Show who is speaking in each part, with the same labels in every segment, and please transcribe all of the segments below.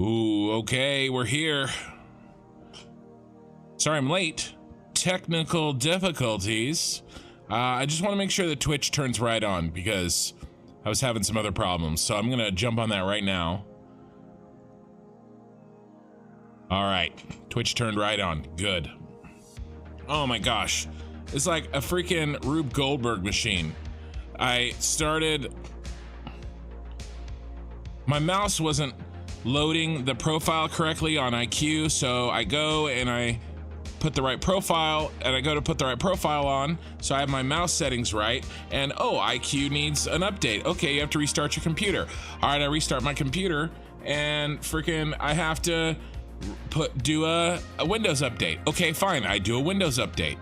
Speaker 1: Ooh, okay, we're here. Sorry I'm late. Technical difficulties. I just want to make sure that Twitch turns right on because I was having some other problems. So I'm gonna jump on that right now. All right, Twitch turned right on, good. Oh my gosh, it's like a freaking Rube Goldberg machine. I started, my mouse wasn't loading the profile correctly on IQ, so I go and I put the right profile, and I go to put the right profile on, so I have my mouse settings right, and oh, IQ needs an update. Okay, you have to restart your computer. All right, I restart my computer, and freaking I have to do a Windows update. Okay, fine, I do a Windows update.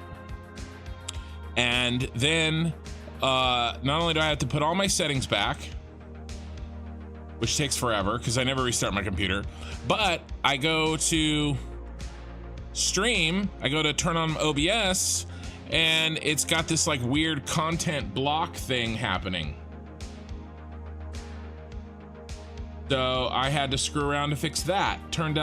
Speaker 1: And then not only do I have to put all my settings back, which takes forever because I never restart my computer, but I go to stream, I go to turn on OBS, and it's got this like weird content block thing happening. So I had to screw around to fix that. Turns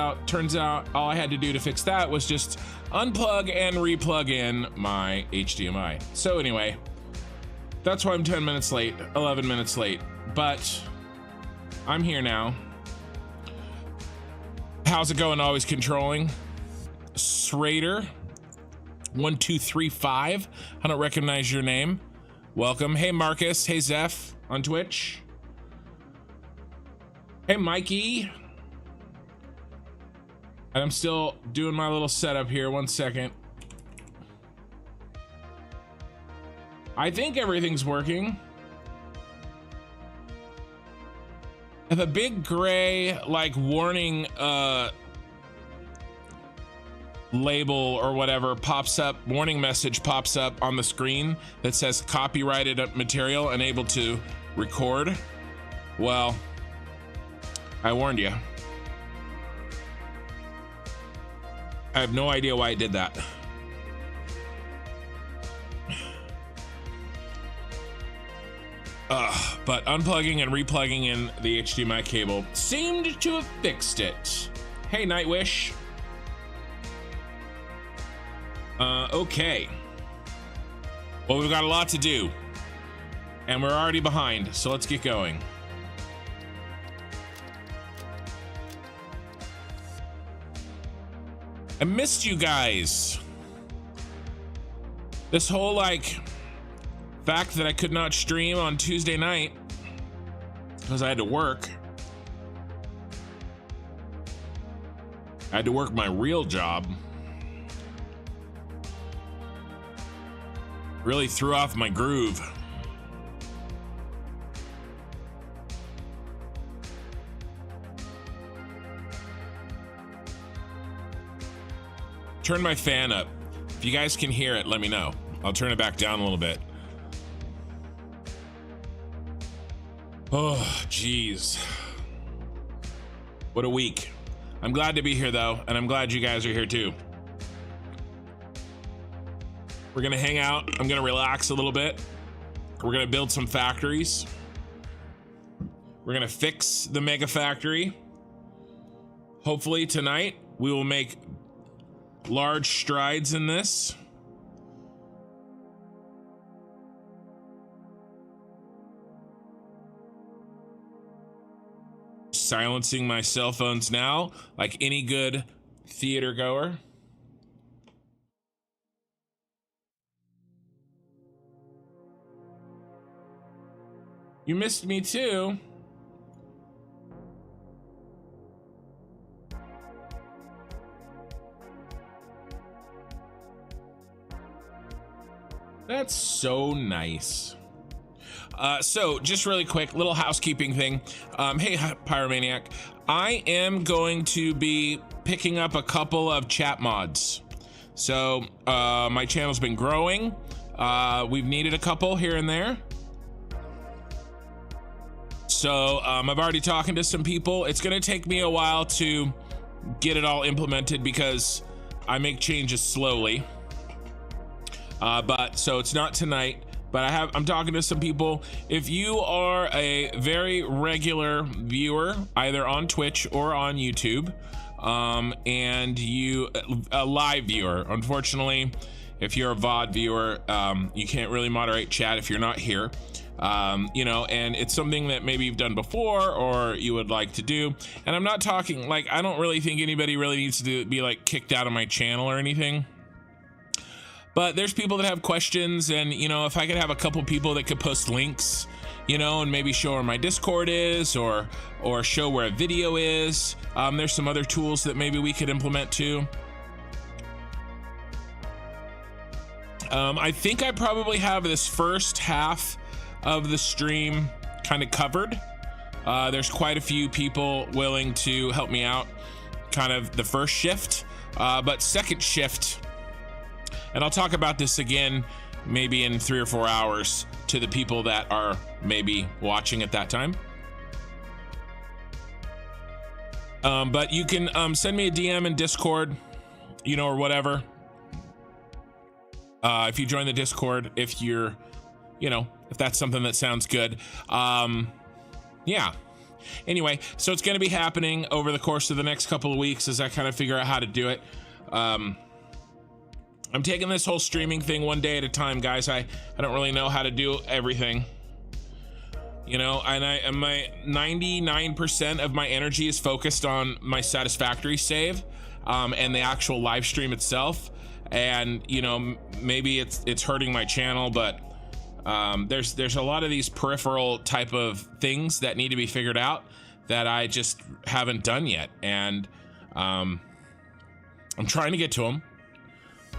Speaker 1: out all I had to do to fix that was just unplug and replug in my HDMI. So anyway, that's why I'm 10 minutes late, 11 minutes late, but I'm here now. How's it going? Always controlling. Srader 1235. I don't recognize your name. Welcome. Hey Marcus. Hey Zeph on Twitch. Hey Mikey. And I'm still doing my little setup here. 1 second. I think everything's working. If a big gray like warning label or whatever pops up, warning message pops up on the screen that says copyrighted material, unable to record, well, I warned you. I have no idea why it did that. But unplugging and replugging in the HDMI cable seemed to have fixed it. Hey Nightwish. Okay. Well, we've got a lot to do and we're already behind, so let's get going. I missed you guys. This whole like fact that I could not stream on Tuesday night because I had to work. I had to work my real job. Really threw off my groove. Turn my fan up. If you guys can hear it, let me know. I'll turn it back down a little bit. Oh, geez. What a week. I'm glad to be here though, and I'm glad you guys are here too. We're gonna hang out. I'm gonna relax a little bit. We're gonna build some factories. We're gonna fix the mega factory. Hopefully tonight we will make large strides in this. Silencing my cell phones now, like any good theater goer. You missed me too. That's so nice. So just really quick, little housekeeping thing. Hey, Pyromaniac, I am going to be picking up a couple of chat mods. So my channel's been growing. We've needed a couple here and there. So I've already talking to some people. It's gonna take me a while to get it all implemented because I make changes slowly. But so it's not tonight, but I'm talking to some people. If you are a very regular viewer, either on Twitch or on YouTube, and a live viewer, unfortunately, if you're a VOD viewer, you can't really moderate chat if you're not here. You know, and it's something that maybe you've done before or you would like to do. And I'm not talking, like, I don't really think anybody really needs to be like kicked out of my channel or anything. But there's people that have questions, and, you know, if I could have a couple people that could post links, you know, and maybe show where my Discord is, or show where a video is. There's some other tools that maybe we could implement too. I think I probably have this first half of the stream kind of covered. There's quite a few people willing to help me out, kind of the first shift, but second shift, and I'll talk about this again maybe in 3 or 4 hours to the people that are maybe watching at that time. But you can send me a DM in Discord, you know, or whatever. If you join the Discord, if you're, you know, if that's something that sounds good. Yeah. Anyway, so it's going to be happening over the course of the next couple of weeks as I kind of figure out how to do it. I'm taking this whole streaming thing one day at a time, guys. I don't really know how to do everything, you know, and my 99% of my energy is focused on my Satisfactory save, and the actual live stream itself. And, you know, maybe it's hurting my channel, but there's a lot of these peripheral type of things that need to be figured out that I just haven't done yet. And I'm trying to get to them,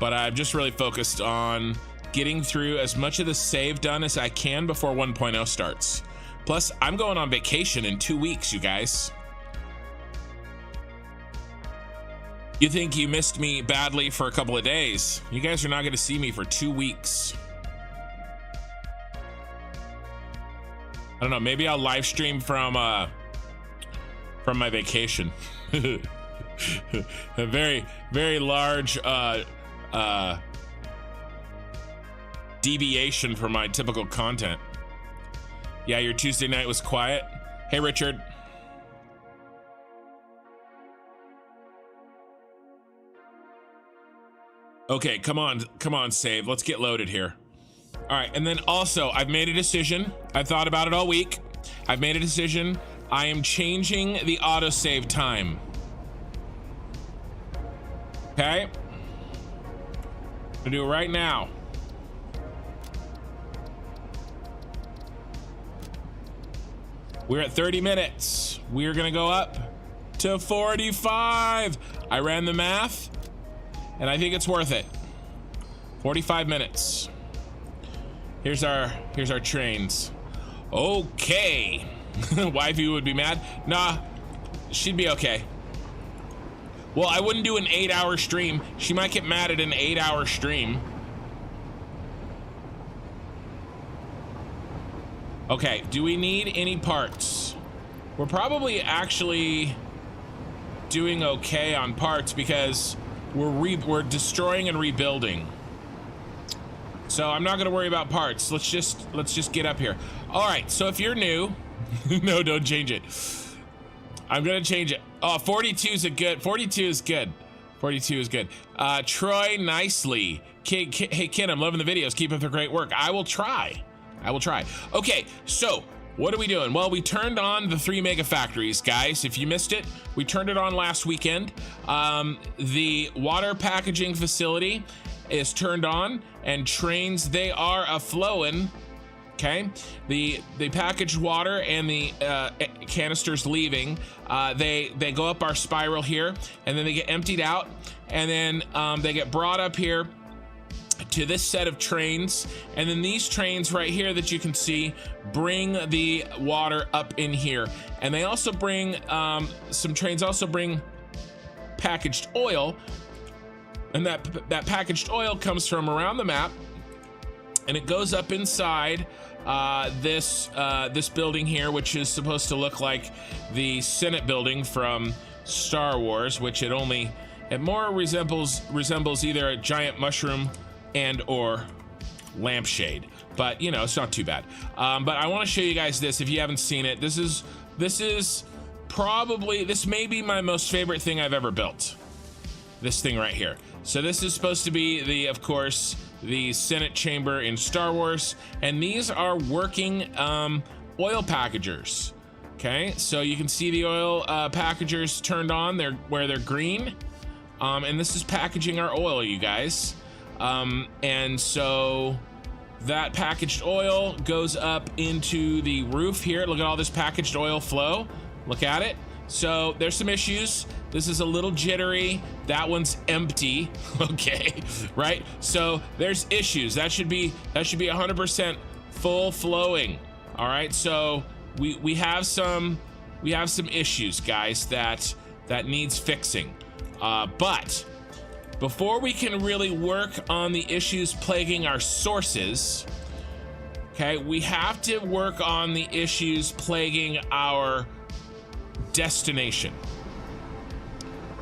Speaker 1: but I'm just really focused on getting through as much of the save done as I can before 1.0 starts. Plus, I'm going on vacation in 2 weeks, you guys. You think you missed me badly for a couple of days? You guys are not going to see me for 2 weeks. I don't know, maybe I'll live stream from my vacation. A very, very large deviation from my typical content. Yeah, your Tuesday night was quiet. Hey, Richard. Okay, come on, save. Let's get loaded here. All right, and then also, I've made a decision. I've thought about it all week. I've made a decision. I am changing the autosave time. Okay? I'm gonna do it right now. We're at 30 minutes. We're gonna go up to 45. I ran the math, and I think it's worth it. 45 minutes. Here's our trains. Okay. Wifey would be mad. Nah, she'd be okay. Well, I wouldn't do an 8-hour stream. She might get mad at an 8-hour stream. Okay, do we need any parts? We're probably actually doing okay on parts because we're destroying and rebuilding. So I'm not gonna worry about parts. Let's just get up here. All right, so if you're new, no, don't change it. I'm gonna change it. Oh, 42 is good. 42 is good. 42 is good. Troy Nicely. Hey, Ken, I'm loving the videos. Keep up the great work. I will try. Okay, so what are we doing? Well, we turned on the 3 mega factories, guys. If you missed it, we turned it on last weekend. The water packaging facility is turned on, and trains, they are a-flowing. Okay, the packaged water and the canisters leaving, they go up our spiral here, and then they get emptied out, and then they get brought up here to this set of trains, and then these trains right here that you can see bring the water up in here. And they also bring some trains also bring packaged oil, and that packaged oil comes from around the map, and it goes up inside this building here, which is supposed to look like the Senate building from Star Wars, which it more resembles either a giant mushroom and or lampshade, but you know, it's not too bad. But I want to show you guys this if you haven't seen it. This is probably, this may be my most favorite thing I've ever built. This thing right here. So this is supposed to be of course, the Senate chamber in Star Wars, and these are working oil packagers. Okay, so you can see the oil packagers turned on. They're green, and this is packaging our oil, you guys. And so that packaged oil goes up into the roof here. Look at all this packaged oil flow. Look at it. So there's some issues. This is a little jittery. That one's empty. Okay, right? So there's issues. That should be 100% full flowing. All right. So we have some issues, guys, that needs fixing. But before we can really work on the issues plaguing our sources, okay, we have to work on the issues plaguing our destination.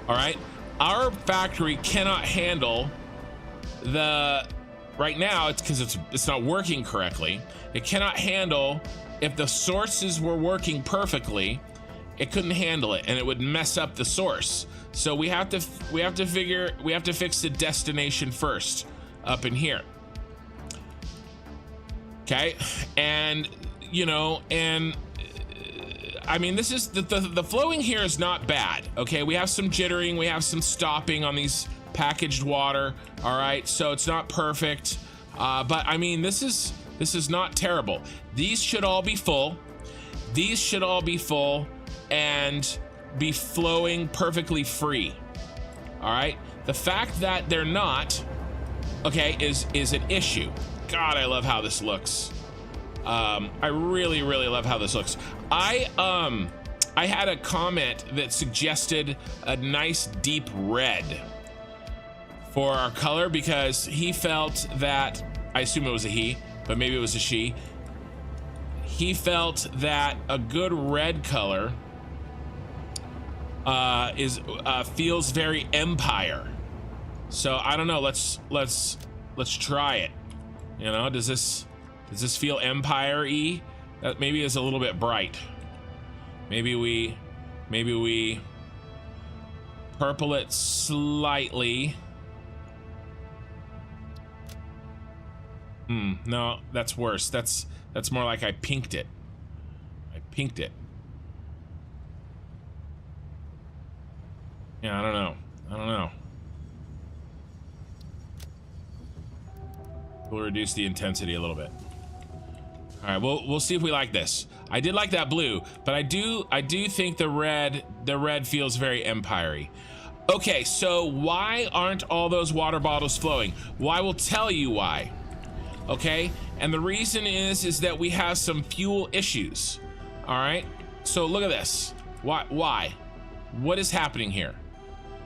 Speaker 1: All right, our factory cannot handle right now, it's because it's not working correctly. It cannot handle, if the sources were working perfectly, it couldn't handle it and it would mess up the source. So we have to fix the destination first up in here. Okay, and you know, and I mean, this is the flowing here is not bad. Okay, we have some jittering, we have some stopping on these packaged water. All right, so it's not perfect, but I mean, this is not terrible. These should all be full. These should all be full and be flowing perfectly free. All right, the fact that they're not, okay, is an issue. God, I love how this looks. I really love how this looks. I had a comment that suggested a nice deep red for our color, because he felt that, I assume it was a he, but maybe it was a she. He felt that a good red color feels very Empire. So I don't know, let's try it. You know, does this feel Empire-y? That maybe is a little bit bright. Maybe we purple it slightly. No, that's worse. That's more like I pinked it. Yeah, I don't know. We'll reduce the intensity a little bit. All right, we'll see if we like this. I did like that blue, but I do think the red feels very Empire-y. Okay, so why aren't all those water bottles flowing? Well, I will tell you why. Okay, and the reason is that we have some fuel issues. All right, so look at this. Why? What is happening here?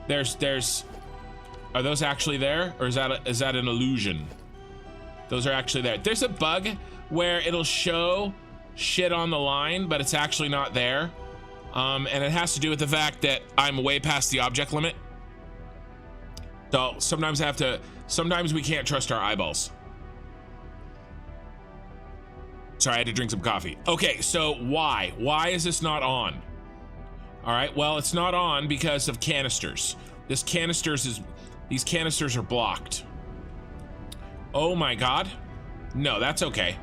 Speaker 1: Are those actually there, or is that an illusion? Those are actually there. There's a bug where it'll show shit on the line, but it's actually not there. And it has to do with the fact that I'm way past the object limit. So sometimes we can't trust our eyeballs. Sorry, I had to drink some coffee. Okay, so why? Why is this not on? All right, well, it's not on because of canisters. These canisters are blocked. Oh my God. No, that's okay.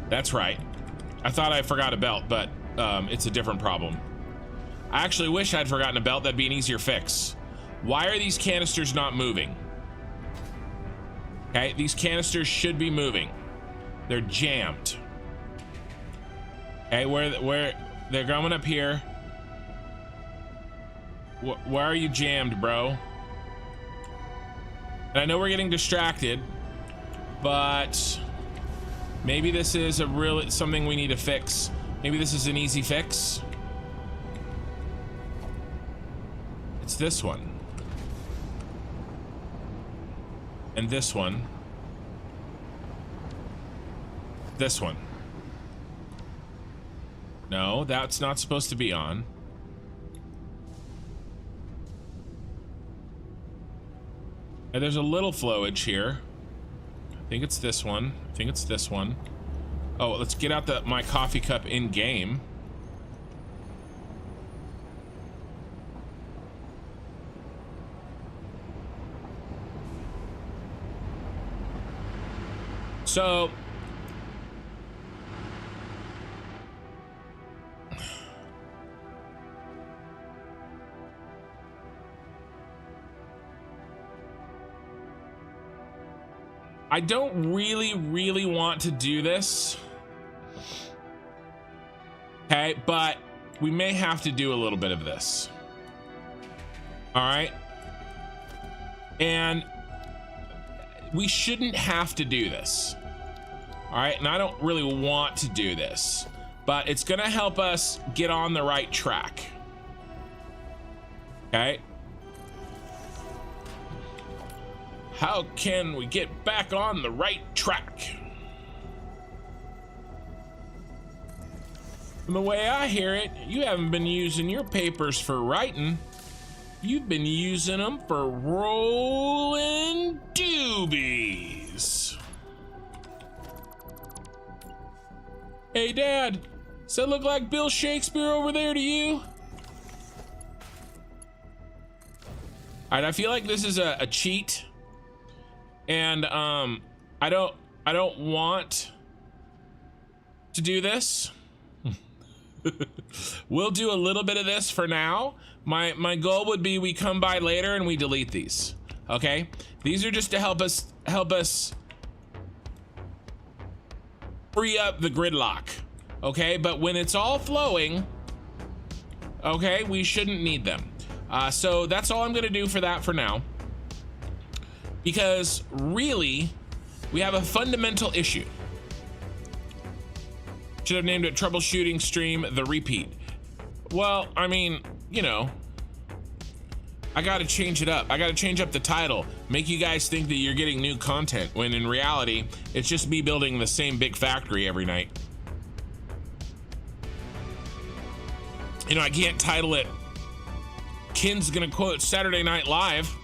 Speaker 1: That's right. I thought I forgot a belt, but it's a different problem. I actually wish I'd forgotten a belt. That'd be an easier fix. Why are these canisters not moving? Okay, these canisters should be moving. They're jammed. Okay, where they're going up here. Where are you jammed, bro? And I know we're getting distracted, but maybe this is something we need to fix. Maybe this is an easy fix. It's this one. And this one. This one. No, that's not supposed to be on. And there's a little flowage here. think it's this one. I think it's this one. Oh, let's get out my coffee cup in game. So I don't really want to do this. Okay, but we may have to do a little bit of this. All right. And we shouldn't have to do this. All right, and I don't really want to do this, but it's gonna help us get on the right track. Okay. How can we get back on the right track? From the way I hear it, you haven't been using your papers for writing. You've been using them for rolling doobies. Hey, Dad, does that look like Bill Shakespeare over there to you? All right, I feel like this is a cheat, and I don't want to do this. We'll do a little bit of this for now. My goal would be we come by later and we delete these. Okay, these are just to help us free up the gridlock. Okay, but when it's all flowing, okay, we shouldn't need them. So that's all I'm gonna do for that for now, because really we have a fundamental issue. Should have named it Troubleshooting Stream The Repeat. Well, I mean, you know, I gotta change it up. I gotta change up the title, make you guys think that you're getting new content, when in reality, it's just me building the same big factory every night. You know, I can't title it Kin's gonna quote Saturday Night Live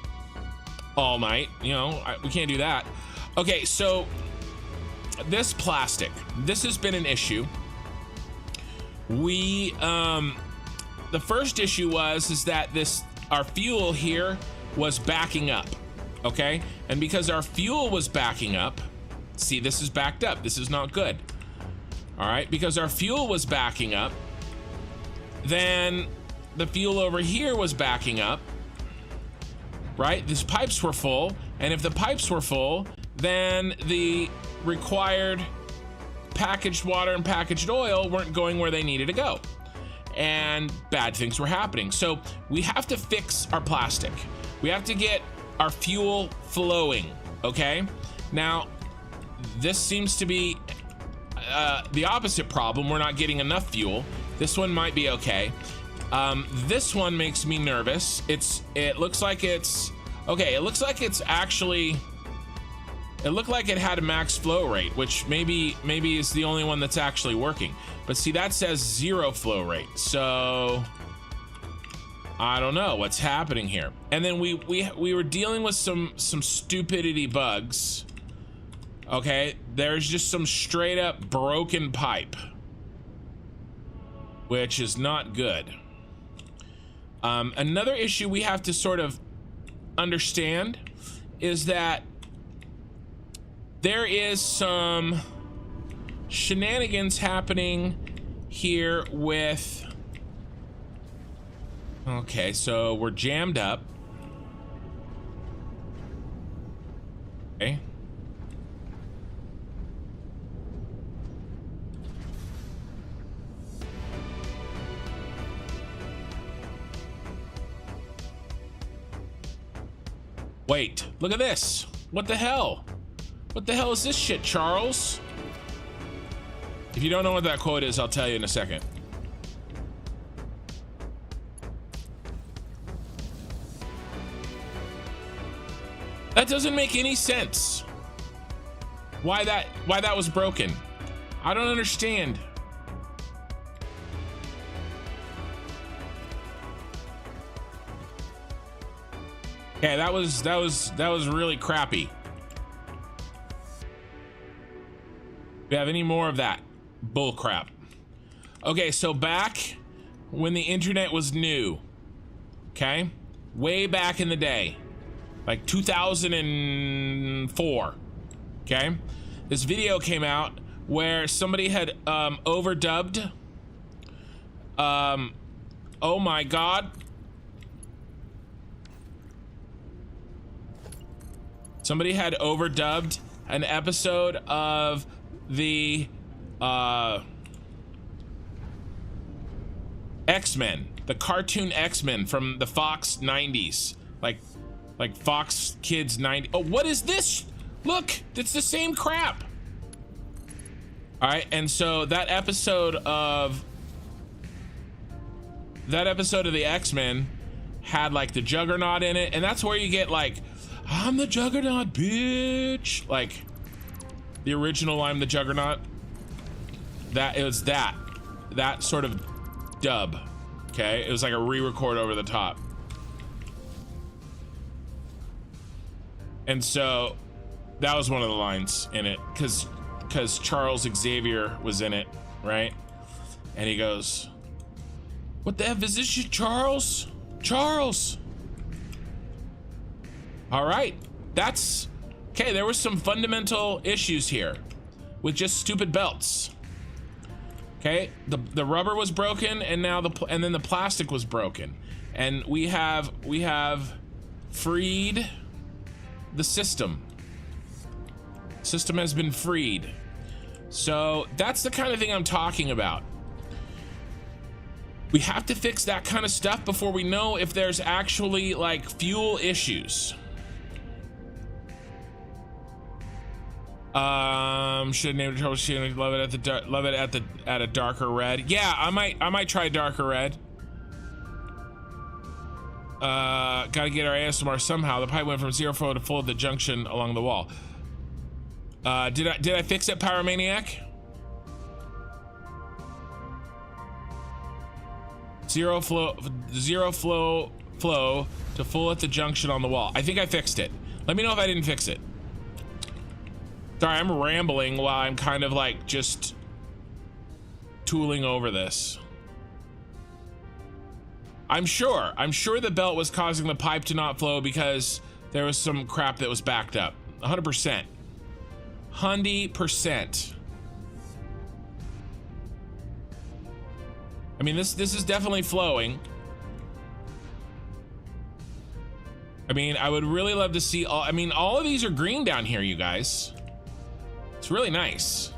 Speaker 1: all night. You know, we can't do that. Okay, so this plastic, this has been an issue. We, the first issue is that our fuel here was backing up, okay? And because our fuel was backing up, see, this is backed up. This is not good. All right, because our fuel was backing up, then the fuel over here was backing up, right? These pipes were full, and if the pipes were full, then the required packaged water and packaged oil weren't going where they needed to go, and bad things were happening. So we have to fix our plastic. We have to get our fuel flowing, okay? Now, this seems to be the opposite problem. We're not getting enough fuel. This one might be okay. This one makes me nervous. It looks like it's okay. It looks like it's actually, it looked like it had a max flow rate, which maybe is the only one that's actually working. But see, that says 0 flow rate. So I don't know what's happening here. And then we were dealing with some stupidity bugs. Okay, there's just some straight up broken pipe, which is not good. Another issue we have to sort of understand is that there is some shenanigans happening here with, okay, so we're jammed up. Okay. Wait, look at this. What the hell? What the hell is this shit, Charles? If you don't know what that quote is, I'll tell you in a second. That doesn't make any sense. Why that was broken? I don't understand. Yeah, that was really crappy. we have any more of that bull crap? Okay, so back when the internet was new, okay, way back in the day, like 2004, okay, this video came out where somebody had overdubbed, oh my god, somebody had overdubbed an episode of the X-Men, the cartoon X-Men from the Fox 90s, like Fox Kids 90. Oh, what is this? Look, it's the same crap. All right, and so that episode of the X-Men had like the Juggernaut in it, and that's where you get like, I'm the Juggernaut, bitch. Like the original I'm the Juggernaut. That it was that sort of dub. Okay, it was like a re-record over the top. And so that was one of the lines in it, because Charles Xavier was in it, right? And he goes, "What the F is this shit, Charles? Charles!" All right, that's okay. There were some fundamental issues here with just stupid belts. Okay, the rubber was broken, and now then the plastic was broken, and we have freed the system. System has been freed. So that's the kind of thing I'm talking about. We have to fix that kind of stuff before we know if there's actually like fuel issues. Should have named it Troubleshooting. Love it at a darker red. Yeah, I might try darker red. Gotta get our ASMR somehow. The pipe went from 0 flow to full at the junction along the wall. Did I fix it, Pyromaniac? 0 flow to full at the junction on the wall. I think I fixed it. Let me know if I didn't fix it. Sorry, I'm rambling while I'm kind of like just tooling over this. I'm sure the belt was causing the pipe to not flow because there was some crap that was backed up. 100%. 100%. I mean, this is definitely flowing. I mean, I would really love to see all of these are green down here, you guys. It's really nice.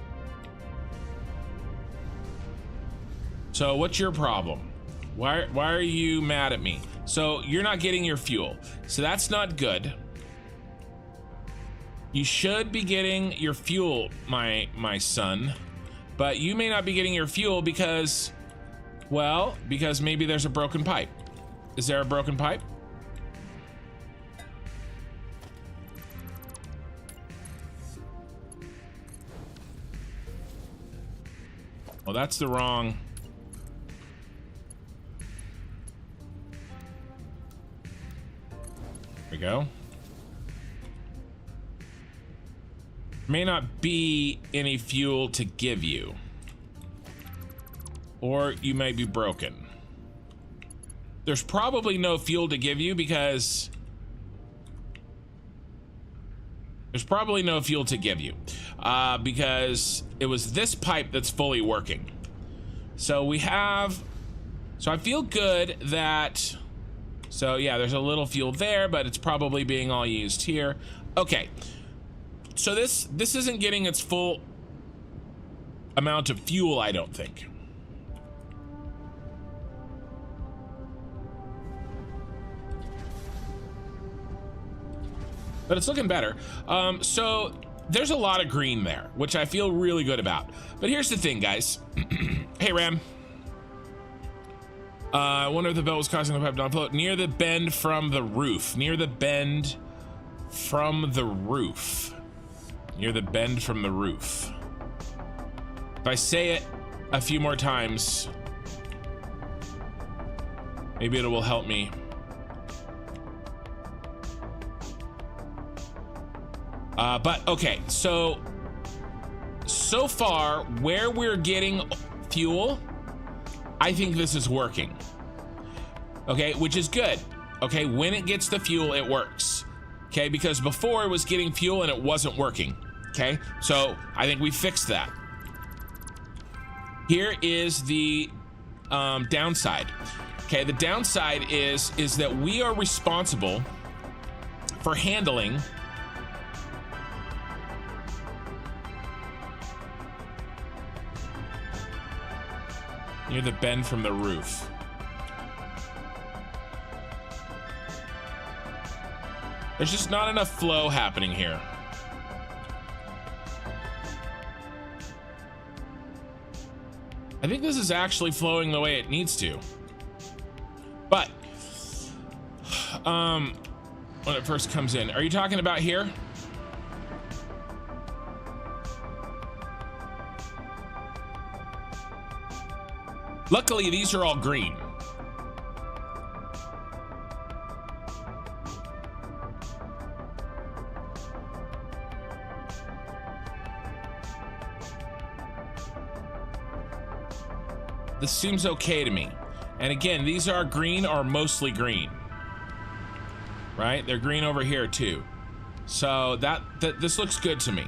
Speaker 1: So what's your problem? Why are you mad at me? So you're not getting your fuel. So that's not good. You should be getting your fuel, my son. But you may not be getting your fuel because, well, because maybe there's a broken pipe. Is there a broken pipe? Well, that's the wrong. There we go. May not be any fuel to give you. Or you may be broken. There's probably no fuel to give you because because it was this pipe that's fully working. So I feel good that, so yeah, there's a little fuel there, but it's probably being all used here. Okay, so this isn't getting its full amount of fuel, I don't think. But it's looking better. So there's a lot of green there, which I feel really good about. But here's the thing, guys. Hey, Ram. I wonder if the belt was causing the pipe to not float. Near the bend from the roof. Near the bend from the roof. Near the bend from the roof. If I say it a few more times, maybe it will help me. But okay, so so far, where we're getting fuel, I think this is working. Okay, which is good. Okay, when it gets the fuel, it works. Okay, because before it was getting fuel and it wasn't working. Okay, so I think we fixed that. Here is the downside. Okay, the downside is that we are responsible for handling near the bend from the roof. There's just not enough flow happening here. I think this is actually flowing the way it needs to. But when it first comes in, are you talking about here? Luckily, these are all green. This seems okay to me. And again, these are green or mostly green. Right? They're green over here too. So this looks good to me.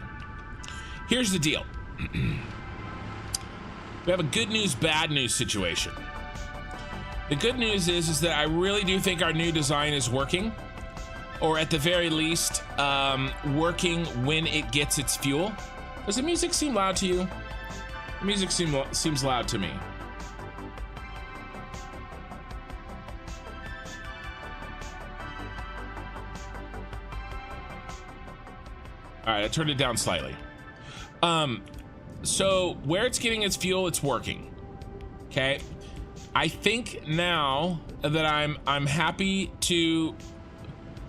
Speaker 1: Here's the deal. We have a good news, bad news situation. The good news is that I really do think our new design is working, or at the very least, working when it gets its fuel. Does the music seem loud to you? The music seems loud to me. All right, I turned it down slightly. So where it's getting its fuel, it's working. Okay. I think now that I'm happy to,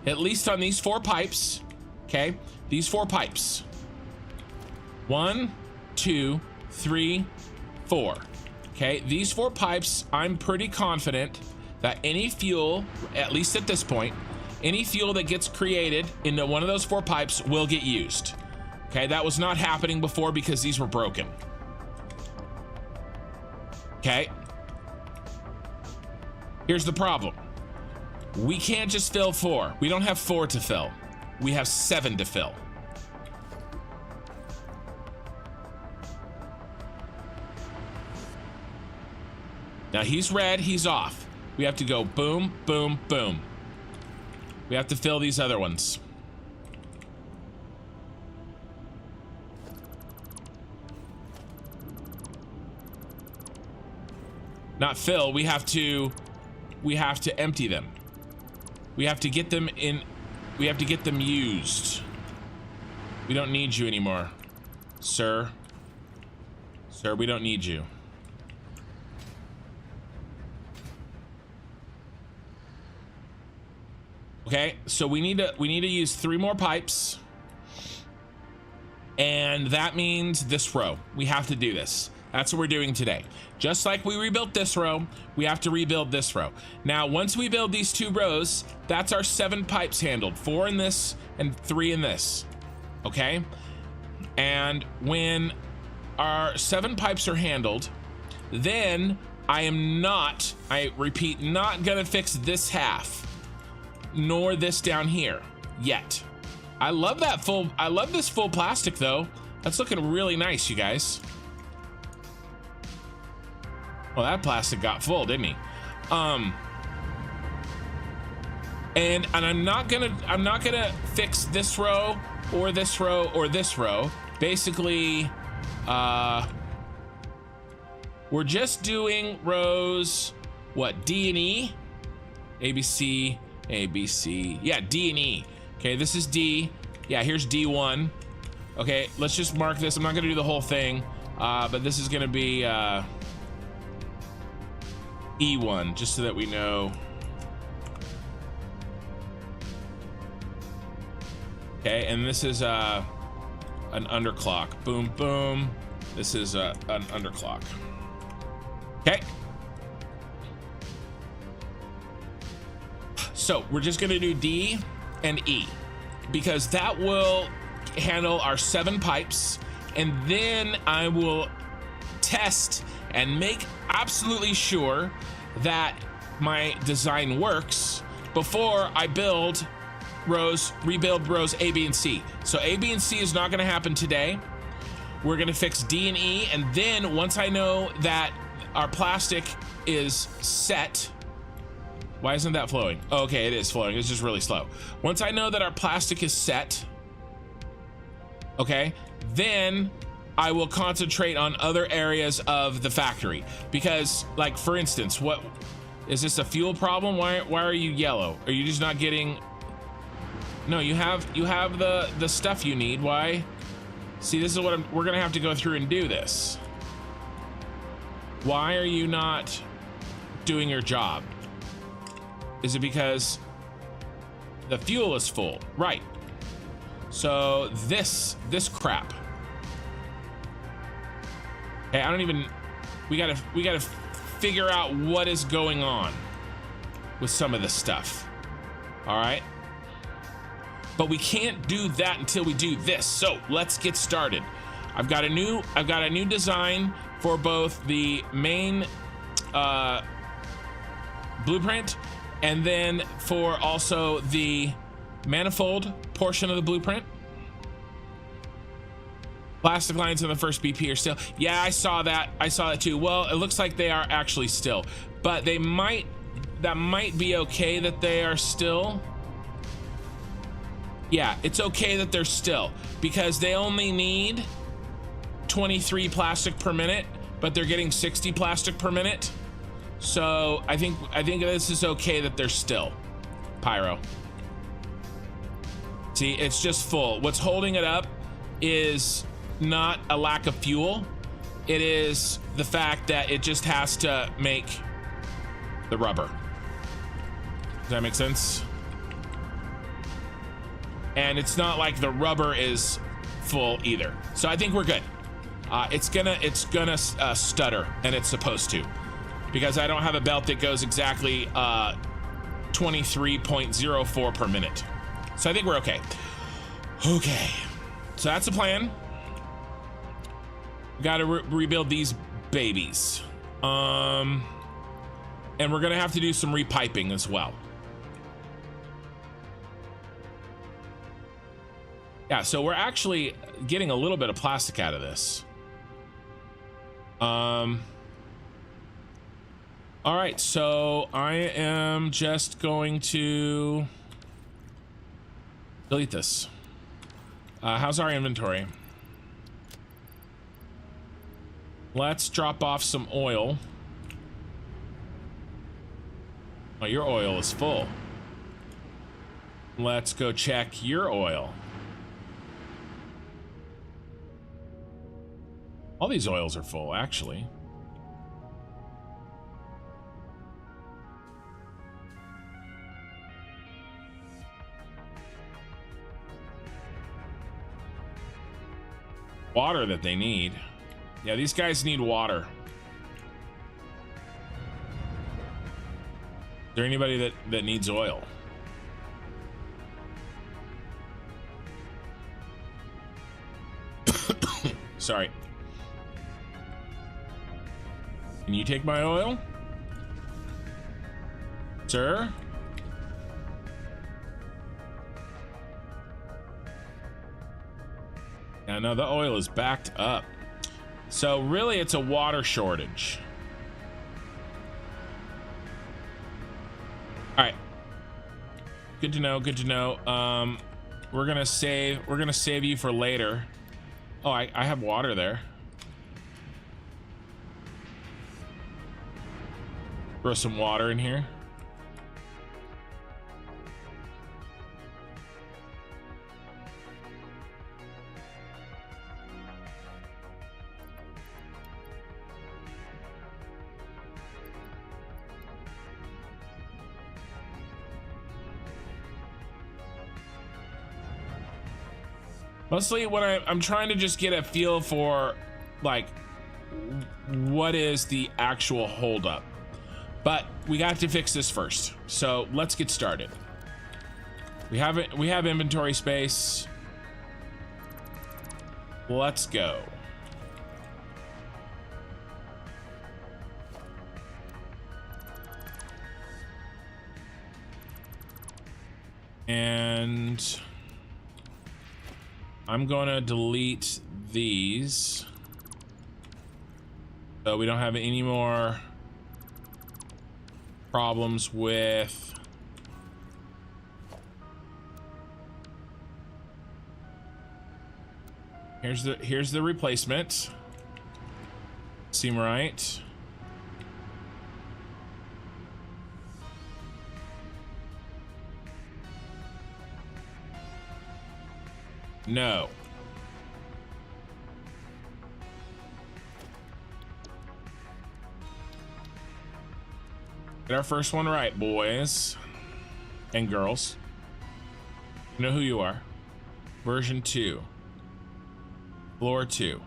Speaker 1: at least on these 4 pipes. Okay. These 4 pipes. 1, 2, 3, 4. Okay. These 4 pipes, I'm pretty confident that any fuel, at least at this point, any fuel that gets created into one of those 4 pipes will get used. Okay, that was not happening before because these were broken. Okay. Here's the problem. We can't just fill 4. We don't have 4 to fill. We have 7 to fill. Now he's red, he's off. We have to go boom, boom, boom. We have to fill these other ones. Not fill, we have to empty them. We have to get them in, we have to get them used. We don't need you anymore, sir. Sir, we don't need you. Okay, so we need to use 3 more pipes. And that means this row. We have to do this. That's what we're doing today. Just like we rebuilt this row, we have to rebuild this row. Now, once we build these 2 rows, that's our 7 pipes handled. 4 in this and 3 in this. Okay? And when our 7 pipes are handled, then I am not, I repeat, not gonna fix this half, nor this down here yet. I love this full plastic though. That's looking really nice, you guys. Well, that plastic got full, didn't he? And I'm not gonna fix this row or this row or this row. Basically, we're just doing rows, what, D and E? A, B, C, A, B, C. Yeah, D and E. Okay, this is D. Yeah, here's D1. Okay, let's just mark this. I'm not gonna do the whole thing, but this is gonna be E1, just so that we know. Okay, and this is an underclock. Boom, boom. This is an underclock. Okay. So we're just gonna do D and E, because that will handle our 7 pipes and then I will test and make absolutely sure that my design works before I rebuild rows A, B, and C. So A, B, and C is not gonna happen today. We're gonna fix D and E, and then once I know that our plastic is set, why isn't that flowing? Oh, okay, it is flowing, it's just really slow. Once I know that our plastic is set, okay, then I will concentrate on other areas of the factory. Because, like, for instance, what is this, a fuel problem? Why are you yellow? Are you just not getting? No, you have the stuff you need. Why? See, this is what we're gonna have to go through and do this. Why are you not doing your job? Is it because the fuel is full? Right. So this crap. Hey, I don't even, we gotta figure out what is going on with some of this stuff. All right. But we can't do that until we do this. So let's get started. I've got a new design for both the main blueprint and then for also the manifold portion of the blueprint. Plastic lines in the first BP are still. Yeah, I saw that too. Well, it looks like they are actually still, but that might be okay that they are still. Yeah, it's okay that they're still, because they only need 23 plastic per minute, but they're getting 60 plastic per minute. So I think this is okay that they're still. Pyro. See, it's just full. What's holding it up is not a lack of fuel. It is the fact that it just has to make the rubber. Does that make sense? And it's not like the rubber is full either. So I think we're good. It's gonna stutter, and it's supposed to, because I don't have a belt that goes exactly 23.04 per minute. So I think we're okay. Okay, so that's the plan. Got to rebuild these babies, and we're gonna have to do some repiping as well. Yeah, so we're actually getting a little bit of plastic out of this. All right, so I am just going to delete this. How's our inventory? Let's drop off some oil. Oh, your oil is full. Let's go check your oil. All these oils are full, actually. Water that they need. Yeah, these guys need water. Is there anybody that needs oil? Sorry. Can you take my oil, sir? Yeah, no, the oil is backed up. So really, it's a water shortage. All right. Good to know. Good to know. We're gonna save you for later. Oh, I have water there. Throw some water in here. Mostly when I'm trying to just get a feel for, like, what is the actual holdup. But we got to fix this first. So let's get started. We have inventory space. let's go. And I'm gonna delete these so we don't have any more problems with here's the replacement. Seem right? No. Get our first one right, boys and girls. You know who you are. Version 2. Floor 2.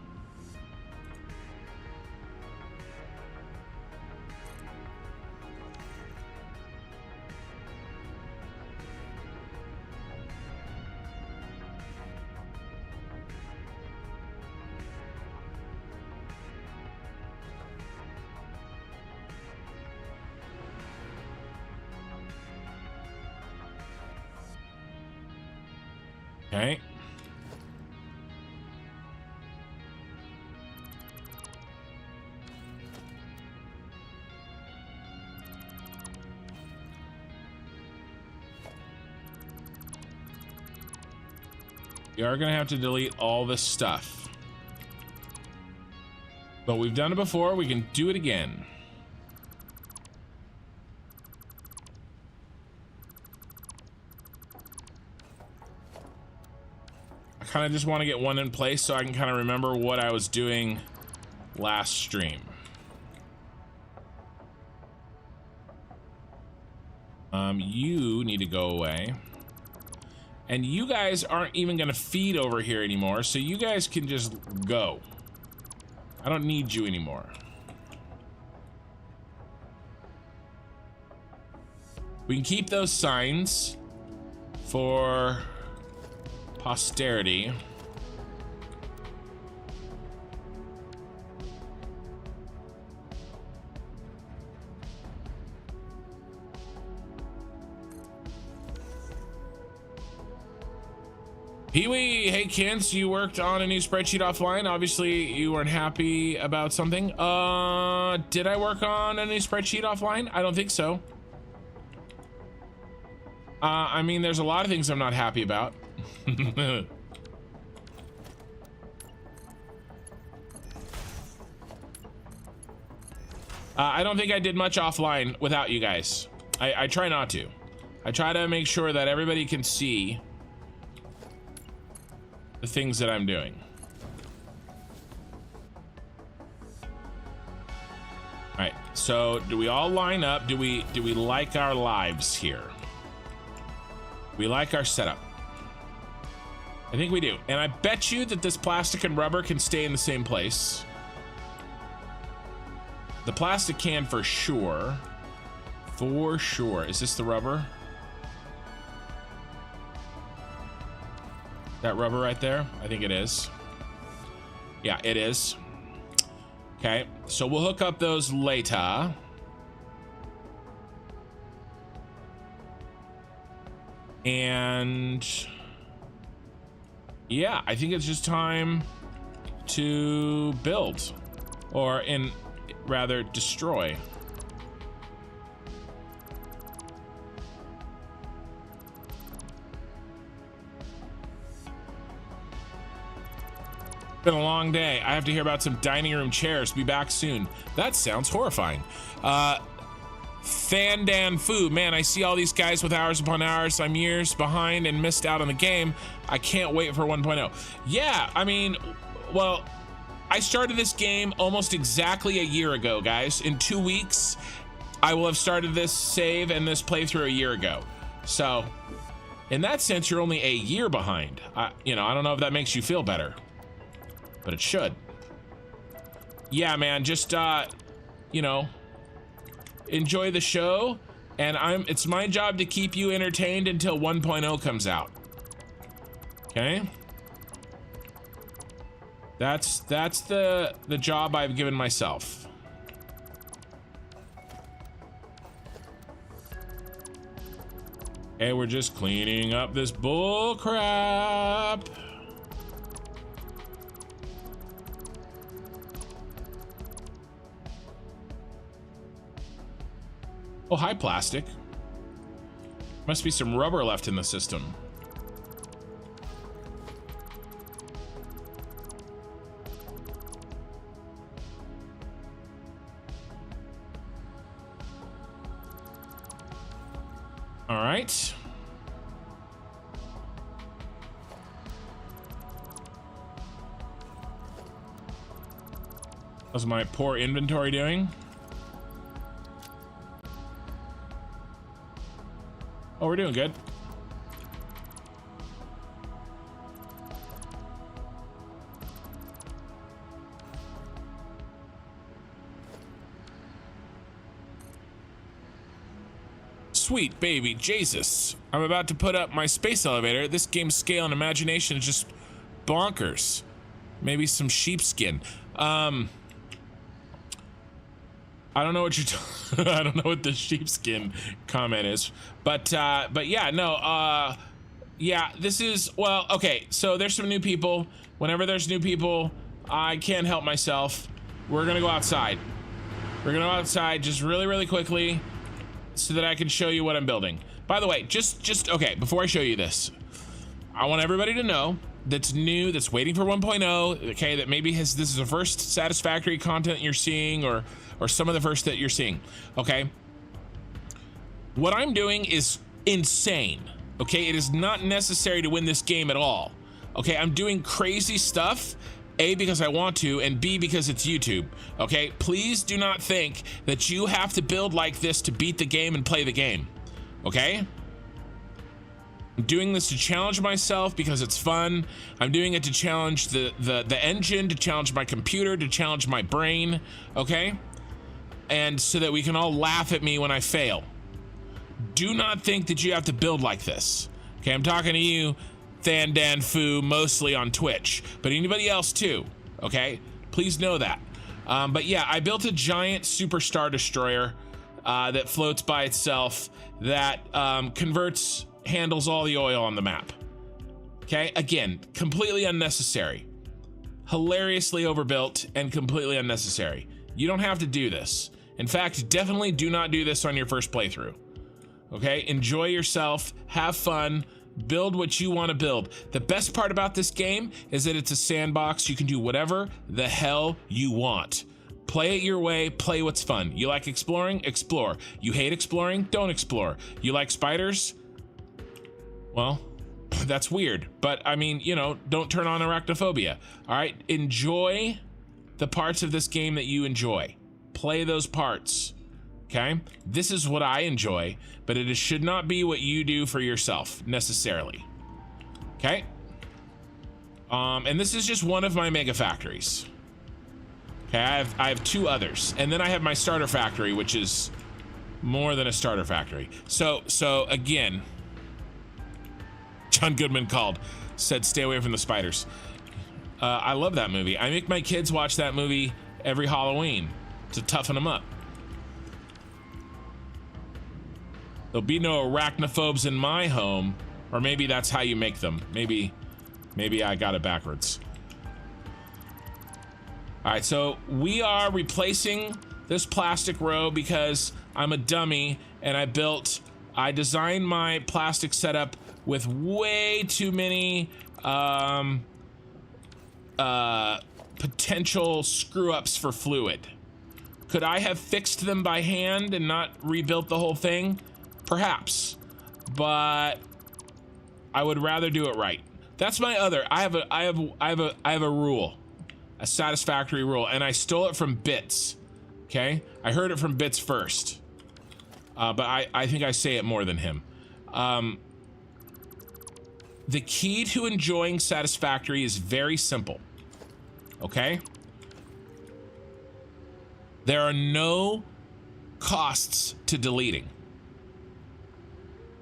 Speaker 1: Okay. We are going to have to delete all this stuff. But we've done it before, we can do it again. I kind of just want to get one in place so I can kind of remember what I was doing last stream. You need to go away. And you guys aren't even gonna feed over here anymore, so you guys can just go. I don't need you anymore. We can keep those signs for posterity. Pee-wee, hey Kins, you worked on a new spreadsheet offline. Obviously you weren't happy about something. Did I work on a new spreadsheet offline? I don't think so. I mean, there's a lot of things I'm not happy about. I don't think I did much offline without you guys. I try not to. I try to make sure that everybody can see the things that I'm doing. All right, so do we all line up? Do we like our lives here? We like our setup. I think we do. And I bet you that this plastic and rubber can stay in the same place. The plastic can for sure. For sure. Is this the rubber? That rubber right there? I think it is. Yeah, it is. Okay, so we'll hook up those later. And yeah, I think it's just time to build, or rather destroy. Been a long day. I have to hear about some dining room chairs. Be back soon. That sounds horrifying. Fandan Fu, man, I see all these guys with hours upon hours. I'm years behind and missed out on the game. I can't wait for 1.0. Yeah, I mean, well, I started this game almost exactly a year ago, guys. In 2 weeks, I will have started this save and this playthrough a year ago. So, in that sense, you're only a year behind. I don't know if that makes you feel better, but it should. Yeah, man, just, enjoy the show, and it's my job to keep you entertained until 1.0 comes out. Okay? That's the job I've given myself. Okay, we're just cleaning up this bull crap. Oh, hi, plastic. Must be some rubber left in the system. All right. How's my poor inventory doing? Oh, we're doing good. Sweet baby Jesus. I'm about to put up my space elevator. This game's scale and imagination is just bonkers. Maybe some sheepskin. I don't know what you're I don't know what the sheepskin comment is, but yeah, no, yeah, this is, well, okay, so there's some new people. Whenever there's new people, I can't help myself. We're gonna go outside. We're gonna go outside just really quickly so that I can show you what I'm building. By the way, just okay, before I show you this, I want everybody to know that's new, that's waiting for 1.0, okay, that maybe this is the first Satisfactory content you're seeing, or some of the first that you're seeing, okay? What I'm doing is insane, okay? It is not necessary to win this game at all, okay? I'm doing crazy stuff, A, because I want to, and B, because it's YouTube, okay? Please do not think that you have to build like this to beat the game and play the game, okay? I'm doing this to challenge myself because it's fun. I'm doing it to challenge the engine, to challenge my computer, to challenge my brain, okay? And so that we can all laugh at me when I fail. Do not think that you have to build like this, okay? I'm talking to you, Than Dan Fu, mostly on Twitch, but anybody else too, okay? Please know that. But yeah, I built a giant super star destroyer that floats by itself, that handles all the oil on the map. Okay, again, completely unnecessary. Hilariously overbuilt and completely unnecessary. You don't have to do this. In fact, definitely do not do this on your first playthrough. Okay, enjoy yourself, have fun, build what you want to build. The best part about this game is that it's a sandbox. You can do whatever the hell you want. Play it your way, play what's fun. You like exploring? Explore. You hate exploring? Don't explore. You like spiders? Well, that's weird, but I mean, you know, don't turn on arachnophobia. All right, enjoy the parts of this game that you enjoy. Play those parts, okay? This is what I enjoy, but it should not be what you do for yourself, necessarily, okay? And this is just one of my mega factories. Okay, I have two others, and then I have my starter factory, which is more than a starter factory. So again, John Goodman said stay away from the spiders. I love that movie. I make my kids watch that movie every Halloween to toughen them up. There'll be no arachnophobes in my home, or maybe that's how you make them. Maybe I got it backwards. All right, so we are replacing this plastic row because I'm a dummy and I designed my plastic setup with way too many potential screw-ups for fluid. Could I have fixed them by hand and not rebuilt the whole thing? Perhaps, but I would rather do it right. That's my other. I have a rule, a satisfactory rule, and I stole it from Bits. Okay, I heard it from Bits first, but I think I say it more than him. The key to enjoying Satisfactory is very simple, okay? There are no costs to deleting.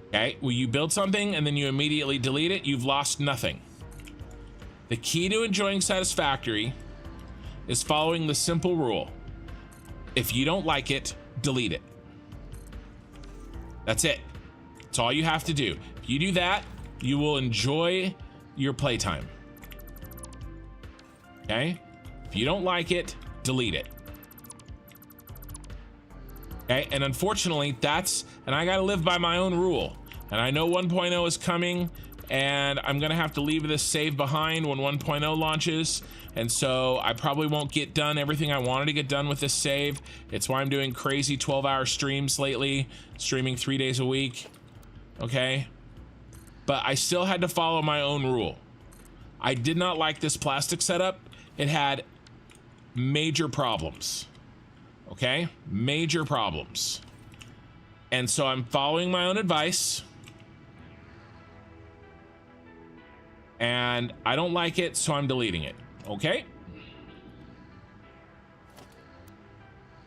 Speaker 1: Okay, well, you build something and then you immediately delete it, you've lost nothing. The key to enjoying Satisfactory is following the simple rule. If you don't like it, delete it. That's it. That's all you have to do. If you do that, you will enjoy your playtime. Okay? If you don't like it, delete it. Okay? And unfortunately, and I gotta live by my own rule. And I know 1.0 is coming, and I'm gonna have to leave this save behind when 1.0 launches. And so I probably won't get done everything I wanted to get done with this save. It's why I'm doing crazy 12-hour streams lately, streaming 3 days a week. Okay? But I still had to follow my own rule. I did not like this plastic setup. It had major problems. Okay? Major problems. And so I'm following my own advice. And I don't like it, so I'm deleting it. Okay?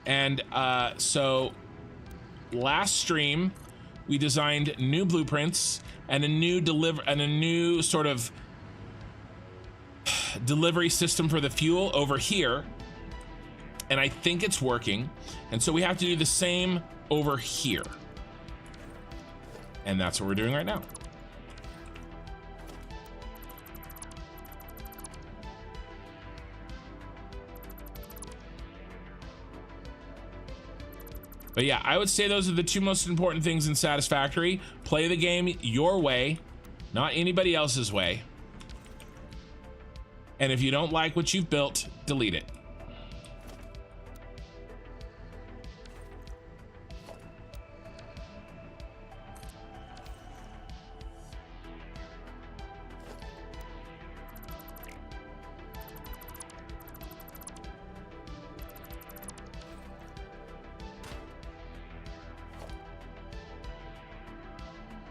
Speaker 1: And so last stream, we designed new blueprints and a new sort of delivery system for the fuel over here. And I think it's working. And so we have to do the same over here. And that's what we're doing right now. But yeah, I would say those are the two most important things in Satisfactory. Play the game your way, not anybody else's way. And if you don't like what you've built, delete it.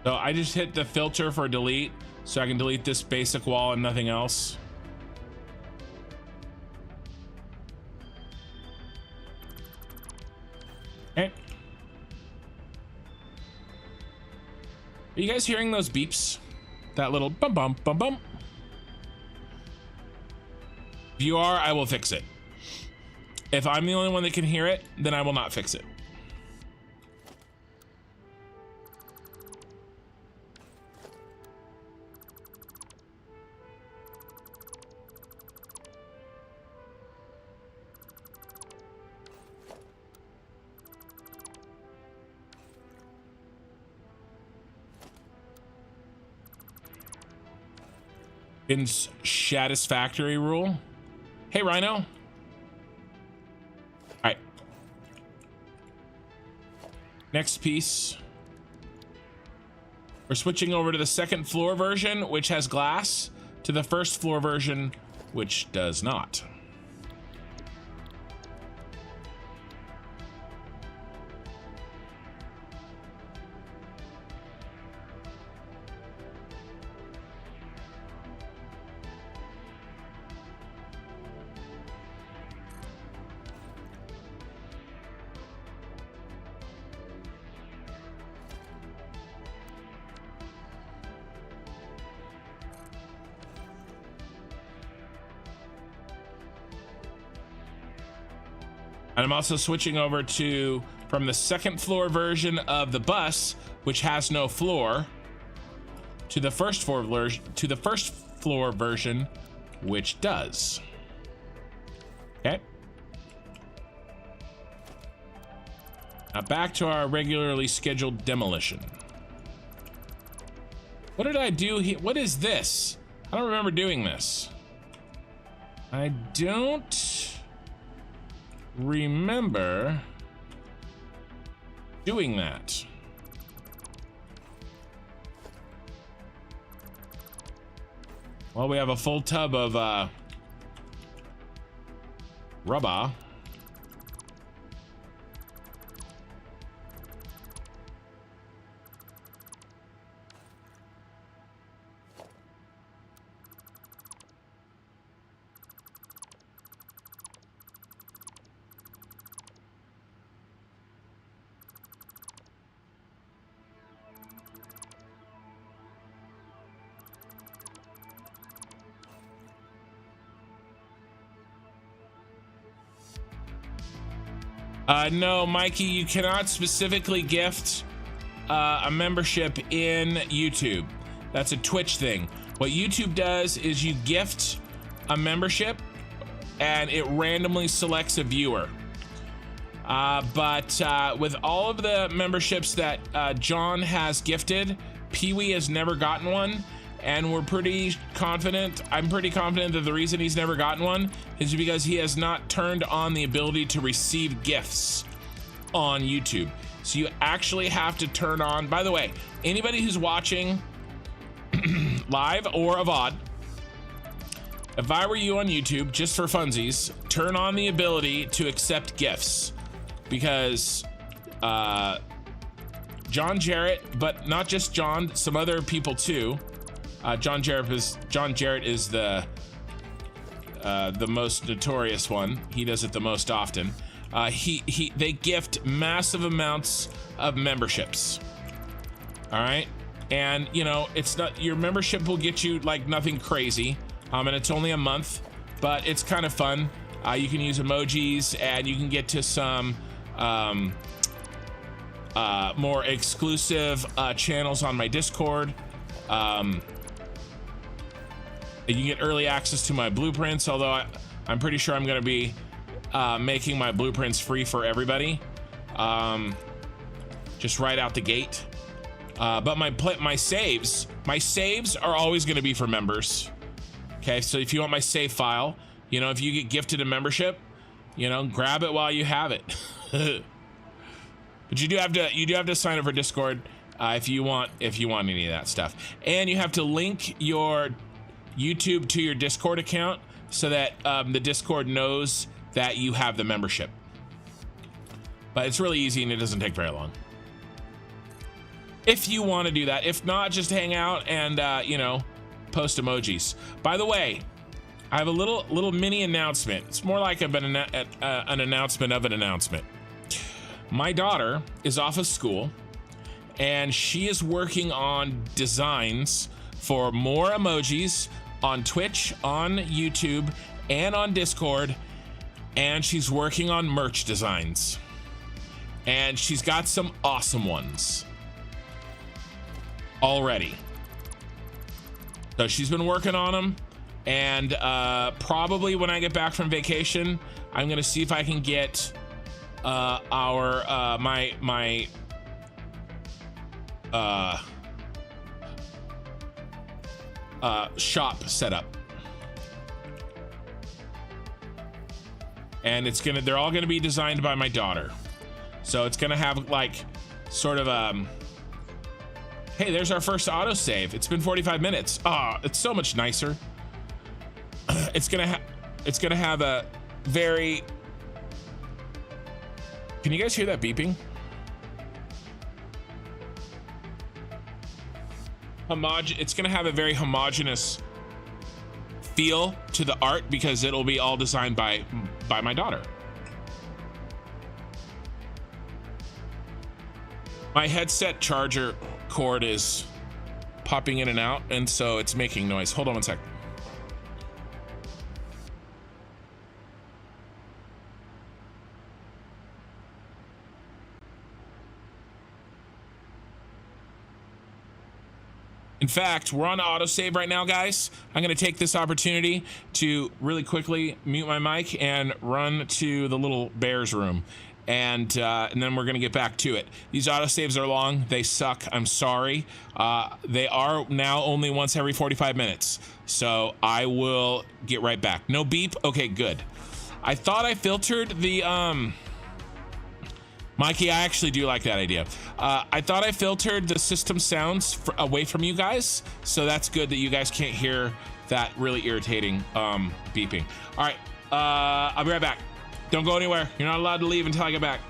Speaker 1: So I just hit the filter for delete, so I can delete this basic wall and nothing else. Okay. Are you guys hearing those beeps? That little bum bum bum bum. If you are, I will fix it. If I'm the only one that can hear it, then I will not fix it. In Satisfactory rule. Hey, Rhino. All right. Next piece. We're switching over to the second floor version, which has glass, to the first floor version, which does not. And I'm also switching over from the second floor version of the bus, which has no floor, to the first floor version, which does. Okay. Now back to our regularly scheduled demolition. What did I do here? What is this? I don't remember doing this. I don't remember doing that. Well, we have a full tub of rubber. No, Mikey, you cannot specifically gift a membership in YouTube. That's a Twitch thing. What YouTube does is you gift a membership and it randomly selects a viewer. But with all of the memberships that John has gifted, Pee-wee has never gotten one. And we're pretty confident, I'm pretty confident that the reason he's never gotten one is because he has not turned on the ability to receive gifts on YouTube. So you actually have to turn on, by the way, anybody who's watching live or a VOD, if I were you on YouTube, just for funsies, turn on the ability to accept gifts, because John Jarrett, but not just John, some other people too. John Jarrett is the most notorious one. He does it the most often. They gift massive amounts of memberships. All right, and you know, it's not, your membership will get you like nothing crazy, and it's only a month, but it's kind of fun. You can use emojis, and you can get to some more exclusive channels on my Discord. You can get early access to my blueprints, although I'm pretty sure I'm going to be making my blueprints free for everybody, just right out the gate. But my saves are always going to be for members. Okay, so if you want my save file, you know, if you get gifted a membership, you know, grab it while you have it. But you do have to sign up for Discord if you want any of that stuff, and you have to link your YouTube to your Discord account so that the Discord knows that you have the membership. But it's really easy and it doesn't take very long if you want to do that. If not, just hang out and you know, post emojis. By the way, I have a little mini announcement. It's more like an announcement of an announcement. My daughter is off of school and she is working on designs for more emojis on Twitch, on YouTube, and on Discord, and she's working on merch designs, and she's got some awesome ones already. So she's been working on them, and probably when I get back from vacation, I'm gonna see if I can get my shop set up, and they're all gonna be designed by my daughter. So it's gonna have like sort of hey, there's our first autosave. It's been 45 minutes. It's so much nicer. It's gonna have a very, can you guys hear that beeping? It's gonna have a very homogeneous feel to the art because it'll be all designed by my daughter. My headset charger cord is popping in and out, and so it's making noise. Hold on one sec. In fact, we're on autosave right now, guys. I'm going to take this opportunity to really quickly mute my mic and run to the little bear's room. And then we're going to get back to it. These autosaves are long. They suck. I'm sorry. They are now only once every 45 minutes. So I will get right back. No beep? Okay, good. I thought I filtered the... Mikey, I actually do like that idea. I thought I filtered the system sounds away from you guys, so that's good that you guys can't hear that really irritating beeping. All right, I'll be right back. Don't go anywhere. You're not allowed to leave until I get back.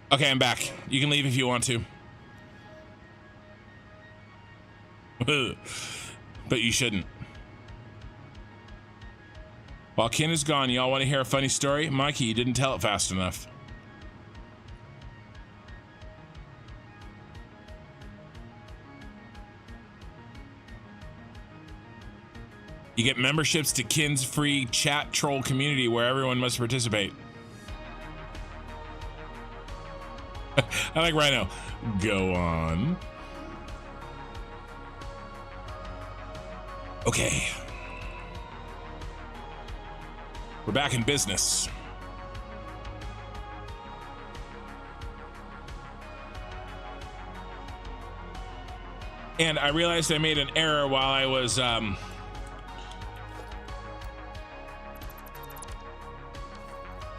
Speaker 1: Okay, I'm back. You can leave if you want to. But you shouldn't. While Ken is gone, y'all want to hear a funny story? Mikey, you didn't tell it fast enough. You get memberships to Ken's free chat troll community where everyone must participate. I like Rhino. Go on. Okay. We're back in business. And I realized I made an error while I was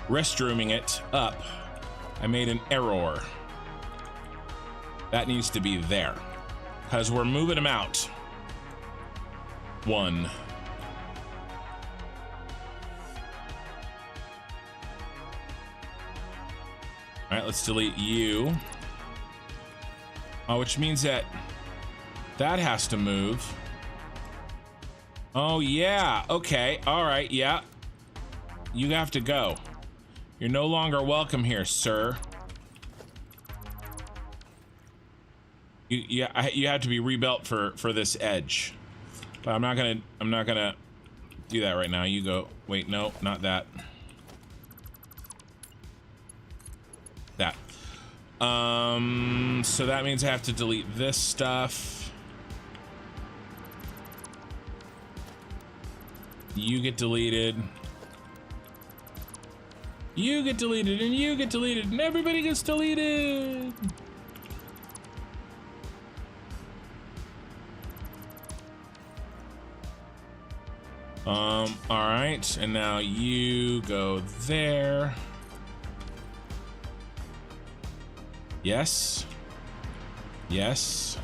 Speaker 1: restrooming it up. I made an error. That needs to be there because we're moving them out. 1. All right, let's delete you. Which means that has to move. Oh yeah, okay, all right, yeah. You have to go. You're no longer welcome here, sir. You have to be rebuilt for this edge. But I'm not gonna do that right now. You go. Wait, no, not that. That. So that means I have to delete this stuff. You get deleted. You get deleted, and you get deleted, and everybody gets deleted. All right, and now you go there. Yes. Yes.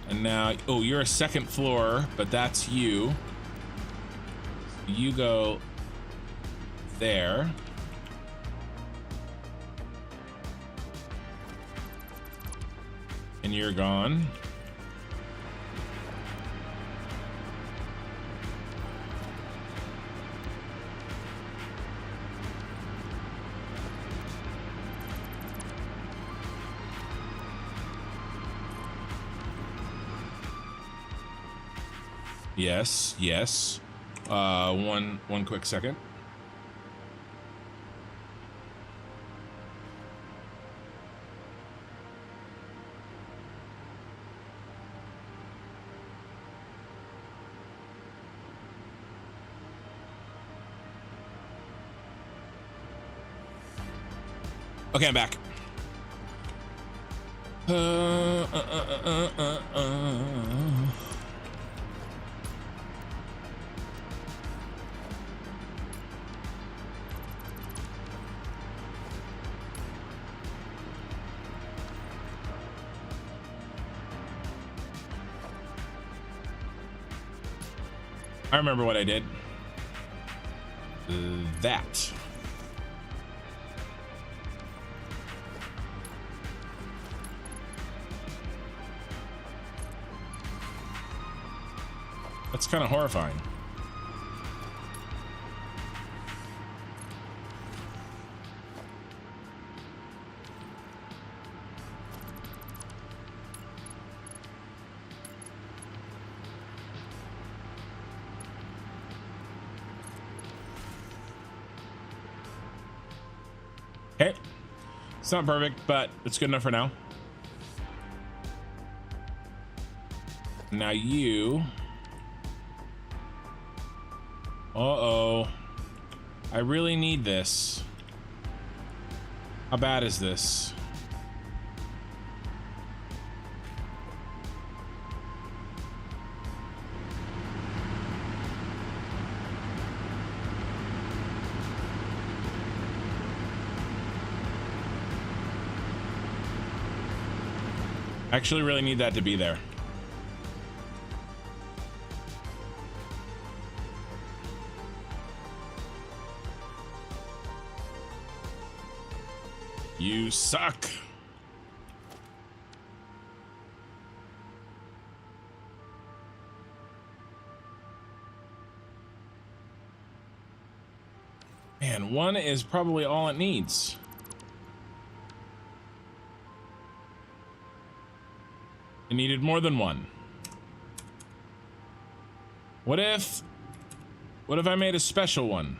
Speaker 1: And now, oh, you're a second floor, but that's you. You go there. And you're gone. Yes, yes. One quick second. Okay, I'm back. I remember what I did. That. That's kind of horrifying. Okay. It's not perfect, but it's good enough for now. Now you... Uh-oh. I really need this. How bad is this? I actually really need that to be there. You suck. Man, one is probably all it needs. It needed more than one. What if I made a special one?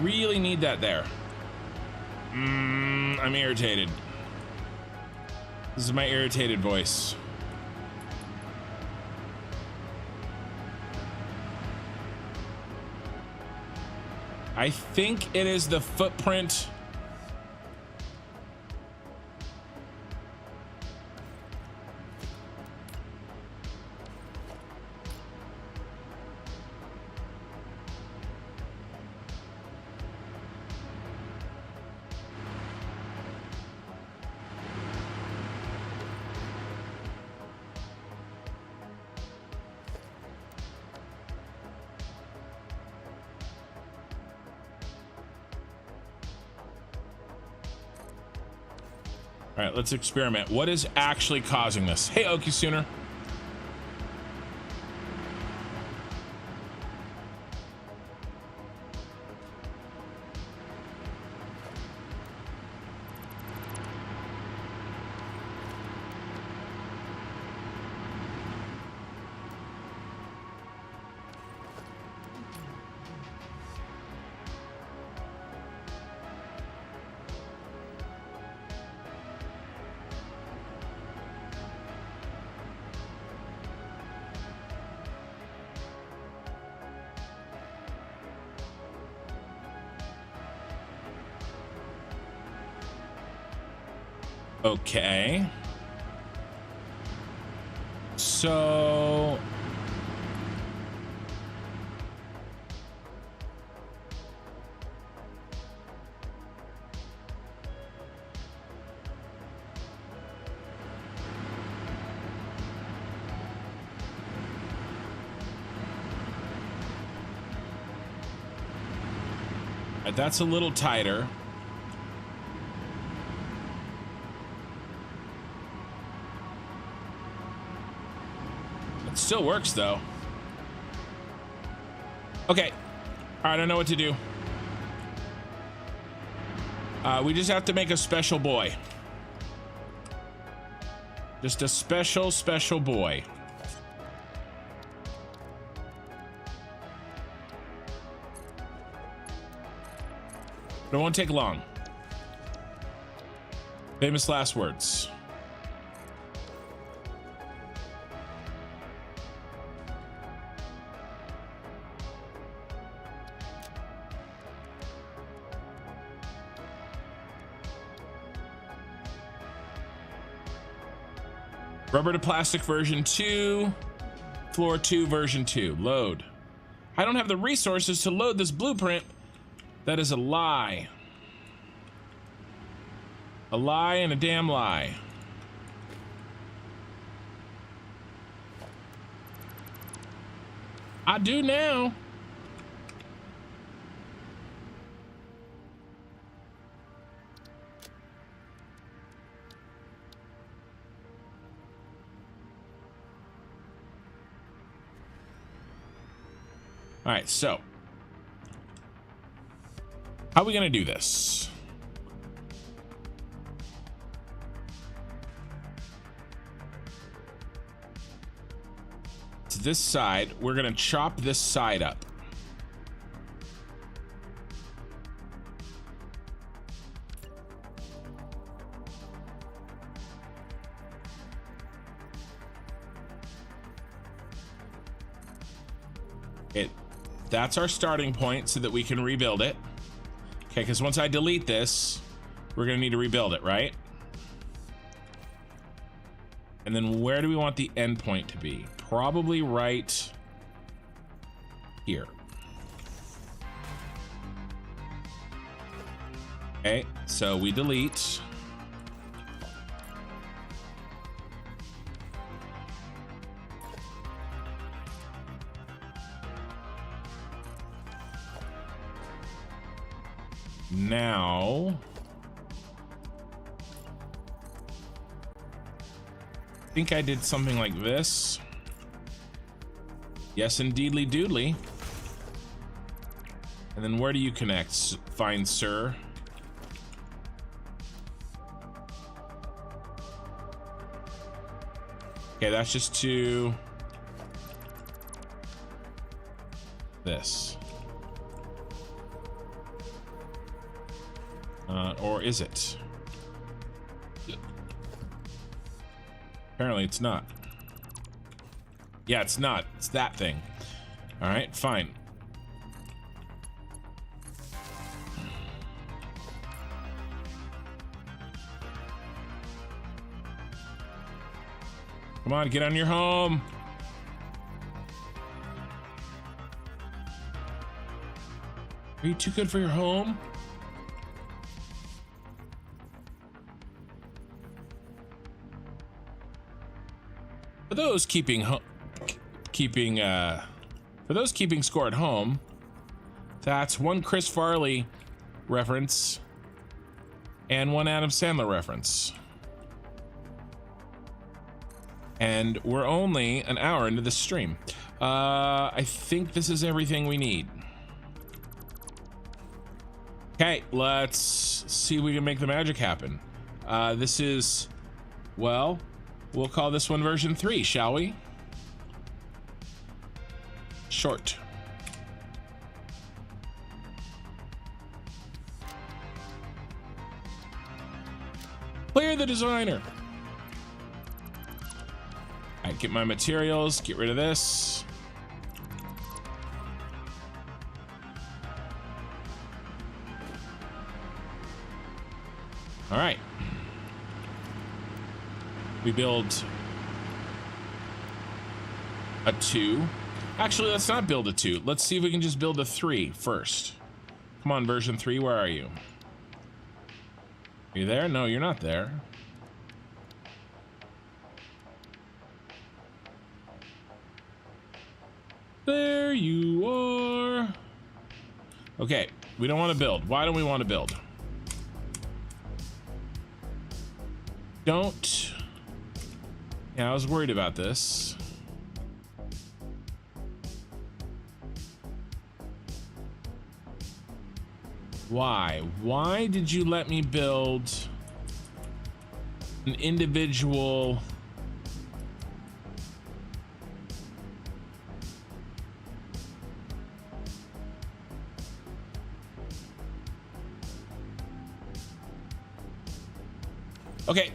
Speaker 1: Really need that there. I'm irritated. This is my irritated voice. I think it is the footprint. All right, let's experiment. What is actually causing this? Hey, Okie Sooner. Okay. So that's a little tighter. Still works though. Okay. All right, I know what to do. We just have to make a special boy. Just a special boy. But it won't take long. Famous last words. Rubber to plastic version 2, floor 2 version 2. Load. I don't have the resources to load this blueprint. That is a lie. A lie and a damn lie. I do now. All right, so how are we gonna do this? To this side, we're gonna chop this side up. That's our starting point so that we can rebuild it. Okay, because once I delete this, we're gonna need to rebuild it, right? And then where do we want the endpoint to be? Probably right here. Okay, so we delete. Now, I think I did something like this. Yes, indeedly doodly. And then where do you connect, fine sir? Okay, that's just to this. Or is it? Apparently it's not. Yeah, it's not. It's that thing. All right, fine. Come on, get on your home. Are you too good for your home? For those keeping score at home, that's one Chris Farley reference and one Adam Sandler reference. And we're only an hour into the stream. I think this is everything we need. Okay, let's see if we can make the magic happen. This is, well, we'll call this one version 3, shall we? Short. Clear the designer. All right, get my materials, get rid of this. All right. We build a 2. Actually, let's not build a 2. Let's see if we can just build a 3 first. Come on, version 3, where are you? Are you there? No, you're not there. There you are. Okay, we don't want to build. Why don't we want to build? Don't. Yeah, I was worried about this. Why? Why did you let me build an individual? Okay.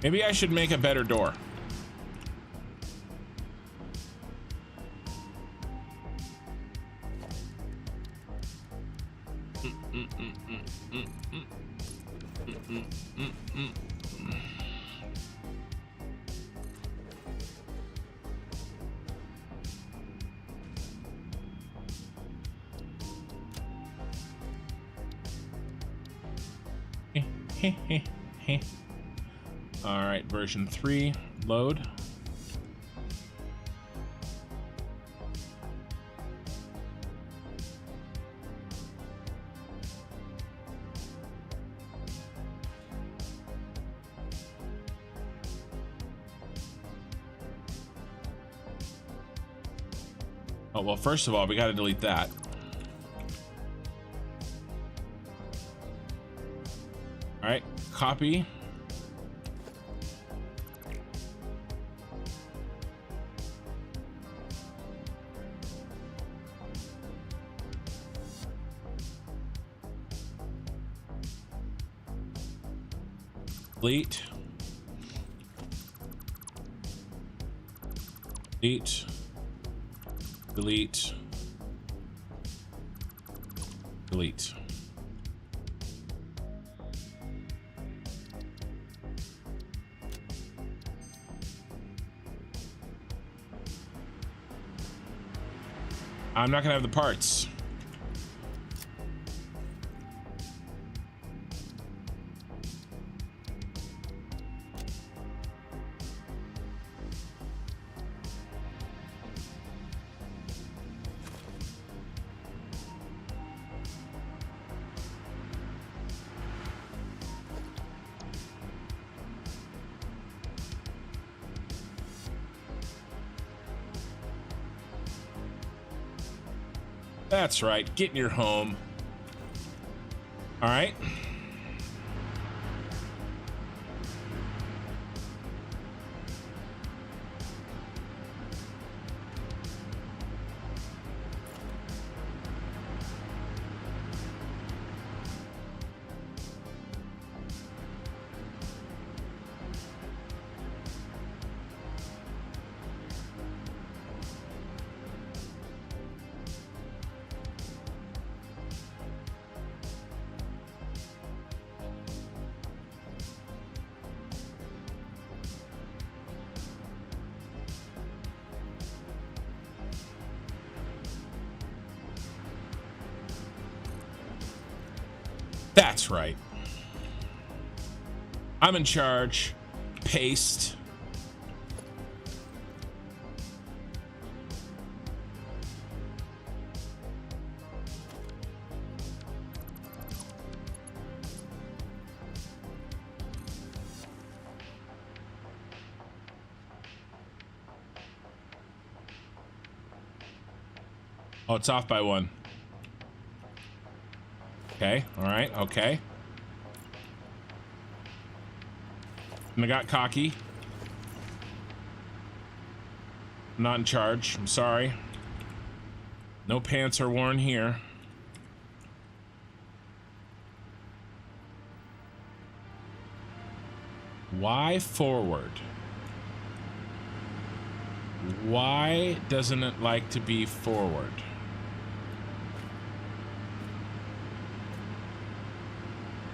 Speaker 1: Maybe I should make a better door. All right, version 3, load. Oh, well, first of all, we got to delete that. All right, copy. Delete. Delete. Delete. Delete. I'm not gonna have the parts. That's right, get in your home. All right. That's right. I'm in charge. Paste. Oh, it's off by one. Okay, all right, okay. And I got cocky. I'm not in charge, I'm sorry. No pants are worn here. Why forward? Why doesn't it like to be forward?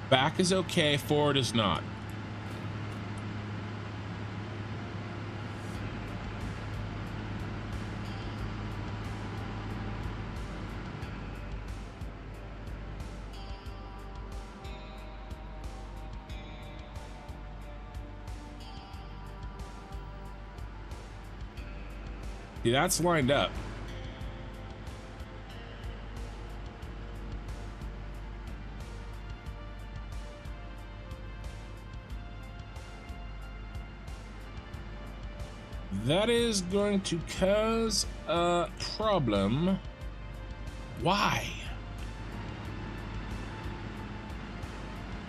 Speaker 1: Back is okay, forward is not. See, that's lined up. That is going to cause a problem. Why?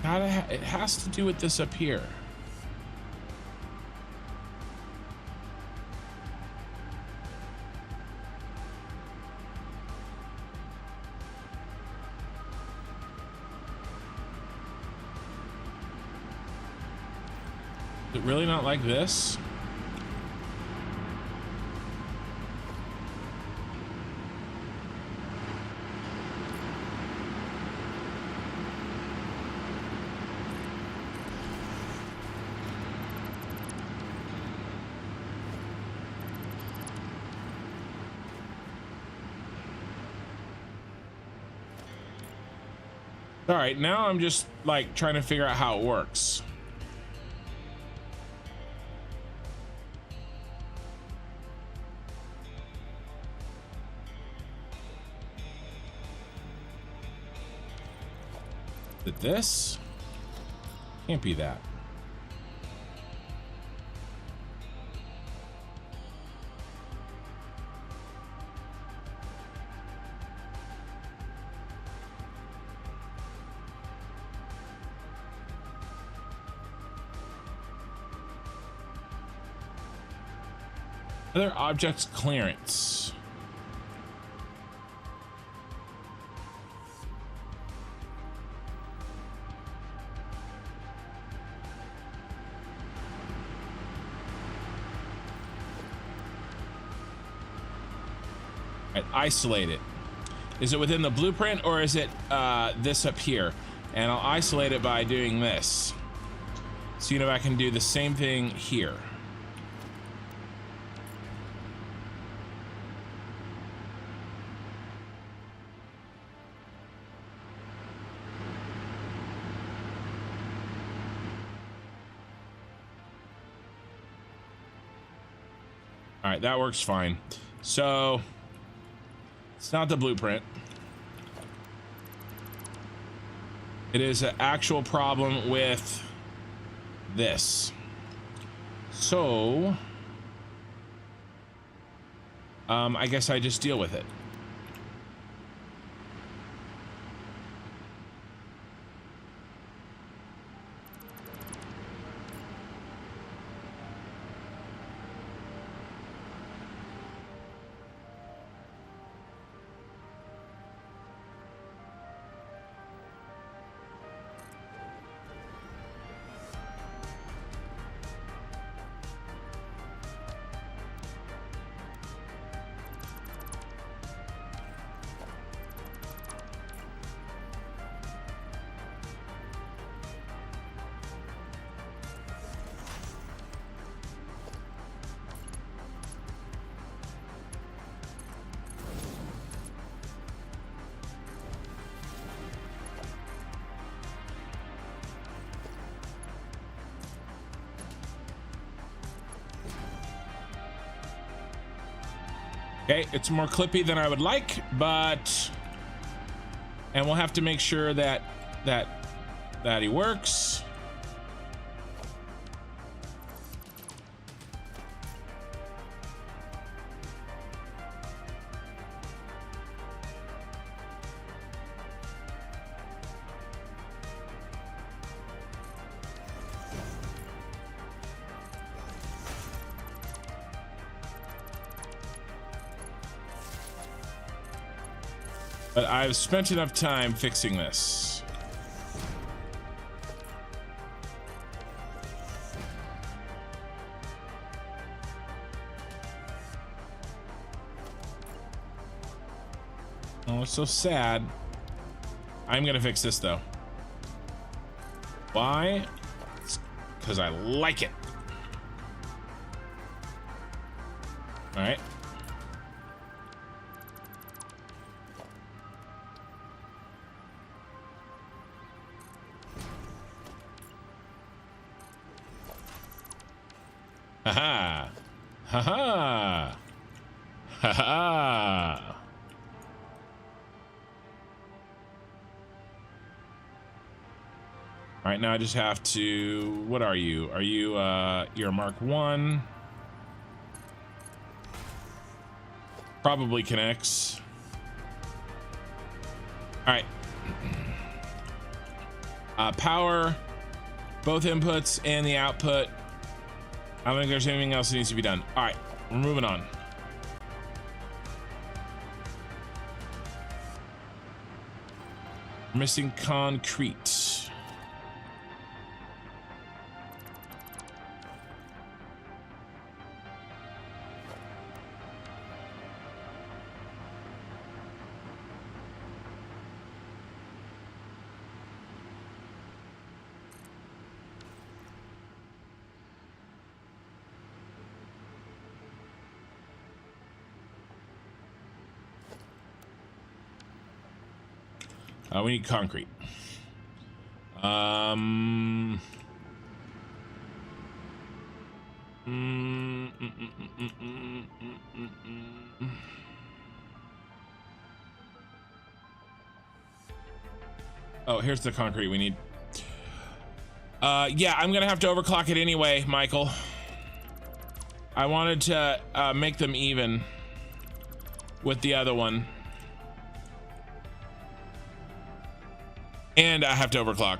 Speaker 1: It has to do with this up here. Is it really not like this? All right, now I'm just like trying to figure out how it works. Is it this? Can't be that. Other objects clearance. Right, isolate it. Is it within the blueprint or is it this up here? And I'll isolate it by doing this. So you know I can do the same thing here. All right, that works fine. So it's not the blueprint. It is an actual problem with this. So I guess I just deal with it. Okay, it's more clippy than I would like, but and we'll have to make sure that he works. But I've spent enough time fixing this. Oh, it's so sad. I'm gonna fix this though. Why? It's because I like it. All right. Haha. Haha. Haha. All right, now I just have to, what are you? Are you, you're a Mark 1? Probably connects. All right. Power, both inputs and the output. I don't think there's anything else that needs to be done. All right, we're moving on. Missing concrete. We need concrete. Oh, here's the concrete we need. Yeah, I'm gonna have to overclock it anyway, Michael. I wanted to make them even with the other one. And I have to overclock.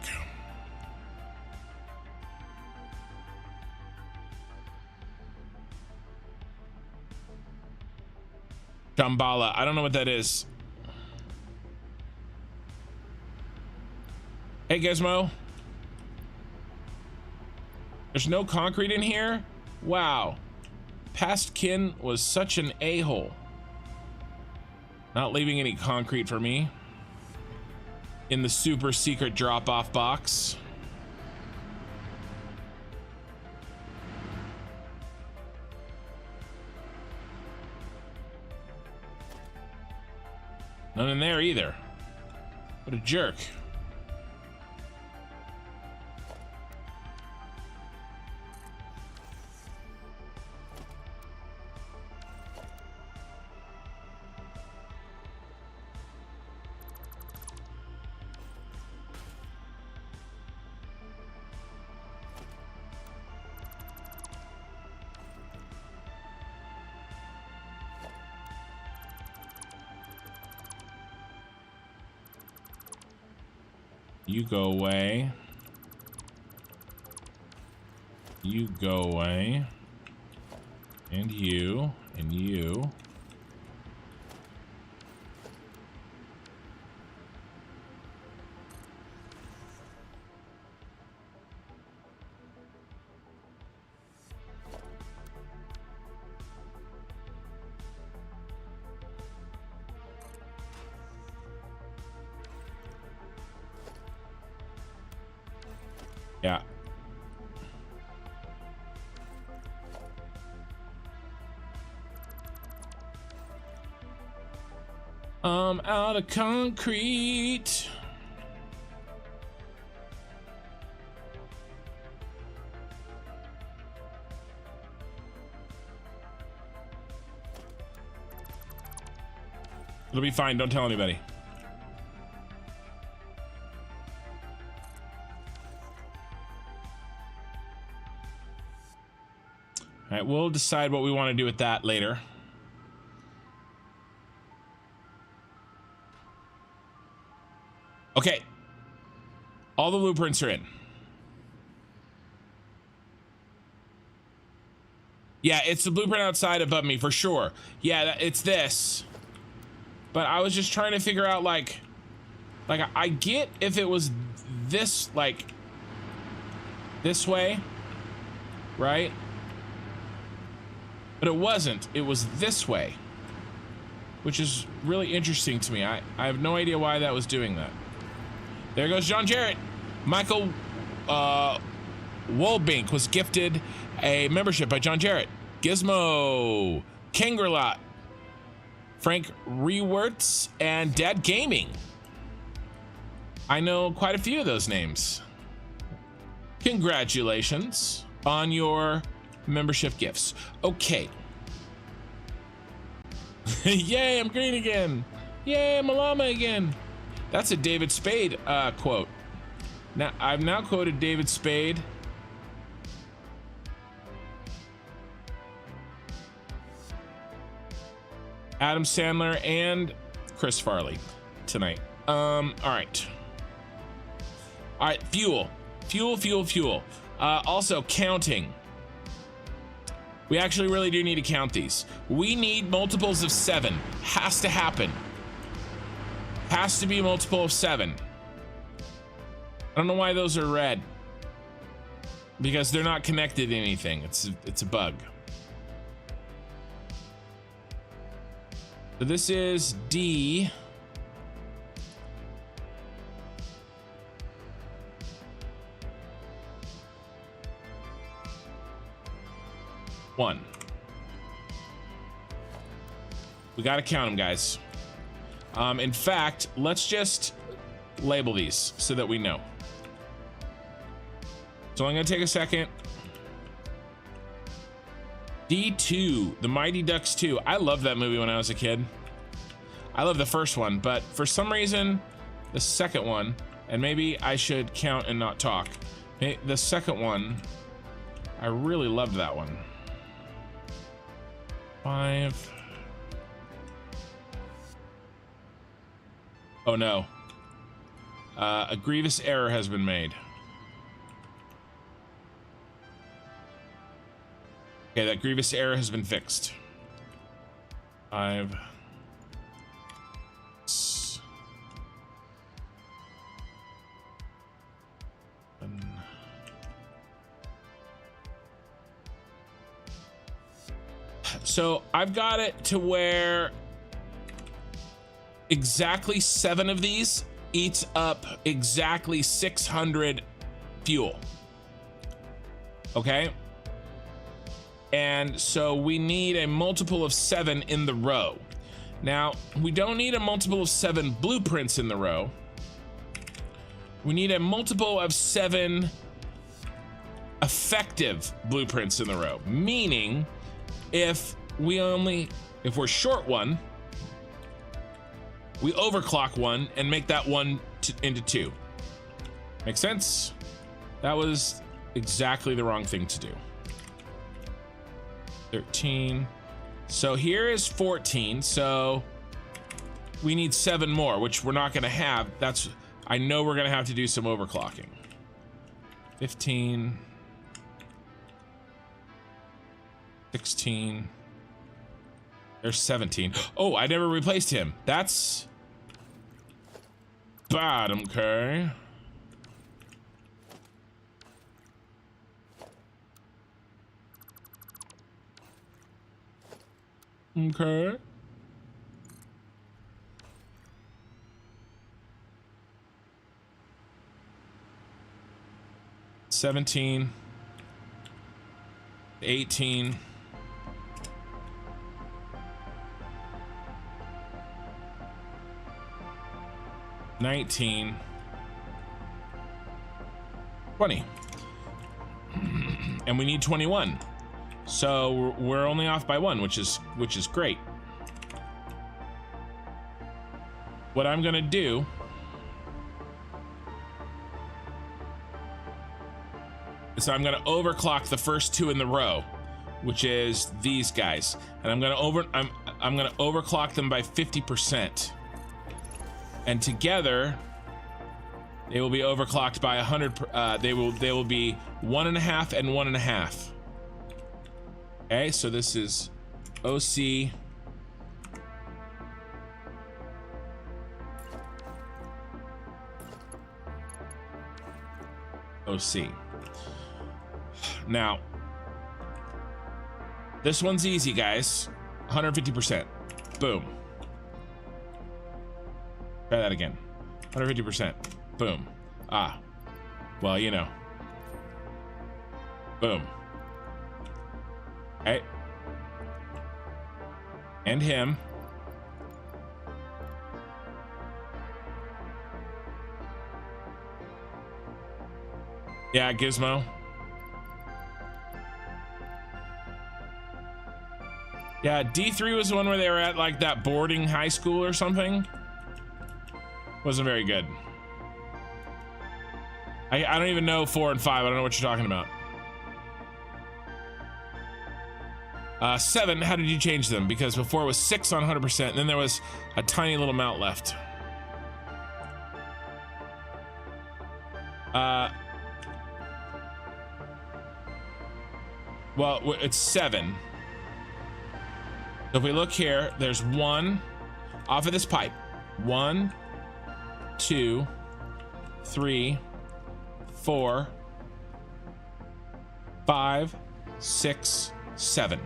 Speaker 1: Shambhala. I don't know what that is. Hey, Gizmo. There's no concrete in here? Wow. Past kin was such an a-hole. Not leaving any concrete for me. In the super secret drop-off box. None in there either. What a jerk. You go away. You go away. And you. And you. Yeah. I'm out of concrete. It'll be fine. Don't tell anybody. All right, we'll decide what we want to do with that later. Okay. All the blueprints are in. Yeah, it's the blueprint outside above me for sure. Yeah, it's this. But I was just trying to figure out like I get if it was this, like this way, right? But it wasn't. It was this way, which is really interesting to me. I have no idea why that was doing that. There goes John Jarrett. Michael Wolbink was gifted a membership by John Jarrett. Gizmo, Kangerlot, Frank Rewertz, and Dad Gaming. I know quite a few of those names. Congratulations on your membership gifts. Okay. Yay, I'm green again. Yay, I'm a llama again. That's a David Spade quote. Now, I've now quoted David Spade. Adam Sandler and Chris Farley tonight. All right. All right, fuel. Also counting. We actually really do need to count these. We need multiples of 7. Has to happen. Has to be a multiple of 7. I don't know why those are red. Because they're not connected to anything. It's a bug. So this is D. One. We gotta count them, guys. In fact, let's just label these so that we know. So I'm gonna take a second. D2, The Mighty Ducks 2. I loved that movie when I was a kid. I love the first one, but for some reason, the second one, and maybe I should count and not talk. The second one, I really loved that one. 5. Oh no. A grievous error has been made. Okay, that grievous error has been fixed. 5. 6. 7. So I've got it to where exactly 7 of these eats up exactly 600 fuel. Okay? And so we need a multiple of 7 in the row. Now, we don't need a multiple of 7 blueprints in the row. We need a multiple of 7 effective blueprints in the row. Meaning, if we're short one, we overclock one and make that one into 2. Make sense? That was exactly the wrong thing to do. 13. So here is 14. So we need 7 more, which we're not going to have. I know we're gonna have to do some overclocking. 15, 16, there's 17. Oh, I never replaced him. That's bad, okay. Okay. $17, 18, 19, 20, and we need 21. So we're only off by 1, which is great. What I'm gonna do is I'm gonna overclock the first 2 in the row, which is these guys, and I'm gonna overclock them by 50%, and together they will be overclocked by 100. They will be 1.5 and 1.5. Okay, so this is OC. OC. Now, this one's easy, guys. 150%. Boom. Try that again. 150%. Boom. Ah. Well, you know. Boom. Okay. And him. Yeah, Gizmo. Yeah, D3 was the one where they were at like that boarding high school or something. Wasn't very good. I don't even know 4 and 5. I don't know what you're talking about. 7, how did you change them? Because before it was 6 on 100%, and then there was a tiny little amount left. Well, it's 7. So if we look here, there's 1 off of this pipe. 1, 2, 3, 4, 5, 6, 7.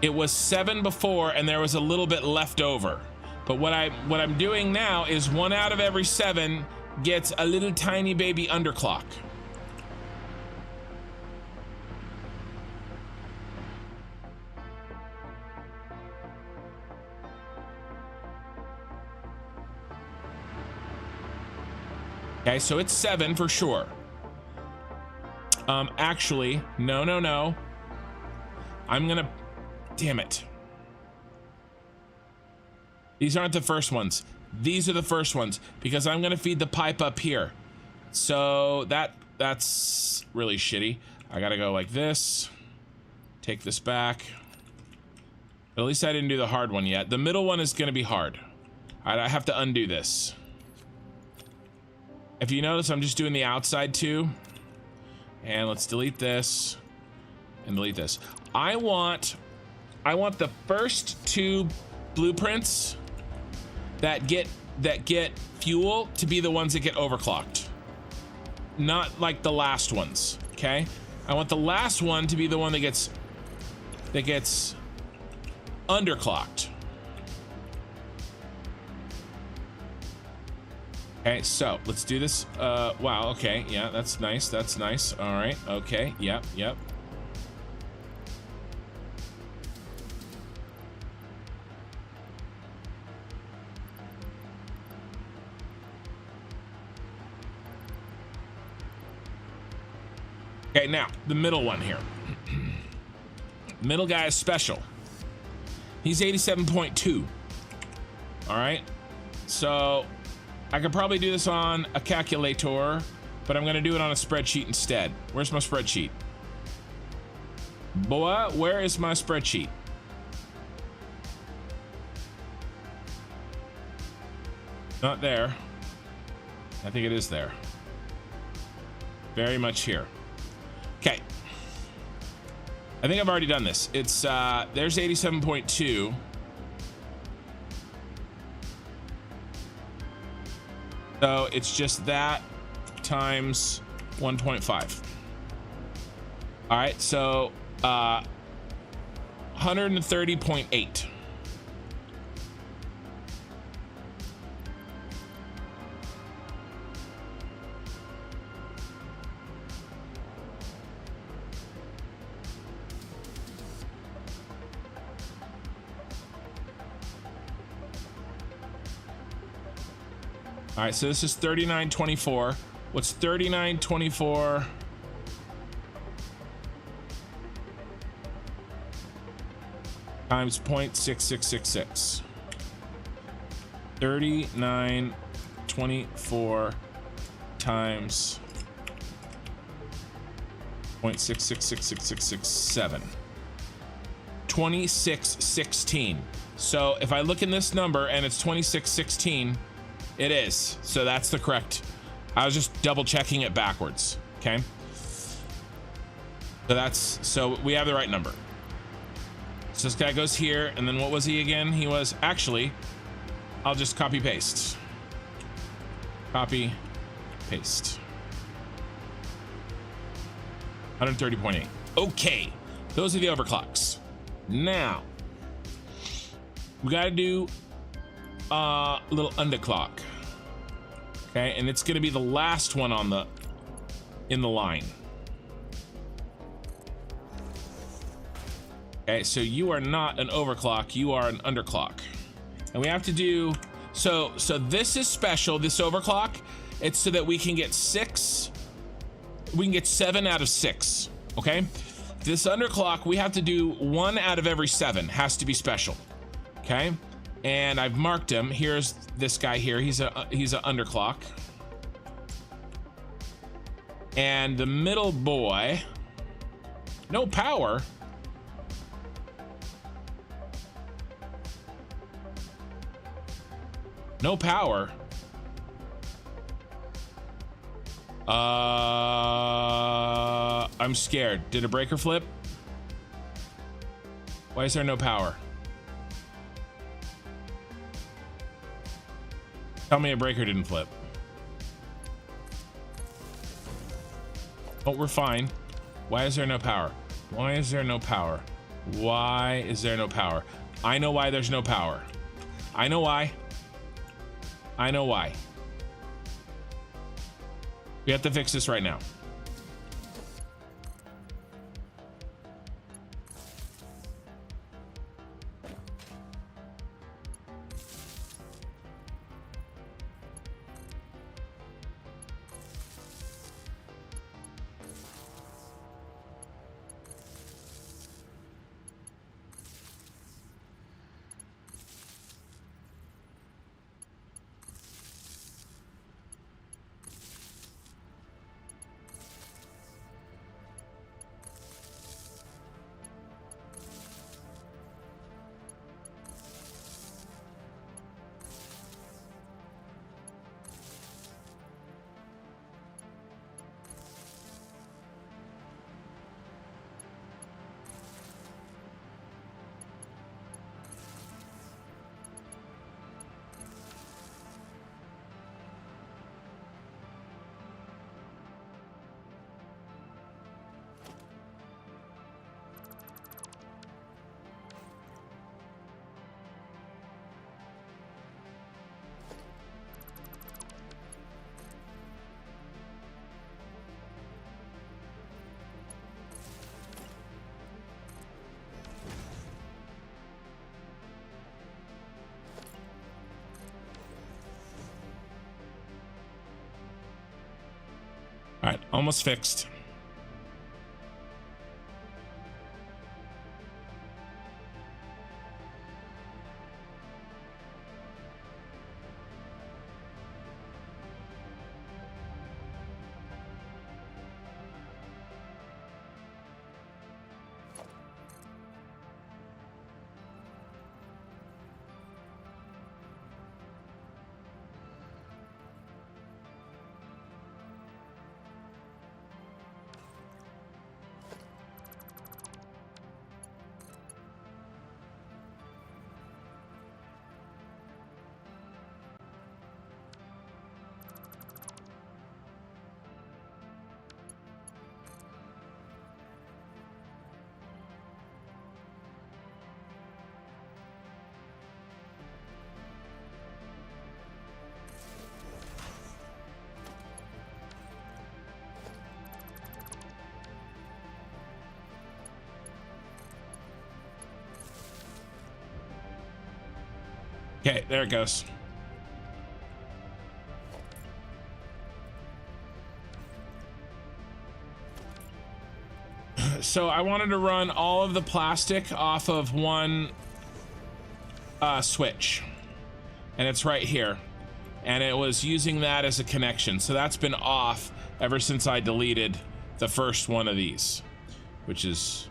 Speaker 1: It was 7 before, and there was a little bit left over. But what I'm doing now is 1 out of every 7 gets a little tiny baby underclock. Okay, so it's 7 for sure. Actually, no. I'm gonna, damn it. These aren't the first ones. These are the first ones because I'm gonna feed the pipe up here. So that's really shitty. I gotta go like this. Take this back. But at least I didn't do the hard one yet. The middle one is gonna be hard. I have to undo this. If you notice, I'm just doing the outside too. And let's delete this and delete this. I want the first 2 blueprints that get fuel to be the ones that get overclocked. Not like the last ones, okay? I want the last one to be the one that gets underclocked. Okay, so let's do this. Wow, okay, yeah, that's nice, that's nice. All right, okay, yep. Okay, now, the middle one here. Middle guy is special. He's 87.2. All right, so I could probably do this on a calculator, but I'm gonna do it on a spreadsheet instead. Where's my spreadsheet? Boy, where is my spreadsheet? Not there. I think it is there. Very much here. Okay. I think I've already done this. It's there's 87.2. So it's just that times 1.5. All right, so 130.8. All right, so this is 39.24. What's 39.24? Times 0.6666. 39.24 times 0.666667. 2616. So if I look in this number and it's 2616, it is. So that's the correct. I was just double checking it backwards. Okay. So we have the right number. So this guy goes here, and then what was he again? He was actually, I'll just copy paste. Copy, paste. 130.8. Okay, those are the overclocks. Now, we gotta do a little underclock. Okay, and it's gonna be the last one on in the line. Okay, so you are not an overclock, you are an underclock. And we have to do, so this is special, this overclock. It's so that we can get 7 out of 6, okay? This underclock, we have to do 1 out of every 7, has to be special, okay? And I've marked him. Here's this guy here, he's a underclock. And the middle boy, no power. No power. I'm scared. Did a breaker flip? Why is there no power? Tell me a breaker didn't flip. Oh, we're fine. Why is there no power? Why is there no power? Why is there no power? I know why there's no power. I know why. I know why. We have to fix this right now. All right, almost fixed. Okay, there it goes. So I wanted to run all of the plastic off of one switch, and it's right here, and it was using that as a connection. So that's been off ever since I deleted the first one of these, which is,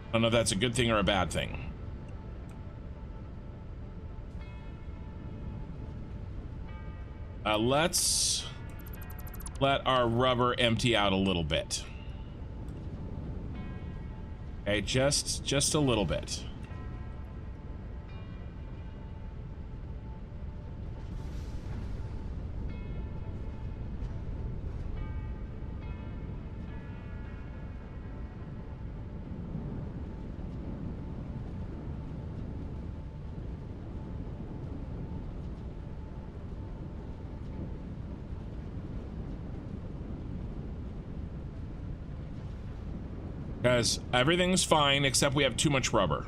Speaker 1: I don't know if that's a good thing or a bad thing. Let's let our rubber empty out a little bit. Okay, just a little bit. Because everything's fine except we have too much rubber.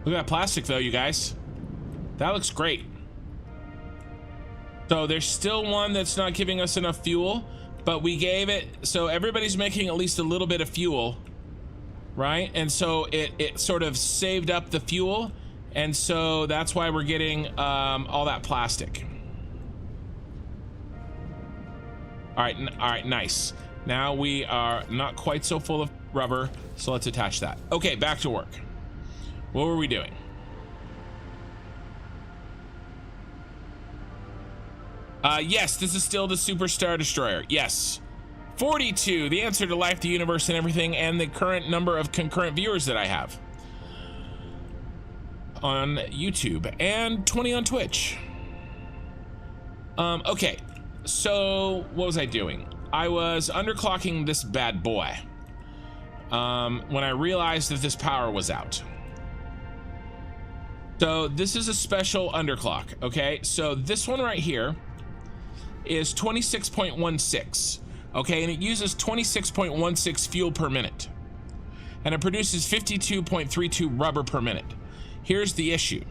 Speaker 1: Look at that plastic though, you guys. That looks great. So there's still one that's not giving us enough fuel, but we gave it, so everybody's making at least a little bit of fuel, right? And so it sort of saved up the fuel, and so that's why we're getting all that plastic. All right, nice. Now we are not quite so full of rubber, so let's attach that. Okay, back to work. What were we doing? Yes, this is still the Super Star Destroyer. Yes. 42, the answer to life, the universe, and everything, and the current number of concurrent viewers that I have on YouTube, and 20 on Twitch. Okay, so what was I doing? I was underclocking this bad boy when I realized that this power was out. So this is a special underclock, okay? So this one right here is 26.16, okay? And it uses 26.16 fuel per minute. And it produces 52.32 rubber per minute. Here's the issue.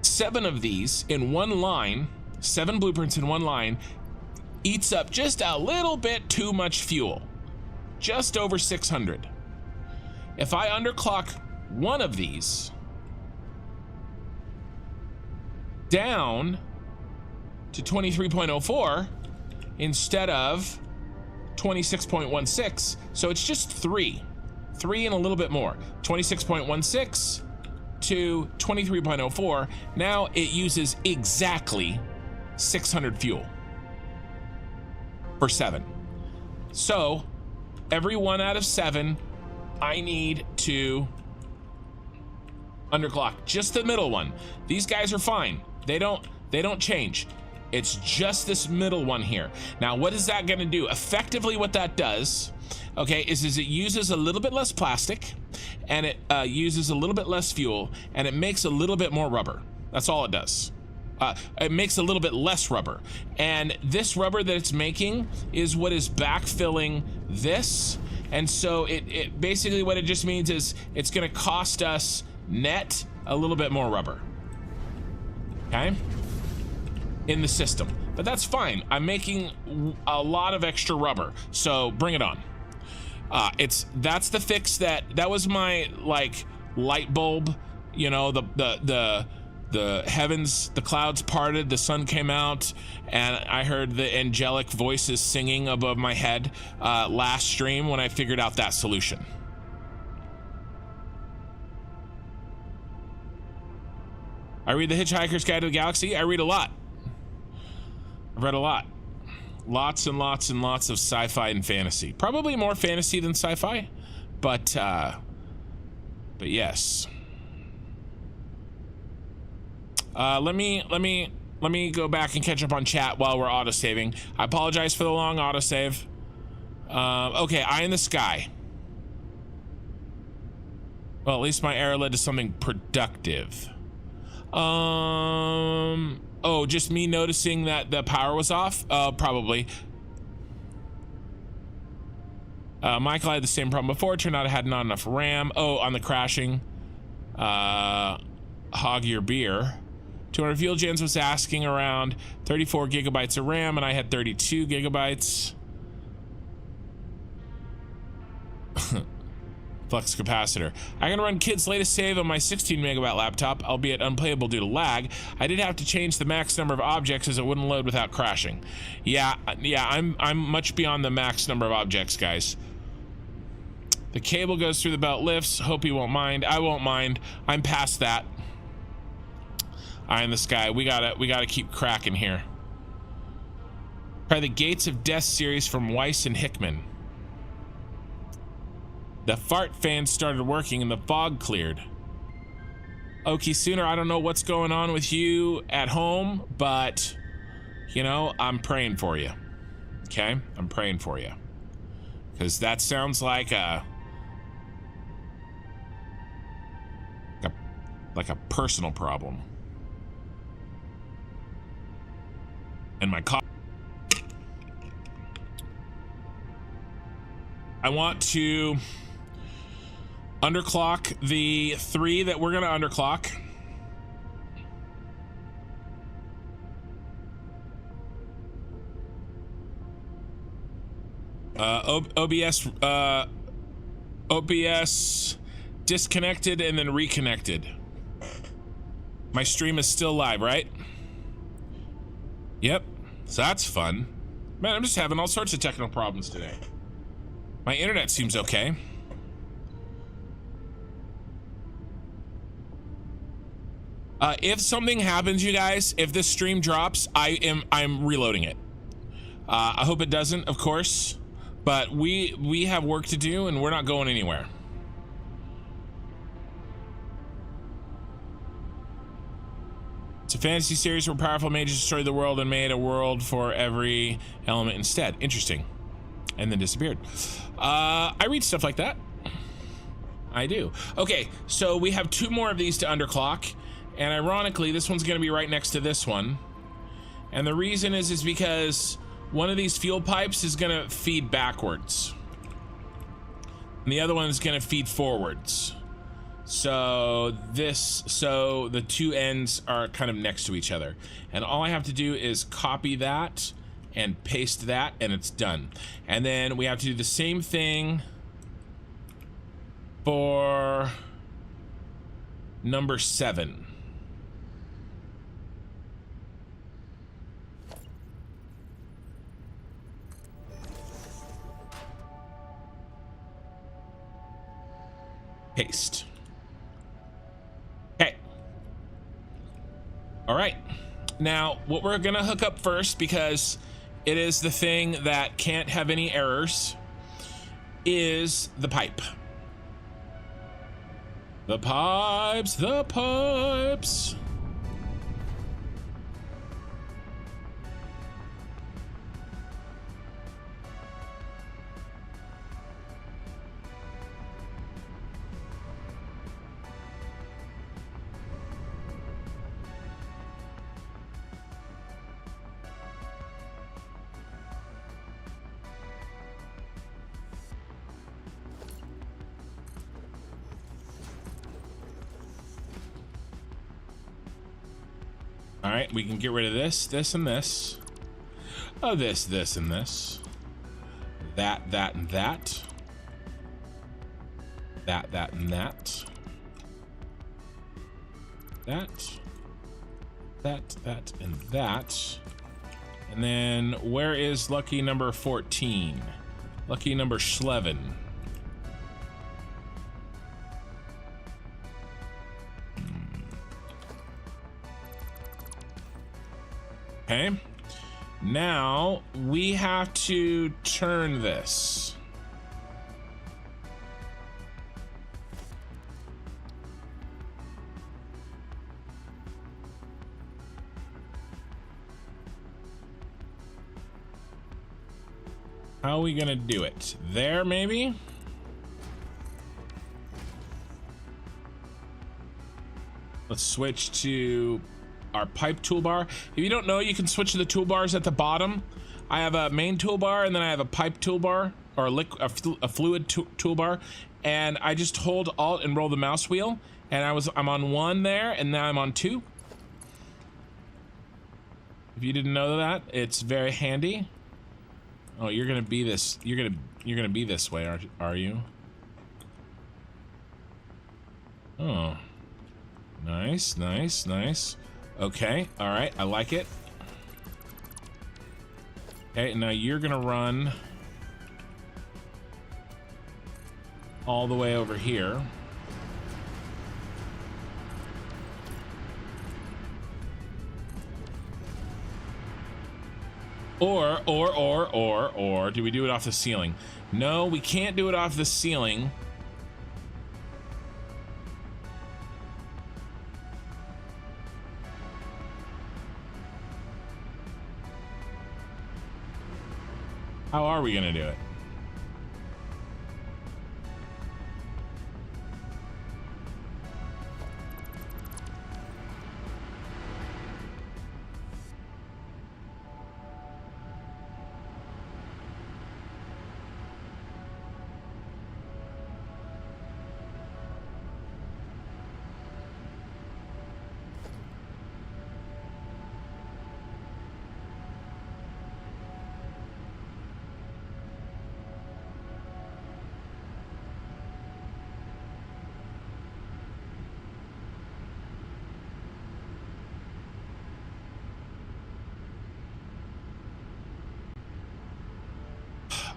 Speaker 1: 7 of these in one line, 7 blueprints in one line, eats up just a little bit too much fuel. Just over 600. If I underclock one of these down to 23.04 instead of 26.16, so it's just three and a little bit more. 26.16 to 23.04. Now it uses exactly 600 fuel for 7. So every 1 out of 7 I need to underclock just the middle one. These guys are fine. They don't change. It's just this middle one here. Now, what is that going to do? Effectively, what that does, okay, is it uses a little bit less plastic, and it uses a little bit less fuel, and it makes a little bit more rubber. That's all it does. It makes a little bit less rubber. And this rubber that it's making is what is backfilling this. And so it basically what it just means is it's going to cost us net a little bit more rubber. Okay? In the system, but that's fine. I'm making a lot of extra rubber, so bring it on. That's the fix. That was my like light bulb, you know, the heavens, the clouds parted, the sun came out, and I heard the angelic voices singing above my head last stream when I figured out that solution. I read The Hitchhiker's Guide to the Galaxy. I read a lot. I've read a lot. Lots and lots and lots of sci-fi and fantasy. Probably more fantasy than sci-fi, but yes. Let me go back and catch up on chat while we're auto-saving. I apologize for the long autosave. Okay, Eye in the Sky. Well, at least my error led to something productive. Oh, just me noticing that the power was off? Probably. Michael had the same problem before. Turned out I had not enough RAM. Oh, on the crashing. Hog your beer. 200 fuel gens was asking around 34 gigabytes of RAM, and I had 32 gigabytes. Flux capacitor. I can run Kid's latest save on my 16 megabyte laptop, albeit unplayable due to lag. I did have to change the max number of objects as it wouldn't load without crashing. Yeah, I'm much beyond the max number of objects, guys. The cable goes through the belt lifts. Hope you won't mind. I won't mind. I'm past that. Eye in the sky. We gotta keep cracking here. Try the Gates of Death series from Weiss and Hickman. The fart fan started working and the fog cleared. Okay, Sooner, I don't know what's going on with you at home, but, you know, I'm praying for you. Okay? I'm praying for you. Because that sounds like a personal problem. And my I want to underclock the 3 that we're gonna underclock. OBS disconnected and then reconnected. My stream is still live, right? Yep, so that's fun. Man, I'm just having all sorts of technical problems today. My internet seems okay. If something happens, you guys, if this stream drops, I'm reloading it. I hope it doesn't, of course, but we have work to do and we're not going anywhere. It's a fantasy series where powerful mages destroyed the world and made a world for every element instead. Interesting. And then disappeared. I read stuff like that. I do. Okay, so we have 2 more of these to underclock. And ironically, this one's gonna be right next to this one. And the reason is because one of these fuel pipes is gonna feed backwards. And the other one is gonna feed forwards. So the 2 ends are kind of next to each other. And all I have to do is copy that and paste that and it's done. And then we have to do the same thing for number 7. Paste. Okay. All right. Now, what we're gonna hook up first, because it is the thing that can't have any errors, is the pipe. The pipes, the pipes. All right, we can get rid of this, this, and this. Oh, this, and this. That, and that. That, and that. That, and that. And then where is lucky number 14? Lucky number 11. Okay, now we have to turn this. How are we gonna do it? There, maybe? Let's switch to our pipe toolbar. If you don't know, you can switch to the toolbars at the bottom. I have a main toolbar, and then I have a pipe toolbar, or a fluid toolbar, and I just hold Alt and roll the mouse wheel, and I'm on 1 there, and now I'm on 2. If you didn't know that, it's very handy. Oh, you're gonna be this. You're gonna be this way, are you? Oh, nice, nice, nice. Okay, all right, I like it. Okay, now you're gonna run all the way over here. Or do we do it off the ceiling? No, we can't do it off the ceiling. How are we gonna do it?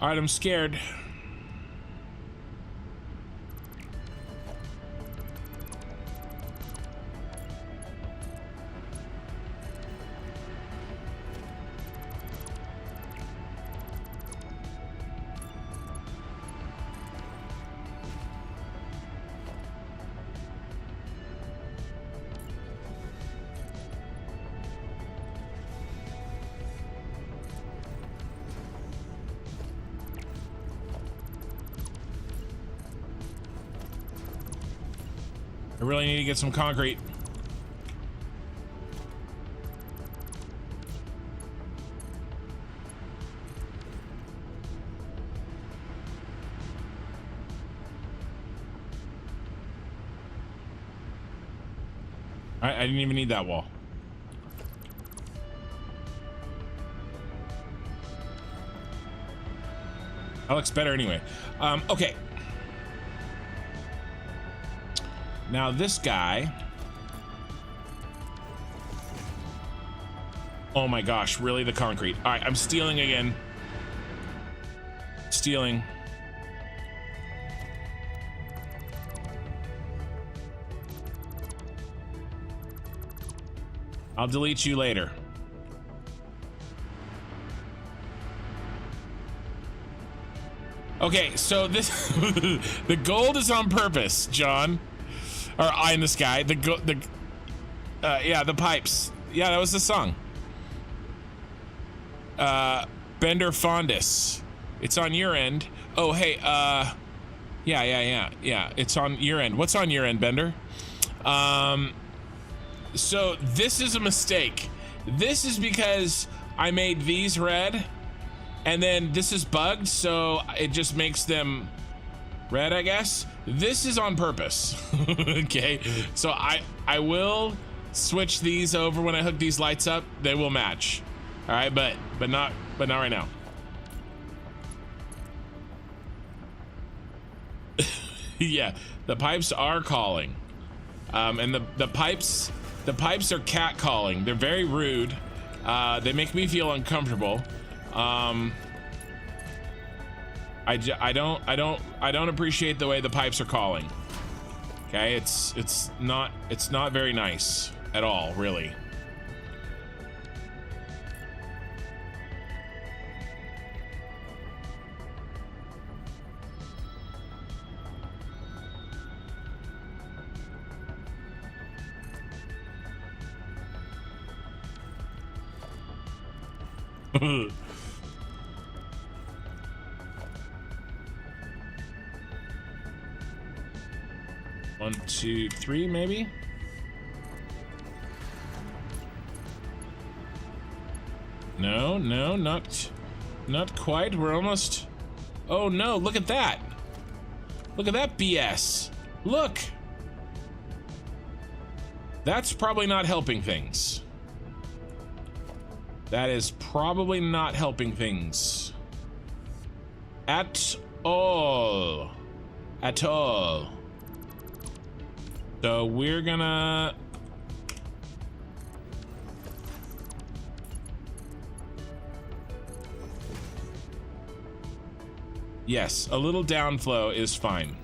Speaker 1: All right, I'm scared. I really need to get some concrete. I didn't even need that wall. That looks better anyway. Okay. Now this guy. Oh my gosh, really, the concrete. All right, I'm stealing again. Stealing. I'll delete you later. Okay, so this the gold is on purpose, John. Or I in the sky. Yeah, the pipes. Yeah, that was the song. Bender Fondus. It's on your end. Oh, hey, yeah. It's on your end. What's on your end, Bender? So this is a mistake. This is because I made these red, and then this is bugged, so it just makes them red, I guess. This is on purpose. Okay, so I will switch these over when I hook these lights up. They will match. All right, but not right now. Yeah, the pipes are calling, and the pipes are cat calling. They're very rude. They make me feel uncomfortable. I don't appreciate the way the pipes are calling. Okay, it's not very nice at all, really. One, two, three, maybe. No, no, not quite. We're almost. Oh no, look at that. Look at that BS. Look. That's probably not helping things. That is probably not helping things. At all. At all. So we're gonna... Yes, a little downflow is fine.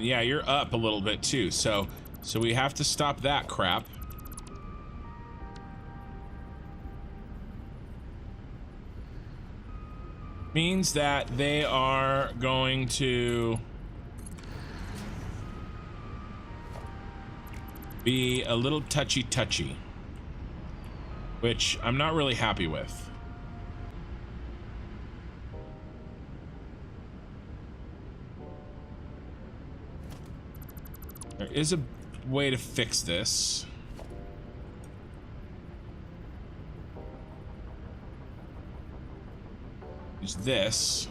Speaker 1: Yeah, you're up a little bit too, so we have to stop that crap. Means that they are going to be a little touchy-touchy, which I'm not really happy with. There is a way to fix this. Use this.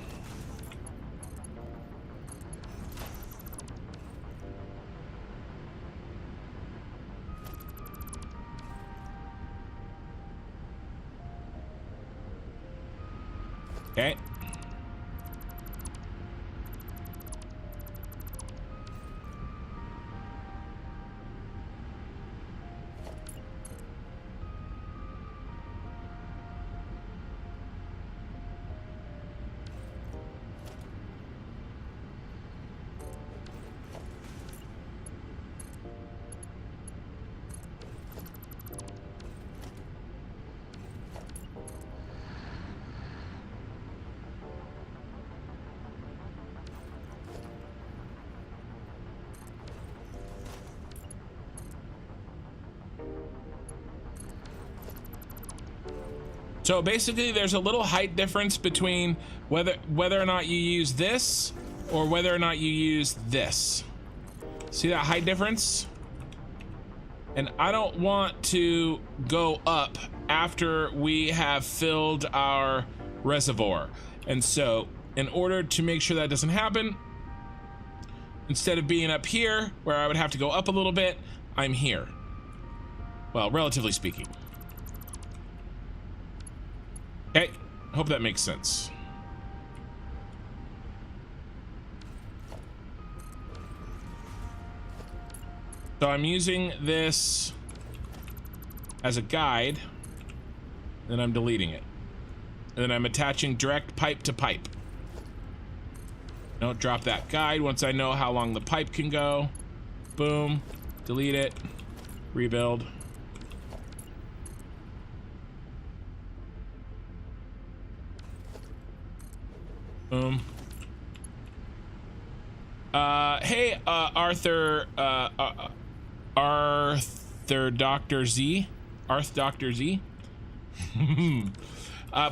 Speaker 1: Okay. So basically there's a little height difference between whether or not you use this or whether or not you use this. See that height difference? And I don't want to go up after we have filled our reservoir. And so in order to make sure that doesn't happen, instead of being up here where I would have to go up a little bit, I'm here. Well, relatively speaking. Okay, hope that makes sense. So I'm using this as a guide, then I'm deleting it. And then I'm attaching direct pipe to pipe. Don't drop that guide once I know how long the pipe can go. Boom, delete it, rebuild. Boom. Hey, Arthur Dr. Z. Arth Dr. Z.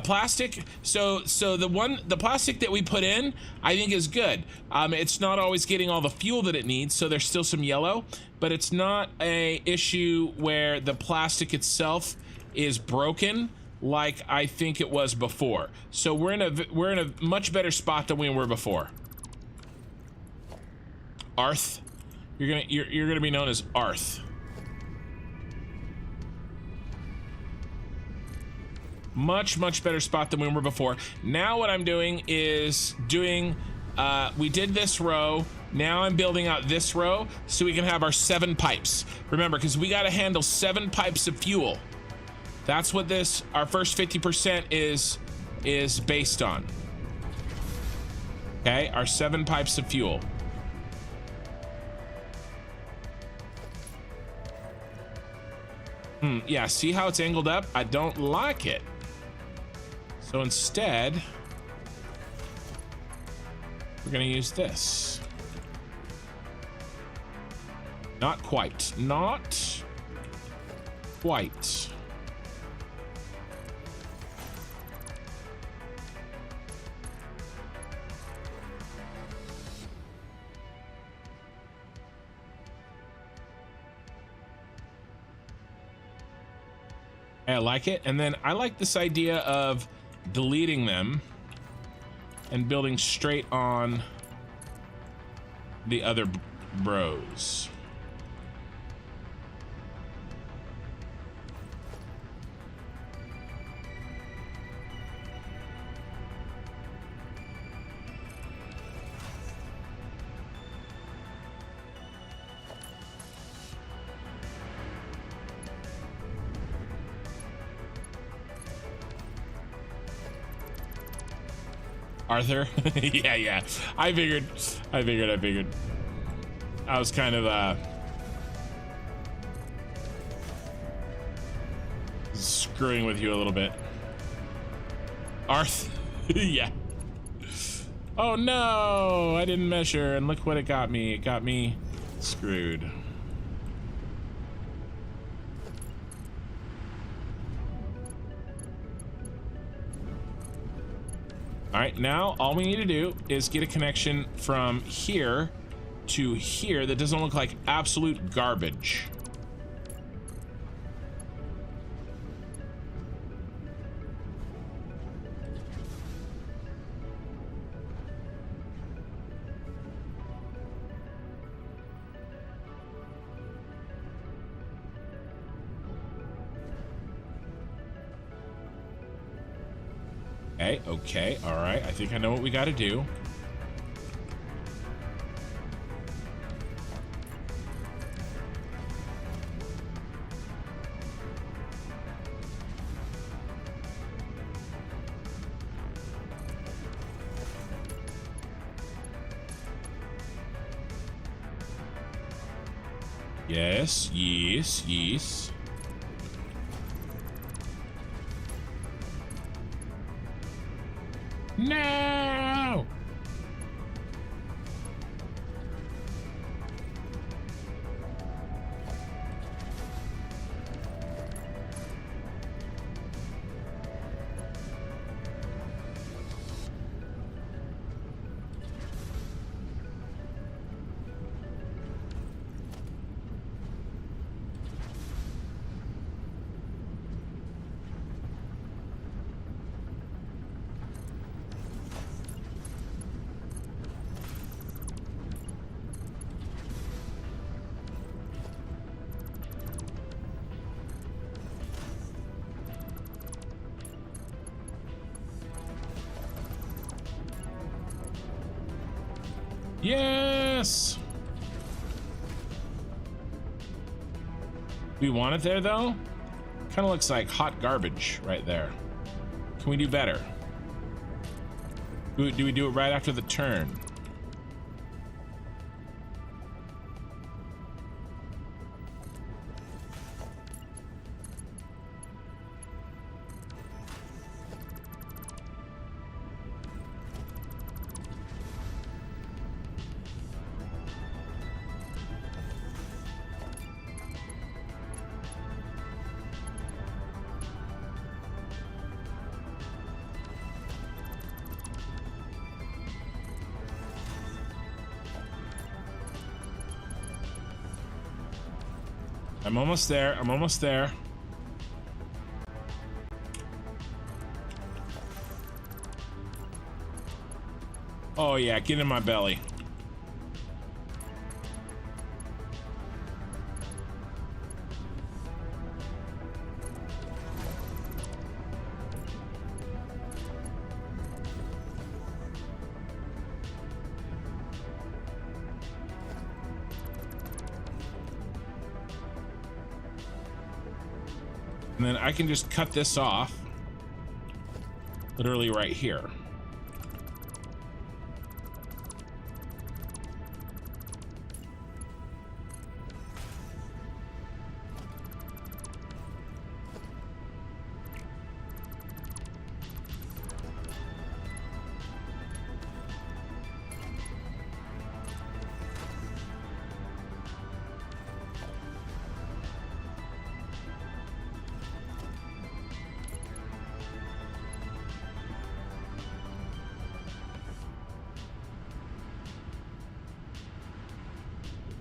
Speaker 1: Plastic. So the plastic that we put in, I think is good. It's not always getting all the fuel that it needs, so there's still some yellow, but it's not a issue where the plastic itself is broken like I think it was before. So we're in a much better spot than we were before. Arth, you're gonna be known as Arth. Much better spot than we were before. Now what I'm doing is we did this row. Now I'm building out this row so we can have our 7 pipes. Remember, because we got to handle 7 pipes of fuel. That's what this, our first 50% is based on. Okay, our 7 pipes of fuel. Yeah, see how it's angled up? I don't like it. So instead, we're gonna use this. Not quite. Not quite. I like it. And then I like this idea of deleting them and building straight on the other bros. Arthur? yeah. I figured. I was kind of screwing with you a little bit. Arthur? Yeah. Oh no, I didn't measure, and look what it got me. It got me screwed. All right, now all we need to do is get a connection from here to here that doesn't look like absolute garbage. Okay, all right. I think I know what we got to do. Yes. No! Yes! We want it there though? Kind of looks like hot garbage right there. Can we do better? Do we do it right after the turn? I'm almost there. Oh yeah, get in my belly. And then I can just cut this off literally right here.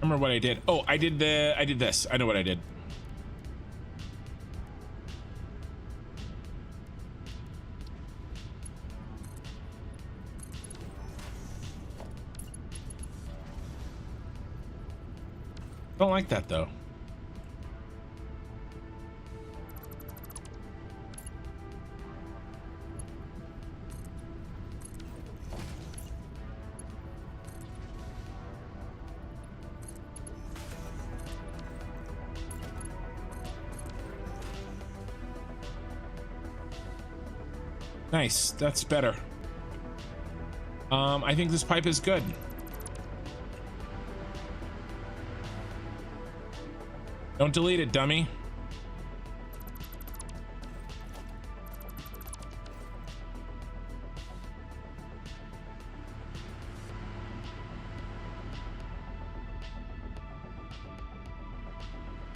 Speaker 1: Remember what I did? Oh, I did this. I know what I did. Don't like that though. Nice, that's better. I think this pipe is good. Don't delete it, dummy.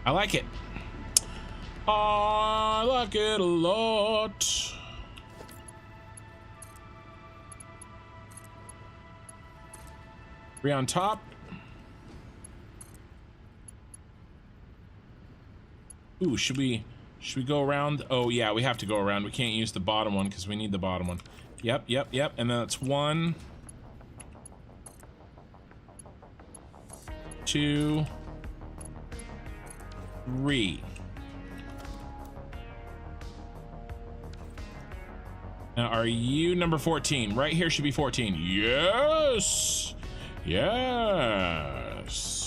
Speaker 1: I like it. I like it a lot. Three on top. Ooh, should we go around? Oh yeah, we have to go around. We can't use the bottom one because we need the bottom one. Yep. And then that's 1, 2, 3. Now, are you number 14? Right here should be 14. Yes. Yes.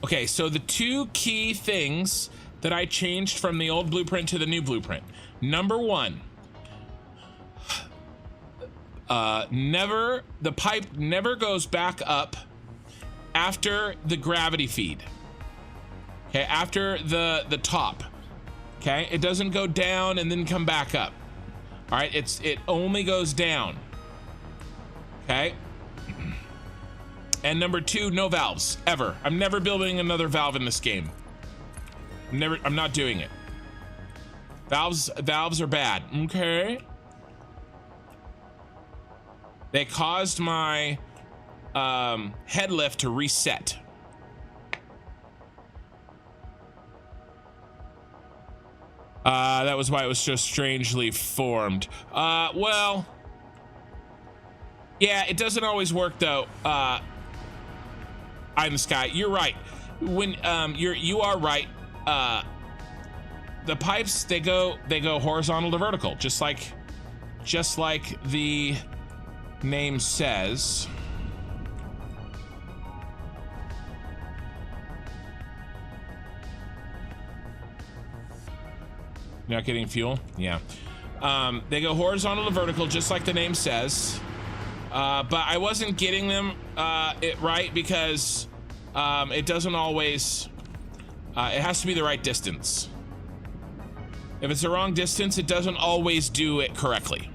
Speaker 1: Okay, so the two key things that I changed from the old blueprint to the new blueprint. Number 1, the pipe never goes back up after the gravity feed. Okay, after the top. Okay, it doesn't go down and then come back up. All right, it only goes down. Okay. And number 2, no valves, ever. I'm never building another valve in this game. I'm not doing it. Valves are bad, okay? They caused my head lift to reset. That was why it was so strangely formed. Well, yeah, it doesn't always work though. I'm the sky. You're right. When you are right. The pipes they go horizontal to vertical, just like the name says. You're not getting fuel? Yeah. They go horizontal to vertical, just like the name says. But I wasn't getting them it right because it doesn't always, it has to be the right distance. If it's the wrong distance, it doesn't always do it correctly.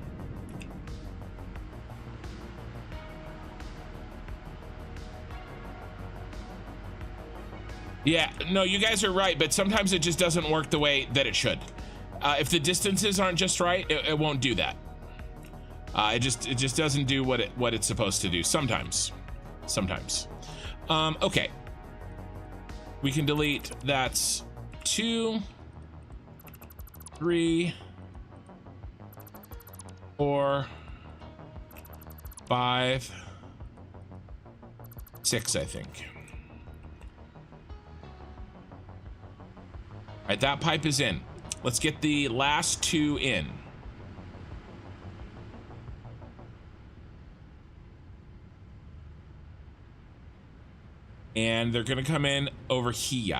Speaker 1: Yeah, no, you guys are right, but sometimes it just doesn't work the way that it should. If the distances aren't just right, it won't do that. It just doesn't do what it's supposed to do sometimes. Okay. We can delete. That's 2, 3, 4, 5, 6, I think. All right, that pipe is in. Let's get the last 2 in. And they're gonna come in over here.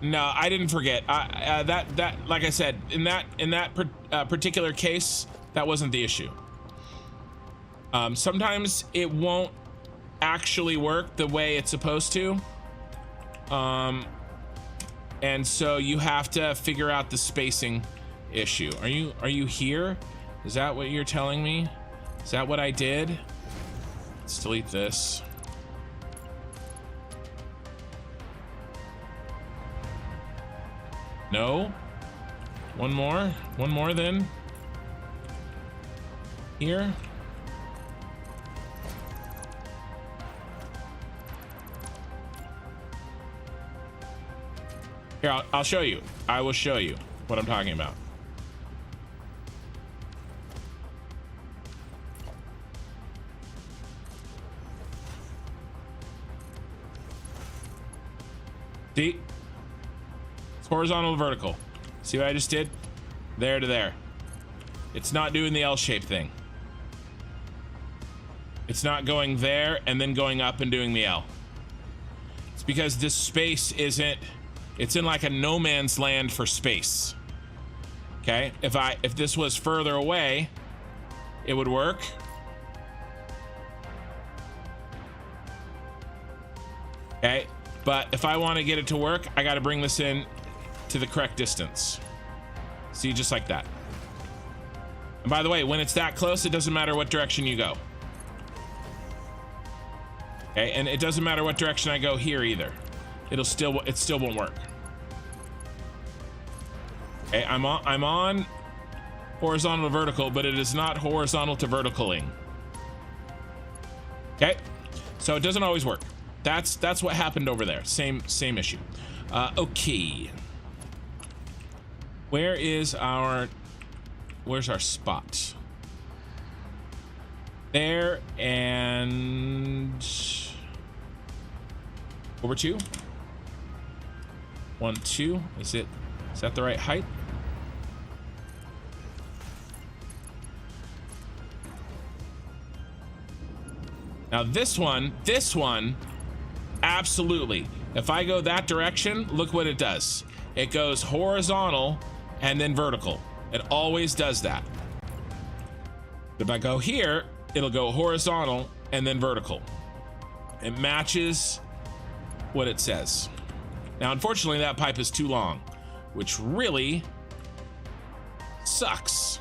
Speaker 1: No, I didn't forget. That like I said, in that particular case, that wasn't the issue. Sometimes it won't actually work the way it's supposed to, and so you have to figure out the spacing issue. Are you here? Is that what you're telling me? Is that what I did? Let's delete this. No. One more then. Here. Here, I'll show you. I will show you what I'm talking about. See? It's horizontal to vertical. See what I just did? There to there. It's not doing the L-shaped thing. It's not going there and then going up and doing the L. It's because this space isn't, it's in like a no man's land for space. Okay? If this was further away, it would work. Okay? But if I want to get it to work, I got to bring this in to the correct distance. See, just like that. And by the way, when it's that close, it doesn't matter what direction you go. Okay, and it doesn't matter what direction I go here either. It still won't work. Okay, I'm on horizontal to vertical, but it is not horizontal to verticaling. Okay, so it doesn't always work. That's what happened over there. Same issue. Okay. Where's our spot? There and over 2. 1, 2. Is that the right height? Now this one, absolutely. If I go that direction, look what it does. It goes horizontal and then vertical. It always does that. If I go here, it'll go horizontal and then vertical. It matches what it says. Now, unfortunately, that pipe is too long, which really sucks.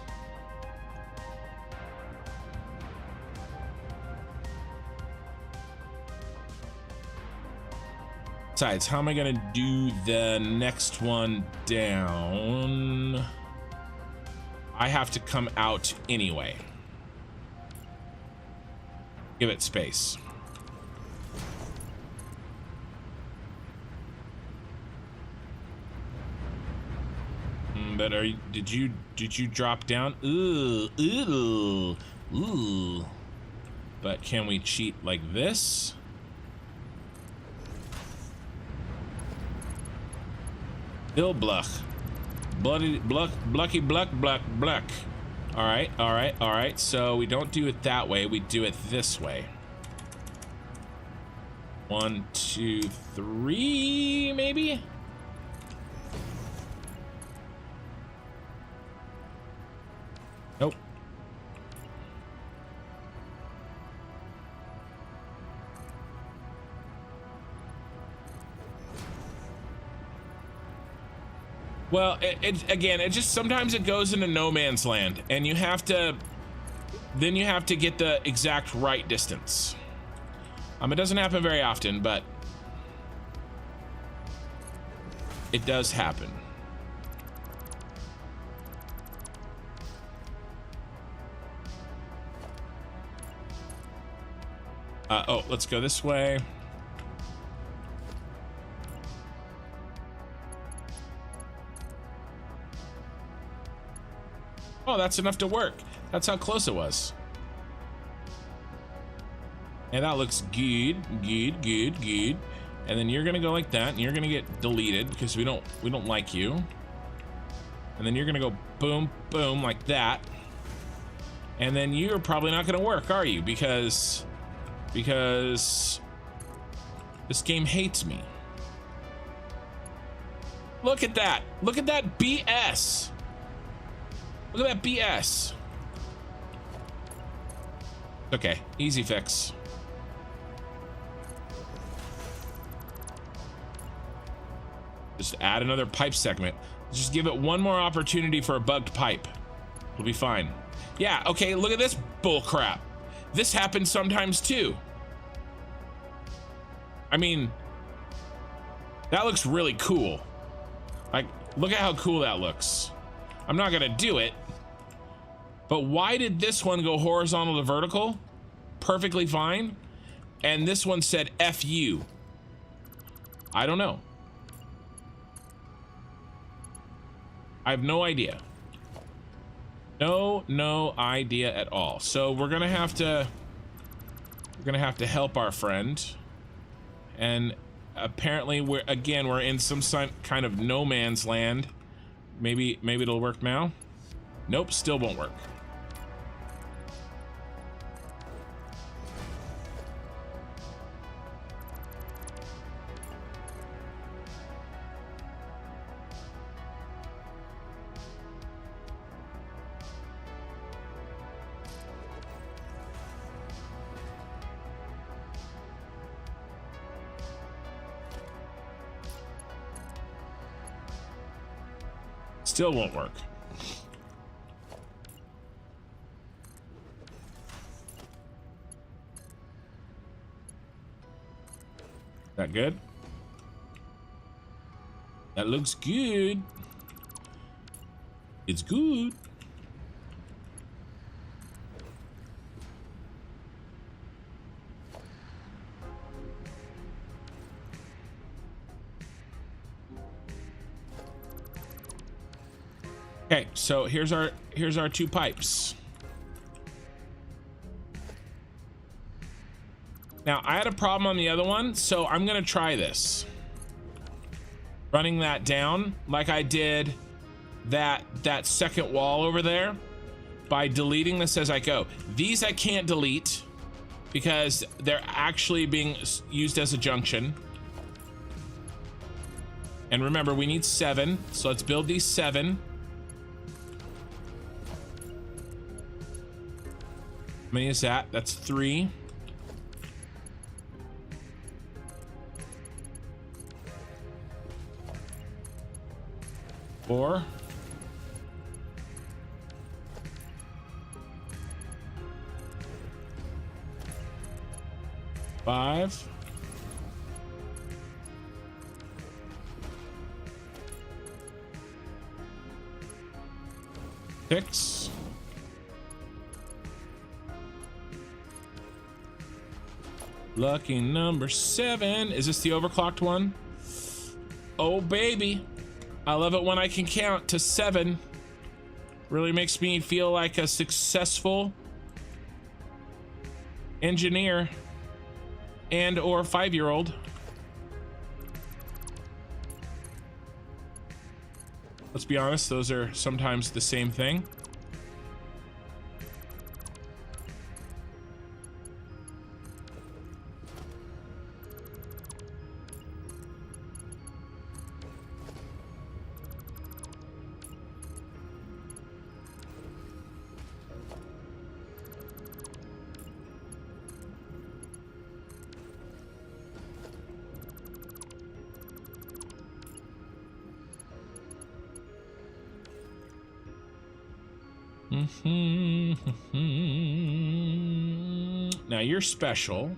Speaker 1: Besides, how am I gonna do the next one down? I have to come out anyway. Give it space. But did you drop down? Ooh. But can we cheat like this? Bill Bluck. Bloody Blucky Bluck. All right. So we don't do it that way. We do it this way. 1, 2, 3, maybe? Nope. Well, again, it just sometimes it goes into no man's land, and you have to get the exact right distance. It doesn't happen very often, but it does happen. Oh, let's go this way. Oh, that's enough to work. That's how close it was. And that looks good, good, good, good. And then you're gonna go like that, and you're gonna get deleted because we don't like you. And then you're gonna go boom, boom, like that. And then you're probably not gonna work, are you? Because this game hates me. Look at that. Look at that BS. Look at that BS. Okay, easy fix. Just add another pipe segment. Just give it one more opportunity for a bugged pipe. It'll be fine. Yeah, okay, look at this bull crap. This happens sometimes too. I mean, that looks really cool. Like, look at how cool that looks. I'm not gonna do it, but why did this one go horizontal to vertical? Perfectly fine. And this one said F you. I don't know. I have no idea. No idea at all. So we're gonna have to help our friend. And apparently we're in some kind of no man's land. Maybe it'll work now. Nope, still won't work. Still won't work. That good? That looks good. It's good. Okay, so here's our two pipes. Now, I had a problem on the other one, so I'm gonna try this. Running that down like I did that second wall over there by deleting this as I go. These I can't delete because they're actually being used as a junction. And remember, we need 7, so let's build these 7. How many is that? That's 3. Four. Five. Six. Lucky number 7. Is this the overclocked one? Oh, baby. I love it when I can count to 7. Really makes me feel like a successful engineer and or 5-year-old. Let's be honest, those are sometimes the same thing. Now you're special.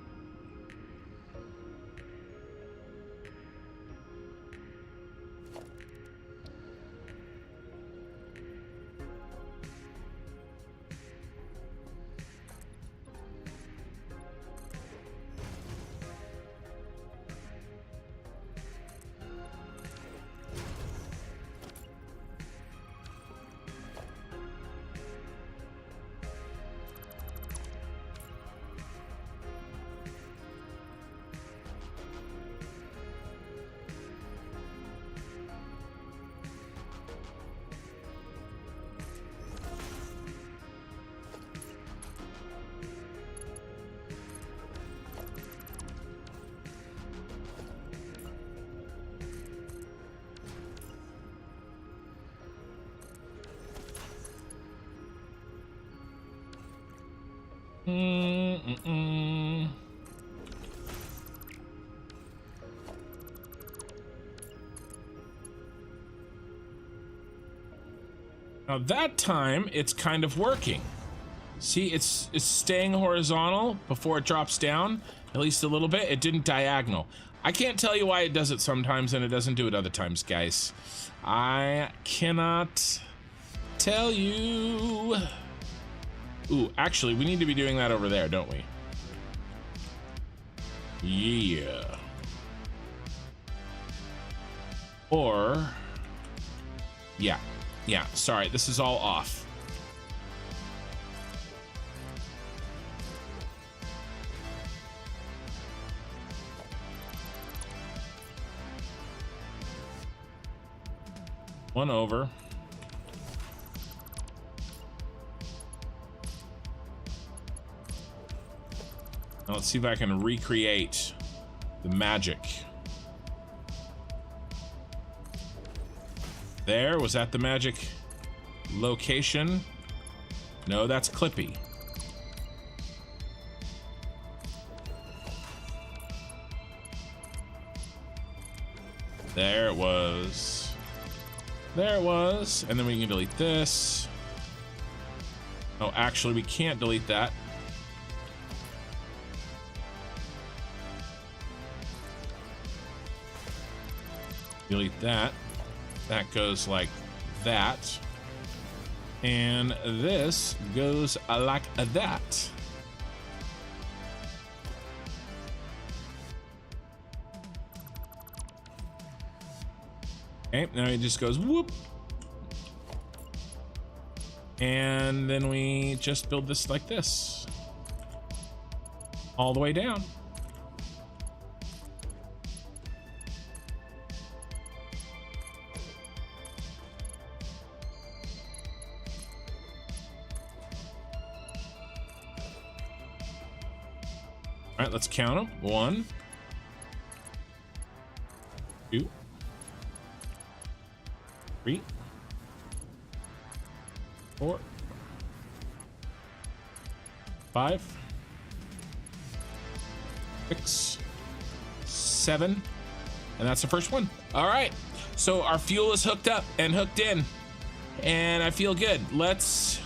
Speaker 1: Now that time it's kind of working. See, it's staying horizontal before it drops down, at least a little bit. It didn't diagonal. I can't tell you why it does it sometimes and it doesn't do it other times, guys. I cannot tell you. Ooh, actually, we need to be doing that over there, don't we? Yeah. Or, yeah, sorry, this is all off. One over. Now let's see if I can recreate the magic. There, was that the magic location? No, that's Clippy. There it was. There it was. And then we can delete this. Oh, actually, we can't delete that. Delete that. That goes like that. And this goes like that. Okay, now it just goes whoop. And then we just build this like this. All the way down. All right, let's count them. 1, 2, 3, 4, 5, 6, 7, and that's the first one. All right, so our fuel is hooked up and hooked in, and I feel good. Let's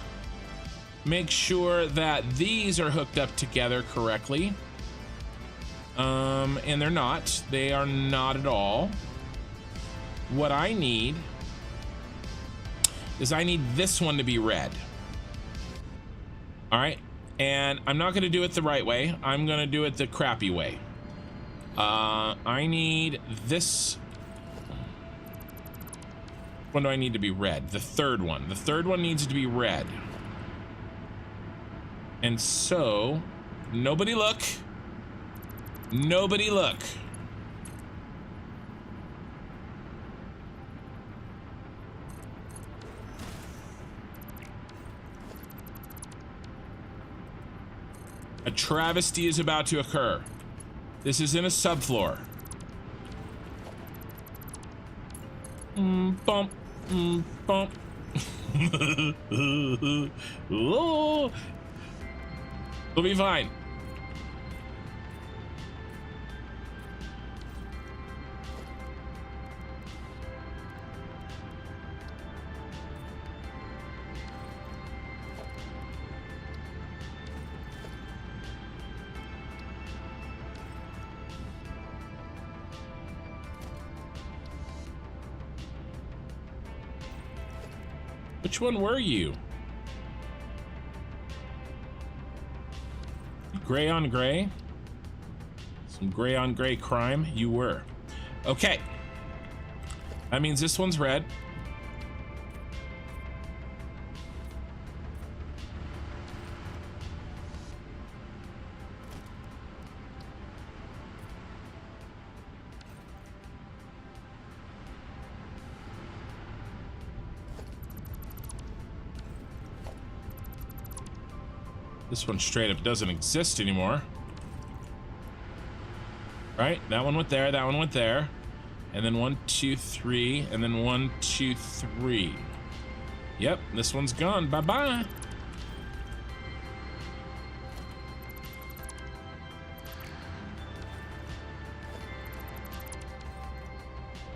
Speaker 1: make sure that these are hooked up together correctly. And they're not. They are not at all. What I need is I need this one to be red. All right, and I'm not going to do it the right way. I'm going to do it the crappy way. I need this. When do I need to be red? The third one. The third one needs to be red. And so, nobody look. Nobody look. A travesty is about to occur. This is in a subfloor. Bump. Bump. Oh. We'll be fine. Which one were you? Gray on gray? Some gray on gray crime? You were. Okay. That means this one's red. This one straight up doesn't exist anymore. Right? That one went there, that one went there. And then 1, 2, 3, and then 1, 2, 3. Yep, this one's gone. Bye-bye.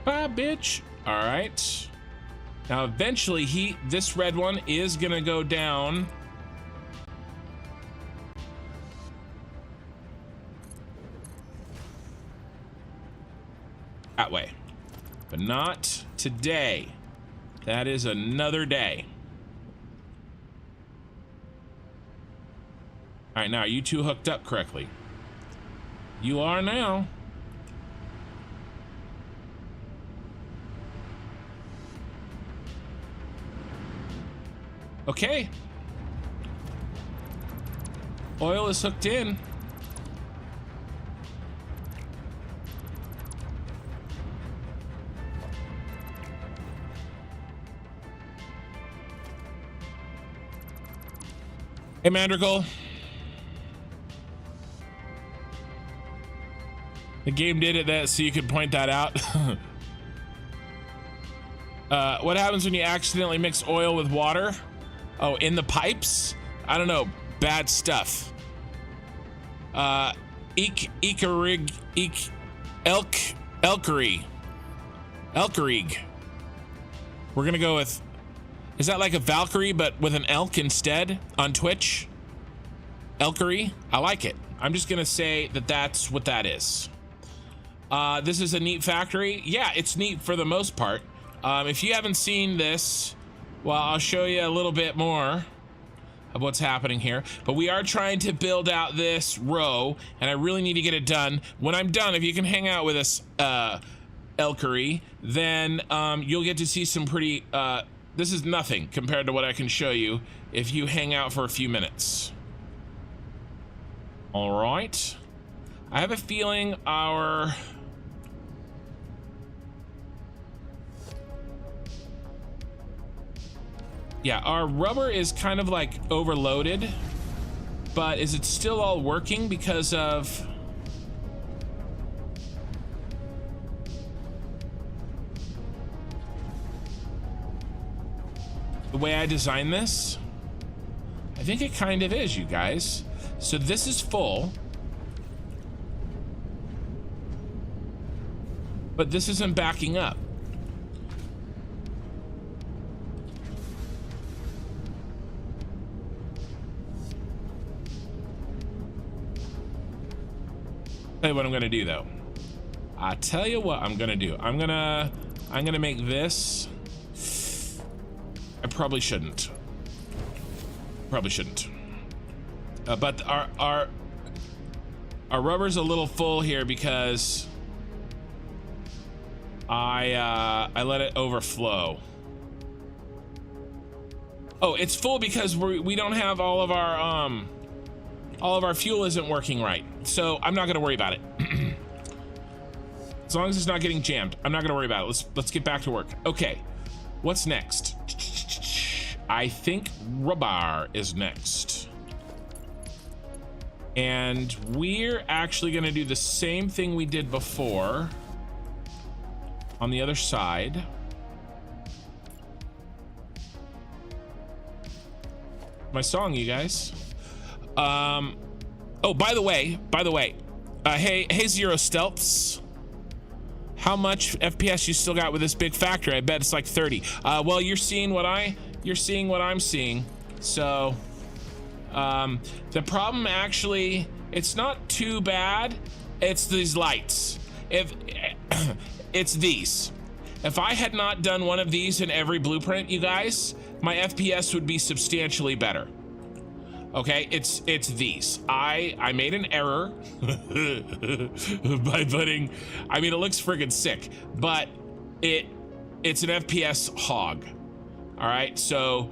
Speaker 1: Bye, bitch. All right. Now, eventually, this red one is gonna go down. That way, but not today. That is another day. All right, now are you two hooked up correctly? You are now. Okay. Oil is hooked in. Hey, Mandrigal. The game did it that so you could point that out. What happens when you accidentally mix oil with water? Oh, in the pipes? I don't know. Bad stuff. Elkerig. We're gonna go with. Is that like a Valkyrie, but with an elk instead on Twitch? Elkery? I like it. I'm just gonna say that that's what that is. This is a neat factory. Yeah, it's neat for the most part. If you haven't seen this, well, I'll show you a little bit more of what's happening here. But we are trying to build out this row, and I really need to get it done. When I'm done, if you can hang out with us, Elkery, then you'll get to see some pretty... this is nothing compared to what I can show you if you hang out for a few minutes. All right. I have a feeling our... Yeah, our rubber is kind of like overloaded, but is it still all working because of... the way I designed this? I think it kind of is, you guys. So this is full, but this isn't backing up. Tell you what I'm gonna do though. I tell you what I'm gonna do. I'm gonna make this. I probably shouldn't. Probably shouldn't. But our rubber's a little full here because I let it overflow. Oh, it's full because we don't have all of our fuel isn't working right. So I'm not gonna worry about it. As long as it's not getting jammed, I'm not gonna worry about it. Let's get back to work. Okay, what's next? I think rubber is next. And we're actually gonna do the same thing we did before on the other side. My song, you guys. Oh, by the way, hey Zero Stealths, how much FPS you still got with this big factory? I bet it's like 30. Well, you're seeing what I'm seeing. So, the problem actually, it's not too bad. It's these lights. If it's these. If I had not done one of these in every blueprint, you guys, my FPS would be substantially better. Okay, it's these. I made an error by putting, I mean, it looks friggin' sick, but it's an FPS hog. All right, so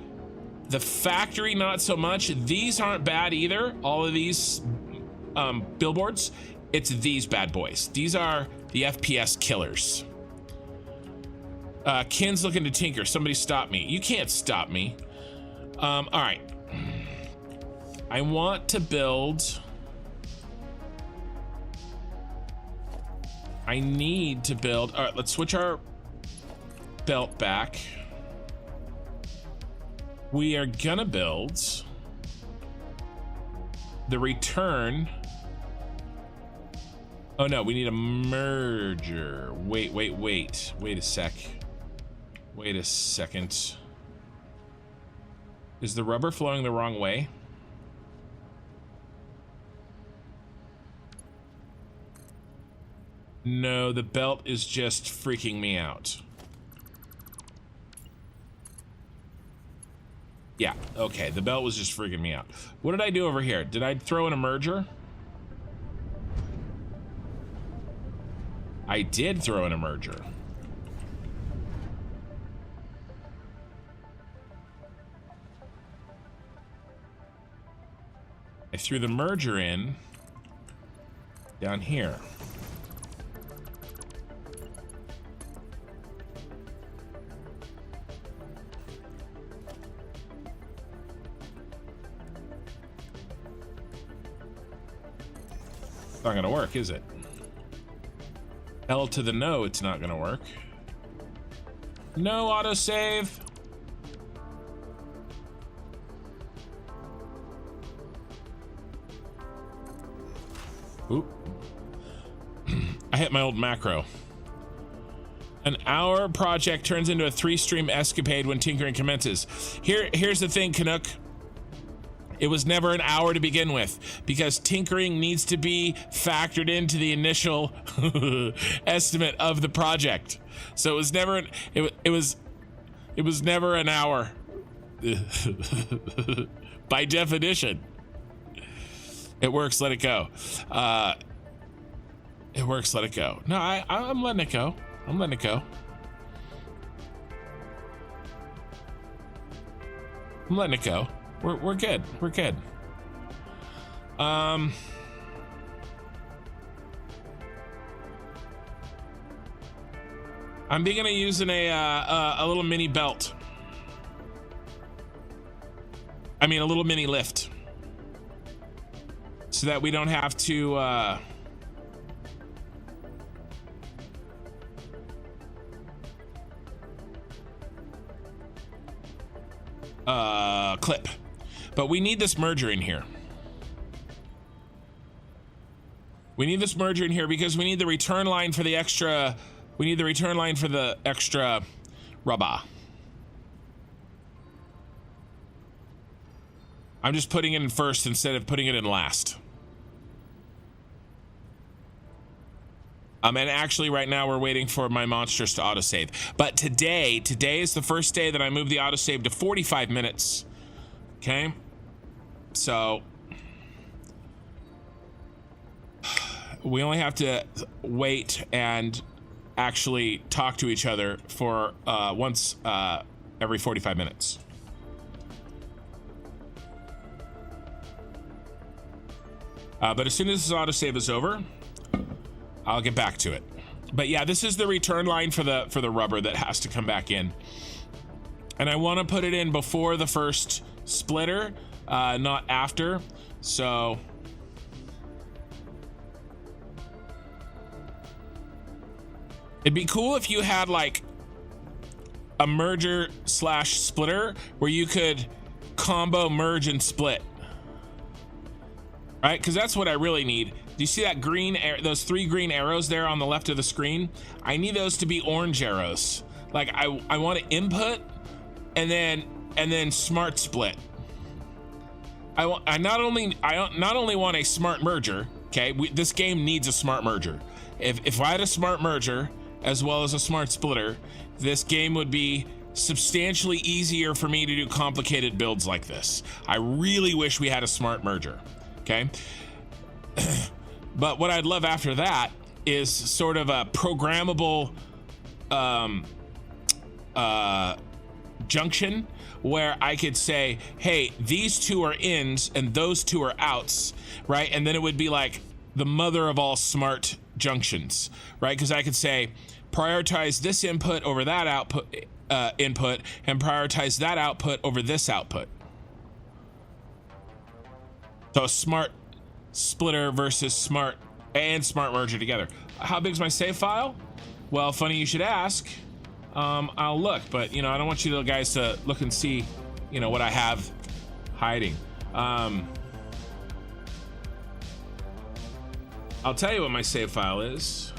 Speaker 1: the factory, not so much. These aren't bad either. All of these billboards, it's these bad boys. These are the FPS killers. Ken's looking to tinker. Somebody stop me. You can't stop me. All right. I want to build. I need to build. All right, let's switch our belt back. We are gonna build the return. Oh no, we need a merger. Wait a sec. Wait a second. Is the rubber flowing the wrong way? No, the belt is just freaking me out. Yeah, okay, the belt was just freaking me out. What did I do over here? Did I throw in a merger? I did throw in a merger. I threw the merger in down here. It's not gonna work, is it? L to the no, it's not gonna work. No autosave. Oop. I hit my old macro. An hour project turns into a 3-stream escapade when tinkering commences. Here's the thing, Canuck. It was never an hour to begin with because tinkering needs to be factored into the initial estimate of the project. So it was never it was never an hour by definition. It works, let it go. It works, let it go. No, I'm letting it go. I'm letting it go. I'm letting it go. We're good. We're good. I'm gonna use a little mini belt. I mean, a little mini lift, so that we don't have to. Clip. But we need this merger in here. We need this merger in here because we need the return line for the extra. We need the return line for the extra rubber. I'm just putting it in first instead of putting it in last. And actually right now we're waiting for my monsters to autosave. But today is the first day that I moved the autosave to 45 minutes. Okay, so we only have to wait and actually talk to each other for once every 45 minutes. But as soon as this autosave is over, I'll get back to it. But yeah, this is the return line for the rubber that has to come back in. And I want to put it in before the first splitter, not after. So it'd be cool if you had like a merger / splitter where you could combo merge and split, right? Because that's what I really need. Do you see that green those 3 green arrows there on the left of the screen? I need those to be orange arrows. Like I want to input and then smart split. I not only want a smart merger. Okay, this game needs a smart merger. If I had a smart merger as well as a smart splitter, this game would be substantially easier for me to do complicated builds like this. I really wish we had a smart merger, okay? But what I'd love after that is sort of a programmable junction where I could say, hey, these two are ins and those two are outs, right? And then it would be like the mother of all smart junctions, right? Because I could say, prioritize this input over that output, input, and prioritize that output over this output. So smart splitter versus smart merger together. How big's my save file? Well, funny you should ask. I'll look, but you know, I don't want you little guys to look and see, you know, what I have hiding. I'll tell you what my save file is.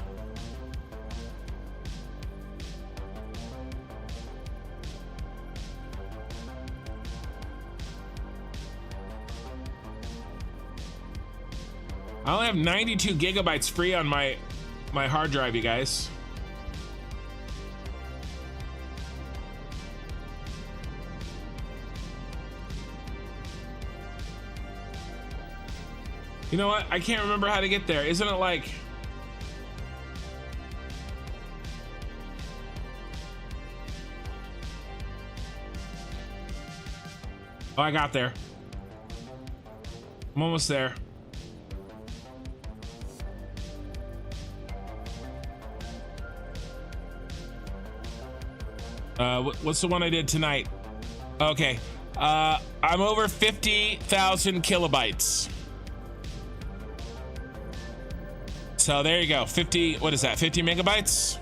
Speaker 1: I only have 92 gigabytes free on my hard drive, you guys. You know what? I can't remember how to get there. Isn't it like... Oh, I got there. I'm almost there. What's the one I did tonight? Okay. I'm over 50,000 kilobytes. So there you go. 50, what is that? 50 megabytes?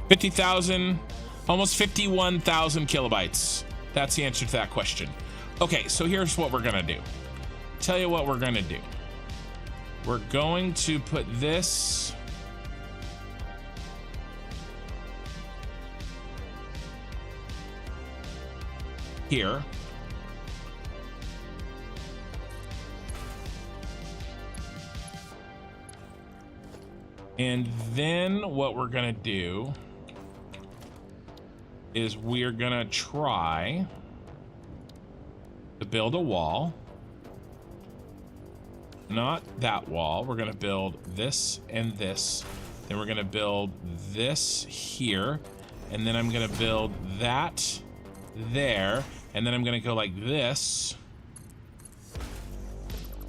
Speaker 1: 50,000, almost 51,000 kilobytes. That's the answer to that question. Okay, so here's what we're gonna do. Tell you what we're gonna do. We're going to put this here. And then what we're gonna do is we're gonna try to build a wall. Not that wall. We're gonna build this and this. Then we're gonna build this here. And then I'm gonna build that there. And then I'm gonna go like this.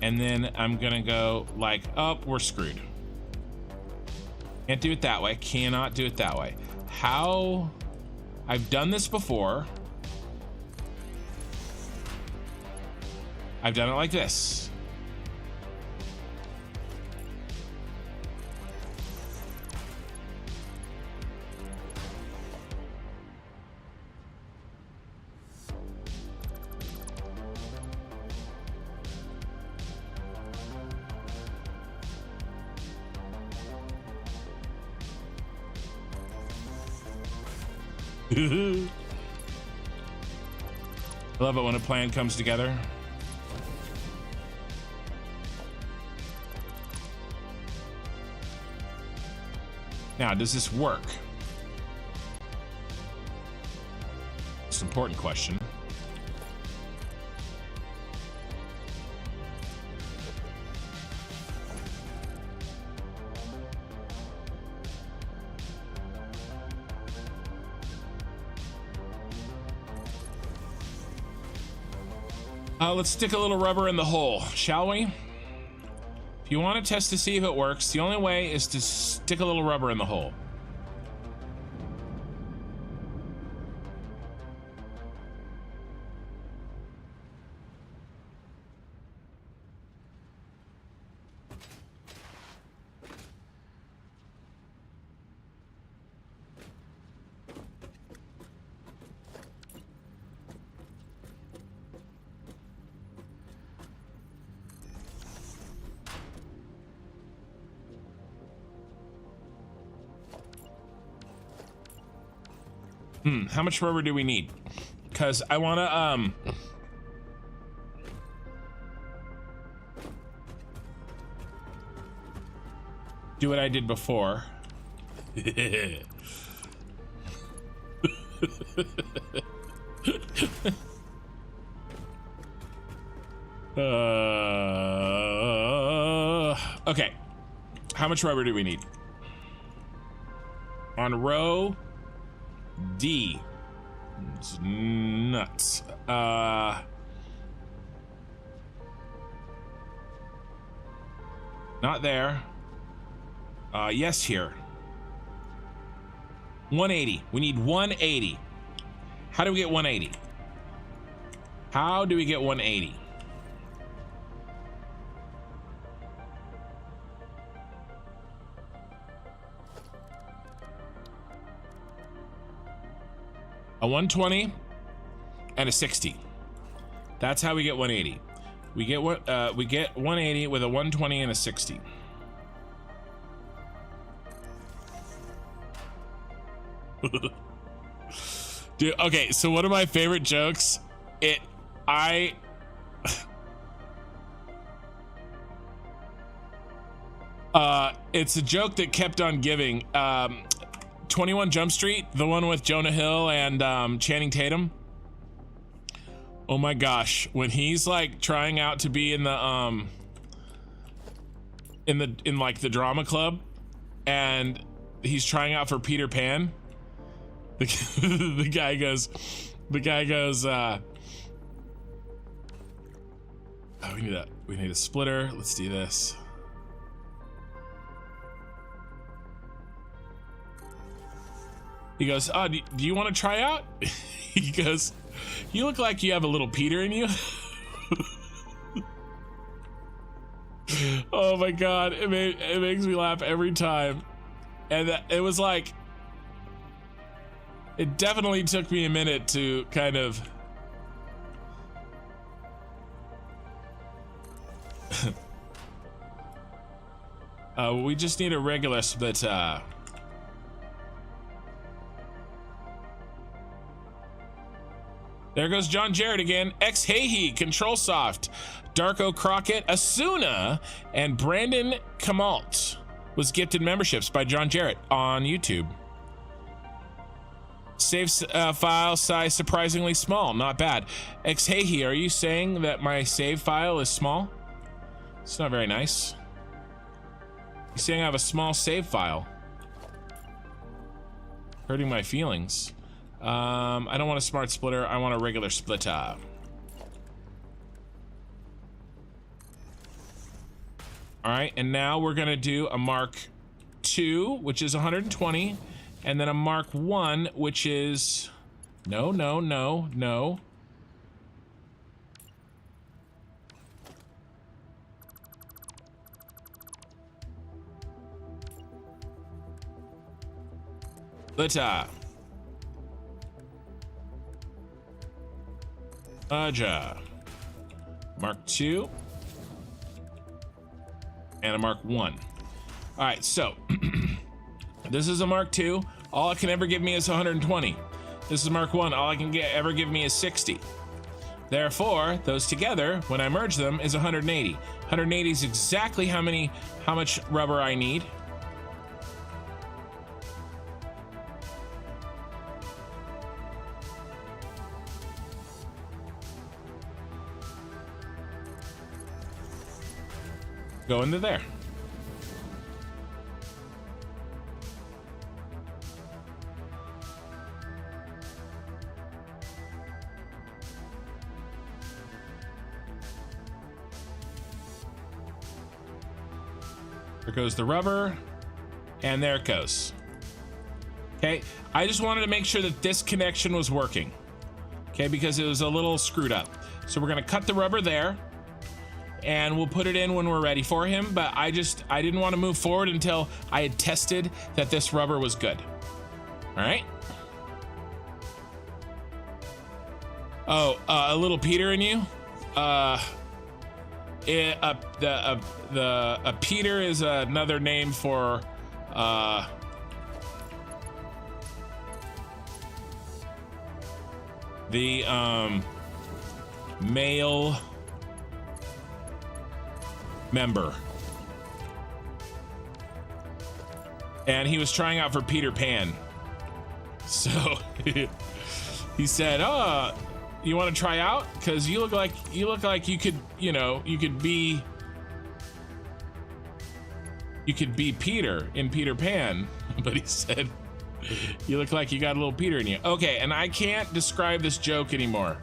Speaker 1: And then I'm gonna go like, oh, we're screwed. Can't do it that way. Cannot do it that way. How? I've done this before. I've done it like this. I love it when a plan comes together. Now, does this work? It's an important question. Let's stick a little rubber in the hole, shall we? If you want to test to see if it works, the only way is to stick a little rubber in the hole. How much rubber do we need? Because I want to, do what I did before. Okay. How much rubber do we need? On row D. It's nuts. Not there. Yes, here. 180. We need 180. How do we get 180? How do we get 180? A 120 and a 60. That's how we get 180. We get 180 with a 120 and a 60. Dude, okay, so one of my favorite jokes, it's a joke that kept on giving. 21 Jump Street, the one with Jonah Hill and Channing Tatum. Oh my gosh, when he's like trying out to be in the in like the drama club, and he's trying out for Peter Pan. The guy goes, oh, we need a splitter. Let's do this. He goes, oh, do you want to try out? He goes, you look like you have a little Peter in you. Oh my God, it makes me laugh every time. And it was like, it definitely took me a minute to kind of we just need a regular splitter. There goes John Jarrett again. X Hayhe, Control Soft, Darko Crockett, Asuna, and Brandon Kamalt was gifted memberships by John Jarrett on YouTube. Save file size surprisingly small. Not bad. X Hayhe, are you saying that my save file is small? It's not very nice. You're saying I have a small save file. Hurting my feelings. I don't want a smart splitter. I want a regular splitter. All right, and now we're gonna do a Mark II, which is 120, and then a Mark I, which is no. Splitter. Aja. Mark II and a Mark I. All right, so this is a Mark II. All it can ever give me is 120. This is Mark I. All I can ever give me is 60. Therefore, those together, when I merge them, is 180. 180 is exactly how much rubber I need. Go into there. There goes the rubber, and there it goes. Okay, I just wanted to make sure that this connection was working. Okay, because it was a little screwed up. So we're gonna cut the rubber there, and we'll put it in when we're ready for him, but I didn't want to move forward until I had tested that this rubber was good. All right. Oh, a little Peter in you? A Peter is another name for the male
Speaker 2: and he was trying out for Peter Pan. So he said, "Oh, you want to try out? Because you look like you could, you know, you could be Peter in Peter Pan." But he said, "You look like you got a little Peter in you." Okay, and I can't describe this joke anymore.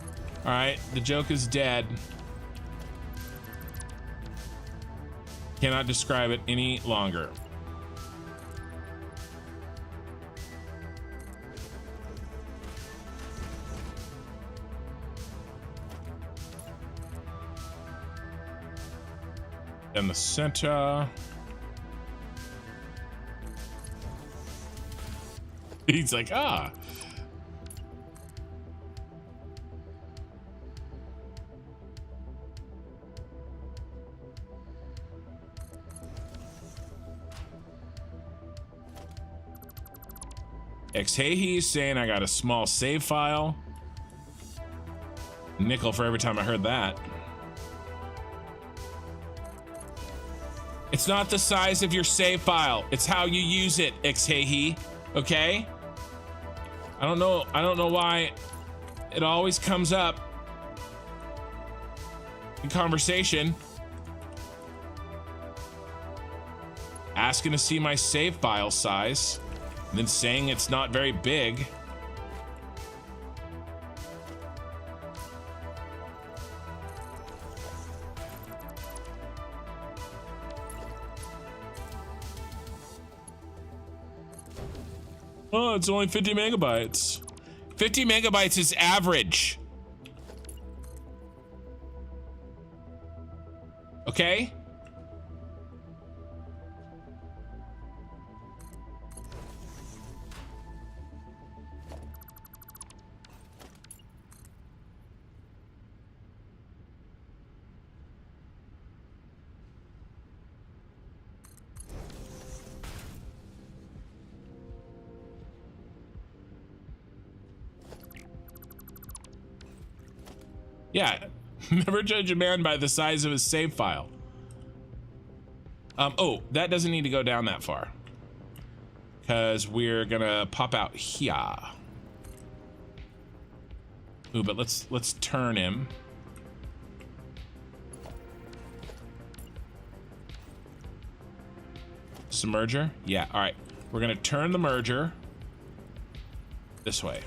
Speaker 2: All right, the joke is dead. Cannot describe it any longer. In the center. He's like, ah. He's saying I got a small save file. Nickel for every time I heard that. It's not the size of your save file. It's how you use it, Xhehi. Okay? I don't know why it always comes up in conversation. Asking to see my save file size, and then saying it's not very big. Oh, it's only 50 megabytes. 50 megabytes is average. Okay? Yeah, never judge a man by the size of his save file. Oh, that doesn't need to go down that far, because we're gonna pop out here. Ooh, but let's turn him. Submerger? Yeah, all right. We're gonna turn the merger this way.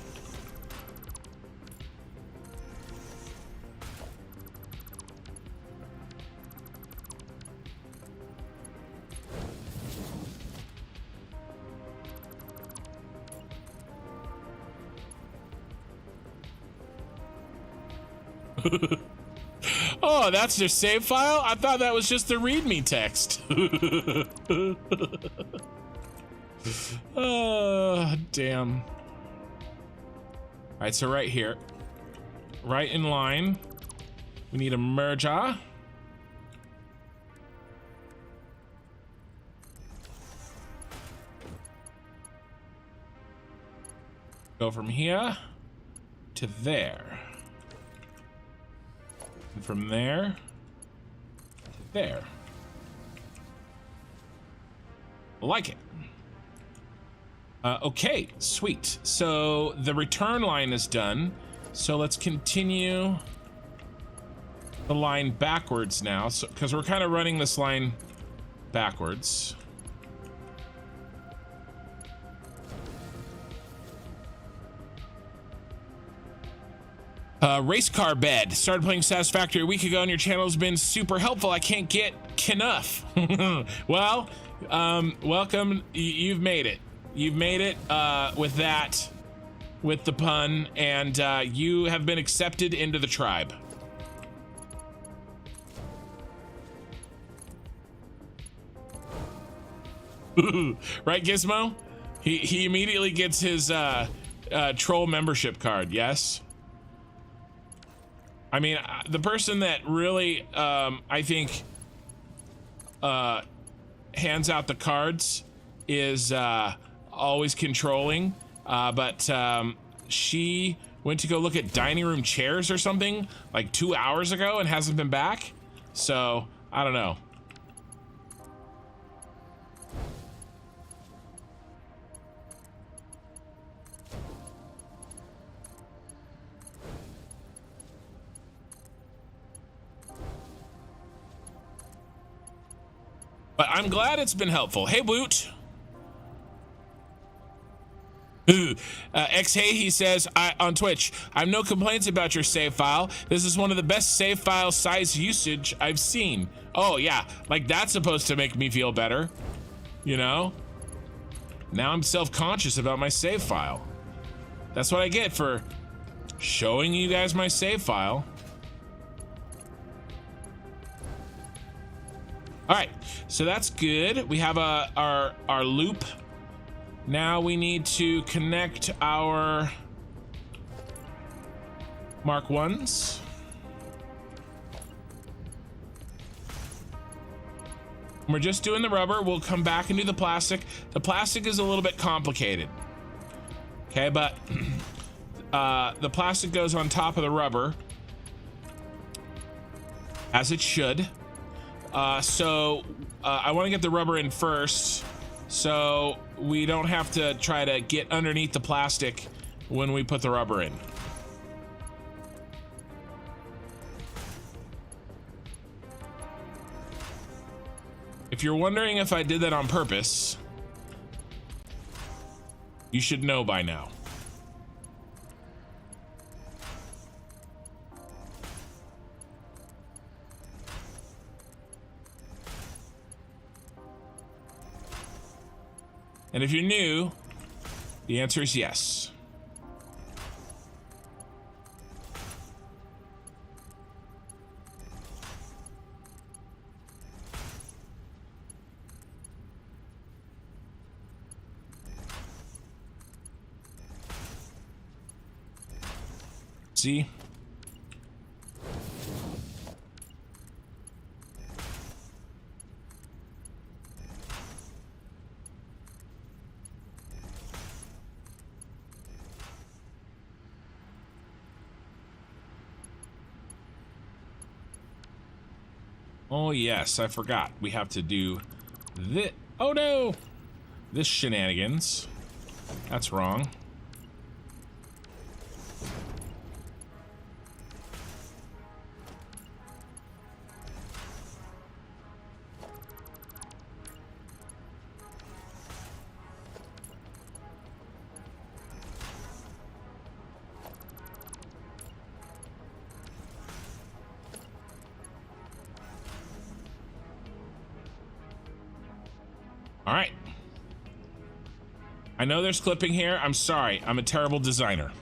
Speaker 2: Oh, that's their save file? I thought that was just the README text. Oh, damn. All right, so right here, right in line, we need a merger. Go from here to there. And from there to there. Like it. Okay, sweet. So the return line is done. So let's continue the line backwards now. So, because we're kind of running this line backwards. Race car bed. Started playing Satisfactory a week ago and your channel has been super helpful. I can't get enough. Well, welcome. You've made it. You've made it with that, with the pun, and you have been accepted into the tribe. Right, Gizmo? He immediately gets his troll membership card, yes? I mean, the person that really, I think, hands out the cards is always controlling, but she went to go look at dining room chairs or something like 2 hours ago and hasn't been back. So, I don't know. But I'm glad it's been helpful. Hey, Woot. Hey, he says on Twitch, I have no complaints about your save file. This is one of the best save file size usage I've seen. Oh yeah, like that's supposed to make me feel better, you know? Now I'm self-conscious about my save file. That's what I get for showing you guys my save file. All right, so that's good. We have our loop. Now we need to connect our Mark 1s. We're just doing the rubber. We'll come back and do the plastic. The plastic is a little bit complicated. Okay, but the plastic goes on top of the rubber, as it should. So I want to get the rubber in first, so we don't have to try to get underneath the plastic when we put the rubber in. If you're wondering if I did that on purpose, you should know by now. And if you're new, the answer is yes. See? Oh yes, I forgot. We have to do this. Oh no! This shenanigans. That's wrong. All right. I know there's clipping here. I'm sorry. I'm a terrible designer.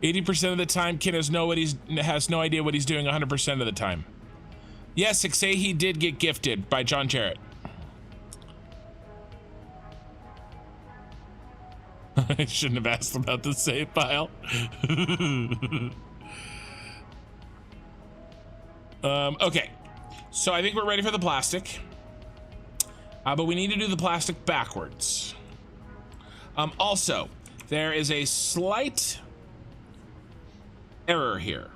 Speaker 2: 80% of the time, Ken has no idea what he's doing 100% of the time. Yes, say he did get gifted by John Jarrett. I shouldn't have asked about the save file. Okay. So I think we're ready for the plastic. But we need to do the plastic backwards. Also, there is a slight error here.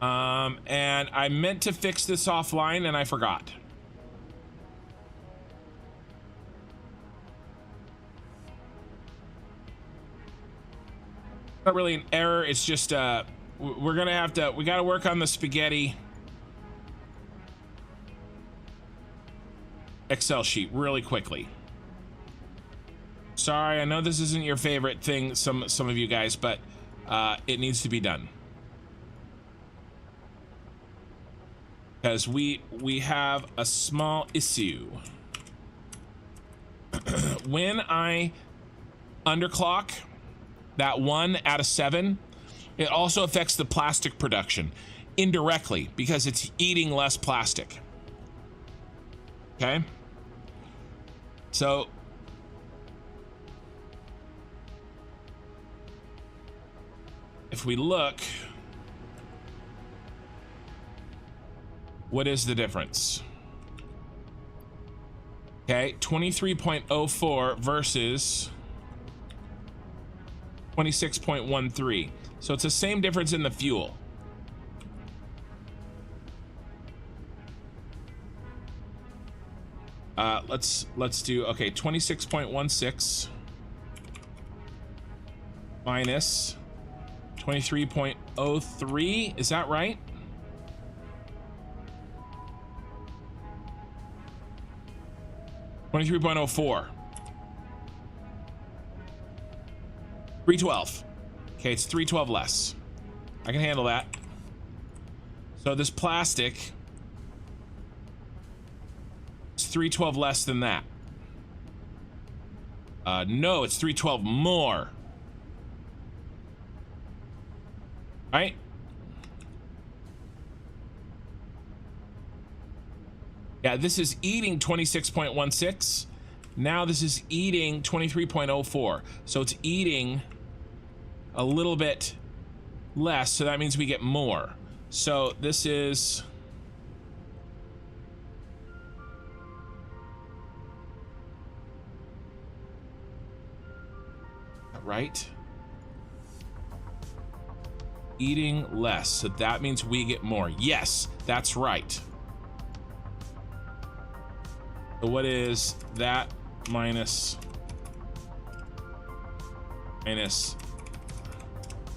Speaker 2: And I meant to fix this offline and I forgot. Not really an error, it's just we're gonna have to, we gotta work on the spaghetti Excel sheet really quickly. Sorry, I know this isn't your favorite thing, some of you guys, but it needs to be done. Because we have a small issue. When I underclock that 1 out of 7, it also affects the plastic production indirectly because it's eating less plastic. Okay? So if we look, what is the difference? Okay, 23.04 versus 26.13. So it's the same difference in the fuel. Let's do, okay, 26.16 minus
Speaker 1: 23.03, is that right? $23.04. 312. Okay, it's 312 less. I can handle that. So this plastic is 312 less than that. No, it's 312 more. Right? Yeah, this is eating 26.16. Now this is eating 23.04. So it's eating a little bit less, so that means we get more. So this is right. Eating less, so that means we get more. Yes, that's right. So what is that minus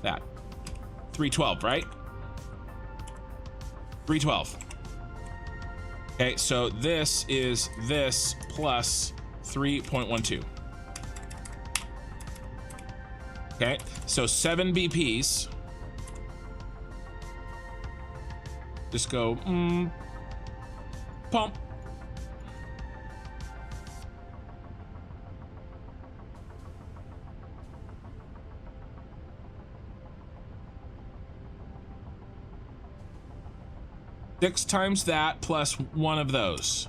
Speaker 1: that? 312, right? 312. Okay, so this is this plus 3.12. Okay, so 7 BPs. Just go pump. Six times that plus one of those.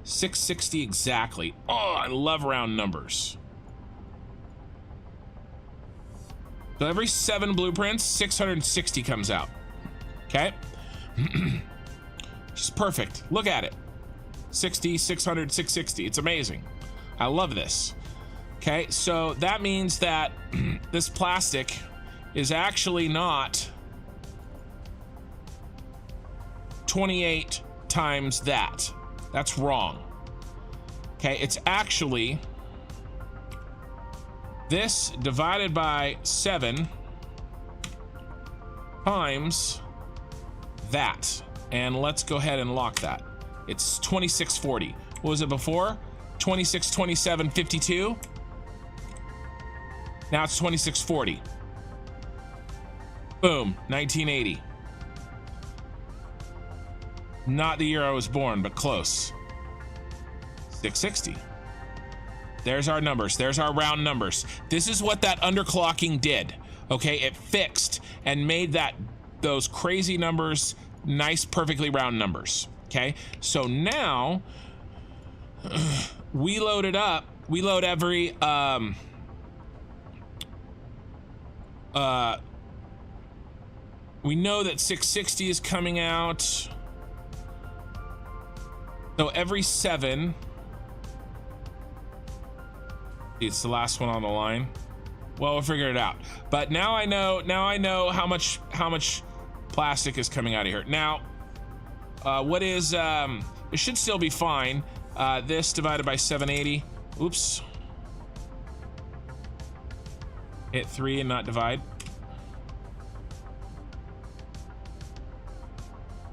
Speaker 1: 660 exactly. Oh, I love round numbers. So every 7 blueprints, 660 comes out. Okay. Just perfect. Look at it. 60, 600, 660. It's amazing. I love this. Okay, so that means that this plastic is actually not 28 times that. That's wrong. Okay, it's actually this divided by 7 times that. And let's go ahead and lock that. It's 2640. What was it before? 26, 27, 52. Now it's 2640. Boom, 1980. Not the year I was born, but close. 660. There's our numbers. There's our round numbers. This is what that underclocking did. Okay, it fixed and made those crazy numbers nice, perfectly round numbers. Okay, so now we load it up. We load every we know that 660 is coming out. So every 7. It's the last one on the line. Well, we'll figure it out. But now I know how much plastic is coming out of here. Now, what is it should still be fine. This divided by 780. Oops. Hit 3 and not divide.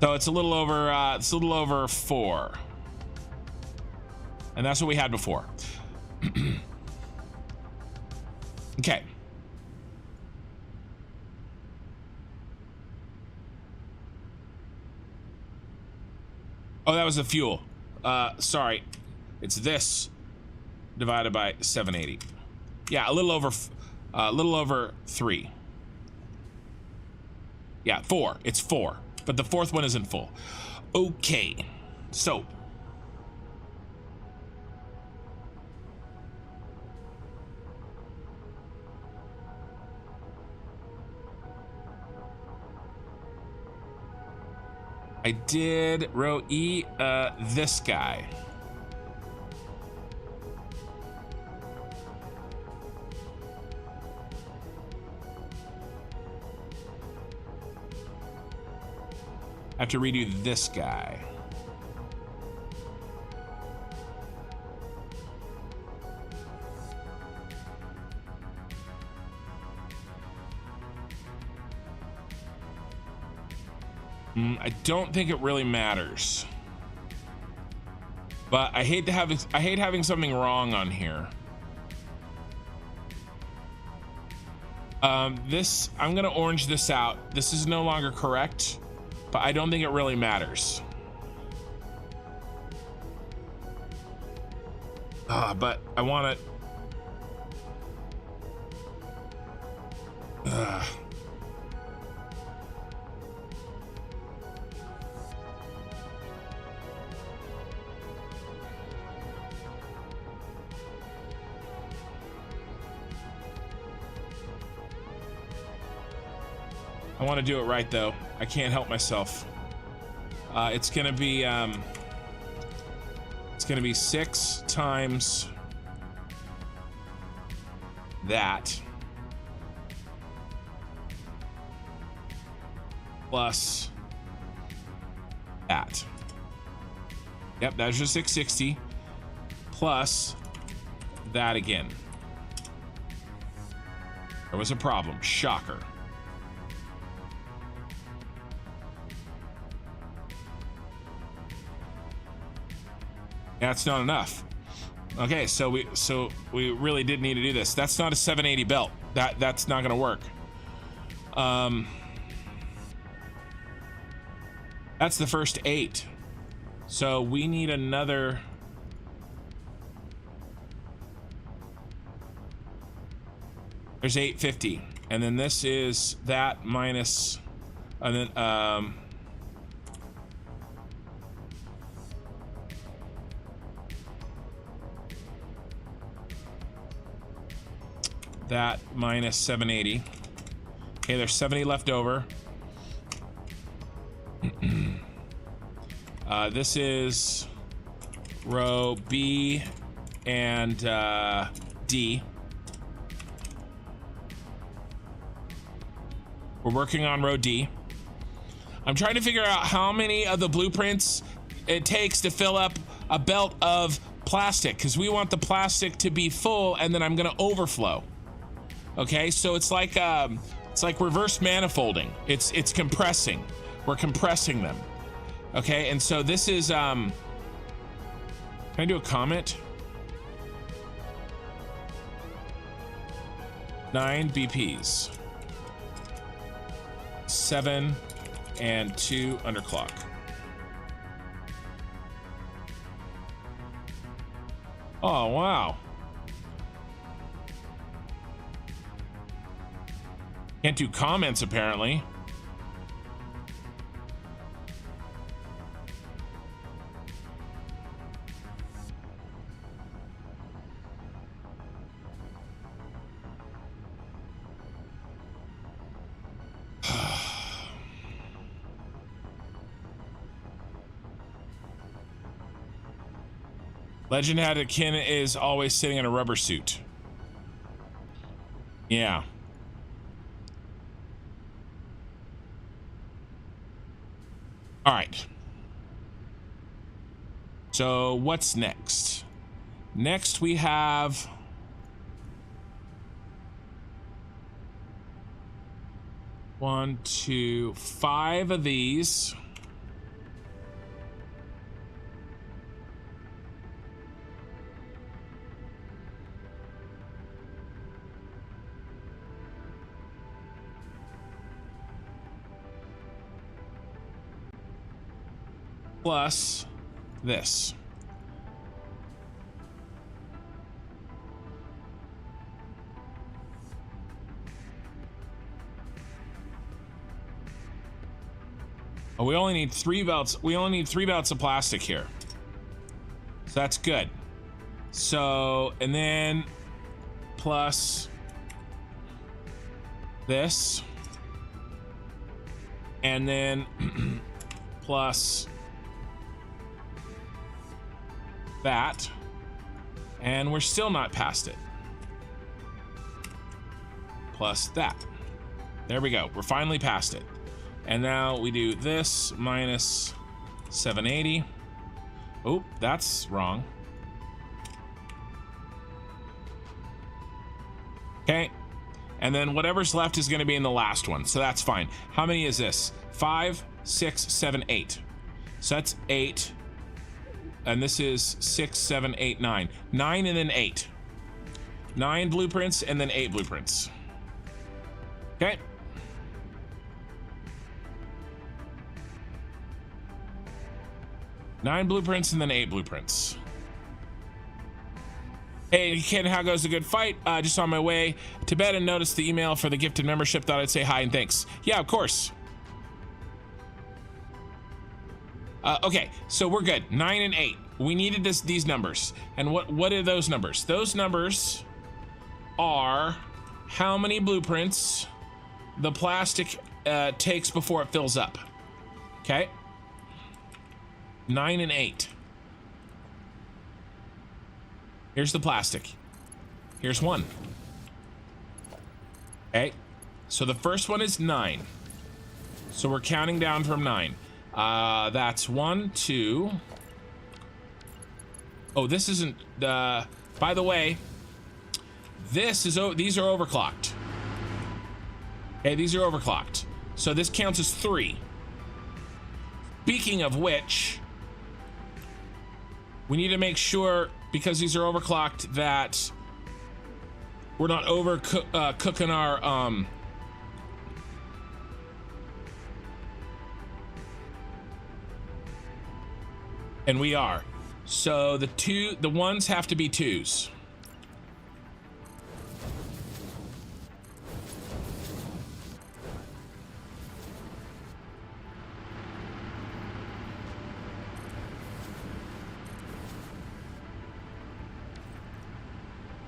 Speaker 1: So it's a little over 4. And that's what we had before. Okay. Oh, that was the fuel. Sorry. It's this divided by 780. Yeah, a little over 3. Yeah, 4. It's 4. But the fourth one isn't full. Okay. So I did row E, this guy. I have to redo this guy. I don't think it really matters. But I hate having something wrong on here. I'm gonna orange this out. This is no longer correct, but I don't think it really matters. But I want it. I want to do it right though. I can't help myself. It's gonna be 6 times that plus that. Yep, that's just 660 plus that again. There was a problem. Shocker. That's not enough. Okay, so we really did need to do this. That's not a 780 belt. That's not gonna work. That's the first 8. So we need another. There's 850, and then this is that minus, and then that minus 780. Okay, there's 70 left over. This is row B and D. We're working on row D. I'm trying to figure out how many of the blueprints it takes to fill up a belt of plastic, because we want the plastic to be full and then I'm gonna overflow. Okay, so it's like reverse manifolding. It's compressing. We're compressing them. Okay, and so this is can I do a comment? 9 BPs. 7 and 2 underclock. Oh, wow. Can't do comments apparently. Legend had a kin is always sitting in a rubber suit. Yeah. All right. So what's next? Next we have one, two, 5 of these. Plus this. Oh, we only need 3 belts. We only need 3 belts of plastic here. So that's good. So, and then plus this. And then plus that, and we're still not past it. Plus that. There we go. We're finally past it. And now we do this minus 780. Oh, that's wrong. Okay. And then whatever's left is going to be in the last one. So that's fine. How many is this? 5? 6, 7, 8. So that's 8. And this is 6, 7, 8, 9. 9 and then 8. 9 blueprints and then 8 blueprints. Okay. Nine blueprints and then 8 blueprints. Hey, Ken, how goes a good fight? Just on my way to bed and noticed the email for the gifted membership. Thought I'd say hi and thanks. Yeah, of course. Okay, so we're good. 9 and 8. We needed these numbers. And what are those numbers? Those numbers are how many blueprints the plastic takes before it fills up. Okay. 9 and 8. Here's the plastic. Here's 1. Okay. So the first one is 9. So we're counting down from 9. That's 1, 2. Oh, this isn't by the way, these are overclocked. Okay, these are overclocked. So this counts as 3. Speaking of which, we need to make sure, because these are overclocked, that we're not cooking our and we are. So the ones have to be 2s.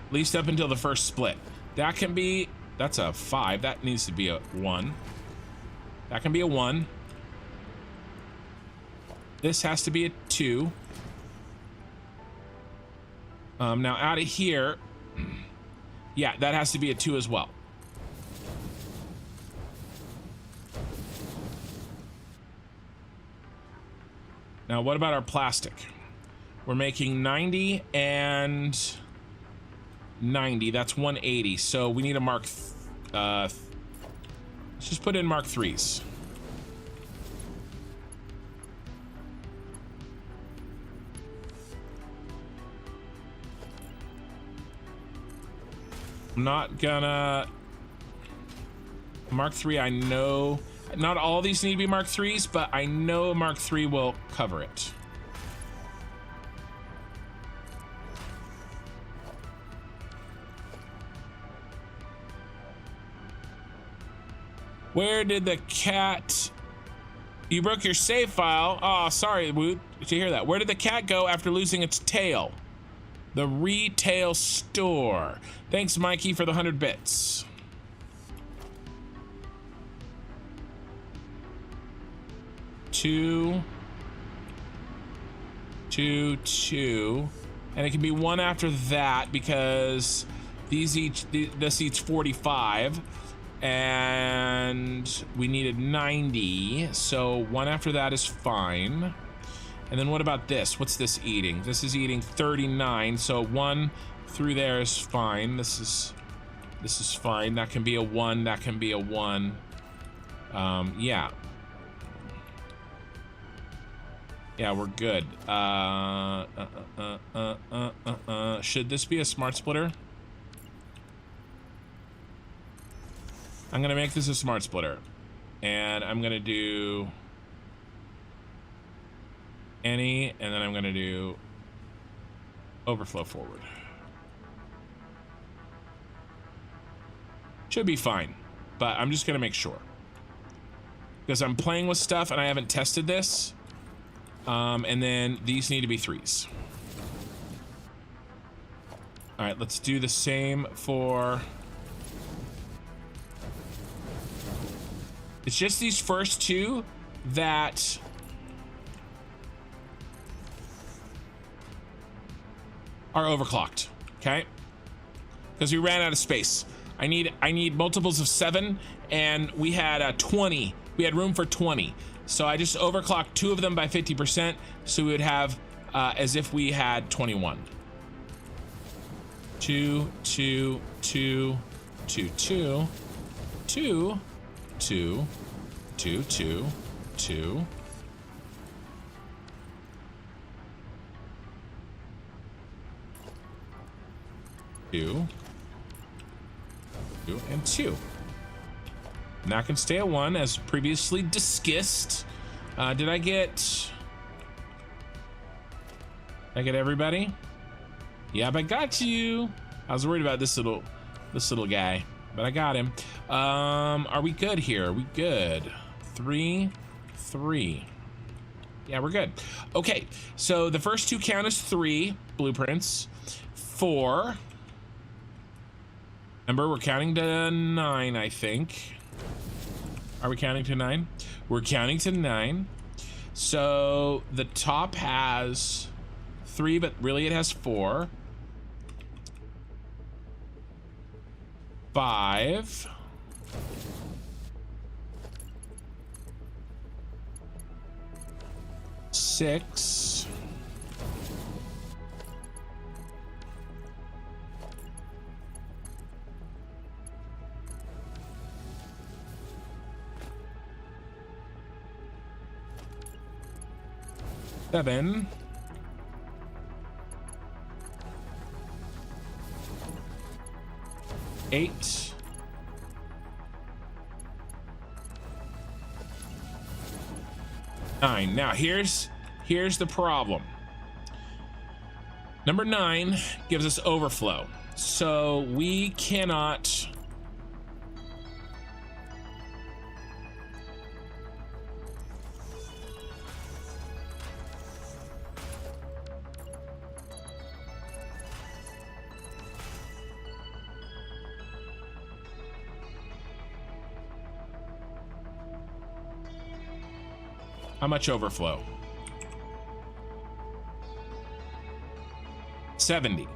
Speaker 1: At least up until the first split. That can be, that's a 5. That needs to be a 1. That can be a 1. This has to be a 2. Now out of here, yeah, that has to be a 2 as well. Now what about our plastic? We're making 90 and 90. That's 180. So we need a mark. Let's just put in mark 3s. I'm not gonna mark 3. I know not all these need to be mark 3s, but I know mark 3 will cover it. Where did the cat... You broke your save file. Oh, sorry, Woot, to hear that. Where did the cat go after losing its tail? The retail store. Thanks, Mikey, for the 100 bits. Two. And it can be 1 after that because this eats 45. And we needed 90, so 1 after that is fine. And then what about this? What's this eating? This is eating 39, so 1 through there is fine. This is fine. That can be a 1. That can be a 1. Yeah. Yeah, we're good. Should this be a smart splitter? I'm gonna make this a smart splitter, and I'm gonna do any, and then I'm gonna do overflow forward. Should be fine, but I'm just gonna make sure because I'm playing with stuff and I haven't tested this. And then these need to be 3s. All right, let's do the same for. It's just these first 2 that are overclocked, okay? Because we ran out of space. I need multiples of 7, and we had 20. We had room for 20. So I just overclocked 2 of them by 50%, so we would have as if we had 21. 2, 2, 2, 2, 2, 2. 2, 2, 2, 2. Two, and 2. And that can stay at 1 as previously discussed. Did I get everybody? Yep, I got you. I was worried about this little guy, but I got him. Are we good here? Are we good? 3, 3. Yeah, we're good. Okay, so the first 2 count as 3 blueprints. 4. Remember, we're counting to 9, I think. Are we counting to 9? We're counting to 9. So the top has 3, but really it has 4. 5. 6. 7. 8. 9. Now here's the problem. Number 9 gives us overflow, so we cannot. How much overflow? 70.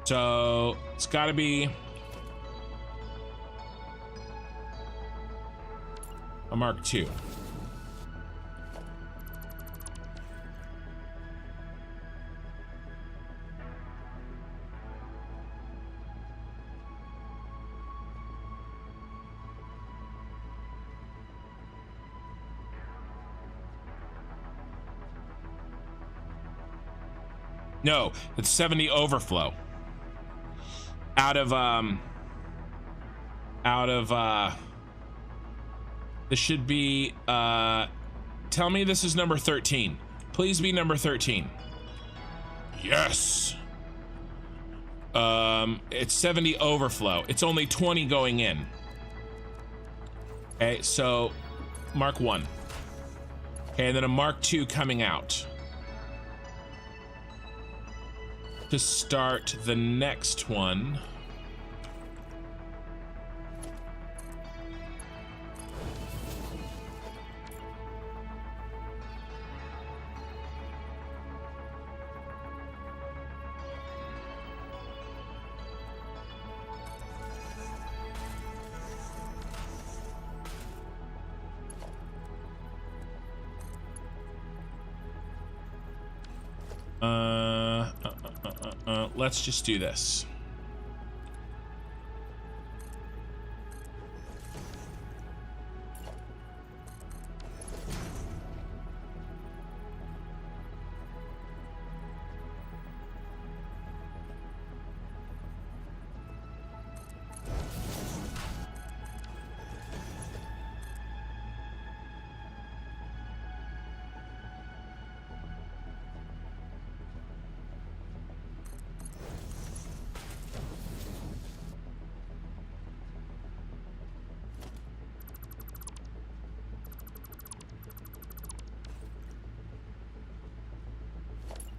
Speaker 1: So it's got to be a Mark II. No, it's 70 overflow. Out of this should be tell me this is number 13. Please be number 13. Yes. It's 70 overflow. It's only 20 going in. Okay, so Mark 1. Okay, and then a Mark 2 coming out to start the next one. Let's just do this.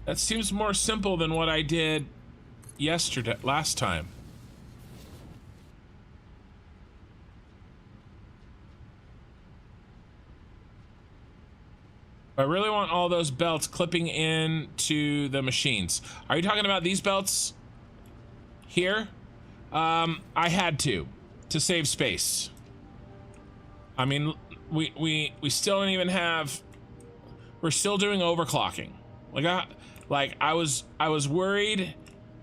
Speaker 1: That seems more simple than what I did last time. I really want all those belts clipping into the machines. Are you talking about these belts here? I had to save space. I mean, we still don't even have. We're still doing overclocking. I was worried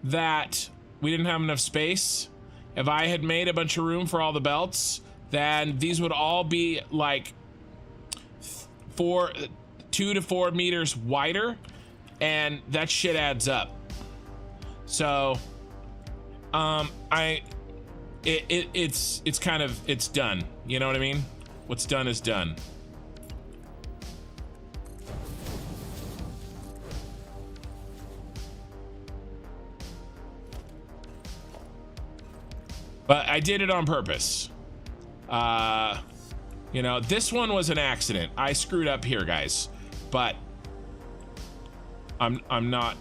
Speaker 1: that we didn't have enough space. If I had made a bunch of room for all the belts, then these would all be like 2 to 4 meters wider, and that shit adds up. So it's kind of, it's done, you know what I mean? What's done is done. But I did it on purpose. You know, this one was an accident. I screwed up here, guys. But I'm not.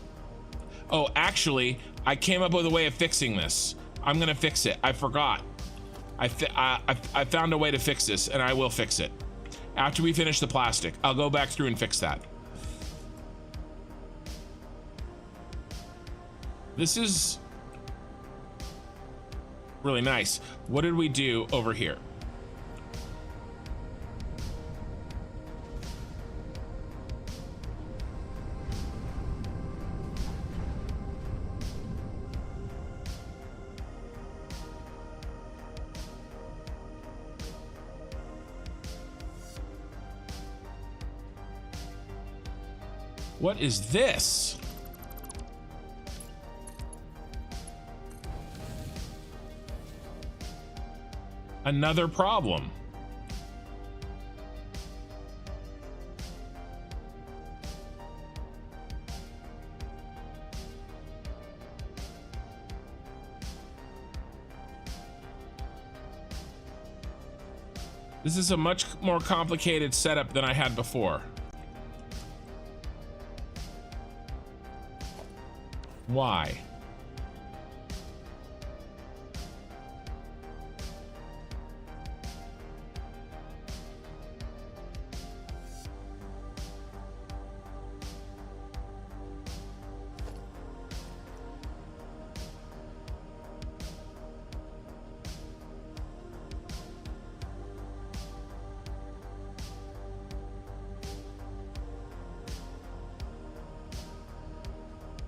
Speaker 1: Oh, actually, I came up with a way of fixing this. I'm gonna fix it. I forgot. I found a way to fix this, and I will fix it after we finish the plastic. I'll go back through and fix that. This is really nice. What did we do over here? What is this? Another problem. This is a much more complicated setup than I had before. Why?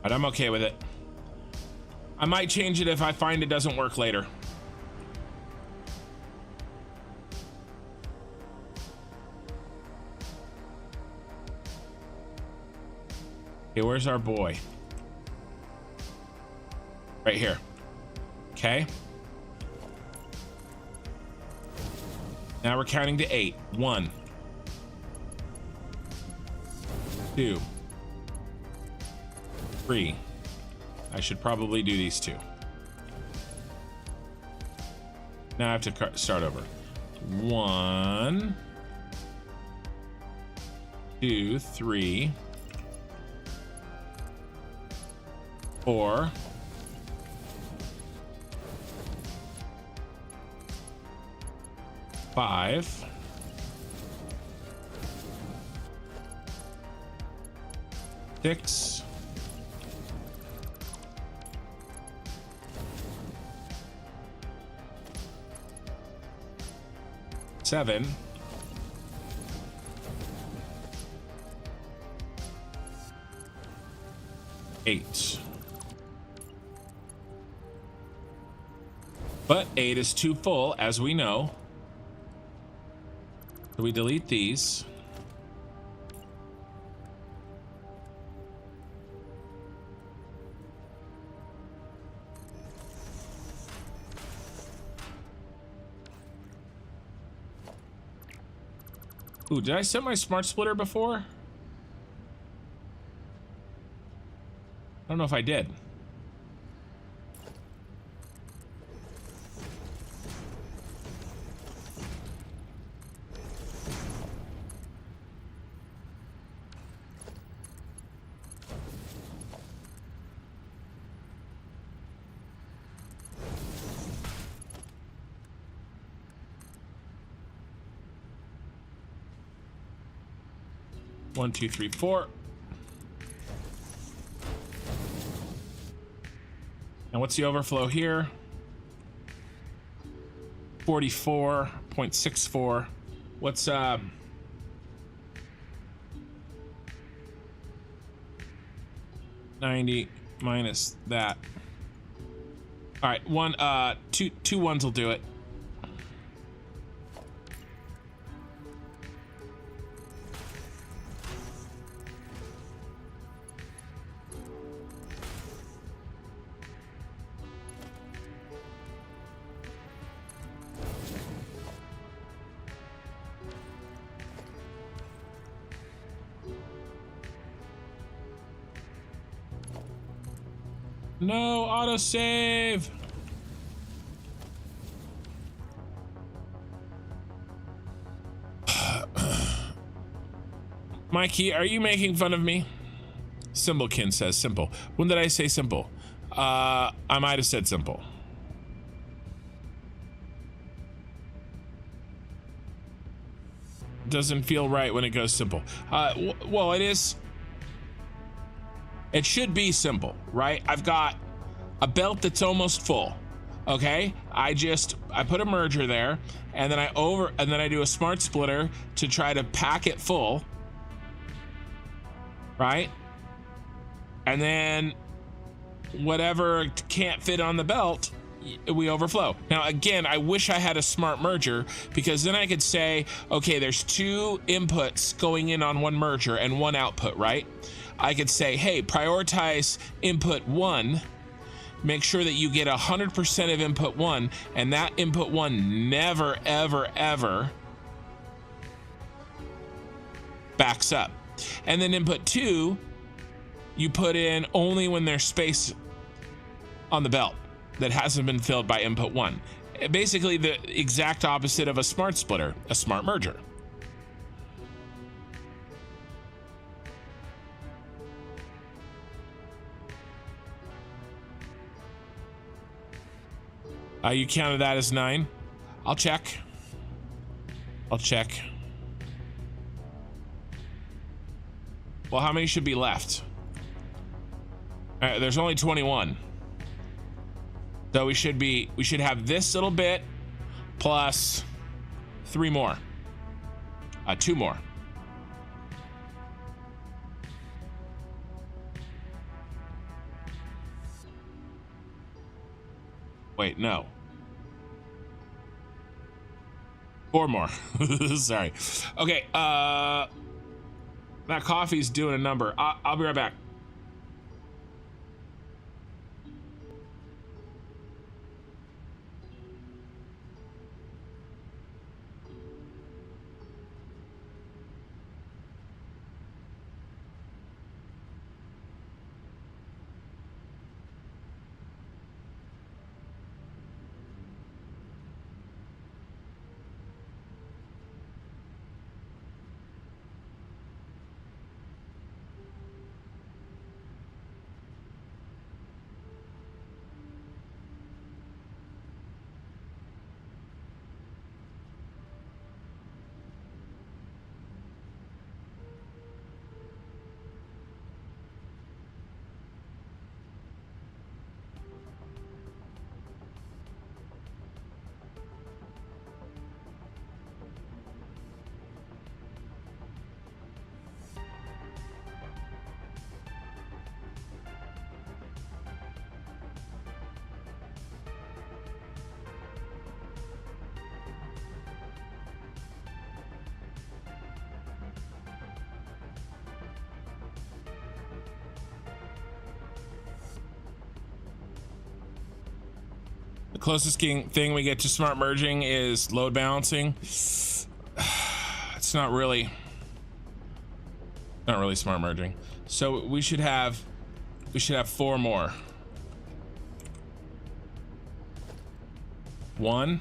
Speaker 1: But I'm okay with it. I might change it if I find it doesn't work later. Okay, where's our boy? Right here. Okay. Now we're counting to 8. 1, 2, 3. I should probably do these 2. Now I have to start over. 1, 2, 3, 4, 5, 6, 7, 8. But 8 is too full, as we know. So we delete these. Ooh, did I set my smart splitter before? I don't know if I did. One, two, three, 4. And what's the overflow here? 44.64. What's 90 minus that? All right, two ones will do it. – No, autosave. Mikey, are you making fun of me? Simplekin says simple. When did I say simple? I might have said simple. Doesn't feel right when it goes simple. Well, it is. It should be simple, right? I've got a belt that's almost full. Okay, I put a merger there, and then I do a smart splitter to try to pack it full, right? And then whatever can't fit on the belt, we overflow. Now, again, I wish I had a smart merger, because then I could say, okay, there's 2 inputs going in on one merger and 1 output, right? I could say, hey, prioritize input 1, make sure that you get 100% of input 1, and that input 1 never, ever, ever backs up. And then input 2, you put in only when there's space on the belt that hasn't been filled by input 1. Basically the exact opposite of a smart splitter, a smart merger. You counted that as 9. I'll check. Well, how many should be left? There's only 21. So we should have this little bit plus 3 more. 2 more. Wait, no. 4 more. Sorry. Okay, that coffee's doing a number. I'll be right back. The closest thing we get to smart merging is load balancing. It's not really smart merging. So we should have 4 more. 1.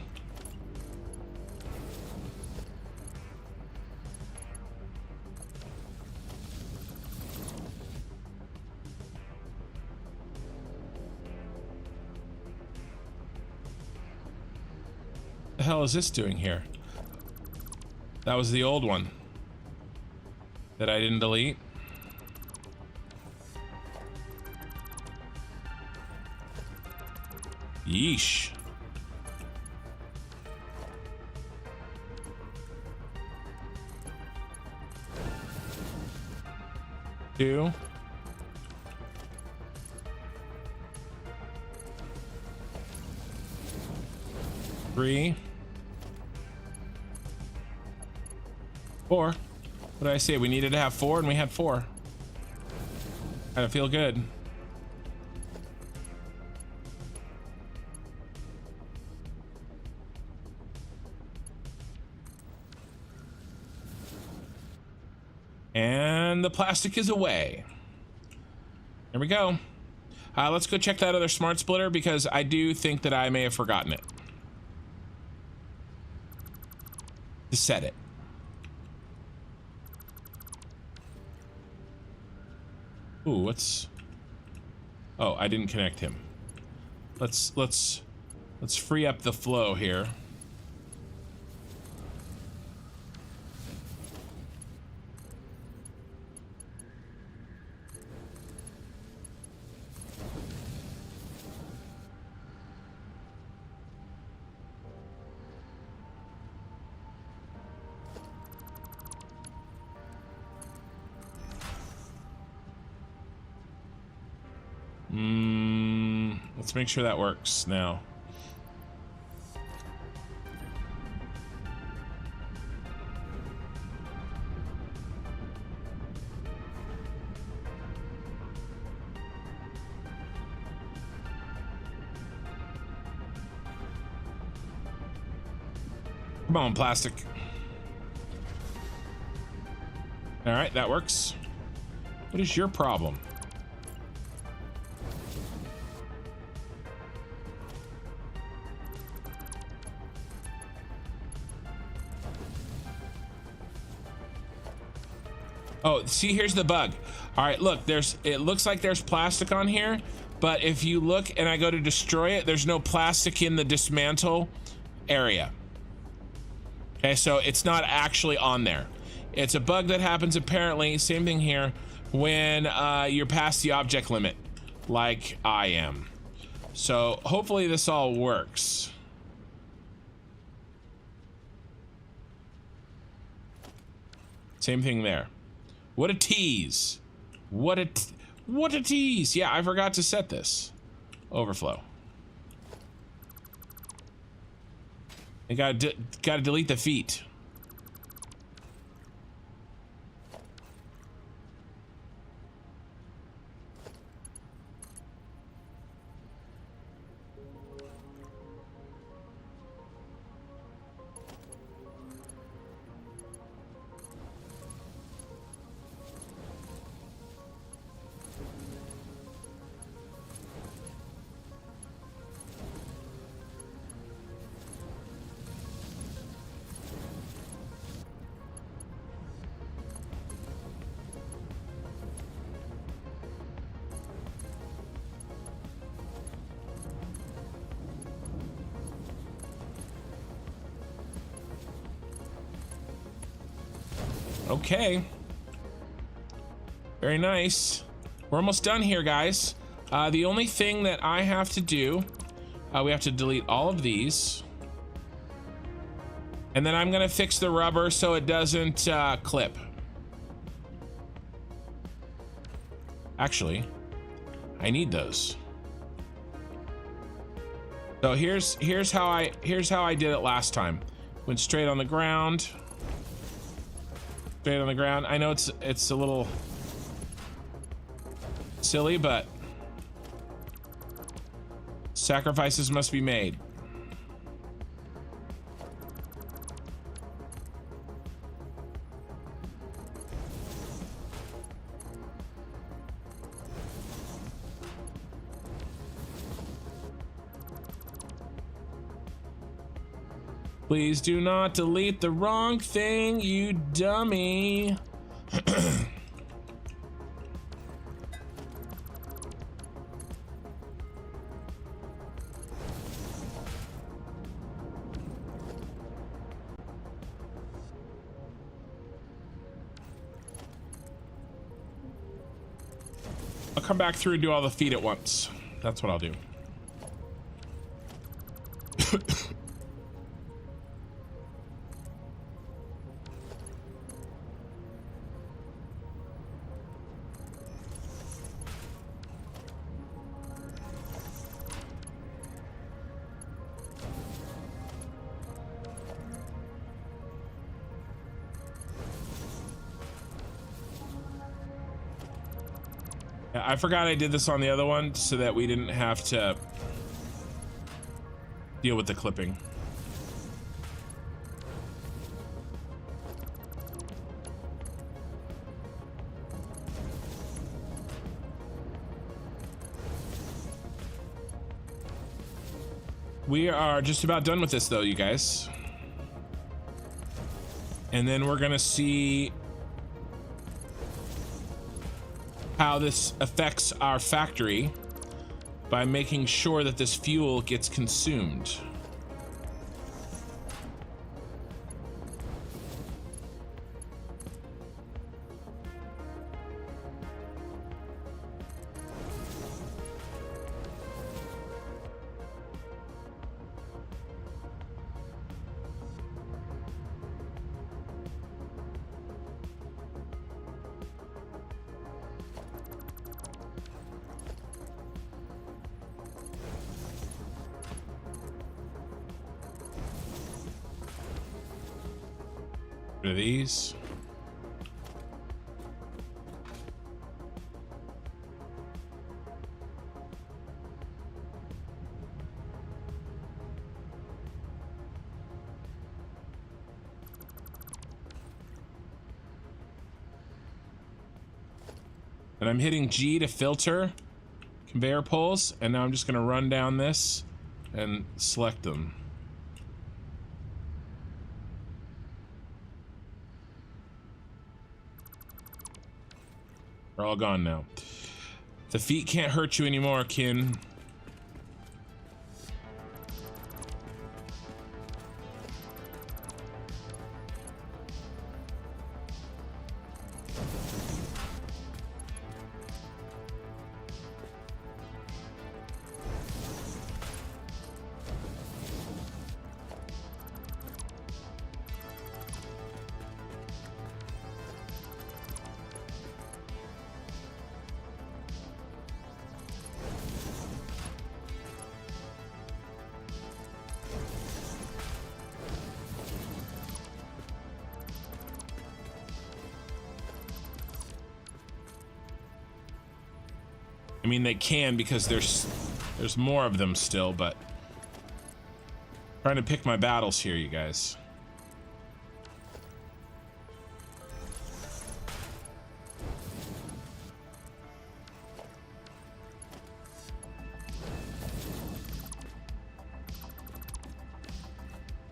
Speaker 1: The hell is this doing here? That was the old one that I didn't delete. Yeesh. Two. 3. 4. What did I say? We needed to have 4 and we had 4. Kind of feel good. And the plastic is away. There we go. Let's go check that other smart splitter because I do think that I may have forgotten it. To set it. Ooh, what's... Oh, I didn't connect him. Let's free up the flow here. Let's make sure that works now. Come on, plastic. All right, that works. What is your problem? Oh, see, here's the bug. All right, look, it looks like there's plastic on here, but if you look and I go to destroy it, there's no plastic in the dismantle area. Okay, so it's not actually on there. It's a bug that happens apparently, same thing here, when you're past the object limit, like I am. So hopefully this all works. Same thing there. What a tease. What a tease. Yeah, I forgot to set this. Overflow. I gotta delete the feet. Okay. Very nice. We're almost done here, guys. The only thing that I have to do, we have to delete all of these. And then I'm gonna fix the rubber so it doesn't clip. Actually, I need those. So here's how I did it last time. Went straight on the ground. Straight on the ground. I know it's a little silly, but sacrifices must be made. Please do not delete the wrong thing, you dummy. I'll come back through and do all the feet at once. That's what I'll do. I forgot I did this on the other one so that we didn't have to deal with the clipping. We are just about done with this though, you guys. And then we're gonna see how this affects our factory by making sure that this fuel gets consumed. Of these. And I'm hitting G to filter conveyor poles, and now I'm just going to run down this and select them. They're all gone now. The feet can't hurt you anymore, kin. I mean, they can because there's more of them still, but trying to pick my battles here, you guys.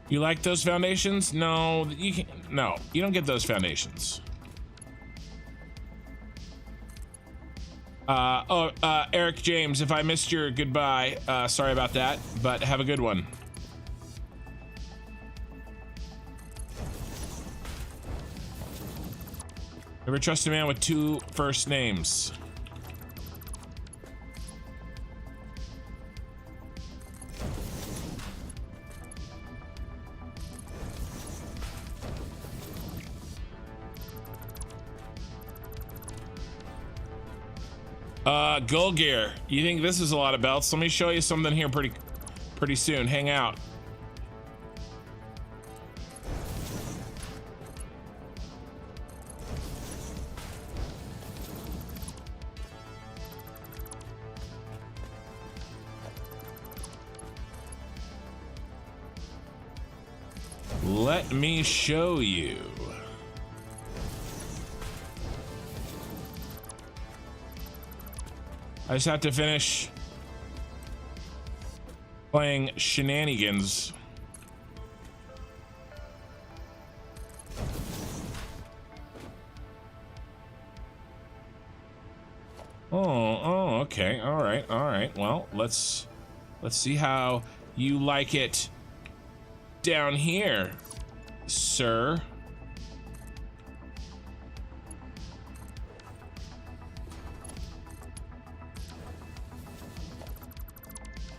Speaker 1: You like those foundations? No, you can, no, you don't get those foundations. Eric James, if I missed your goodbye, sorry about that, but have a good one. Never trust a man with two first names. Golgear, you think this is a lot of belts? Let me show you something here pretty soon. Hang out. Let me show you. I just have to finish playing shenanigans. Oh, okay. All right. Well, let's see how you like it down here, sir.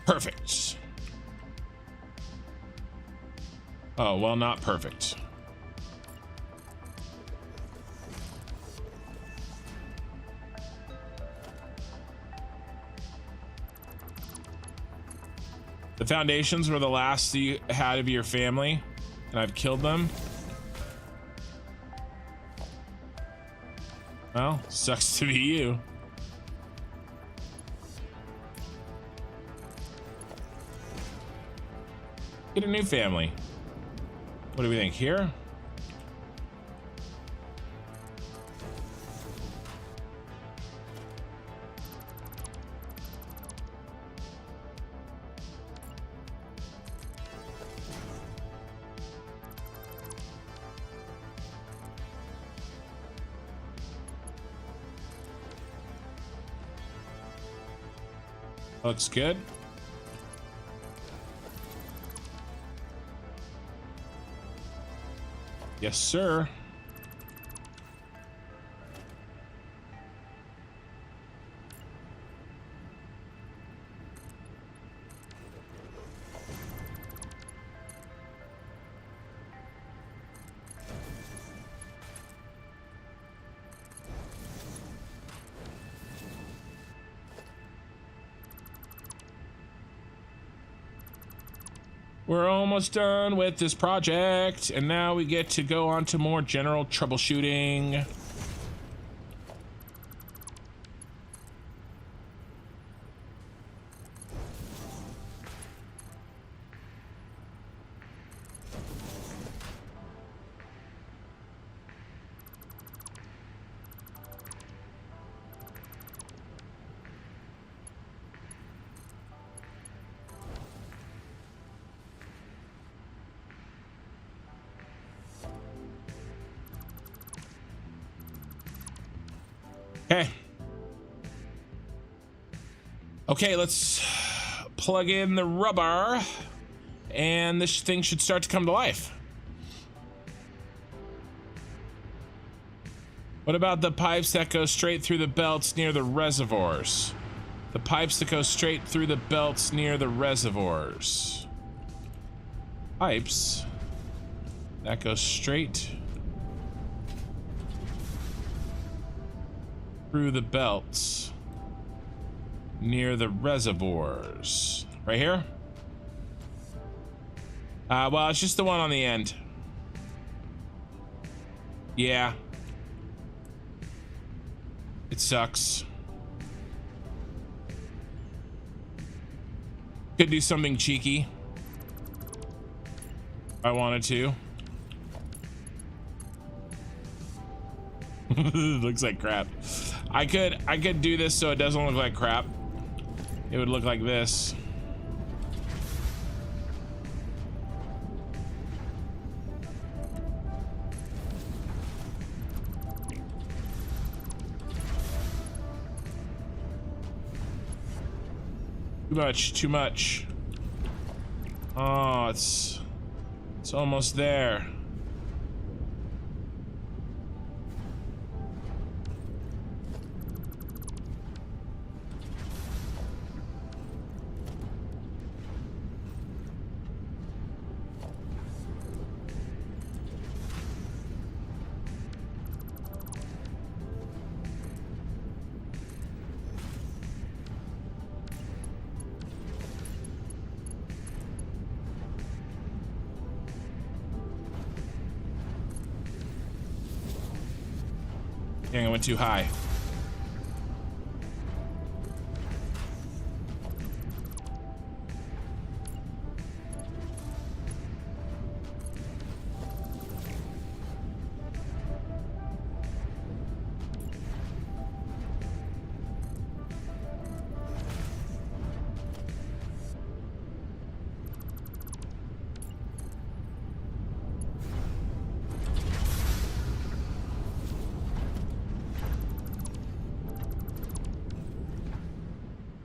Speaker 1: Perfect. Oh, well, not perfect. The foundations were the last that you had of your family, and I've killed them. Well, sucks to be you. Get a new family. What do we think here? Looks good. Yes, sir. We're almost done with this project, and now we get to go on to more general troubleshooting. Okay. Okay, let's plug in the rubber, and this thing should start to come to life. What about the pipes that go straight through the belts near the reservoirs? The pipes that go straight through the belts near the reservoirs. Pipes that go straight through the belts near the reservoirs. Right here? Well, it's just the one on the end. Yeah. It sucks. Could do something cheeky if I wanted to. Looks like crap. I could do this so it doesn't look like crap. It would look like this. Too much, too much. Oh, it's almost there. Dang, I went too high.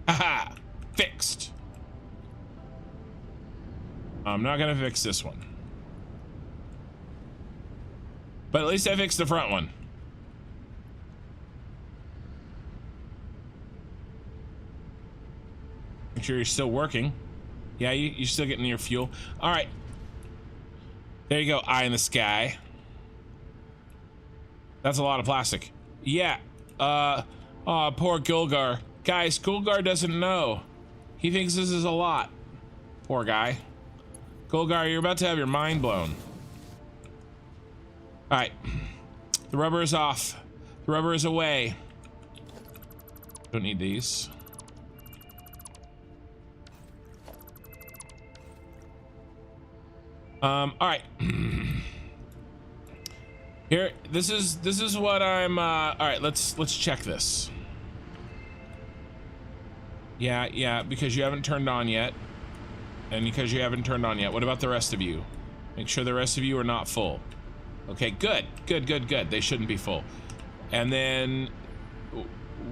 Speaker 1: Haha! Fixed. I'm not gonna fix this one. But at least I fixed the front one. Make sure you're still working. Yeah, you're still getting your fuel. All right. There you go, eye in the sky. That's a lot of plastic. Yeah. Oh, poor Gulgar. Guys, Gulgar doesn't know. He thinks this is a lot. Poor guy. Gulgar, you're about to have your mind blown. All right. The rubber is off. The rubber is away. Don't need these. All right. Here, this is what I'm all right, let's check this. Yeah, because you haven't turned on yet. And because you haven't turned on yet. What about the rest of you? Make sure the rest of you are not full. Okay, good. They shouldn't be full. And then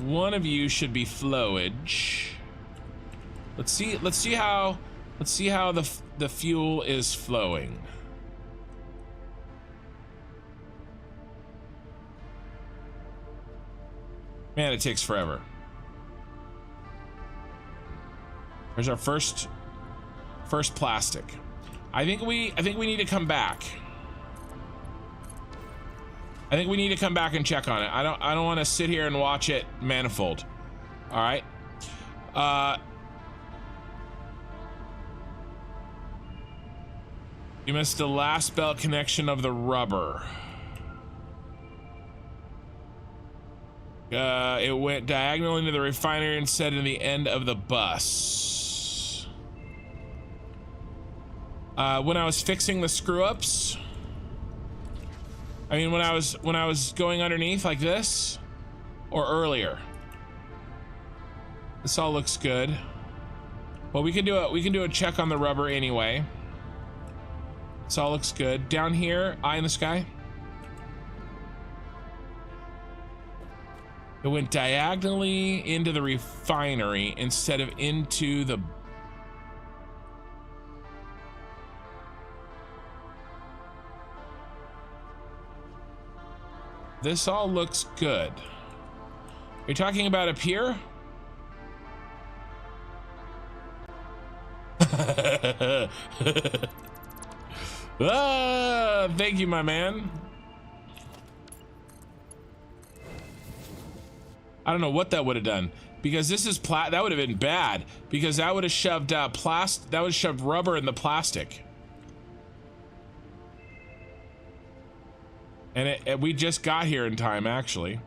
Speaker 1: one of you should be flowage. Let's see how the fuel is flowing. Man, it takes forever. There's our first plastic. I think we need to come back. I think we need to come back and check on it. I don't want to sit here and watch it manifold. All right. You missed the last belt connection of the rubber. It went diagonal into the refinery instead of the end of the bus. When I was fixing the screw-ups, I mean, when I was going underneath like this, or earlier. This all looks good. Well, we can do a check on the rubber anyway. This all looks good. Down here, eye in the sky. It went diagonally into the refinery instead of into the... This all looks good. You're talking about up here? Ah, thank you, my man. I don't know what that would have done, because this is that would have been bad, because that would have shoved that would have shoved rubber in the plastic. And we just got here in time, actually.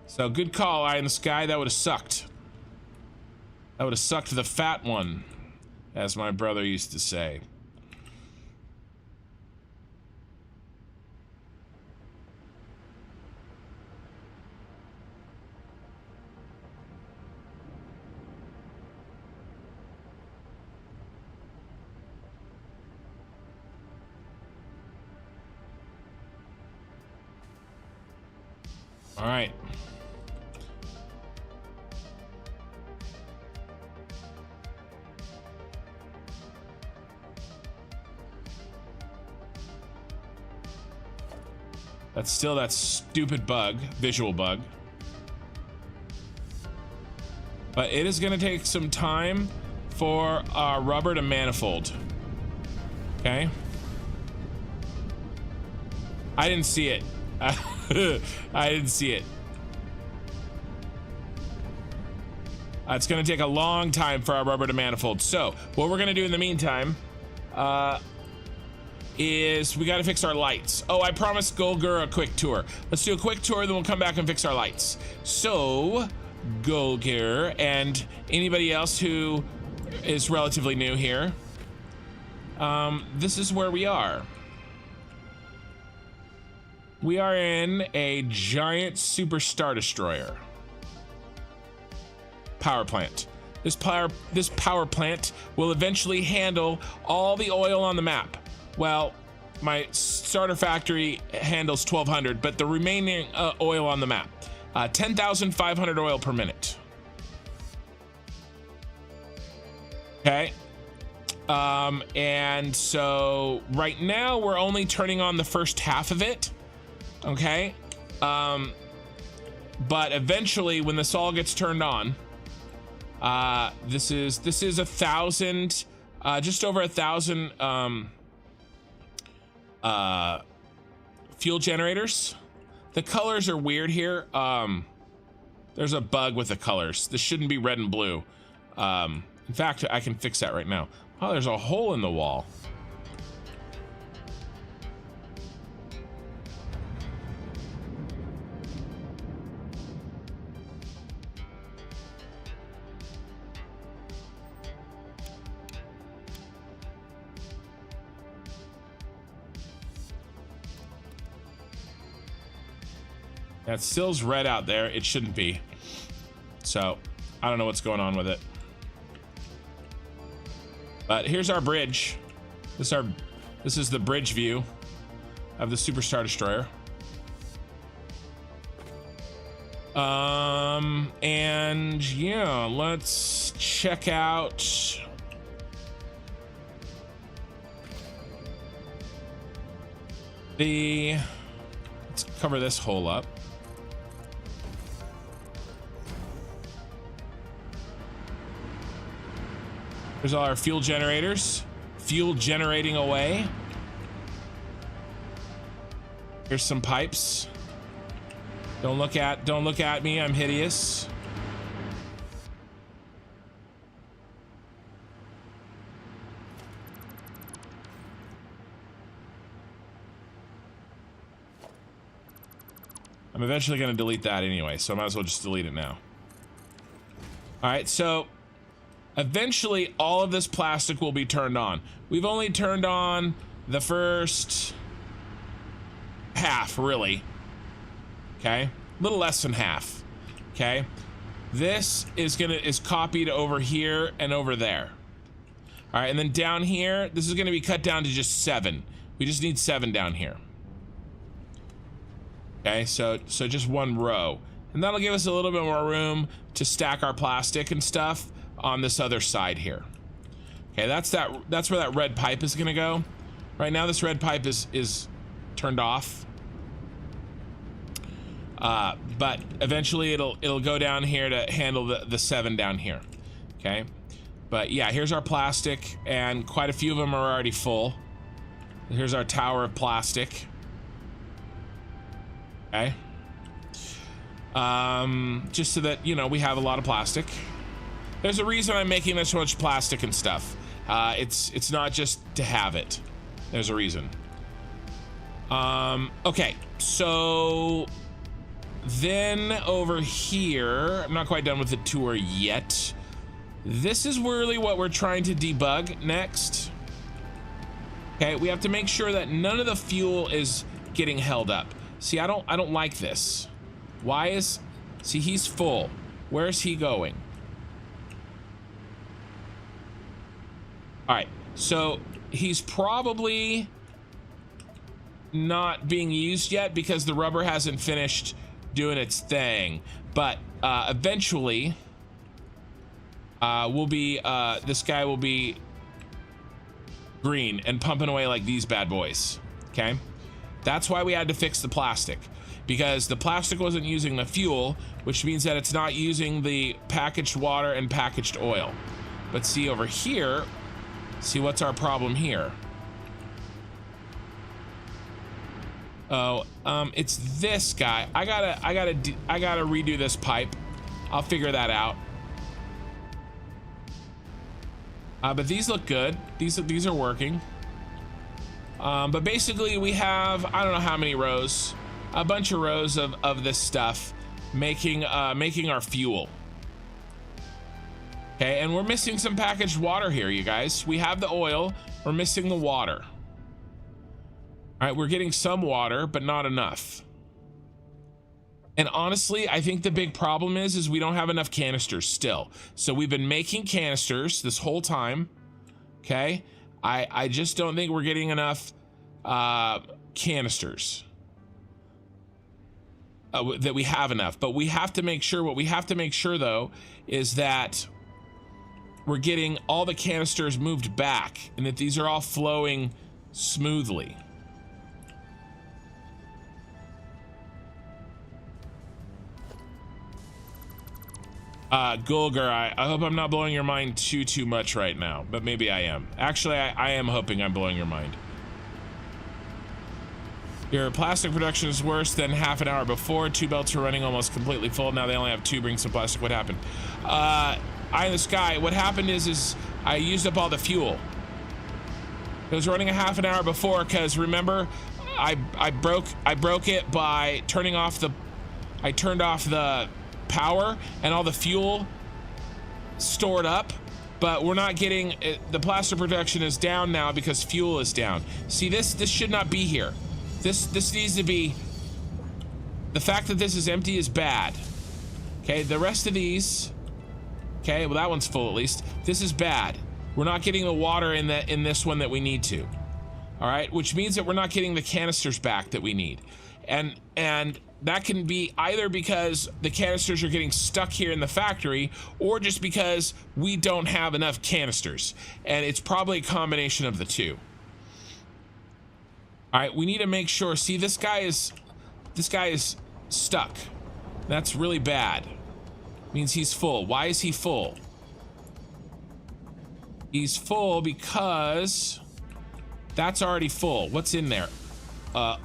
Speaker 1: So good call, eye in the sky. That would have sucked. That would have sucked the fat one, as my brother used to say. All right. That's still that stupid bug, visual bug. But it is going to take some time for our rubber to manifold. Okay. I didn't see it. I didn't see it. It's going to take a long time for our rubber to manifold. So what we're going to do in the meantime is we got to fix our lights. Oh, I promised Golger a quick tour. Let's do a quick tour, then we'll come back and fix our lights. So Golger and anybody else who is relatively new here, this is where we are. We are in a giant super star destroyer power plant. This power plant will eventually handle all the oil on the map. Well, my starter factory handles 1,200, but the remaining oil on the map, 10,500 oil per minute. Okay. And so right now we're only turning on the first half of it. Okay, but eventually when this all gets turned on, this is 1,000, just over 1,000 fuel generators. The colors are weird here. There's a bug with the colors. This shouldn't be red and blue. In fact, I can fix that right now. Oh, there's a hole in the wall. That still's red out there. It shouldn't be. So, I don't know what's going on with it. But here's our bridge. This is the bridge view of the Super Star Destroyer. And yeah, let's check out let's cover this hole up. There's all our fuel generators. Fuel generating away. Here's some pipes. Don't look at me, I'm hideous. I'm eventually going to delete that anyway, so I might as well just delete it now. All right, so eventually all of this plastic will be turned on. We've only turned on the first half, really. Okay, a little less than half. Okay, this is copied over here and over there. All right, and then down here, this is going to be cut down to just 7. We just need 7 down here. Okay, so just 1 row, and that'll give us a little bit more room to stack our plastic and stuff on this other side here. Okay, that's where that red pipe is gonna go. Right now, this red pipe is turned off, but eventually it'll go down here to handle the 7 down here. Okay, but yeah, here's our plastic, and quite a few of them are already full. Here's our tower of plastic. Okay. Just so that, you know, we have a lot of plastic. There's a reason I'm making this much plastic and stuff. It's not just to have it. There's a reason. Okay, so then over here, I'm not quite done with the tour yet. This is really what we're trying to debug next. Okay, we have to make sure that none of the fuel is getting held up. See, I don't like this. Why is... See, he's full. Where's he going? All right, so he's probably not being used yet because the rubber hasn't finished doing its thing. But eventually, this guy will be green and pumping away like these bad boys. Okay. That's why we had to fix the plastic, because the plastic wasn't using the fuel, which means that it's not using the packaged water and packaged oil. But see over here, see what's our problem here? Oh, it's this guy. I gotta redo this pipe. I'll figure that out. But these look good. These are working. But basically we have, I don't know how many rows, a bunch of rows of this stuff making our fuel. Okay, and we're missing some packaged water here, you guys. We have the oil, we're missing the water. All right, we're getting some water, but not enough. And honestly, I think the big problem is we don't have enough canisters still. So we've been making canisters this whole time, okay? I just don't think we're getting enough canisters that we have enough. But we have to make sure, what we have to make sure though is that we're getting all the canisters moved back and that these are all flowing smoothly. Gulgar, I hope I'm not blowing your mind too much right now, but maybe I am. Actually, I am hoping I'm blowing your mind. Your plastic production is worse than half an hour before. 2 belts are running almost completely full. Now they only have 2. Bring some plastic. What happened? Eye in the sky. What happened is I used up all the fuel. It was running a half an hour before because remember, I broke it by turning off the. I turned off the power and all the fuel stored up, but we're not getting it. The plastic production is down now because fuel is down. See, this should not be here. This needs to be, the fact that this is empty is bad. Okay, the rest of these, okay, well that one's full at least. This is bad. We're not getting the water in this one that we need to. All right, which means that we're not getting the canisters back that we need.
Speaker 2: and that can be either because the canisters are getting stuck here in the factory, or just because we don't have enough canisters, and it's probably a combination of the two. All right, we need to make sure. See, this guy is stuck. That's really bad. Means he's full. Why is he full? He's full because that's already full. What's in there?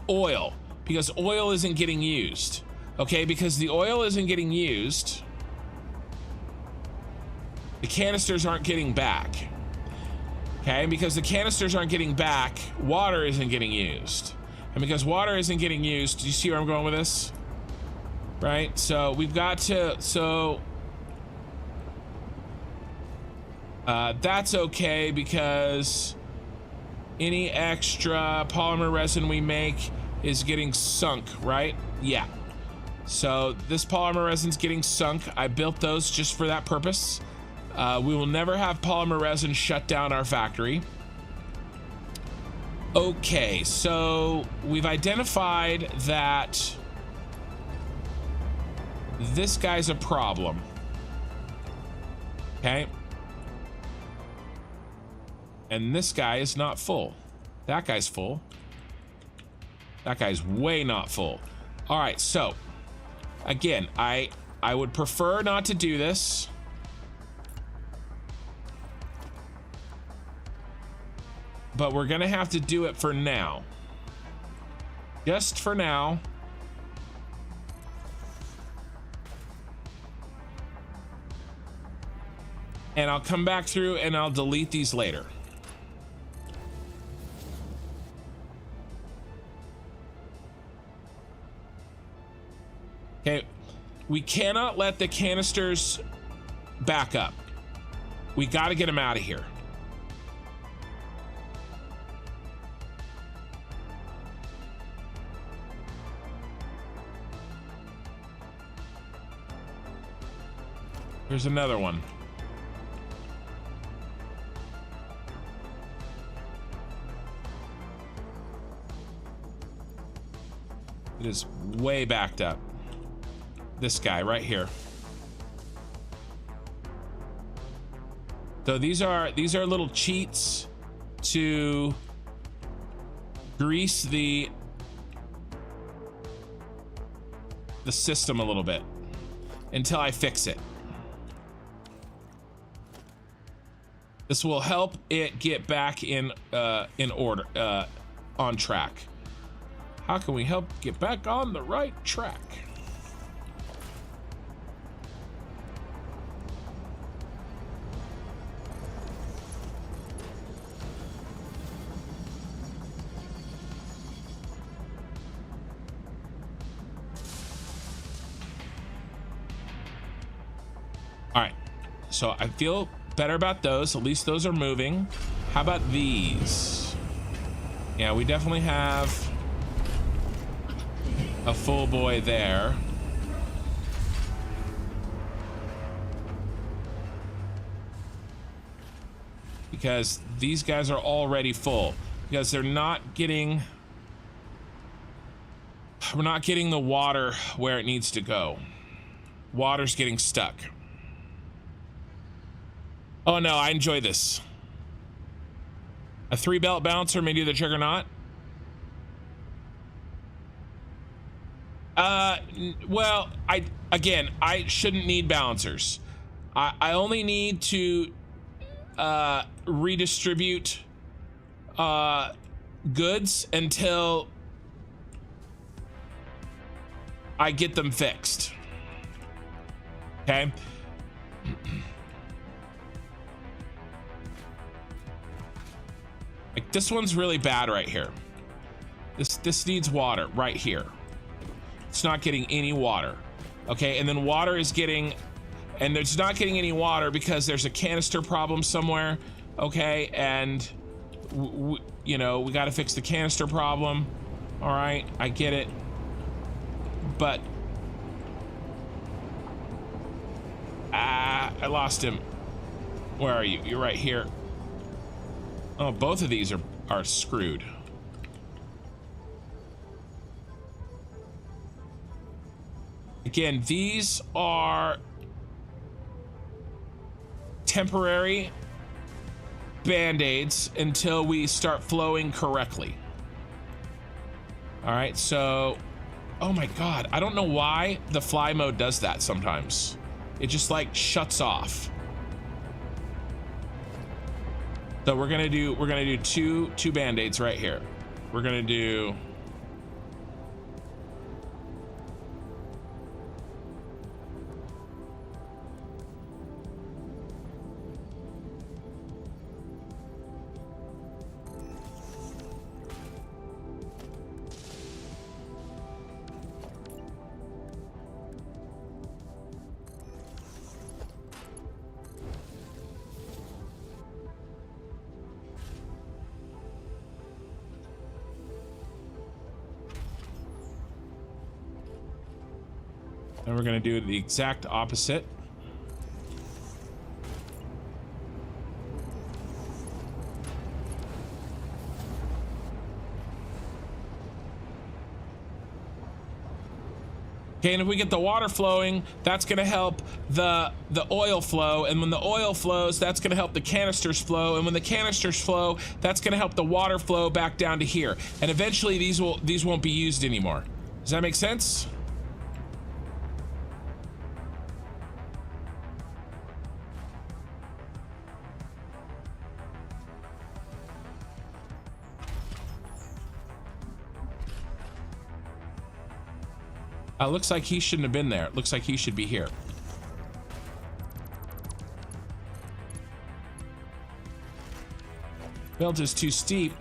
Speaker 2: Oil. Because oil isn't getting used. Okay, because the oil isn't getting used, the canisters aren't getting back. Okay, because the canisters aren't getting back, water isn't getting used. And because water isn't getting used, do you see where I'm going with this? Right, so we've got to, that's okay, because any extra polymer resin we make is getting sunk, right? Yeah. So this polymer resin's getting sunk. I built those just for that purpose. We will never have polymer resin shut down our factory. Okay, so we've identified that this guy's a problem. Okay. And this guy is not full. That guy's full. That guy's way not full. All right, so again, I would prefer not to do this. But we're gonna have to do it for now. Just for now. And I'll come back through and I'll delete these later. Okay, we cannot let the canisters back up. We got to get them out of here. Here's another one. It is way backed up. This guy right here. So these are little cheats to grease the system a little bit until I fix it. This will help it get back in order, on track. How can we help get back on the right track? All right, so I feel better about those. At least those are moving. How about these? Yeah, we definitely have a full boy there. Because these guys are already full. Because they're not getting... We're not getting the water where it needs to go. Water's getting stuck. Oh no, I enjoy this. A 3-belt bouncer may do the trick or not. Well, I shouldn't need balancers. I only need to redistribute goods until I get them fixed. Okay. Like this one's really bad right here. This needs water right here. It's not getting any water. Okay, and then water is getting, and it's not getting any water because there's a canister problem somewhere. Okay, and you know, we got to fix the canister problem. All right, I get it, but I lost him. Where are you? You're right here. Oh, both of these are screwed.
Speaker 1: Again, these are temporary band-aids until we start flowing correctly. All right, so, oh my God, I don't know why the fly mode does that sometimes. It just like shuts off. So we're gonna do two band-aids right here. We're gonna do and we're gonna do the exact opposite. Okay, and if we get the water flowing, that's gonna help the oil flow, and when the oil flows, that's gonna help the canisters flow, and when the canisters flow, that's gonna help the water flow back down to here. And eventually these won't be used anymore. Does that make sense? Looks like he shouldn't have been there. It looks like he should be here. Belt is too steep.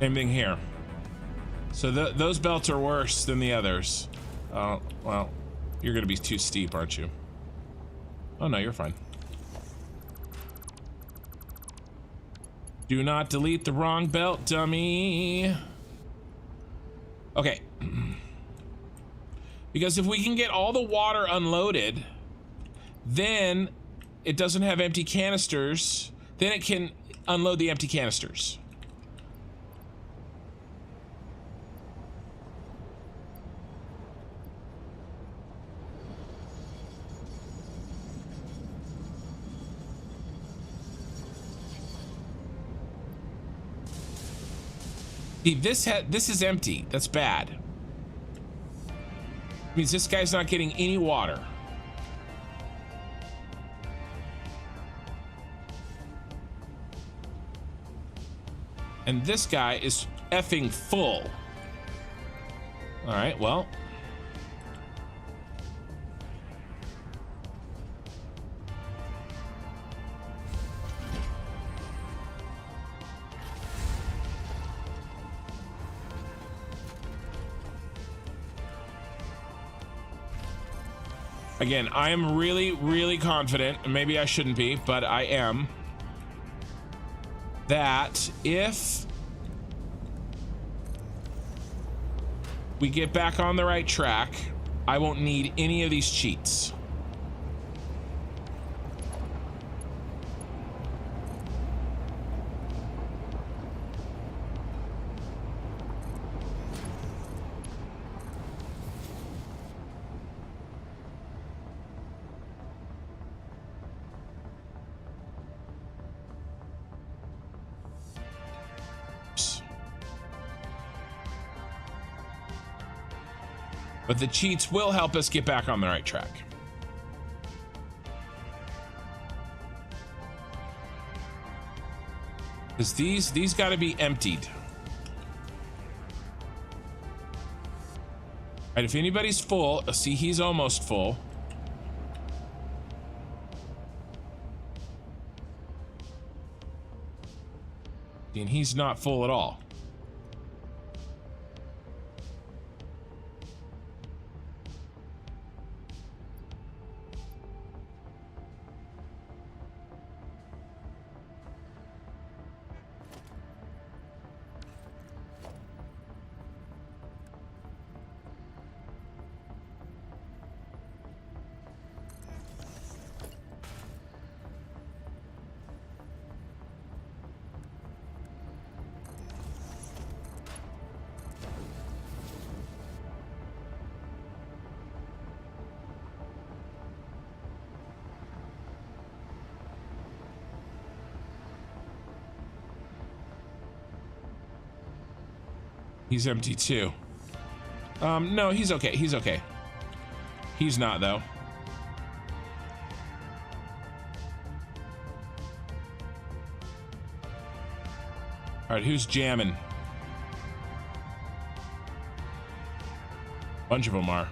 Speaker 1: Same thing here. So those belts are worse than the others. Well, you're gonna be too steep, aren't you? Oh no, you're fine. Do not delete the wrong belt, dummy. Okay. Because if we can get all the water unloaded, then it doesn't have empty canisters. Then it can unload the empty canisters. See, this is empty. That's bad. It means this guy's not getting any water. And this guy is effing full. All right, well. Again, I am really, really confident, and maybe I shouldn't be, but I am, that if we get back on the right track, I won't need any of these cheats. But the cheats will help us get back on the right track. Because these got to be emptied. Right, if anybody's full, see, he's almost full. And he's not full at all. He's empty too. No, he's okay. He's okay. He's not though. All right, who's jamming? Bunch of them are.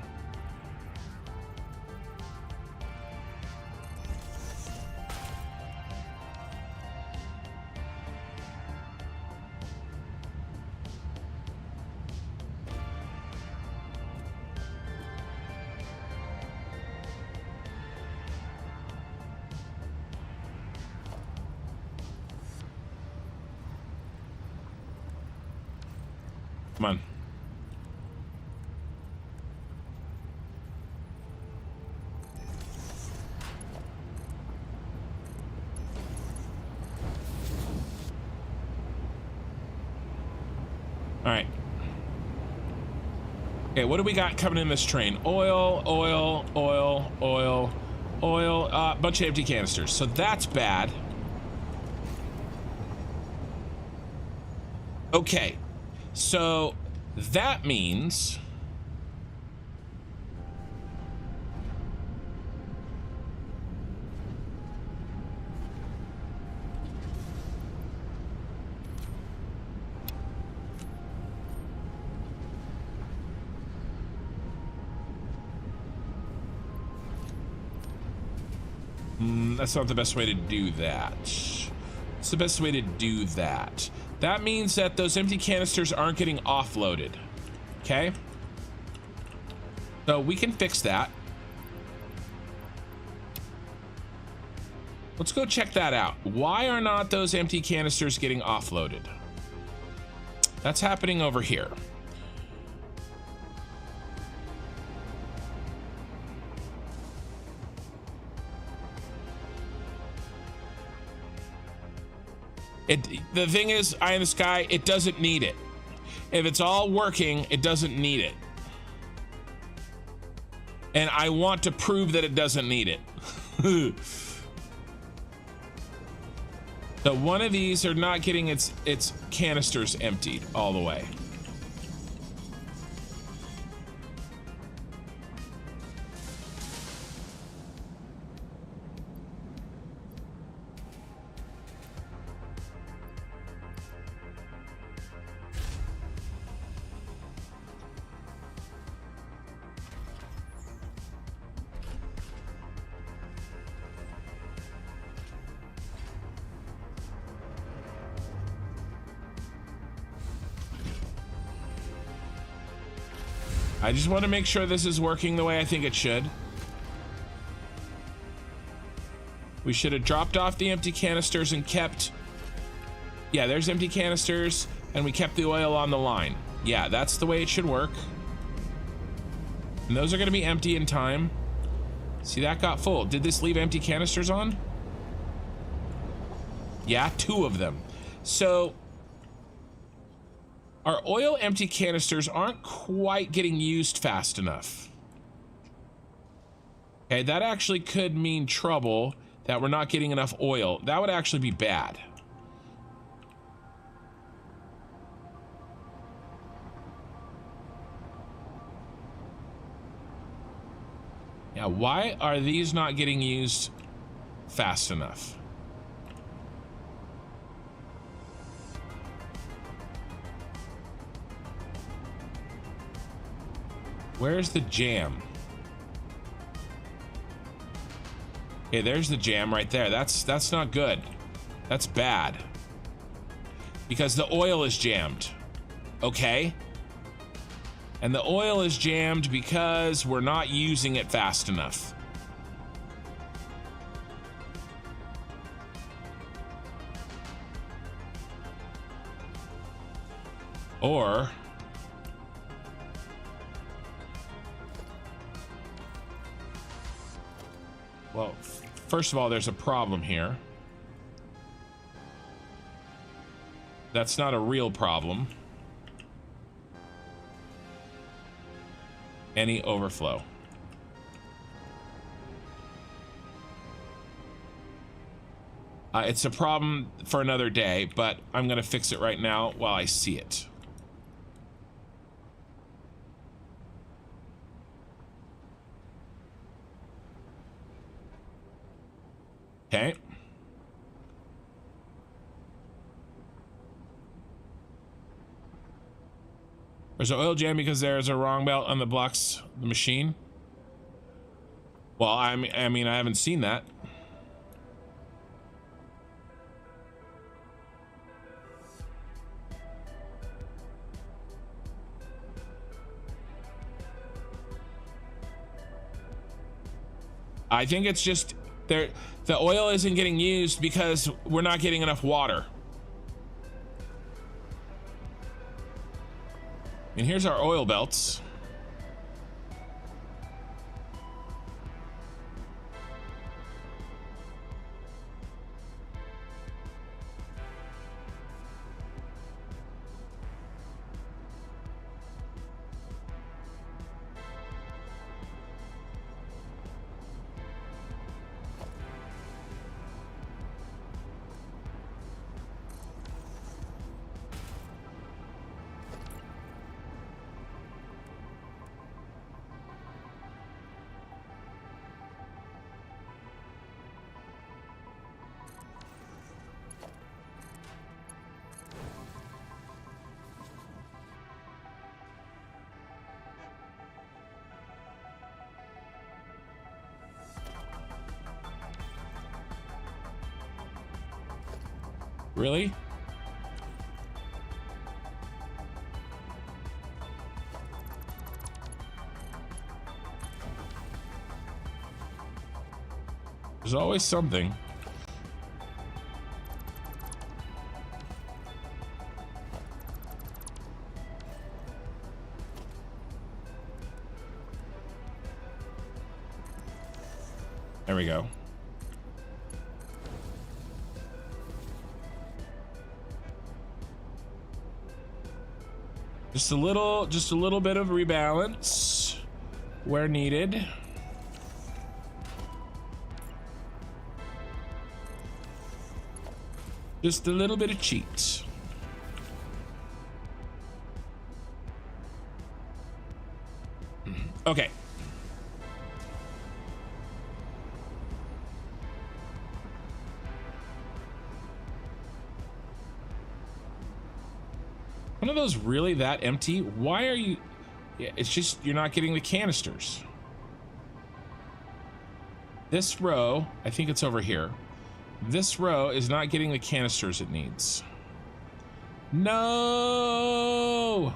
Speaker 1: Come on. All right. Okay, what do we got coming in this train? Oil, oil, oil, oil, oil, bunch of empty canisters. So that's bad. Okay. So that means that's not the best way to do that. It's the best way to do that. That means that those empty canisters aren't getting offloaded. Okay? So we can fix that. Let's go check that out. Why are not those empty canisters getting offloaded? That's happening over here. The thing is, eye in the sky, it doesn't need it. If it's all working, it doesn't need it. And I want to prove that it doesn't need it. So one of these are not getting its canisters emptied all the way. I just want to make sure this is working the way I think it should. We should have dropped off the empty canisters and kept... Yeah, there's empty canisters, and we kept the oil on the line. Yeah, that's the way it should work. And those are going to be empty in time. See, that got full. Did this leave empty canisters on? Yeah, 2 of them. So... our oil empty canisters aren't quite getting used fast enough. Okay, that actually could mean trouble, that we're not getting enough oil. That would actually be bad. Yeah, why are these not getting used fast enough? Where's the jam? Okay, there's the jam right there. That's not good. That's bad. Because the oil is jammed. Okay? And the oil is jammed because we're not using it fast enough. Or... well, first of all, there's a problem here. That's not a real problem. Any overflow. It's a problem for another day, but I'm gonna fix it right now while I see it. Okay. There's an oil jam because there's a wrong belt on the blocks the machine. Well, I mean, I haven't seen that. I think it's just the oil isn't getting used because we're not getting enough water. And here's our oil belts. Really? There's always something. There we go. Just a little bit of rebalance where needed. Just a little bit of cheats. Okay. One of those really that empty? Why are you? Yeah, it's just you're not getting the canisters. This row, I think it's over here. This row is not getting the canisters it needs. No!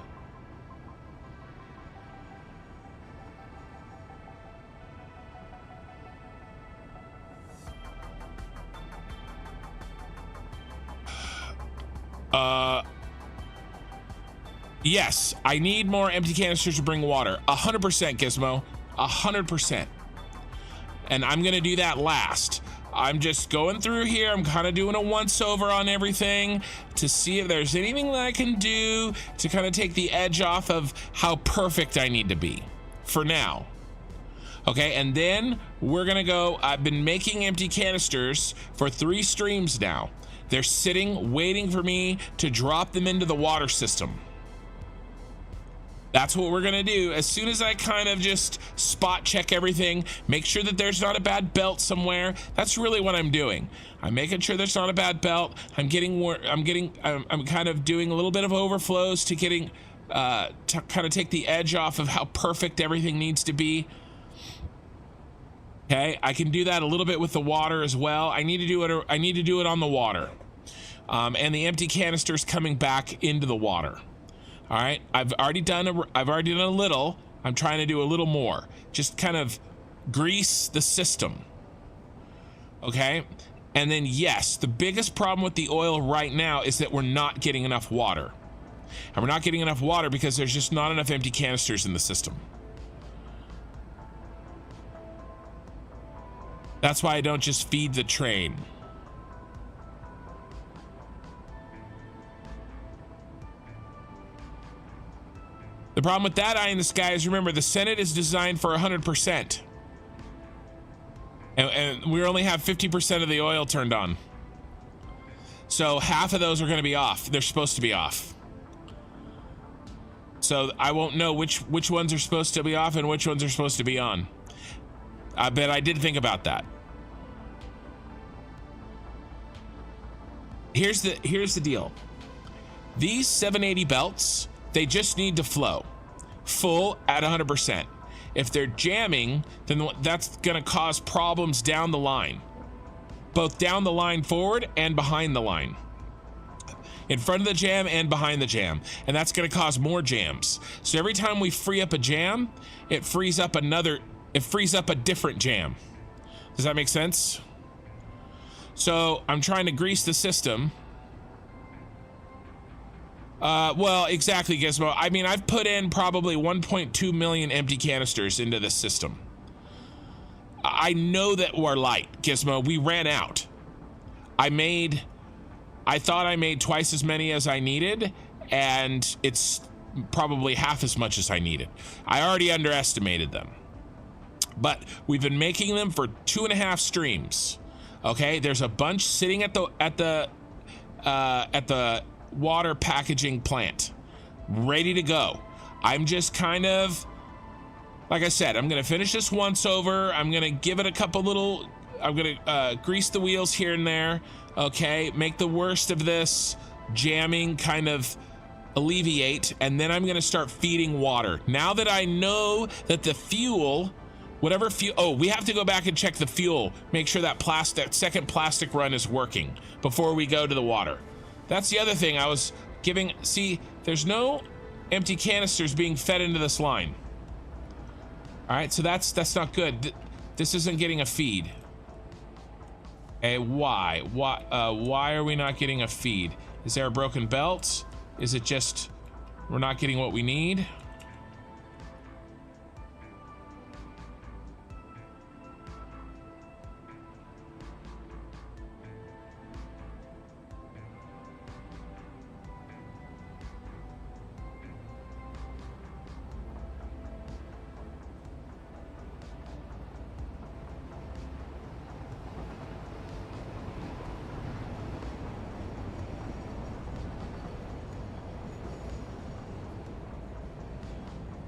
Speaker 1: Yes, I need more empty canisters to bring water. 100%, Gizmo. 100%. And I'm gonna do that last. I'm just going through here. I'm kind of doing a once over on everything to see if there's anything that I can do to kind of take the edge off of how perfect I need to be for now. Okay, and then we're gonna go. I've been making empty canisters for 3 streams now. They're sitting, waiting for me to drop them into the water system. That's what we're gonna do. As soon as I kind of just spot check everything, make sure that there's not a bad belt somewhere. That's really what I'm doing. I'm making sure there's not a bad belt. I'm kind of doing a little bit of overflows to getting, to kind of take the edge off of how perfect everything needs to be. Okay, I can do that a little bit with the water as well. I need to do it on the water. And the empty canisters coming back into the water. All right, I've already done a little. I'm trying to do a little more. Just kind of grease the system. Okay, and then yes, the biggest problem with the oil right now is that we're not getting enough water. And we're not getting enough water because there's just not enough empty canisters in the system. That's why I don't just feed the train. The problem with that eye in the sky is, remember, the Senate is designed for 100%. And we only have 50% of the oil turned on. So half of those are going to be off. They're supposed to be off. So I won't know which ones are supposed to be off and which ones are supposed to be on. I bet I did think about that. Here's the deal. These 780 belts, they just need to flow full at 100%. If they're jamming, then that's gonna cause problems down the line, both down the line forward and behind the line, in front of the jam and behind the jam, and that's gonna cause more jams. So every time we free up a jam, it frees up a different jam. Does that make sense? So I'm trying to grease the system. Well, exactly, Gizmo. I mean, I've put in probably 1.2 million empty canisters into this system. I know that we're light, Gizmo. We ran out. I thought I made twice as many as I needed, and it's probably half as much as I needed. I already underestimated them. But we've been making them for 2.5 streams. Okay, there's a bunch sitting at the water packaging plant, ready to go. I'm just kind of, like I said, I'm gonna finish this once over. I'm gonna give it a couple little, I'm gonna grease the wheels here and there. Okay, make the worst of this jamming kind of alleviate, and then I'm gonna start feeding water. Now that I know that the fuel, whatever fuel, oh, we have to go back and check the fuel, make sure that second plastic run is working before we go to the water. That's the other thing I was giving. See, there's no empty canisters being fed into this line. All right, so that's not good. This isn't getting a feed. Okay, why are we not getting a feed? Is there a broken belt? Is it just we're not getting what we need?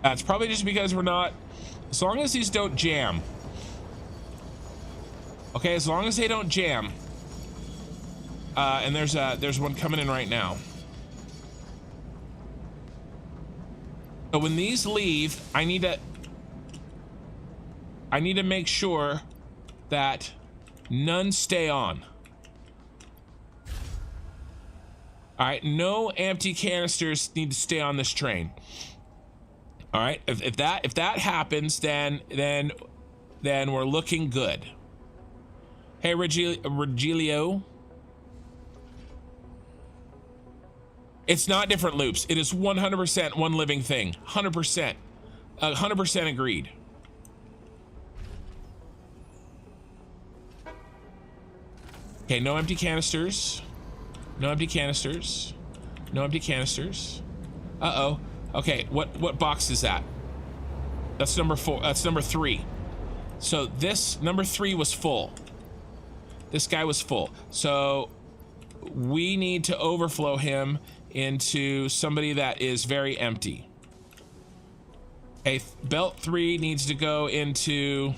Speaker 1: It's probably just because we're not, as long as these don't jam. Okay, as long as they don't jam. And there's one coming in right now. So when these leave, I need to make sure that none stay on. All right, no empty canisters need to stay on this train. All right, if that happens, then we're looking good. Hey, Regilio. It's not different loops. It is 100% one living thing. 100%. 100% agreed. Okay, no empty canisters. No empty canisters. No empty canisters. Uh-oh. Okay, what box is that? That's number 4. That's number 3. So this number 3 was full. This guy was full. So we need to overflow him into somebody that is very empty. Okay, belt 3 needs to go into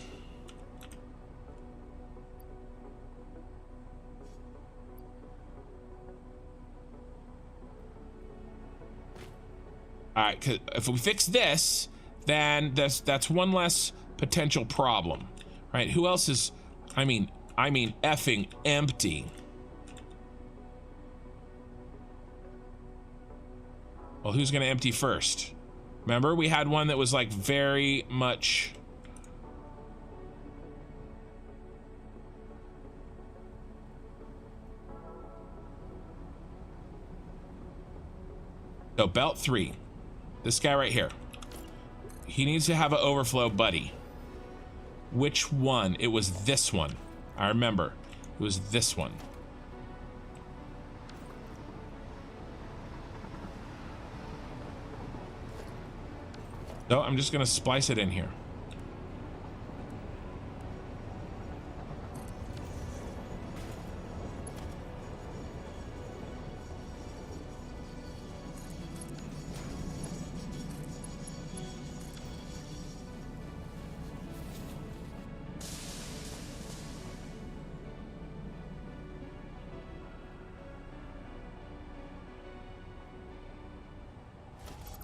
Speaker 1: all right, 'cause if we fix this, then that's one less potential problem, right? Who else is, I mean effing empty. Well, who's gonna empty first? Remember, we had one that was like very much. So belt 3. This guy right here. He needs to have an overflow buddy. Which one? It was this one. I remember. It was this one. So I'm just gonna splice it in here.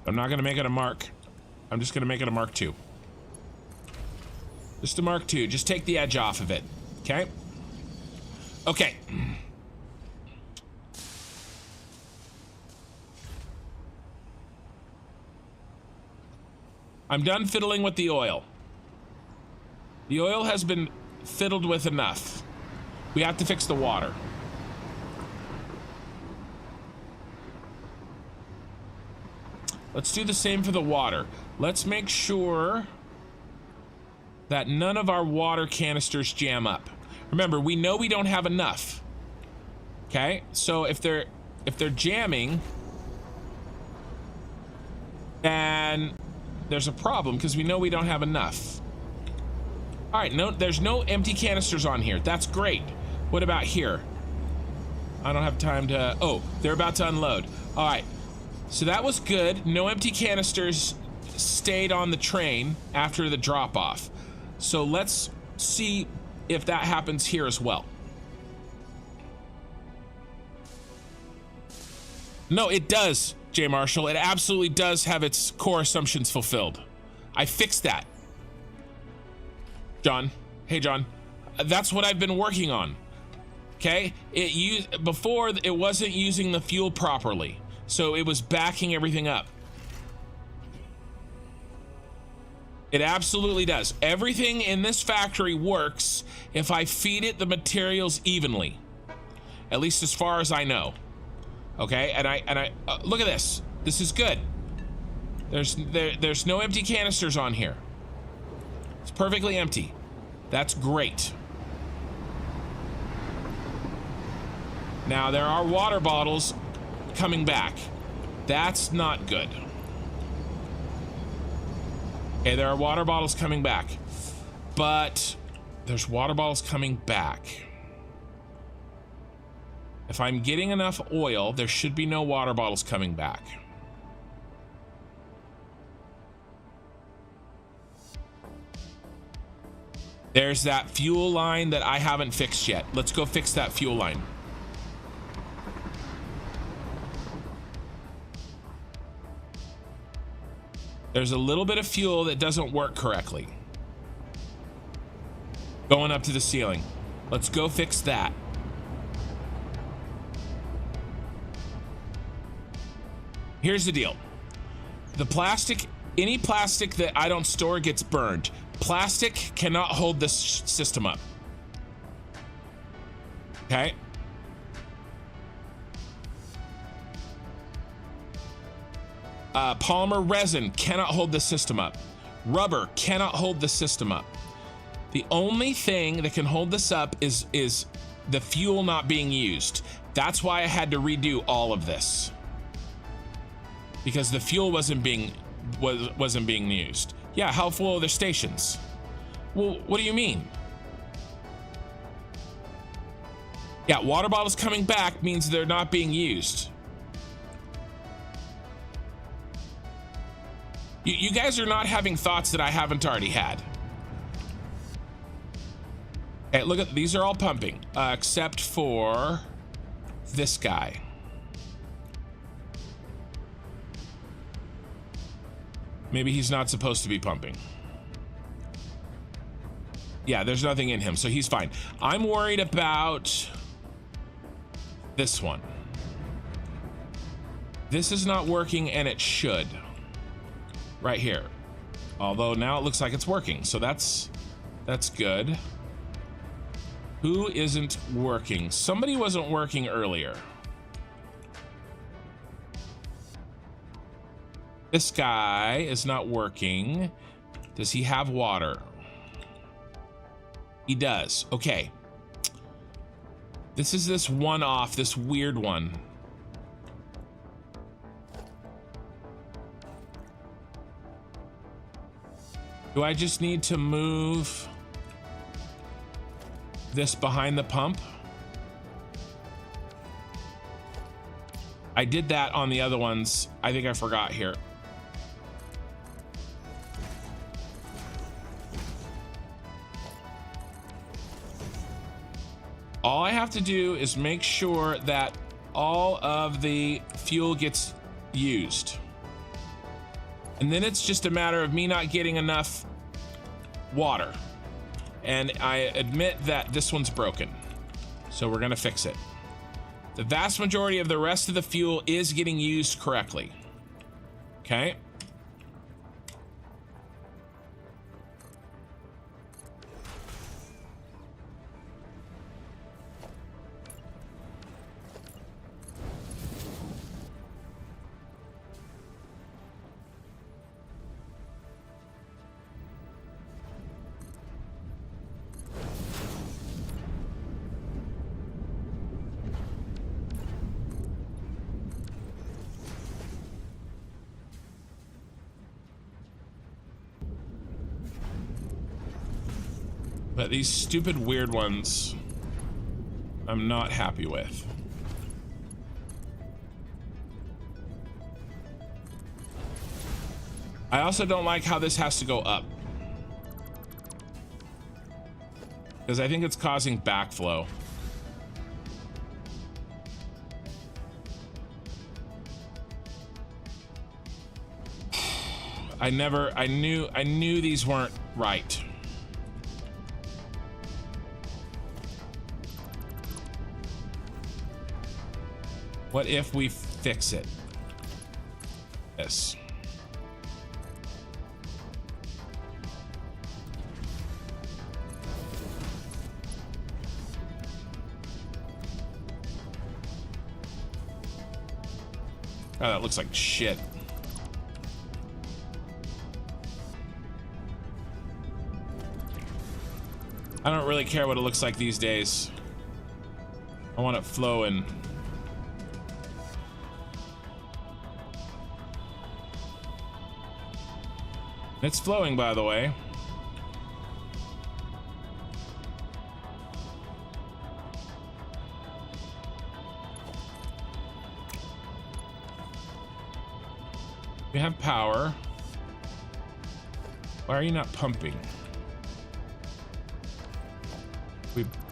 Speaker 1: I'm not gonna make it a mark. I'm just gonna make it a Mark II. Just a Mark II. Just take the edge off of it. Okay? Okay. I'm done fiddling with the oil. The oil has been fiddled with enough. We have to fix the water. Let's do the same for the water. Let's make sure that none of our water canisters jam up. Remember, we know we don't have enough. Okay? So if they're jamming, then there's a problem because we know we don't have enough. All right, no, there's no empty canisters on here. That's great. What about here? I don't have time to, oh, they're about to unload. All right, so that was good. No empty canisters stayed on the train after the drop off. So let's see if that happens here as well. No, it does, J. Marshall. It absolutely does have its core assumptions fulfilled. I fixed that. John, hey John, that's what I've been working on. Okay, before it wasn't using the fuel properly, so it was backing everything up. It absolutely does. Everything in this factory works if I feed it the materials evenly, at least as far as I know. Okay, and I look at this. This is good. There's no empty canisters on here. It's perfectly empty. That's great. Now there are water bottles coming back. That's not good. Okay, there are water bottles coming back, but there's water bottles coming back. If I'm getting enough oil, there should be no water bottles coming back. There's that fuel line that I haven't fixed yet. Let's go fix that fuel line. There's a little bit of fuel that doesn't work correctly. Going up to the ceiling. Let's go fix that. Here's the deal. The plastic, any plastic that I don't store gets burned. Plastic cannot hold this system up. Okay? Polymer resin cannot hold the system up. Rubber cannot hold the system up. The only thing that can hold this up is the fuel not being used. That's why I had to redo all of this, because the fuel wasn't being used. Yeah, how full are their stations? Well, what do you mean? Yeah, water bottles coming back means they're not being used. You guys are not having thoughts that I haven't already had. Okay, look at, these are all pumping, except for this guy. Maybe he's not supposed to be pumping. Yeah, there's nothing in him, so he's fine. I'm worried about this one. This is not working, and it should. Right here. Although now it looks like it's working, so that's good. Who isn't working? Somebody wasn't working earlier. This guy is not working. Does he have water? He does. Okay. This is this one off, this weird one. Do I just need to move this behind the pump? I did that on the other ones. I think I forgot here. All I have to do is make sure that all of the fuel gets used. And then it's just a matter of me not getting enough water. And I admit that this one's broken. So we're gonna fix it. The vast majority of the rest of the fuel is getting used correctly. Okay. But these stupid weird ones, I'm not happy with. I also don't like how this has to go up, because I think it's causing backflow. I knew these weren't right. What if we fix it? Yes. Oh, that looks like shit. I don't really care what it looks like these days. I want it flowing. It's flowing, by the way. We have power. Why are you not pumping?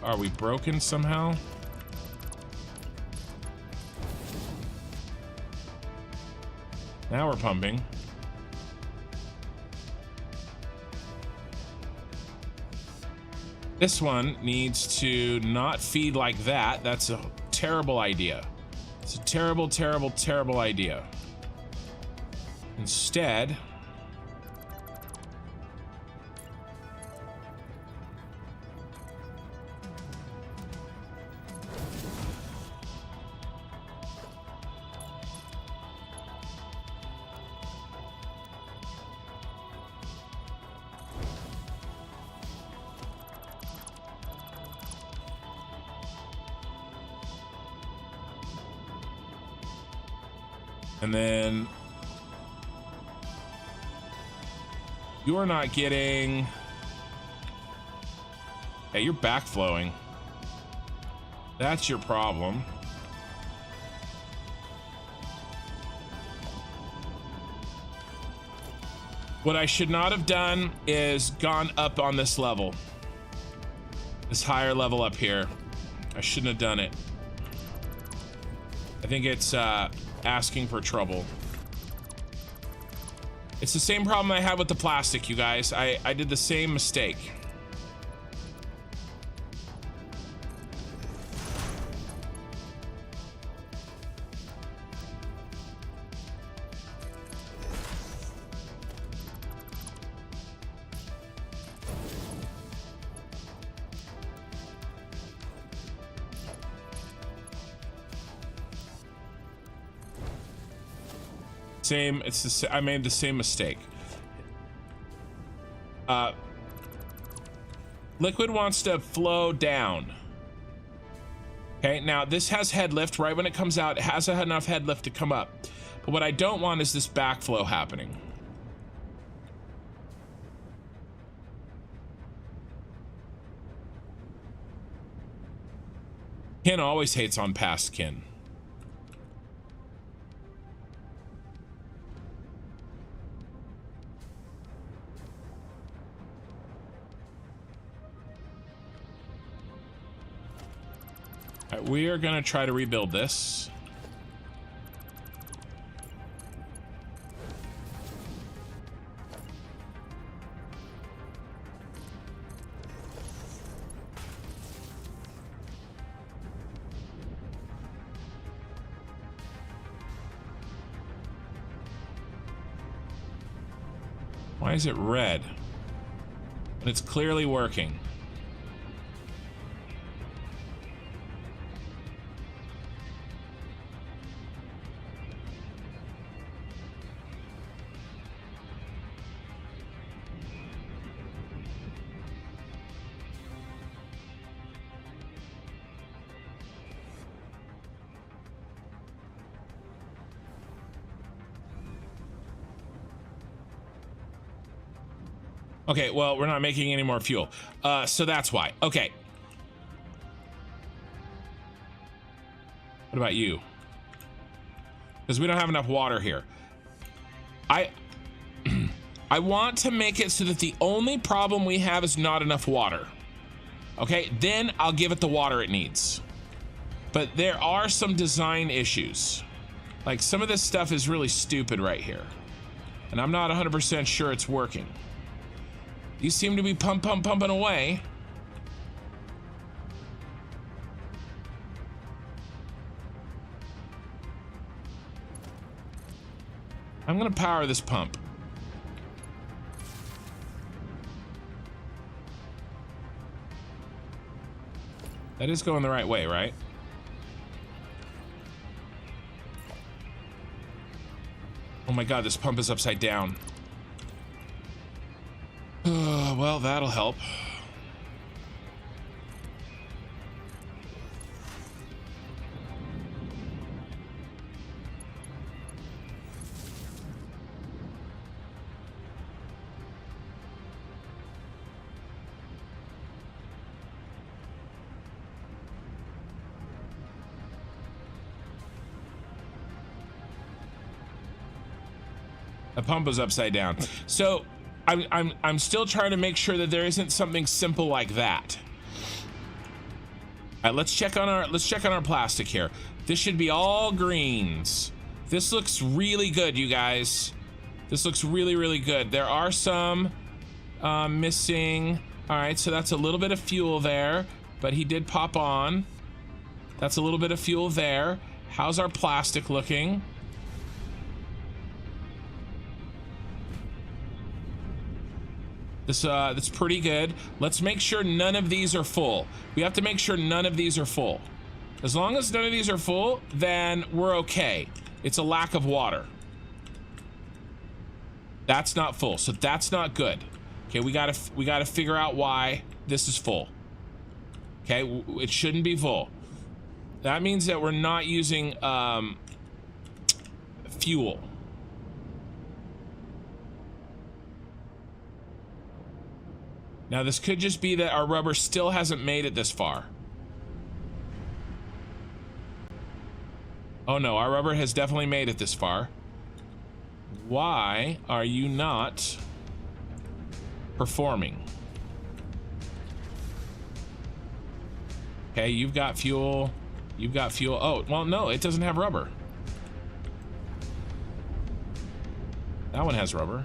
Speaker 1: Are we broken somehow? Now we're pumping. This one needs to not feed like that. That's a terrible idea. It's a terrible, terrible, terrible idea. Instead, and then you're not getting. Hey, you're backflowing. That's your problem. What I should not have done is gone up on this level. This higher level up here. I shouldn't have done it. I think it's asking for trouble. It's the same problem I had with the plastic, you guys. I did the same mistake. I made the same mistake. Liquid wants to flow down. Okay, now this has head lift. Right when it comes out, it has enough head lift to come up. But what I don't want is this backflow happening. Kin always hates on past kin. All right, we are gonna try to rebuild this. Why is it red? And it's clearly working. Okay, well, we're not making any more fuel. So that's why. Okay. What about you? Because we don't have enough water here. I want to make it so that the only problem we have is not enough water. Okay, then I'll give it the water it needs. But there are some design issues. Like, some of this stuff is really stupid right here. And I'm not 100% sure it's working. You seem to be pumping away. I'm gonna power this pump. That is going the right way, right? Oh my God, this pump is upside down. Well, that'll help. The pump is upside down. So I'm still trying to make sure that there isn't something simple like that. All right, let's check on our plastic here. This should be all greens. This looks really good, you guys. This looks really, really good. There are some missing. All right, so that's a little bit of fuel there, but he did pop on. That's a little bit of fuel there. How's our plastic looking? That's pretty good. Let's make sure none of these are full. We have to make sure none of these are full. As long as none of these are full, then we're okay. It's a lack of water. That's not full, so that's not good. Okay, we gotta figure out why this is full. Okay, it shouldn't be full. That means that we're not using fuel. Now, this could just be that our rubber still hasn't made it this far. Oh no, our rubber has definitely made it this far. Why are you not performing? Okay, you've got fuel. You've got fuel. Oh, well, no, it doesn't have rubber. That one has rubber.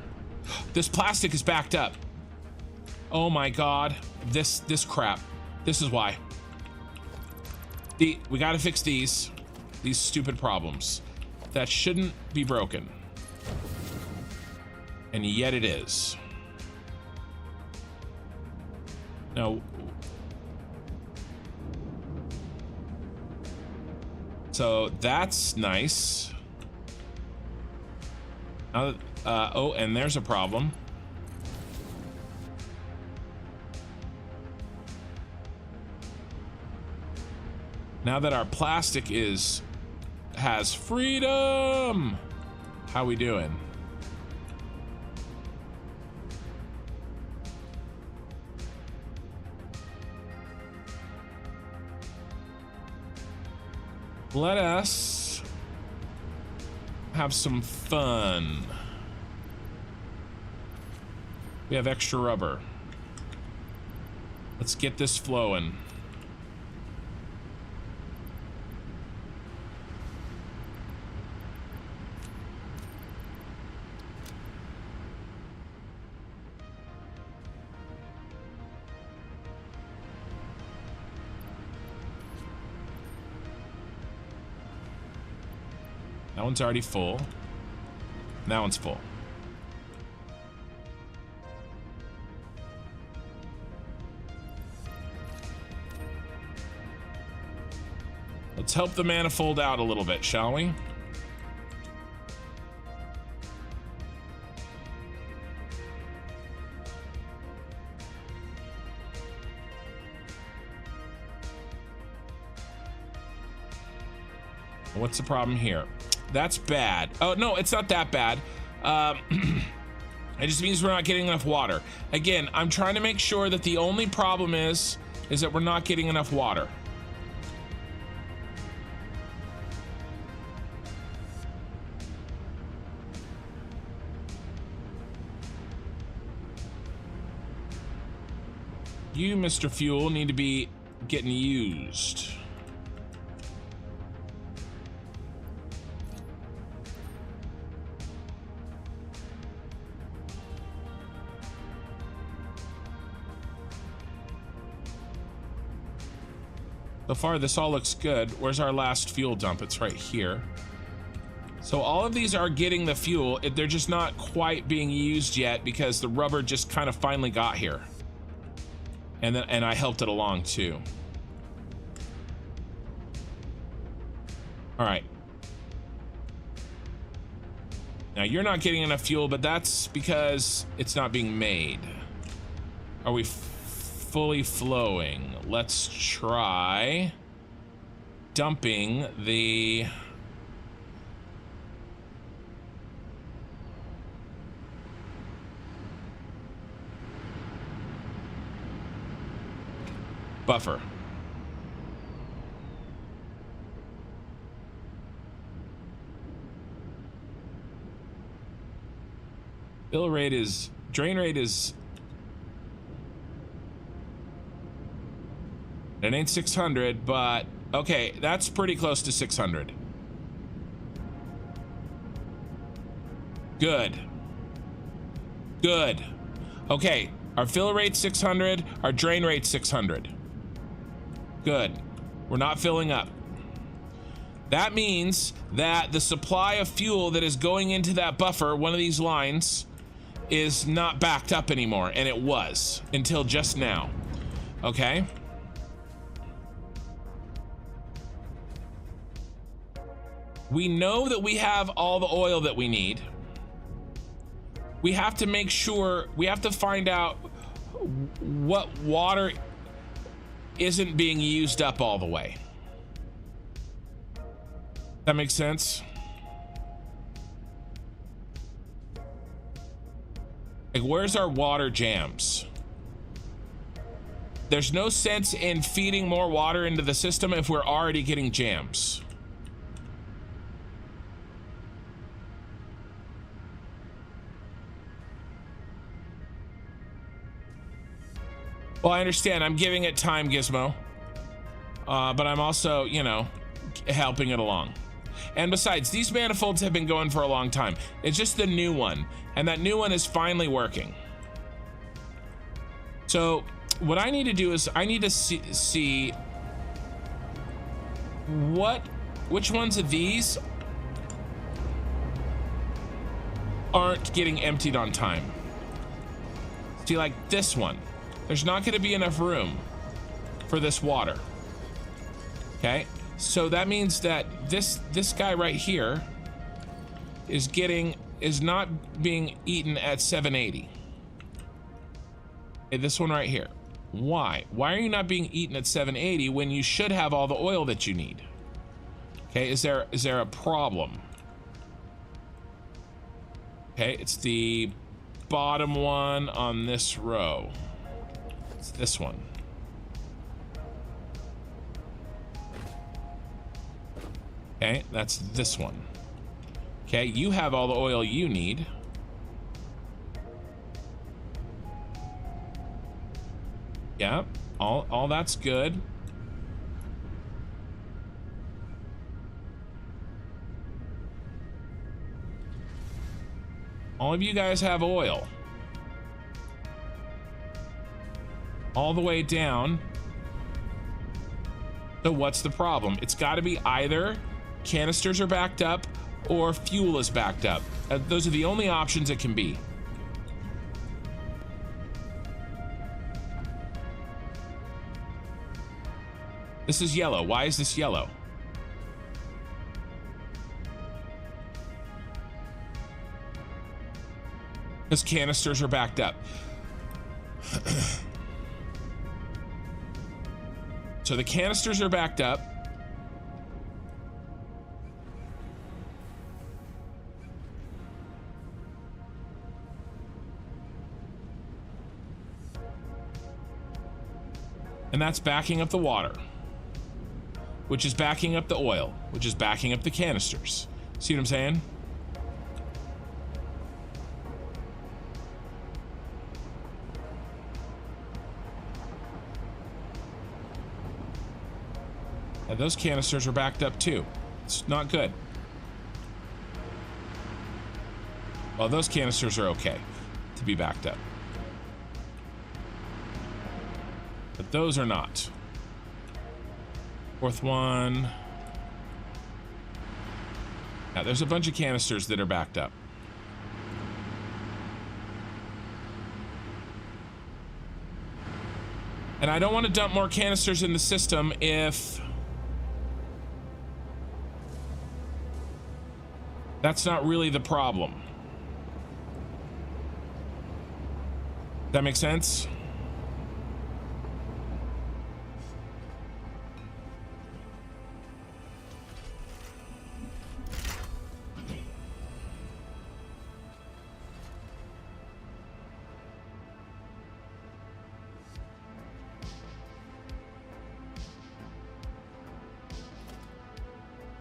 Speaker 1: This plastic is backed up. Oh my God, this crap. This is why. We gotta fix these stupid problems. That shouldn't be broken. And yet it is. No. So that's nice. Now, oh, and there's a problem. Now that our plastic has freedom, how we doing? Let us have some fun. We have extra rubber. Let's get this flowing. That one's already full. That one's full. Let's help the manifold out a little bit, shall we? What's the problem here? That's bad. Oh, no, it's not that bad. It just means we're not getting enough water. Again, I'm trying to make sure that the only problem is that we're not getting enough water. You, Mr. Fuel, need to be getting used. So far, this all looks good. Where's our last fuel dump? It's right here. So all of these are getting the fuel. They're just not quite being used yet because the rubber just kind of finally got here. And I helped it along too. All right. Now you're not getting enough fuel, but that's because it's not being made. Are we fully flowing? Let's try dumping the buffer. Fill rate is, drain rate is, it ain't 600, but okay, that's pretty close to 600. Good. Good. Okay, our fill rate 600, our drain rate 600. Good. We're not filling up. That means that the supply of fuel that is going into that buffer, one of these lines, is not backed up anymore, and it was until just now. Okay? We know that we have all the oil that we need. We have to make sure, we have to find out what water isn't being used up all the way. That makes sense? Like, where's our water jams? There's no sense in feeding more water into the system if we're already getting jams. Well, I understand. I'm giving it time, Gizmo. But I'm also, you know, helping it along. And besides, these manifolds have been going for a long time. It's just the new one. And that new one is finally working. So what I need to do is I need to see which ones of these aren't getting emptied on time. See, like this one. There's not going to be enough room for this water. Okay, so that means that this guy right here is not being eaten at 780. Okay, this one right here. Why? Why are you not being eaten at 780 when you should have all the oil that you need? Okay, is there a problem? Okay, it's the bottom one on this row. It's this one. Okay, that's this one. Okay, you have all the oil you need. Yeah, all that's good. All of you guys have oil. All the way down. So what's the problem? It's got to be either canisters are backed up or fuel is backed up. Those are the only options it can be. This is yellow. Why is this yellow? Because canisters are backed up. So the canisters are backed up. And that's backing up the water, which is backing up the oil, which is backing up the canisters. See what I'm saying? And those canisters are backed up too. It's not good. Well, those canisters are okay to be backed up. But those are not. Fourth one. Yeah, there's a bunch of canisters that are backed up. And I don't want to dump more canisters in the system if that's not really the problem. That makes sense?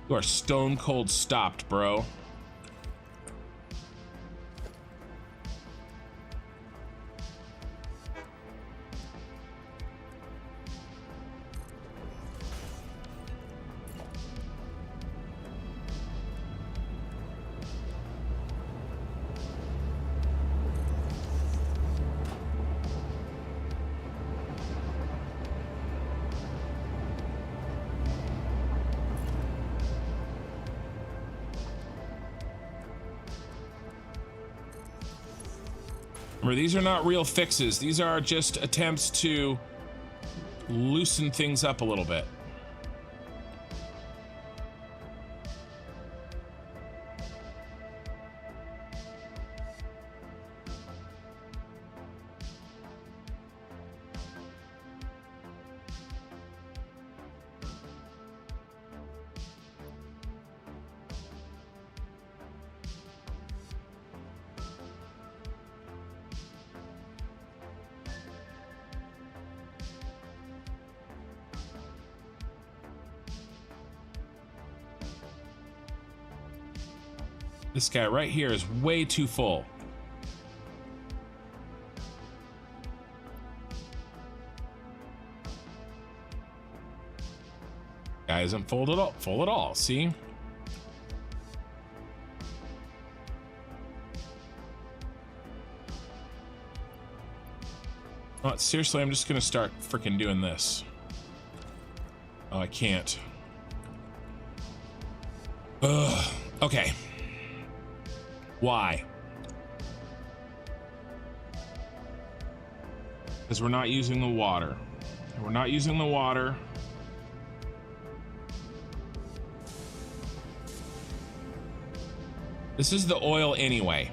Speaker 1: You are stone cold stopped, bro. Remember, these are not real fixes. These are just attempts to loosen things up a little bit. This guy right here is way too full. Guy isn't full at all, see? Oh, seriously, I'm just gonna start freaking doing this. Oh, I can't. Ugh. Okay. Why? Because we're not using the water. We're not using the water. This is the oil anyway.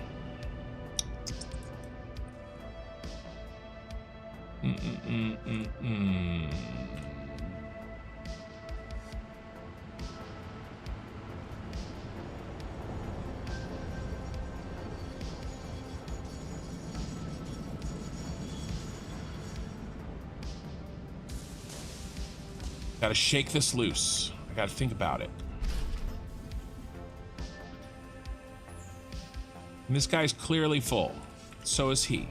Speaker 1: Gotta shake this loose. I gotta think about it. And this guy's clearly full. So is he.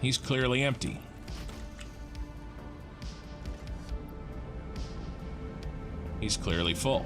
Speaker 1: He's clearly empty. He's clearly full.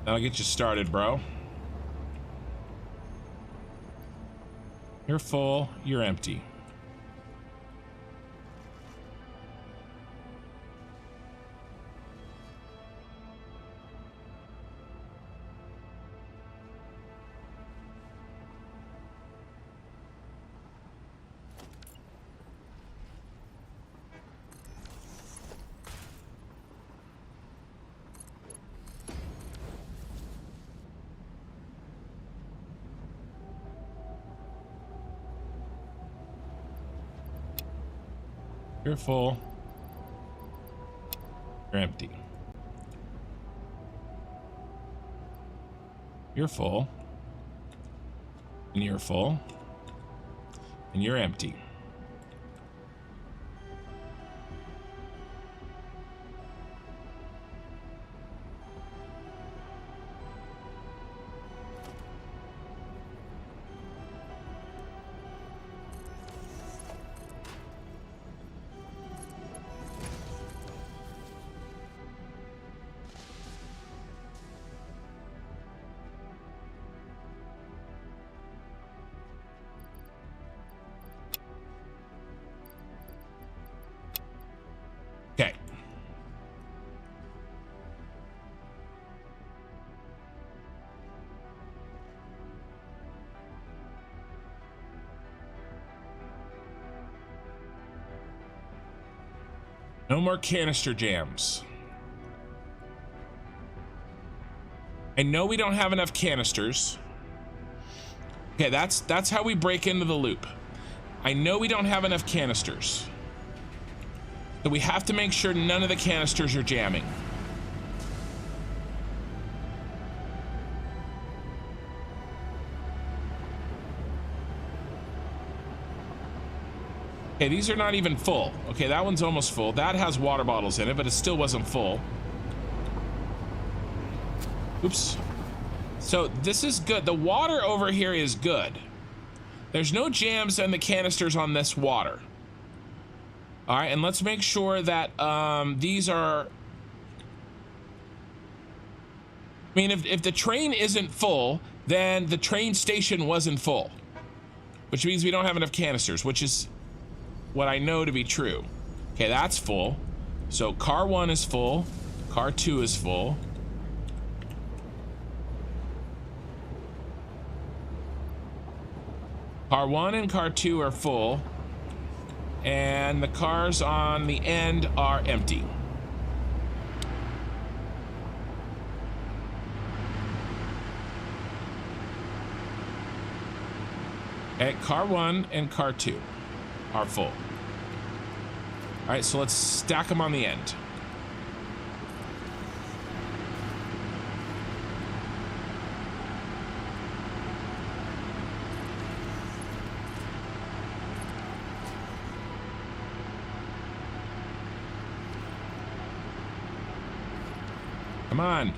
Speaker 1: That'll get you started, bro. You're full, you're empty. You're full. You're empty. You're full. And you're full. And you're empty. Okay. No more canister jams. I know we don't have enough canisters. Okay, that's how we break into the loop. I know we don't have enough canisters. So we have to make sure none of the canisters are jamming. Okay, these are not even full. Okay, that one's almost full. That has water bottles in it, but it still wasn't full. Oops. So this is good. The water over here is good. There's no jams in the canisters on this water. All right, and let's make sure that these are... I mean, if the train isn't full, then the train station wasn't full. Which means we don't have enough canisters, which is what I know to be true. Okay, that's full. So car 1 is full. Car 2 is full. Car 1 and car 2 are full. And the cars on the end are empty. Okay, car 1 and car 2 are full. All right, so let's stack them on the end. Come on.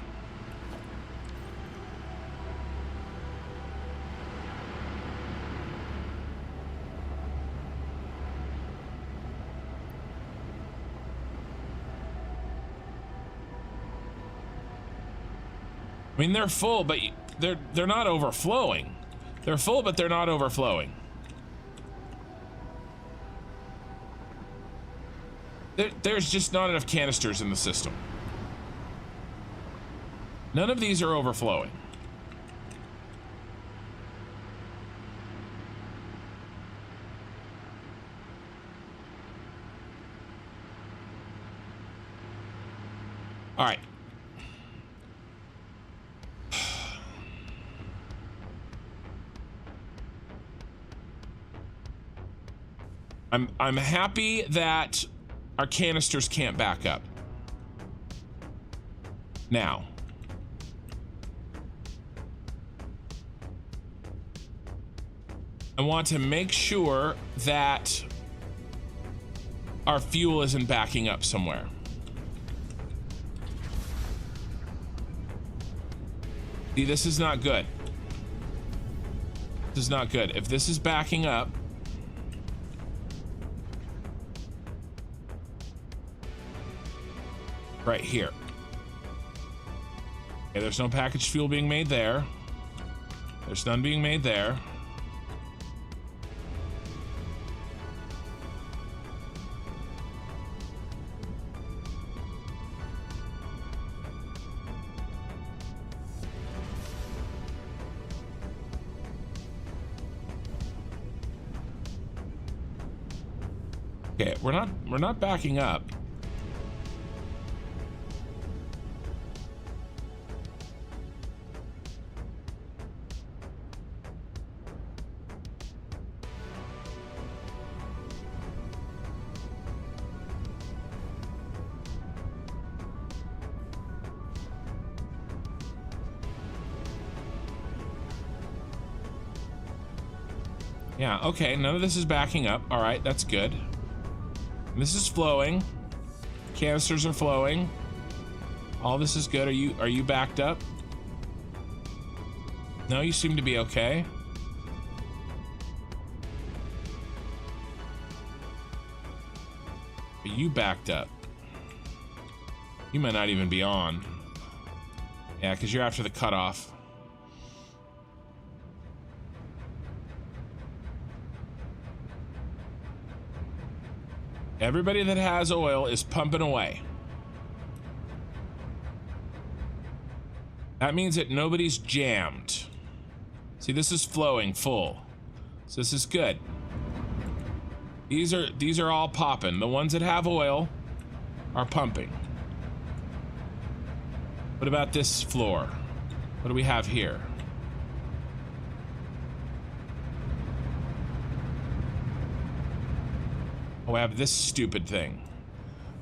Speaker 1: I mean, they're full, but they're not overflowing. They're full, but they're not overflowing. There's just not enough canisters in the system. None of these are overflowing. All right. I'm happy that our canisters can't back up. Now, I want to make sure that our fuel isn't backing up somewhere. See, this is not good. This is not good. If this is backing up, right here. Okay, there's no packaged fuel being made there. There's none being made there. Okay, we're not backing up. Yeah, okay, none of this is backing up. All right, that's good. This is flowing. Canisters are flowing. All this is good. Are you backed up? No, you seem to be okay. Are you backed up? You might not even be on. Yeah, because you're after the cutoff. Everybody that has oil is pumping away. That means that nobody's jammed. See, this is flowing full. So this is good. These are all popping. The ones that have oil are pumping. What about this floor? What do we have here? Oh, I have this stupid thing.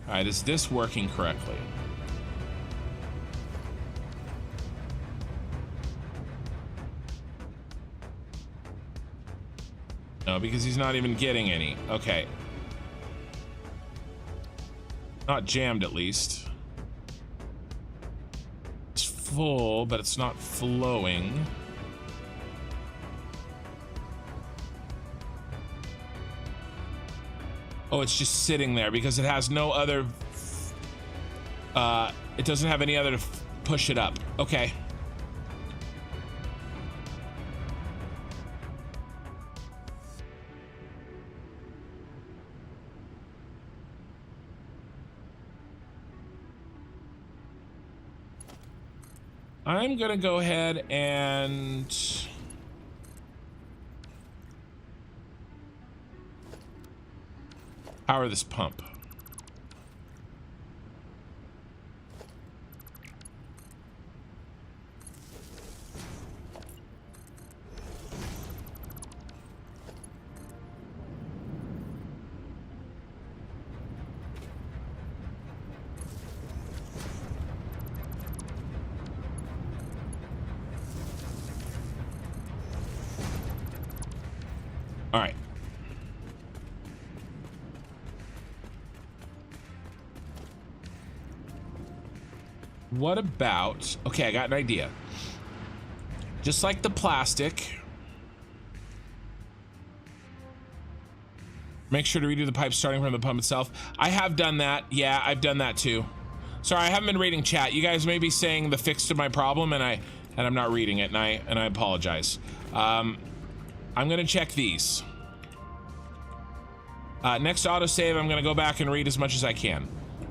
Speaker 1: All right, is this working correctly? No, because he's not even getting any. Okay. Not jammed, at least. It's full, but it's not flowing. Oh, it's just sitting there because it has no other... it doesn't have any other to push it up. Okay. I'm gonna go ahead and... power this pump. All right. What about... okay, I got an idea. Just like the plastic. Make sure to redo the pipe starting from the pump itself. I have done that. Yeah, I've done that too. Sorry, I haven't been reading chat. You guys may be saying the fix to my problem, and I'm not reading it, and I apologize. I'm gonna check these. Next autosave, I'm gonna go back and read as much as I can.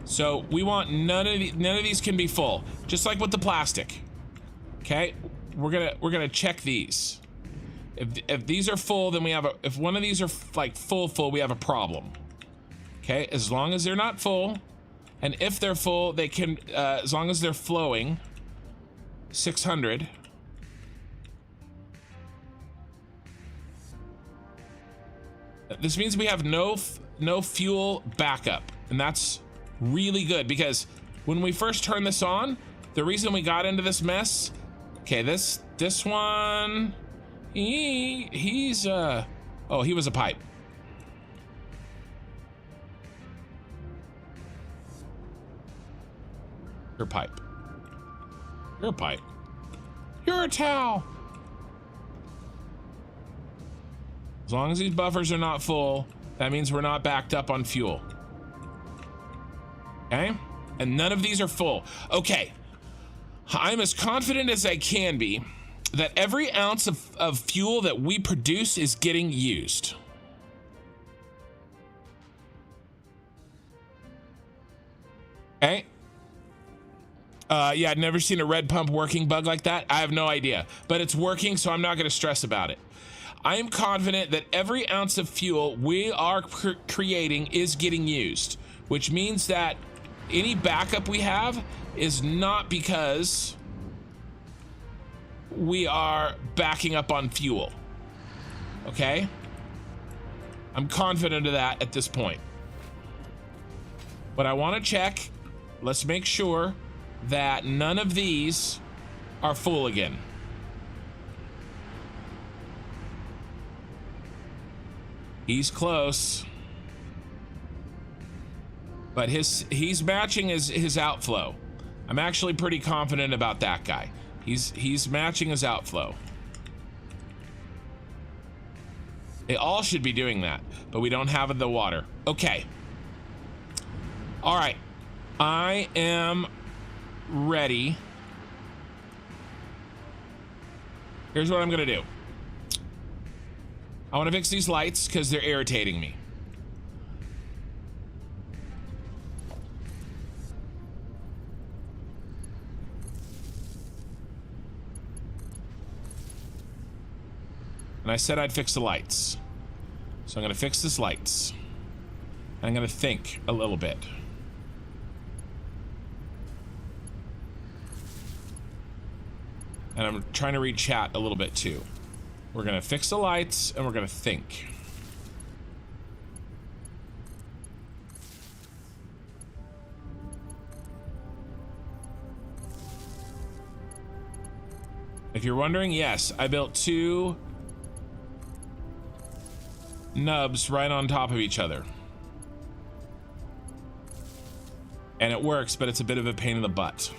Speaker 1: So we want none of these can be full, just like with the plastic. Okay, we're gonna check these. If these are full, then we have if one of these are like full, we have a problem. Okay, as long as they're not full, and if they're full, they can as long as they're flowing. 600. This means we have no fuel backup, and that's really good because when we first turned this on, the reason we got into this mess. Okay, this one, he's oh, he was a pipe. You're a pipe. You're a pipe. You're a towel. As long as these buffers are not full, that means we're not backed up on fuel. Okay? And none of these are full. Okay. I'm as confident as I can be that every ounce of fuel that we produce is getting used. Okay? Yeah, I've never seen a red pump working bug like that. I have no idea. But it's working, so I'm not going to stress about it. I am confident that every ounce of fuel we are creating is getting used, which means that any backup we have is not because we are backing up on fuel. Okay? I'm confident of that at this point. But I want to check. Let's make sure that none of these are full again. He's close. But he's matching his outflow. I'm actually pretty confident about that guy. He's matching his outflow. They all should be doing that, but we don't have the water. Okay. All right. I am ready. Here's what I'm gonna do. I want to fix these lights because they're irritating me. And I said I'd fix the lights. So I'm going to fix these lights. And I'm going to think a little bit. And I'm trying to read chat a little bit too. We're going to fix the lights and we're going to think. If you're wondering, yes, I built 2 nubs right on top of each other. And it works, but it's a bit of a pain in the butt.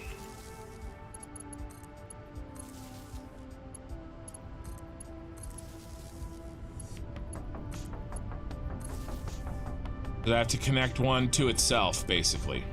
Speaker 1: I have to connect one to itself, basically.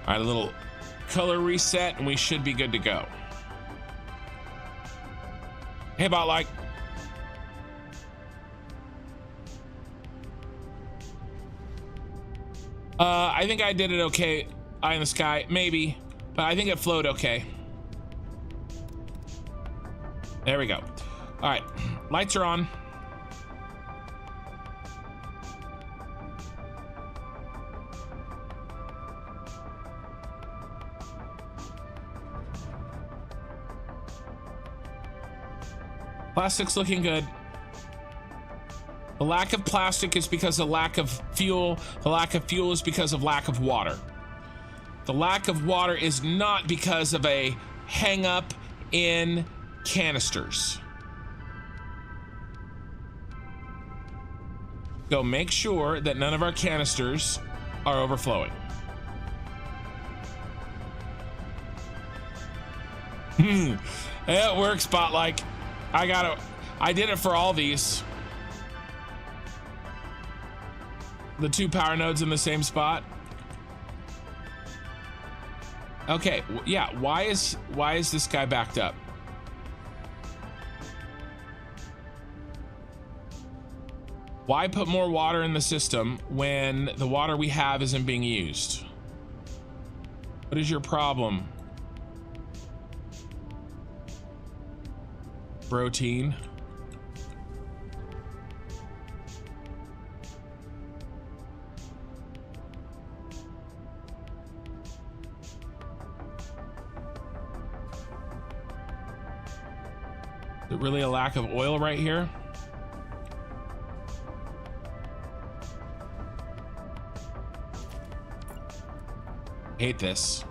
Speaker 1: All right, a little color reset and we should be good to go. Hey, Botlike. I think I did it okay. Eye in the sky, maybe, but I think it flowed okay. There we go. All right, lights are on. Plastic's looking good. The lack of plastic is because of lack of fuel. The lack of fuel is because of lack of water. The lack of water is not because of a hang up in canisters. Go make sure that none of our canisters are overflowing. It works, Spotlight. I did it for all these. The 2 power nodes in the same spot. Okay, yeah, why is this guy backed up? Why put more water in the system when the water we have isn't being used? What is your problem? Protein. Is it really a lack of oil right here? I hate this.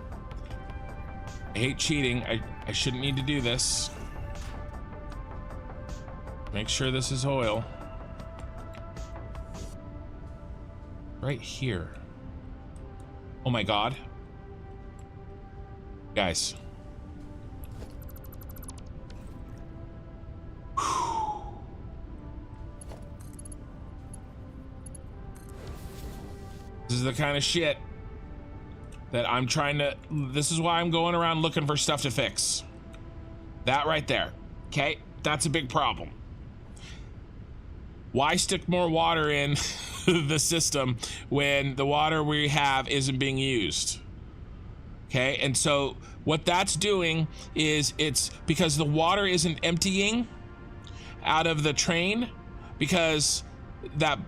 Speaker 1: I hate cheating. I shouldn't need to do this. Make sure this is oil. Right here. Oh my God. Guys. This is the kind of shit that I'm trying to, this is why I'm going around looking for stuff to fix. That right there. Okay? That's a big problem. Why stick more water in the system when the water we have isn't being used? Okay, and so what that's doing is it's because the water isn't emptying out of the train because that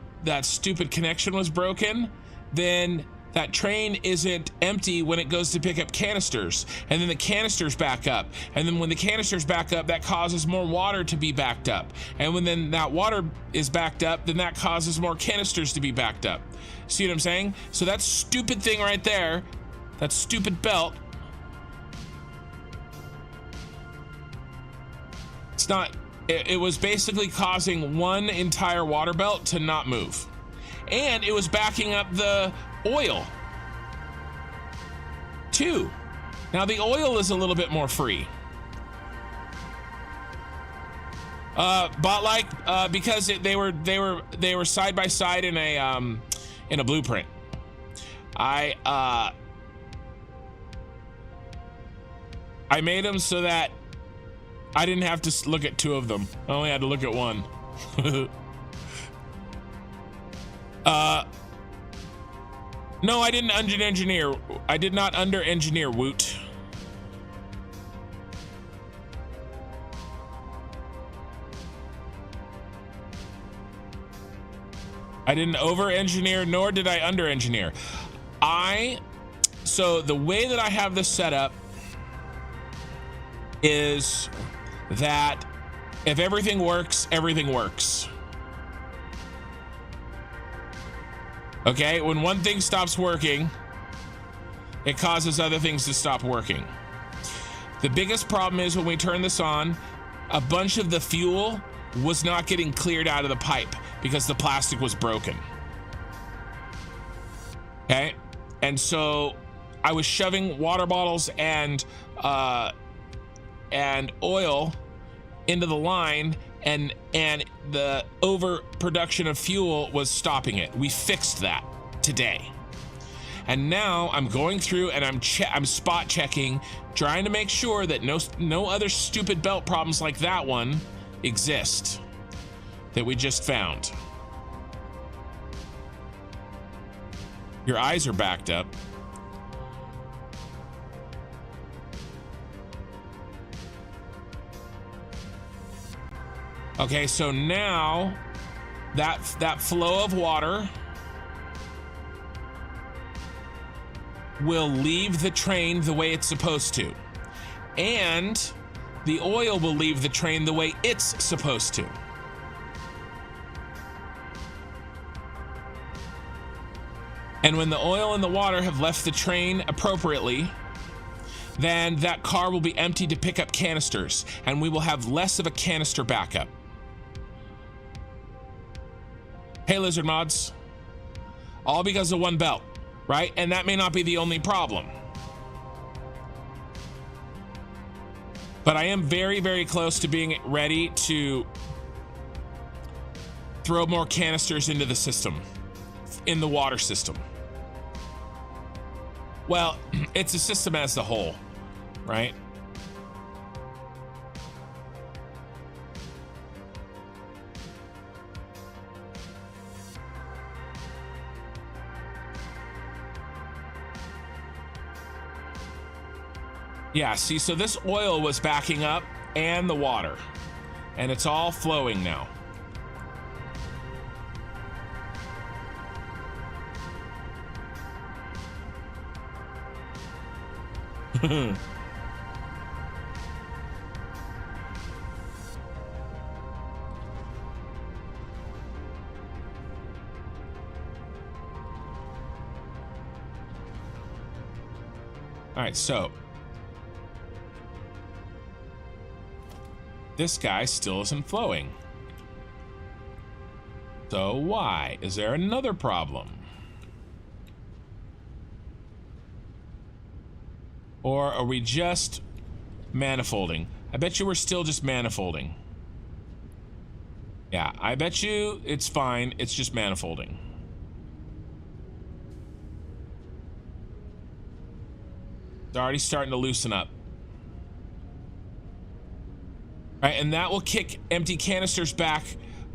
Speaker 1: stupid connection was broken, then that train isn't empty when it goes to pick up canisters, and then the canisters back up, and then when the canisters back up, that causes more water to be backed up, and when then that water is backed up, then that causes more canisters to be backed up. See what I'm saying? So that stupid thing right there, that stupid belt, it's not, it was basically causing one entire water belt to not move, and it was backing up the oil too. Now the oil is a little bit more free. Because they were side by side in a blueprint. I made them so that I didn't have to look at two of them. I only had to look at one. No, I didn't under-engineer. I did not under-engineer, Woot. I didn't over-engineer, nor did I under-engineer. So the way that I have this set up is that if everything works, everything works. Okay, when one thing stops working, it causes other things to stop working. The biggest problem is when we turn this on, a bunch of the fuel was not getting cleared out of the pipe because the plastic was broken. Okay, and so I was shoving water bottles and oil into the line, and the overproduction of fuel was stopping it. We fixed that today, and now I'm going through and I'm spot checking, trying to make sure that no other stupid belt problems like that one exist that we just found. Your eyes are backed up. Okay, so now that flow of water will leave the train the way it's supposed to, and the oil will leave the train the way it's supposed to. And when the oil and the water have left the train appropriately, then that car will be empty to pick up canisters, and we will have less of a canister backup. Hey, Lizard Mods. All because of one belt, right? And that may not be the only problem. But I am very, very close to being ready to throw more canisters into the system, in the water system. Well, it's a system as a whole, right? Yeah, see, so this oil was backing up and the water, and it's all flowing now. All right, so this guy still isn't flowing. So why? Is there another problem? Or are we just manifolding? I bet you we're still just manifolding. Yeah, I bet you it's fine. It's just manifolding. It's already starting to loosen up. All right, and that will kick empty canisters back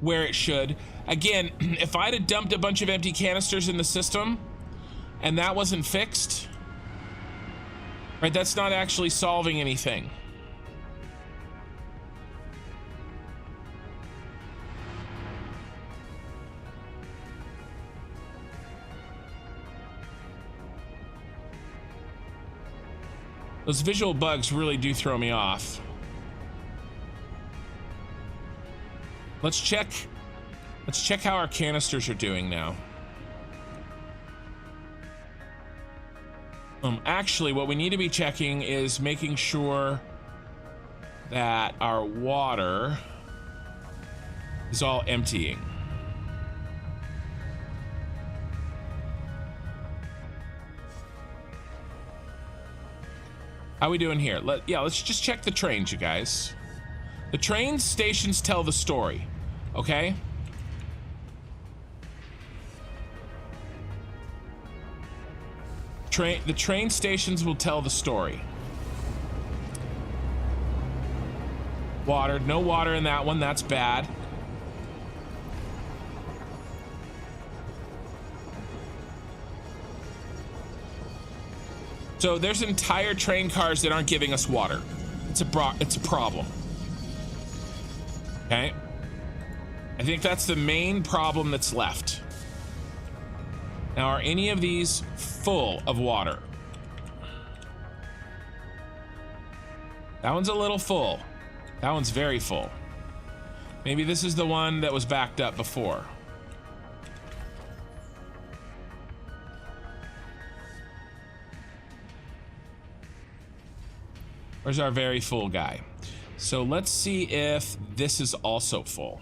Speaker 1: where it should. Again, if I'd have dumped a bunch of empty canisters in the system and that wasn't fixed, right, that's not actually solving anything. Those visual bugs really do throw me off. Let's check how our canisters are doing now. Actually, what we need to be checking is making sure that our water is all emptying. How we doing here? Let's just check the trains, you guys. The train stations tell the story, okay? The train stations will tell the story. Water, no water in that one, that's bad. So there's entire train cars that aren't giving us water. It's a problem. Okay? I think that's the main problem that's left. Now, are any of these full of water? That one's a little full. That one's very full. Maybe this is the one that was backed up before. Where's our very full guy? So let's see if this is also full.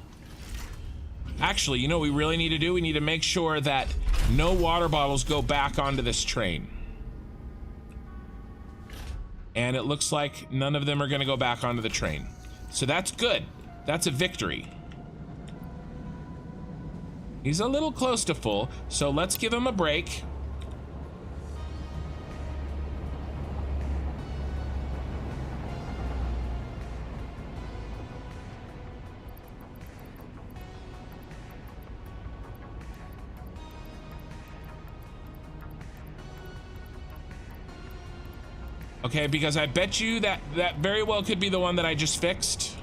Speaker 1: Actually, you know what we really need to do? We need to make sure that no water bottles go back onto this train. And it looks like none of them are going to go back onto the train. So that's good. That's a victory. He's a little close to full, so let's give him a break. Okay, because I bet you that very well could be the one that I just fixed.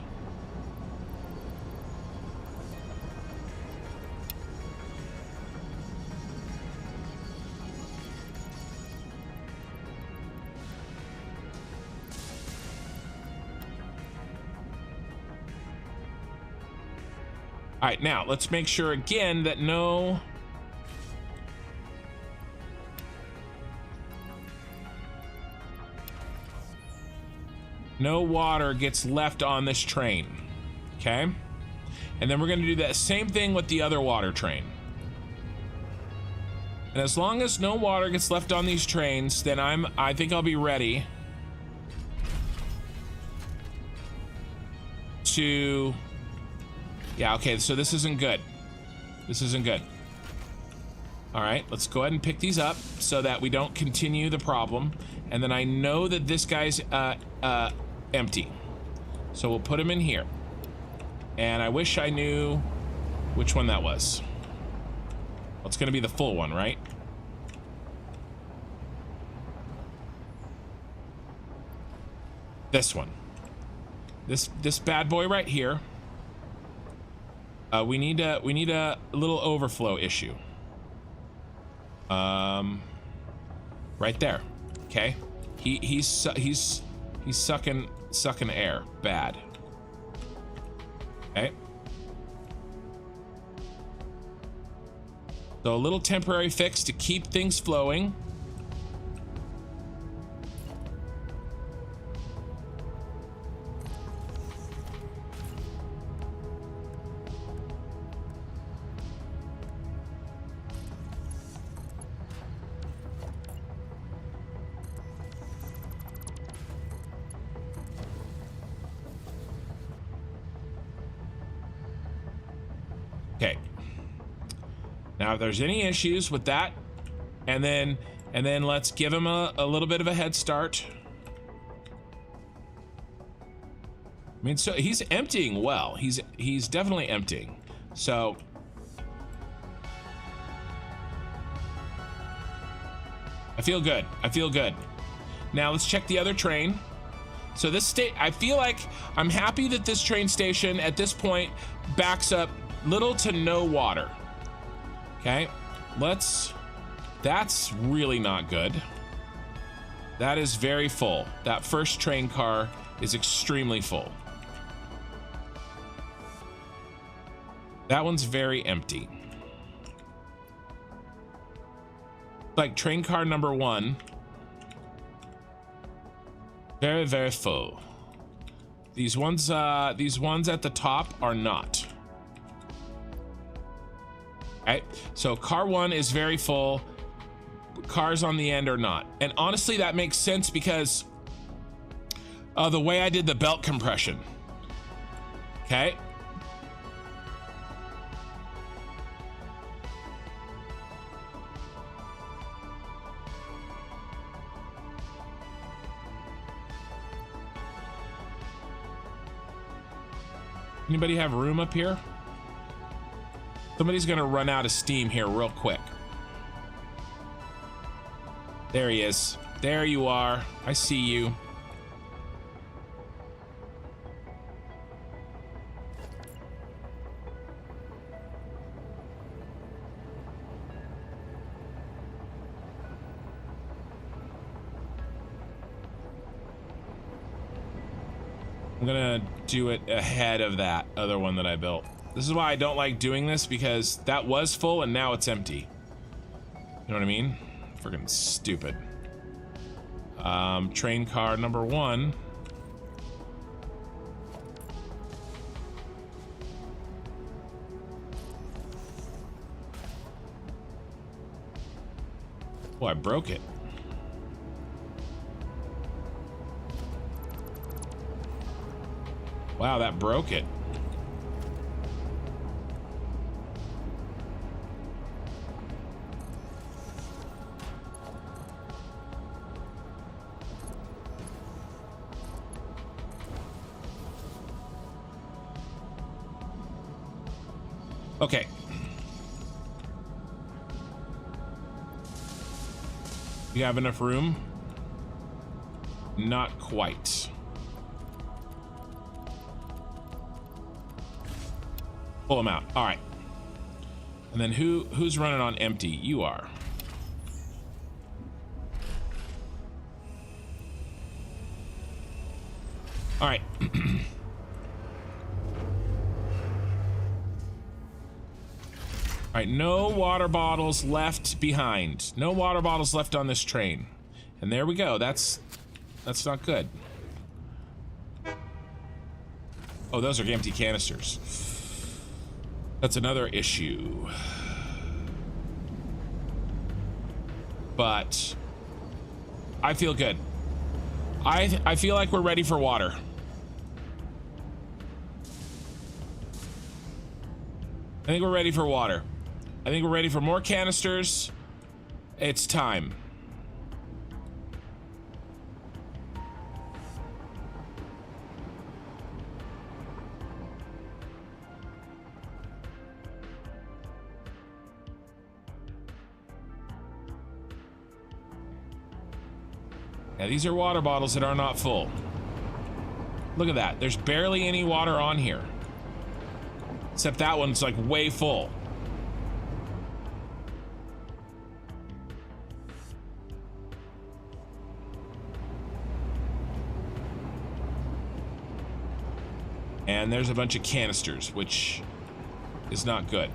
Speaker 1: All right, now let's make sure again that no water gets left on this train, okay? And then we're gonna do that same thing with the other water train. And as long as no water gets left on these trains, then I think I'll be ready to, yeah, okay, so this isn't good. This isn't good. All right, let's go ahead and pick these up so that we don't continue the problem. And then I know that this guy's empty. So we'll put him in here. And I wish I knew which one that was. Well, it's gonna be the full one, right? This one. This bad boy right here. We need a little overflow issue. Right there. Okay. He's sucking air. Bad. Okay. So a little temporary fix to keep things flowing.
Speaker 2: Okay. Now, if there's any issues with that, and then let's give him a little bit of a head start. I mean, so he's emptying well. He's definitely emptying. So I feel good. I feel good. Now let's check the other train. So this I feel like I'm happy that this train station at this point backs up little to no water. Okay, that's really not good. That is very full. That first train car is extremely full. That one's very empty. Like train car number 1. Very, very full. These ones at the top are not. Okay, so car 1 is very full. Cars on the end are not. And honestly, that makes sense because of the way I did the belt compression. Okay. Anybody have room up here? Somebody's gonna run out of steam here real quick. There he is. There you are. I see you. I'm gonna do it ahead of that other one that I built. This is why I don't like doing this, because that was full and now it's empty. You know what I mean? Freaking stupid. Train car number 1. Oh, I broke it. Wow, that broke it. Okay. You have enough room? Not quite. Pull them out. All right. And then who's running on empty? You are. All right. All right, no water bottles left behind. No water bottles left on this train. And there we go. That's not good. Oh, those are empty canisters. That's another issue. But I feel good. I feel like we're ready for water. I think we're ready for water. I think we're ready for more canisters. It's time. Now, these are water bottles that are not full. Look at that. There's barely any water on here. Except that one's like way full. And there's a bunch of canisters, which is not good.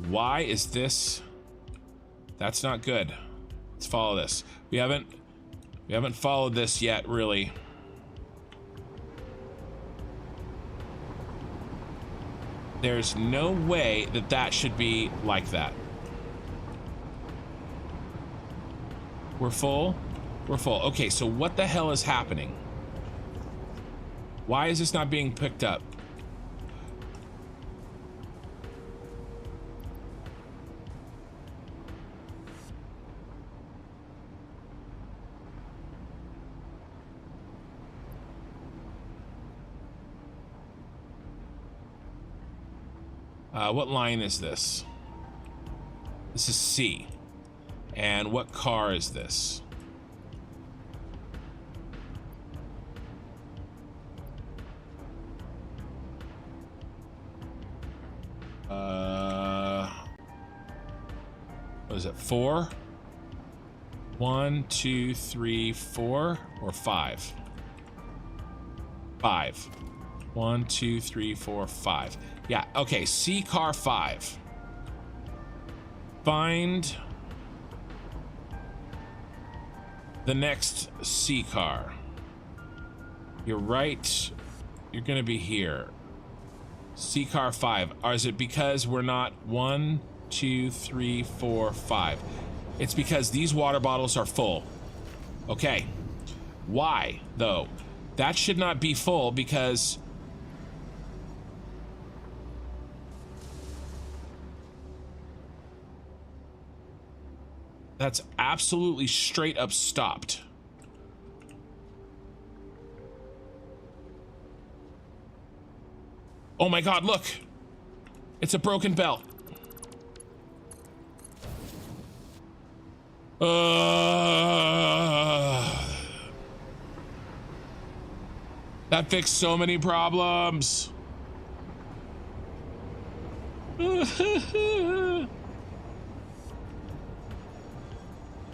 Speaker 2: Why is this? That's not good. Let's follow this. We haven't followed this yet, really. There's no way that that should be like that. We're full.
Speaker 1: We're full. Okay, so what the hell is happening? Why is this not being picked up? What line is this? This is C. And what car is this? What is it? 4? 1, 2, 3, 4, or 5? 5. 1, 2, 3, 4, 5. Yeah, okay, C car 5. Find the next C car. You're right. You're gonna be here. C car 5. Or is it because we're not 1, 2, 3, 4, 5? It's because these water bottles are full. Okay. Why, though? That should not be full because that's absolutely straight up stopped. Oh my God, look. It's a broken belt. That fixed so many problems.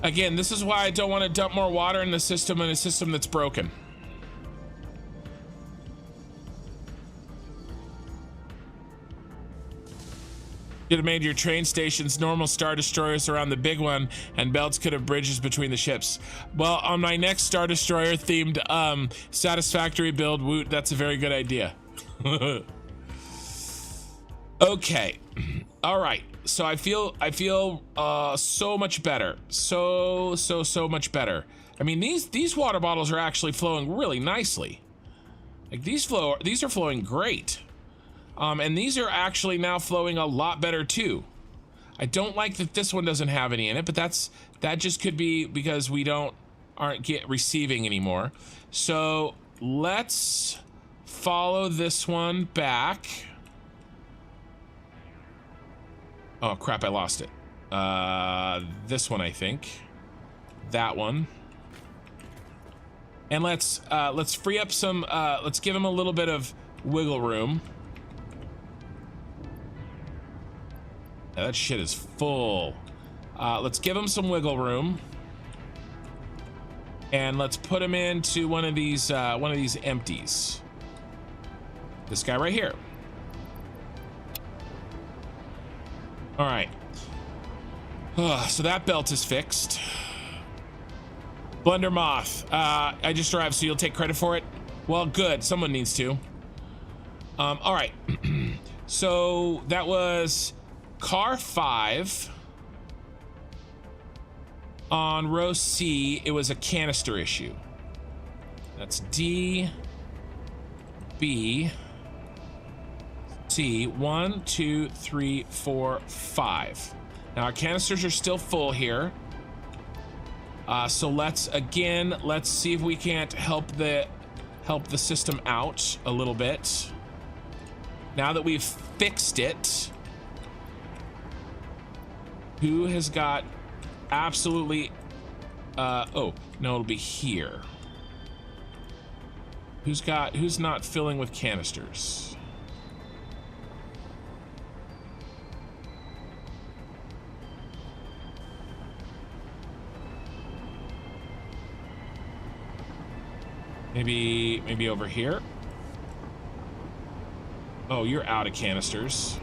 Speaker 1: Again, this is why I don't want to dump more water in the system, in a system that's broken. Could have made your train stations normal Star Destroyers around the big one, and belts could have bridges between the ships. Well, on my next Star Destroyer themed Satisfactory build, woot, that's a very good idea. Okay. All right. So I feel so much better. So much better. I mean, these water bottles are actually flowing really nicely. Like these are flowing great. And these are actually now flowing a lot better too. I don't like that this one doesn't have any in it, but that just could be because we aren't receiving anymore. So let's follow this one back. Oh crap, I lost it. This one, I think. That one. And let's free up some, let's give him a little bit of wiggle room. Yeah, that shit is full. Let's give him some wiggle room. And let's put him into one of these empties. This guy right here. All right. So that belt is fixed. Blunder Moth. I just arrived, so you'll take credit for it? Well, good. Someone needs to. All right. So that was car 5. On row C, it was a canister issue. That's D, B, C. 1, 2, 3, 4, 5. Now our canisters are still full here. So let's see if we can't help the system out a little bit. Now that we've fixed it, who has got absolutely oh no, it'll be here. Who's not filling with canisters? Maybe over here. Oh, you're out of canisters.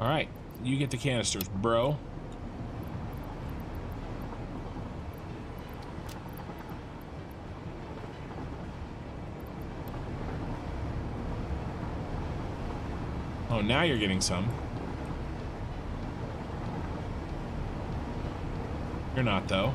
Speaker 1: All right, you get the canisters, bro.
Speaker 2: Oh, now you're getting some. You're not, though.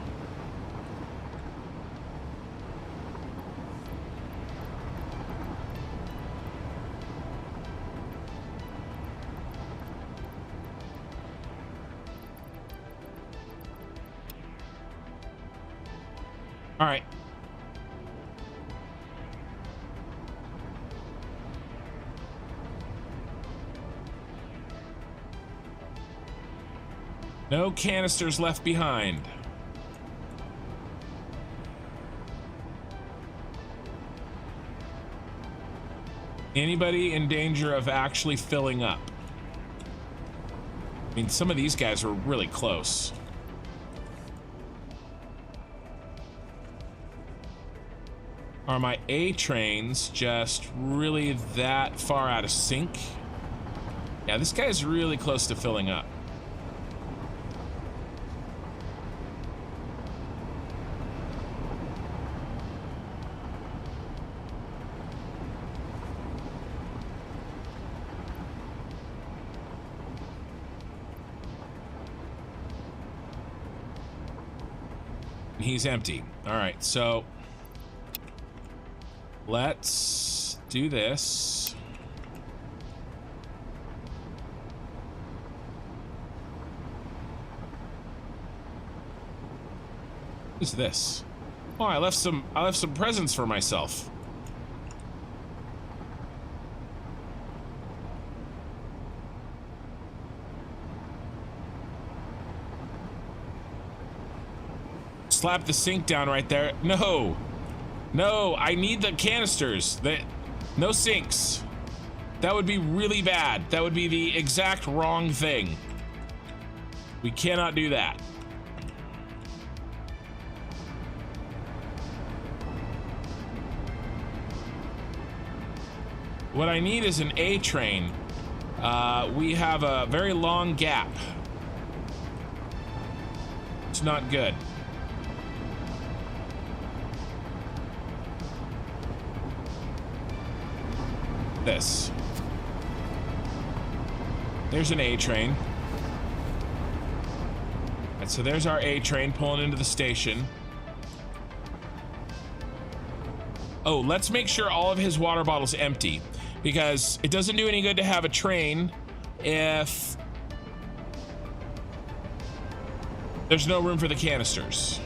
Speaker 2: All right. No canisters left behind. Anybody in danger of actually filling up? I mean, some of these guys are really close. Are my A trains just really that far out of sync? Yeah, this guy's really close to filling up. He's empty. All right, so let's do this. What is this? Oh, I left some presents for myself. Slap the sink down right there. No. No, I need the canisters. No sinks. That would be really bad. That would be the exact wrong thing. We cannot do that. What I need is an A train. We have a very long gap. It's not good. This. There's an A train. And so there's our A train pulling into the station. Oh, let's make sure all of his water bottles empty, because it doesn't do any good to have a train if there's no room for the canisters.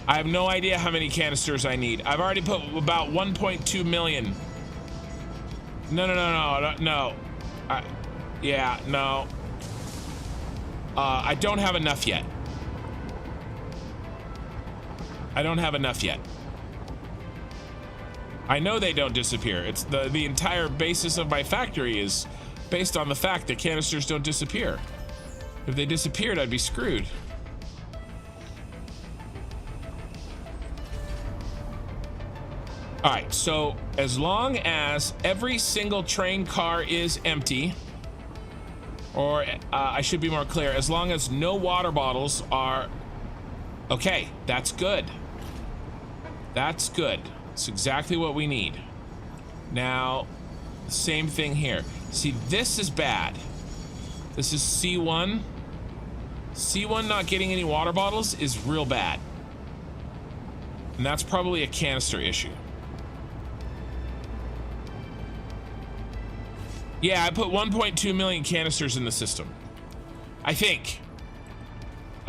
Speaker 2: I have no idea how many canisters I need. I've already put about 1.2 million. No. Yeah, no. I don't have enough yet. I don't have enough yet. I know they don't disappear. It's the entire basis of my factory is based on the fact that canisters don't disappear. If they disappeared, I'd be screwed. All right, so as long as every single train car is empty, or I should be more clear, as long as no water bottles are, okay, that's good. That's good. It's exactly what we need. Now, same thing here. See, this is bad. This is C1. C1 not getting any water bottles is real bad. And that's probably a canister issue. Yeah, I put 1.2 million canisters in the system. I think.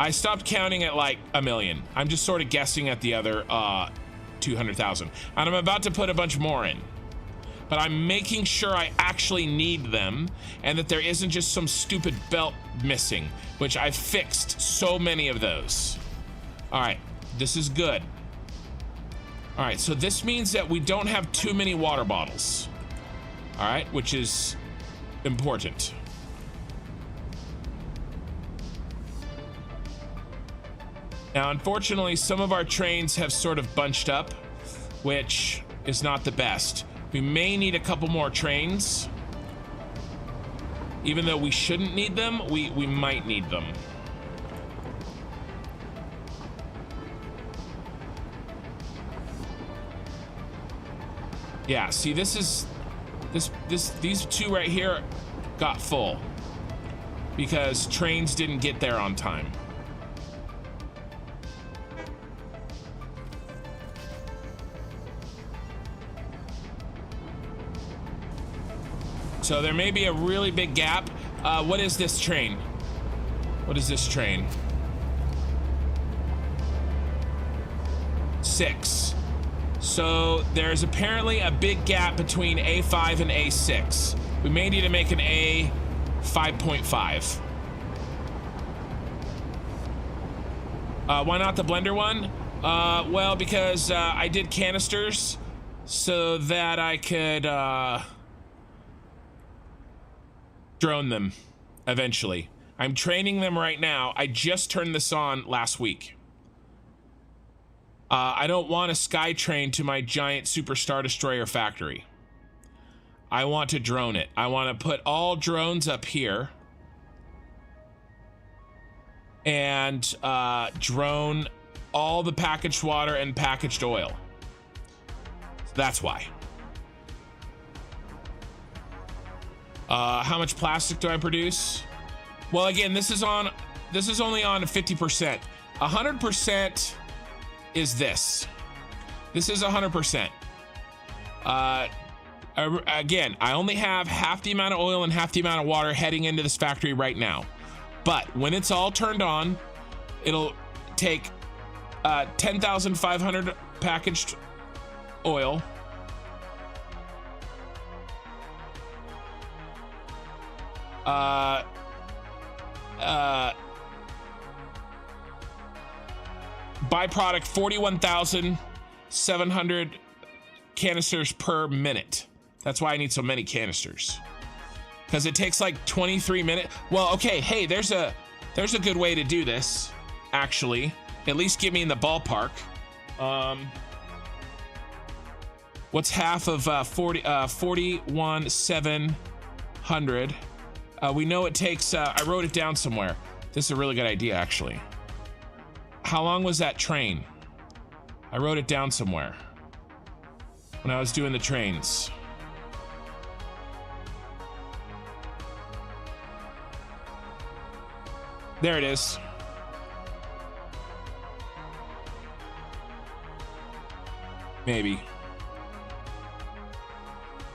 Speaker 2: I stopped counting at like a million. I'm just sort of guessing at the other 200,000. And I'm about to put a bunch more in. But I'm making sure I actually need them and that there isn't just some stupid belt missing, which I fixed so many of those. All right, this is good. All right, so this means that we don't have too many water bottles. All right, which is important. Now, unfortunately, some of our trains have sort of bunched up, which is not the best. We may need a couple more trains. Even though we shouldn't need them, we might need them.
Speaker 1: Yeah, see, these two right here got full because trains didn't get there on time. So there may be a really big gap. What is this train? What is this train? 6. So there's apparently a big gap between A5 and A6. We may need to make an A 5.5. Why not the blender one? Well, because I did canisters so that I could drone them eventually. I'm training them right now. I just turned this on last week. I don't want a sky train to my giant super Star Destroyer factory. I want to drone it. I want to put all drones up here and drone all the packaged water and packaged oil. So that's why. How much plastic do I produce? Well, again, this is only on 50%. 100% is this. This is 100%. Again, I only have half the amount of oil and half the amount of water heading into this factory right now. But when it's all turned on, it'll take 10,500 packaged oil. Byproduct 41,700 canisters per minute. That's why I need so many canisters, because it takes like 23 minutes. Well, okay, hey, there's a good way to do this, actually. At least get me in the ballpark. What's half of 41,700? We know it takes, I wrote it down somewhere. This is a really good idea, actually. How long was that train? I wrote it down somewhere when I was doing the trains. There it is. Maybe.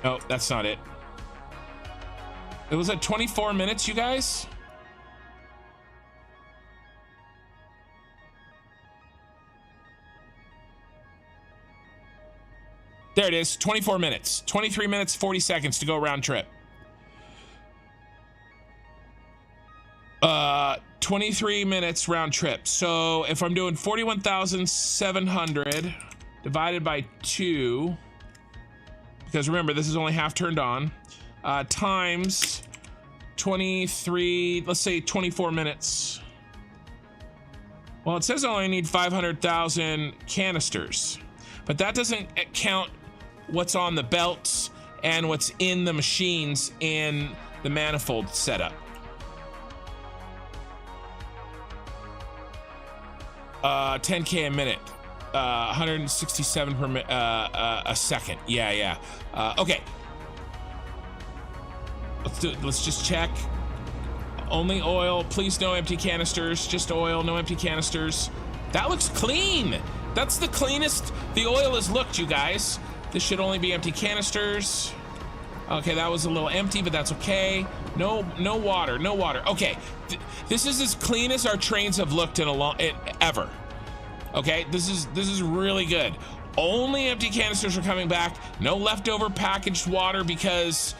Speaker 1: No, that's not it. It was at 24 minutes, you guys? There it is, 24 minutes. 23 minutes, 40 seconds to go round trip. 23 minutes round trip. So if I'm doing 41,700 divided by 2, because remember, this is only half turned on, times 23, let's say 24 minutes. Well, it says I only need 500,000 canisters, but that doesn't count what's on the belts and what's in the machines in the manifold setup. 10K a minute, 167 per minute, a second. Yeah. Okay. Let's just check. Only oil, please, no empty canisters. Just oil, no empty canisters. That looks clean. That's the cleanest the oil has looked, you guys. This should only be empty canisters. Okay, that was a little empty, but that's okay. No water, no water. Okay, this is as clean as our trains have looked in ever. Okay, this is really good. Only empty canisters are coming back. No leftover packaged water because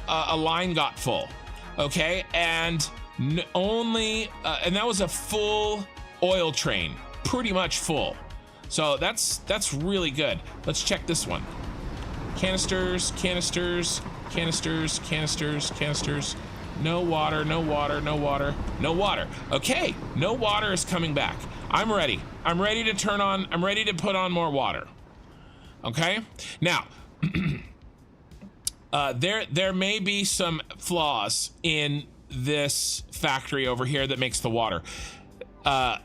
Speaker 1: a line got full. Okay, and only and that was a full oil train, pretty much full. So that's really good. Let's check this one. Canisters. No water. Okay, no water is coming back. I'm ready. I'm ready to put on more water. Okay, now there may be some flaws in this factory over here that makes the water. The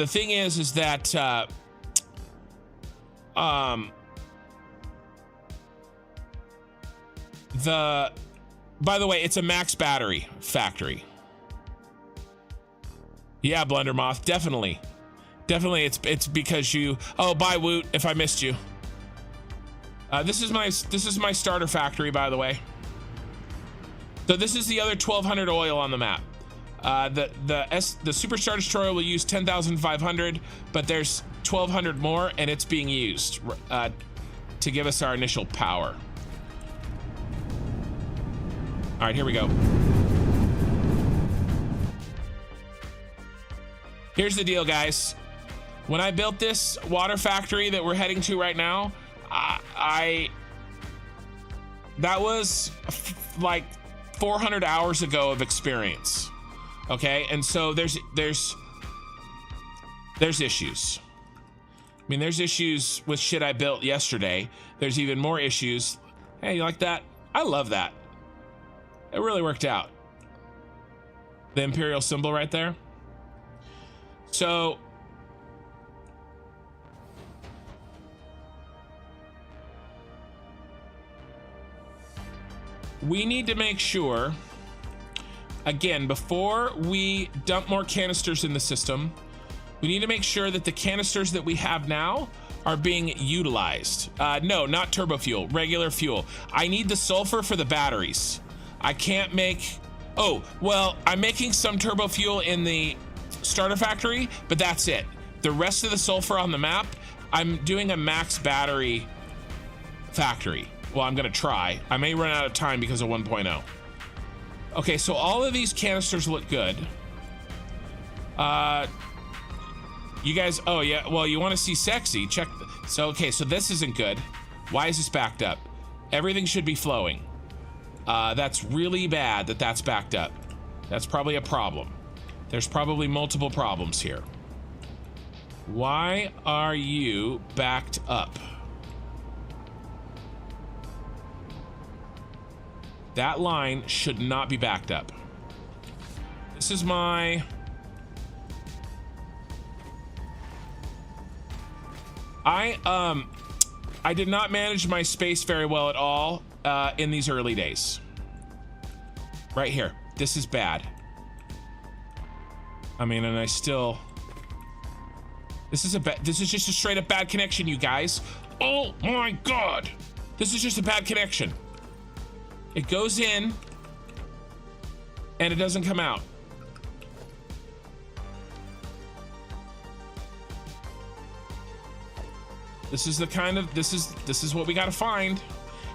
Speaker 1: thing is that
Speaker 2: By the way, it's a max battery factory. Yeah, Blundermoth, definitely. Definitely, it's because you... Oh, bye, Woot, if I missed you. This is my starter factory, by the way. So this is the other 1,200 oil on the map. The Super Star Destroyer will use 10,500, but there's 1,200 more, and it's being used to give us our initial power. All right, here we go. Here's the deal, guys. When I built this water factory that we're heading to right now, that was like 400 hours ago of experience. Okay, and so there's issues. I mean, there's issues with shit I built yesterday. There's even more issues. Hey, you like that? I love that. It really worked out. The Imperial symbol right there. So we need to make sure, again, before we dump more canisters in the system, we need to make sure that the canisters that we have now are being utilized. No, not turbo fuel, regular fuel. I need the sulfur for the batteries. I can't make... Oh, well, I'm making some turbo fuel in the starter factory, but that's it. The rest of the sulfur on the map, I'm doing a max battery factory. Well, I'm gonna try. I may run out of time because of 1.0. Okay, so all of these canisters look good. You guys, oh yeah, well, you want to see sexy, check. So, okay, so this isn't good. Why is this backed up? Everything should be flowing. That's really bad that that's backed up. That's probably a problem. There's probably multiple problems here. Why are you backed up? That line should not be backed up. This is my... I did not manage my space very well at all in these early days. Right here. This is bad. I mean, and I still... This is just a straight up bad connection, you guys. Oh my God. This is just a bad connection. It goes in and it doesn't come out. This is the kind of, this is what we got to find.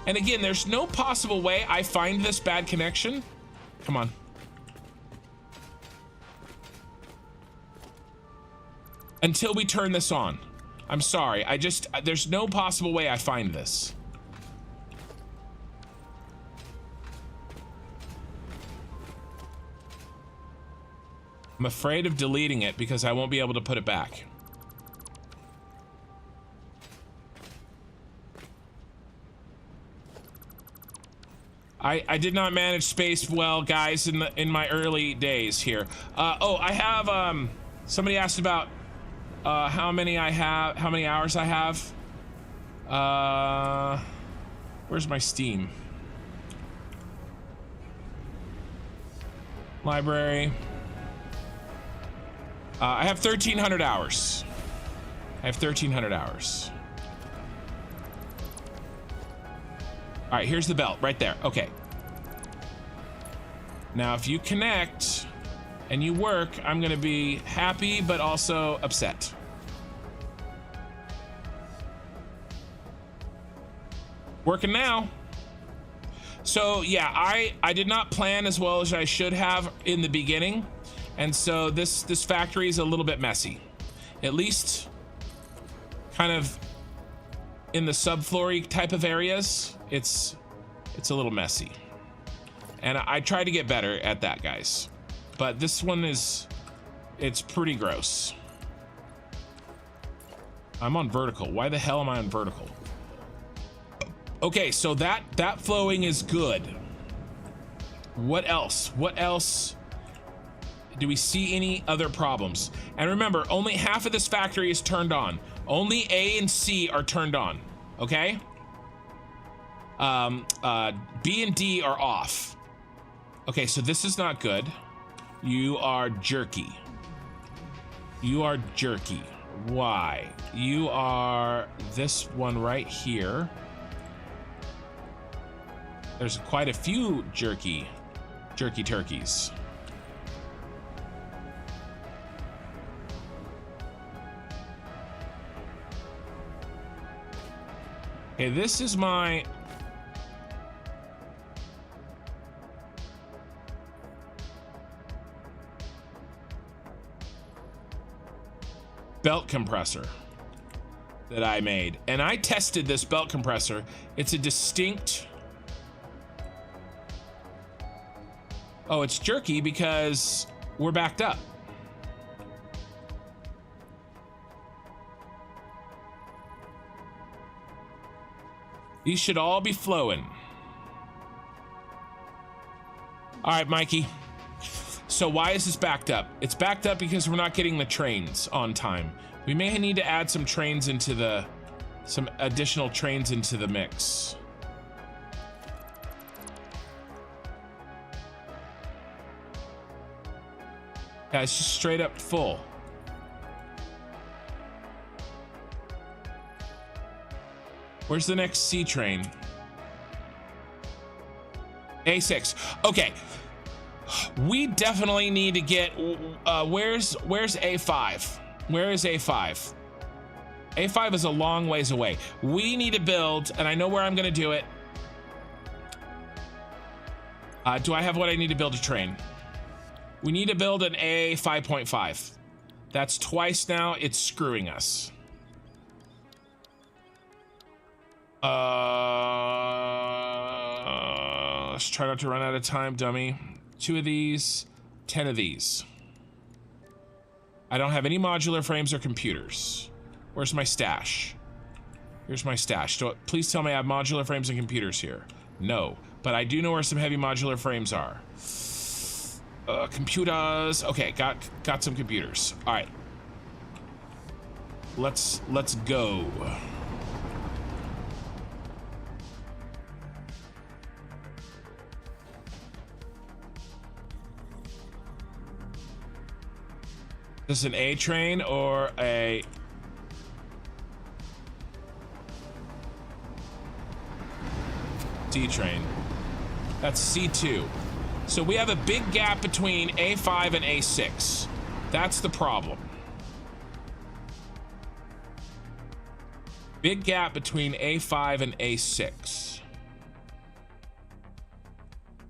Speaker 2: And again, there's no possible way I find this bad connection. Come on. Until we turn this on. I'm sorry. There's no possible way I find this. I'm afraid of deleting it because I won't be able to put it back. I did not manage space well, guys, in my early days here. Oh, I have somebody asked about how many hours I have. Where's my Steam? Library. I have 1,300 hours. I have 1,300 hours. All right, here's the belt right there. Okay. Now, if you connect and you work, I'm gonna be happy, but also upset. Working now. So yeah, I did not plan as well as I should have in the beginning. And so this factory is a little bit messy. At least kind of in the subfloory type of areas, it's a little messy. And I tried to get better at that, guys. But this one it's pretty gross. I'm on vertical. Why the hell am I on vertical? Okay, so that flowing is good. What else? What else Do we see any other problems? And remember, only half of this factory is turned on. Only A and C are turned on, okay? B and D are off. Okay, so this is not good. You are jerky. You are jerky. Why? You are this one right here. There's quite a few jerky turkeys. Okay, this is my belt compressor that I made. And I tested this belt compressor. It's a distinct... Oh, it's jerky because we're backed up. These should all be flowing. All right, Mikey. So why is this backed up? It's backed up because we're not getting the trains on time. We may need to add some trains into the, some additional trains into the mix. Yeah, it's just straight up full. Where's the next C train? A6. Okay. We definitely need to get, where's A5? Where is A5? A5 is a long ways away. We need to build, and I know where I'm gonna do it. Do I have what I need to build a train? We need to build an A5.5. That's twice now, it's screwing us. Let's try not to run out of time, dummy. 2 of these, 10 of these. I don't have any modular frames or computers. Where's my stash? Here's my stash. Please tell me I have modular frames and computers here. No, but I do know where some heavy modular frames are. Computers. Okay, got some computers. All right. Let's go. Is this an A train or a... C train? That's C2. So we have a big gap between A5 and A6. That's the problem. Big gap between A5 and A6.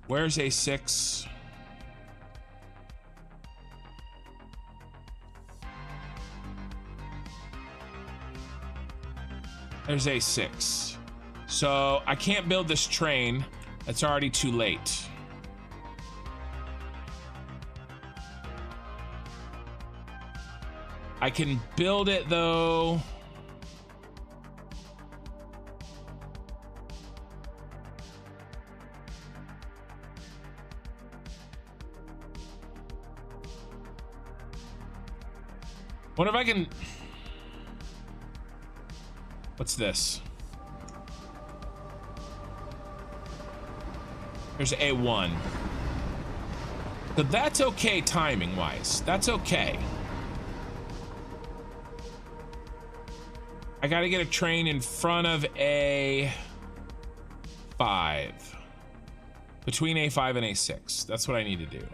Speaker 2: Where's A6? There's A6. So I can't build this train. It's already too late. I can build it though. What if I can... What's this? There's A1. But that's okay timing wise. That's okay. I gotta get a train in front of A5. Between A5 and A6. That's what I need to do.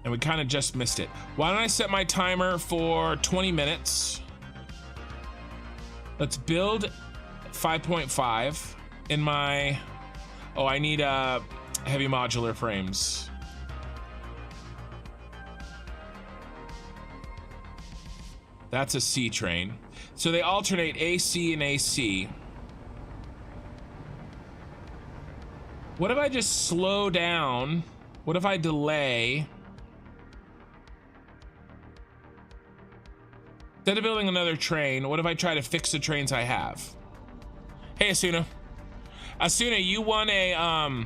Speaker 2: And we kind of just missed it. Why don't I set my timer for 20 minutes? Let's build 5.5 in my... Oh, I need heavy modular frames. That's a C train. So they alternate AC and AC. What if I just slow down? What if I delay? Instead of building another train, what if I try to fix the trains I have? Hey, Asuna. Asuna, you won a,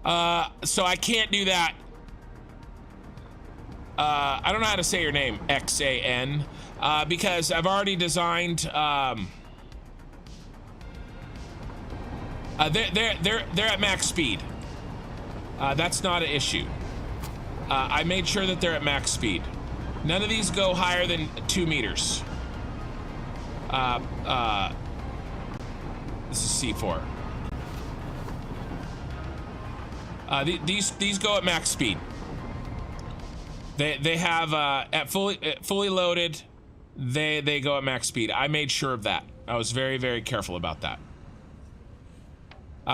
Speaker 2: So I can't do that. I don't know how to say your name, XAN, because I've already designed. They're at max speed. That's not an issue. I made sure that they're at max speed. None of these go higher than 2 meters. This is C4. These go at max speed. They have at fully loaded. They go at max speed. I made sure of that. I was very, very careful about that.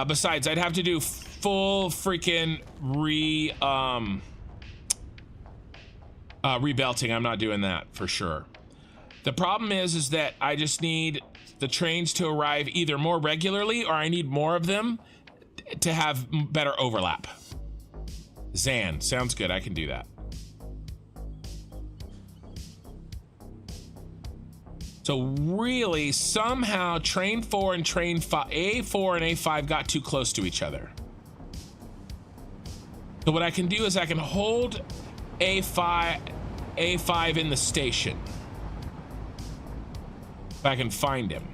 Speaker 2: Besides, I'd have to do full freaking rebelting. I'm not doing that for sure. The problem is that I just need the trains to arrive either more regularly, or I need more of them to have better overlap. Zan, sounds good. I can do that. So really, somehow train 4 and train 5, A4 and A5 got too close to each other. So what I can do is I can hold A5 in the station. If I can find him.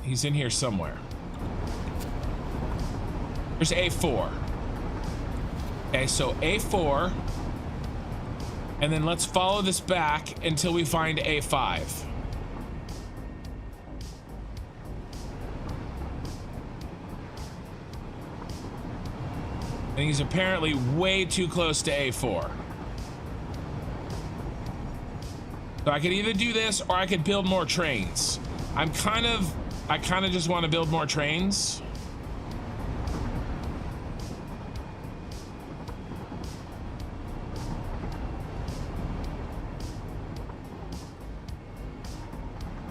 Speaker 2: He's in here somewhere. There's A4. Okay, so A4. And then let's follow this back until we find A5. And he's apparently way too close to A4. So I could either do this or I could build more trains. I kind of just want to build more trains.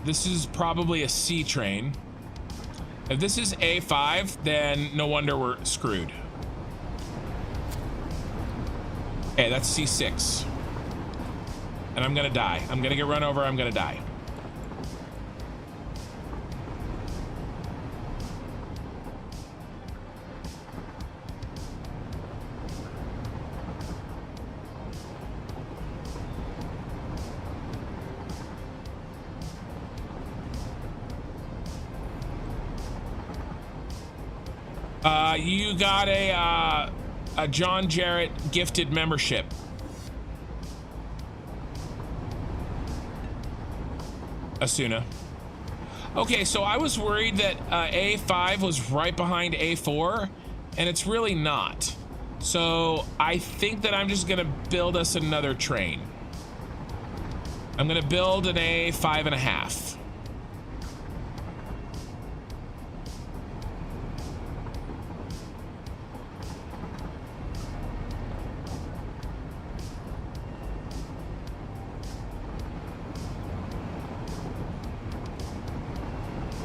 Speaker 2: This is probably a C train. If this is A5, then no wonder we're screwed. Okay, that's C6. And I'm gonna die. I'm gonna get run over, I'm gonna die. You got a John Jarrett gifted membership. Asuna. Okay, so I was worried that A5 was right behind A4, and it's really not. So I think that I'm just gonna build us another train. I'm gonna build an A5.5.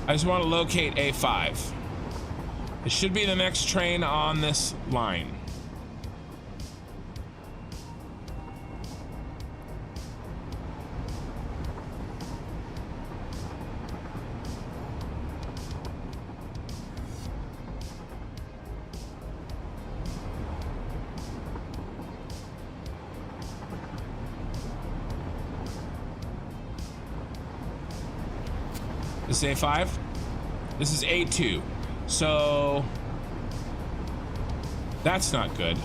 Speaker 2: I just want to locate A5. It should be the next train on this line. This is A5. This is A2. So that's not good.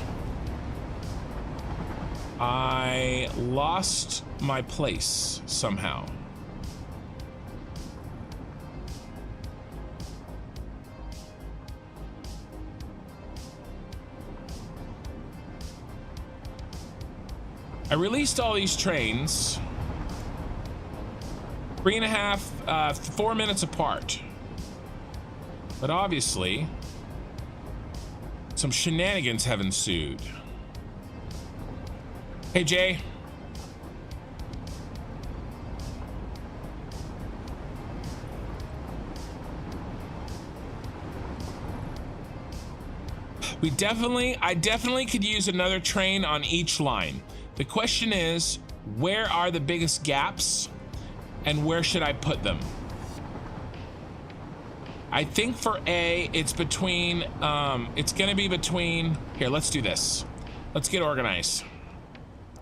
Speaker 2: I lost my place somehow. I released all these trains 4 minutes apart. But obviously, some shenanigans have ensued. Hey, Jay. I definitely could use another train on each line. The question is, where are the biggest gaps and where should I put them?
Speaker 1: I think for A, it's between, it's gonna be between, here, let's do this. Let's get organized.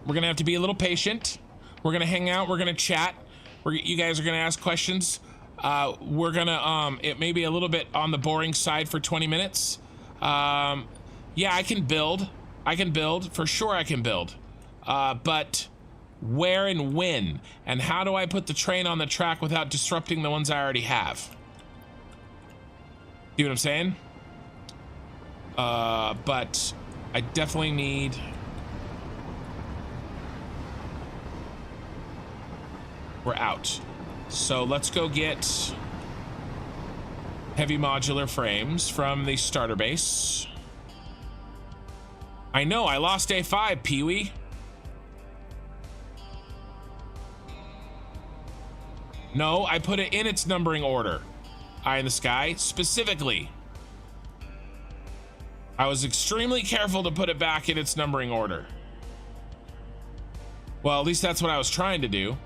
Speaker 1: We're gonna have to be a little patient. We're gonna hang out, we're gonna chat. You guys are gonna ask questions. We're gonna, it may be a little bit on the boring side for 20 minutes. Yeah, I can build, for sure I can build. But where and when? And how do I put the train on the track without disrupting the ones I already have? See what I'm saying? But I definitely need... We're out. So let's go get heavy modular frames from the starter base. I know, I lost A5, Pee-wee. No, I put it in its numbering order. Eye in the sky, specifically. I was extremely careful to put it back in its numbering order. Well, at least that's what I was trying to do.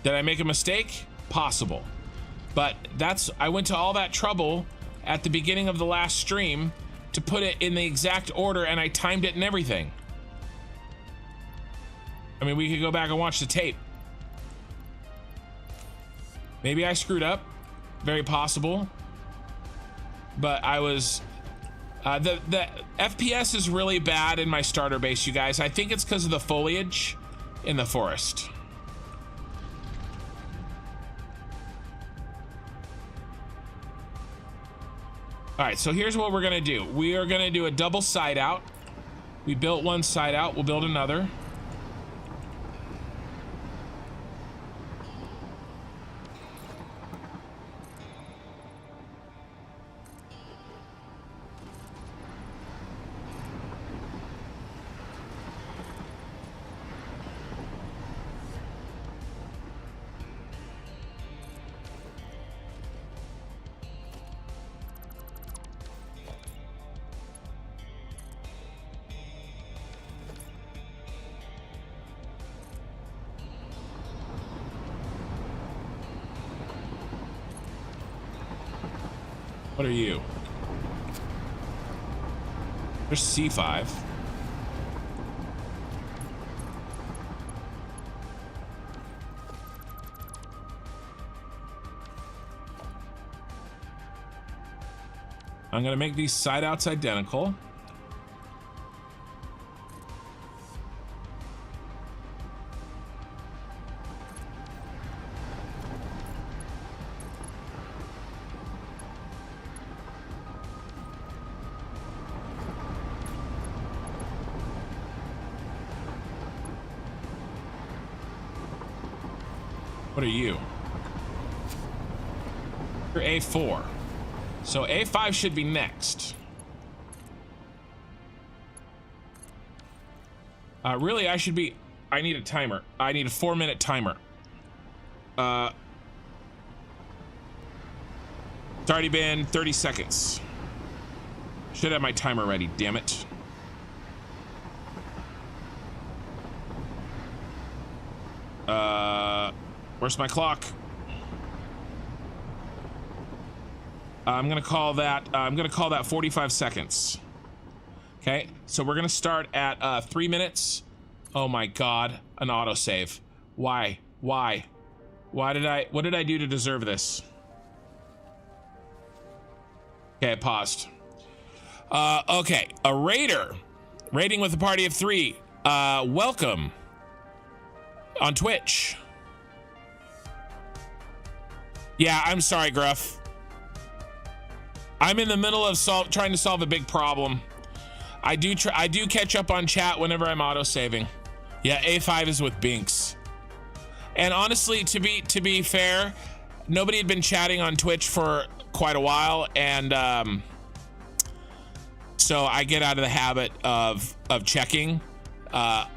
Speaker 1: Did I make a mistake? Possible. But I went to all that trouble at the beginning of the last stream to put it in the exact order, and I timed it and everything. I mean, we could go back and watch the tape. Maybe I screwed up, very possible. But I was, the FPS is really bad in my starter base, you guys. I think it's because of the foliage in the forest. All right, so here's what we're gonna do. We are gonna do a double side out. We built one side out, we'll build another. What are you? There's C5. I'm gonna make these side outs identical. What are you? You're A4. So A5 should be next. Really, I need a timer. I need a 4-minute timer. It's already been 30 seconds. Should have my timer ready, damn it. Where's my clock? I'm gonna call that 45 seconds. Okay, so we're gonna start at 3 minutes. Oh my god, an autosave. Why? What did I do to deserve this? Okay, I paused. Okay, a raider. Raiding with a party of 3. Welcome. On Twitch. Yeah, I'm sorry, Gruff. I'm in the middle of trying to solve a big problem. I do catch up on chat whenever I'm auto-saving. Yeah, A5 is with Binks. And honestly, to be fair, nobody had been chatting on Twitch for quite a while, and so I get out of the habit of checking. But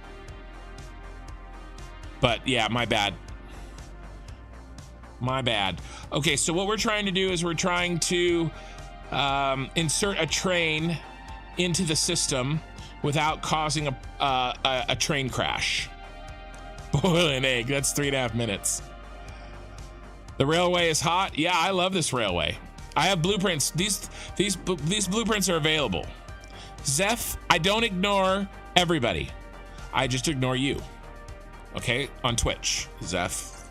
Speaker 1: yeah, my bad. My bad. Okay, so what we're trying to do is we're trying to insert a train into the system without causing a train crash. Boil an egg, that's 3.5 minutes.
Speaker 2: The railway is hot. Yeah, I love this railway. I have blueprints. These blueprints are available. Zeph, I don't ignore everybody. I just ignore you. Okay, on Twitch. Zeph.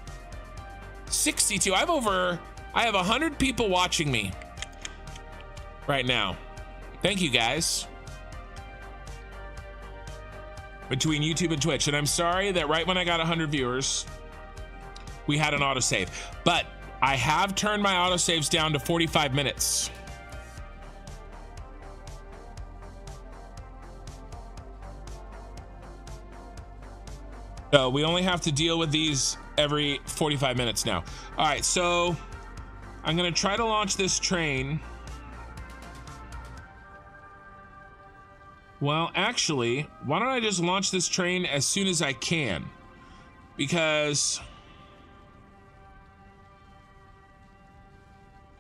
Speaker 2: 62. I have 100 people watching me right now. Thank you guys. Between YouTube and Twitch. And I'm sorry that right when I got 100 viewers, we had an autosave. But I have turned my autosaves down to 45 minutes. So we only have to deal with these every 45 minutes now. All right, so I'm gonna try to launch this train. Well, actually, why don't I just launch this train as soon as I can? Because,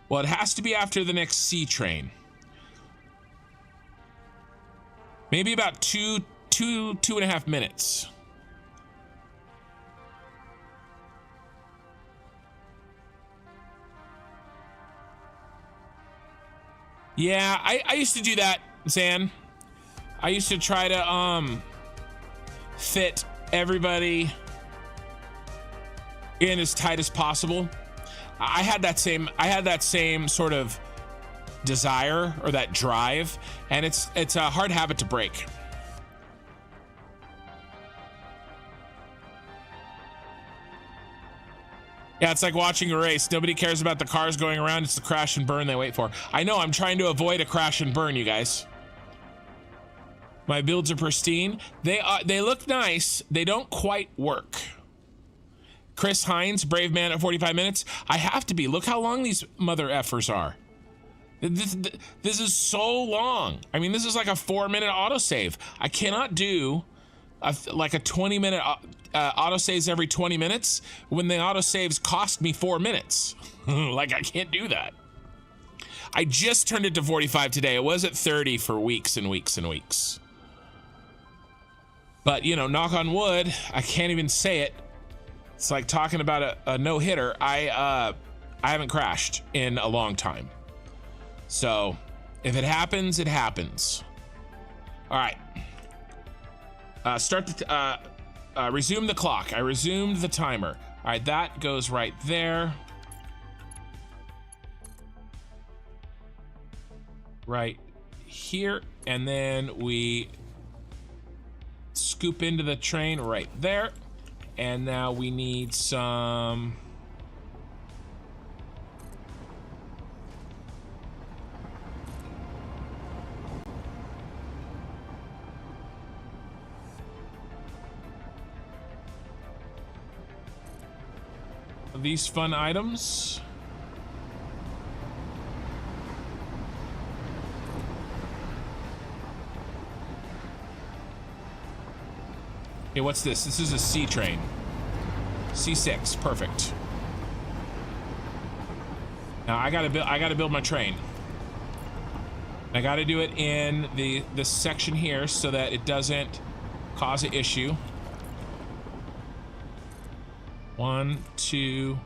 Speaker 2: well, it has to be after the next C train. Maybe about two and a half minutes. Yeah, I used to do that, Zan. I used to try to fit everybody in as tight as possible. I had that same sort of desire or that drive, and it's a hard habit to break. Yeah, it's like watching a race. Nobody cares about the cars going around. It's the crash and burn they wait for. I know, I'm trying to avoid a crash and burn, you guys. My builds are pristine. They look nice. They don't quite work. Chris Hines, brave man at 45 minutes. I have to be. Look how long these mother effers are. This is so long. I mean, this is like a 4-minute autosave. I cannot do like a 20-minute autosaves every 20 minutes when the autosaves cost me 4 minutes. Like, I can't do that. I just turned it to 45 today. It was at 30 for weeks and weeks and weeks. But, you know, knock on wood, I can't even say it. It's like talking about a no-hitter. I haven't crashed in a long time. So, if it happens, it happens. All right. Resume the clock. I resumed the timer. All right, that goes right there. Right here. And then we scoop into the train right there. And now we need some... these fun items. Okay, what's this? This is a C train. C6, perfect. Now I gotta build my train. I gotta do it in this section here so that it doesn't cause an issue. 1, 2,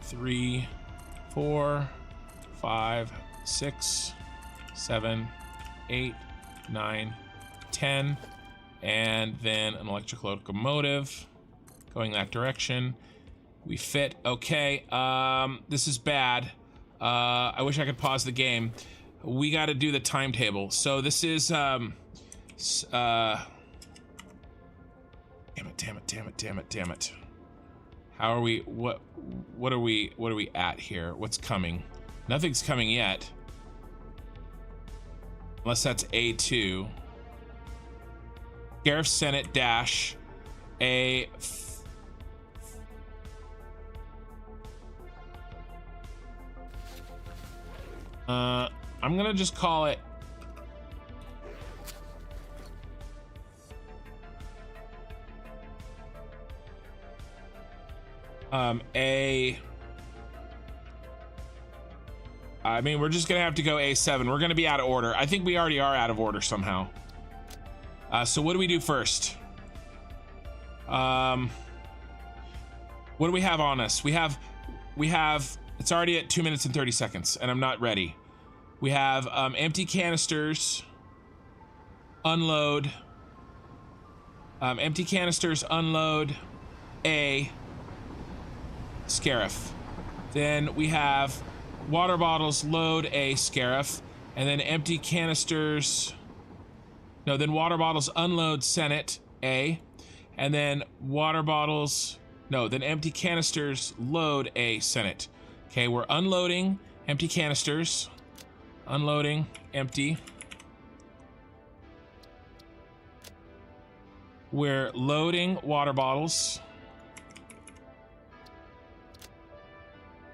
Speaker 2: 3, 4, 5, 6, 7, 8, 9, 10, and then an electric locomotive going that direction. We fit. Okay, this is bad. I wish I could pause the game. We got to do the timetable. So this is damn it. How are we, what are we at here? What's coming? Nothing's coming yet. Unless that's A2. Scarif Senate dash A. I'm gonna just call it I mean, we're just gonna have to go A7. We're gonna be out of order. I think we already are out of order somehow. So what do we do first? What do we have on us? We have
Speaker 1: we have, it's already at 2 minutes and 30 seconds and I'm not ready. We have empty canisters, unload, empty canisters, unload, a Scarif. Then we have water bottles, load a Scarif, and then empty canisters, no, then water bottles, unload Senate, a, and then water bottles, no, then empty canisters, load a Senate. Okay, we're unloading empty canisters, unloading empty. We're loading water bottles.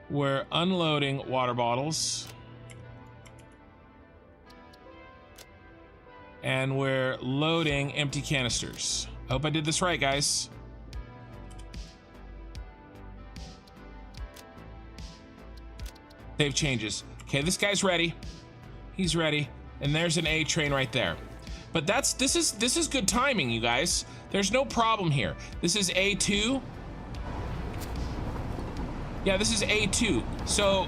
Speaker 1: We're unloading water bottles. And we're loading empty canisters. I hope I did this right, guys. Save changes. Okay, this guy's ready. He's ready. And there's an A train right there. But this is good timing, you guys. There's no problem here. This is A2. Yeah, this is A2. So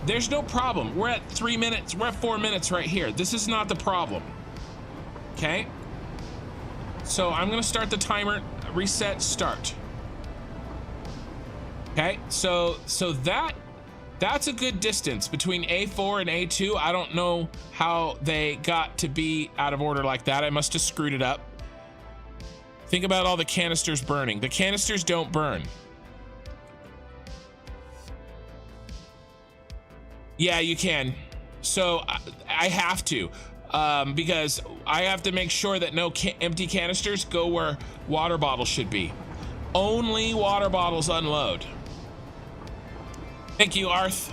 Speaker 1: there's no problem. We're at 3 minutes. We're at 4 minutes right here. This is not the problem. Okay. So I'm gonna start the timer. Reset. Start. Okay. So that's a good distance between A4 and A2. I don't know how they got to be out of order like that. I must have screwed it up. Think about all the canisters burning. The canisters don't burn. Yeah, you can. So I have to, because I have to make sure that no empty canisters go where water bottles should be. Only water bottles unload. Thank you, Arth.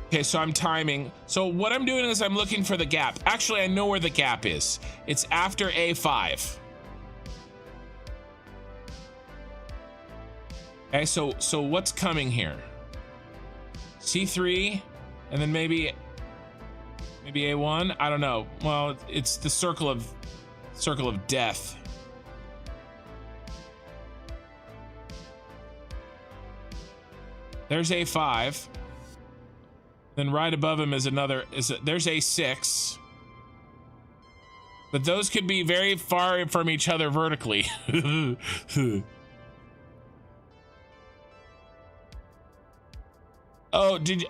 Speaker 1: Okay, so I'm timing. So what I'm doing is I'm looking for the gap. Actually, I know where the gap is. It's after A5. Okay, so what's coming here? C3, and then maybe A1. I don't know. Well, it's the circle of death. There's A5. Then right above him is there's A6. But those could be very far from each other vertically. Oh, did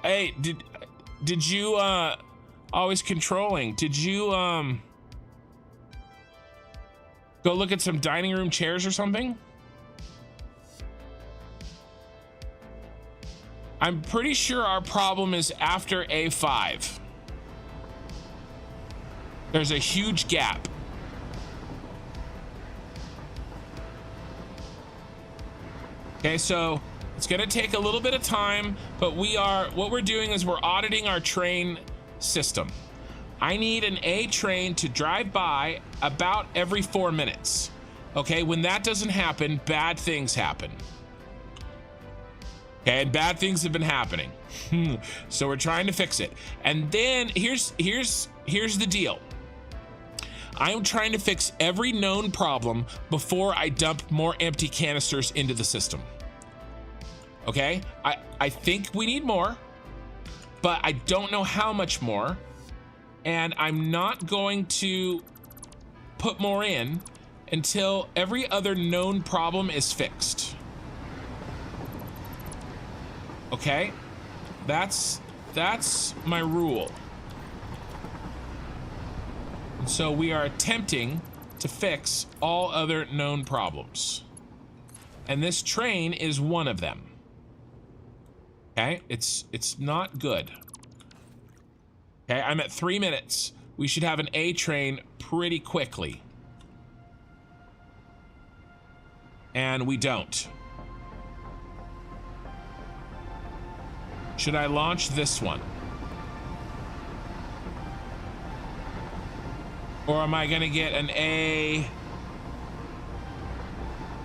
Speaker 1: you always controlling? Did you go look at some dining room chairs or something? I'm pretty sure our problem is after A5. There's a huge gap. Okay, so it's gonna take a little bit of time, but what we're doing is we're auditing our train system. I need an A train to drive by about every 4 minutes. Okay, when that doesn't happen, bad things happen. Okay, and bad things have been happening. So we're trying to fix it. And then here's the deal. I am trying to fix every known problem before I dump more empty canisters into the system. Okay, I think we need more, but I don't know how much more. And I'm not going to put more in until every other known problem is fixed. Okay, that's my rule. And so we are attempting to fix all other known problems. And this train is one of them. Okay, it's not good. Okay, I'm at 3 minutes. We should have an A train pretty quickly. And we don't. Should I launch this one? Or am I gonna get an A,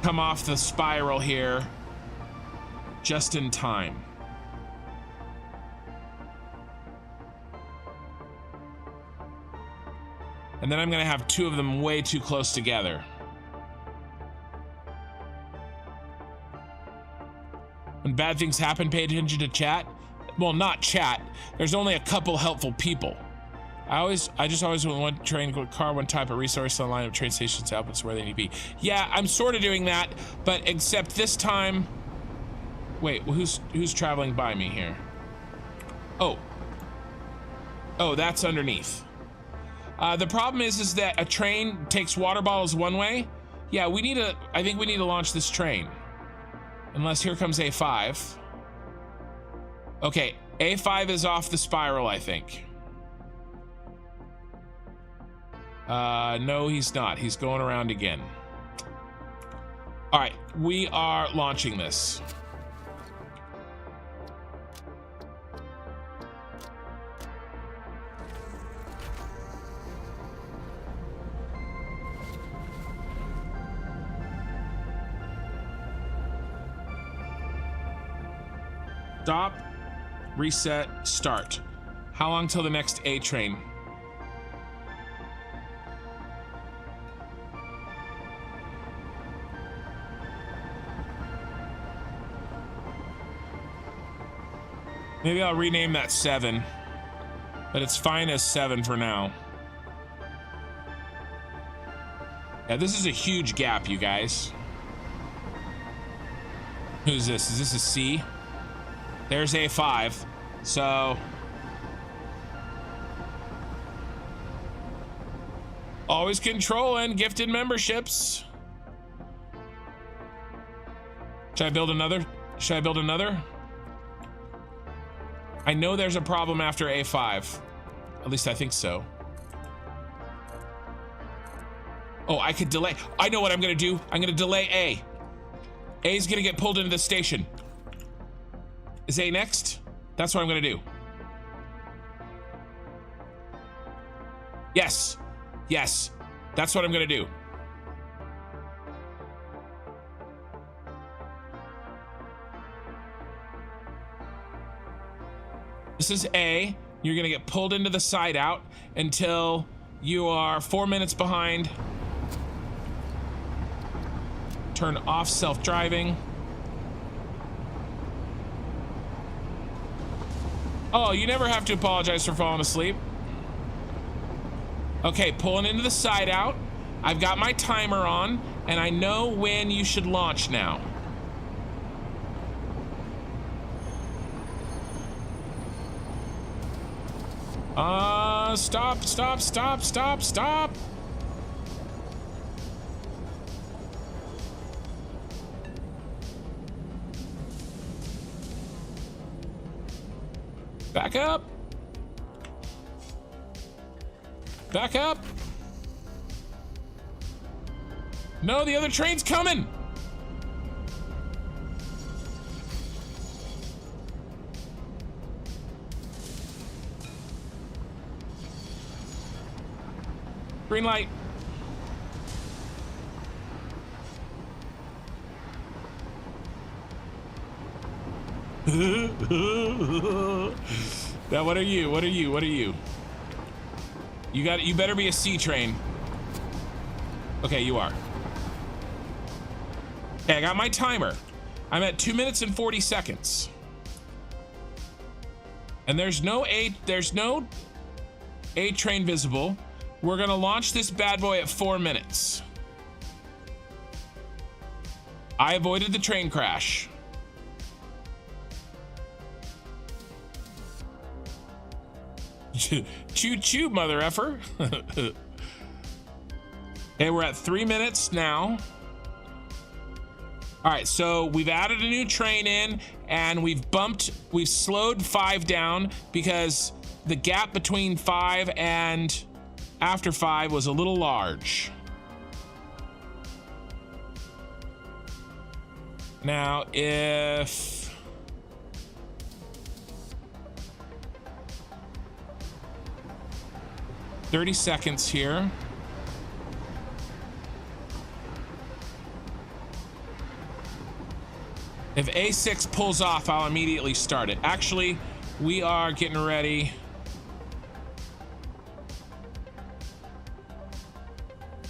Speaker 1: come off the spiral here just in time? And then I'm gonna have two of them way too close together.
Speaker 2: bad things happen, pay attention to chat. Well, not chat. There's only a couple helpful people. I just always want one train, car, one type of resource on line of train stations, outputs where they need to be. Yeah, I'm sort of doing that, but except this time. Wait, who's traveling by me here? Oh, that's underneath. The problem is that a train takes water bottles one way. Yeah, I think we need to launch this train. Unless here comes A5. Okay, A5 is off the spiral, I think. No, he's not. He's going around again. All right, we are launching this. Stop, reset, start. How long till the next A train? Maybe I'll rename that 7, but it's fine as 7 for now. Yeah, this is a huge gap, you guys. Who's this? Is this a C? There's A5, so always controlling gifted memberships. Should I build another? I know there's a problem after A5. At least I think so. Oh, I could delay. I know what I'm gonna do. I'm gonna delay A. A's gonna get pulled into the station. Is A next? That's what I'm gonna do. Yes. Yes. That's what I'm gonna do. This is A. You're gonna get pulled into the side out until you are 4 minutes behind. Turn off self-driving. Oh, you never have to apologize for falling asleep. Okay, pulling into the side out. I've got my timer on, and I know when you should launch now. Stop. Back up. Back up. No, the other train's coming. Green light. Now, what are you? You better be a C train. Okay, you are. Okay, I got my timer. I'm at 2 minutes and 40 seconds. And there's no A train visible. We're gonna launch this bad boy at 4 minutes. I avoided the train crash. Choo-choo, mother effer. Okay, we're at 3 minutes now. All right, so we've added a new train in, and we've slowed 5 down because the gap between 5 and after 5 was a little large. Now, if 30 seconds here. If A6 pulls off, I'll immediately start it. Actually, we are getting ready.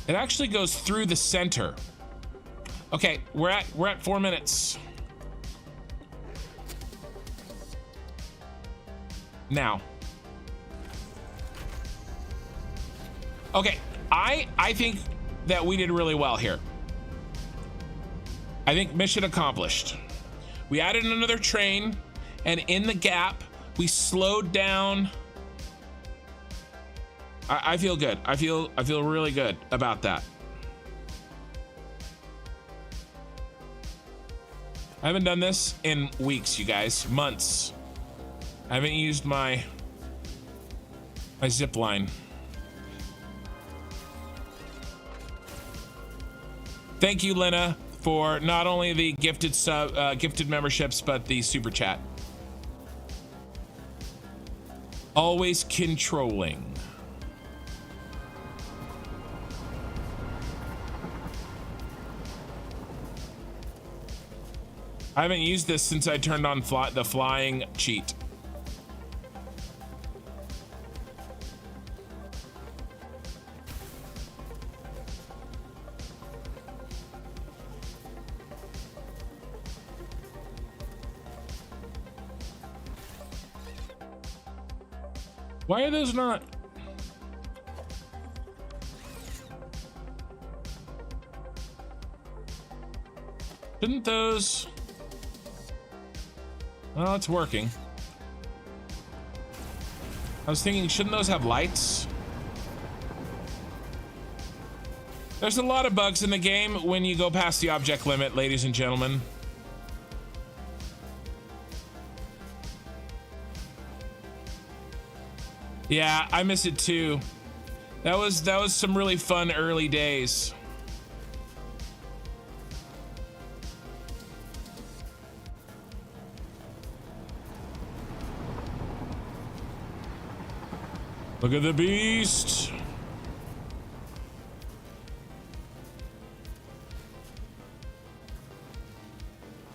Speaker 2: It actually goes through the center. Okay, we're at 4 minutes.
Speaker 1: Now. Okay, I think that we did really well here. I think mission accomplished. We added another train, and in the gap, we slowed down. I feel good. I feel really good about that. I haven't done this in weeks, you guys, months. I haven't used my zip line. Thank you, Lena, for not only the gifted memberships, but the super chat. Always controlling. I haven't used this since I turned on the flying cheat. Why are those not? Shouldn't those? Well, it's working. I was thinking, shouldn't those have lights? There's a lot of bugs in the game when you go past the object limit, ladies and gentlemen. Yeah, I miss it too. That was some really fun early days. Look at the beast.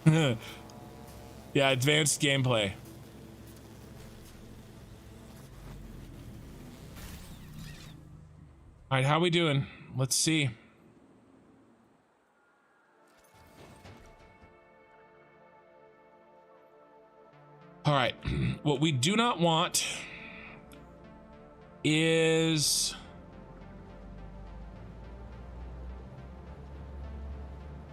Speaker 1: Yeah, advanced gameplay. All right, how we doing? Let's see. All right, what we do not want is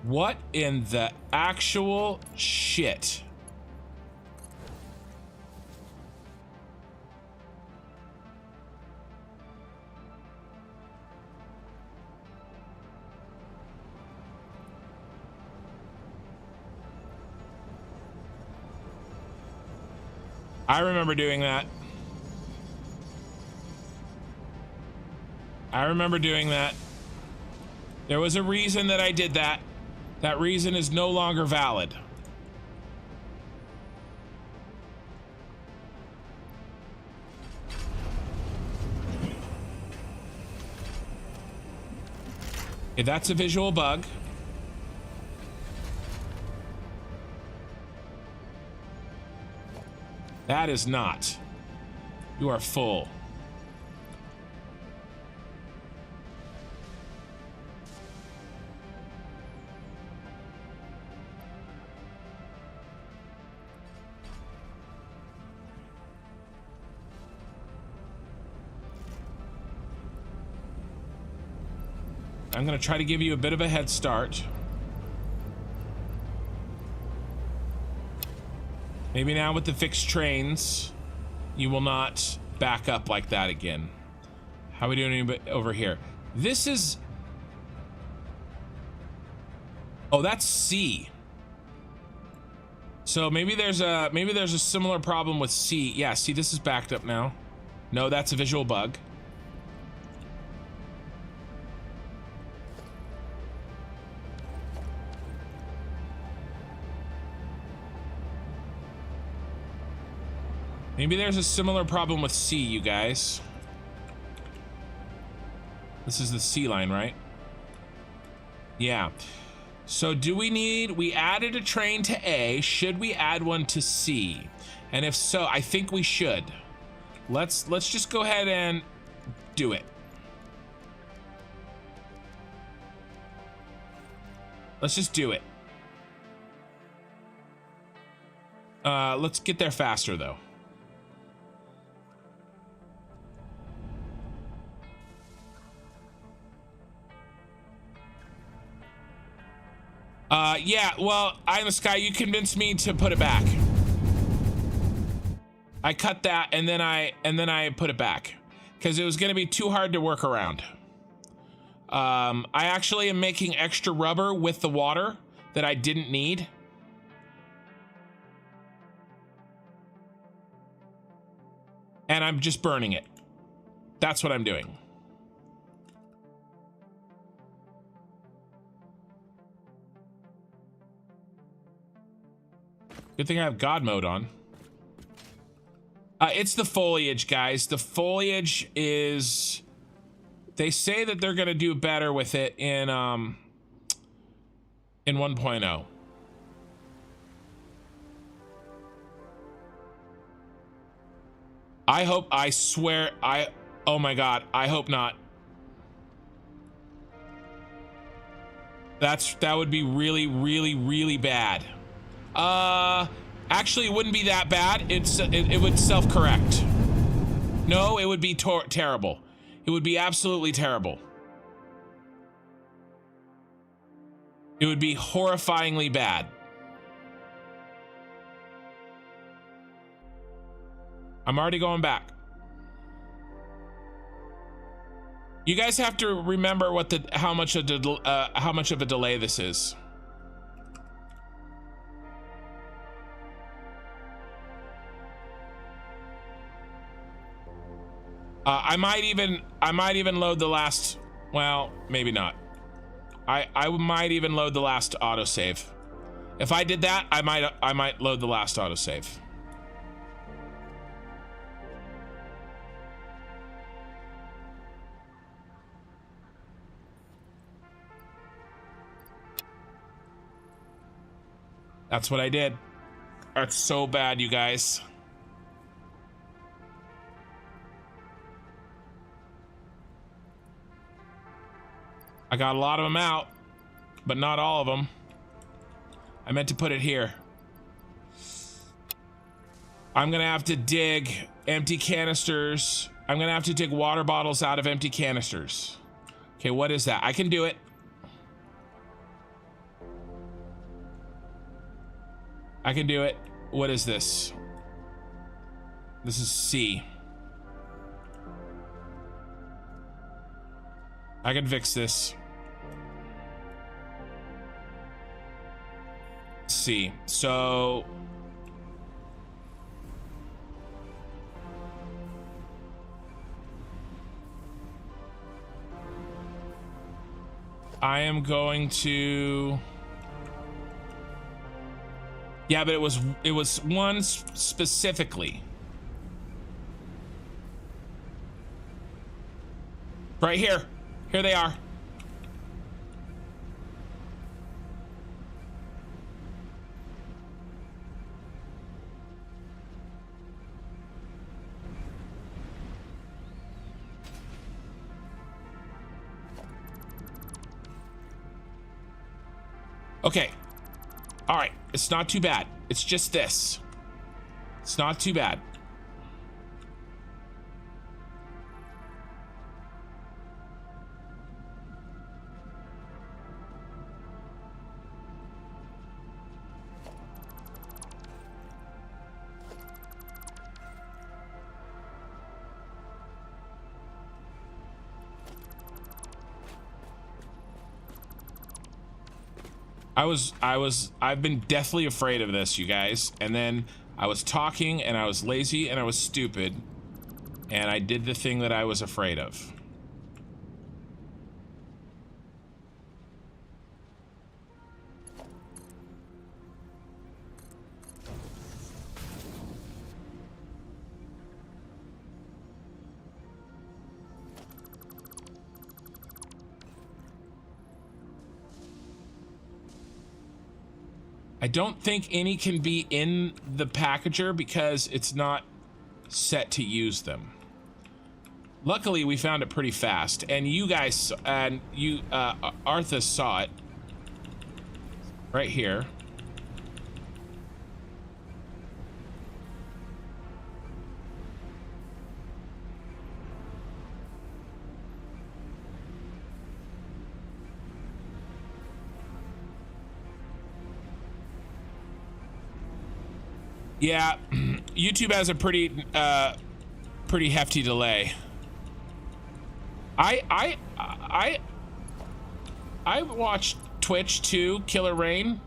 Speaker 1: what in the actual shit? I remember doing that. I remember doing that. There was a reason that I did that. That reason is no longer valid. Okay, that's a visual bug. That is not. You are full. I'm going to try to give you a bit of a head start. Maybe now with the fixed trains, you will not back up like that again. How are we doing over here? This is... Oh, that's C. So maybe there's a similar problem with C. Yeah, see, this is backed up now. No, that's a visual bug. Maybe there's a similar problem with C, you guys. This is the C line, right? Yeah. So do we need, we added a train to A. Should we add one to C? And if so, I think we should. Let's just go ahead and do it. Let's just do it. Let's get there faster though.
Speaker 2: Yeah, well, Eye in the Sky, you convinced me to put it back. I cut that and then I put it back because it was going to be too hard to work around. I actually am making extra rubber with the water that I didn't need. And I'm just burning it. That's what I'm doing. Good thing I have God mode on. It's the foliage, guys. The foliage is... They say that they're gonna do better with it in 1.0. I hope, I swear, oh my God, I hope not. That would be really, really, really bad. Actually, it wouldn't be that bad. It would self-correct. No, it would be terrible. It would be absolutely terrible. It would be horrifyingly bad. I'm already going back. You guys have to remember what how much of a delay this is. I might even load the last, well, maybe not. I might even load the last autosave. If I did that, I might load the last autosave. That's what I did. That's so bad, you guys. I got a lot of them out, but not all of them. I meant to put it here. I'm gonna have to dig empty canisters. I'm gonna have to dig water bottles out of empty canisters. Okay, what is that? I can do it. I can do it. What is this? This is C. I can fix this. C. So I am going to, yeah, but it was one specifically. Right here. Here they are. Okay. All right. It's not too bad. It's just this. It's not too bad. I've been deathly afraid of this, you guys. And then I was talking and I was lazy and I was stupid. And I did the thing that I was afraid of. I don't think any can be in the packager because it's not set to use them. Luckily, we found it pretty fast, and you guys, and you, Arthas saw it right here. Yeah, YouTube has a pretty hefty delay. I watch Twitch too, Killer Rain.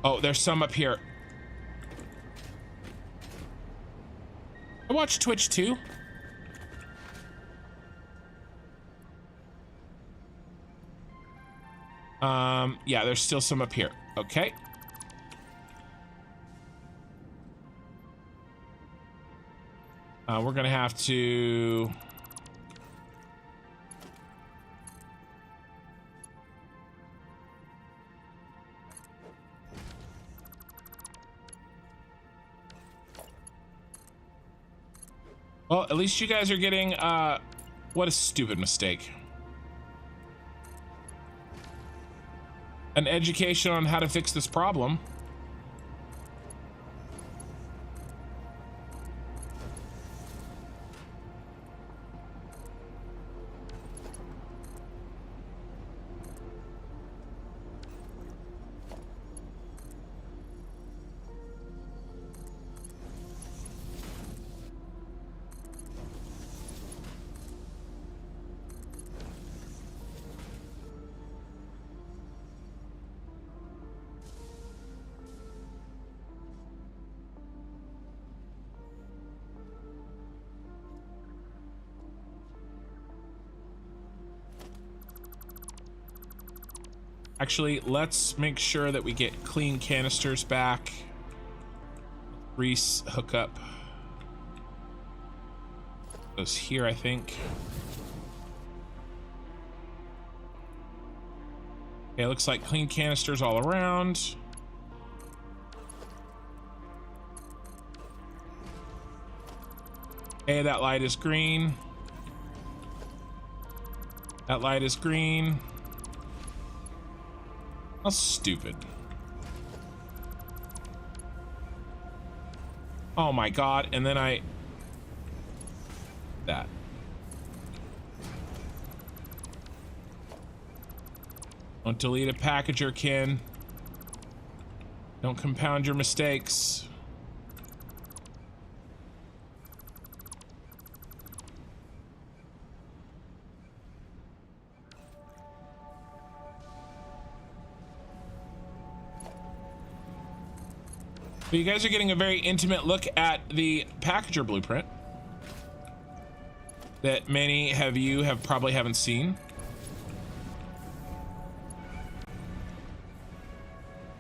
Speaker 2: Oh, there's some up here. I watch Twitch too. Yeah, there's still some up here. Okay. We're gonna have to... Well, at least you guys are getting, what a stupid mistake. An education on how to fix this problem. Actually, let's make sure that we get clean canisters back. Reese hookup goes here, I think. Okay, looks like clean canisters all around. Okay, that light is green. That light is green. How stupid. Oh my god, and then that. Don't delete a packager, Ken. Don't compound your mistakes. But you guys are getting a very intimate look at the packager blueprint that many of you probably haven't seen.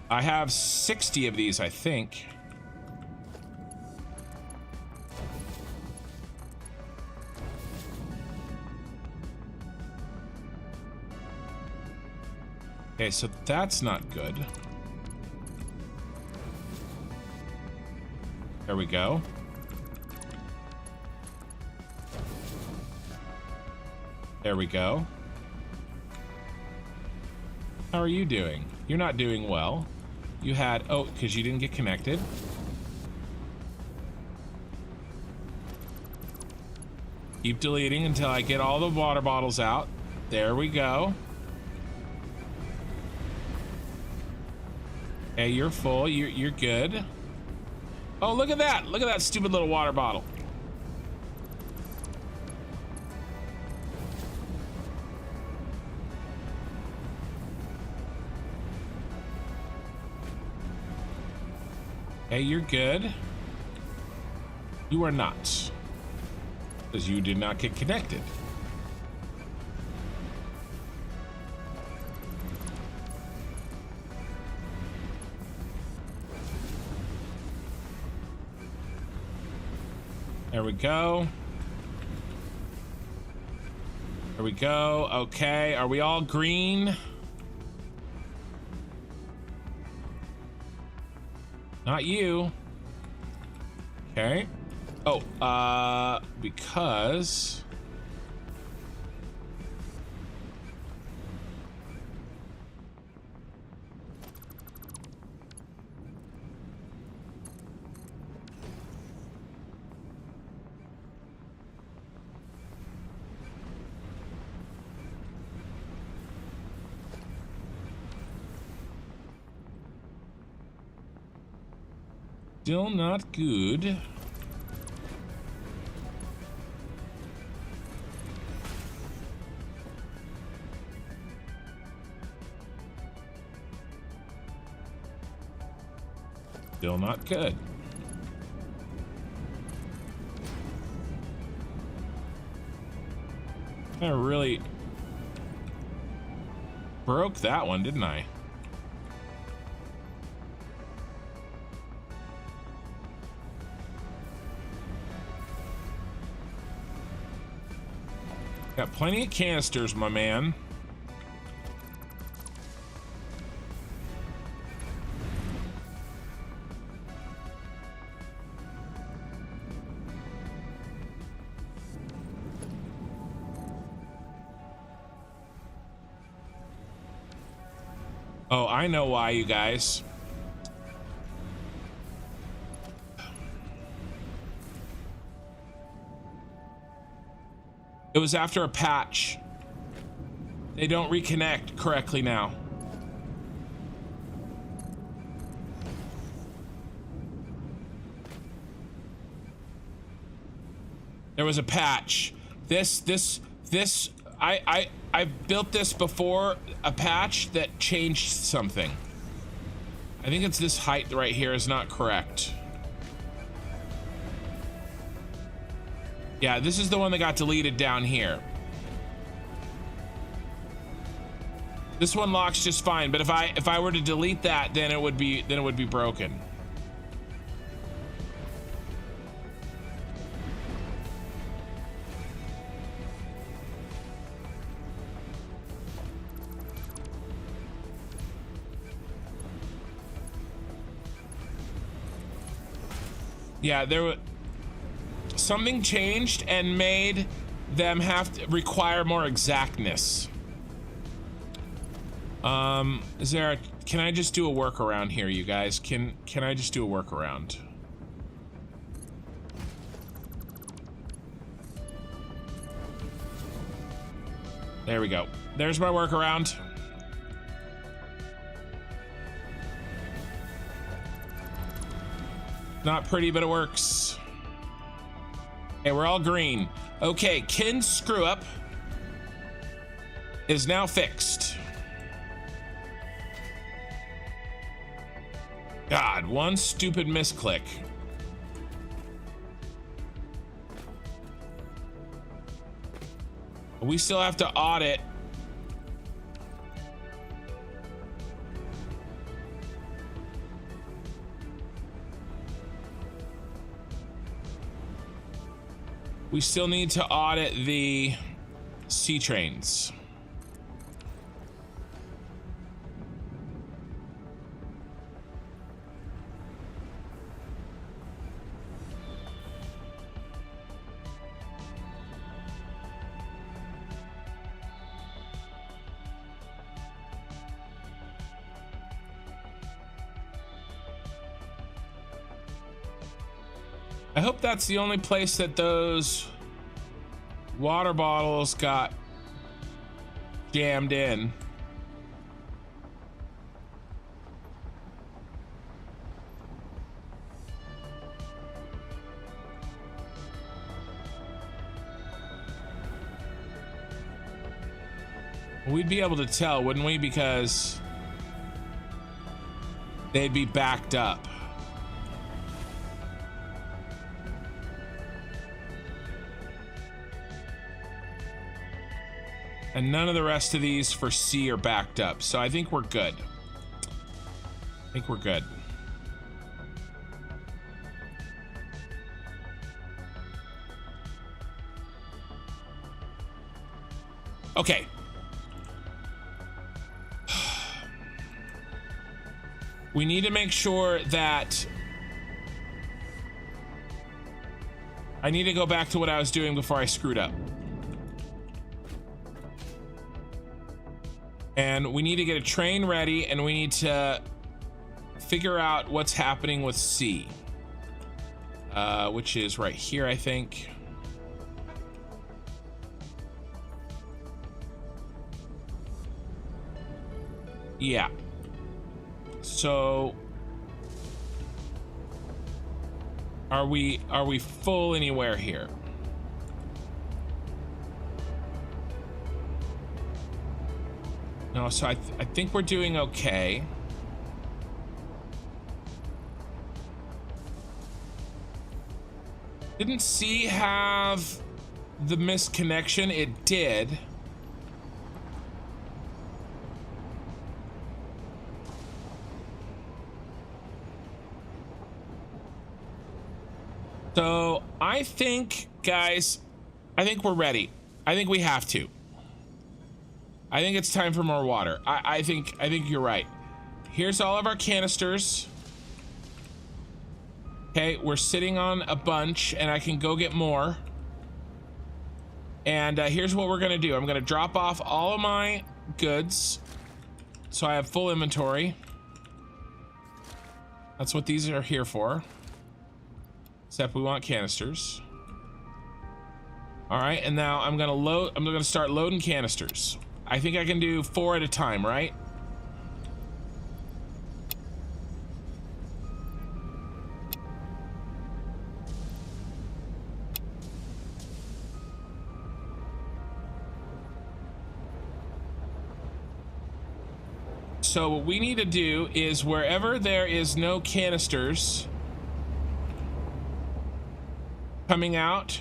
Speaker 2: I have 60 of these, I think. Okay, so that's not good. There we go. There we go. How are you doing? You're not doing well. You had, oh, because you didn't get connected. Keep deleting until I get all the water bottles out. There we go. Okay, you're full. You're good. Oh, look at that. Look at that stupid little water bottle. Hey, you're good. You are not. Because you did not get connected. There we go. There we go. Okay, are we all green? Not you. Okay. Oh, because...
Speaker 1: Still not good. Still not good. I really broke that one, didn't I? Got plenty of canisters, my man. Oh, I know why, you guys. It was after a patch. They don't reconnect correctly now. There was a patch. I built this before a patch that changed something. I think it's this height right here is not correct. Yeah, this is the one that got deleted down here. This one locks just fine, but if I were to delete that, then it would be broken. Yeah, something changed and made them have to require more exactness. Can I just do a workaround here, you guys? Can I just do a workaround? There we go. There's my workaround. Not pretty, but it works. Okay, we're all green. Okay, Kin's screw up is now fixed. God, one stupid misclick. We still have to audit. We still need to audit the sea trains. I hope that's the only place that those water bottles got jammed in. We'd be able to tell, wouldn't we? Because they'd be backed up. And none of the rest of these for C are backed up. So I think we're good. I think we're good. Okay. We need to make sure that I need to go back to what I was doing before I screwed up. And we need to get a train ready, and we need to figure out what's happening with C, which is right here, I think. Yeah. So Are we full anywhere here? No, so I think we're doing okay. Didn't C have the misconnection? It did. So I think, guys, I think we're ready. I think we have to. I think it's time for more water. I think you're right. Here's all of our canisters. Okay, we're sitting on a bunch, and I can go get more. And here's what we're gonna do. I'm gonna drop off all of my goods, so I have full inventory. That's what these are here for. Except we want canisters. All right, and now I'm gonna start loading canisters. I think I can do 4 at a time, right? So what we need to do is wherever there is no canisters coming out,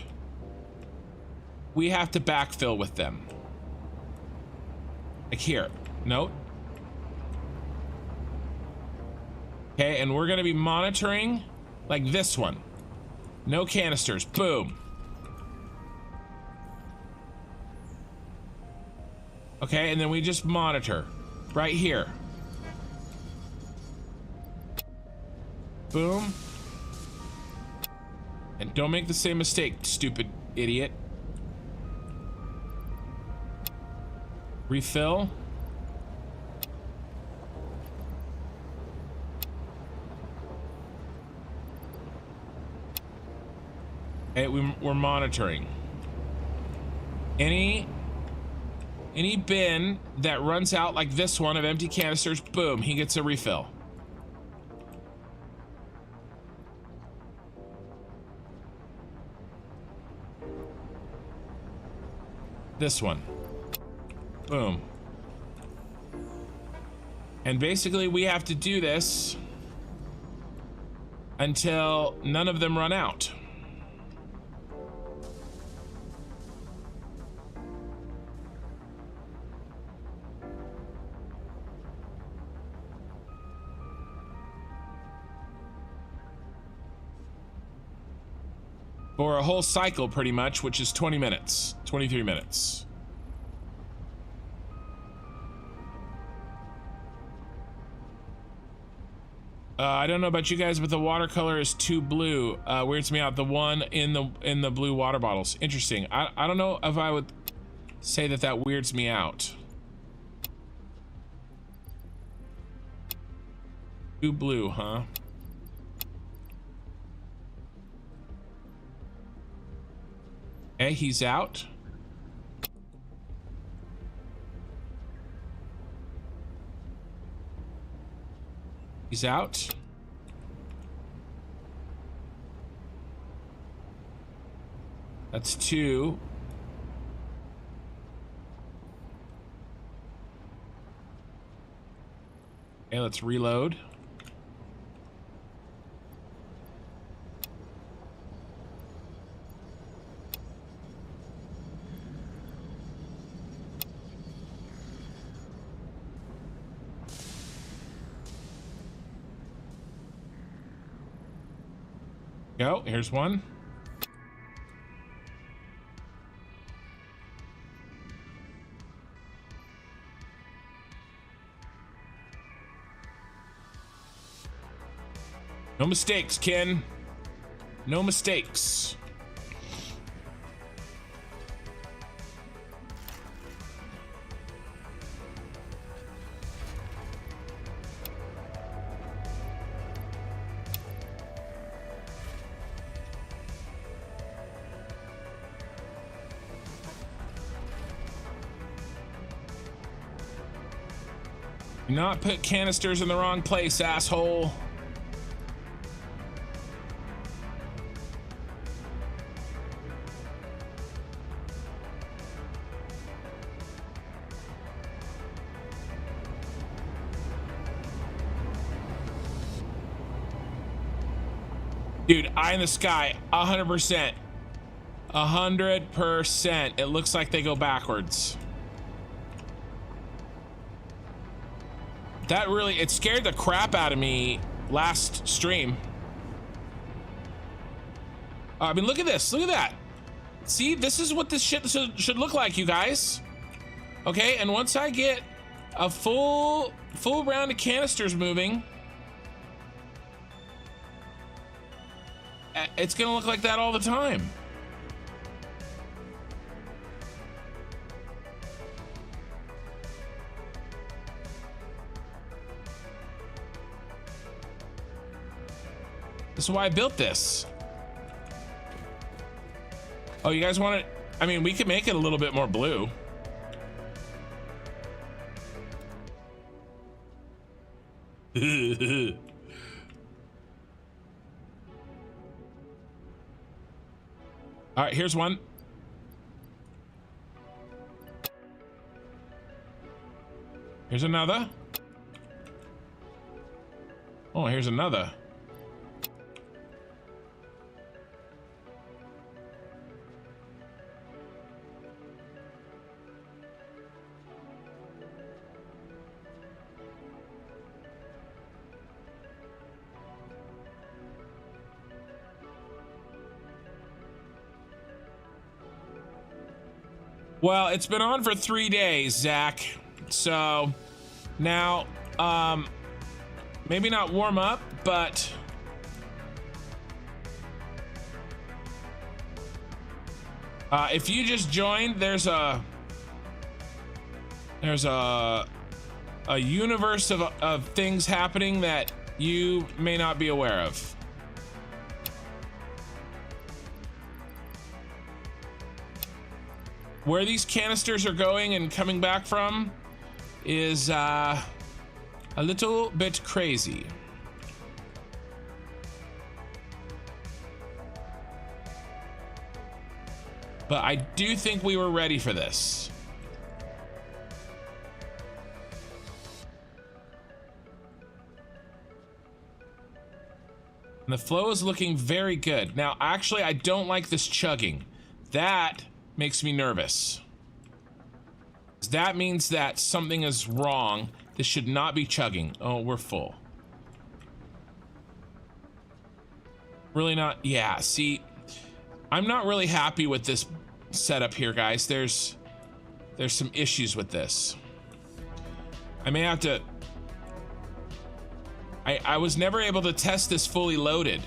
Speaker 1: we have to backfill with them. Like here. Nope. Okay, and we're gonna be monitoring like this one. No canisters. Boom. Okay, and then we just monitor right here. Boom. And don't make the same mistake, stupid idiot. Refill. Okay, we're monitoring. Any bin that runs out like this one of empty canisters, boom, he gets a refill. This one. Boom. And basically we have to do this until none of them run out. For a whole cycle pretty much, which is 20 minutes, 23 minutes. I don't know about you guys, but the watercolor is too blue. Weirds me out. The one in the blue water bottles. Interesting. I don't know if I would say that weirds me out. Too blue, huh? Okay, he's out. He's out. That's 2. Okay, let's reload. Go, here's one. No mistakes, Ken. No mistakes. Do not put canisters in the wrong place, asshole.
Speaker 2: Dude, eye in the sky, 100%. 100%. It looks like they go backwards. That really, it scared the crap out of me last stream. I mean, look at this, look at that. See, this is what this shit should look like, you guys. Okay, and once I get a full round of canisters moving, it's gonna look like that all the time. This is why I built this. Oh, you guys want it? I mean, we could make it a little bit more blue. All right, here's one. Here's another. Oh, here's another. Well, it's been on for 3 days, Zach. So now, maybe not warm up, but if you just joined, there's a universe of things happening that you may not be aware of. Where these canisters are going and coming back from is a little bit crazy. But I do think we were ready for this. And the flow is looking very good. Now, actually, I don't like this chugging. That makes me nervous. That means that something is wrong. This should not be chugging. Oh, we're full. Really not. Yeah, see, I'm not really happy with this setup here, guys. There's some issues with this. I may have to. I was never able to test this fully loaded.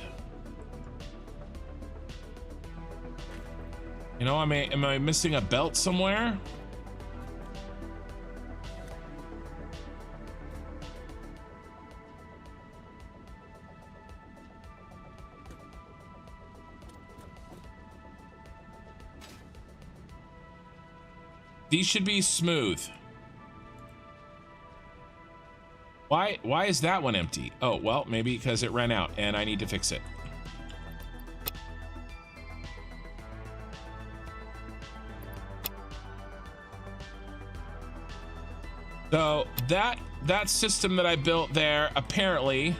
Speaker 2: You know, am I missing a belt somewhere? These should be smooth. Why is that one empty? Oh, well, maybe because it ran out and I need to fix it. So that system that I built there, apparently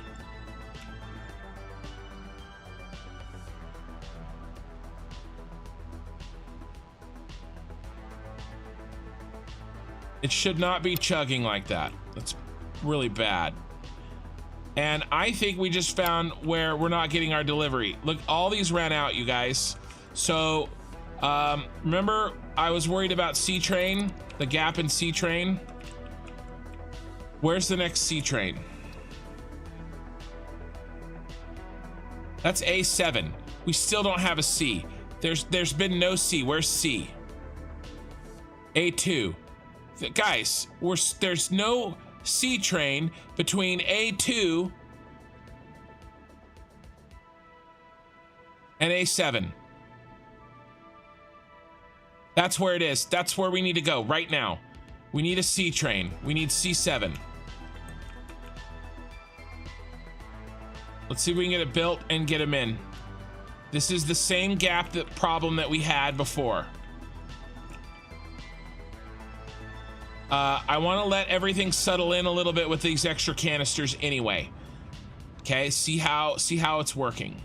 Speaker 2: it should not be chugging like that. That's really bad. And I think we just found where we're not getting our delivery. Look, all these ran out, you guys. So remember I was worried about C-Train, the gap in C-Train. Where's the next C train? That's A7. We still don't have a C. There's been no C. Where's C? A2. Guys, there's no C train between A2 and A7. That's where it is. That's where we need to go right now. We need a C train. We need C7. Let's see if we can get it built and get them in. This is the same gap problem that we had before. I want to let everything settle in a little bit with these extra canisters anyway. Okay, see how it's working.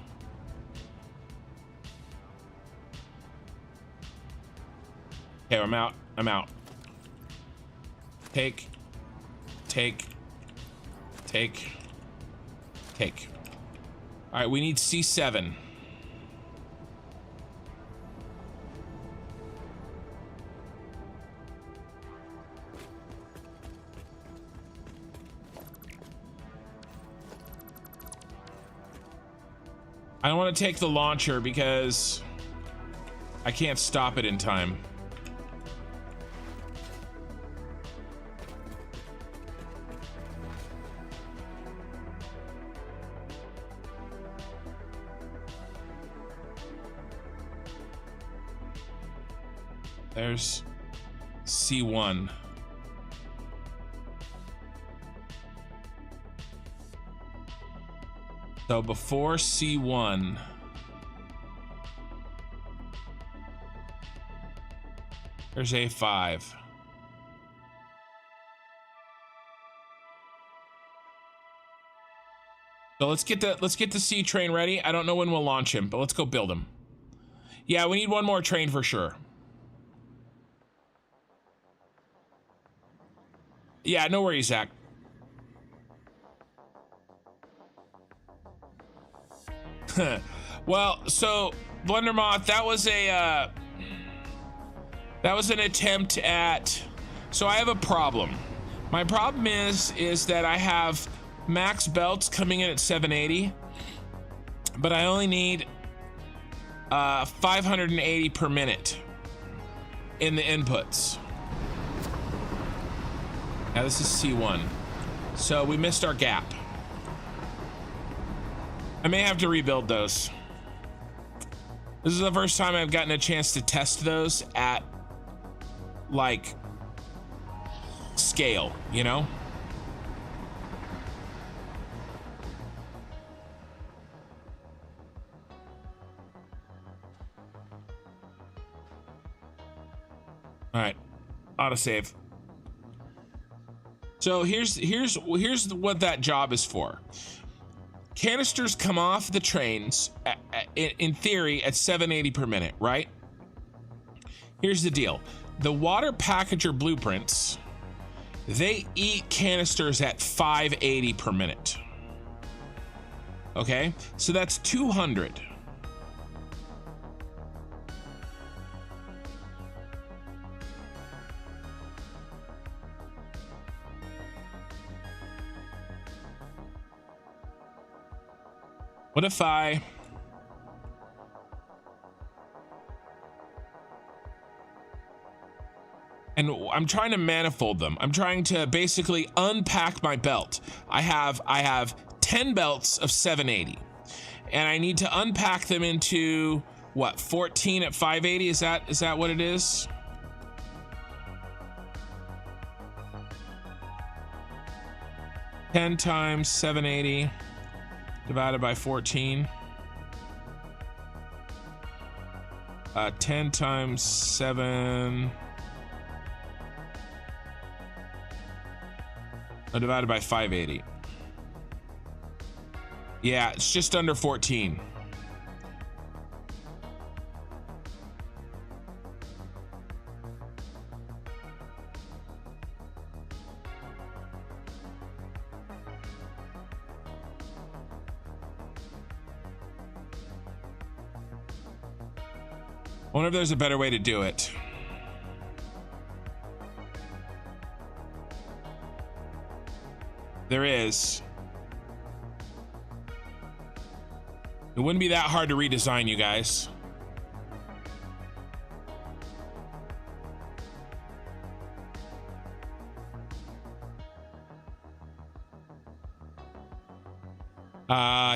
Speaker 1: Okay, I'm out. I'm out. Take. All right, we need C7. I don't want to take the launcher because I can't stop it in time. There's C1. So before C1, there's A5. So let's get the C train ready. I don't know when we'll launch him, but let's go build him. Yeah, we need one more train for sure. Yeah, no worries, Zach. Well, so Blundermoth, that was an attempt at. So I have a problem. My problem is that I have max belts coming in at 780, but I only need 580 per minute in the inputs. Now this is C1, so we missed our gap. I may have to rebuild those. This is the first time I've gotten a chance to test those at like scale, you know? All right, autosave. So here's what that job is for. Canisters come off the trains in theory at 780 per minute, right? Here's the deal. The water packager blueprints, they eat canisters at 580 per minute. Okay, so that's 200. What if I and I'm trying to manifold them. I'm trying to basically unpack my belt. I have 10 belts of 780 and I need to unpack them into what, 14 at 580? Is that what it is? Ten times 780 divided by 14. 10 times 7 divided by 580. Yeah, it's just under 14. I wonder if there's a better way to do it. There is. It wouldn't be that hard to redesign, you guys.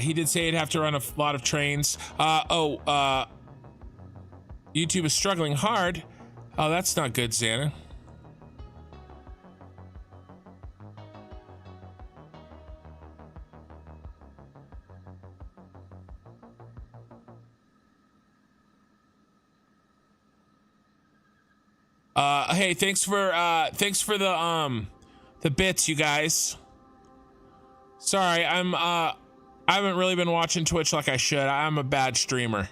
Speaker 1: He did say he'd have to run a lot of trains. YouTube is struggling hard. Oh, that's not good, Xana. Hey, thanks for the bits, you guys. Sorry, I haven't really been watching Twitch like I should. I'm a bad streamer.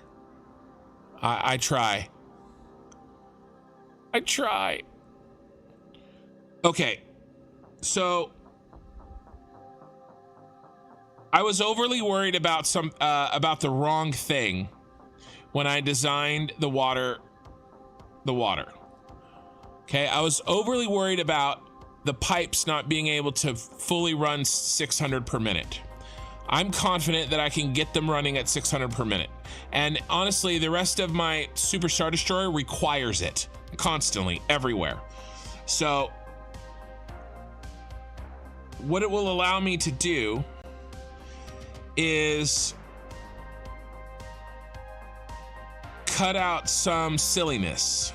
Speaker 1: I try. I try. Okay, so I was overly worried about about the wrong thing when I designed the water. Okay, I was overly worried about the pipes not being able to fully run 600 per minute. I'm confident that I can get them running at 600 per minute. And honestly, the rest of my Super Star Destroyer requires it constantly, everywhere. So what it will allow me to do is cut out some silliness.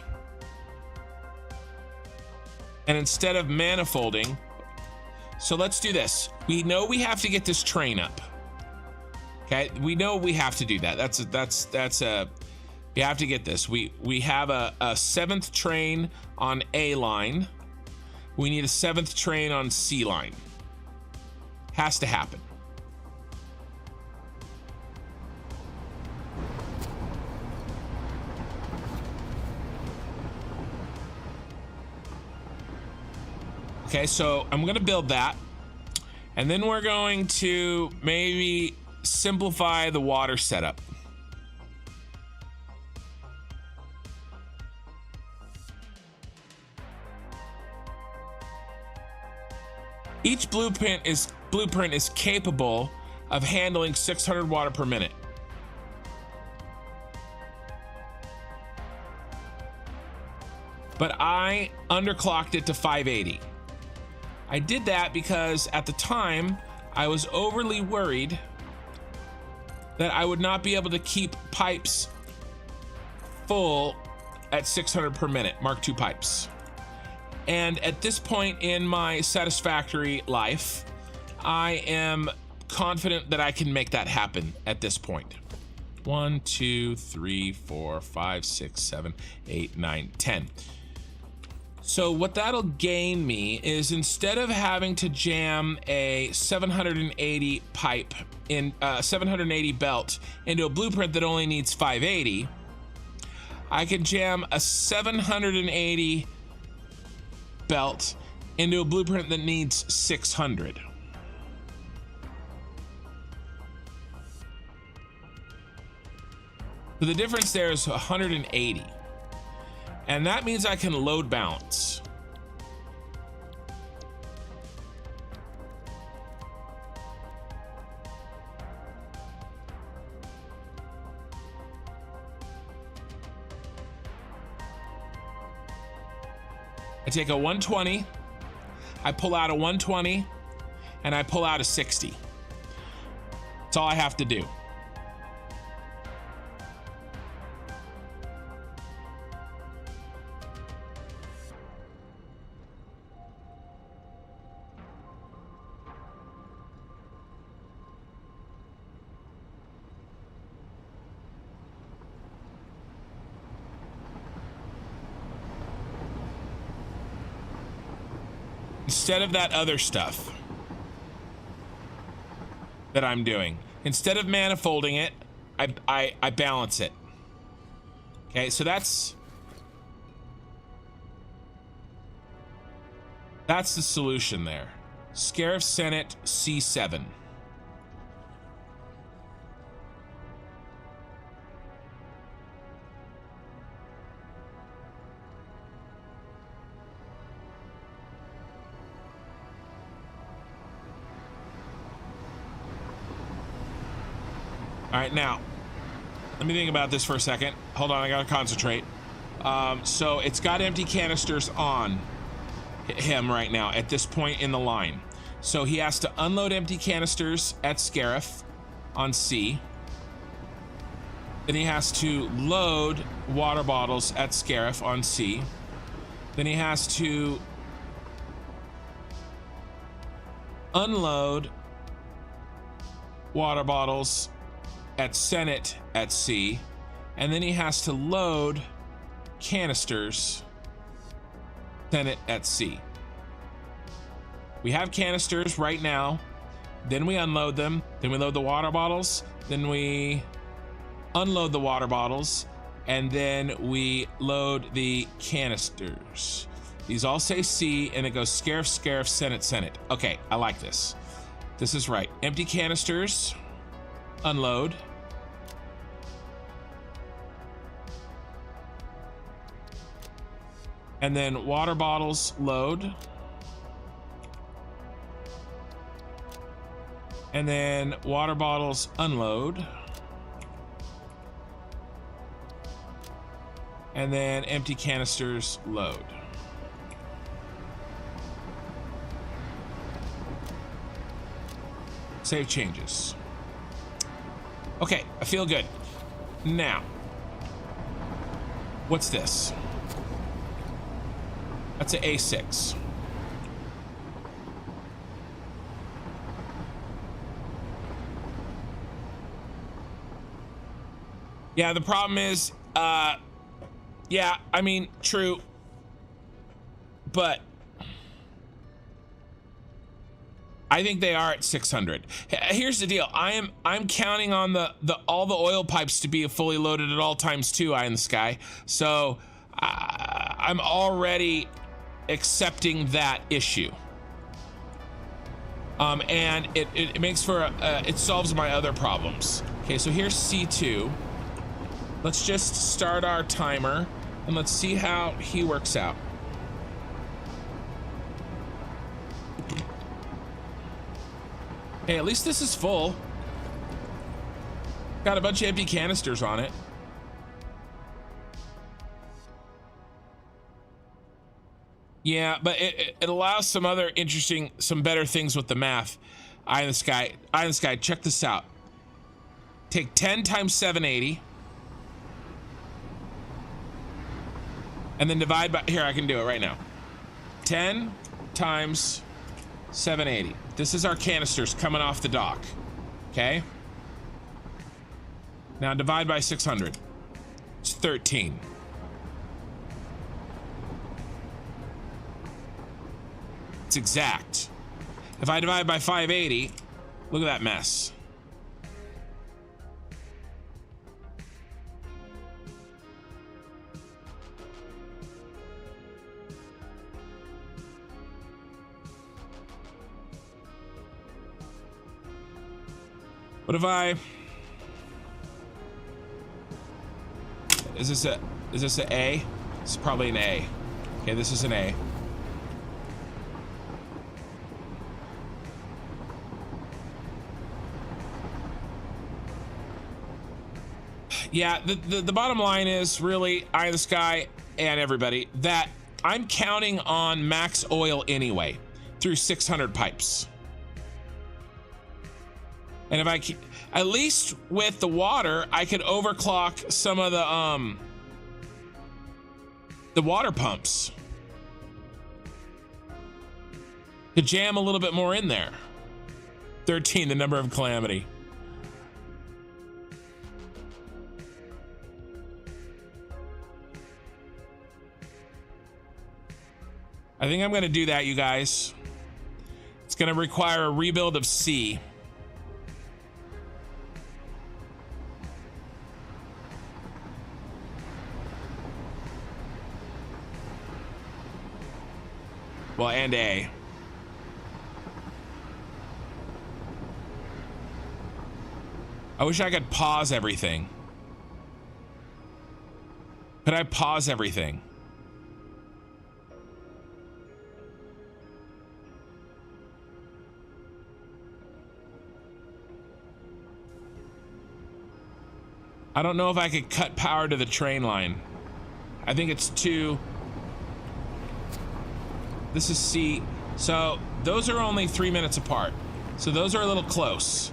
Speaker 1: And instead of manifolding, so let's do this. We know we have to get this train up. Okay, we know we have to do that. We have to get this. We have a 7th train on A line. We need a 7th train on C line. Has to happen. Okay, so I'm gonna build that, and then we're going to maybe simplify the water setup. Each blueprint is capable of handling 600 water per minute. But I underclocked it to 580. I did that because at the time I was overly worried that I would not be able to keep pipes full at 600 per minute, Mark II pipes. And at this point in my Satisfactory life, I am confident that I can make that happen at this point. 1, 2, 3, 4, 5, 6, 7, 8, 9, 10. So what that'll gain me is, instead of having to jam a 780 pipe in 780 belt into a blueprint that only needs 580, I can jam a 780 belt into a blueprint that needs 600. So the difference there is 180. And that means I can load balance. I take a 120, I pull out a 120, and I pull out a 60. That's all I have to do. Instead of that other stuff that I'm doing, instead of manifolding it, I balance it. Okay, so that's the solution there. Scarif Senate C7. All right, now, let me think about this for a second. Hold on, I gotta concentrate. So it's got empty canisters on him right now at this point in the line. So he has to unload empty canisters at Scarif on C. Then he has to load water bottles at Scarif on C. Then he has to unload water bottles at Senate at C, and then he has to load canisters Senate at C. We have canisters right now, then we unload them, then we load the water bottles, then we unload the water bottles, and then we load the canisters. These all say C, and it goes Scarif, Scarif, Senate, Senate. Okay, I like this. This is right. Empty canisters, unload. And then water bottles, load. And then water bottles, unload. And then empty canisters, load. Save changes. Okay, I feel good. Now, what's this? That's an A6. Yeah, the problem is, yeah, I mean, true, but I think they are at 600. Here's the deal. I'm counting on all the oil pipes to be fully loaded at all times too, eye in the sky. So I'm already accepting that issue. And it makes for it solves my other problems. Okay, so here's C2. Let's just start our timer and let's see how he works out. Hey, at least this is full. Got a bunch of empty canisters on it. Yeah, but it allows some other interesting, some better things with the math. Eye in the sky, check this out. Take 10 times 780. And then divide by, here, I can do it right now. 10 times 780. This is our canisters coming off the dock. Okay. Now divide by 600. It's 13. It's exact. If I divide by 580, look at that mess. What if I... Is this an A? It's probably an A. Okay, this is an A. Yeah, the bottom line is really, eye of the sky and everybody, that I'm counting on max oil anyway through 600 pipes. And if I keep, at least with the water, I could overclock some of the water pumps to jam a little bit more in there. 13, the number of calamity. I think I'm going to do that, you guys. It's going to require a rebuild of C. Well, and A. I wish I could pause everything. Could I pause everything? I don't know if I could cut power to the train line. I think it's too... This is C. So those are only 3 minutes apart. So those are a little close.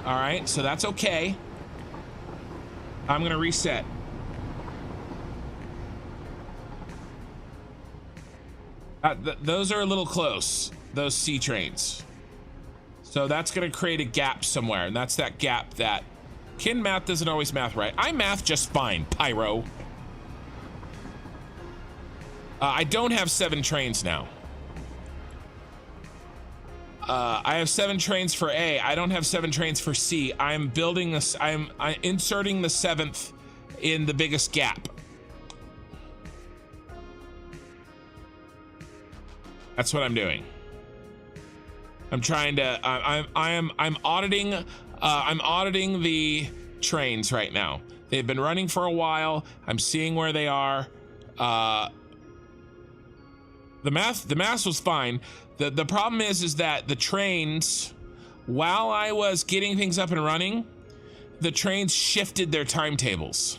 Speaker 1: All right, so that's okay. I'm gonna reset. Those are a little close, those C trains. So that's gonna create a gap somewhere, and that's that gap that Kin math doesn't always math right. I math just fine, Pyro. I don't have 7 trains now. I have 7 trains for A. I don't have 7 trains for C. I'm building this. I'm inserting the 7th in the biggest gap. That's what I'm doing. I'm trying to, I'm auditing, I'm auditing the trains right now. They've been running for a while. I'm seeing where they are. The math was fine. The problem is that the trains, while I was getting things up and running, the trains shifted their timetables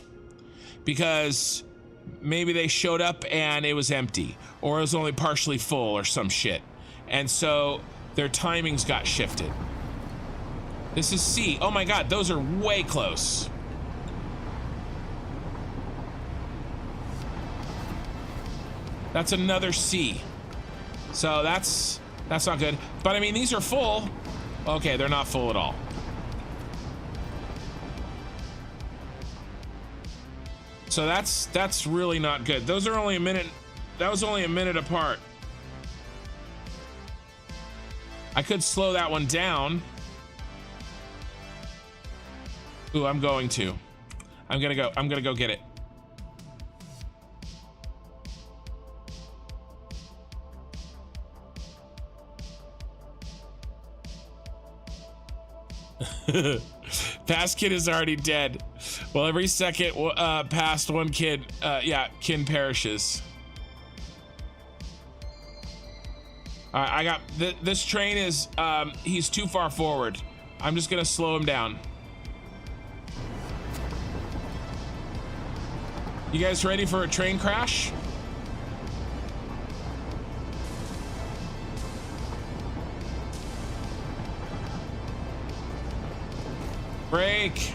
Speaker 1: because maybe they showed up and it was empty, or it was only partially full or some shit. And so their timings got shifted. This is C. Oh my God, those are way close. That's another C. So that's not good. But I mean, these are full. Okay, they're not full at all. So that's really not good. Those are only a minute. That was only a minute apart. I could slow that one down. Ooh, I'm going to. I'm gonna go get it. Past kid is already dead. Well, every second past one kid, kin perishes. I got this train is he's too far forward. I'm just gonna slow him down. You guys ready for a train crash? Brake.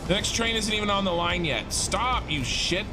Speaker 1: The next train isn't even on the line yet. Stop, you shit.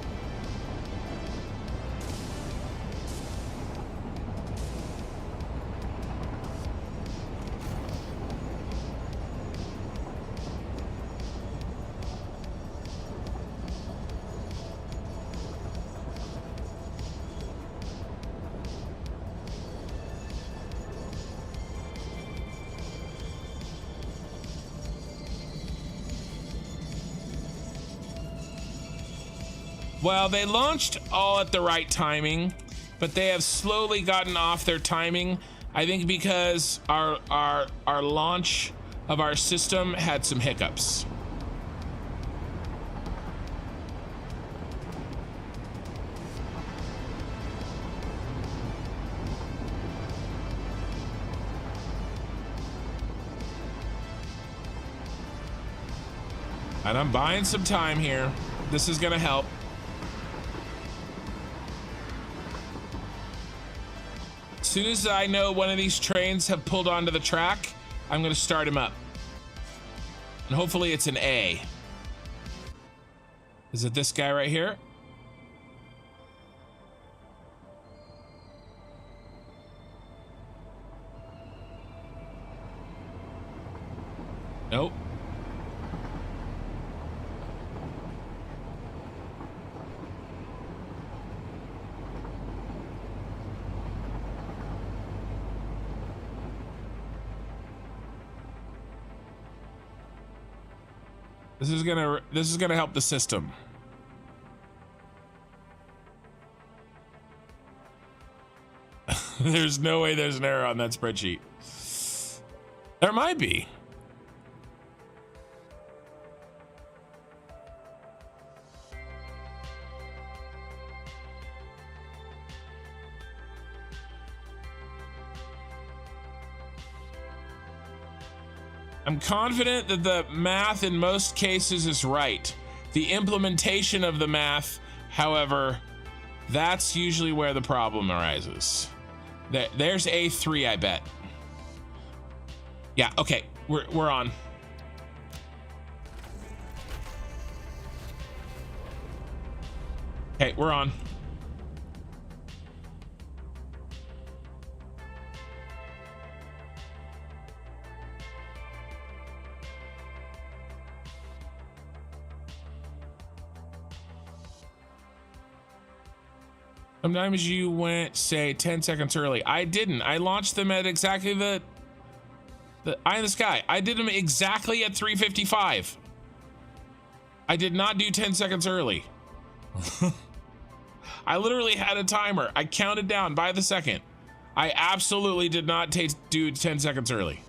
Speaker 1: Well, they launched all at the right timing, but they have slowly gotten off their timing. I think because our launch of our system had some hiccups. And I'm buying some time here. This is gonna help. As soon as I know one of these trains have pulled onto the track, I'm gonna start him up. And hopefully it's an A. Is it this guy right here? Nope. This is gonna help the system. There's no way there's an error on that spreadsheet. There might be. I'm confident that the math in most cases is right. The implementation of the math, however, that's usually where the problem arises. There's A3, I bet. Yeah, okay, we're on. Okay, we're on. Sometimes you went, say, 10 seconds early. I didn't. I launched them at exactly the
Speaker 2: The eye in the sky. I did them exactly at 3:55. I did not do 10 seconds early. I literally had a timer. I counted down by the second. I absolutely did not do 10 seconds early.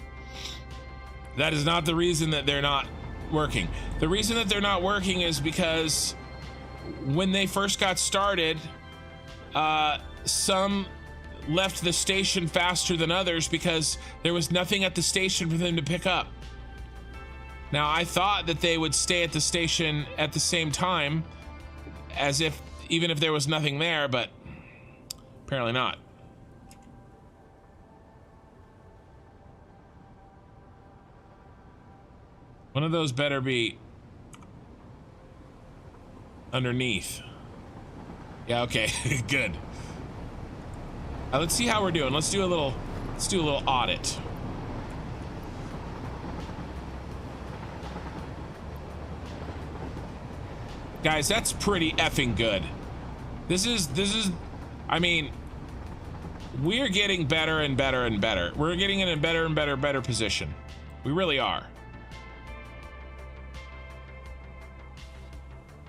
Speaker 2: That is not the reason that they're not working. The reason that they're not working is because when they first got started, some left the station faster than others because there was nothing at the station for them to pick up. Now, I thought that they would stay at the station at the same time, as if even if there was nothing there, but apparently not. One of those better be underneath. Yeah, okay, good. Let's see how we're doing. Let's do a little audit. Guys, that's pretty effing good. This is, I mean, we're getting better and better and better. We're getting in a better and better position. We really are.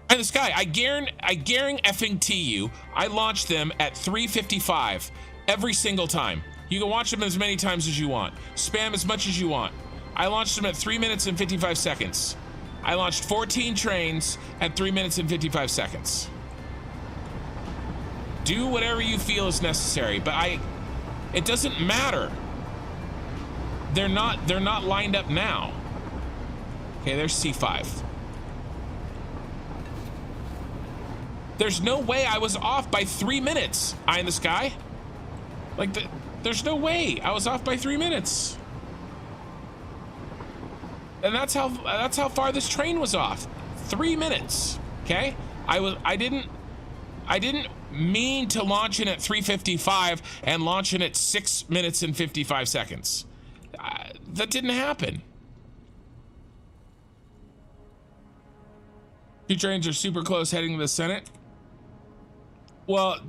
Speaker 2: In the sky, I guarantee you, I launched them at 3:55 every single time. You can watch them as many times as you want. Spam as much as you want. I launched them at 3 minutes and 55 seconds. I launched 14 trains at 3 minutes and 55 seconds. Do whatever you feel is necessary, but it doesn't matter. They're not lined up now. Okay, there's C5. There's no way I was off by 3 minutes. Eye in the sky. Like, there's no way I was off by 3 minutes. And that's how far this train was off. 3 minutes. Okay? I didn't mean to launch in at 3:55 and launch in at 6 minutes and 55 seconds. That didn't happen. Two trains are super close heading to the Senate. Well,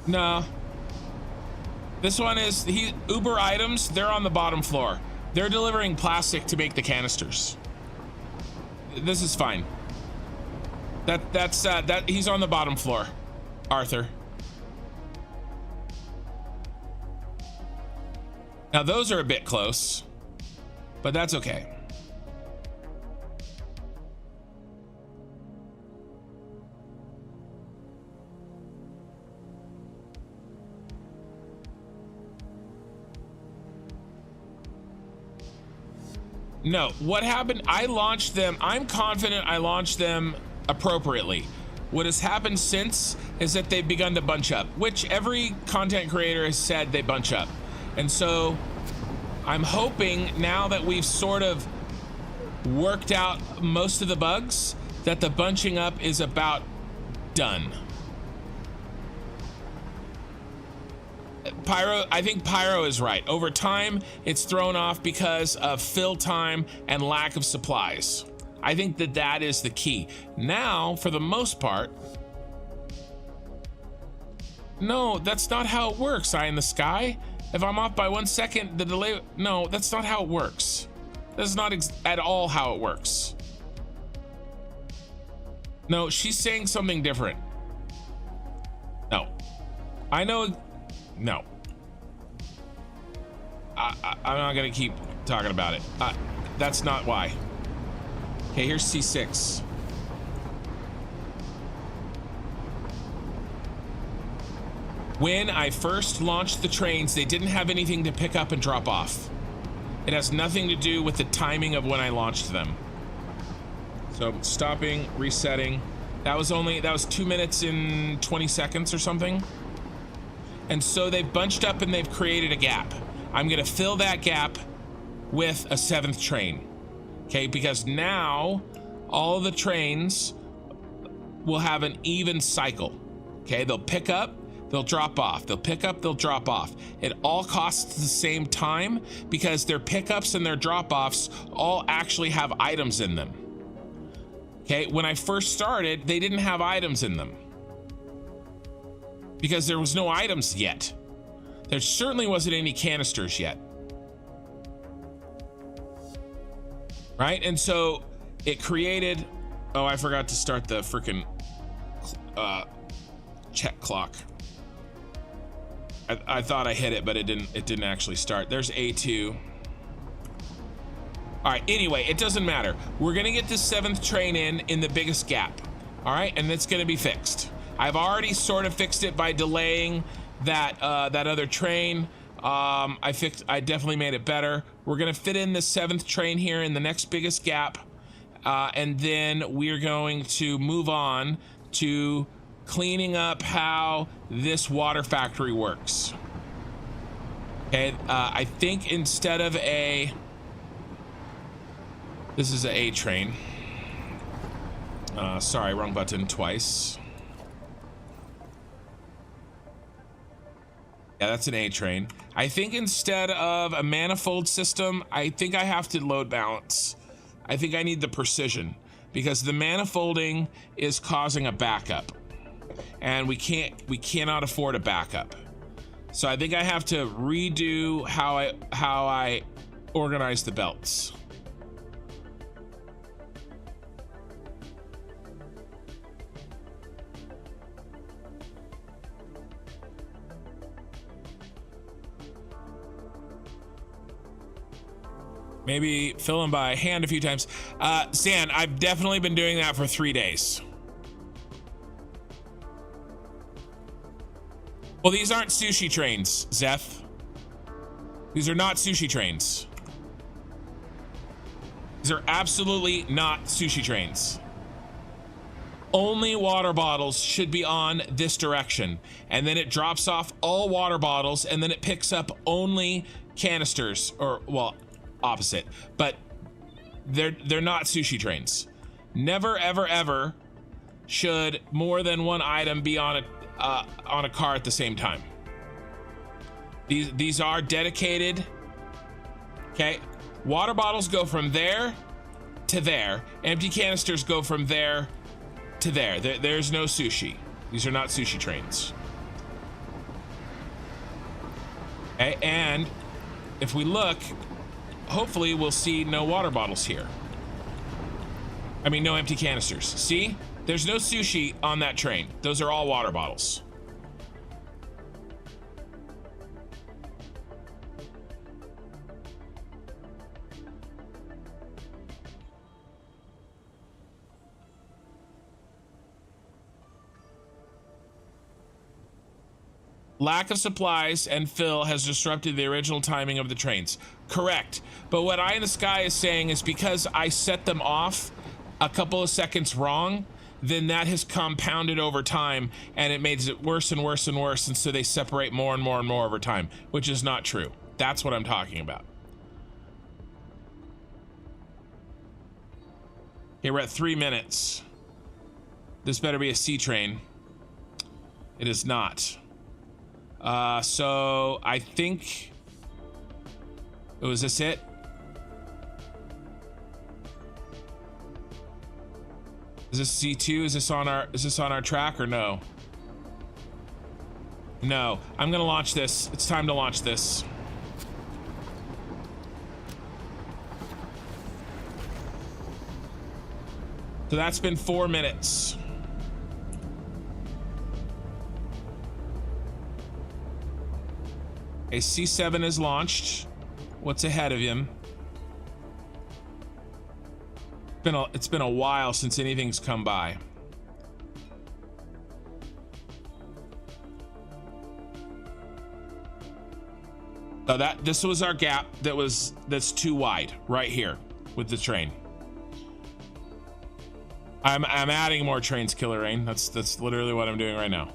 Speaker 2: no. This one is Uber items. They're on the bottom floor. They're delivering plastic to make the canisters. This is fine. That's he's on the bottom floor, Arthur. Now those are a bit close, but that's okay. No, what happened, I launched them, I'm confident I launched them appropriately. What has happened since is that they've begun to bunch up, which every content creator has said they bunch up. And so I'm hoping now that we've sort of worked out most of the bugs, that the bunching up is about done. Pyro, I think Pyro is right. Over time, it's thrown off because of fill time and lack of supplies. I think that is the key. Now, for the most part, no, that's not how it works, Eye in the Sky. If I'm off by 1 second, the delay, no, that's not how it works. That's not at all how it works. No, she's saying something different. No. I know, no. I'm not gonna keep talking about it. That's not why. Okay, here's C6. When I first launched the trains, they didn't have anything to pick up and drop off. It has nothing to do with the timing of when I launched them. So stopping, resetting. That was 2 minutes and 20 seconds or something. And so they've bunched up and they've created a gap. I'm gonna fill that gap with a 7th train. Okay, because now all of the trains will have an even cycle. Okay, they'll pick up, they'll drop off, they'll pick up, they'll drop off. It all costs the same time because their pickups and their drop-offs all actually have items in them. Okay, when I first started, they didn't have items in them.
Speaker 1: because there was no items yet. There certainly wasn't any canisters yet. Right? And so it created, oh, I forgot to start the freaking check clock. I thought I hit it, but it didn't actually start. There's A2. All right, anyway, it doesn't matter. We're gonna get this 7th train in the biggest gap. All right, and it's gonna be fixed. I've already sort of fixed it by delaying that other train. I definitely made it better. We're gonna fit in the 7th train here in the next biggest gap, and then we're going to move on to cleaning up how this water factory works. Okay, I think instead of this is an A train. Sorry, wrong button twice. Yeah, that's an A train. I think instead of a manifold system, I think I have to load balance. I think I need the precision because the manifolding is causing a backup, and we cannot afford a backup. So I think I have to redo how I organize the belts. Maybe fill them by hand a few times. Stan, I've definitely been doing that for 3 days. Well, these aren't sushi trains, Zeph. These are not sushi trains. These are absolutely not sushi trains. Only water bottles should be on this direction, and then it drops off all water bottles, and then it picks up only canisters, or well, opposite, but they're not sushi trains. Never ever ever should more than one item be on a car at the same time. These are dedicated. Okay, water bottles go from there to there. Empty canisters go from there to there. There's no sushi. These are not sushi trains. Okay, and if we look, hopefully we'll see no water bottles here. I mean, no empty canisters. See? There's no sushi on that train. Those are all water bottles. Lack of supplies and fill has disrupted the original timing of the trains. Correct. But what Eye in the Sky is saying is because I set them off a couple of seconds wrong, then that has compounded over time and it makes it worse and worse and worse, and so they separate more and more and more over time, which is not true. That's what I'm talking about. Okay, we're at 3 minutes. This better be a C train. It is not. So I think, oh, is this it? Is this C2? Is this on our track or no? No, I'm gonna launch this. It's time to launch this. So that's been 4 minutes. Okay, C7 is launched. What's ahead of him? It's been a while since anything's come by. So this was our gap that's too wide right here with the train. I'm adding more trains, Killer Rain. That's literally what I'm doing right now.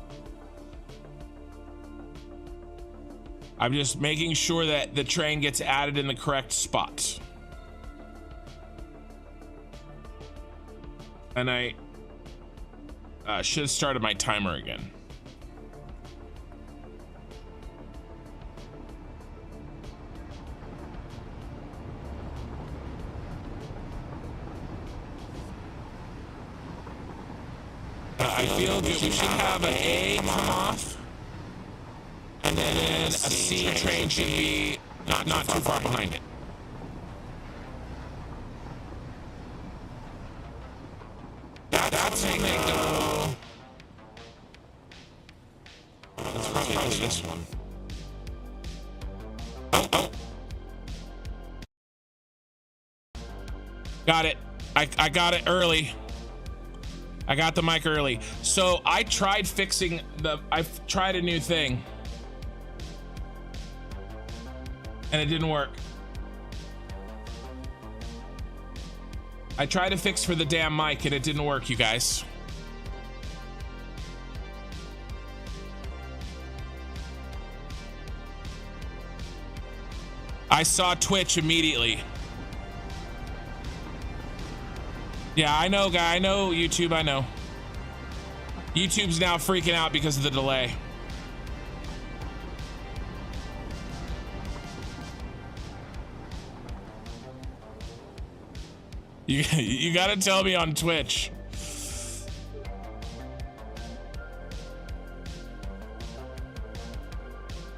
Speaker 1: I'm just making sure that the train gets added in the correct spot. And I should have started my timer again. I feel that we should have an A come off. And then a C train should be not too far behind it. That's when they go. That's probably this one. Oh.
Speaker 2: Got it. I got it early. I got the mic early. So I tried fixing I've tried a new thing. And it didn't work. I tried to fix for the damn mic and it didn't work, you guys. I saw Twitch immediately. Yeah, I know, guy. I know YouTube. I know. YouTube's now freaking out because of the delay. You gotta tell me on Twitch.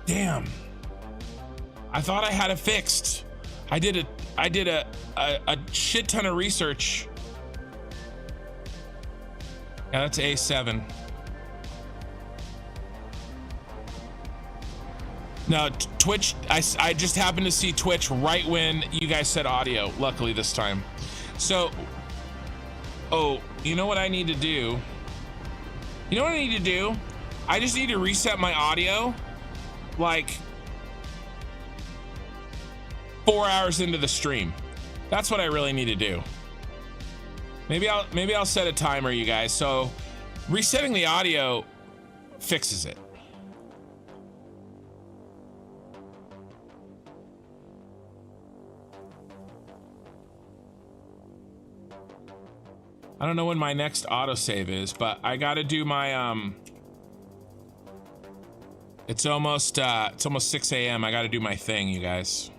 Speaker 2: Damn. I thought I had it fixed. I did a shit ton of research. Yeah, that's A7. No, Twitch, I just happened to see Twitch right when you guys said audio, luckily this time. So, oh, you know what I need to do? You know what I need to do? I just need to reset my audio, like 4 hours into the stream. That's what I really need to do. Maybe I'll set a timer, you guys. So resetting the audio fixes it. I don't know when my next autosave is, but I got to do my it's almost 6 a.m. I got to do my thing, you guys.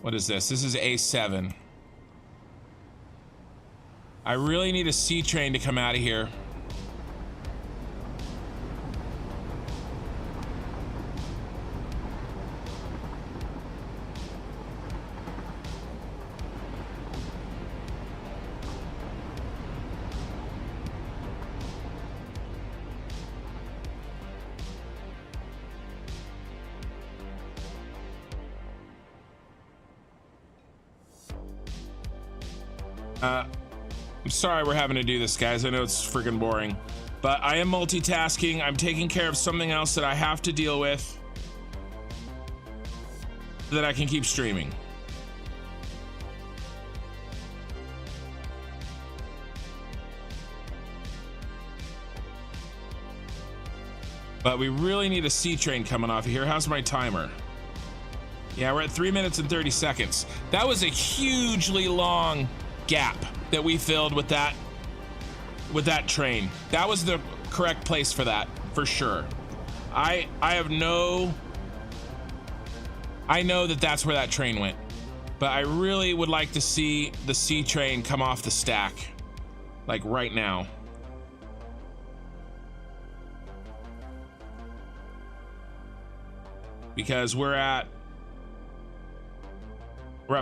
Speaker 2: What is this? This is A7. I really need a C train to come out of here. I'm sorry we're having to do this, guys. I know it's freaking boring, but I am multitasking. I'm taking care of something else that I have to deal with so that I can keep streaming. But we really need a C train coming off of here. How's my timer? Yeah, we're at 3 minutes and 30 seconds. That was a hugely long gap that we filled with that train. That was the correct place for that, for sure. I know that that's where that train went, but I really would like to see the C train come off the stack, like right now. Because we're at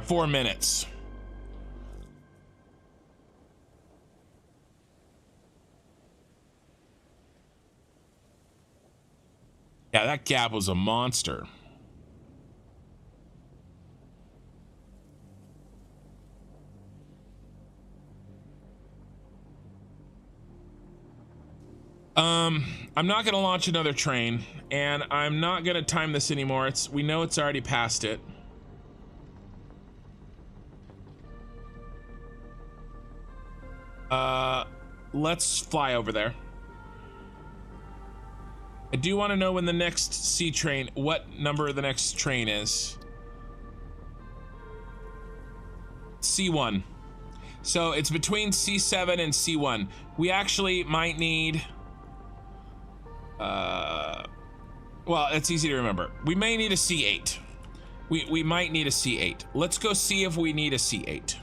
Speaker 2: 4 minutes. Yeah, that gap was a monster. I'm not gonna launch another train, and I'm not gonna time this anymore. We know it's already past it. Let's fly over there. I do want to know when the next C train, what number the next train is. C1. So it's between C7 and C1. We actually might need, well, it's easy to remember. We may need a C8. We might need a C8. Let's go see if we need a C8.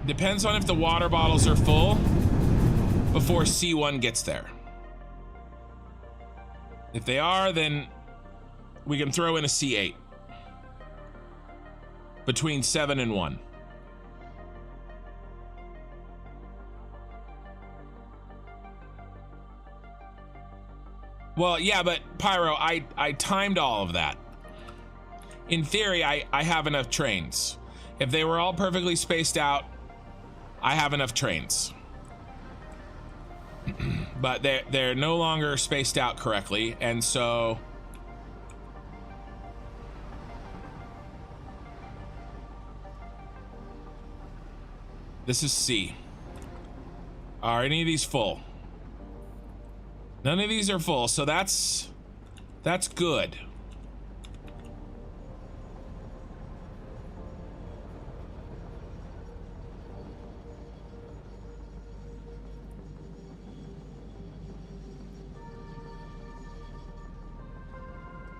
Speaker 1: Depends on if the water bottles are full before C1 gets there. If they are, then we can throw in a C8 between 7 and 1. Well, yeah, but Pyro, I timed all of that. In theory, I have enough trains. If they were all perfectly spaced out, I have enough trains. But they're no longer spaced out correctly, and so this is C. Are any of these full? None of these are full, so that's good.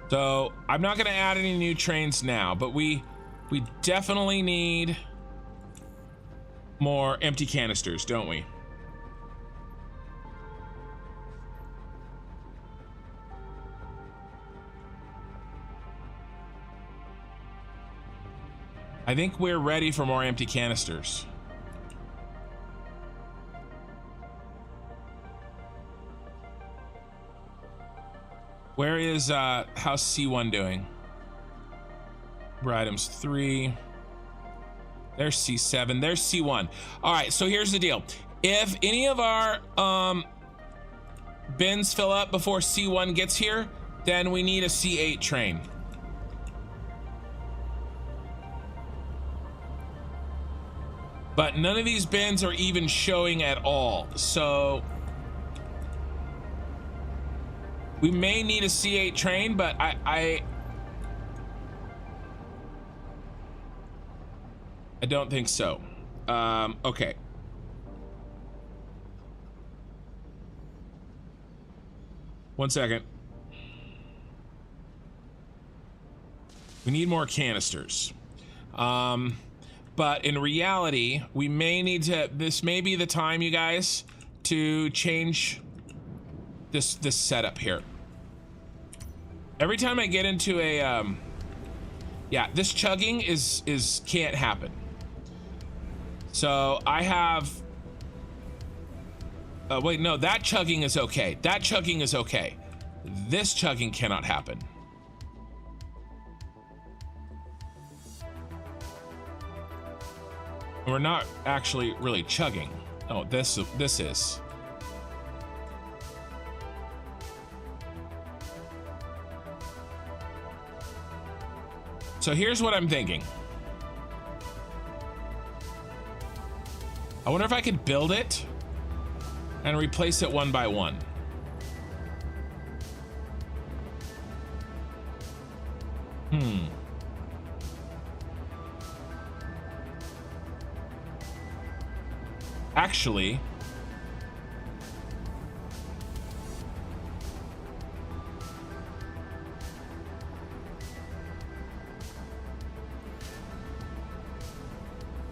Speaker 1: So I'm not going to add any new trains now, but we definitely need more empty canisters, don't we? I think we're ready for more empty canisters. Where is how's C1 doing? Items 3. There's C7. There's C1. All right, so here's the deal. If any of our bins fill up before C1 gets here, then we need a C8 train. But none of these bins are even showing at all, so we may need a C8 train, but I don't think so. Okay. One second. We need more canisters. But in reality, we may need to, this may be the time, you guys, to change this setup here. Every time I get into a, yeah, this chugging is can't happen. So I have, wait, no, that chugging is okay. That chugging is okay. This chugging cannot happen. We're not actually really chugging. Oh, this is. So here's what I'm thinking. I wonder if I could build it and replace it one by one. Actually,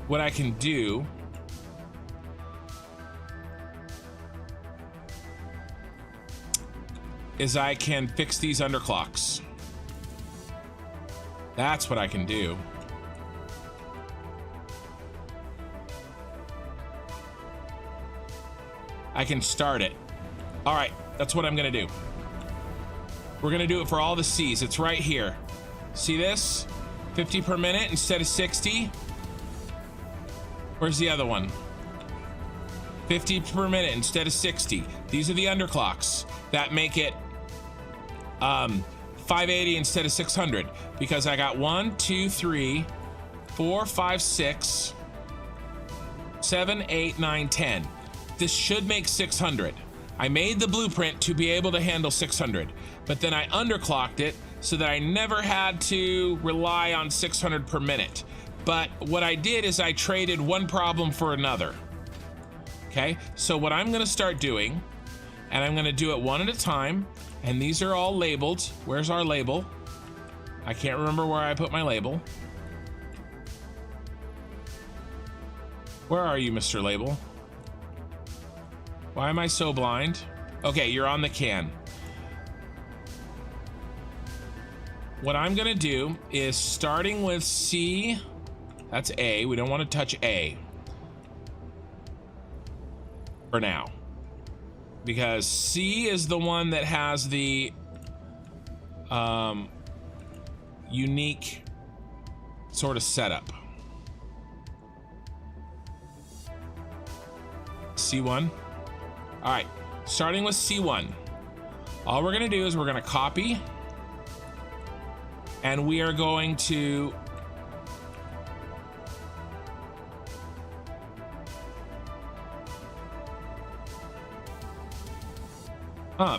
Speaker 1: what I can do is I can fix these underclocks. That's what I can do. I can start it. All right, that's what I'm gonna do. We're gonna do it for all the C's. It's right here. See this? 50 per minute instead of 60. Where's the other one? 50 per minute instead of 60. These are the underclocks that make it 580 instead of 600, because I got 1, 2, 3, 4, 5, 6, 7, 8, 9, 10. This should make 600. I made the blueprint to be able to handle 600, but then I underclocked it so that I never had to rely on 600 per minute. But what I did is I traded one problem for another. Okay, so what I'm gonna start doing, and I'm gonna do it one at a time, and these are all labeled. Where's our label? I can't remember where I put my label. Where are you, Mr. Label? Why am I so blind? Okay, you're on the can. What I'm gonna do is, starting with C, that's A, we don't want to touch A for now, because C is the one that has the unique sort of setup. C1. All right, starting with C1. All we're gonna do is we're gonna copy, and we are going to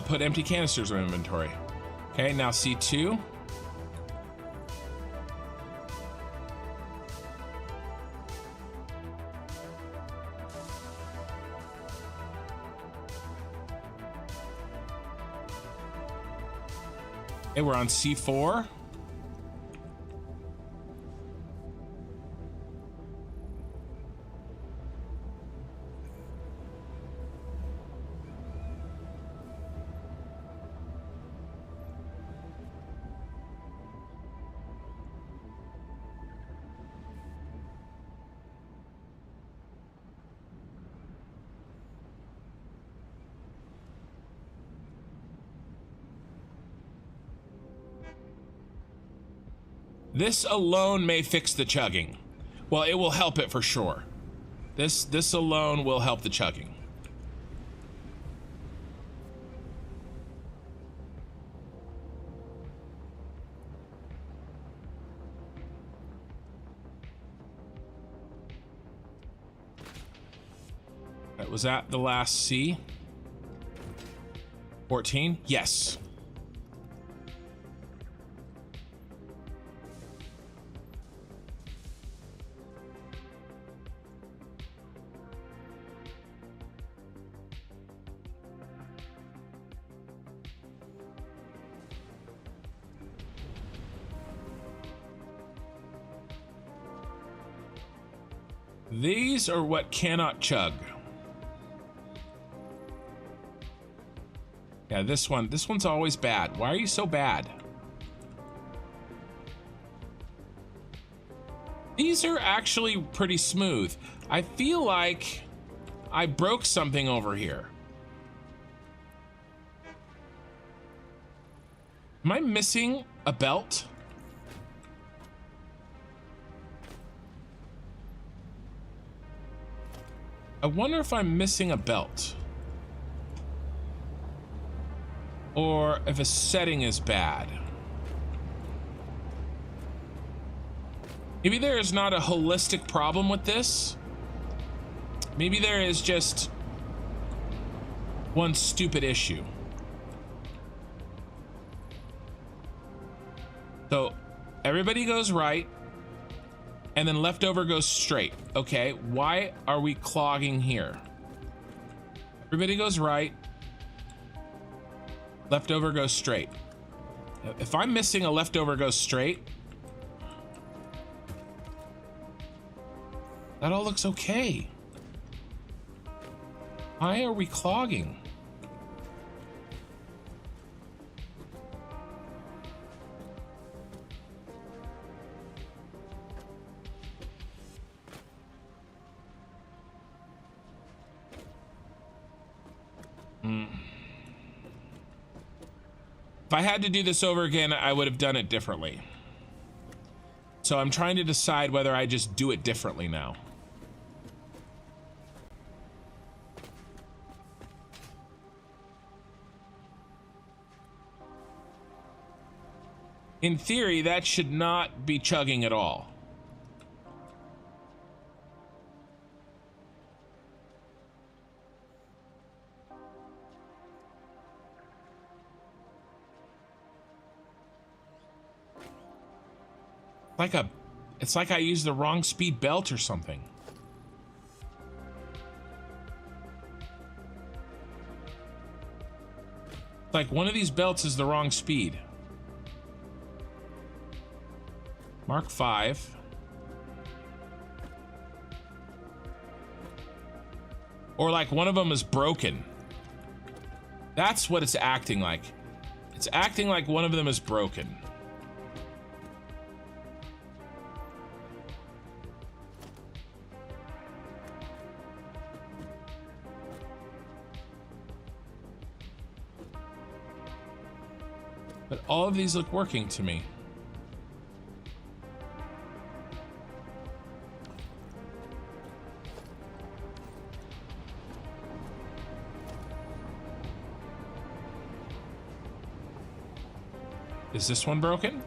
Speaker 1: put empty canisters in inventory. Okay, now C2. Okay, we're on C4. This alone may fix the chugging. Well, it will help it for sure. This alone will help the chugging. That was that the last C? 14? Yes. These are what cannot chug. Yeah, this one's always bad. Why are you so bad? These are actually pretty smooth. I feel like I broke something over here. Am I missing a belt? I wonder if I'm missing a belt. Or if a setting is bad. Maybe there is not a holistic problem with this. Maybe there is just one stupid issue. So everybody goes right, and then leftover goes straight. Okay, why are we clogging here? Everybody goes right, leftover goes straight. If I'm missing a leftover goes straight, that all looks okay. Why are we clogging? If I had to do this over again, I would have done it differently. So I'm trying to decide whether I just do it differently now. In theory, that should not be chugging at all. It's like I used the wrong speed belt or something. Like one of these belts is the wrong speed. Mark 5. Or like one of them is broken. That's what it's acting like. It's acting like one of them is broken. But all of these look working to me. Is this one broken?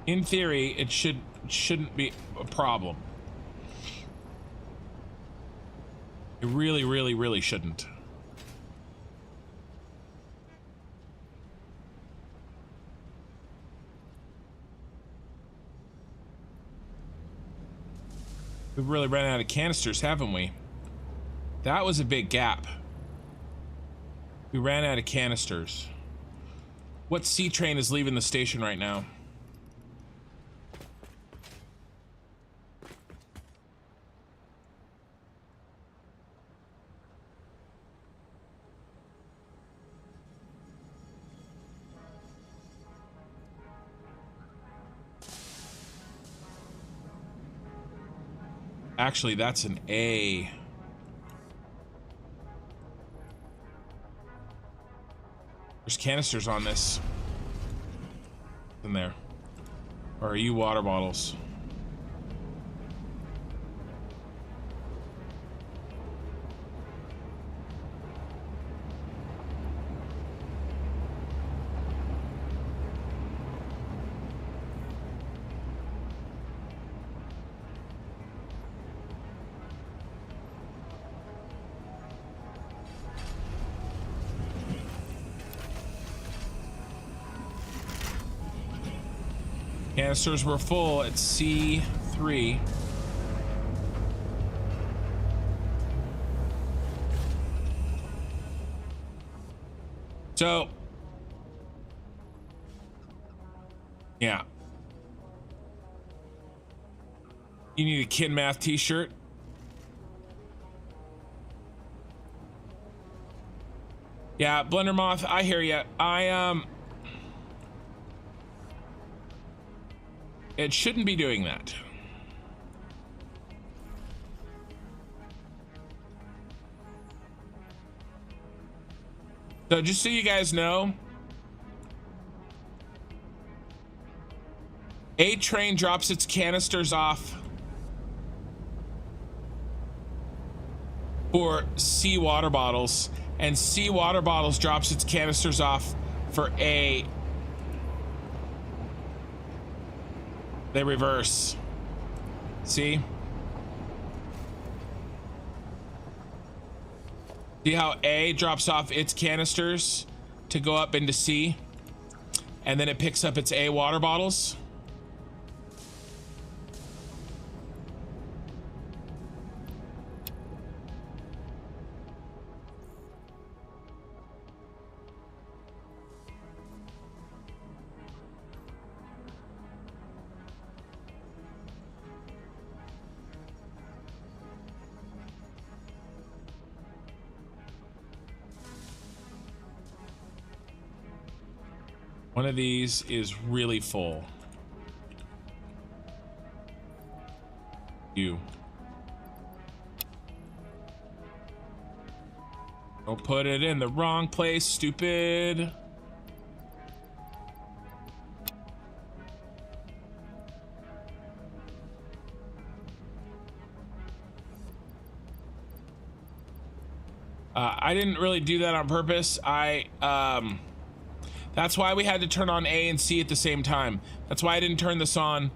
Speaker 1: In theory, it shouldn't be a problem. It really, really, really shouldn't. We've really run out of canisters, haven't we? That was a big gap. We ran out of canisters. What C train is leaving the station right now? Actually, that's an A. There's canisters on this. In there. Or are you water bottles? Canisters were full at C3. So, yeah. You need a Kid Math t-shirt. Yeah, Blendermoth, I hear ya. It shouldn't be doing that. So just so you guys know, A train drops its canisters off for C water bottles, and C water bottles drops its canisters off for A. They reverse. See? See how A drops off its canisters to go up into C, and then it picks up its A water bottles? One of these is really full. You. Don't put it in the wrong place, stupid. I didn't really do that on purpose. That's why we had to turn on A and C at the same time. That's why I didn't turn this on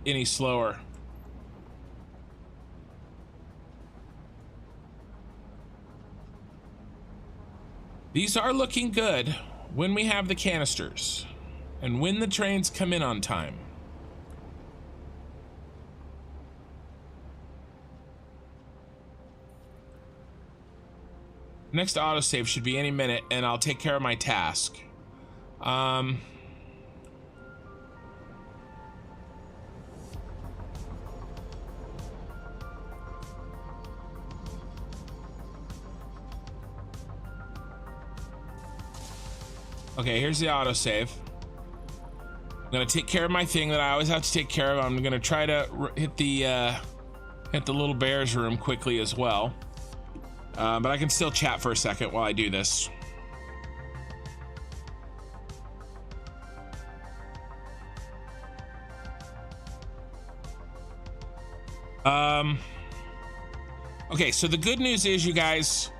Speaker 1: any slower. These are looking good when we have the canisters and when the trains come in on time. Next autosave should be any minute, and I'll take care of my task. Okay, here's the autosave. I'm gonna take care of my thing that I always have to take care of. I'm gonna try to hit the little bear's room quickly as well. But I can still chat for a second while I do this. Okay, so the good news is, you guys,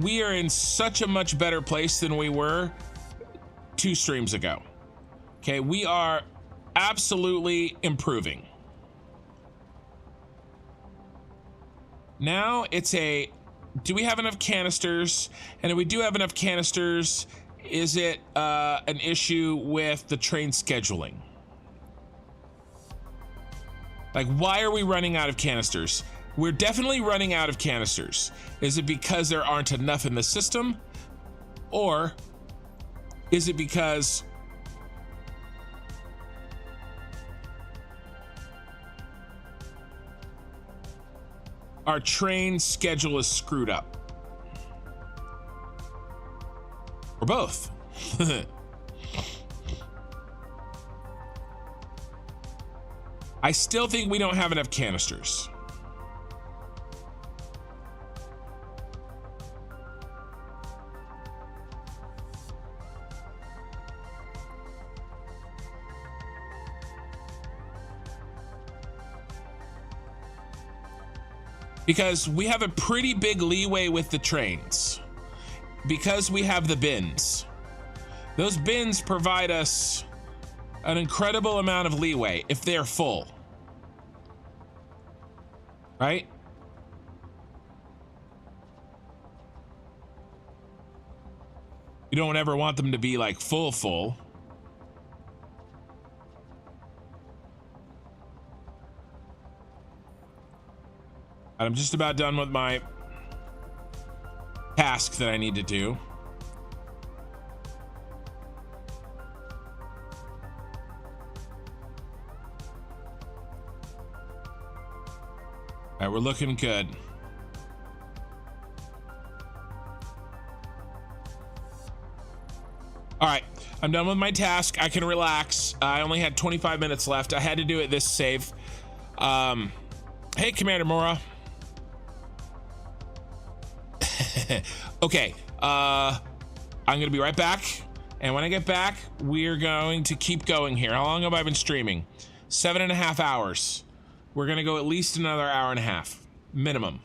Speaker 1: we are in such a much better place than we were 2 streams ago. Okay, we are absolutely improving. Now it's a, do we have enough canisters? And if we do have enough canisters, is it an issue with the train scheduling? Like, why are we running out of canisters? We're definitely running out of canisters. Is it because there aren't enough in the system? Or is it because our train schedule is screwed up? Or both? I still think we don't have enough canisters. Because we have a pretty big leeway with the trains. Because we have the bins. Those bins provide us an incredible amount of leeway if they're full. Right? You don't ever want them to be like full. I'm just about done with my task that I need to do. All right, we're looking good. All right, I'm done with my task. I can relax. I only had 25 minutes left. I had to do it this save. Hey, Commander Mora. Okay, I'm gonna be right back, and when I get back, we're going to keep going here. How long have I been streaming? 7.5 hours. We're gonna go at least another hour and a half, minimum.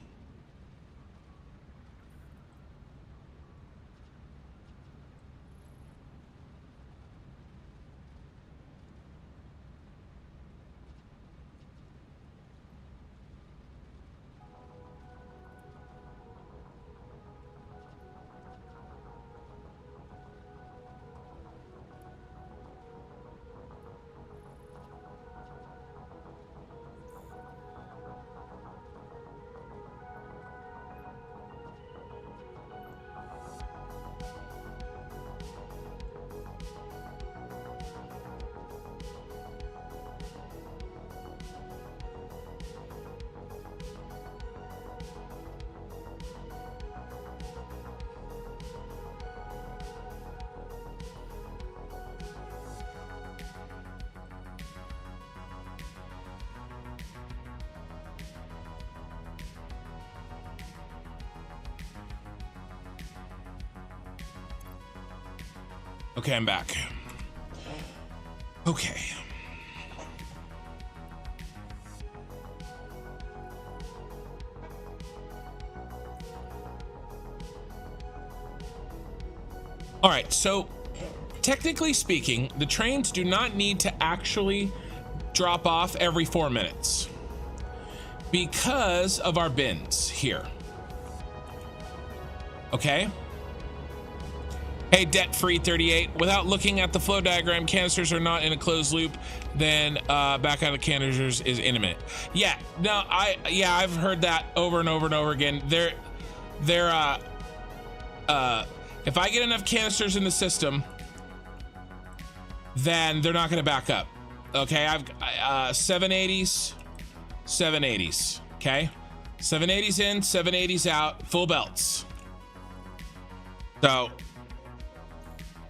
Speaker 1: Okay, I'm back. Okay. All right, so
Speaker 2: technically speaking, the trains do not need to actually drop off every 4 minutes because of our bins here. Okay. Hey, debt-free 38. Without looking at the flow diagram, canisters are not in a closed loop. Then back out of canisters is intimate. Yeah, no, I've heard that over and over and over again. If I get enough canisters in the system, then they're not going to back up. Okay, I've 780s, 780s. Okay, 780s in, 780s out, full belts. So,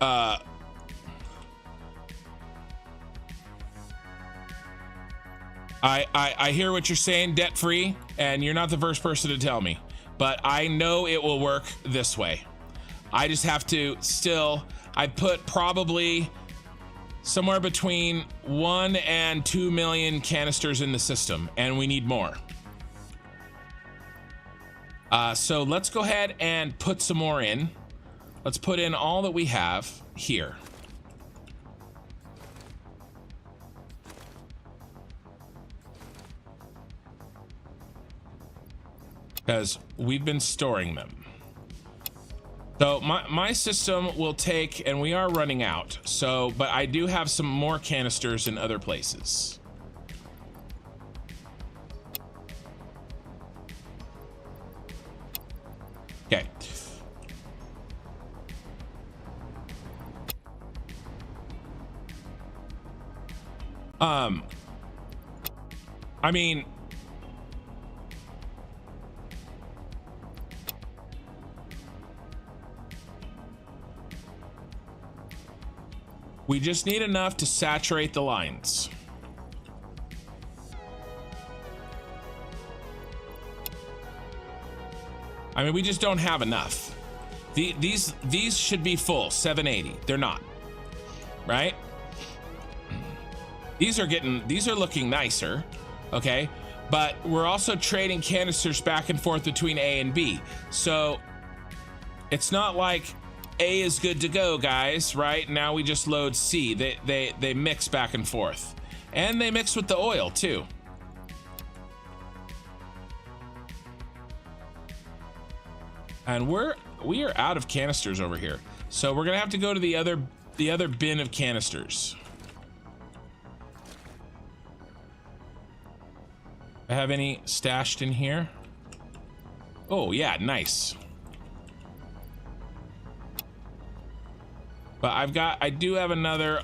Speaker 2: I hear what you're saying, debt free, and you're not the first person to tell me, but I know it will work this way. I just have to I put probably somewhere between 1 and 2 million canisters in the system, and we need more. So let's go ahead and put some more in. Let's put in all that we have here. Because we've been storing them. So my system will take, and we are running out. So, but I do have some more canisters in other places. Okay. I mean, we just need enough to saturate the lines. I mean, we just don't have enough. These should be full, 780. They're not, right? These are looking nicer, okay? But we're also trading canisters back and forth between A and B. So it's not like A is good to go, guys, right? Now we just load C. They mix back and forth. And they mix with the oil too. And we are out of canisters over here. So we're gonna have to go to the other bin of canisters. I have any stashed in here? Oh yeah, nice. But I do have another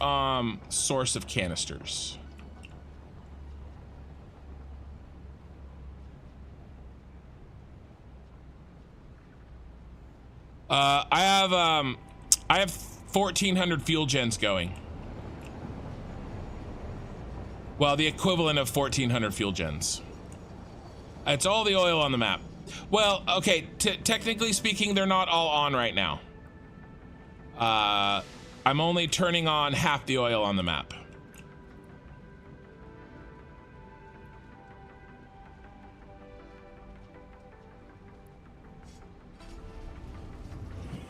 Speaker 2: source of canisters. I have 1,400 fuel gens going. Well, the equivalent of 1,400 fuel gens. It's all the oil on the map. Well, okay, technically speaking, they're not all on right now. I'm only turning on half the oil on the map.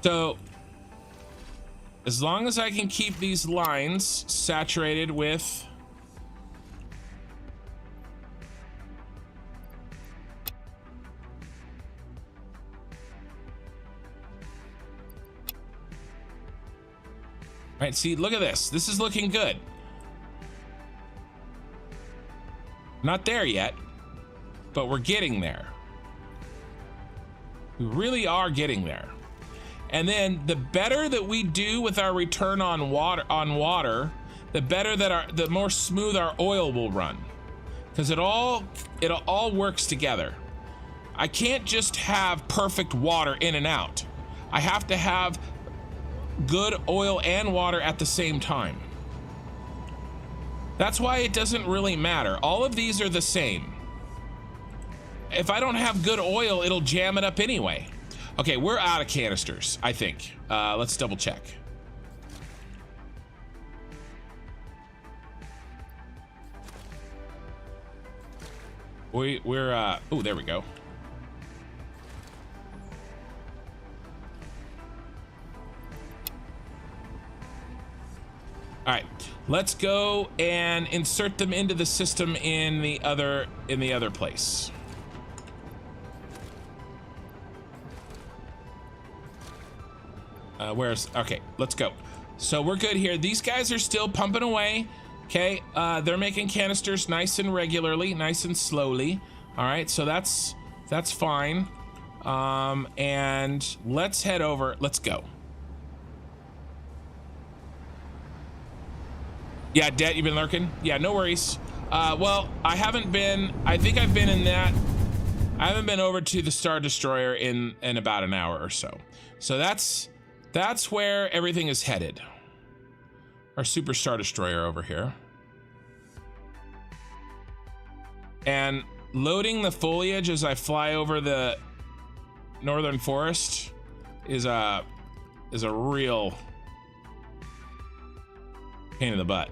Speaker 2: So, as long as I can keep these lines saturated with right, see, look at this. This is looking good. Not there yet, but we're getting there. We really are getting there. And then the better that we do with our return on water, the better that the more smooth our oil will run. Because it all works together. I can't just have perfect water in and out. I have to have good oil and water at the same time. That's why it doesn't really matter. All of these are the same. If I don't have good oil, it'll jam it up anyway. Okay, we're out of canisters, I think. Let's double check. We're oh, there we go. All right, let's go and insert them into the system in the other place. Okay, let's go. So we're good here. These guys are still pumping away. Okay, they're making canisters nice and regularly, nice and slowly. All right, so that's fine. And let's head over. Let's go. Yeah, Det, you've been lurking? Yeah, no worries. Well, I haven't been, I think I've been in that. I haven't been over to the Star Destroyer in about an hour or so. So that's where everything is headed. Our Super Star Destroyer over here. And loading the foliage as I fly over the northern forest is a real pain in the butt.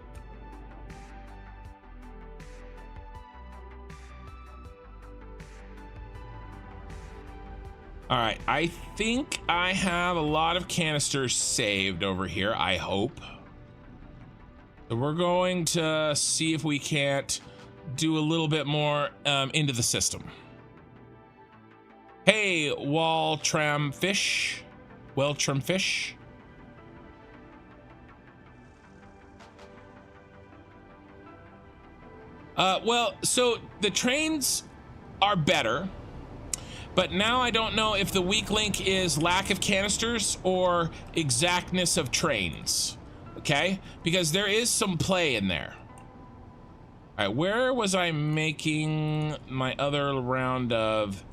Speaker 2: All right, I think I have a lot of canisters saved over here, I hope. So we're going to see if we can't do a little bit more into the system. Hey, Waltram fish. Well, so the trains are better. But now I don't know if the weak link is lack of canisters or exactness of trains, okay? Because there is some play in there. All right, where was I making my other round of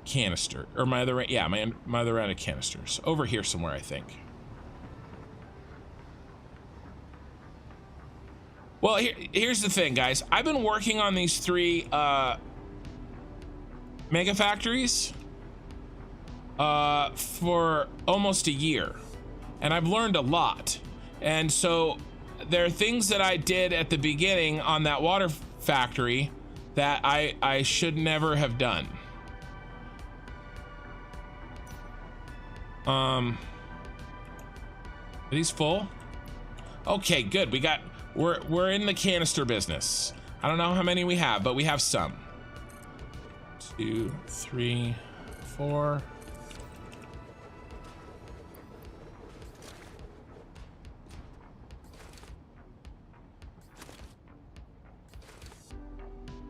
Speaker 2: canister? Or my other, yeah, my other round of canisters. Over here somewhere, I think. Well, here's the thing, guys. I've been working on these three, mega factories for almost a year, and I've learned a lot. And so there are things that I did at the beginning on that water factory that I should never have done. Are these full? Okay, good. We're in the canister business. I don't know how many we have, but we have some. 2, 3, 4.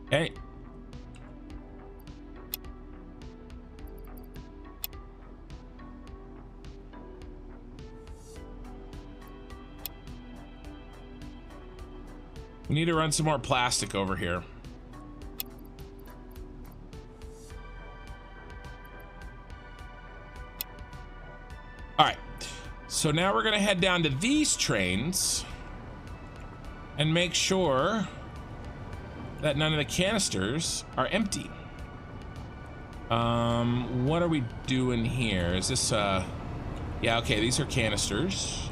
Speaker 2: Okay. We need to run some more plastic over here. All right, so now we're gonna head down to these trains and make sure that none of the canisters are empty. What are we doing here? Is this, yeah, okay, these are canisters.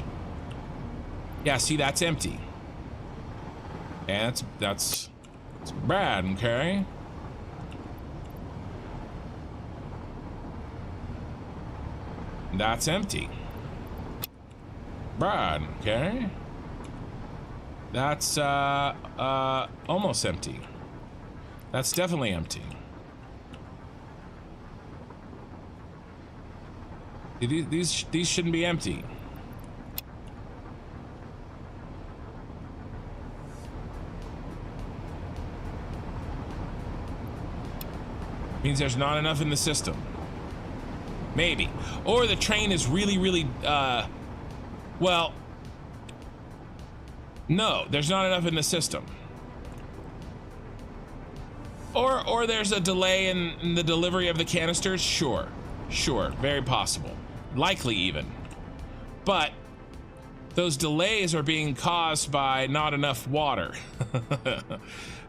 Speaker 2: Yeah, see, that's empty. And that's bad, okay? That's empty. Brad, okay. That's almost empty. That's definitely empty. These shouldn't be empty. Means there's not enough in the system. Maybe. Or the train is really, well, no, there's not enough in the system. Or there's a delay in the delivery of the canisters? Sure, very possible. Likely even. But those delays are being caused by not enough water.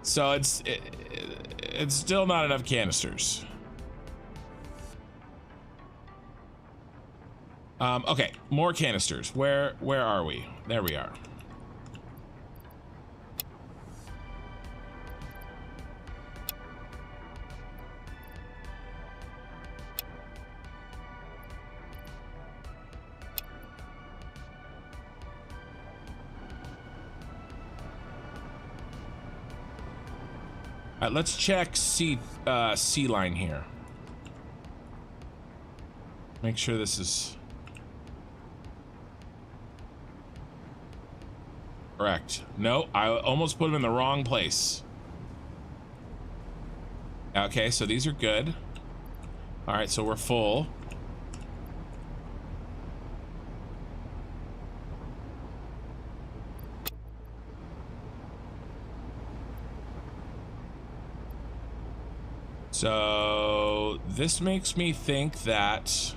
Speaker 2: So it's still not enough canisters. Okay, more canisters. Where are we? There we are.
Speaker 1: All right, let's check C line here. Make sure this is correct. No, I almost put them in the wrong place. Okay, so these are good. All right, so we're full. So this makes me think that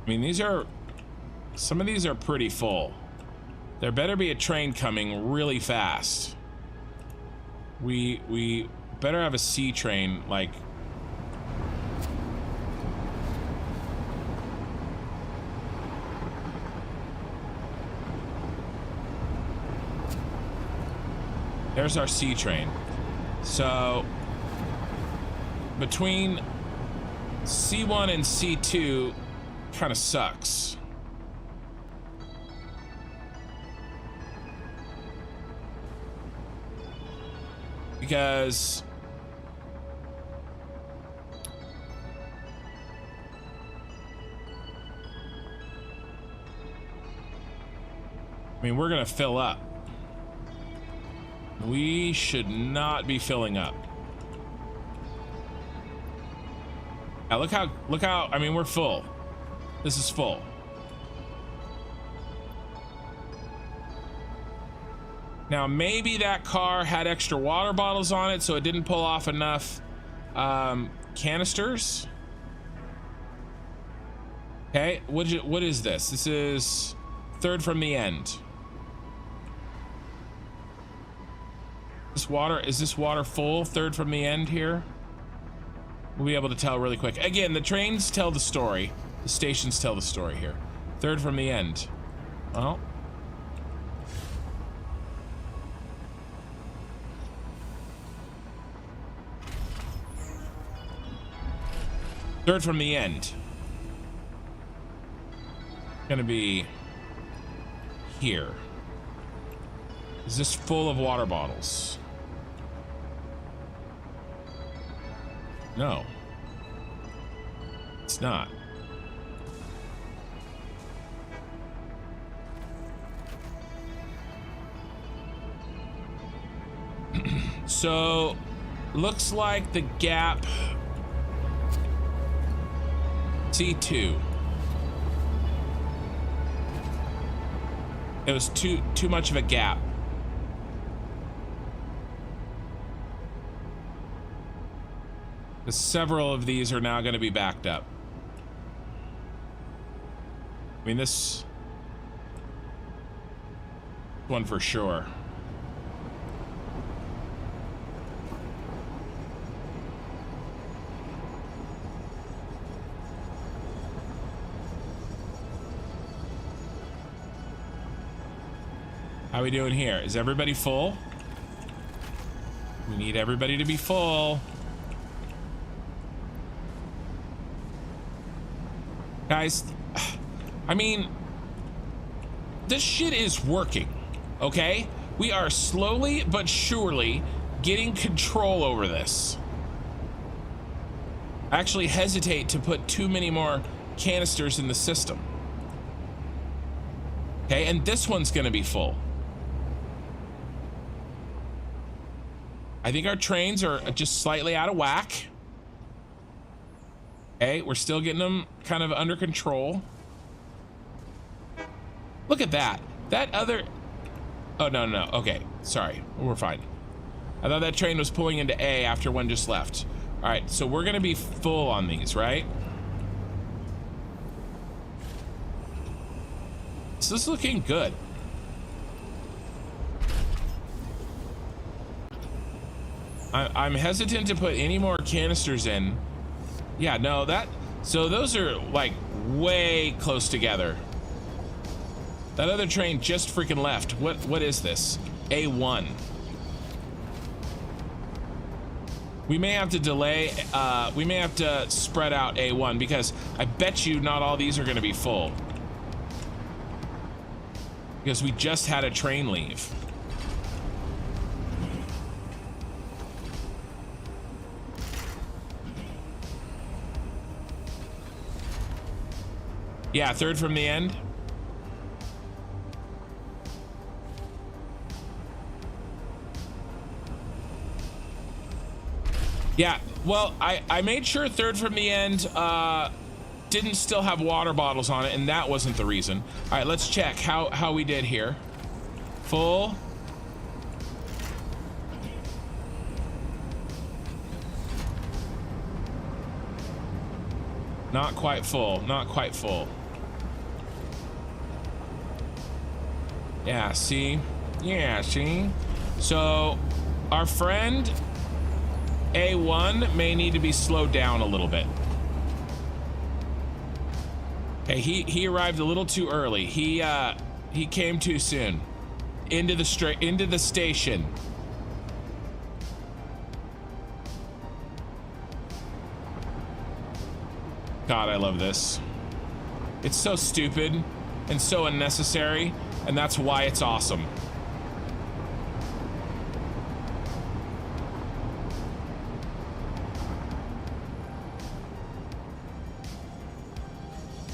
Speaker 1: I mean, some of these are pretty full. There better be a train coming really fast. We better have a C train, like. There's our C train. So between C1 and C2 kind of sucks. Because I mean, we're gonna fill up. We should not be filling up. Now look how, I mean, we're full. This is full. Now maybe that car had extra water bottles on it, so it didn't pull off enough canisters. Okay, what is this? This is third from the end. Is this water full? Third from the end here? We'll be able to tell really quick. Again, the trains tell the story. The stations tell the story here. Third from the end. Well. Third from the end. Gonna be here. Is this full of water bottles? No. It's not. So, looks like the gap C2. It was too much of a gap. Several of these are now going to be backed up. I mean, this one for sure. How are we doing here? Is everybody full? We need everybody to be full. Guys, I mean, this shit is working, okay? We are slowly but surely getting control over this. I actually hesitate to put too many more canisters in the system. Okay, and this one's gonna be full. I think our trains are just slightly out of whack. Okay, we're still getting them kind of under control. Look at that. That other... Oh, no. Okay, sorry. We're fine. I thought that train was pulling into A after one just left. All right, so we're going to be full on these, right? So this is looking good. I'm hesitant to put any more canisters in. Yeah, no, so those are like way close together. That other train just freaking left. What is this? A1. We may have to delay, we may have to spread out A1 because I bet you not all these are gonna be full. because we just had a train leave. Yeah, third from the end. Yeah, well, I made sure third from the end didn't still have water bottles on it, and that wasn't the reason. All right, let's check how we did here. Full. Not quite full, not quite full. Yeah, see? Yeah, see? So, our friend A1 may need to be slowed down a little bit. Okay, he arrived a little too early. He came too soon. Into the station. God, I love this. It's so stupid and so unnecessary, and that's why it's awesome.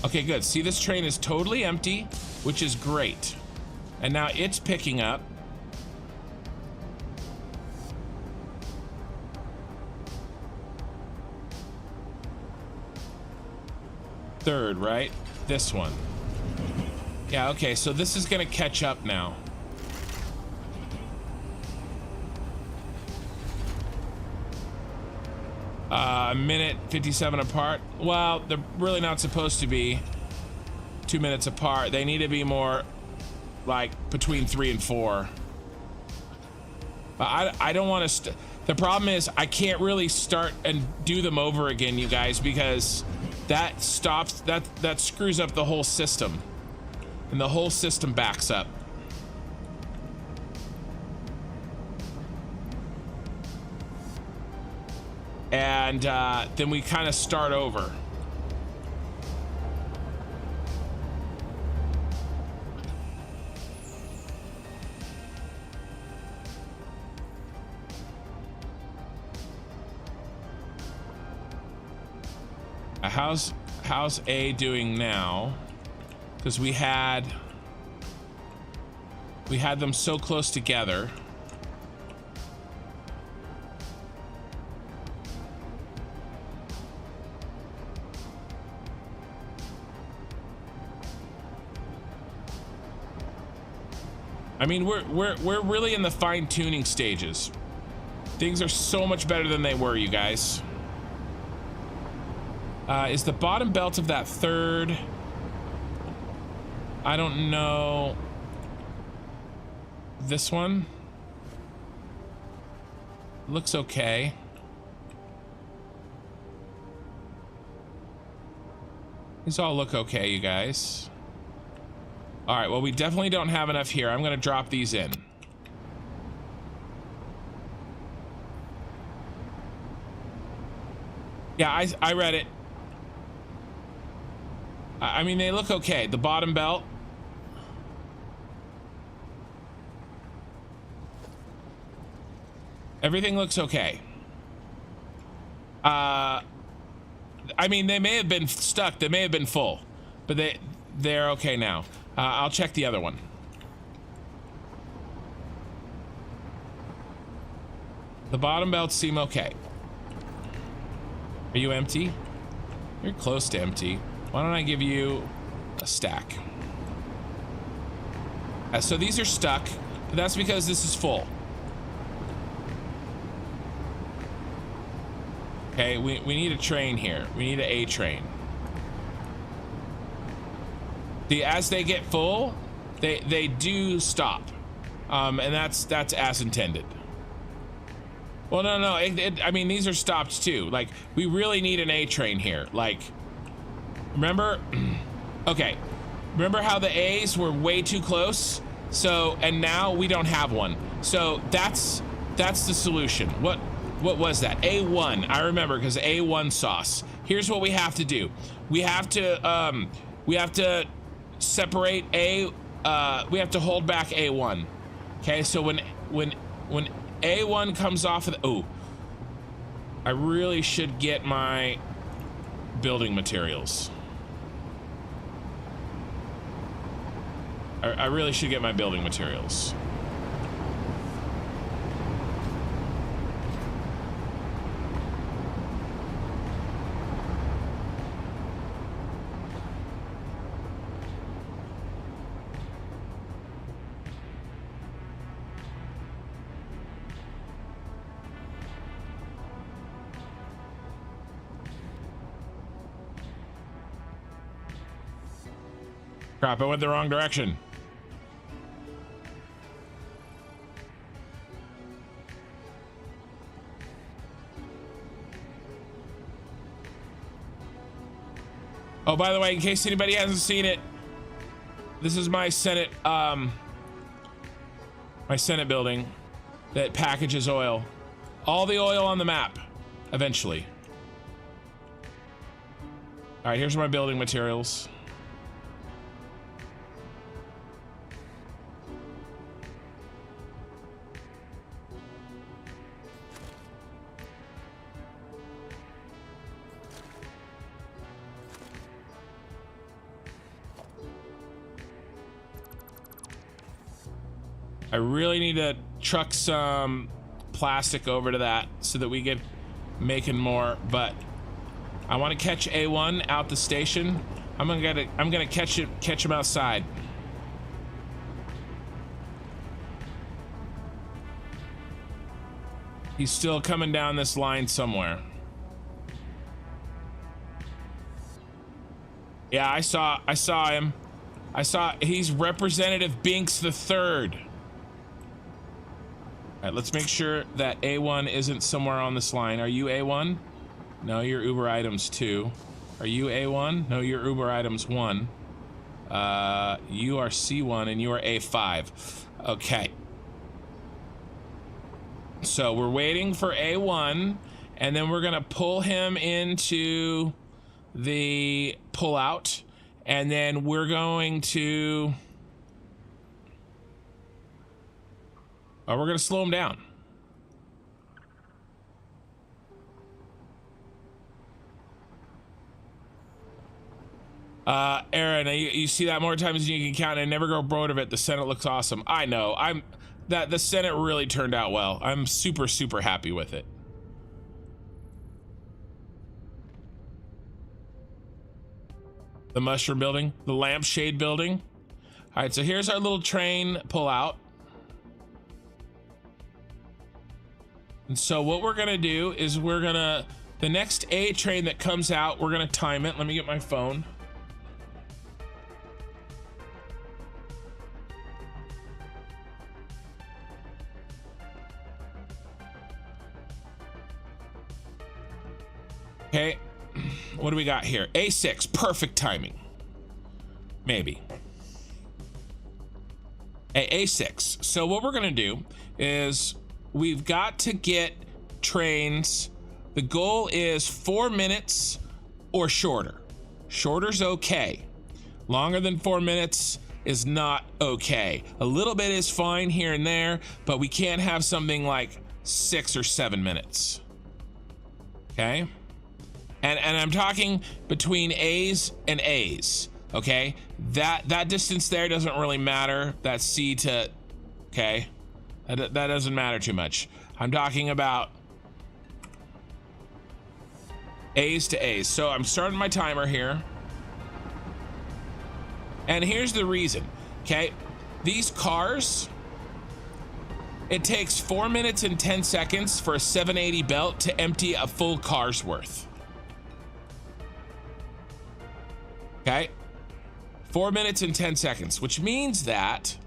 Speaker 1: Okay, good. See, this train is totally empty, which is great. And now it's picking up. Third, right? This one. Yeah, okay, so this is gonna catch up now. A minute 57 apart. Well, they're really not supposed to be 2 minutes apart. They need to be more like between 3 and 4. I don't want to. The problem is I can't really start and do them over again, you guys, because that stops. That screws up the whole system, and the whole system backs up. And then we kind of start over. How's A doing now? Because we had them so close together. I mean, we're really in the fine-tuning stages. Things are so much better than they were, you guys. Is the bottom belt of that third? I don't know. This one looks okay. These all look okay, you guys. All right, well, we definitely don't have enough here. I'm gonna drop these in. Yeah, I read it. I mean, they look okay. The bottom belt. Everything looks okay. I mean, they may have been stuck. They may have been full, but they're okay now. I'll check the other one. The bottom belts seem okay. Are you empty? You're close to empty. Why don't I give you a stack? So these are stuck, but that's because this is full. Okay, we need a train here. We need an A train. See, as they get full, they do stop, and that's as intended. Well, no, I mean, these are stopped too. Like, we really need an A train here. Like, remember? Okay, remember how the A's were way too close? So, and now we don't have one. So that's the solution. What was that? A1. I remember, because A1 sauce. Here's what we have to do. We have to separate we have to hold back A1. Okay, so when A1 comes off of the, oh, I really should get my building materials. I really should get my building materials. Crap, I went the wrong direction. Oh, by the way, in case anybody hasn't seen it, this is my Senate, my Senate building that packages oil. All the oil on the map, eventually. All right, here's my building materials. I really need to truck some plastic over to that so that we get making more, but I want to catch A1 out the station. I'm gonna catch him outside. He's still coming down this line somewhere. Yeah, I saw him. He's Representative Binks the Third. All right, let's make sure that A1 isn't somewhere on this line. Are you A1? No, you're Uber Items 2. Are you A1? No, you're Uber Items 1. You are C1 and you are A5. Okay. So we're waiting for A1, and then we're gonna pull him into the pullout, and then we're going to... we're gonna slow him down. Aaron, you see that more times than you can count. I never grow bored of it. The Senate looks awesome. I know. The Senate really turned out well. I'm super, super happy with it. The mushroom building, the lampshade building. All right, so here's our little train pull out. And so what we're gonna do is the next A train that comes out, we're gonna time it. Let me get my phone. Okay, what do we got here? A6, perfect timing. Maybe. A6. So what we're gonna do is we've got to get trains. The goal is 4 minutes or shorter. Shorter's okay. Longer than 4 minutes is not okay. A little bit is fine here and there, but we can't have something like 6 or 7 minutes. Okay? And I'm talking between A's and A's. Okay? That distance there doesn't really matter. That's C to, okay? That doesn't matter too much. I'm talking about A's to A's. So I'm starting my timer here. And here's the reason, okay? These cars, it takes 4 minutes and 10 seconds for a 780 belt to empty a full car's worth. Okay? 4 minutes and 10 seconds, which means that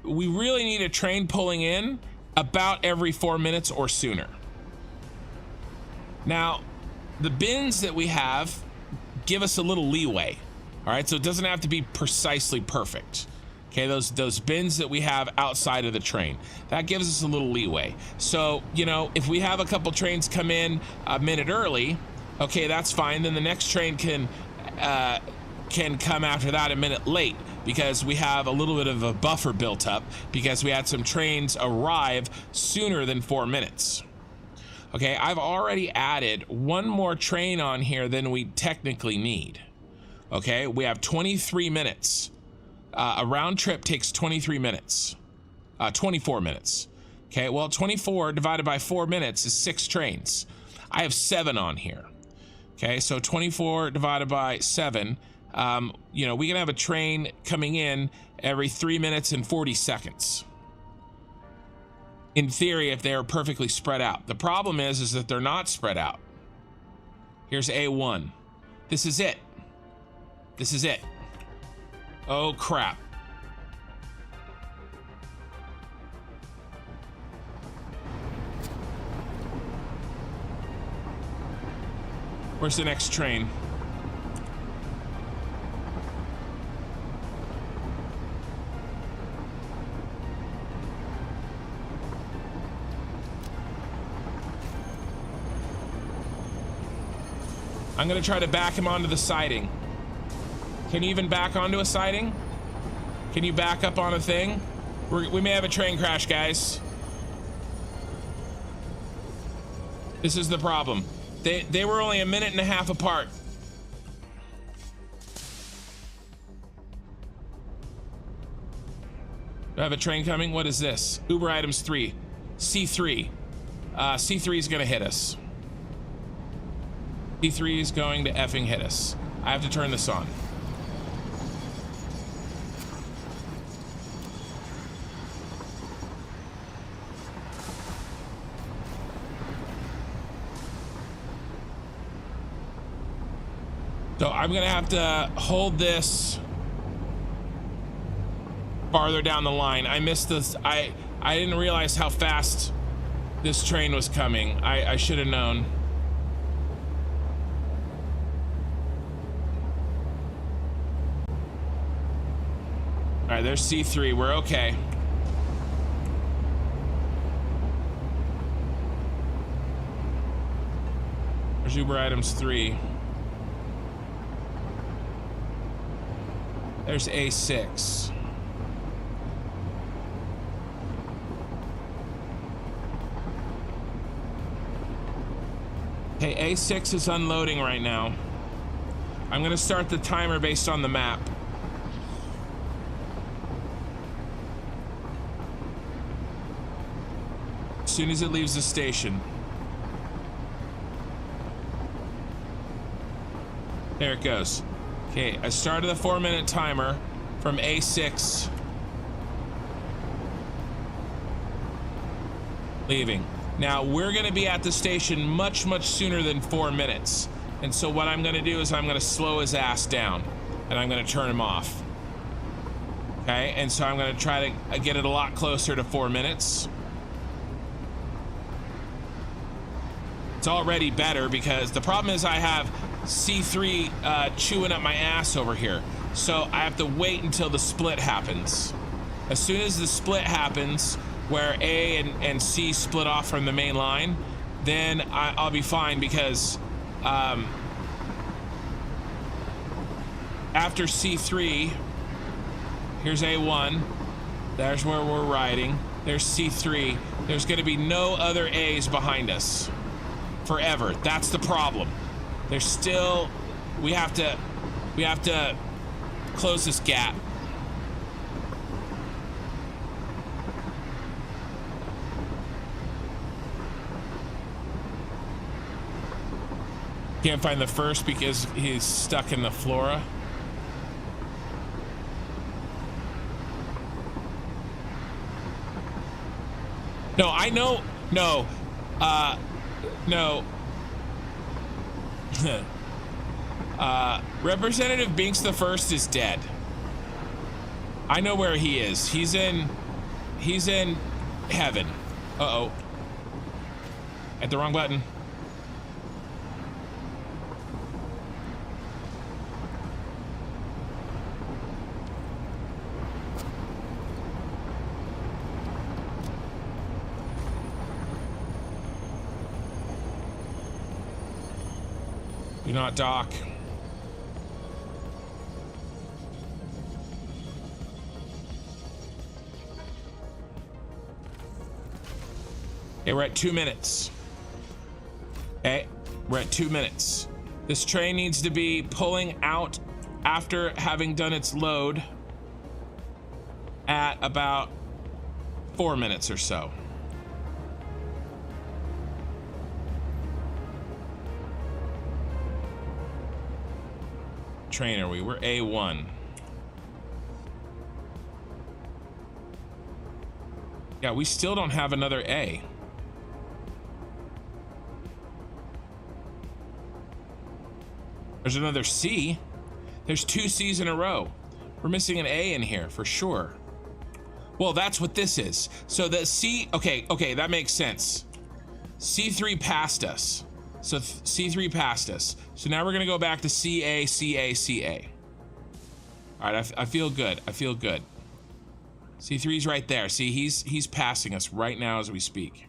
Speaker 1: we really need a train pulling in about every 4 minutes or sooner. Now, the bins that we have give us a little leeway. All right, so it doesn't have to be precisely perfect. Okay, those bins that we have outside of the train, that gives us a little leeway. So, you know, if we have a couple trains come in a minute early, okay, that's fine. Then the next train can
Speaker 2: can come after that a minute late because we have a little bit of a buffer built up because we had some trains arrive sooner than 4 minutes. Okay, I've already added one more train on here than we technically need. Okay, we have 23 minutes. A round trip takes 23 minutes. 24 minutes. Okay, well, 24 divided by 4 minutes is 6 trains. I have 7 on here. Okay, so 24 divided by 7. You know, we can have a train coming in every 3 minutes and 40 seconds. In theory, if they're perfectly spread out. The problem is that they're not spread out. Here's A1. This is it. This is it. Oh, crap. Where's the next train? I'm gonna try to back him onto the siding. Can you even back onto a siding? Can you back up on a thing? We may have a train crash, guys. This is the problem. They were only a minute and a half apart. Do I have a train coming? What is this? Uber items 3. C3. C3 is gonna hit us. C3 is going to effing hit us. I have to turn this on. So I'm gonna have to hold this farther down the line. I missed this. I didn't realize how fast this train was coming. I should have known. All right, there's C3. We're okay. There's Uber items 3. There's A6. Okay, A6 is unloading right now. I'm gonna start the timer based on the map. As soon as it leaves the station. There it goes. Okay, I started the 4-minute timer from A6. Leaving. Now, we're gonna be at the station much, much sooner than 4 minutes. And so what I'm gonna do is I'm gonna slow his ass down and I'm gonna turn him off. Okay, and so I'm gonna try to get it a lot closer to 4 minutes. It's already better because the problem is I have C3 chewing up my ass over here. So I have to wait until the split happens. As soon as the split happens, where A and C split off from the main line, then I'll be fine because after C3, here's A1, there's where we're riding, there's C3, there's gonna be no other A's behind us. Forever. That's the problem. There's still, we have to close this gap. Can't find the first because he's stuck in the flora. No, I know, no, no. Representative Binks the First is dead. I know where he is. He's in heaven. Uh-oh. Hit the wrong button. Do not dock.
Speaker 1: Okay, we're at 2 minutes. Okay, we're at 2 minutes. This train needs to be pulling out after having done its load at about 4 minutes or so. Train are we? We're A1. Yeah, we still don't have another A. There's another C. There's 2 C's in a row. We're missing an A in here for sure. Well, that's what this is. So the C, okay, that makes sense. C3 passed us. So C3 passed us. So now we're gonna go back to CA, CA, CA. All right, I feel good. I feel good. C3's right there. See, he's passing us right now as we speak.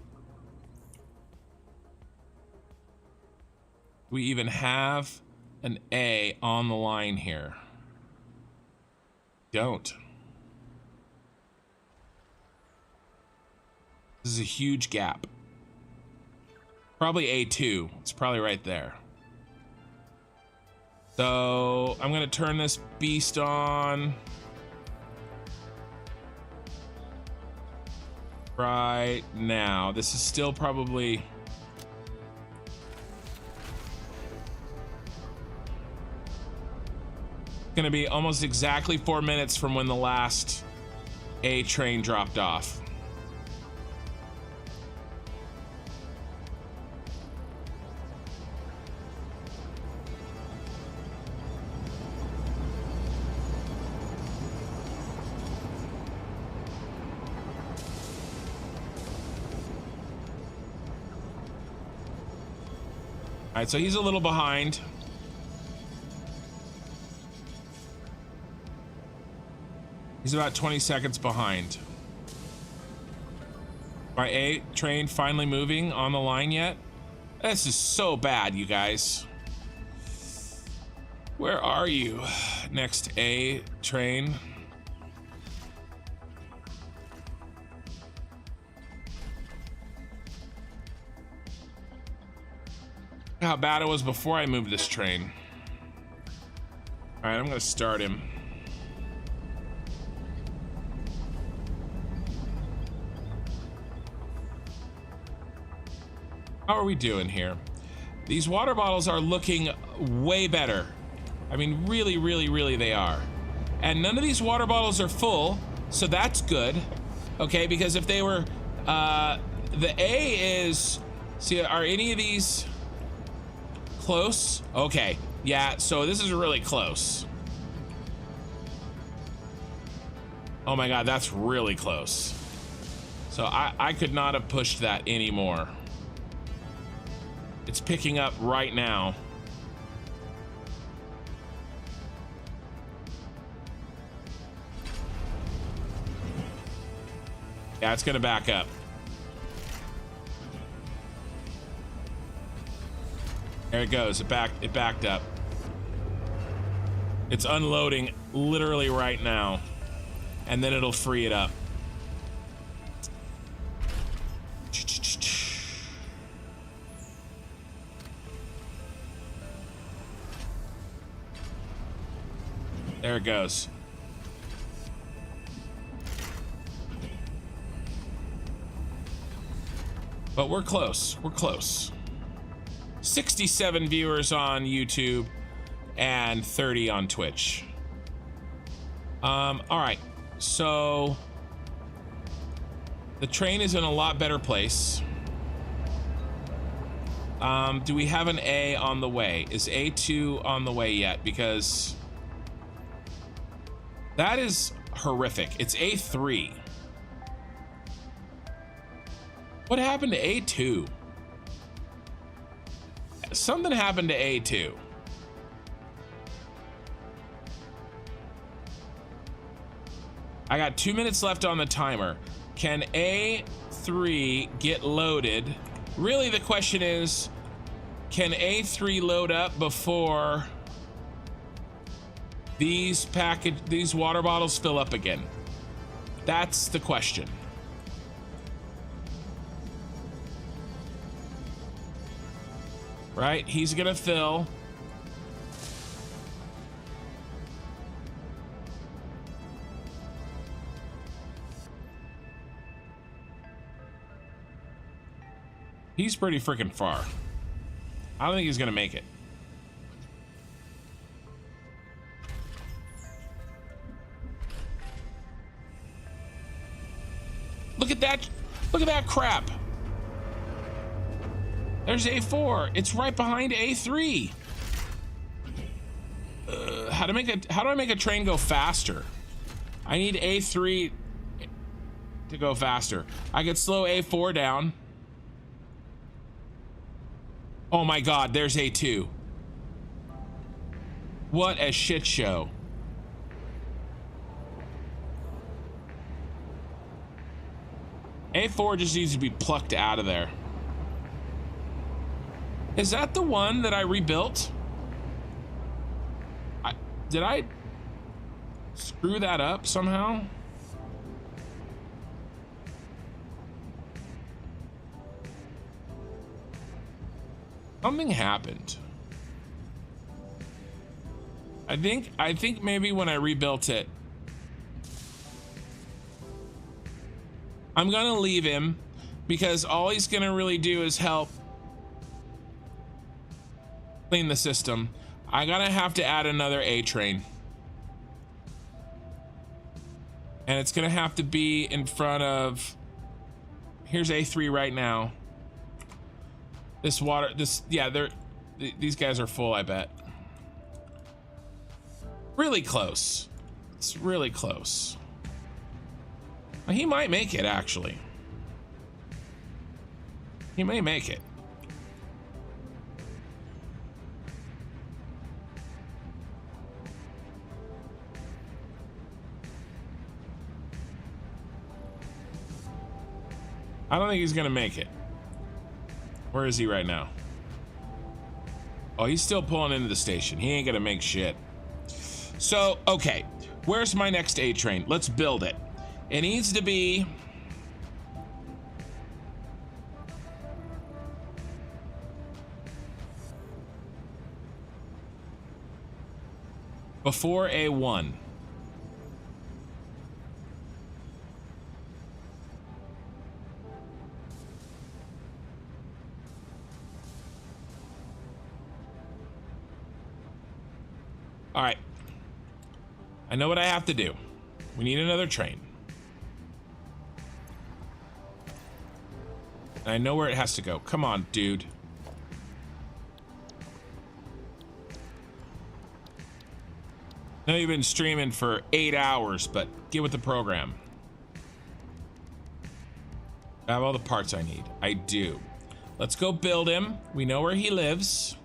Speaker 1: We even have an A on the line here. Don't. This is a huge gap. Probably A2. It's probably right there. So I'm gonna turn this beast on right now. This is still probably gonna be almost exactly 4 minutes from when the last A train dropped off. All right, so he's a little behind. He's about 20 seconds behind. My A train finally moving on the line yet? This is so bad, you guys. Where are you? Next A train. How bad it was before I moved this train. All right, I'm gonna start him. How are we doing here? These water bottles are looking way better. I mean, really, really, really they are. And none of these water bottles are full, so that's good. Okay, because if they were, the A is, see, are any of these close? Okay, yeah, so this is really close. Oh my God, that's really close. So I could not have pushed that anymore. It's picking up right now. Yeah, it's gonna back up. There it goes. It backed up. It's unloading literally right now. And then it'll free it up. There it goes. But we're close. We're close. 67 viewers on YouTube and 30 on Twitch. All right. So the train is in a lot better place. Do we have an A on the way? Is A2 on the way yet? Because that is horrific. It's A3. What happened to A2? Something happened to A2. I got 2 minutes left on the timer. Can A3 get loaded? Really, the question is, can A3 load up before these water bottles fill up again? That's the question. right? He's gonna fill. He's pretty freaking far. I don't think he's gonna make it. Look at that. Look at that crap. There's A4. It's right behind A3. How do I make a train go faster? I need A3 to go faster. I could slow A4 down. Oh my God, there's A2. What a shit show. A4 just needs to be plucked out of there. Is that the one that I rebuilt? Did I screw that up somehow? Something happened. I think maybe when I rebuilt it, I'm gonna leave him because all he's gonna really do is help clean the system. I'm gonna have to add another A train. And it's gonna have to be in front of, here's A3 right now. These guys are full, I bet. Really close. It's really close. He might make it, actually. He may make it. I don't think he's gonna make it. Where is he right now? Oh, he's still pulling into the station. He ain't gonna make shit. So, okay. Where's my next A train? Let's build it. It needs to be... before A1. All right. I know what I have to do. We need another train. I know where it has to go. Come on, dude. I know you've been streaming for 8 hours, but get with the program. I have all the parts I need. I do. Let's go build him. We know where he lives.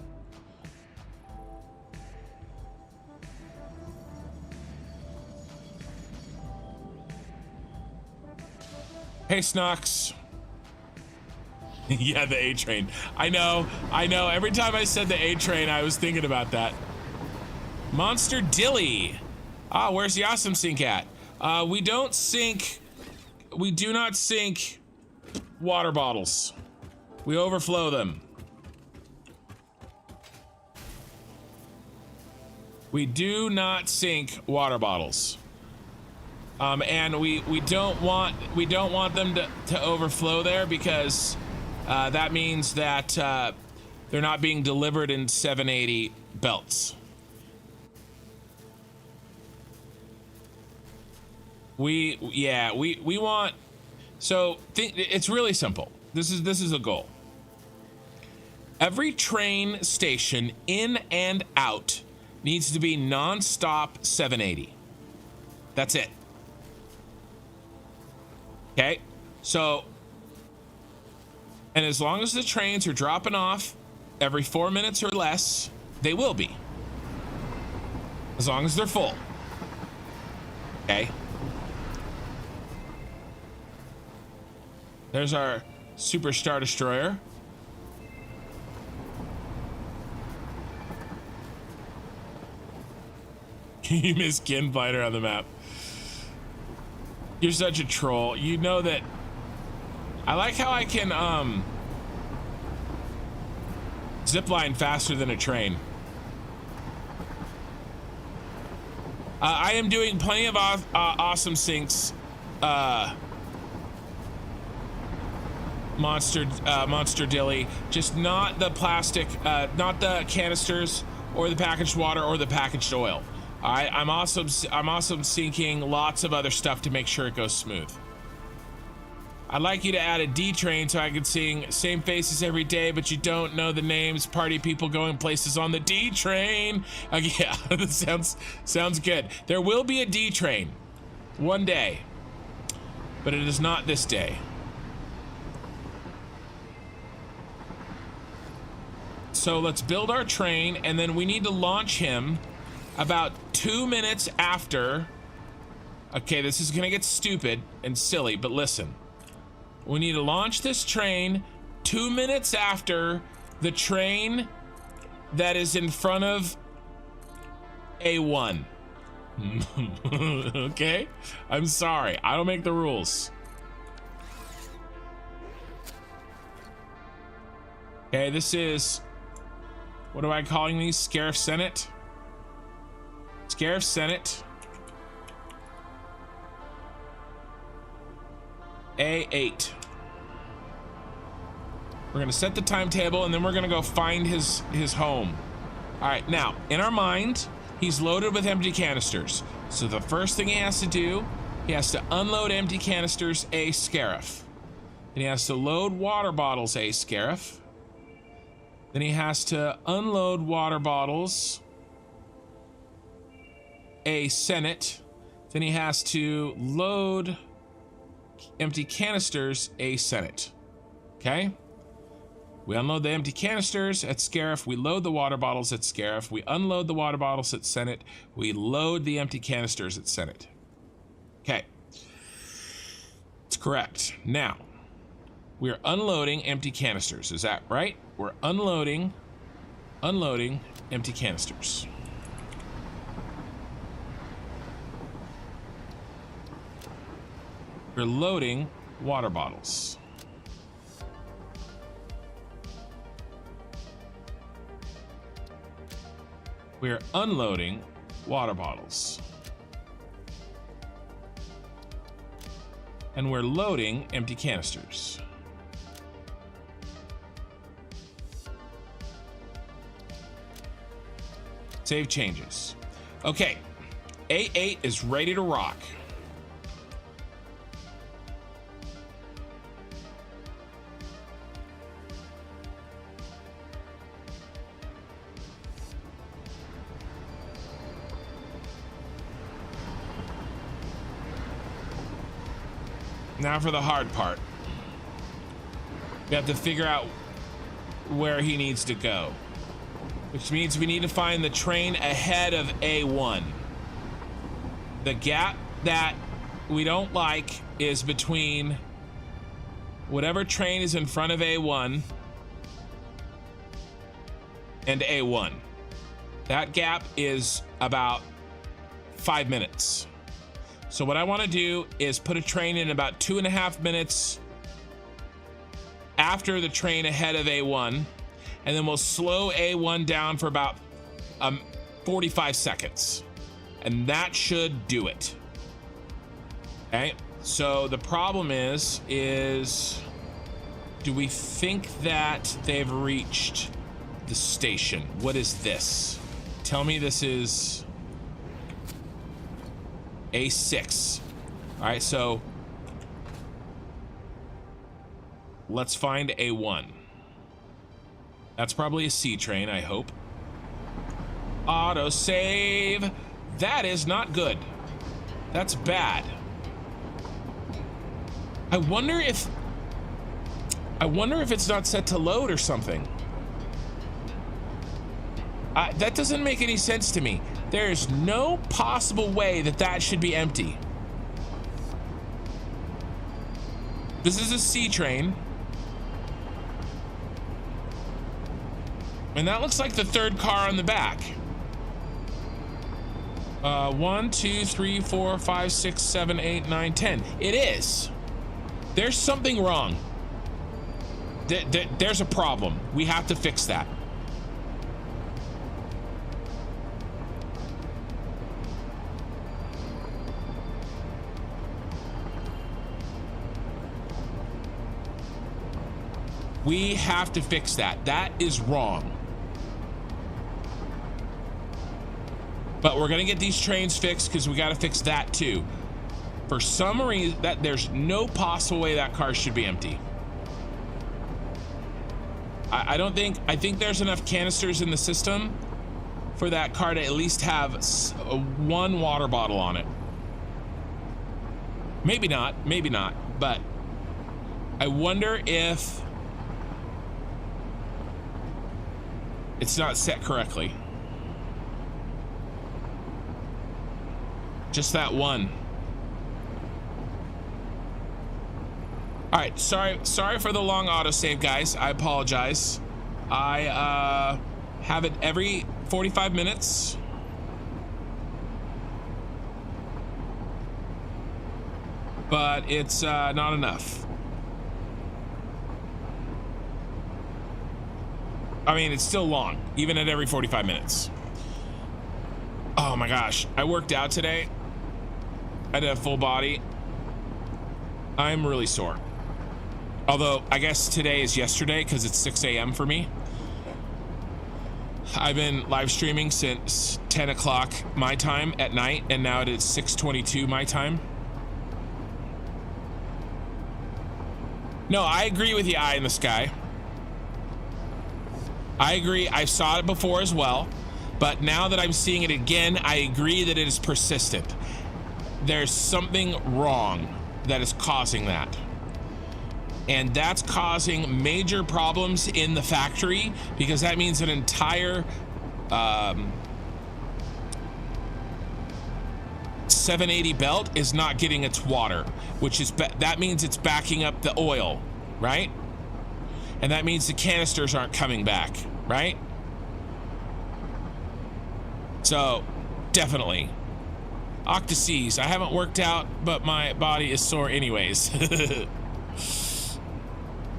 Speaker 1: Hey, Snox. Yeah, the A train. I know. Every time I said the A train, I was thinking about that. Monster Dilly. Ah, where's the awesome sink at? We do not sink water bottles. We overflow them. We do not sink water bottles. And we don't want them to overflow there because that means that they're not being delivered in 780 belts. We want, so it's really simple. This is a goal. Every train station in and out needs to be non-stop 780. That's it. Okay, so, and as long as the trains are dropping off every 4 minutes or less, they will be. As long as they're full. Okay. There's our Super Star Destroyer. You miss Gunfighter on the map. You're such a troll. You know that. I like how I can
Speaker 2: Zipline faster than a train. I am doing plenty of awesome sinks. Monster Dilly, just not the plastic, not the canisters or the packaged water or the packaged oil. All right, I'm also sinking lots of other stuff to make sure it goes smooth. I'd like you to add a D train so I can sing same faces every day, but you don't know the names. Party people going places on the D train. Yeah, that sounds good. There will be a D train one day, but it is not this day. So let's build our train, and then we need to launch him about 2 minutes after. Okay, this is gonna get stupid and silly, but listen. We need to launch this train 2 minutes after the train that is in front of A1. Okay? I'm sorry, I don't make the rules. Okay, this is, what am I calling these? Scarif Senate? Scarif Senate. A8. We're gonna set the timetable and then we're gonna go find his home. All right, now, in our mind, he's loaded with empty canisters. So the first thing he has to do, he has to unload empty canisters, A Scarif. Then he has to load water bottles, A Scarif. Then he has to unload water bottles, A Senate. Then he has to load empty canisters, A Senate. Okay? We unload the empty canisters at Scarif. We load the water bottles at Scarif. We unload the water bottles at Senate. We load the empty canisters at Senate. Okay. It's correct. Now, we're unloading empty canisters. Is that right? We're unloading empty canisters. We're loading water bottles. We're unloading water bottles. And we're loading empty canisters. Save changes. Okay, A8 is ready to rock. Now for the hard part. We have to figure out where he needs to go, which means we need to find the train ahead of A1. The gap that we don't like is between whatever train is in front of A1 and A1. That gap is about 5 minutes. So what I want to do is put a train in about 2.5 minutes after the train ahead of A1, and then we'll slow A1 down for about 45 seconds. And that should do it. Okay, so the problem is do we think that they've reached the station? What is this? Tell me this is A6. All right, so let's find A1. That's probably a C train, I hope. Auto save. That is not good. That's bad. I wonder if it's not set to load or something. That doesn't make any sense to me. There's no possible way that that should be empty. This is a C train. And that looks like the third car on the back. 1, 2, 3, 4, 5, 6, 7, 8, 9, 10. It is. There's something wrong. There's a problem. We have to fix that.
Speaker 1: We have to fix that. That is wrong. But we're gonna get these trains fixed because we gotta fix that too. For some reason, there's no possible way that car should be empty. I think there's enough canisters in the system for that car to at least have one water bottle on it. Maybe not, but I wonder if it's not set correctly. Just that one. All right, sorry for the long autosave, guys. I apologize. I have it every 45 minutes. But it's not enough. I mean, it's still long, even at every 45 minutes. Oh my gosh, I worked out today. I did a full body. I'm really sore. Although, I guess today is yesterday because it's 6 a.m. for me. I've been live streaming since 10 o'clock my time at night, and now it is 6:22 my time. No, I agree with the eye in the sky. I agree. I saw it before as well, but now that I'm seeing it again, I agree that it is persistent. There's something wrong that is causing that. And that's causing major problems in the factory because that means an entire 780 belt is not getting its water, which is that means it's backing up the oil, right? And that means the canisters aren't coming back, right? So definitely Octaseas. I haven't worked out, but my body is sore anyways.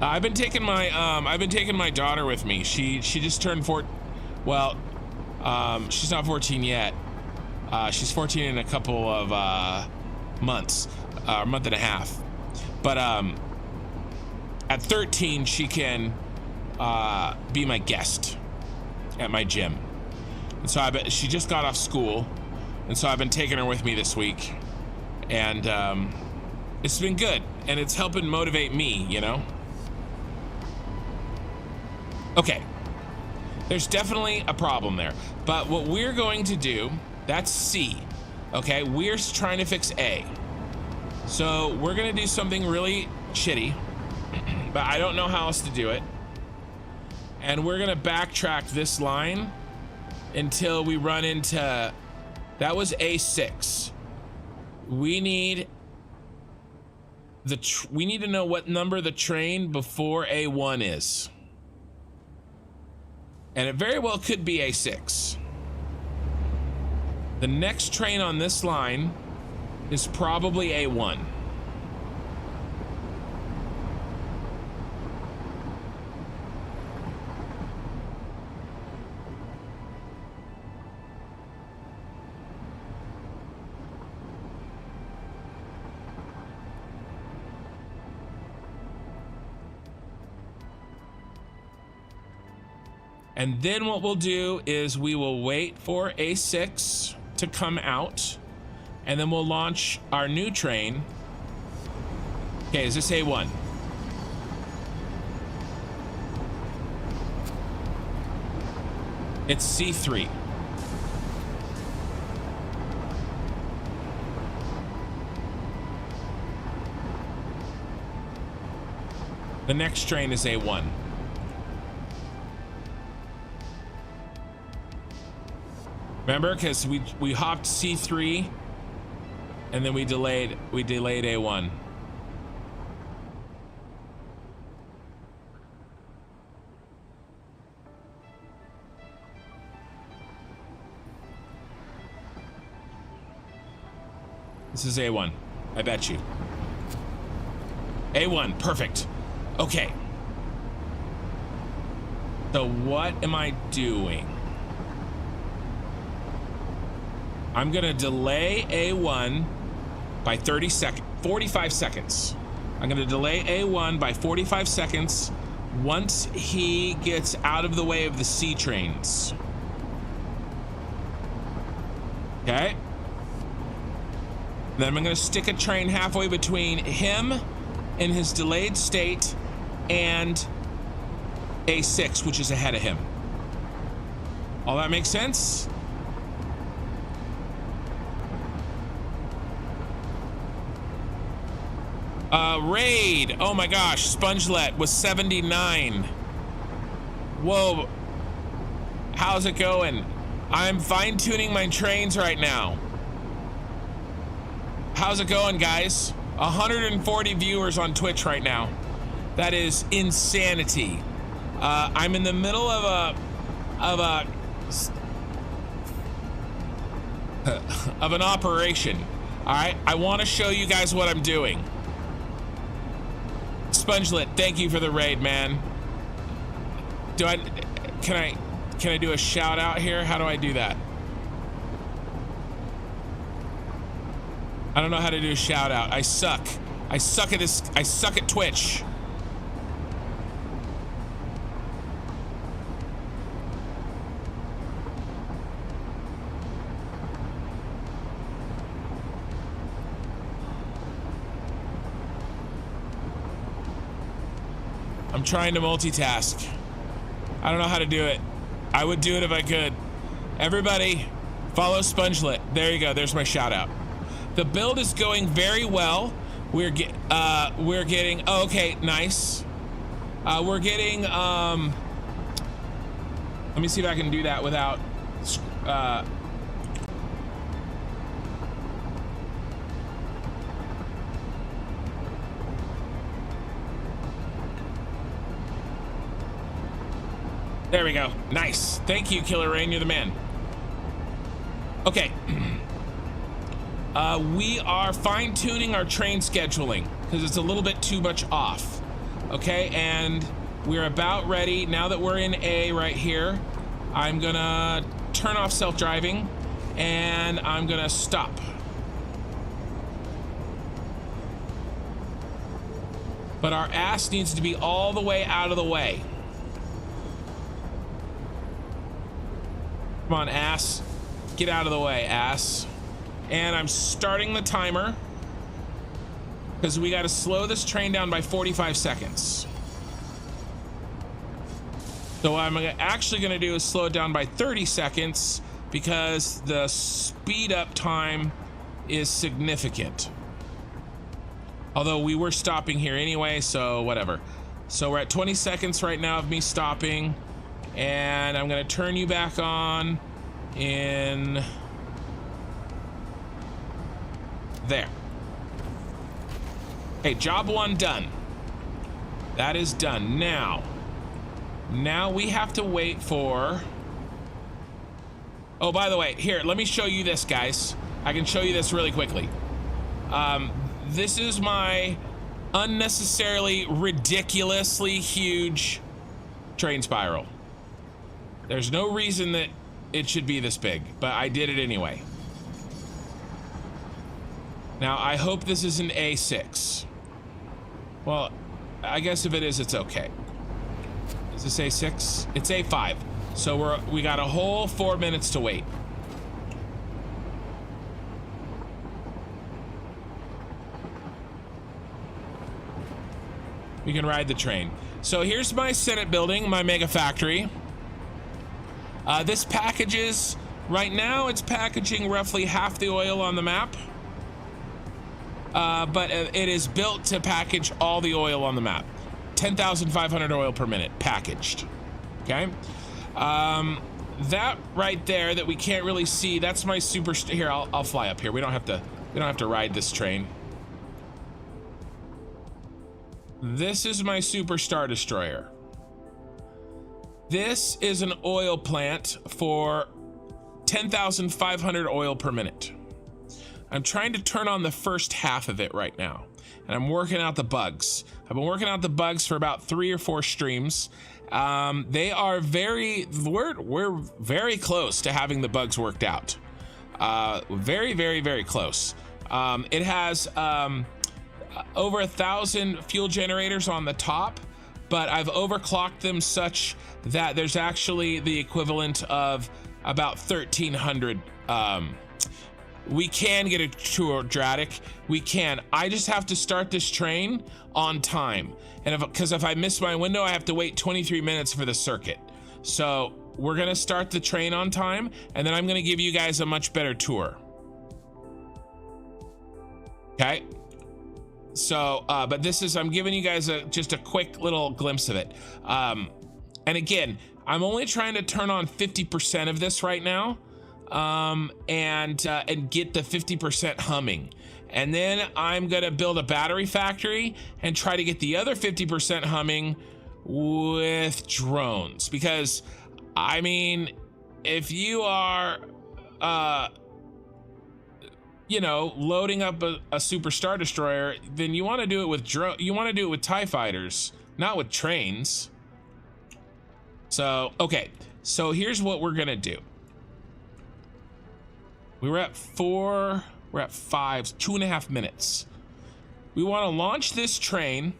Speaker 1: I've been taking my daughter with me. She just turned 14. Well, she's not 14 yet. She's 14 in a couple of months, a month and a half. But at 13, she can be my guest at my gym. And so she just got off school, and so I've been taking her with me this week, and it's been good, and it's helping motivate me, you know. Okay, there's definitely a problem there, but what we're going to do, that's C, okay? We're trying to fix A. So we're gonna do something really shitty, but I don't know how else to do it. And we're gonna backtrack this line until we run into, that was A6. We need to know what number the train before A1 is. And it very well could be A6. The next train on this line is probably A1. And then what we'll do is we will wait for A6 to come out, and then we'll launch our new train. Okay, is this A1? It's C3. The next train is A1. Remember, because we hopped C3 and then we delayed A1. This is A1, I bet you. A1, perfect. Okay. So what am I doing? I'm gonna delay A1 by 45 seconds. I'm gonna delay A1 by 45 seconds once he gets out of the way of the C trains. Okay. Then I'm gonna stick a train halfway between him in his delayed state and A6, which is ahead of him. All that makes sense? Raid. Oh my gosh, Spongelet was 79. Whoa. How's it going? I'm fine-tuning my trains right now. How's it going, guys? 140 viewers on Twitch right now. That is insanity. I'm in the middle of an operation. All right, I want to show you guys what I'm doing. Spongelet, thank you for the raid, man. Can I do a shout out here? How do I do that? I don't know how to do a shout out. I suck. I suck at this. I suck at Twitch. I'm trying to multitask. I don't know how to do it. I would do it if I could. Everybody, follow Spongelet. There you go. There's my shout out. The build is going very well. We're getting. Oh, okay, nice. We're getting. Let me see if I can do that without. There we go. Nice. Thank you, Killer Rain. You're the man. Okay. We are fine-tuning our train scheduling because it's a little bit too much off. Okay, and we're about ready. Now that we're in A right here, I'm gonna turn off self-driving and I'm gonna stop. But our ass needs to be all the way out of the way. Come on, ass. Get out of the way, ass. And I'm starting the timer because we got to slow this train down by 45 seconds. So what I'm actually going to do is slow it down by 30 seconds because the speed up time is significant. Although we were stopping here anyway, so whatever. So we're at 20 seconds right now of me stopping. And I'm gonna turn you back on in there. Okay, job one done. That is done. Now we have to wait for. Oh, by the way, here, let me show you this, guys. I can show you this really quickly. This is my unnecessarily, ridiculously huge train spiral. There's no reason that it should be this big, but I did it anyway. Now, I hope this is an A6. Well, I guess if it is, it's okay. Is this A6? It's A5. So we got a whole 4 minutes to wait. We can ride the train. So here's my Senate building, my mega factory. This packages, right now it's packaging roughly half the oil on the map. But it is built to package all the oil on the map. 10,500 oil per minute packaged. Okay. That right there that we can't really see, that's my super, here, I'll fly up here. We don't have to ride this train. This is my super Star Destroyer. This is an oil plant for 10,500 oil per minute. I'm trying to turn on the first half of it right now, and I'm working out the bugs. I've been working out the bugs for about 3 or 4 streams. They are we're very close to having the bugs worked out. Very, very, very close. It has over 1,000 fuel generators on the top. but I've overclocked them such that there's actually the equivalent of about 1300. We can get a quadratic. We can. I just have to start this train on time. And because if I miss my window, I have to wait 23 minutes for the circuit. So we're gonna start the train on time, and then I'm gonna give you guys a much better tour. Okay. So, but this is, I'm giving you guys just a quick little glimpse of it. And again, I'm only trying to turn on 50% of this right now. And get the 50% humming, and then I'm gonna build a battery factory and try to get the other 50% humming with drones, because I mean, if you are you know, loading up a super star destroyer, then you want to do it with you want to do it with TIE fighters, not with trains. So okay, so here's what we're gonna do. We were at 4, we're at 5, 2.5 minutes. We want to launch this train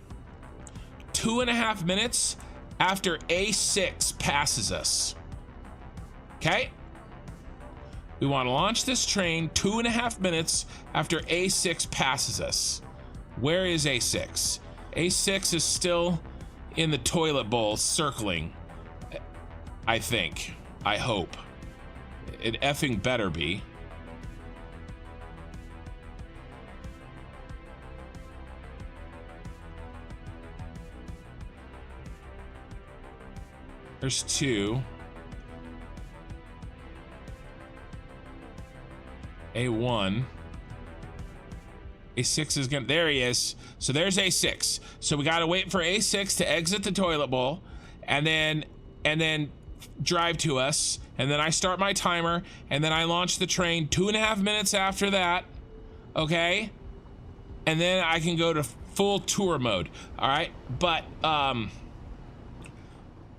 Speaker 1: 2.5 minutes after A6 passes us. Okay? We want to launch this train 2.5 minutes after A6 passes us. Where is A6? A6 is still in the toilet bowl circling, I think. I hope. It effing better be. There's 2. A1. A6 is gonna, there he is. So there's A6. So we gotta wait for A6 to exit the toilet bowl and then drive to us. And then I start my timer and then I launch the train 2.5 minutes after that. Okay. And then I can go to full tour mode. All right. But,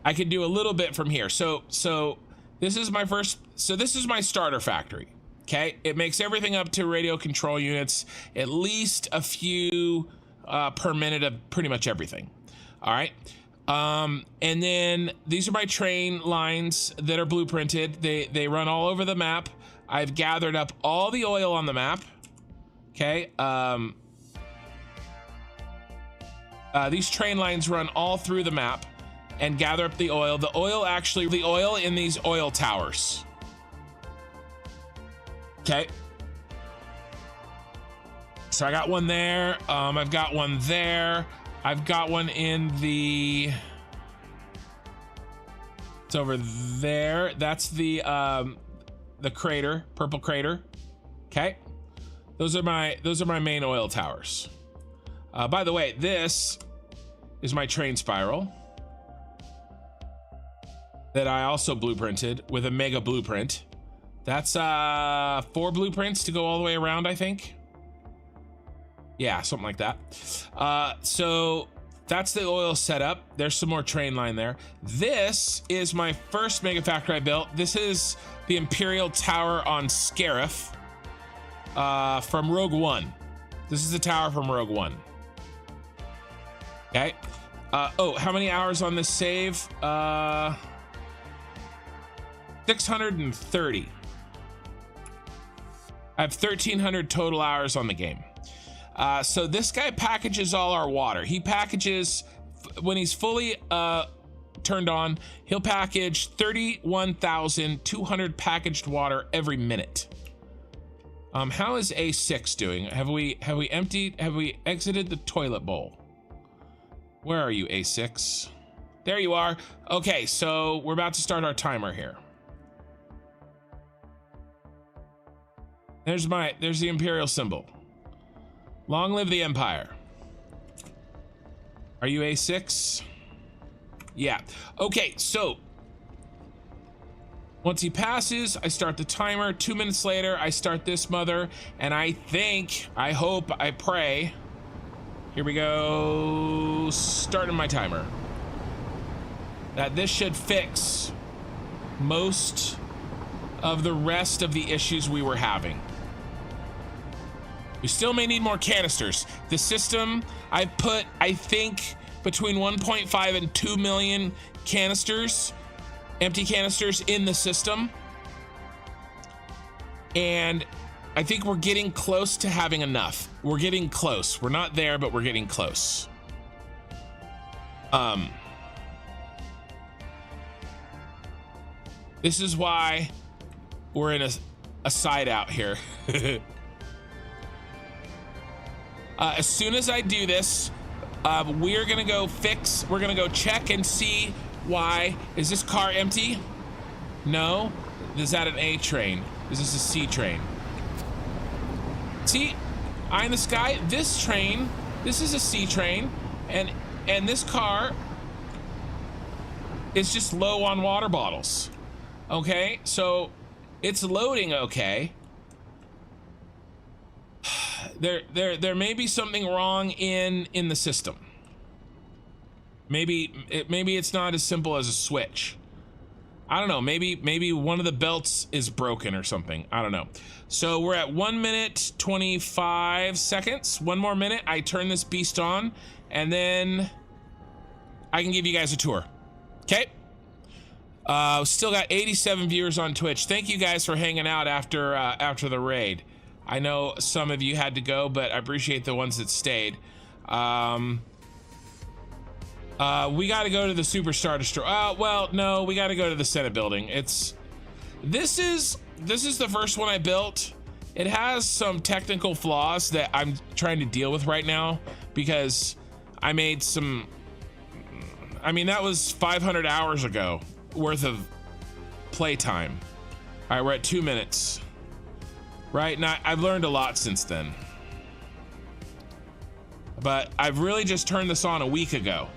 Speaker 1: I can do a little bit from here. So this is my this is my starter factory. Okay, it makes everything up to radio control units, at least a few per minute of pretty much everything. All right, and then these are my train lines that are blueprinted. They run all over the map. I've gathered up all the oil on the map. Okay, these train lines run all through the map and gather up the oil. The oil in these oil towers. Okay. So I got one there. I've got one there. I've got one in the, it's over there. That's the crater, purple crater. Okay. Those are my main oil towers. By the way, this is my train spiral that I also blueprinted with a mega blueprint. That's 4 blueprints to go all the way around, I think. Yeah, something like that. So that's the oil setup. There's some more train line there. This is my first mega factory I built. This is the Imperial Tower on Scarif from Rogue One. This is the tower from Rogue One. Okay. Oh, how many hours on this save? 630. I have 1,300 total hours on the game. So this guy packages all our water. He packages, when he's fully turned on, he'll package 31,200 packaged water every minute. How is A6 doing? Have we exited the toilet bowl? Where are you, A6? There you are. Okay, so we're about to start our timer here. There's the Imperial symbol. Long live the Empire. Are you A6? Yeah. Okay, so once he passes, I start the timer. 2 minutes later, I start this mother, and I hope, I pray. Here we go. Starting my timer. That this should fix most of the rest of the issues we were having. We still may need more canisters. The system I put, I think,
Speaker 2: between 1.5 and 2 million canisters, empty canisters in the system. And I think we're getting close to having enough. We're getting close. We're not there, but we're getting close. This is why we're in a side out here. As soon as I do this, we're gonna go we're gonna go check and see why. Is this car empty? No. Is that an A train? Is this a C train? See, eye in the sky, this train, this is a C train, and this car is just low on water bottles. Okay, so it's loading okay. There may be something wrong in the system. Maybe it's not as simple as a switch. I don't know. Maybe one of the belts is broken or something. I don't know. So we're at 1 minute 25 seconds. One more minute. I turn this beast on, and then I can give you guys a tour. Okay. Still got 87 viewers on Twitch. Thank you guys for hanging out after the raid. I know some of you had to go, but I appreciate the ones that stayed. We got to go to the Superstar Destroyer. Well, no, we got to go to the Senate Building. This is the first one I built. It has some technical flaws that I'm trying to deal with right now because I made some. I mean, that was 500 hours ago worth of playtime. All right, we're at 2 minutes. Right now, I've learned a lot since then. But I've really just turned this on a week ago.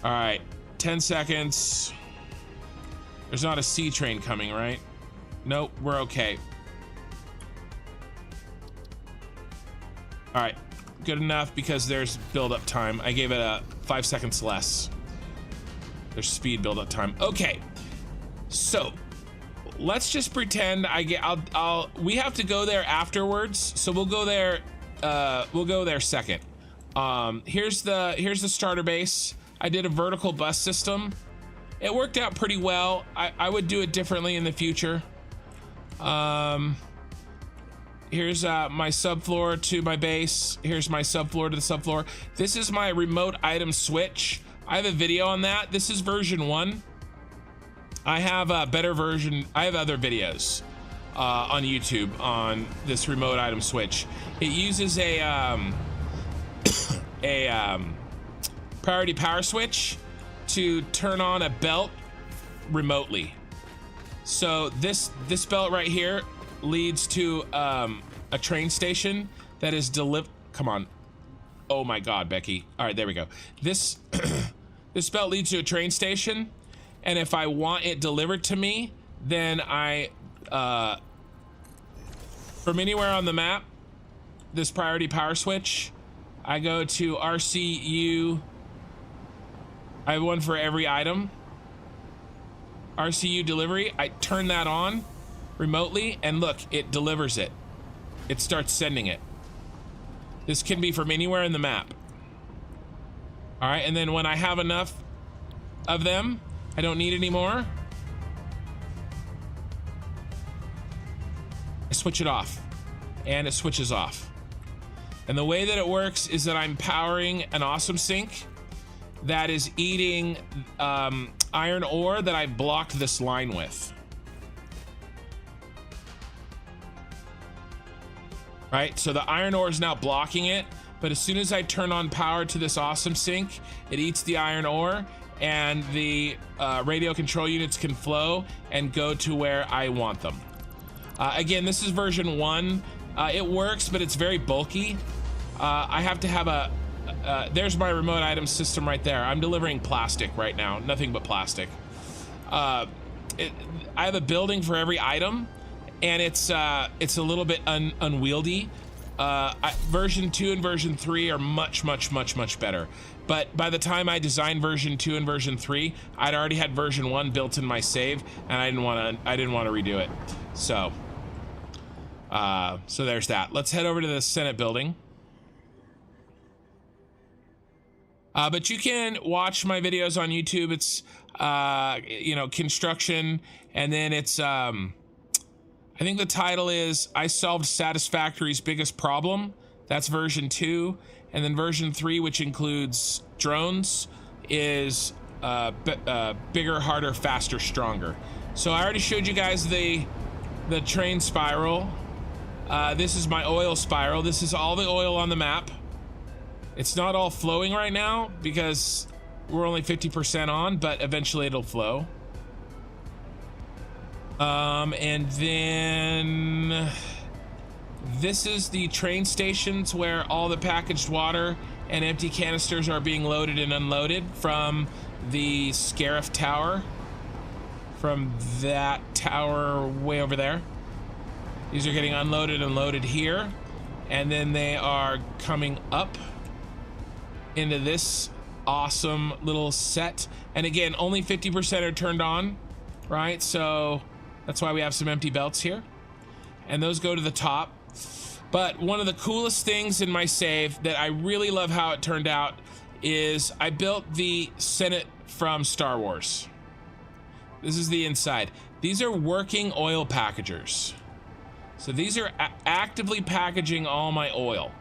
Speaker 2: All right, 10 seconds. There's not a C train coming, right? Nope, we're okay. All right, good enough because there's build-up time. I gave it a 5 seconds less. There's speed build-up time. Okay, so let's just pretend we have to go there afterwards, so we'll go there. We'll go there second. Here's the starter base. I did a vertical bus system. It worked out pretty well. I would do it differently in the future. Here's my subfloor to my base. Here's my subfloor to the subfloor. This is my remote item switch. I have a video on that. This is version 1. I have a better version. I have other videos on YouTube on this remote item switch. It uses a priority power switch to turn on a belt remotely. So this belt right here leads to a train station that is come on. Oh my God, Becky. All right, there we go. This this belt leads to a train station, and if I want it delivered to me, then I from anywhere on the map, this priority power switch, I go to RCU. I have one for every item. RCU delivery. I turn that on remotely, and look, it delivers it. It starts sending it. This can be from anywhere in the map. All right, and then when I have enough of them, I don't need any more, I switch it off, and it switches off. And the way that it works is that I'm powering an awesome sink that is eating iron ore that I blocked this line with. Right, so the iron ore is now blocking it, but as soon as I turn on power to this awesome sink, it eats the iron ore, and the radio control units can flow and go to where I want them. Again, this is version 1. It works, but it's very bulky. I have to have there's my remote item system right there. I'm delivering plastic right now, nothing but plastic. I have a building for every item, and it's a little bit unwieldy. Version 2 and version 3 are much better. But by the time I designed version 2 and version 3, I'd already had version 1 built in my save, and I didn't want to redo it. So there's that. Let's head over to the Senate Building. But you can watch my videos on YouTube. It's, you know, construction, and then it's, I think the title is I Solved Satisfactory's Biggest Problem. That's version 2. And then version 3, which includes drones, is bigger, harder, faster, stronger. So I already showed you guys the train spiral. This is my oil spiral. This is all the oil on the map. It's not all flowing right now because we're only 50% on, but eventually it'll flow. And then this is the train stations where all the packaged water and empty canisters are being loaded and unloaded from the Scarif Tower. From that tower way over there. These are getting unloaded and loaded here. And then they are coming up into this awesome little set. And again, only 50% are turned on, right? So that's why we have some empty belts here. And those go to the top. But one of the coolest things in my save that I really love how it turned out is I built the Senate from Star Wars. This is the inside. These are working oil packagers. So these are actively packaging all my oil.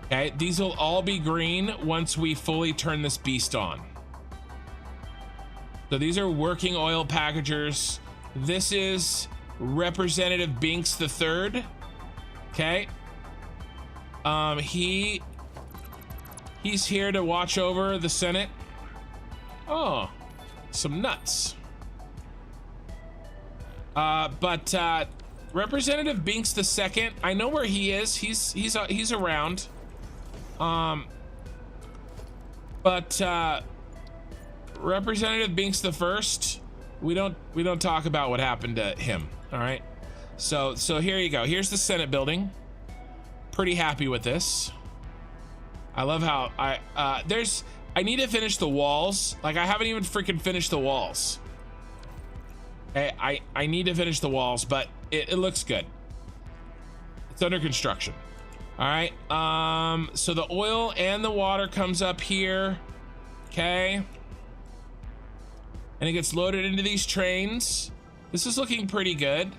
Speaker 2: Okay, these will all be green once we fully turn this beast on. So these are working oil packagers. This is Representative Binks the Third. Okay. He's here to watch over the Senate. Oh, some nuts. But Representative Binks the Second, I know where he is. He's around. But Representative Binks the First, we don't talk about what happened to him. All right. So here you go. Here's the Senate building. Pretty happy with this. I love how I need to finish the walls. Like, I haven't even freaking finished the walls. I need to finish the walls, but it looks good. It's under construction. All right. So the oil and the water comes up here. Okay. And it gets loaded into these trains. This is looking pretty good,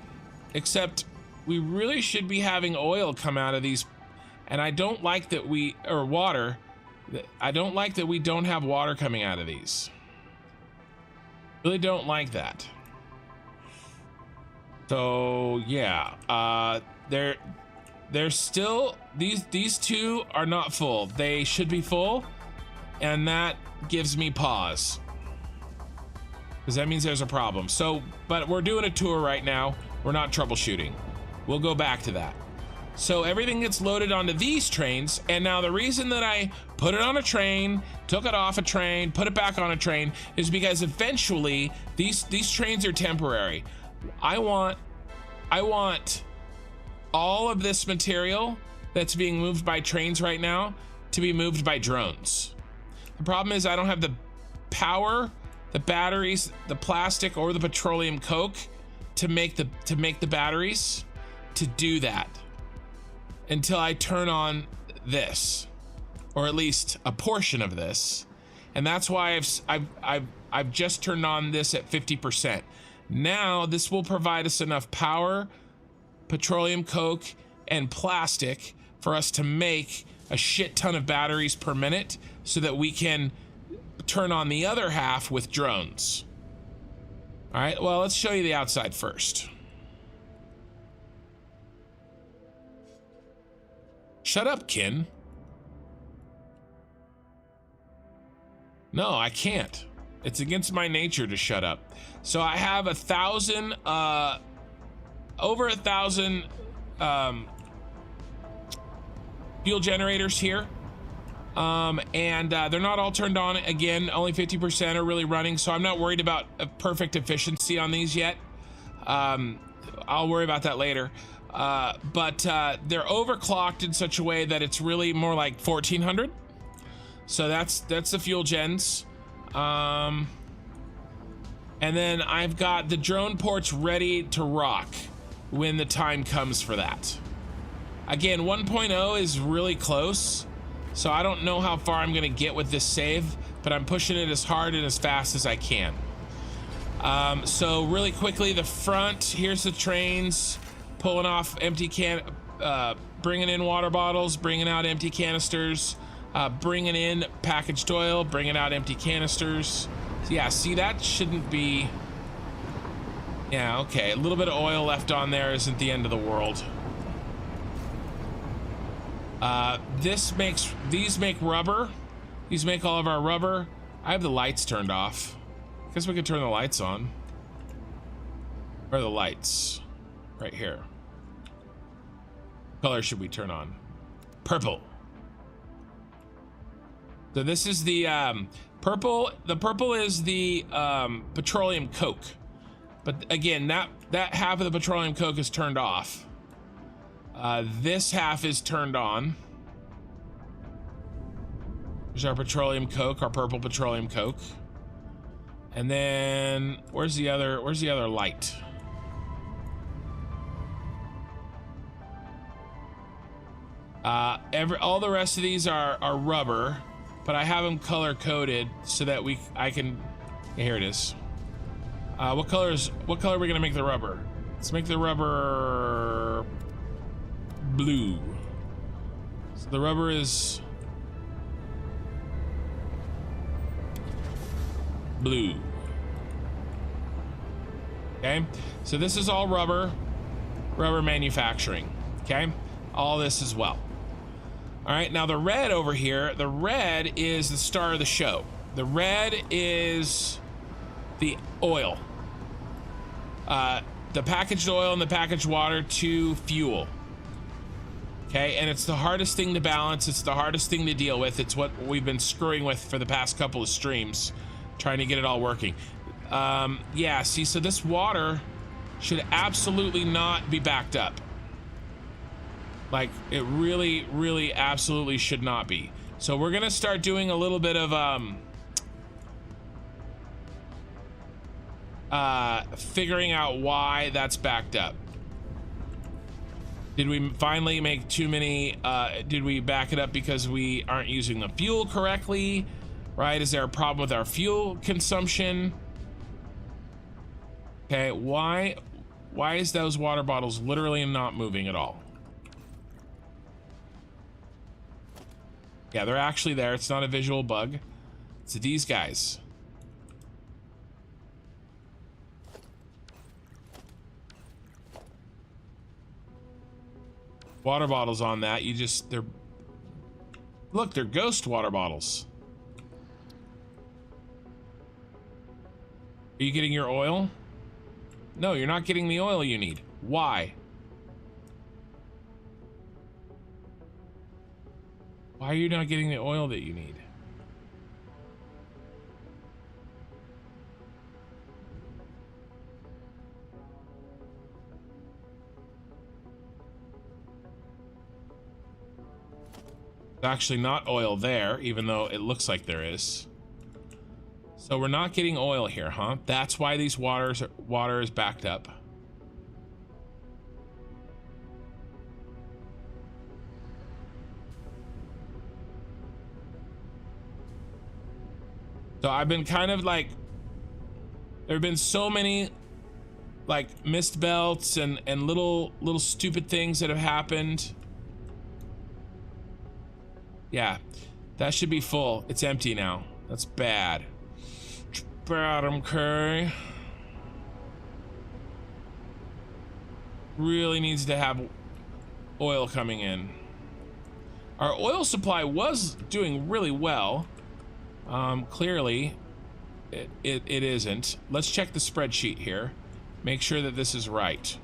Speaker 2: except we really should be having oil come out of these. And I don't like that water. I don't like that we don't have water coming out of these. Really don't like that. So yeah, they're still, these two are not full. They should be full, and that gives me pause, because that means there's a problem. So, but we're doing a tour right now. We're not troubleshooting. We'll go back to that. So everything gets loaded onto these trains, and now the reason that I put it on a train, took it off a train, put it back on a train, is because eventually these trains are temporary. I want all of this material that's being moved by trains right now to be moved by drones. The problem is I don't have the power, the batteries, the plastic, or the petroleum coke to make the batteries to do that until I turn on this, or at least a portion of this. And that's why I've just turned on this at 50%. Now this will provide us enough power, petroleum coke, and plastic for us to make a shit ton of batteries per minute, so that we can turn on the other half with drones. All right, well, let's show you the outside first. Shut up, Kin. No, I can't. It's against my nature to shut up. So I have 1,000, over 1,000 fuel generators here. And they're not all turned on. Again, only 50% are really running, so I'm not worried about a perfect efficiency on these yet. I'll worry about that later. But they're overclocked in such a way that it's really more like 1,400. So that's the fuel gens. And then I've got the drone ports ready to rock when the time comes for that. Again, 1.0 is really close. So I don't know how far I'm gonna get with this save, but I'm pushing it as hard and as fast as I can. So really quickly, the front, here's the trains pulling off empty bringing in water bottles, bringing out empty canisters, bringing in packaged oil, bringing out empty canisters. So yeah, see, that shouldn't be, yeah, okay, a little bit of oil left on there isn't the end of the world. These make rubber. These make all of our rubber. I have the lights turned off. Guess we could turn the lights on. Where are the lights? Right here. What color should we turn on? Purple. So this is the purple. The purple is the petroleum coke. But again, that half of the petroleum coke is turned off. This half is turned on. There's our petroleum coke, our purple petroleum coke. And then where's the other light? All the rest of these are rubber, but I have them color coded so that I can, here it is. What color are we gonna make the rubber? Let's make the rubber blue. So the rubber is blue. Okay, so this is all rubber manufacturing. Okay, all this as well. All right, now the red over here, the red is the star of the show. The red is the oil. The packaged oil and the packaged water to fuel. Okay, and it's the hardest thing to balance. It's the hardest thing to deal with. It's what we've been screwing with for the past couple of streams, trying to get it all working. Yeah, see, so this water should absolutely not be backed up. Like, it really, really absolutely should not be. So we're gonna start doing a little bit of figuring out why that's backed up. Did we finally make too many, did we back it up because we aren't using the fuel correctly? Right, is there a problem with our fuel consumption? Okay, why is those water bottles literally not moving at all? Yeah, they're actually there. It's not a visual bug. It's these guys. Water bottles on that. Look, they're ghost water bottles. Are you getting your oil? No, you're not getting the oil you need. Why? Why are you not getting the oil that you need? There's actually not oil there, even though it looks like there is. So we're not getting oil here, huh? That's why these water is backed up. So I've been kind of like, there have been so many like mist belts and little stupid things that have happened. Yeah, that should be full. It's empty now. That's bad. It's bad, okay. Really needs to have oil coming in. Our oil supply was doing really well. Clearly, it isn't. Let's check the spreadsheet here. Make sure that this is right.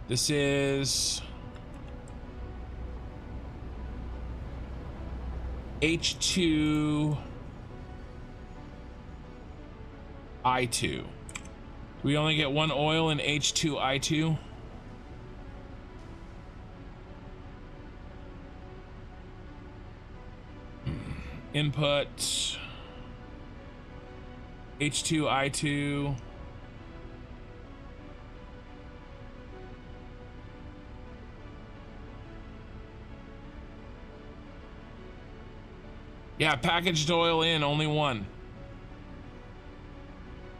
Speaker 2: This is H2 I2. We only get one oil in H2 I2. Input H2 I2.
Speaker 1: Yeah, packaged oil in, only one.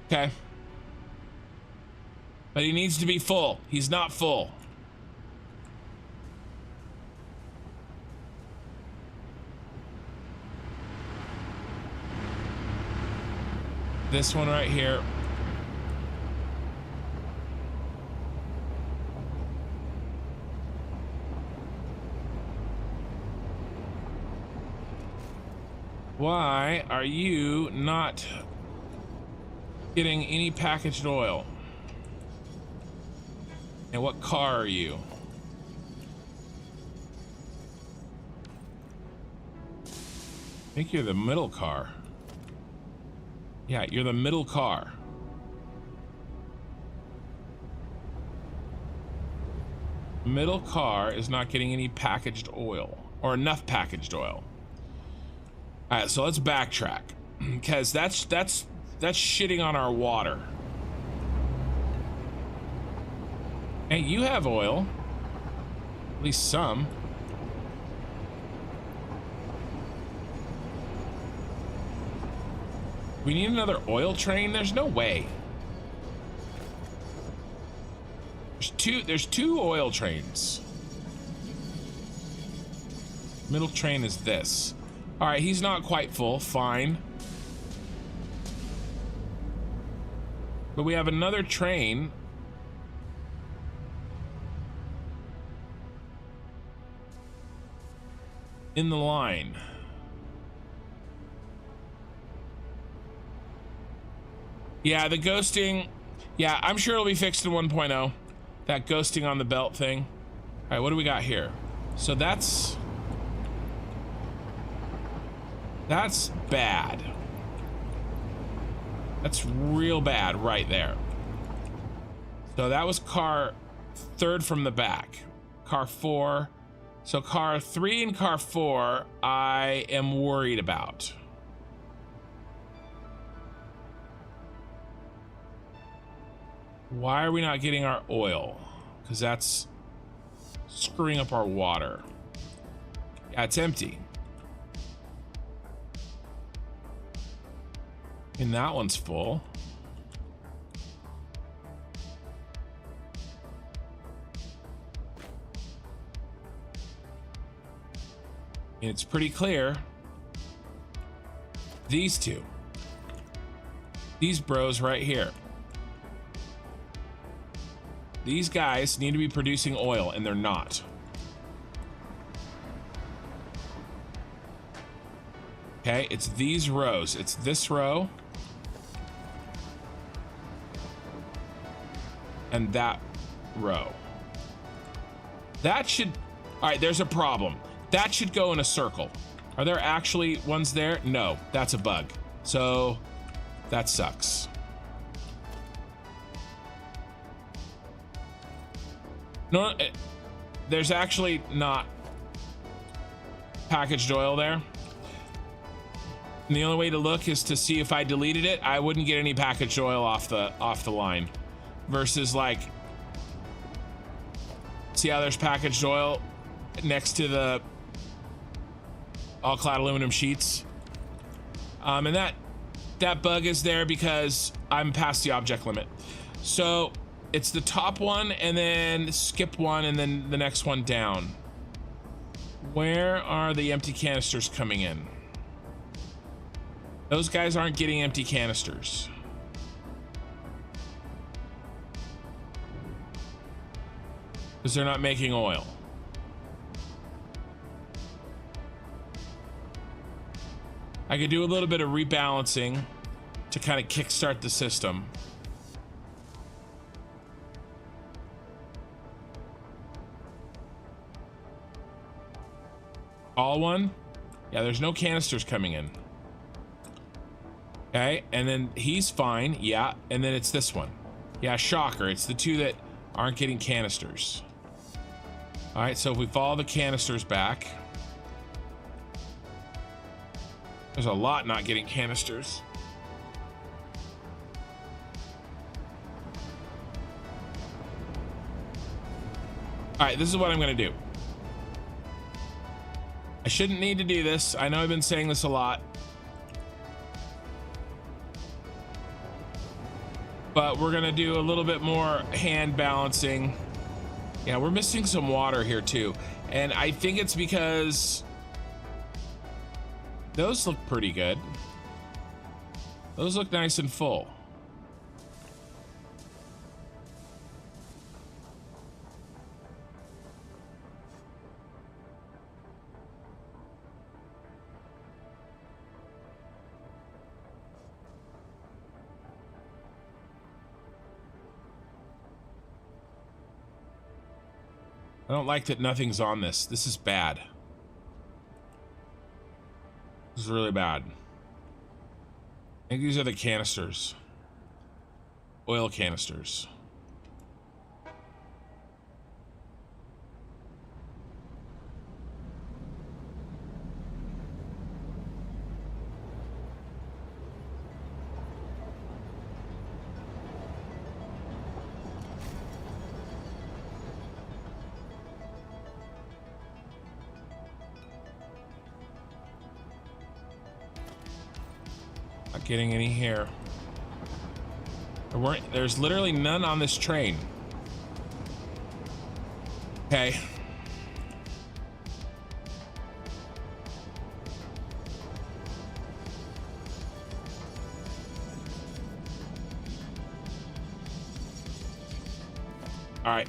Speaker 1: Okay. But he needs to be full. He's not full. This one right here. Why are you not getting any packaged oil? And what car are you? I think you're the middle car. Yeah, you're the middle car. Middle car is not getting any packaged oil, or enough packaged oil. All right, so let's backtrack, because that's shitting on our water. Hey, you have oil, at least some. We need another oil train? There's no way. There's two oil trains. Middle train is this. All right, he's not quite full, fine. But we have another train. In the line. Yeah, the ghosting. Yeah, I'm sure it'll be fixed in 1.0. That ghosting on the belt thing. All right, what do we got here? So that's bad. That's real bad right there. So that was car 3rd from the back. Car 4. So car 3 and car 4, I am worried about. Why are we not getting our oil? Because that's screwing up our water. Yeah, it's empty. And that one's full. And it's pretty clear. These two. These bros right here. These guys need to be producing oil, and they're not. Okay, it's these rows. It's this row. And that row. That should... All right, there's a problem. That should go in a circle. Are there actually ones there? No, that's a bug. So that sucks. No, there's actually not packaged oil there. And the only way to look is to see if I deleted it. I wouldn't get any packaged oil off the line. Versus like, see how there's packaged oil next to the all clad aluminum sheets. And that bug is there because I'm past the object limit. So it's the top one and then skip one and then the next one down. Where are the empty canisters coming in? Those guys aren't getting empty canisters. Because they're not making oil. I could do a little bit of rebalancing to kind of kickstart the system. All one? Yeah, there's no canisters coming in. Okay, and then he's fine. Yeah, and then it's this one. Yeah, shocker. It's the two that aren't getting canisters. All right, so if we follow the canisters back, there's a lot not getting canisters. All right, this is what I'm gonna do. I
Speaker 2: shouldn't need to do this. I know I've been saying this a lot. But we're gonna do a little bit more hand balancing. Yeah, we're missing some water here too. And I think it's because those look pretty good. Those look nice and full. I don't like that nothing's on this. This is bad. This is really bad. I think these are the canisters. Oil canisters. Not getting any here. There's literally none on this train. Okay. All right.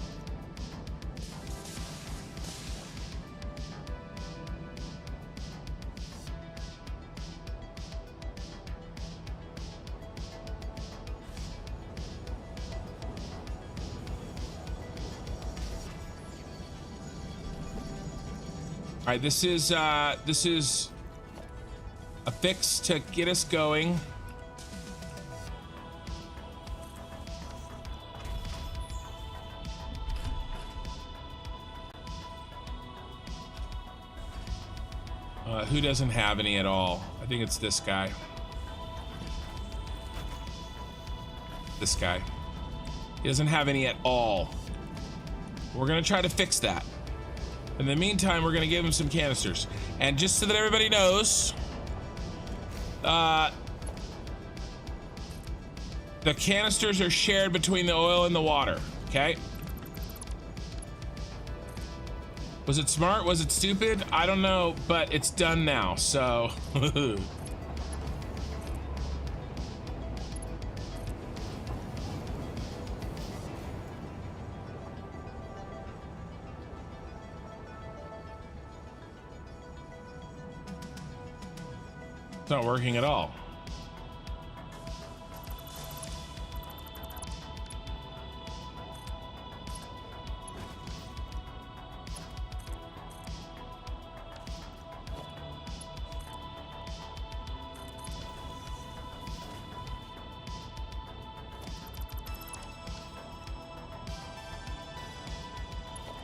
Speaker 2: All right, this is a fix to get us going. Who doesn't have any at all? I think it's this guy. This guy. He doesn't have any at all. We're gonna try to fix that. In the meantime, we're gonna give him some canisters. And just so that everybody knows, the canisters are shared between the oil and the water, okay? Was it smart? Was it stupid? I don't know, but it's done now, so. It's not working at all.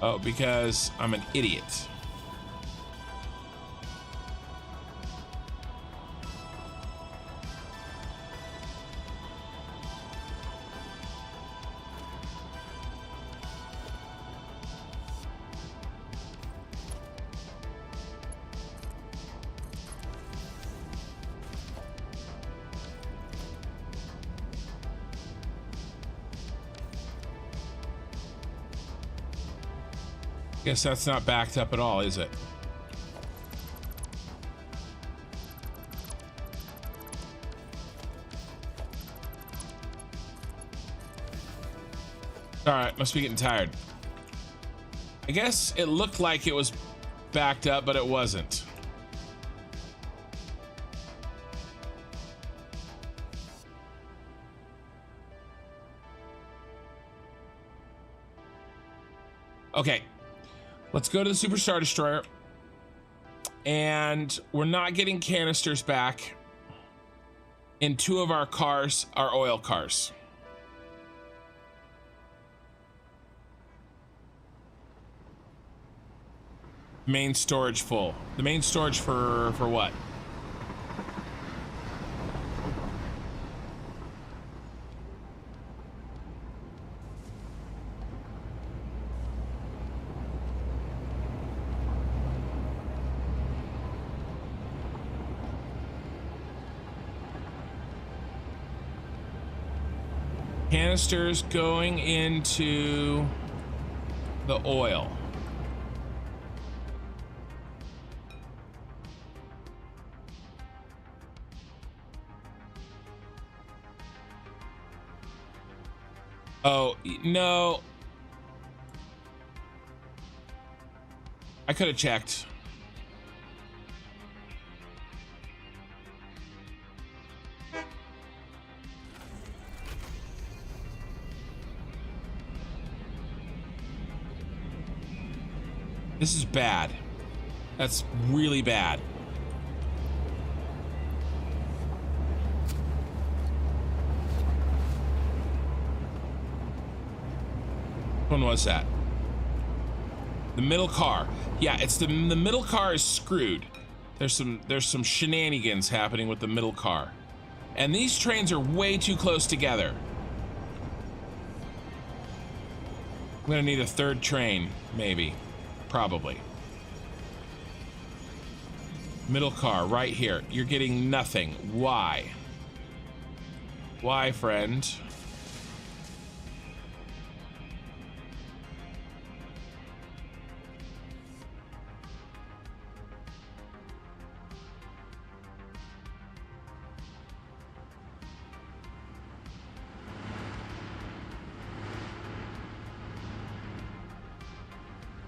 Speaker 2: Oh, because I'm an idiot. Guess that's not backed up at all, is it? All right, must be getting tired. I guess it looked like it was backed up, but it wasn't. Okay. Let's go to the Super Star Destroyer. And we're not getting canisters back in two of our cars, our oil cars. Main storage full. The main storage for what?
Speaker 1: Canisters going into the oil. Oh, no. I could have checked. This is bad. That's really bad. When was that? The middle car. Yeah, it's the middle car is screwed. There's some shenanigans happening with the middle car. And these trains are way too close together. I'm gonna need a third train, maybe. Probably. Middle car, right here. You're getting nothing. Why? Why, friend?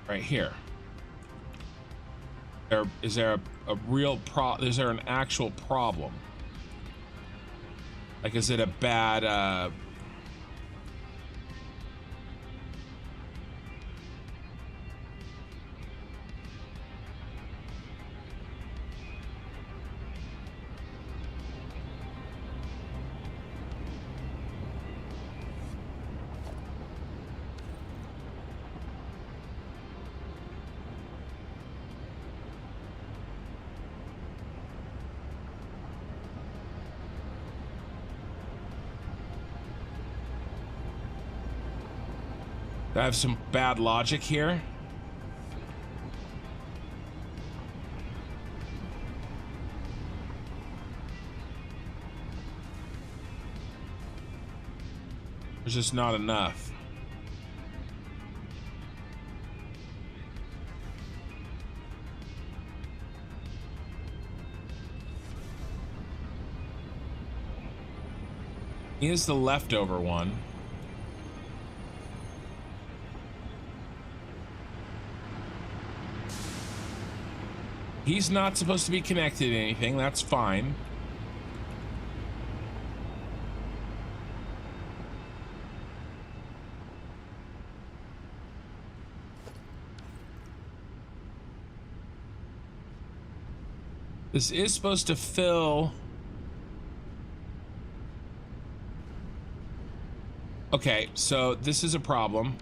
Speaker 1: Right here. Is there a real is there an actual problem? Like, is it a bad I have some bad logic here. There's just not enough. Here's the leftover one. He's not supposed to be connected to anything. That's fine. This is supposed to fill. Okay, so this is a problem.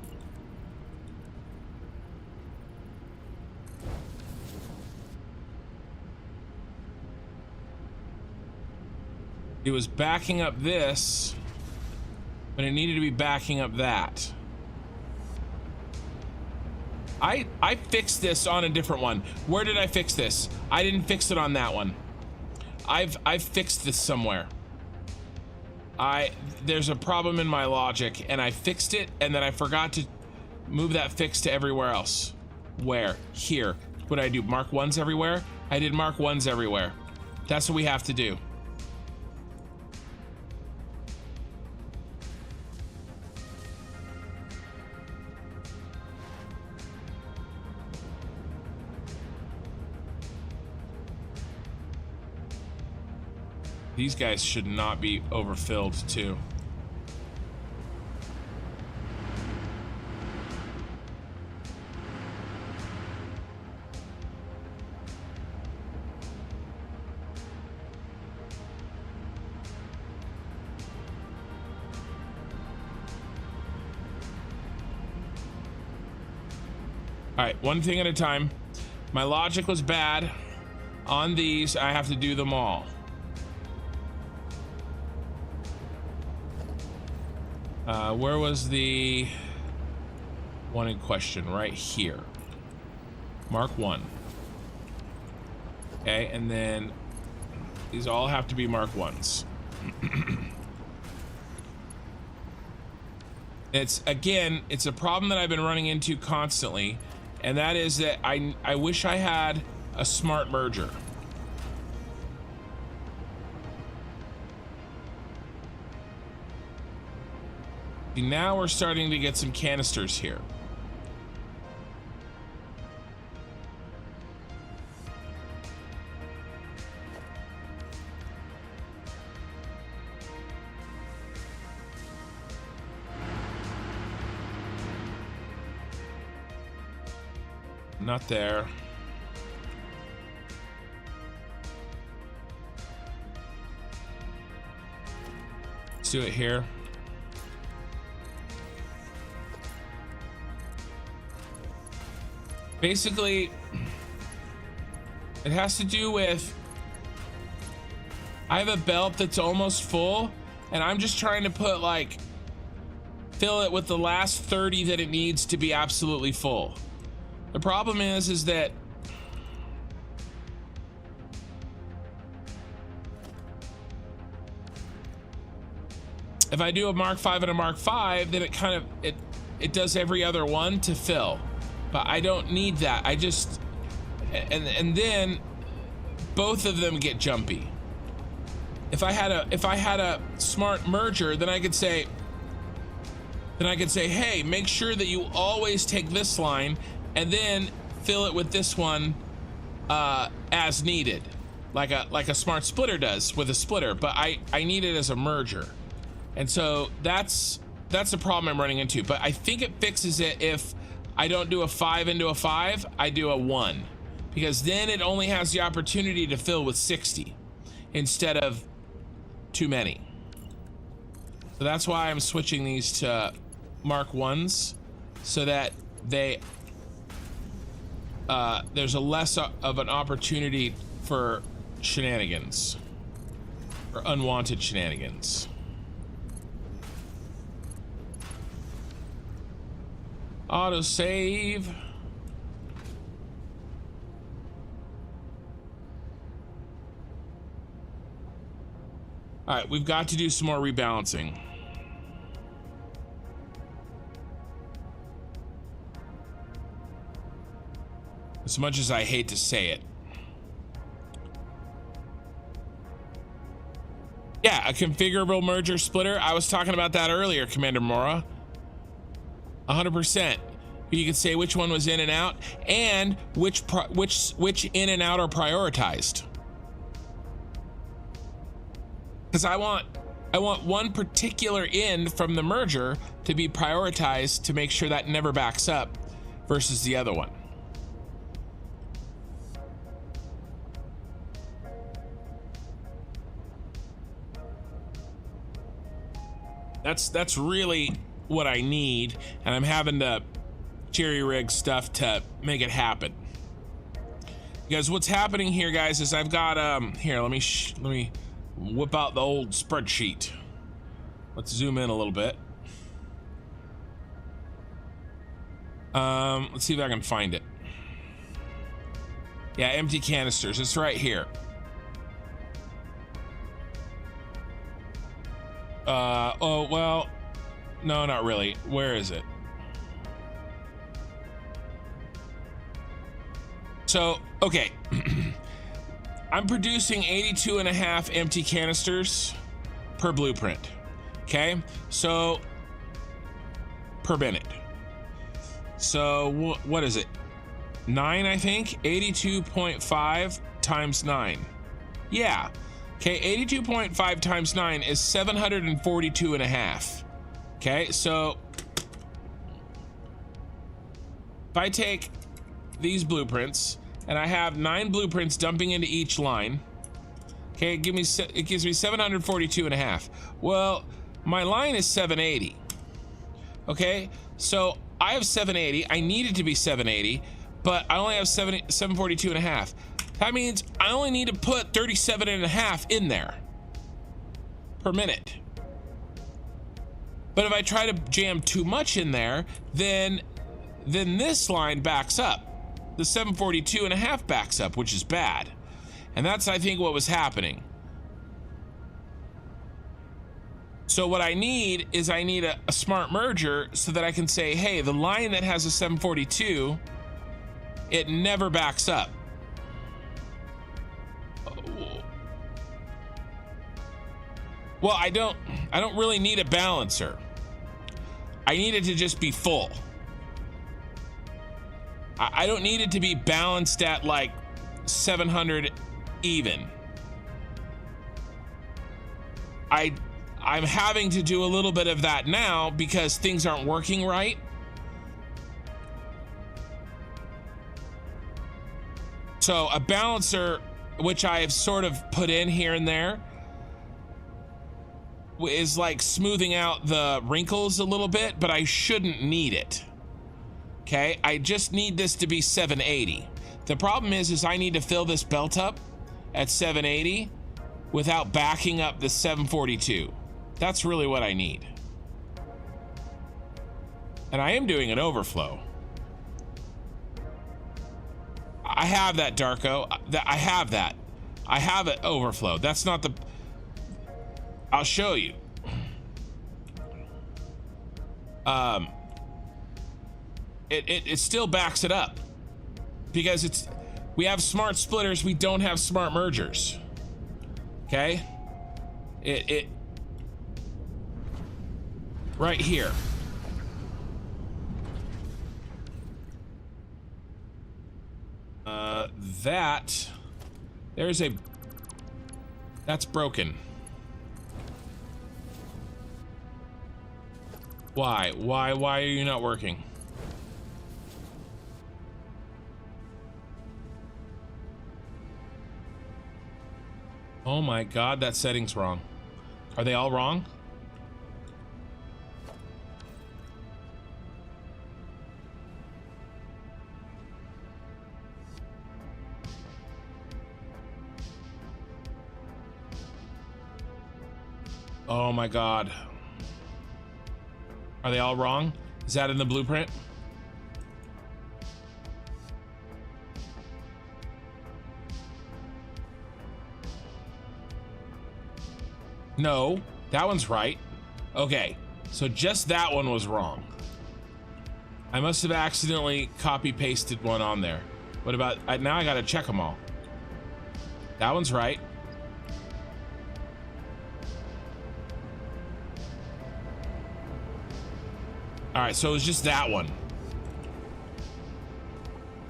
Speaker 1: It was backing up this, but it needed to be backing up that. I fixed this on a different one. Where did I fix this? I didn't fix it on that one. I've fixed this somewhere. There's a problem in my logic, and I fixed it, and then I forgot to move that fix to everywhere else. Where? Here. What did I do? Mark ones everywhere? I did mark ones everywhere. That's what we have to do. These guys should not be overfilled too. All right, one thing at a time. My logic was bad. On these, I have to do them all. Where was the one in question? Right here. Mark 1. Okay, and then these all have to be Mark 1s. It's a problem that I've been running into constantly, and that is that I wish I had a smart merger. Now we're starting to get some canisters here. Not there. Let's do it here. Basically, it has to do with, I have a belt that's almost full, and I'm just trying to put like, fill it with the last 30 that it needs to be absolutely full. The problem is that if I do a Mark V and a Mark V, then it kind of, it does every other one to fill. But I don't need that. I just, and then both of them get jumpy. If I had a smart merger, then I could say, hey, make sure that you always take this line and then fill it with this one as needed, like a smart splitter does with a splitter. But I need it as a merger, and so that's the problem I'm running into. But I think it fixes it if I don't do a 5 into a 5, I do a 1, because then it only has the opportunity to fill with 60 instead of too many. So that's why I'm switching these to Mark 1s, so that they there's a less of an opportunity for shenanigans or unwanted shenanigans. Auto save. All right, we've got to do some more rebalancing. As much as I hate to say it. Yeah, a configurable merger splitter. I was talking about that earlier, Commander Mora. 100%. You could say which one was in and out, and which in and out are prioritized. Because I want one particular in from the merger to be prioritized to make sure that never backs up versus the other one. That's really what I need, and I'm having to jerry rig stuff to make it happen. Because what's happening here, guys, is I've got here, let me whip out the old spreadsheet. Let's zoom in a little bit. Let's see if I can find it. Yeah, empty canisters. It's right here. Oh, well, no, not really. Where is it? So, okay. I'm producing 82.5 empty canisters per blueprint. Okay, so per minute. So what is it? 9, I think. 82.5 times 9. Yeah. Okay, 82.5 times 9 is 742.5. Okay, so if I take these blueprints and I have 9 blueprints dumping into each line, okay, it gives me 742.5. Well, my line is 780. Okay, so I have 780. I need it to be 780, but I only have 742.5. That means I only need to put 37.5 in there per minute. But if I try to jam too much in there, then this line backs up. The 742.5 backs up, which is bad. And that's, I think, what was happening. So what I need is I need a smart merger so that I can say, hey, the line that has a 742, it never backs up. Well, I don't really need a balancer. I need it to just be full. I don't need it to be balanced at like 700 even. I'm having to do a little bit of that now because things aren't working right. So a balancer, which I have sort of put in here and there, is like smoothing out the wrinkles a little bit, but I shouldn't need it. Okay, I just need this to be 780. The problem is I need to fill this belt up at 780 without backing up the 742. That's really what I need. And I am doing an overflow. I have that, Darko. I have that. I have an overflow. That's not the... I'll show you. It still backs it up because we have smart splitters, we don't have smart mergers. Okay? Right here. That's broken. Why are you not working? Oh my God, that setting's wrong. Are they all wrong? Oh my God. Are they all wrong? Is that in the blueprint? No, that one's right. Okay, so just that one was wrong. I must have accidentally copy pasted one on there. What about, now I gotta check them all. That one's right. All right, so it was just that one.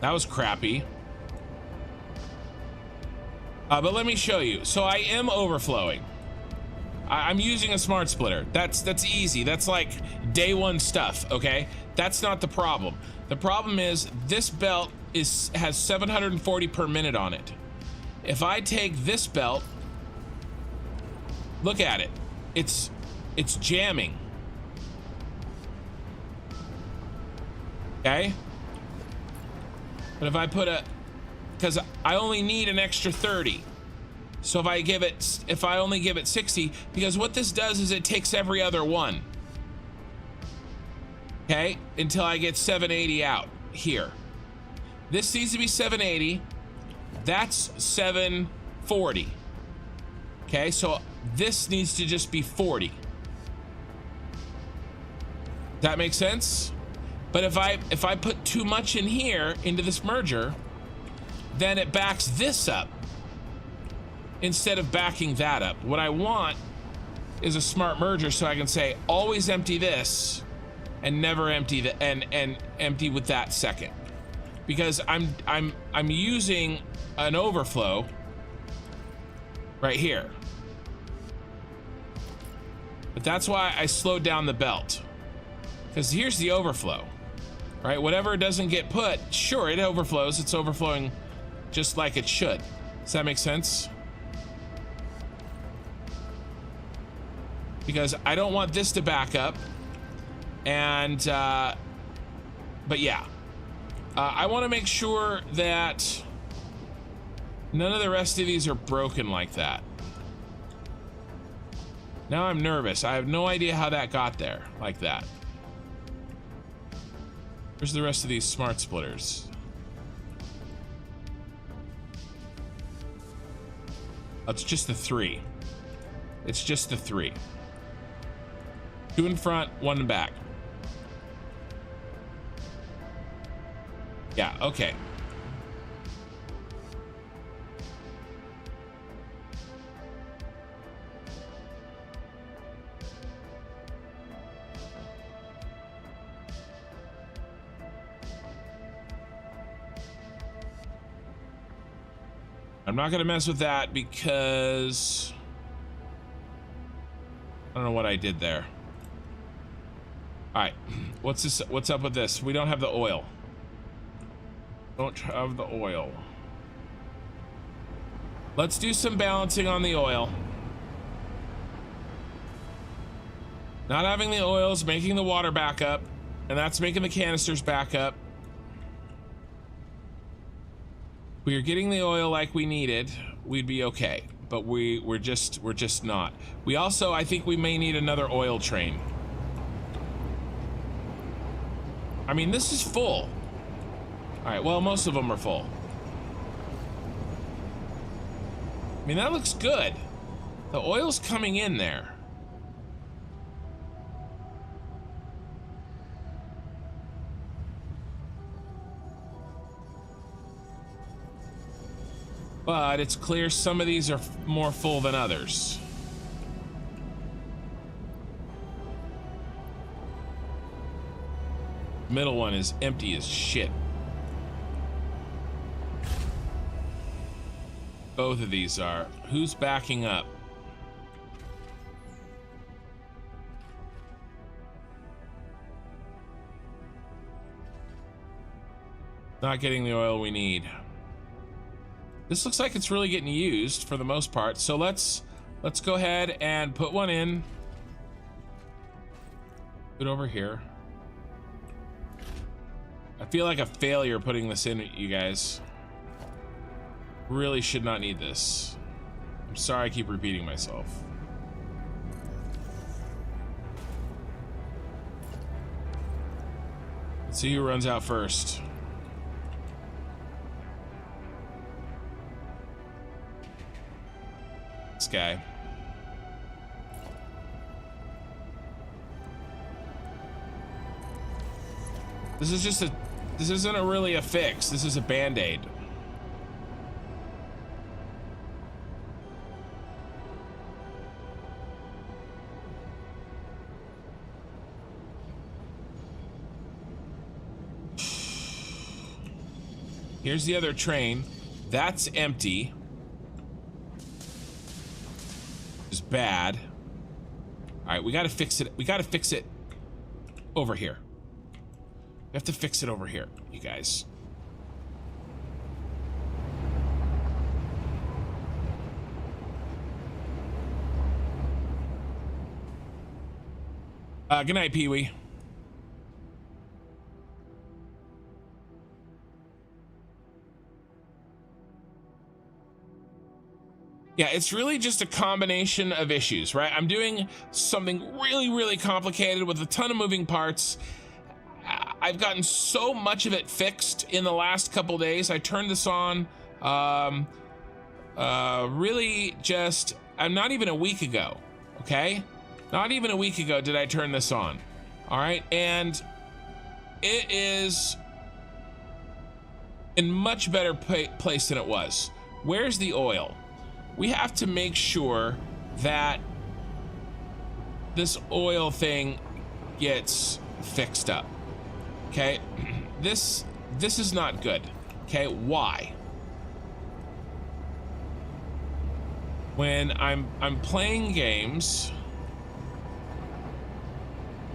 Speaker 1: That was crappy. But let me show you. So I am overflowing. I'm using a smart splitter. That's easy. That's like day one stuff, okay? That's not the problem. The problem is this belt has 740 per minute on it. If I take this belt, look at it. It's jamming. Okay? But if I put because I only need an extra 30. So if I only give it 60, because what this does is it takes every other one. Okay, until I get 780 out here. This needs to be 780. That's 740. Okay, so this needs to just be 40. That makes sense? But if I put too much in here into this merger, then it backs this up instead of backing that up. What I want is a smart merger so I can say always empty this and never empty the and empty with that second, because I'm using an overflow right here. But that's why I slowed down the belt, because here's the overflow, right? Whatever doesn't get put, sure, it overflows. It's overflowing just like it should. Does that make sense? Because I don't want this to back up. And, but yeah. I want to make sure that none of the rest of these are broken like that. Now I'm nervous. I have no idea how that got there like that. Where's the rest of these smart splitters? Oh, it's just the 3. It's just the 3.
Speaker 2: 2 in front, 1 in back. Yeah, okay. I'm not gonna mess with that because I don't know what I did there. All right, what's this? What's up with this? We don't have the oil. Don't have the oil. Let's do some balancing on the oil. Not having the oil is making the water back up, and that's making the canisters back up. We are getting the oil like we needed, we'd be okay. But we're just not. We also, I think we may need another oil train. I mean, this is full. All right, well, most of them are full. I mean, that looks good. The oil's coming in there. But it's clear some of these are more full than others. Middle one is empty as shit. Both of these are. Who's backing up? Not getting the oil we need. This looks like it's really getting used for the most part. So let's go ahead and put one in. Put it over here. I feel like a failure putting this in, you guys. Really should not need this. I'm sorry I keep repeating myself. Let's see who runs out first. This guy. This is just a, this isn't really a fix. This is a band-aid. Here's the other train. That's empty. It's bad. All right, we got to fix it. We got to fix it over here. We have to fix it over here, you guys. Good night, Pee-wee. Yeah, it's really just a combination of issues, right? I'm doing something really, really complicated with a ton of moving parts. I've gotten so much of it fixed in the last couple days. I turned this on really just, not even a week ago, okay? Not even a week ago did I turn this on, all right? And it is in much better place than it was. Where's the oil? We have to make sure that this oil thing gets fixed up. Okay, this is not good. Okay, why? When I'm playing games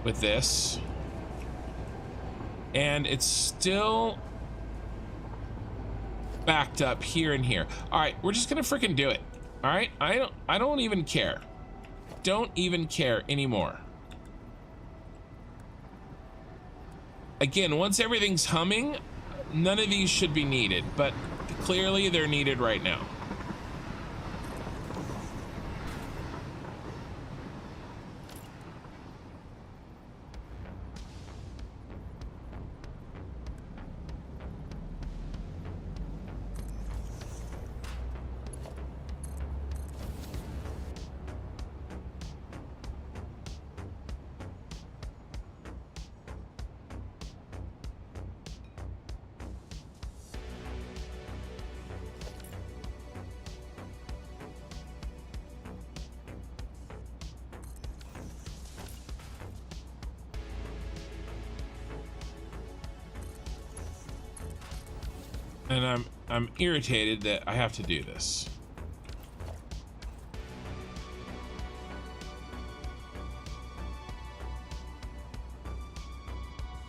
Speaker 2: with this and it's still backed up here and here. All right, we're just gonna freaking do it. All right, I don't even care. Don't even care anymore. Again, once everything's humming, none of these should be needed, but clearly they're needed right now.
Speaker 1: And I'm irritated that I have to do this.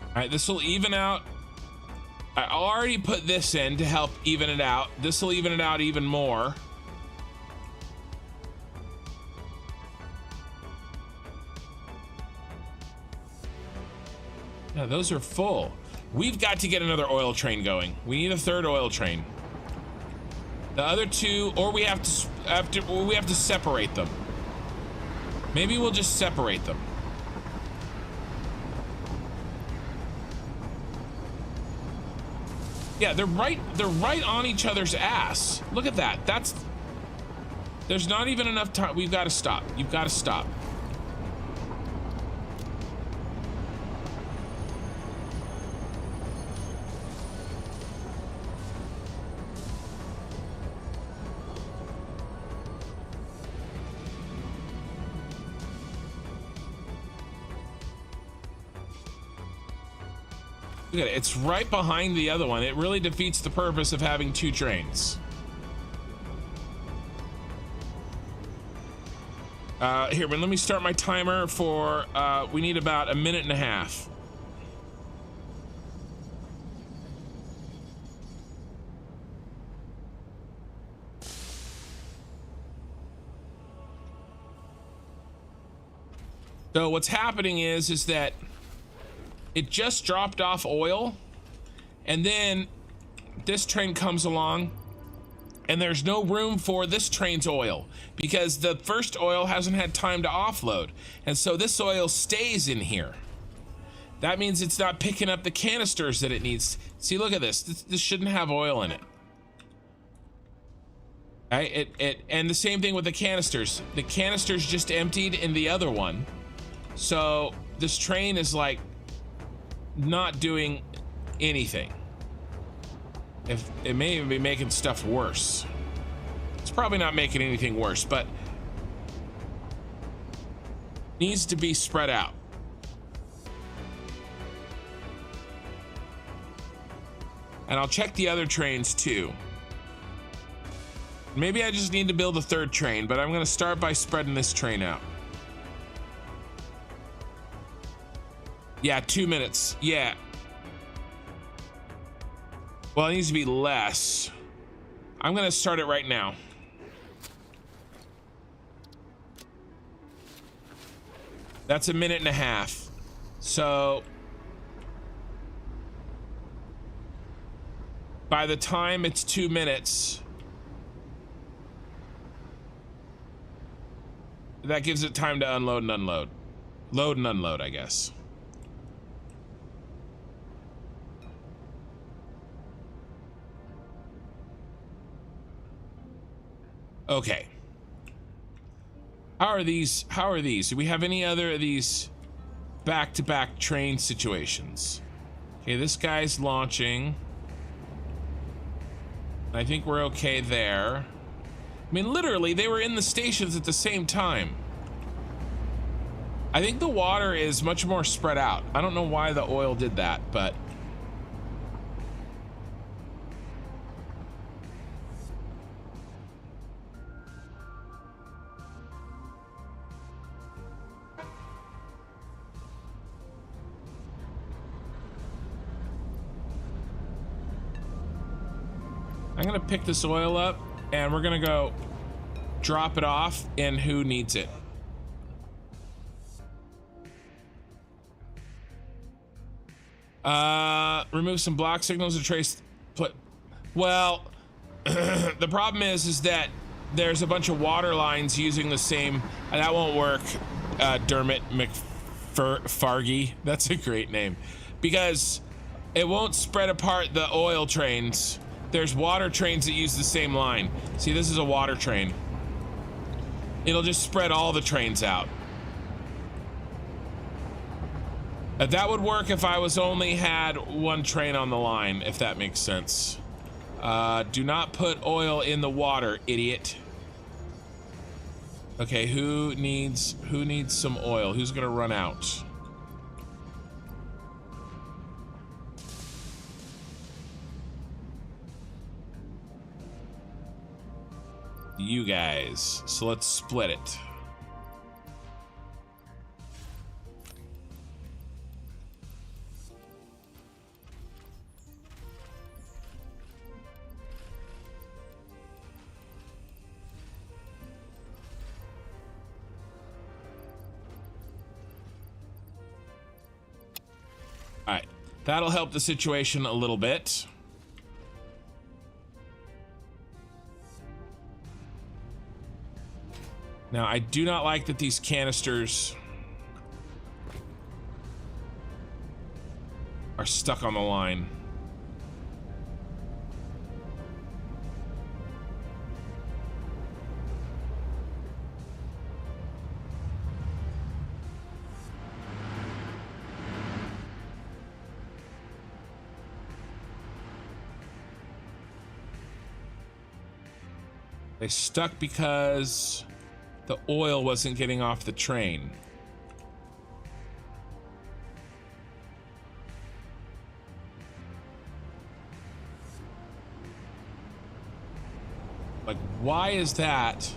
Speaker 1: All right, this will even out. I already put this in to help even it out. This will even it out even more. Yeah, those are full. We've got to get another oil train going. We need a third oil train. The other two, or we have to separate them. Maybe we'll just separate them. Yeah, they're right on each other's ass. Look at that. There's not even enough time. We've got to stop. You've got to stop. Look at it, it's right behind the other one. It really defeats the purpose of having two trains. Here, but let me start my timer for, we need about 1.5 minutes. So what's happening is that it just dropped off oil, and then this train comes along, and there's no room for this train's oil because the first oil hasn't had time to offload, and so this oil stays in here. That means it's not picking up the canisters that it needs. See, look at this. This shouldn't have oil in it. Right? And the same thing with the canisters. The canisters just emptied in the other one, so this train is like not doing anything. If it may even be making stuff worse. It's probably not making anything worse, but needs to be spread out. And I'll check the other trains too. Maybe I just need to build a third train, but I'm going to start by spreading this train out. Yeah, 2 minutes. Yeah. Well, it needs to be less. I'm going to start it right now. That's 1.5 minutes. So by the time it's 2 minutes, that gives it time to unload and unload. Load and unload, I guess. Okay. How are these? Do we have any other of these back-to-back train situations? Okay, this guy's launching. I think we're okay there. I mean, literally, they were in the stations at the same time. I think the water is much more spread out. I don't know why the oil did that, but I'm gonna pick this oil up and we're gonna go drop it off in who needs it. Remove some block signals to trace. Well, the problem is that there's a bunch of water lines using the same. That won't work. Dermot McFargy. That's a great name, because it won't spread apart the oil trains. There's water trains that use the same line. See, this is a water train. It'll just spread all the trains out. That would work if I was only had one train on the line, if that makes sense. Do not put oil in the water, idiot. Okay, who needs some oil? Who's gonna run out? you guys. So let's split it. All right, that'll help the situation a little bit. Now, I do not like that these canisters are stuck on the line. They stuck because the oil wasn't getting off the train. Like, why is that?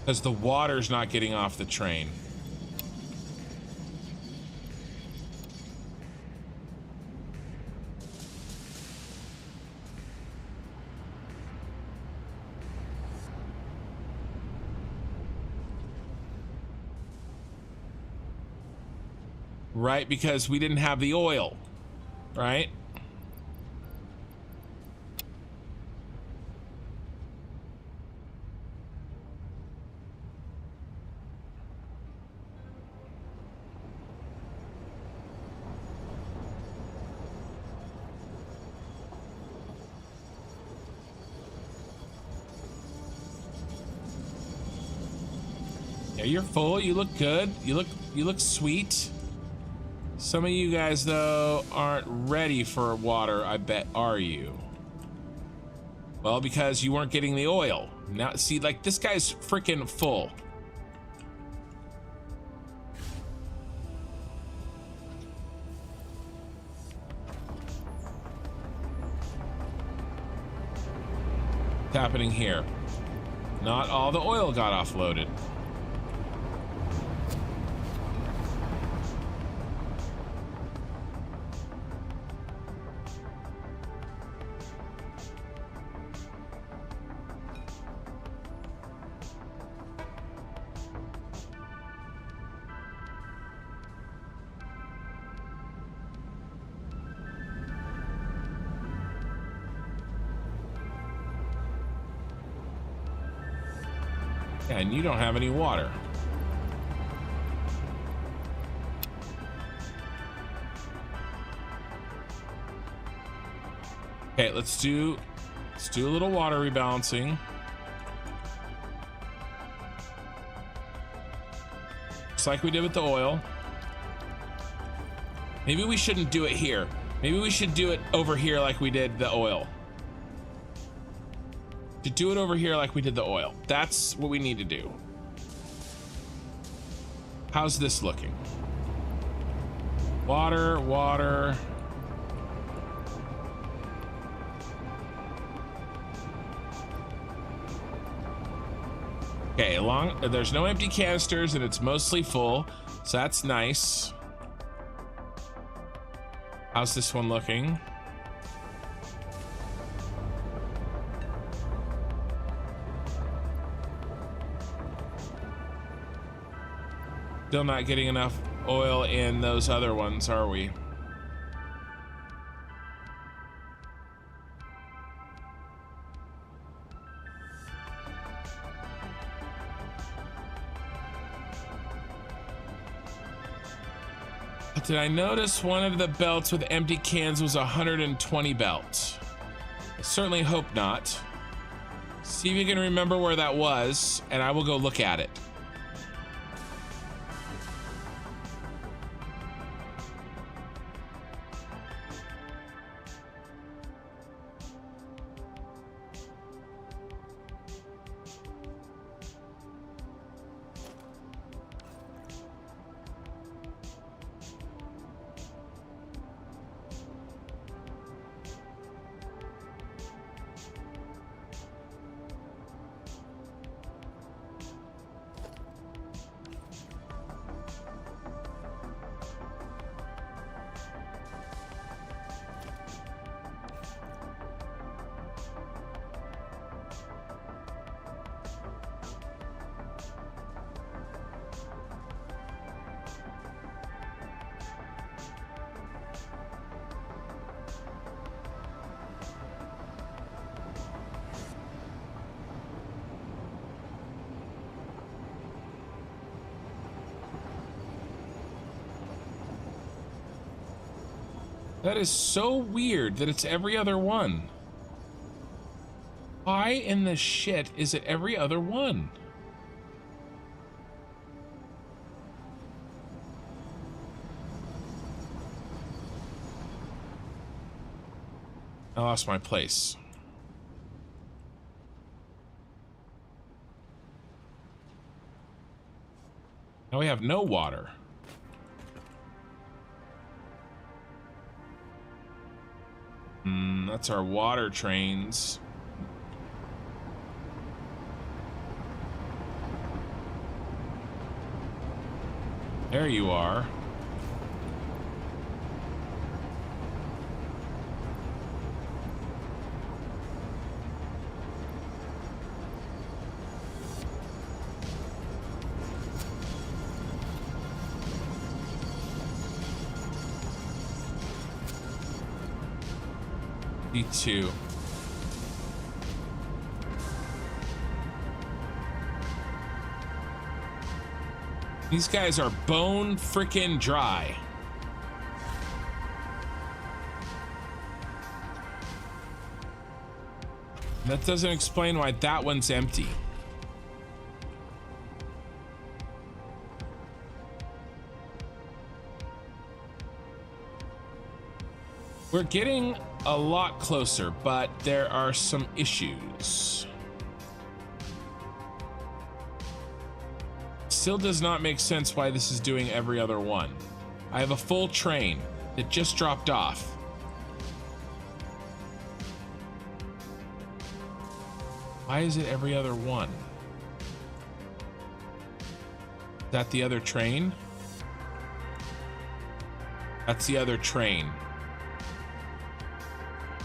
Speaker 1: Because the water's not getting off the train. Right, because we didn't have the oil, right? Yeah, you're full. You look good. You look sweet. Some of you guys, though, aren't ready for water, I bet, are you? Well, because you weren't getting the oil. Now, see, like, this guy's freaking full. What's happening here? Not all the oil got offloaded. And you don't have any water. Okay, let's do a little water rebalancing. Just like we did with the oil. Maybe we shouldn't do it here. Maybe we should do it over here like we did the oil. To do it over here like we did the oil. That's what we need to do. How's this looking? Water, water. Okay, there's no empty canisters and it's mostly full, so that's nice. How's this one looking? Still not getting enough oil in those other ones, are we? Did I notice one of the belts with empty cans was 120 belts? I certainly hope not. See if you can remember where that was, and I will go look at it. That is so weird that it's every other one. Why in the shit is it every other one? I lost my place. Now we have no water. That's our water trains. There you are. D2. These guys are bone frickin' dry. That doesn't explain why that one's empty. We're getting a lot closer, but there are some issues. Still does not make sense why this is doing every other one. I have a full train that just dropped off. Why is it every other one? Is that the other train? That's the other train.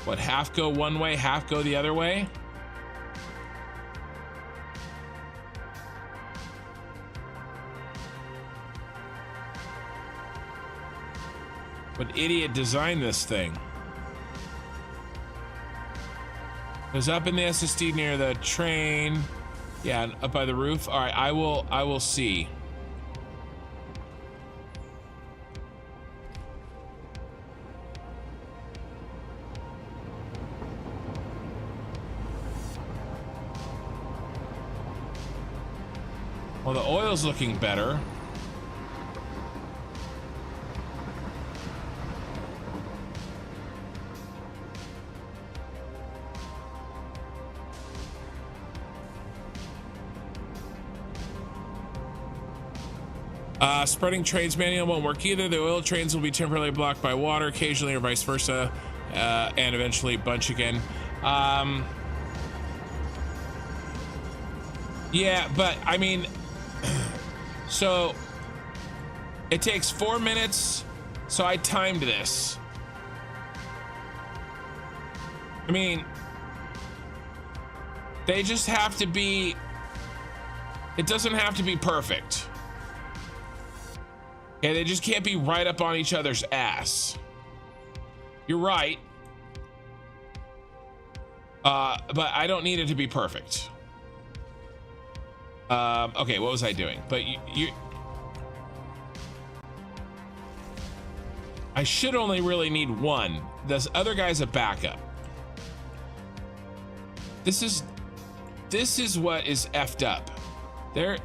Speaker 1: What, half go one way, half go the other way? What idiot designed this thing? It was up in the SSD near the train. Yeah, up by the roof. All right, I will see. Well, the oil's looking better. Spreading trains manual won't work either. The oil trains will be temporarily blocked by water occasionally or vice versa, and eventually bunch again. Yeah, but I mean, so it takes 4 minutes, so I timed this. I mean, they just have to be, it doesn't have to be perfect. Okay, they just can't be right up on each other's ass. You're right. But I don't need it to be perfect. Okay, what was I doing? But you I should only really need one. This other guy's a backup. This is what is effed up. There.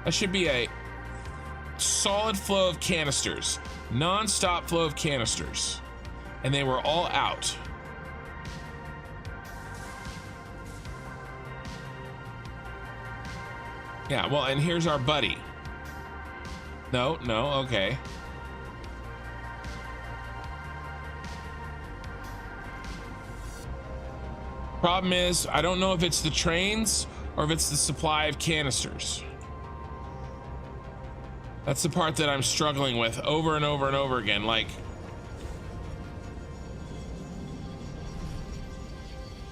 Speaker 1: That should be a solid flow of canisters, non-stop flow of canisters, and they were all out. Yeah, well, and here's our buddy. No, okay. Problem is, I don't know if it's the trains or if it's the supply of canisters. That's the part that I'm struggling with over and over and over again. Like,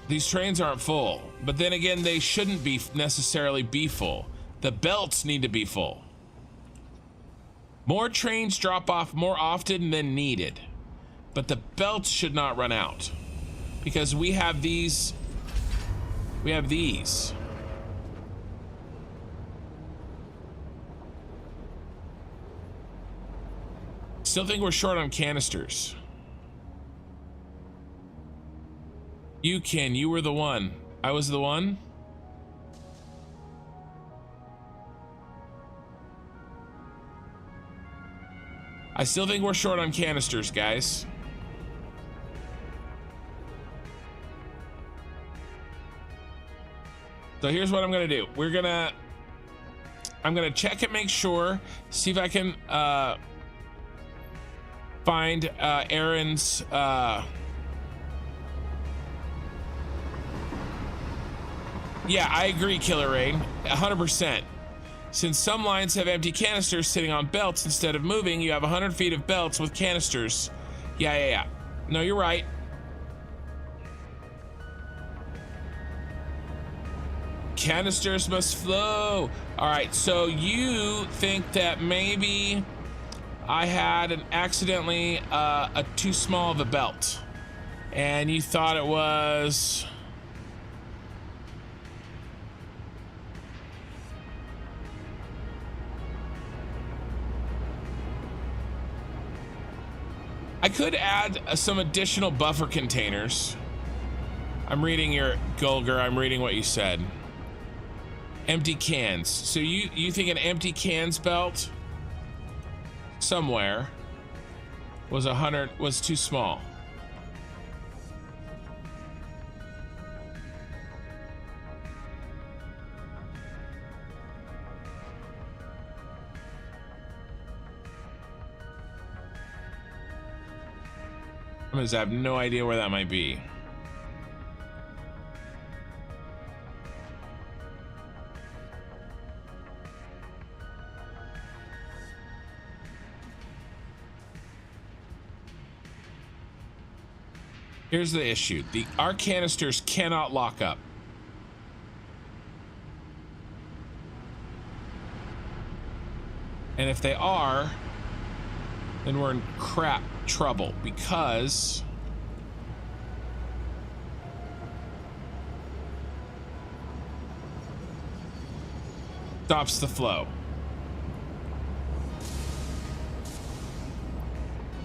Speaker 1: these trains aren't full, but then again, they shouldn't be necessarily be full. The belts need to be full. More trains drop off more often than needed, but the belts should not run out. because we have these. We have these. Still think we're short on canisters. You, Ken, you were the one. I was the one. I still think we're short on canisters, guys. So here's what I'm gonna do. I'm gonna check and make sure, see if I can find Aaron's yeah, I agree, Killer Rain, 100%. Since some lines have empty canisters sitting on belts instead of moving, you have 100 feet of belts with canisters. Yeah. No, you're right. Canisters must flow. All right, so you think that maybe I had accidentally a too small of a belt, and you thought it was. I could add some additional buffer containers. I'm reading your Gulger. I'm reading what you said. Empty cans. So you think an empty cans belt somewhere was too small? I have no idea where that might be. Here's the issue. Our canisters cannot lock up. And if they are, then we're in crap trouble, because stops the flow.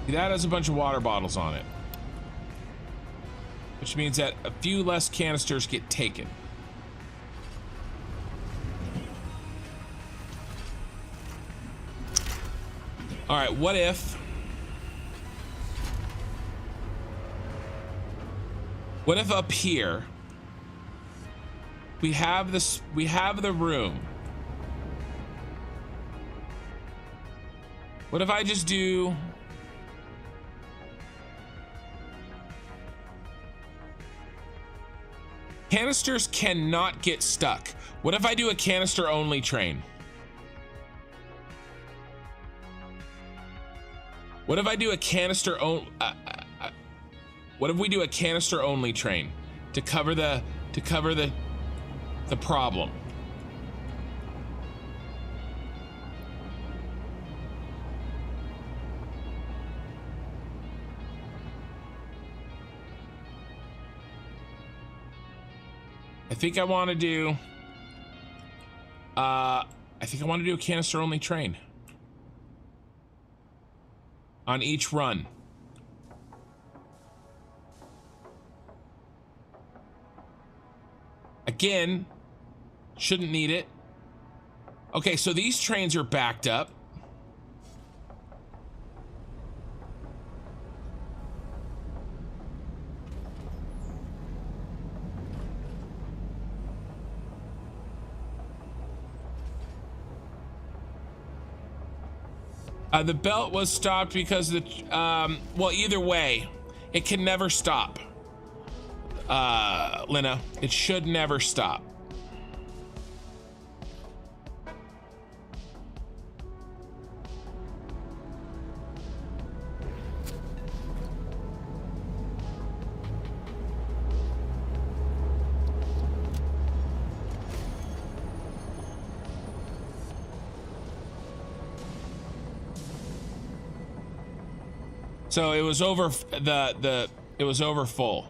Speaker 1: That has a bunch of water bottles on it, which means that a few less canisters get taken. All right, what if up here we have the room? What if I just do canisters cannot get stuck? What if I do a canister only train? What if I do a canister only? What if we do a canister only train to cover the problem? I think I want to do a canister only train on each run. Again, shouldn't need it. Okay, so these trains are backed up. The belt was stopped because well, either way, it can never stop. Lena, it should never stop. So it was over it was over full.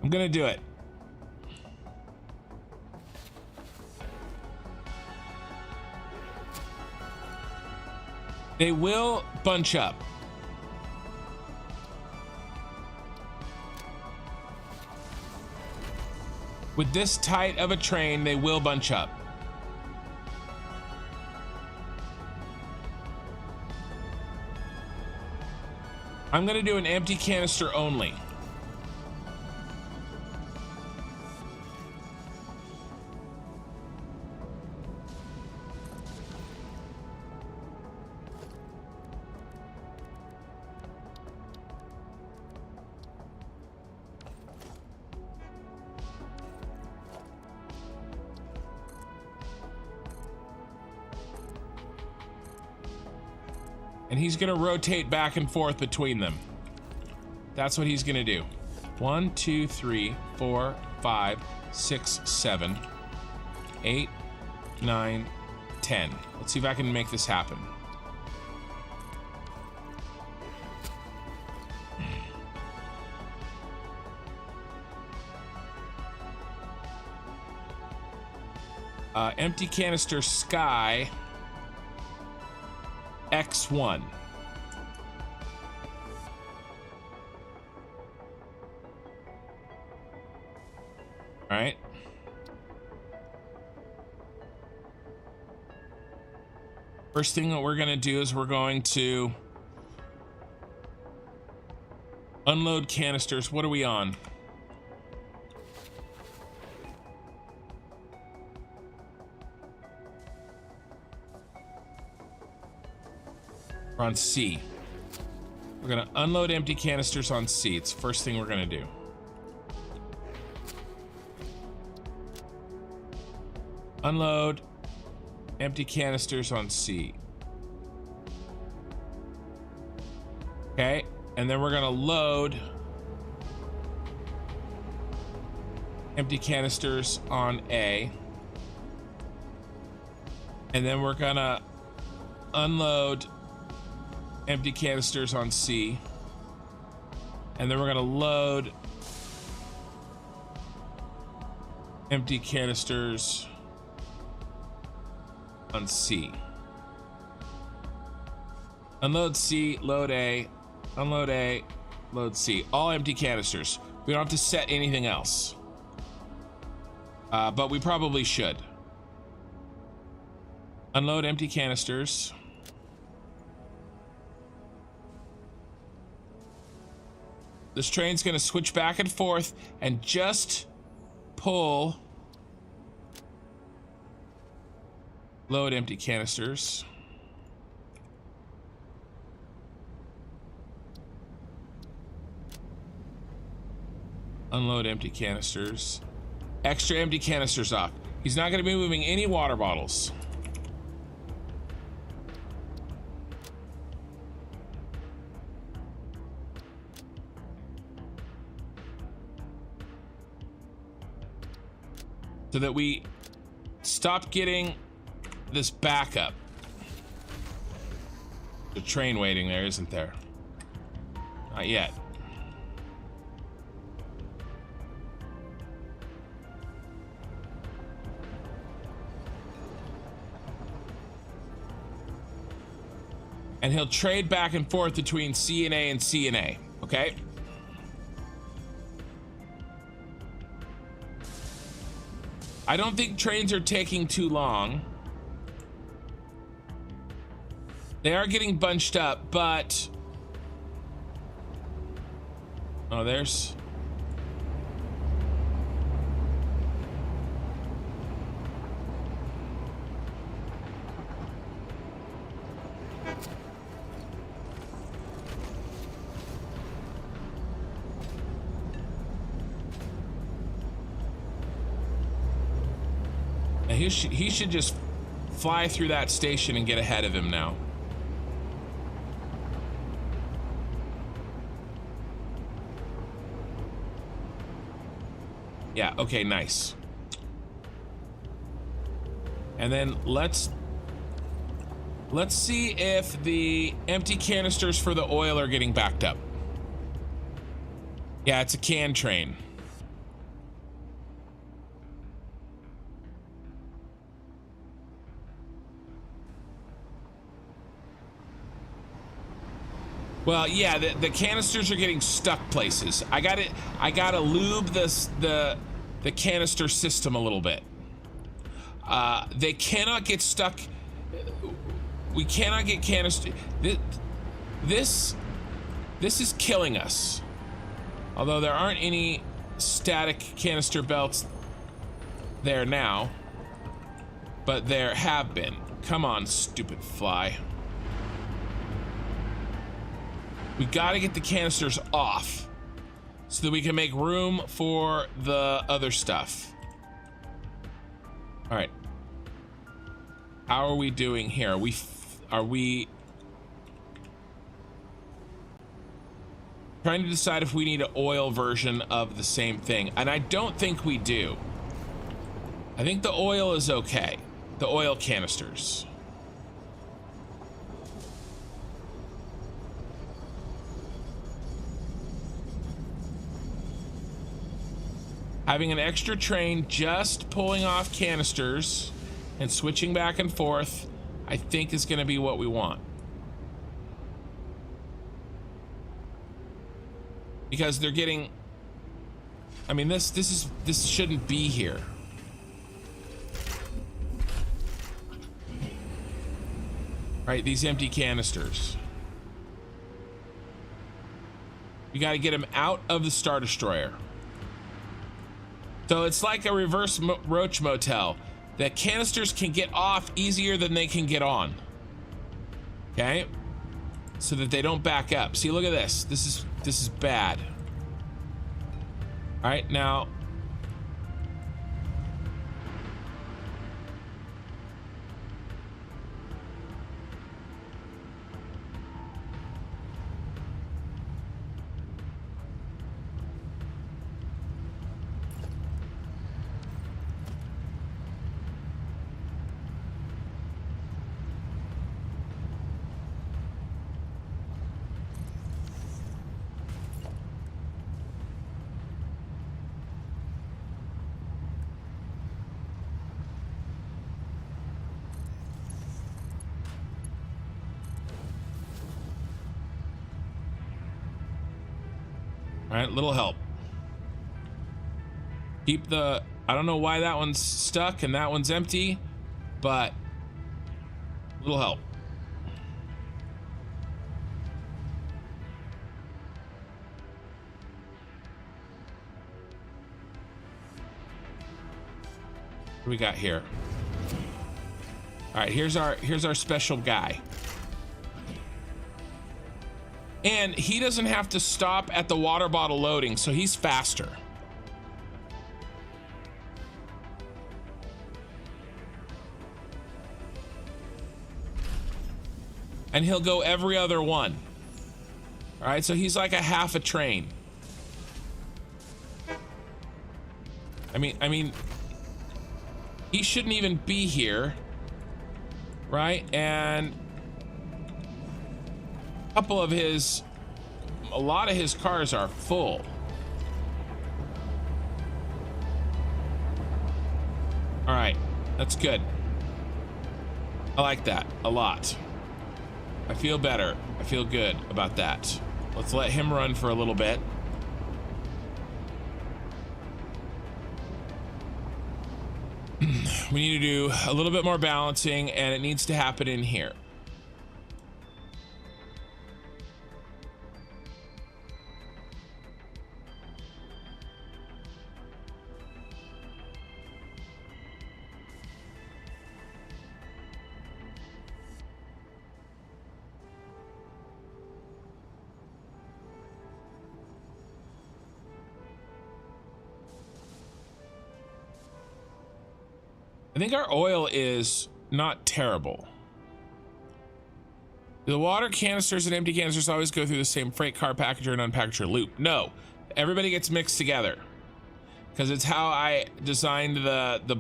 Speaker 1: I'm gonna do it. They will bunch up. With this tight of a train, they will bunch up. I'm gonna do an empty canister only. And he's gonna rotate back and forth between them. That's what he's gonna do. 1, 2, 3, 4, 5, 6, 7, 8, 9, 10. Let's see if I can make this happen. Empty canister sky. X1. All right. First thing that we're going to do is we're going to unload canisters. What are we on? We're on C. We're gonna unload empty canisters on C. It's the first thing we're gonna do. Unload empty canisters on C. Okay, and then we're gonna load empty canisters on A. And then we're gonna unload empty canisters on C, and then we're gonna load empty canisters on C. Unload C, load A, unload A, load C. All empty canisters. We don't have to set anything else, but we probably should. Unload empty canisters. This train's gonna switch back and forth and just pull. Load empty canisters. Unload empty canisters. Extra empty canisters off. He's not gonna be moving any water bottles. So that we stop getting this backup. The train waiting there, isn't there? Not yet. And he'll trade back and forth between C and A and C and A, okay? I don't think trains are taking too long. They are getting bunched up, but... Oh, there's... He should just fly through that station and get ahead of him now. Yeah, okay, nice. And then let's see if the empty canisters for the oil are getting backed up. Yeah, it's a can train. Well, yeah, the canisters are getting stuck places. I gotta lube the canister system a little bit. They cannot get stuck. We cannot get canister. This is killing us. Although there aren't any static canister belts there now, but there have been. Come on, stupid fly. We gotta get the canisters off so that we can make room for the other stuff. All right. How are we doing here? Are we trying to decide if we need an oil version of the same thing? And I don't think we do. I think the oil is okay. The oil canisters. Having an extra train just pulling off canisters and switching back and forth, I think is going to be what we want. Because they're getting, I mean, this shouldn't be here. Right, these empty canisters. You got to get them out of the Star Destroyer. So it's like a reverse roach motel. The canisters can get off easier than they can get on. Okay? So that they don't back up. See, look at this. This is bad. All right, now. All right, little help. Keep the, I don't know why that one's stuck and that one's empty, but little help. What do we got here? All right, here's our special guy. And he doesn't have to stop at the water bottle loading, so he's faster. And he'll go every other one. All right, so he's like a half a train. I mean, he shouldn't even be here, right? And a lot of his cars are full. All right, that's good. I like that a lot. I feel better. I feel good about that. Let's let him run for a little bit. We need to do a little bit more balancing, and it needs to happen in here. I think our oil is not terrible. The water canisters and empty canisters always go through the same freight car packager and unpackager loop. No, everybody gets mixed together because it's how I designed the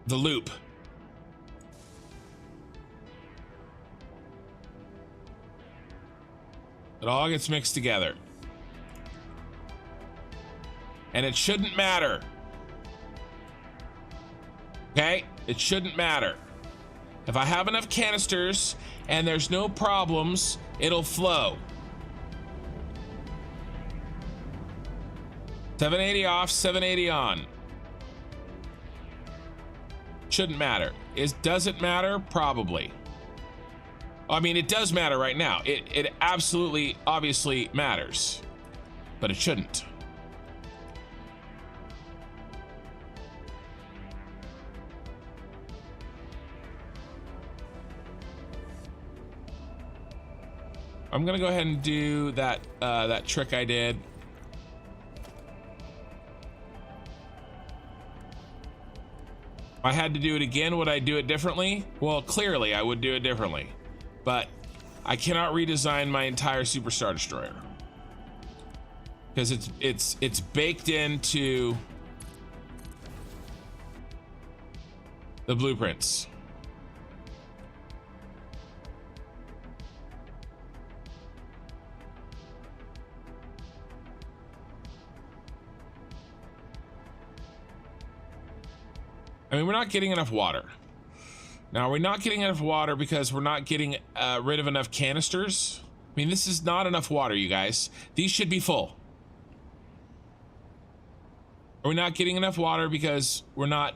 Speaker 1: loop. It all gets mixed together. And it shouldn't matter. Okay? It shouldn't matter. If I have enough canisters and there's no problems, it'll flow. 780 off, 780 on. Shouldn't matter. Does it matter? Probably. I mean, it does matter right now. It absolutely, obviously matters, but it shouldn't. I'm gonna go ahead and do that that trick I did. If I had to do it again, would I do it differently? Well, clearly I would do it differently, but I cannot redesign my entire Superstar Destroyer because it's baked into the blueprints. I mean, we're not getting enough water. Now, we're not getting enough water because we're not getting rid of enough canisters. I mean, this is not enough water, you guys. These should be full. Are we not getting enough water because we're not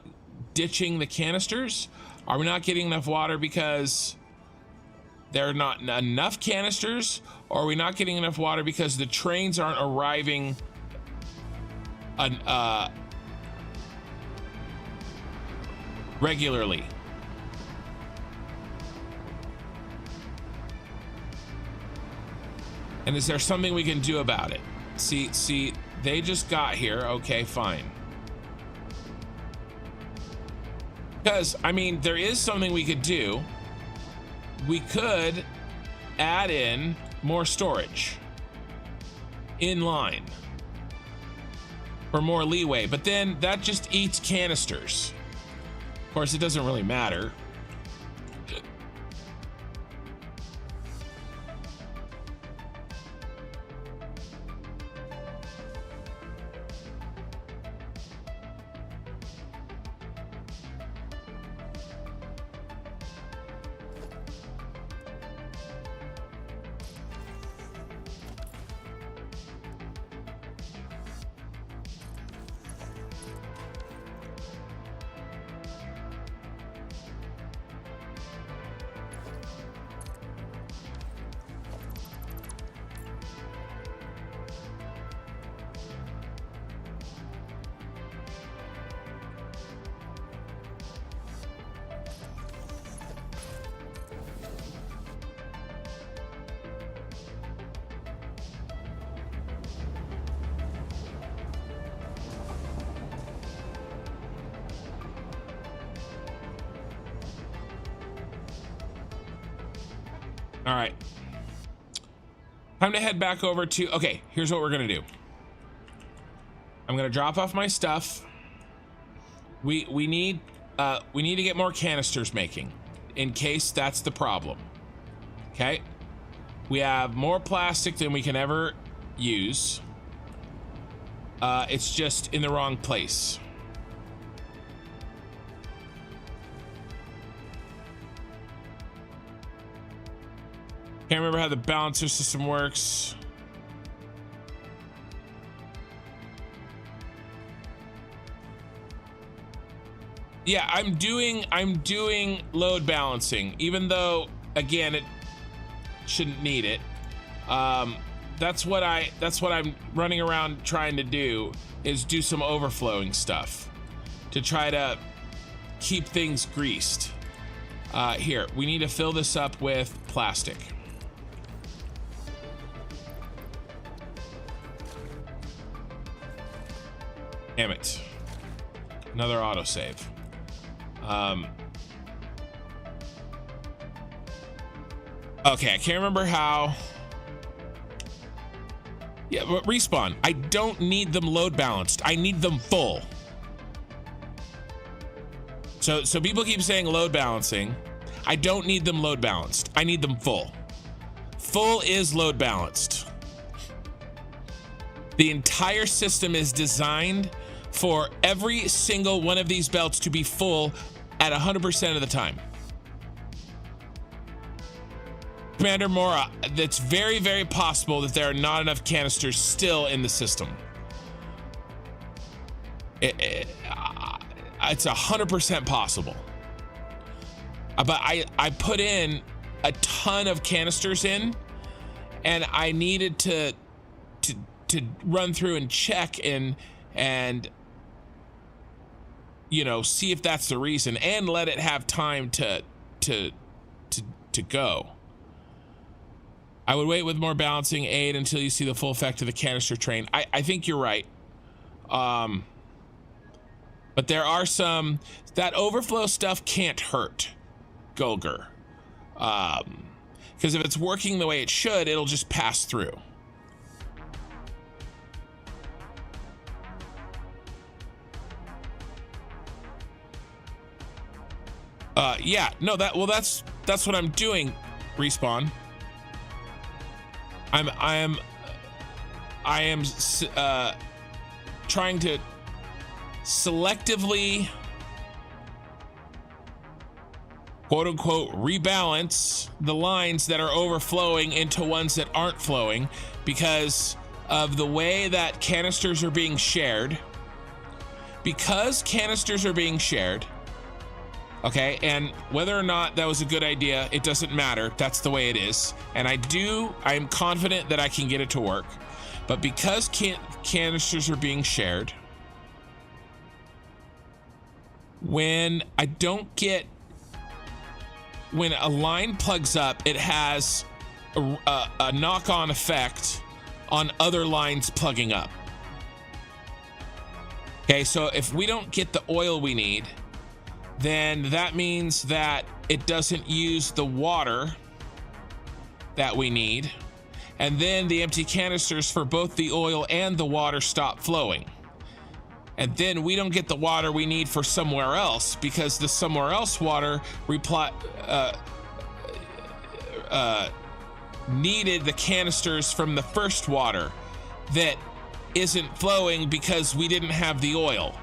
Speaker 1: ditching the canisters? Are we not getting enough water because there are not enough canisters? Or are we not getting enough water because the trains aren't arriving regularly? And is there something we can do about it? See, they just got here. Okay, fine. Because, I mean, there is something we could do. We could add in more storage in line for more leeway, but then that just eats canisters. Of course, it doesn't really matter. All right, time to head back over to, okay, here's what we're gonna do. I'm gonna drop off my stuff. We need to get more canisters making in case that's the problem. Okay, we have more plastic than we can ever use. It's just in the wrong place. Can't remember how the balancer system works. Yeah, I'm doing load balancing, even though again it shouldn't need it. That's what I'm running around trying to do, is do some overflowing stuff to try to keep things greased. Here, we need to fill this up with plastic. Damn it. Another autosave. Okay, I can't remember how. Yeah, but respawn. I don't need them load balanced. I need them full. So people keep saying load balancing. I don't need them load balanced. I need them full. Full is load balanced. The entire system is designed for every single one of these belts to be full at 100% of the time.
Speaker 2: Commander Mora, it's very, very possible that there are not enough canisters still in the system. It's 100% possible. But I put in a ton of canisters in, and I needed to run through and check and you know, see if that's the reason, and let it have time to go. I would wait with more balancing aid until you see the full effect of the canister train. I think you're right. But there are some, that overflow stuff can't hurt Gulger. Because if it's working the way it should, it'll just pass through. Yeah, no, that's what I'm doing, Respawn. I am trying to selectively, quote unquote, rebalance the lines that are overflowing into ones that aren't flowing because of the way that canisters are being shared. Because canisters are being shared, okay, and whether or not that was a good idea, it doesn't matter. That's the way it is. And I'm confident that I can get it to work. But because canisters are being shared, when a line plugs up, it has a knock-on effect on other lines plugging up. Okay, so if we don't get the oil we need, then that means that it doesn't use the water that we need, and then the empty canisters for both the oil and the water stop flowing, and then we don't get the water we need for somewhere else because the somewhere else water needed the canisters from the first water that isn't flowing because we didn't have the oil.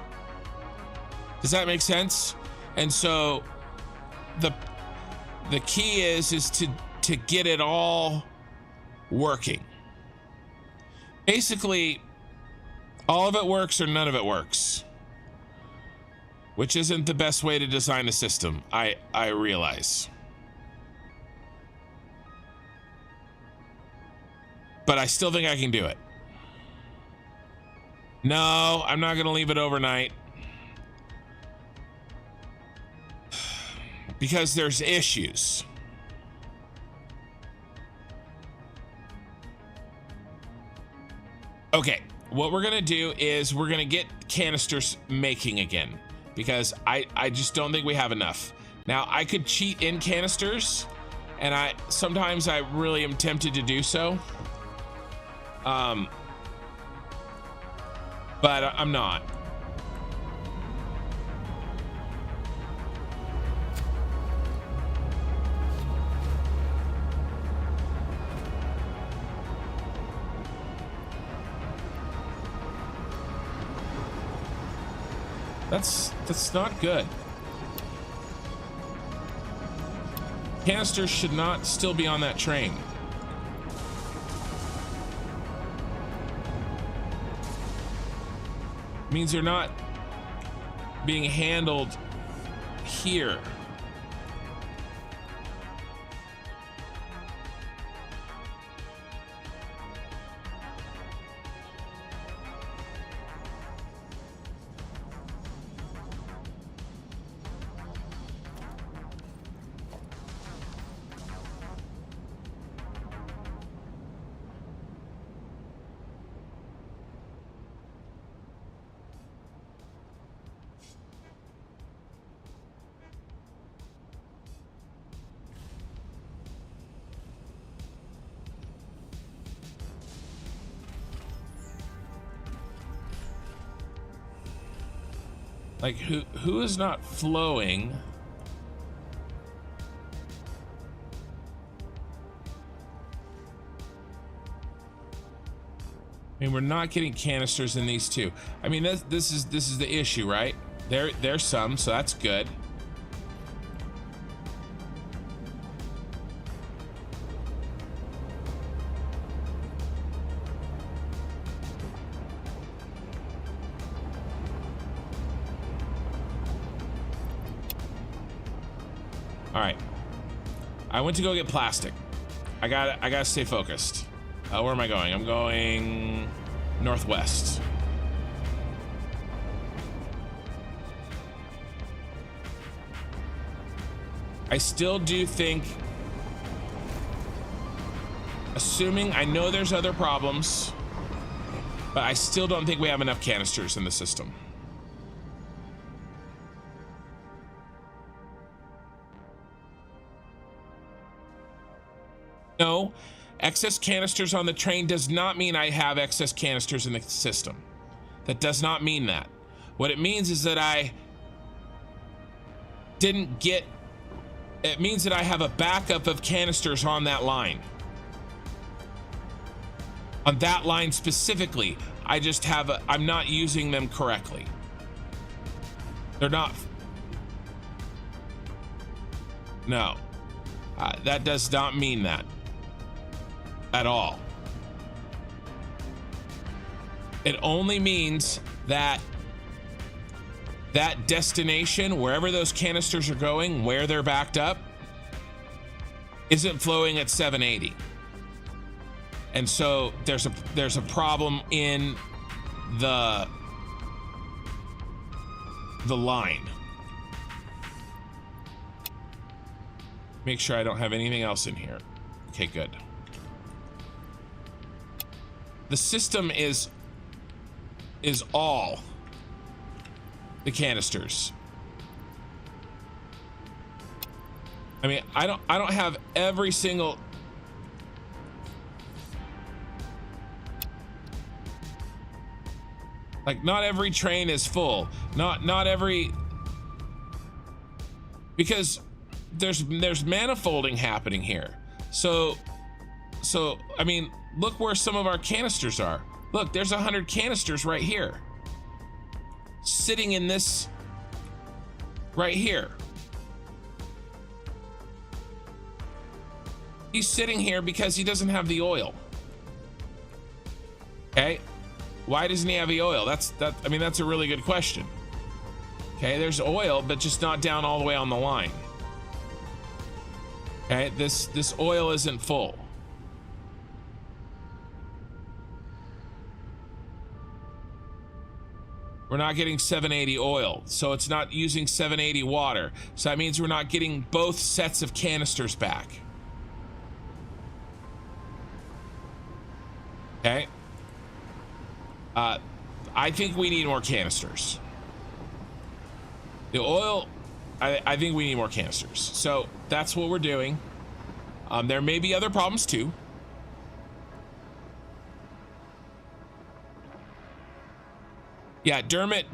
Speaker 2: Does that make sense? And so the key is to get it all working. Basically, all of it works or none of it works, which isn't the best way to design a system, I realize. But I still think I can do it. No, I'm not gonna leave it overnight. Because there's issues. Okay, what we're gonna do is we're gonna get canisters making again, because I just don't think we have enough. Now, I could cheat in canisters, and sometimes I really am tempted to do so. But I'm not. That's not good. Canisters should not still be on that train. Means they're not being handled here. Like, who is not flowing? I mean, we're not getting canisters in these two. I mean, this is the issue, right? There's some, so that's good.
Speaker 1: All right. I went to go get plastic. I gotta stay focused. Where am I going? I'm going northwest. I still do think, assuming I know there's other problems, but I still don't think we have enough canisters in the system. No, excess canisters on the train does not mean I have excess canisters in the system. That does not mean that. What it means is that I didn't get, it means that I have a backup of canisters on that line. On that line specifically, I just have I'm not using them correctly. They're not. No, that does not mean that at all. It only means that that destination, wherever those canisters are going, where they're backed up, isn't flowing at 780. And so there's a problem in the line. Make sure I don't have anything else in here. Okay, good. The system is all the canisters. I mean, I don't have every single. Like, not every train is full. Not every, because there's manifolding happening here. So I mean, look where some of our canisters are. Look, there's 100 canisters right here, sitting in this right here. He's sitting here because he doesn't have the oil. Okay. Why doesn't he have the oil? I mean, that's a really good question. Okay, there's oil, but just not down all the way on the line. Okay, this oil isn't full. We're not getting 780 oil, so it's not using 780 water. So that means we're not getting both sets of canisters back. Okay. I think we need more canisters. The oil, I think we need more canisters. So that's what we're doing. There may be other problems too. Yeah, Dermot,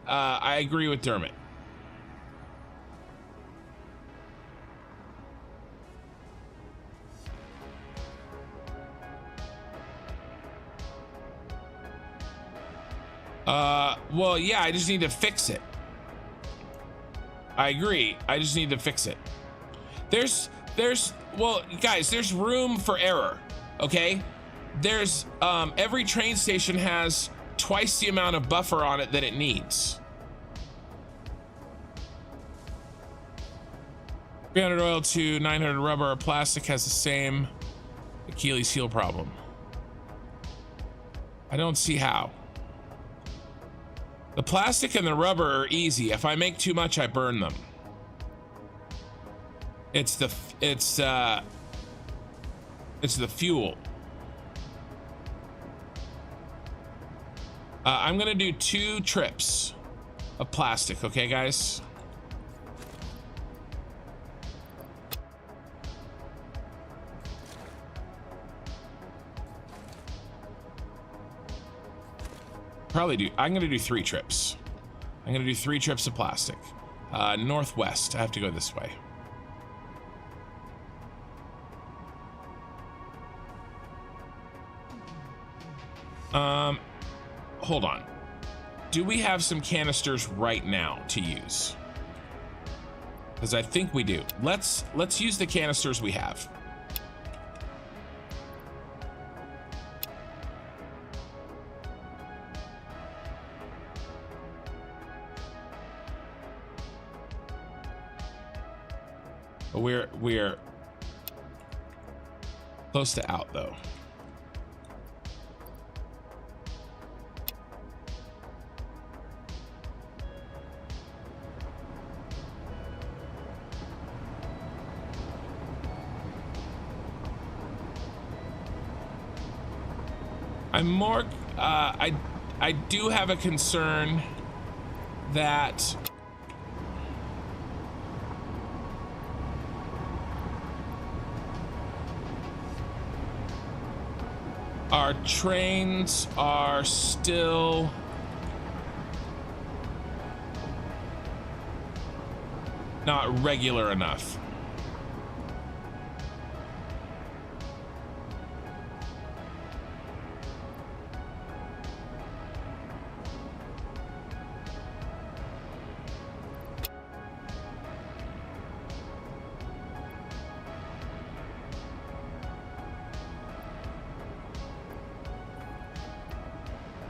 Speaker 1: I agree with Dermot. Well, yeah, I just need to fix it. I agree. I just need to fix it. Well, guys, there's room for error, okay? There's, every train station has twice the amount of buffer on it that it needs. 300 oil to 900 rubber or plastic has the same Achilles heel problem. I don't see how. The plastic and the rubber are easy. If I make too much, I burn them. It's the fuel. I'm gonna do 2 trips of plastic, okay, guys? I'm gonna do 3 trips. I'm gonna do 3 trips of plastic. Northwest, I have to go this way. Hold on. Do we have some canisters right now to use? Because I think we do. Let's use the canisters we have. We're close to out though. I'm more, I do have a concern that our trains are still not regular enough.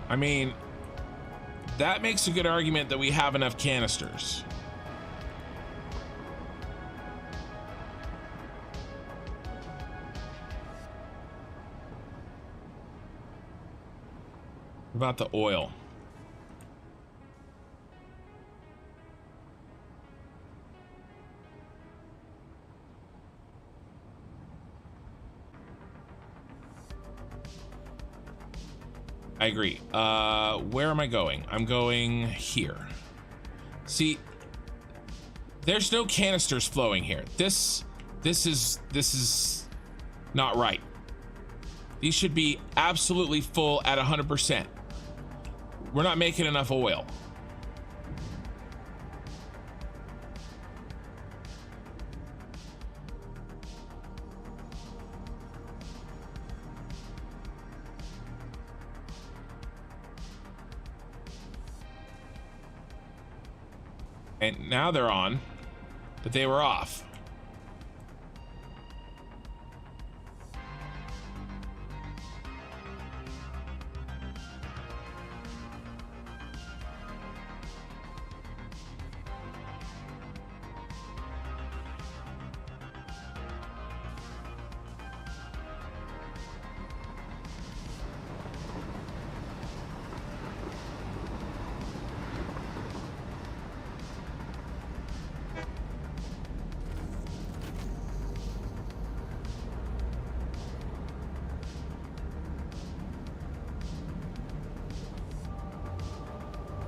Speaker 1: I mean, that makes a good argument that we have enough canisters. What about the oil? I agree. Where am I going? I'm going here. See, there's no canisters flowing here. This is not right. These should be absolutely full at 100%. We're not making enough oil. And now they're on, but they were off.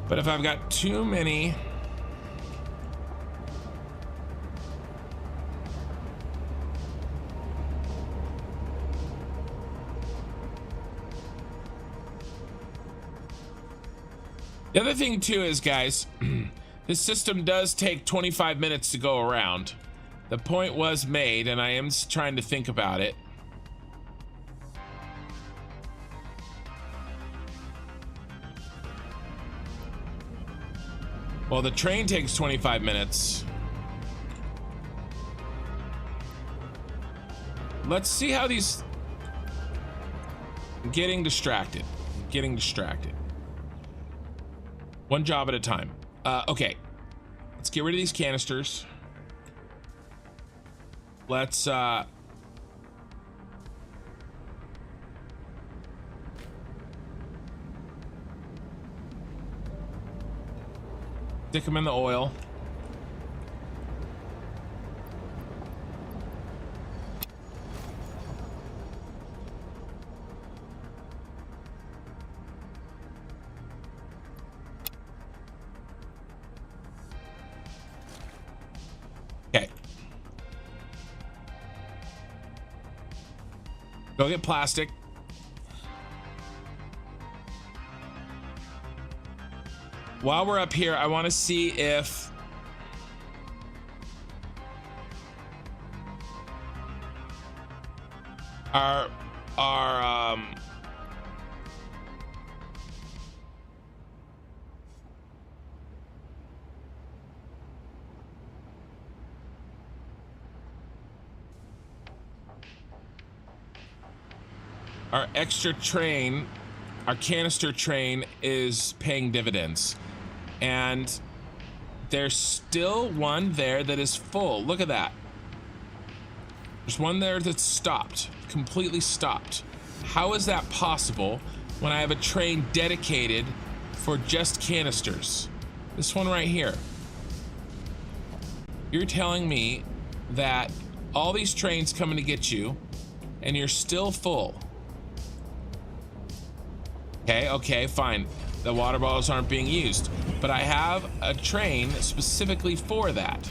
Speaker 1: But if I've got too many, the other thing too is, guys, this system does take 25 minutes to go around. The point was made, and I am trying to think about it. Well, the train takes 25 minutes. Let's see how these... Getting distracted. One job at a time. Okay. Let's get rid of these canisters. Let's, stick them in the oil. Okay. Go get plastic. While we're up here, I want to see if our extra train, our canister train, is paying dividends. And there's still one there that is full. Look at that. There's one there that's stopped, completely stopped. How is that possible when I have a train dedicated for just canisters? This one right here. You're telling me that all these trains coming to get you and you're still full. Okay, fine. The water bottles aren't being used, but I have a train specifically for that.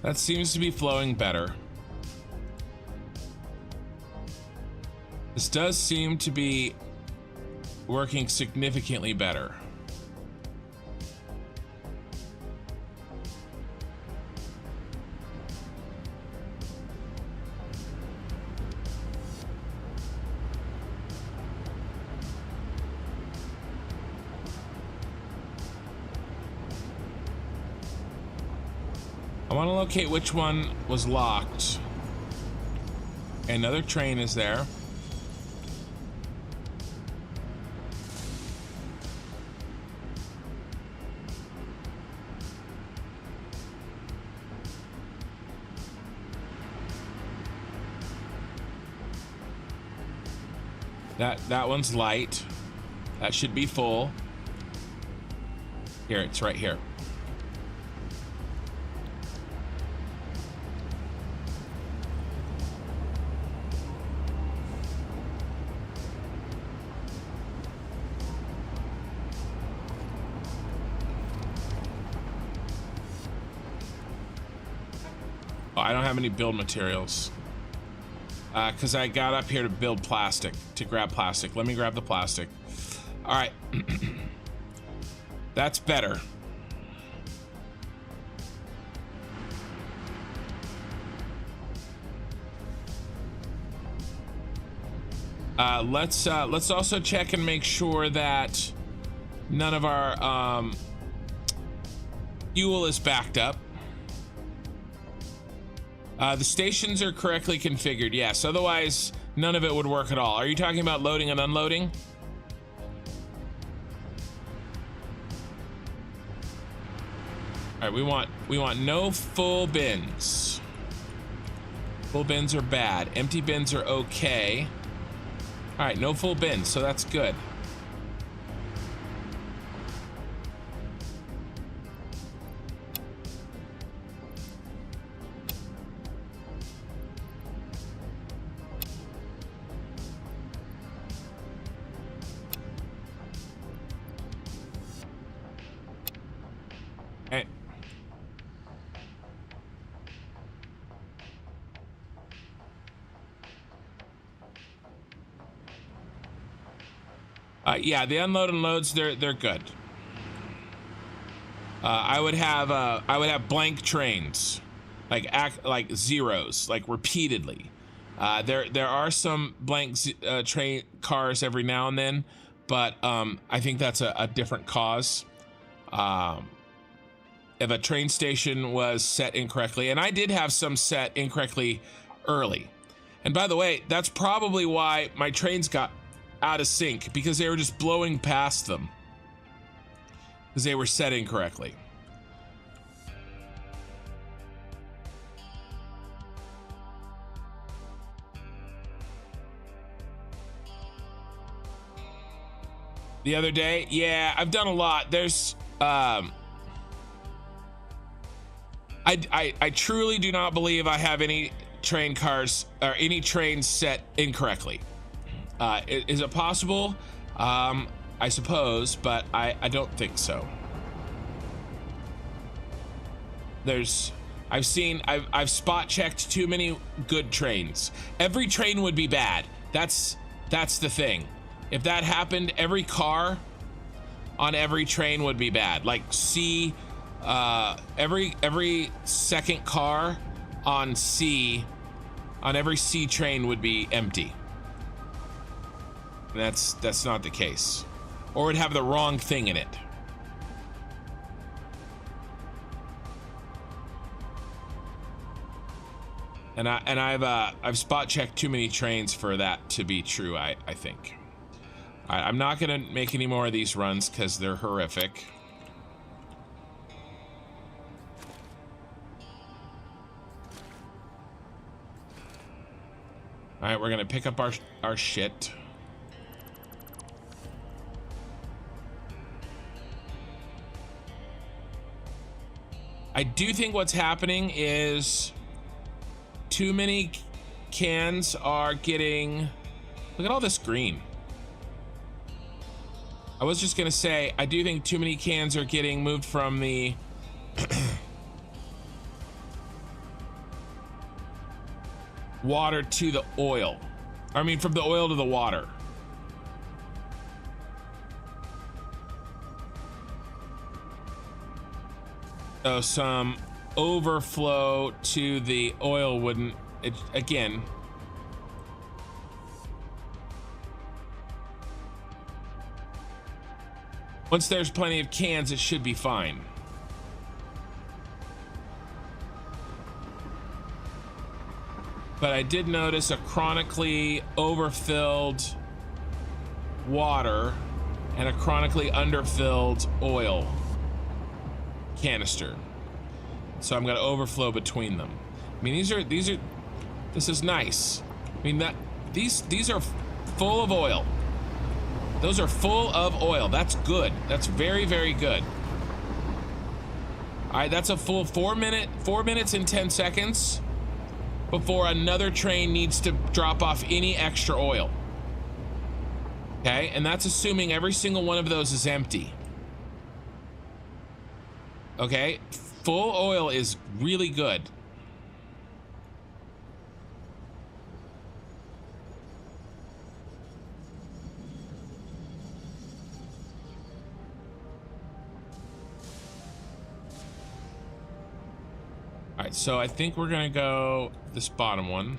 Speaker 1: That seems to be flowing better. This does seem to be working significantly better. I want to locate which one was locked. Another train is there. That one's light. That should be full. Here, it's right here. I don't have any build materials because I got up here to build plastic, to grab plastic. Let me grab the plastic. All right. That's better. Let's also check and make sure that none of our fuel is backed up. The stations are correctly configured, yes. Otherwise, none of it would work at all. Are you talking about loading and unloading? All right, we want no full bins. Full bins are bad. Empty bins are okay. All right, no full bins, so that's good. Yeah, the unload and loads, they're good. I would have blank trains, like zeros, like repeatedly. There are some blank train cars every now and then, but I think that's a different cause. If a train station was set incorrectly, and I did have some set incorrectly early. And by the way, that's probably why my trains got out of sync, because they were just blowing past them because they were set incorrectly. The other day, yeah, I've done a lot. There's I truly do not believe I have any train cars or any trains set incorrectly. Is it possible? I suppose, but I don't think so. I've spot checked too many good trains. Every train would be bad. That's the thing. If that happened, every car on every train would be bad. Like every second car on every C train would be empty. And that's not the case. Or would have the wrong thing in it. And I've spot checked too many trains for that to be true, I think. I'm not gonna make any more of these runs because they're horrific. All right, we're gonna pick up our shit. I do think what's happening is too many cans are getting... Look at all this green. I was just gonna say, I do think too many cans are getting moved from the water to the oil. I mean, from the oil to the water. So some overflow to the oil wouldn't, again. Once there's plenty of cans, it should be fine. But I did notice a chronically overfilled water and a chronically underfilled oil canister. So I'm gonna overflow between them. I mean, this is nice. I mean, these are full of oil. Those are full of oil. That's good. That's very, very good. All right, that's a full 4 minutes and 10 seconds before another train needs to drop off any extra oil. Okay, and that's assuming every single one of those is empty. Okay, full oil is really good. All right, so I think we're gonna go this bottom one.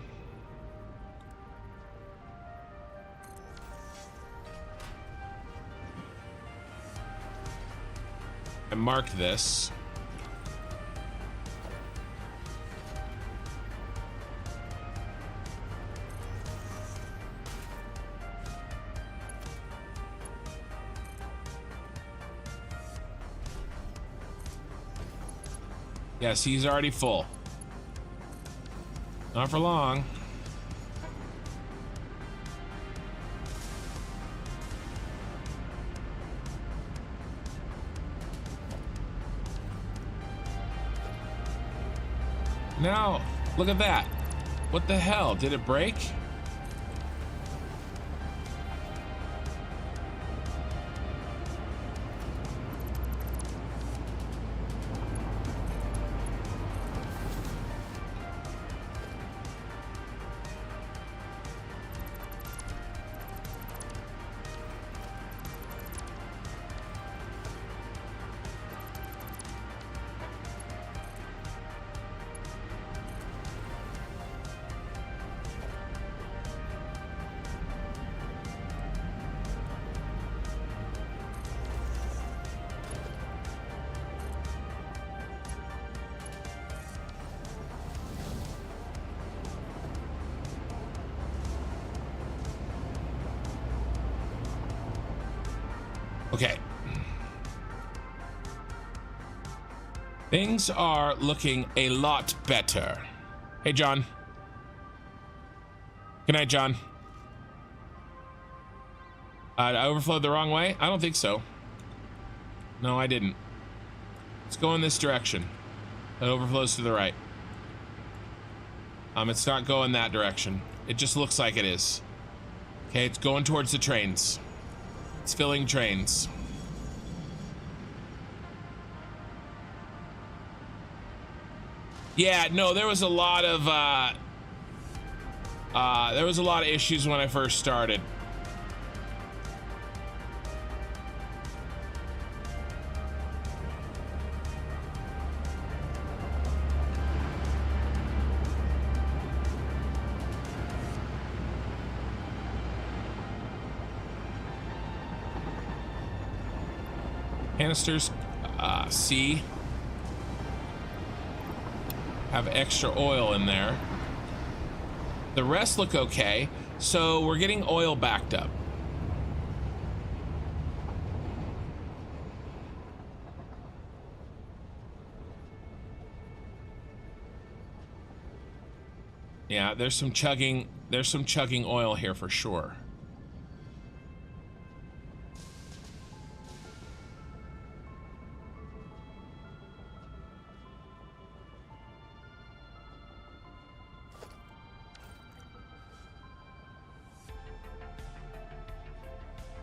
Speaker 1: I marked this. Yes, he's already full. Not for long. Now, look at that. What the hell? Did it break? Okay. Things are looking a lot better. Hey, John. Good night, John. I overflowed the wrong way? I don't think so. No, I didn't. Let's go in this direction. It overflows to the right. It's not going that direction. It just looks like it is. Okay, it's going towards the trains. It's filling trains. Yeah, no, there was a lot of issues when I first started. Canisters, C, have extra oil in there. The rest look okay, so we're getting oil backed up. Yeah, there's some chugging oil here for sure.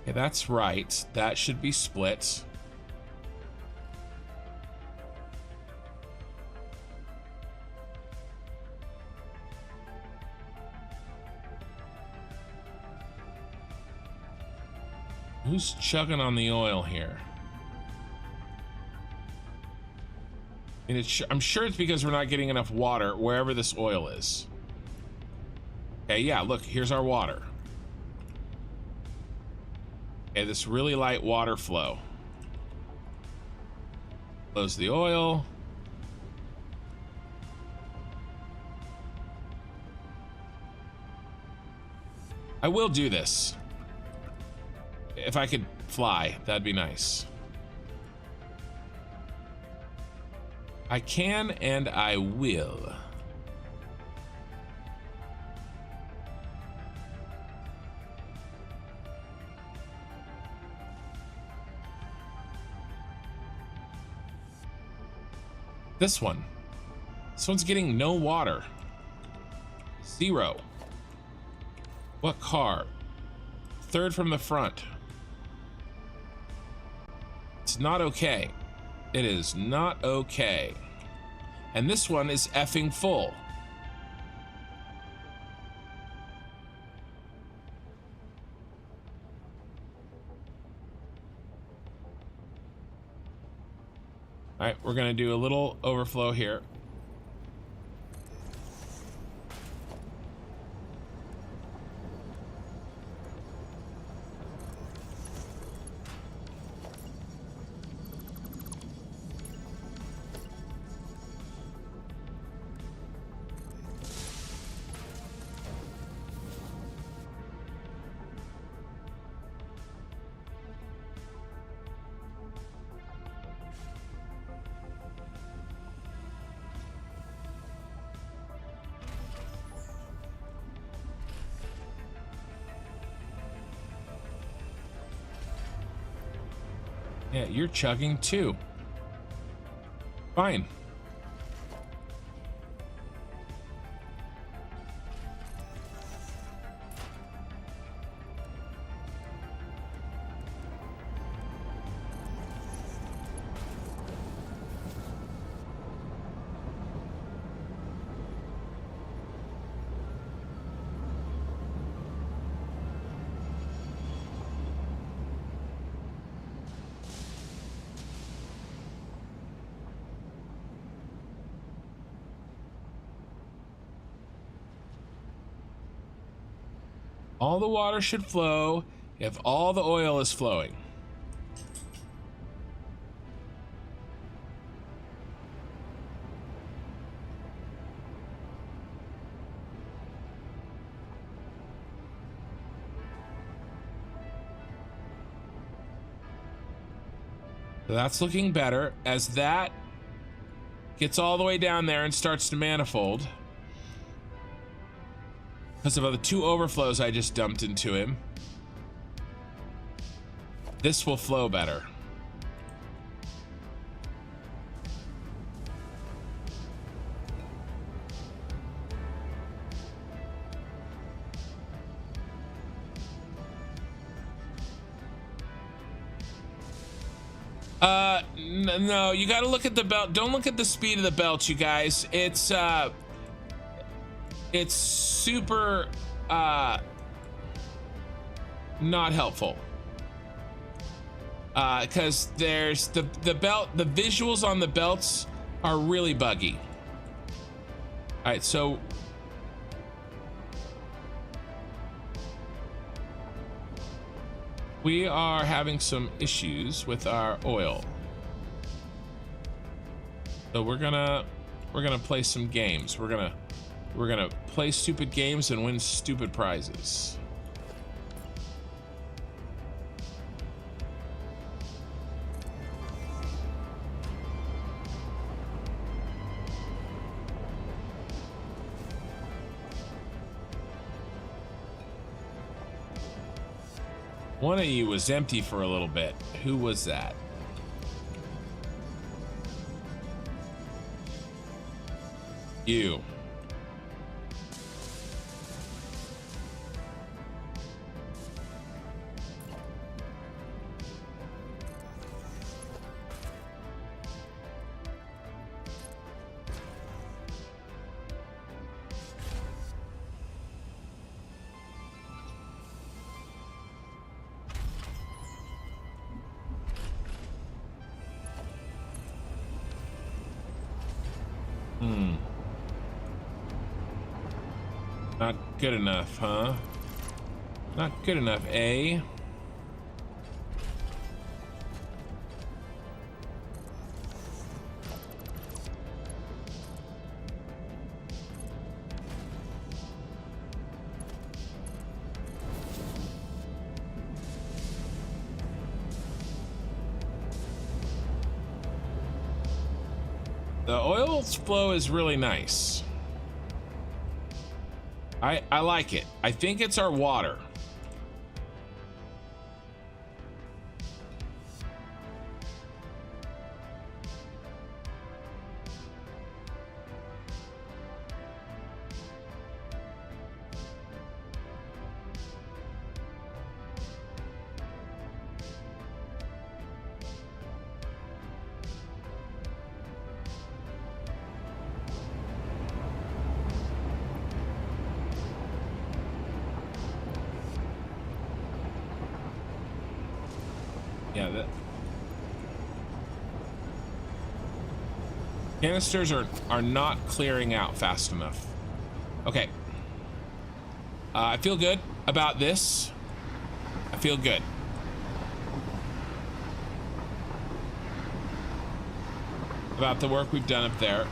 Speaker 1: Okay, that's right. That should be split. Who's chugging on the oil here? And I'm sure it's because we're not getting enough water wherever this oil is. Okay, yeah, look, here's our water. Okay, this really light water flow. Flows the oil. I will do this. If I could fly, that'd be nice. I can and I will. This one's getting no water. 0. What car? Third from the front. It's not okay. It is not okay. And this one is effing full. All right, we're gonna do a little overflow here. Yeah, you're chugging too. Fine. All the water should flow if all the oil is flowing. So that's looking better. As that gets all the way down there and starts to manifold, because of the 2 overflows I just dumped into him, this will flow better. No, you got to look at the belt. Don't look at the speed of the belt, you guys. It's super not helpful. Because there's the belt, the visuals on the belts are really buggy. All right, so we are having some issues with our oil. So we're gonna play some games. We're gonna play stupid games and win stupid prizes. One of you was empty for a little bit. Who was that? You. Not good enough, huh? Not good enough, eh? The oil flow is really nice. I like it. I think it's our water. Yeah, canisters are not clearing out fast enough. Okay. I feel good about this. I feel good. About the work we've done up there.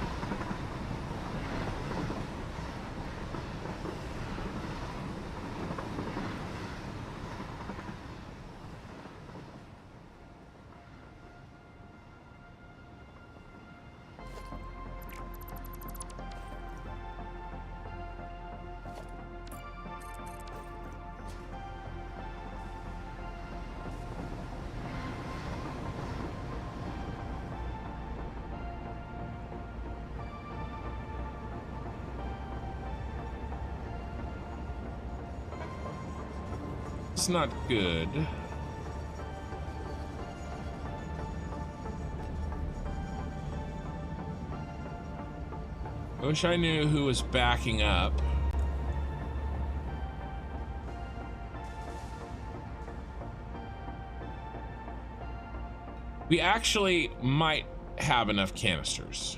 Speaker 1: It's not good. I wish I knew who was backing up. We actually might have enough canisters.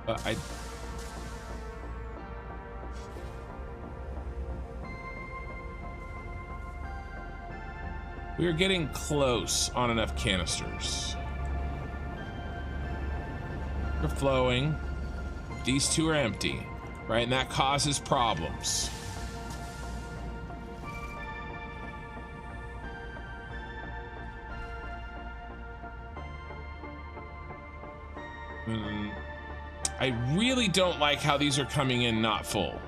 Speaker 1: But we're getting close on enough canisters. They're flowing. These two are empty, right? And that causes problems. I really don't like how these are coming in not full.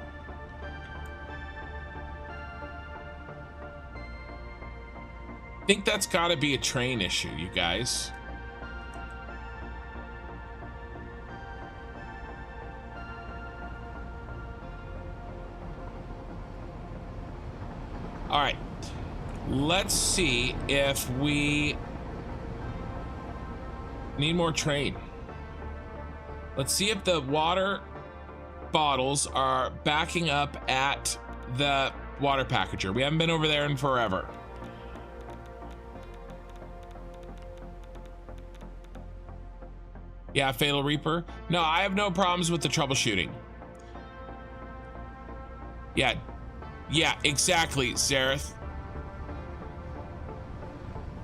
Speaker 1: I think that's got to be a train issue, you guys. All right, let's see if we need more train. Let's see if the water bottles are backing up at the water packager. We haven't been over there in forever. Yeah, Fatal Reaper. No, I have no problems with the troubleshooting. Yeah, exactly, Zareth.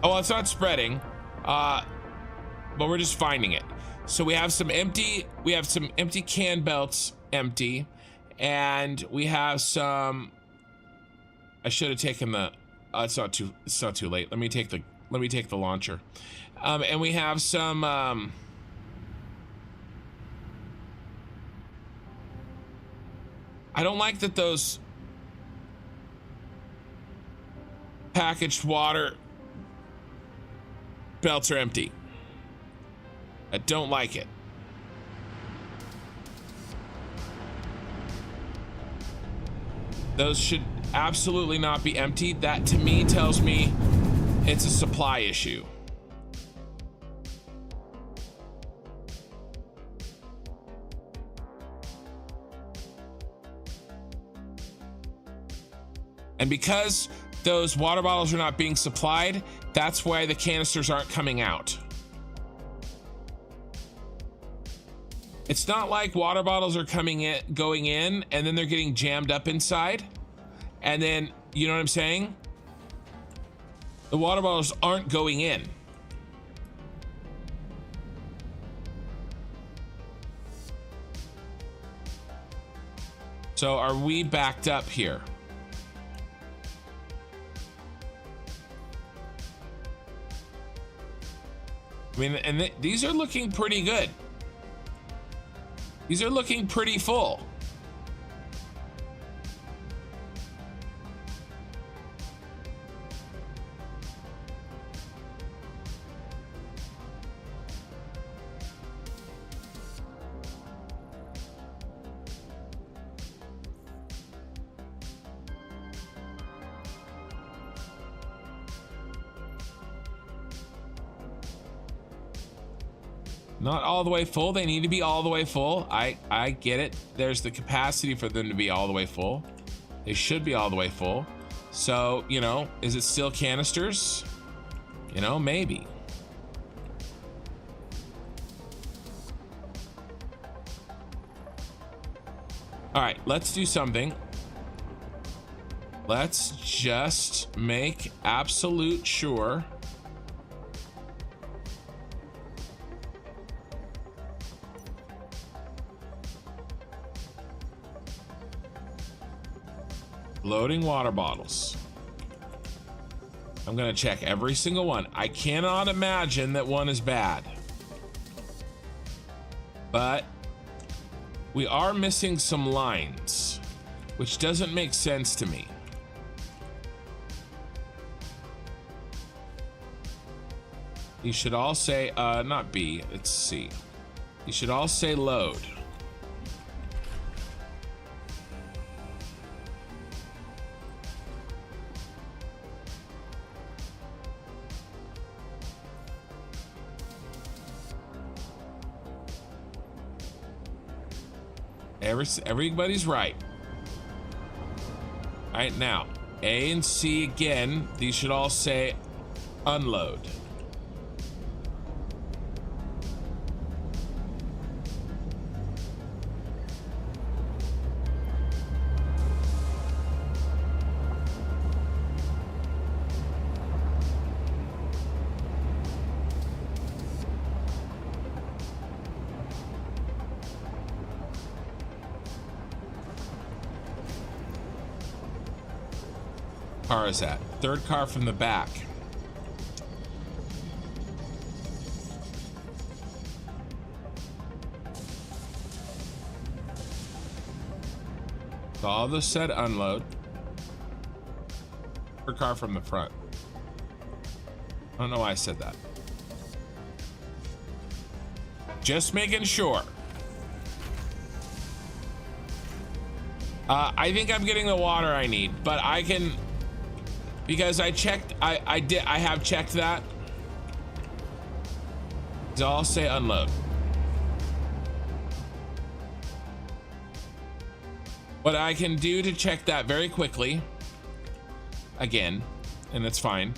Speaker 1: Oh, well, it's not spreading, but we're just finding it. So we have some empty can belts empty, and we have some. I should have taken the. It's not too late. Let me take the launcher, and we have some. I don't like that those packaged water belts are empty. I don't like it. Those should absolutely not be empty. That to me tells me it's a supply issue. And because those water bottles are not being supplied, that's why the canisters aren't coming out. It's not like water bottles are going in, and then they're getting jammed up inside. And then, you know what I'm saying? The water bottles aren't going in. So are we backed up here? I mean, and these are looking pretty good. These are looking pretty full. Not all the way full. They need to be all the way full. I get it. There's the capacity for them to be all the way full. They should be all the way full. So, you know, is it still canisters? You know, maybe. All right, let's do something. Let's just make absolute sure. Loading water bottles. I'm gonna check every single one. I cannot imagine that one is bad, but we are missing some lines, which doesn't make sense to me. You should all say, not B, it's C. You should all say load. Everybody's right. All right, now A and C again. These should all say unload. Car is that? Third car from the back. So all this said unload. Her car from the front. I don't know why I said that. Just making sure. I think I'm getting the water I need, but I can, because I checked, I have checked that. So I'll say unload. What I can do to check that very quickly, again, and that's fine.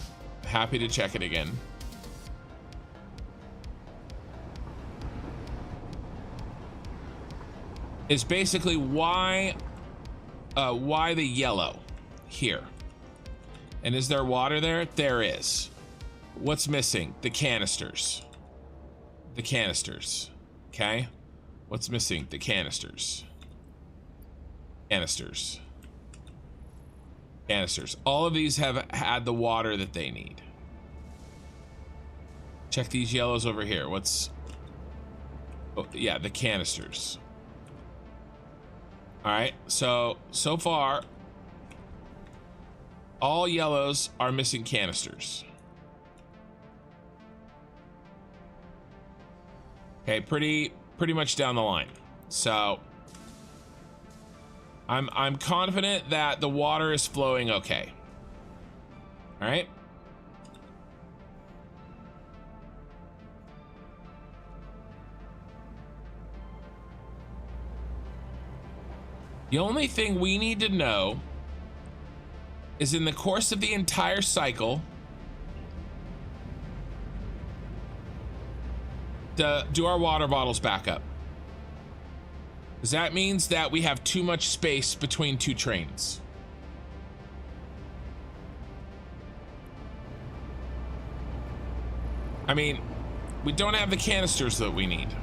Speaker 1: Happy to check it again. Is basically why the yellow here. And is there water there? There is. What's missing? The canisters. The canisters. Okay? What's missing? The canisters. Canisters. Canisters. All of these have had the water that they need. Check these yellows over here. What's... Oh, yeah, the canisters. All right, so far, all yellows are missing canisters. Okay, pretty much down the line. So I'm confident that the water is flowing okay. All right. The only thing we need to know is in the course of the entire cycle, do our water bottles back up? Because that means that we have too much space between two trains. I mean, we don't have the canisters that we need.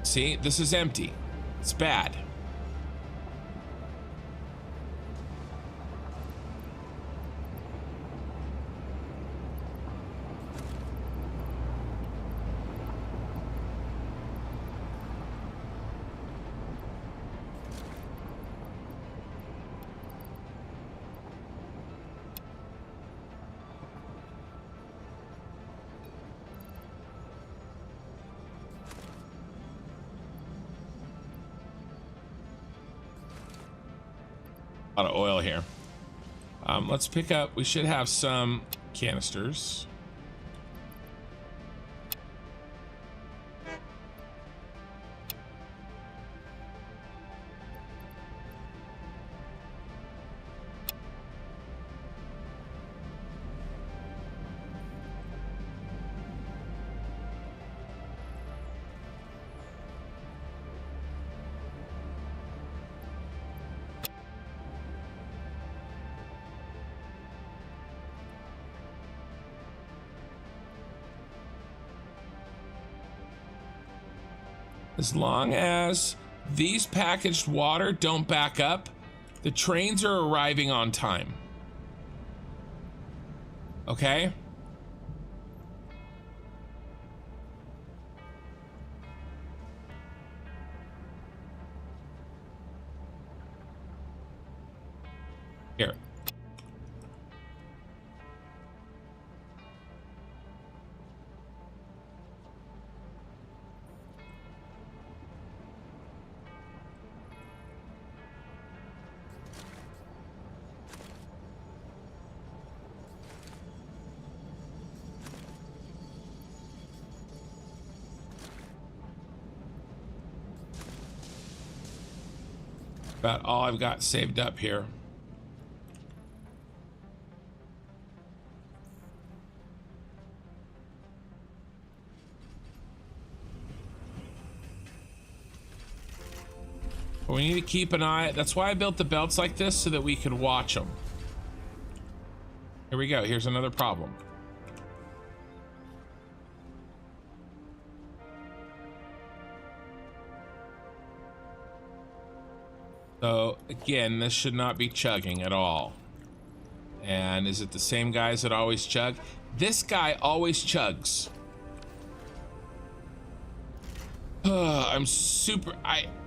Speaker 1: See, this is empty. It's bad. A lot of oil here. Let's pick up, we should have some canisters. As long as these packaged water don't back up, the trains are arriving on time. Okay? Here. About all I've got saved up here. But we need to keep an eye. That's why I built the belts like this, so that we could watch them. Here we go. Here's another problem. So again, this should not be chugging at all. And is it the same guys that always chug? This guy always chugs.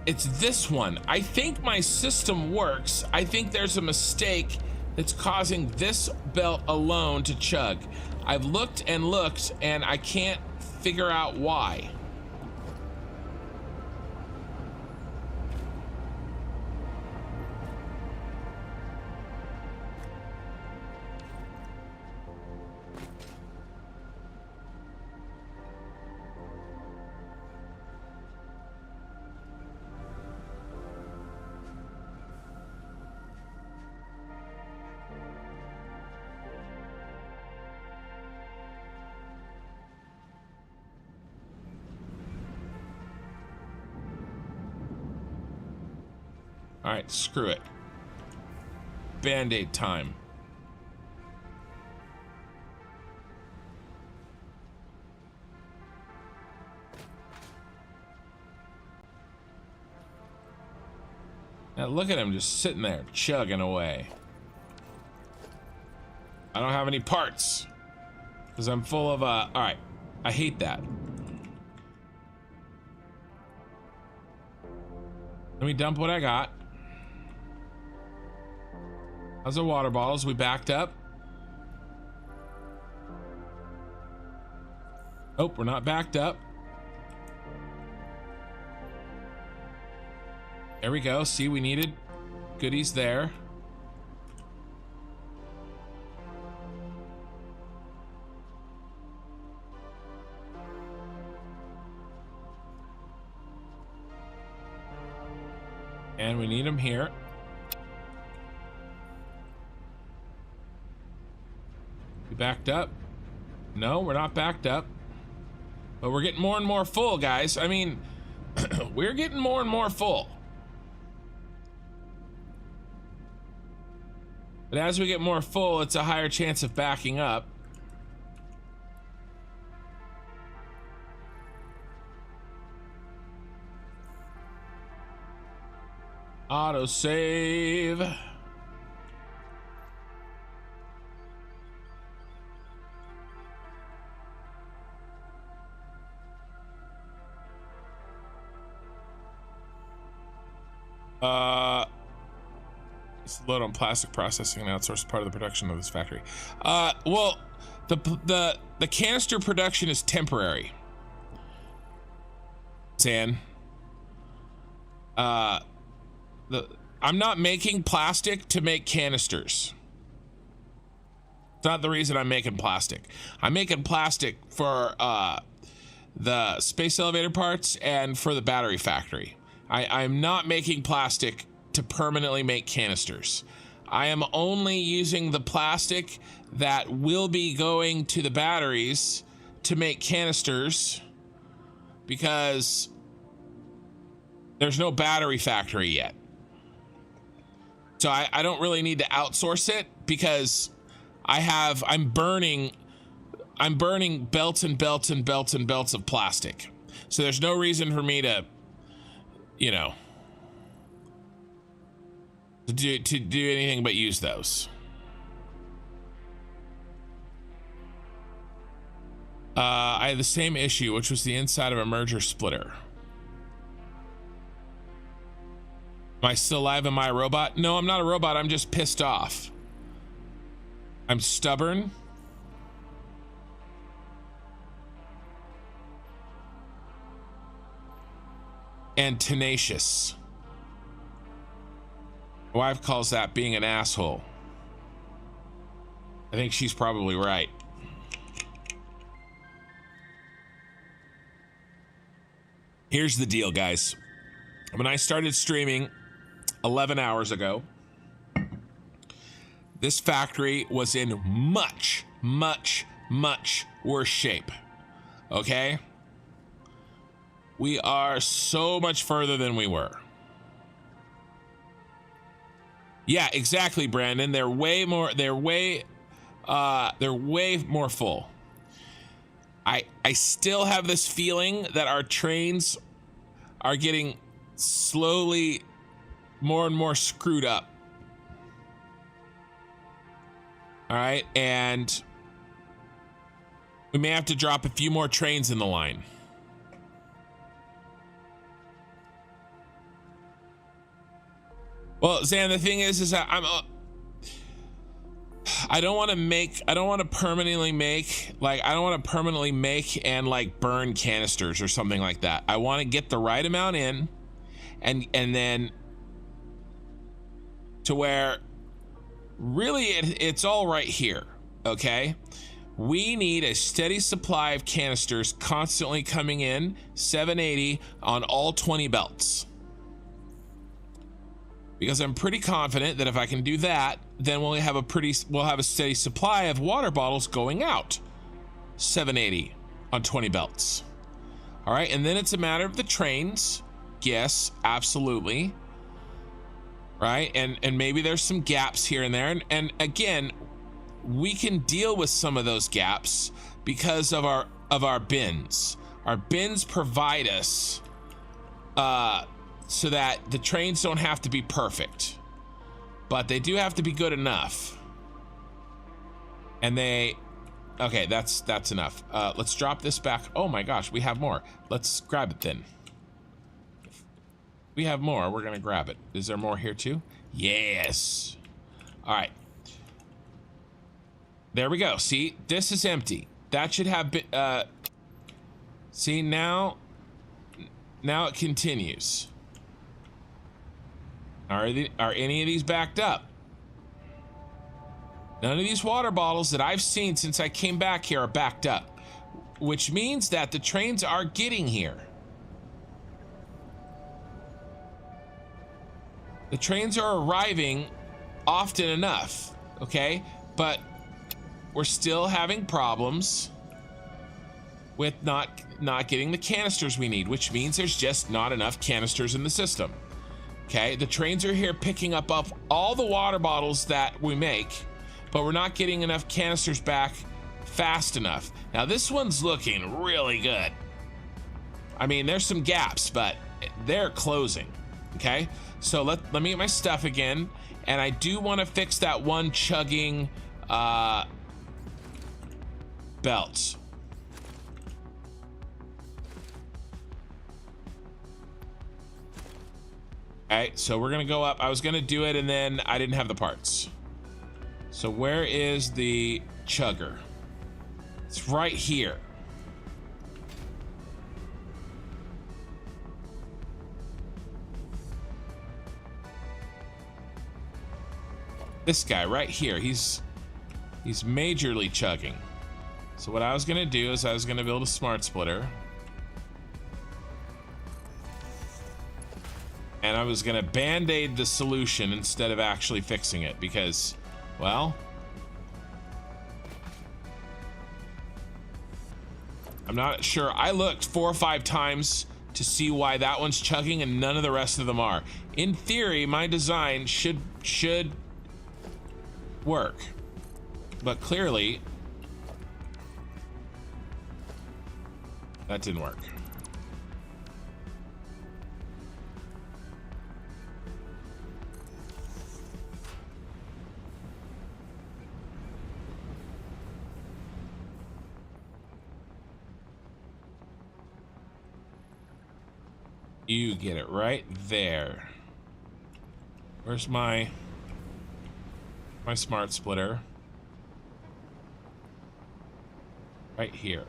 Speaker 1: It's this one. I think my system works. I think there's a mistake that's causing this belt alone to chug. I've looked and looked and I can't figure out why. All right, screw it. Band-aid time. Now look at him just sitting there, chugging away. I don't have any parts because I'm full of, all right, I hate that. Let me dump what I got. How's the water bottles? We backed up. Oh, we're not backed up. There we go. See, we needed goodies there. And we need them here. We backed up? No, we're not backed up. But we're getting more and more full, guys. I mean, we're getting more and more full. But as we get more full, it's a higher chance of backing up. Autosave. It's load on plastic processing and outsourced part of the production of this factory. Well, the canister production is temporary. San. I'm not making plastic to make canisters. It's not the reason I'm making plastic. I'm making plastic for the space elevator parts and for the battery factory. I'm not making plastic to permanently make canisters. I am only using the plastic that will be going to the batteries to make canisters because there's no battery factory yet. So I don't really need to outsource it because I'm burning belts and belts and belts and belts of plastic. So there's no reason for me to, you know, to do anything but use those. I had the same issue, which was the inside of a merger splitter. Am I still alive? Am I a robot? No, I'm not a robot. I'm just pissed off. I'm stubborn. And tenacious. My wife calls that being an asshole. I think she's probably right. Here's the deal, guys. When I started streaming 11 hours ago, this factory was in much, much, much worse shape. Okay? We are so much further than we were. Yeah, exactly, Brandon. They're way more full. I still have this feeling that our trains are getting slowly more and more screwed up. All right, and we may have to drop a few more trains in the line. Well, Zan, the thing is that I don't want to permanently make and like burn canisters or something like that. I want to get the right amount in and then to where really it's all right here. Okay. We need a steady supply of canisters constantly coming in, 780 on all 20 belts. Because I'm pretty confident that if I can do that, then we'll have a steady supply of water bottles going out, 780 on 20 belts. All right, and then it's a matter of the trains. Yes, absolutely. Right, and maybe there's some gaps here and there, and again, we can deal with some of those gaps because of our bins. Our bins provide us so that the trains don't have to be perfect, but they do have to be good enough. And okay, that's enough. Let's drop this back. Oh my gosh, we have more. Let's grab it then. We have more, we're gonna grab it. Is there more here too? Yes. All right. There we go. See, this is empty. That should have been, see, now it continues. Are any of these backed up? None of these water bottles that I've seen since I came back here are backed up, which means that the trains are getting here. The trains are arriving often enough, okay? But we're still having problems with not getting the canisters we need, which means there's just not enough canisters in the system. Okay, the trains are here picking up all the water bottles that we make, but we're not getting enough canisters back fast enough. Now this one's looking really good. I mean, there's some gaps, but they're closing. Okay, so let me get my stuff again, and I do want to fix that one chugging belt. Okay, so we're gonna go up. I was gonna do it and then I didn't have the parts. So where is the chugger? It's right here. This guy right here, he's majorly chugging. So what I was gonna do is I was gonna build a smart splitter. And I was gonna band-aid the solution instead of actually fixing it because, well, I'm not sure. I looked 4 or 5 times to see why that one's chugging and none of the rest of them are. In theory, my design should work, but clearly that didn't work. You get it right there. Where's my smart splitter? Right here.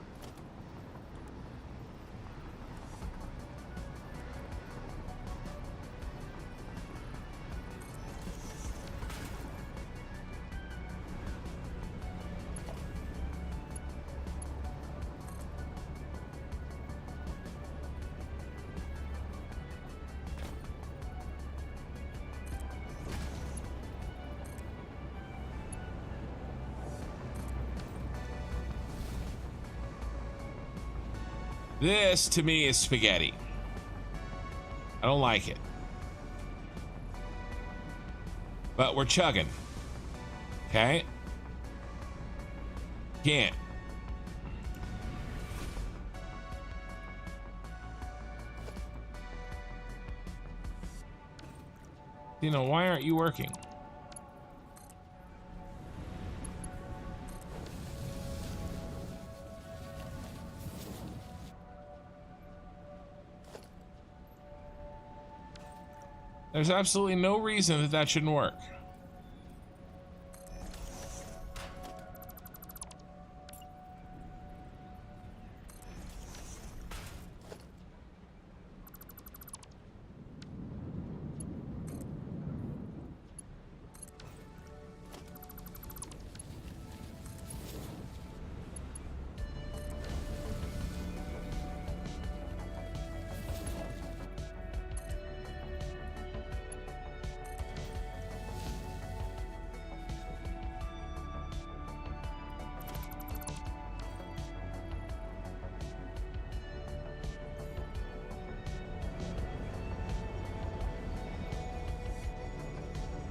Speaker 1: This, to me, is spaghetti. I don't like it. But we're chugging. Okay? Can't. You know, why aren't you working? There's absolutely no reason that that shouldn't work.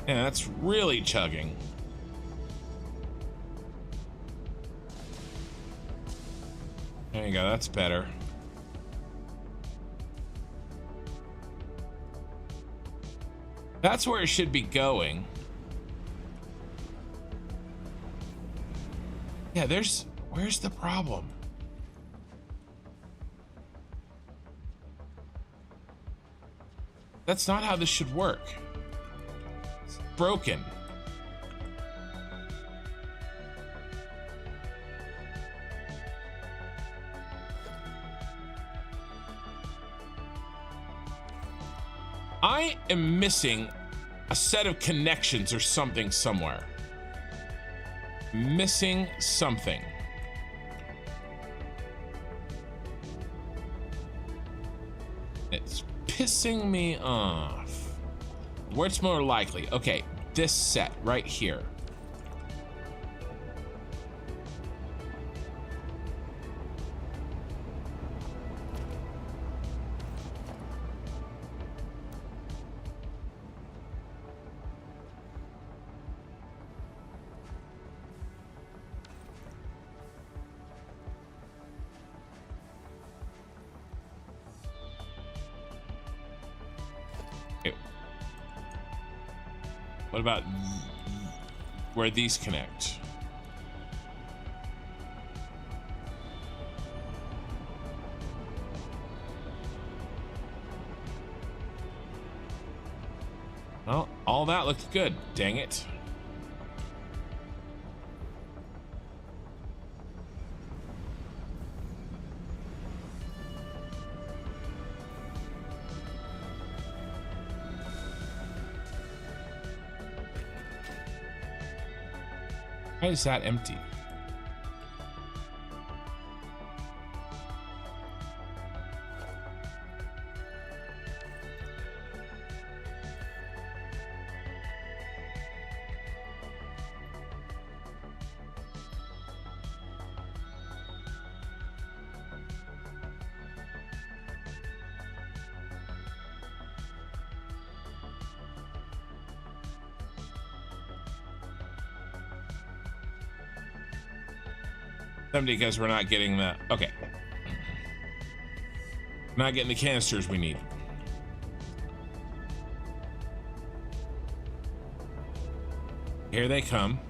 Speaker 1: Yeah, that's really chugging. There you go, that's better. That's where it should be going. Yeah, where's the problem? That's not how this should work. It's broken. I am missing a set of connections or something somewhere. Missing something. It's pissing me off. Where's more likely? Okay, this set right here. What about where these connect? Well, all that looked good, dang it. Why is that empty? Because we're not getting the okay. Not getting the canisters we need. Here they come.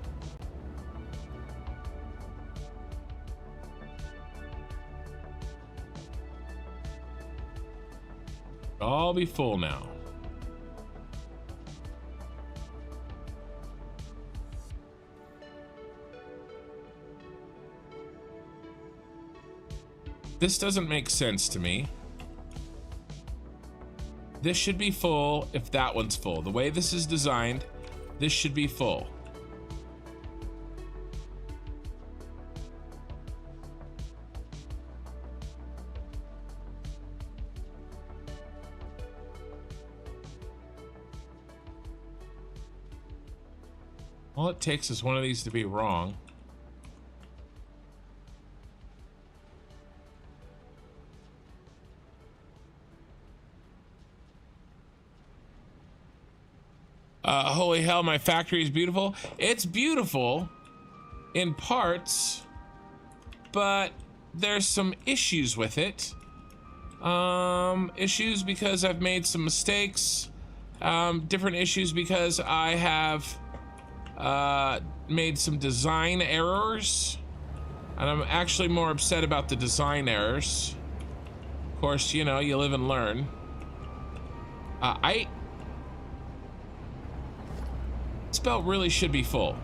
Speaker 1: I'll be full now. This doesn't make sense to me. This should be full if that one's full. The way this is designed, this should be full. All it takes is one of these to be wrong. Holy hell, my factory is beautiful. It's beautiful in parts, but there's some issues with it. Issues because I've made some mistakes. Different issues because I have made some design errors. And I'm actually more upset about the design errors. Of course, you know, you live and learn. This belt really should be full.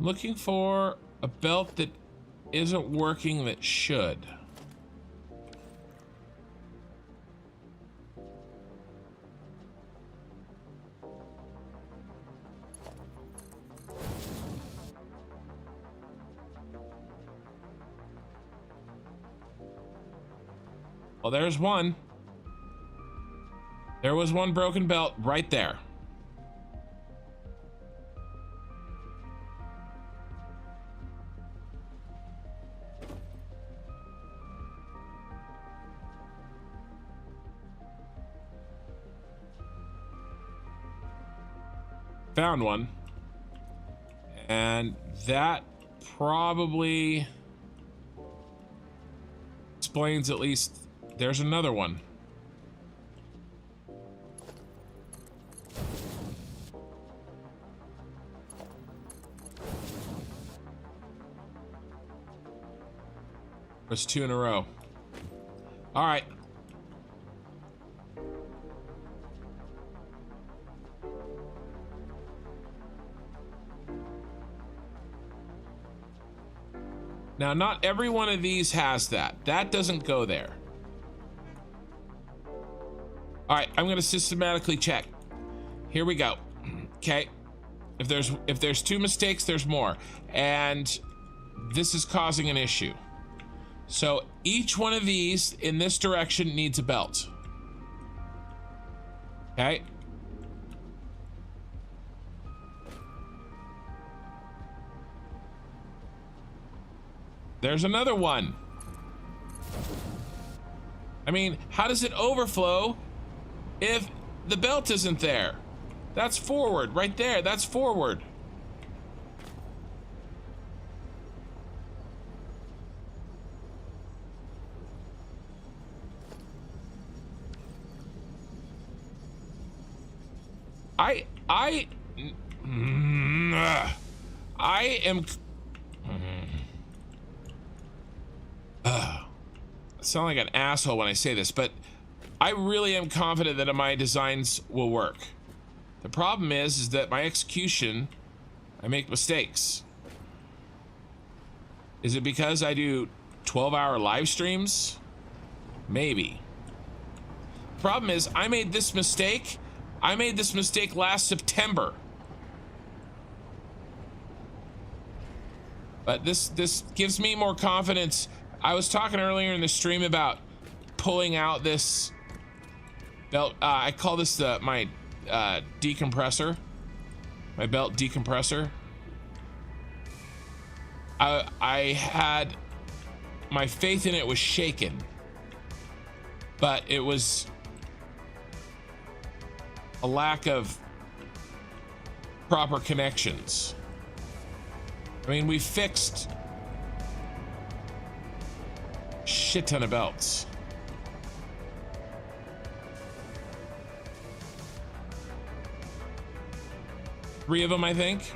Speaker 1: Looking for a belt that isn't working that should. Well, there's one. There was one broken belt right there. Found one, and that probably explains at least there's another one. There's two in a row. All right. Now, not every one of these has that. That doesn't go there. All right, I'm gonna systematically check. Here we go. Okay, if there's two mistakes, there's more, and this is causing an issue. So each one of these in this direction needs a belt. Okay. There's another one. I mean, how does it overflow if the belt isn't there? That's forward right there. That's forward. I am I sound like an asshole when I say this, but I really am confident that my designs will work. The problem is that my execution, I make mistakes. Is it because I do 12-hour live streams? Maybe. The problem is I made this mistake last September. But this gives me more confidence. I was talking earlier in the stream about pulling out this belt. I call this my decompressor, my belt decompressor. I had my faith in it was shaken, but it was a lack of proper connections. I mean, we fixed a shit ton of belts. Three of them, I think.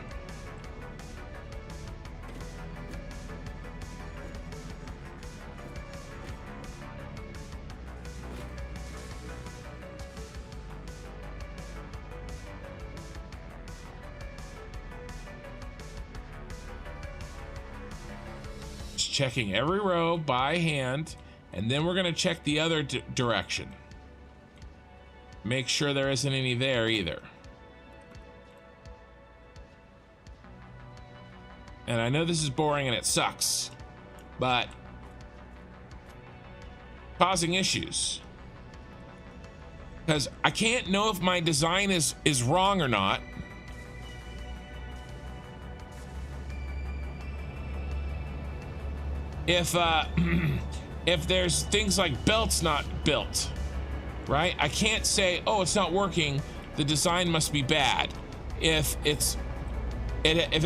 Speaker 1: Checking every row by hand, and then we're going to check the other direction. Make sure there isn't any there either. And I know this is boring and it sucks, but causing issues. Because I can't know if my design is wrong or not. If if there's things like belts not built, right? I can't say, oh, it's not working, the design must be bad if it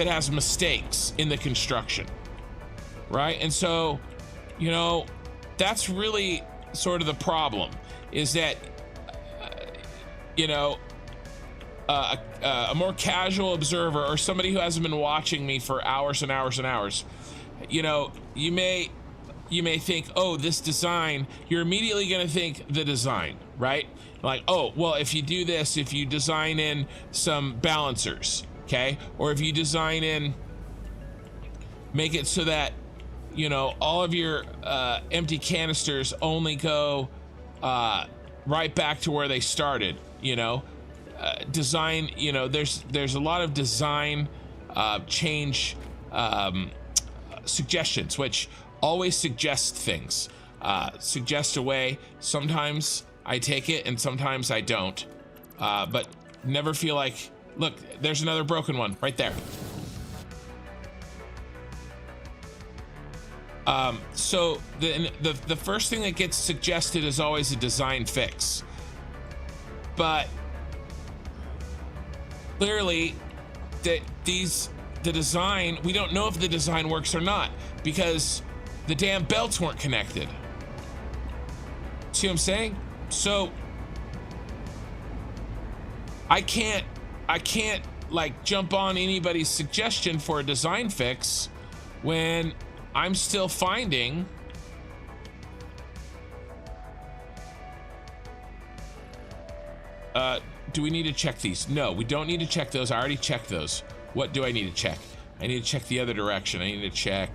Speaker 1: has mistakes in the construction, right? And so, you know, that's really sort of the problem, is that you know, a more casual observer or somebody who hasn't been watching me for hours and hours and hours, you know, you may think, oh, this design, you're immediately going to think the design, right? Like, oh, well, if you do this, if you design in some balancers, okay? Or if you design in, make it so that, you know, all of your empty canisters only go right back to where they started, you know? Design, you know, there's a lot of design change suggestions, which always suggest things, suggest a way. Sometimes I take it and sometimes I don't, but never feel like, look, there's another broken one right there. So the first thing that gets suggested is always a design fix, but clearly the design, we don't know if the design works or not because the damn belts weren't connected. See what I'm saying? So I can't like jump on anybody's suggestion for a design fix when I'm still finding do we need to check these? No, we don't need to check those. I already checked those. What do I need to check? I need to check the other direction. I need to check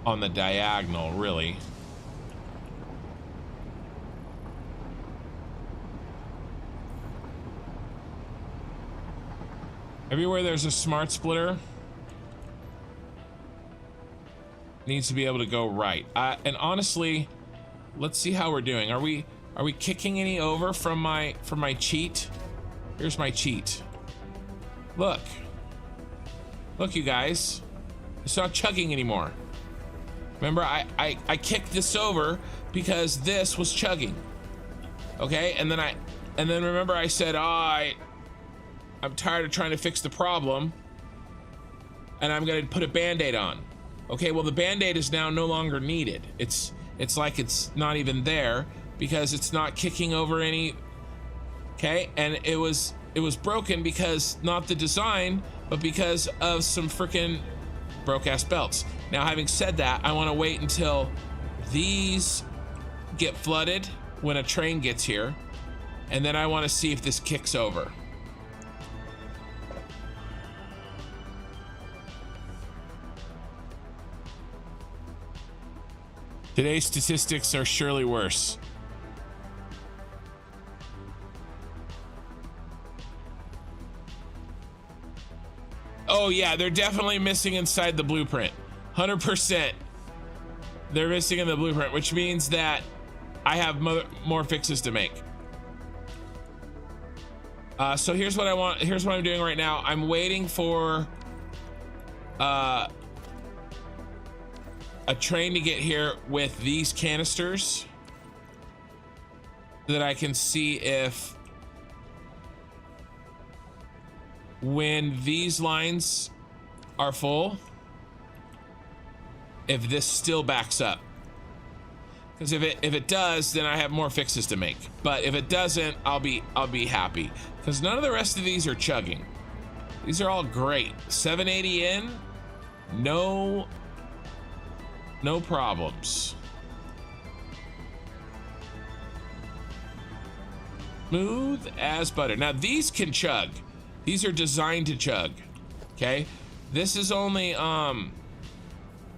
Speaker 1: on the diagonal, really. Everywhere there's a smart splitter needs to be able to go right. And honestly, let's see how we're doing. Are we kicking any over from my cheat? Here's my cheat. Look, you guys, it's not chugging anymore. Remember, I kicked this over because this was chugging. Okay, and then remember I said, I'm tired of trying to fix the problem, and I'm gonna put a band-aid on. Okay, well, the band-aid is now no longer needed. It's like it's not even there because it's not kicking over any. Okay, and it was broken because not the design, but because of some freaking broke-ass belts. Now, having said that, I want to wait until these get flooded when a train gets here, and then I want to see if this kicks over. Today's statistics are surely worse. Oh yeah, they're definitely missing inside the blueprint. 100%. They're missing in the blueprint, which means that I have more fixes to make. So here's what I want. Here's what I'm doing right now. I'm waiting for a train to get here with these canisters so that I can see if when these lines are full, if this still backs up. Because if it does, then I have more fixes to make. But if it doesn't, I'll be happy. Because none of the rest of these are chugging. These are all great. 780 in, no problems. Smooth as butter. Now these can chug. These are designed to chug. Okay, this is only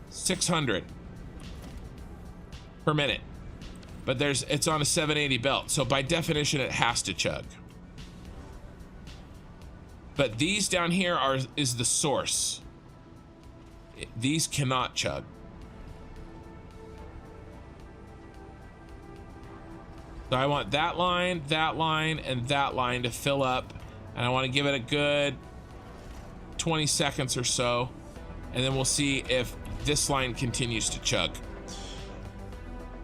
Speaker 1: 600 per minute, but it's on a 780 belt, so by definition it has to chug. But these down here is the source. These cannot chug. So I want that line, and that line to fill up, and I want to give it a good 20 seconds or so, and then we'll see if this line continues to chug.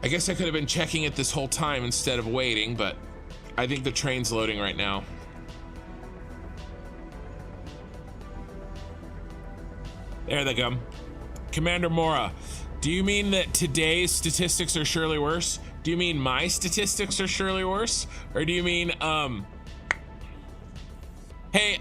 Speaker 1: I guess I could have been checking it this whole time instead of waiting, but I think the train's loading right now. There they come. Commander Mora,
Speaker 2: Do you mean that today's statistics are surely worse? Do you mean my statistics are surely worse? Or do you mean, hey,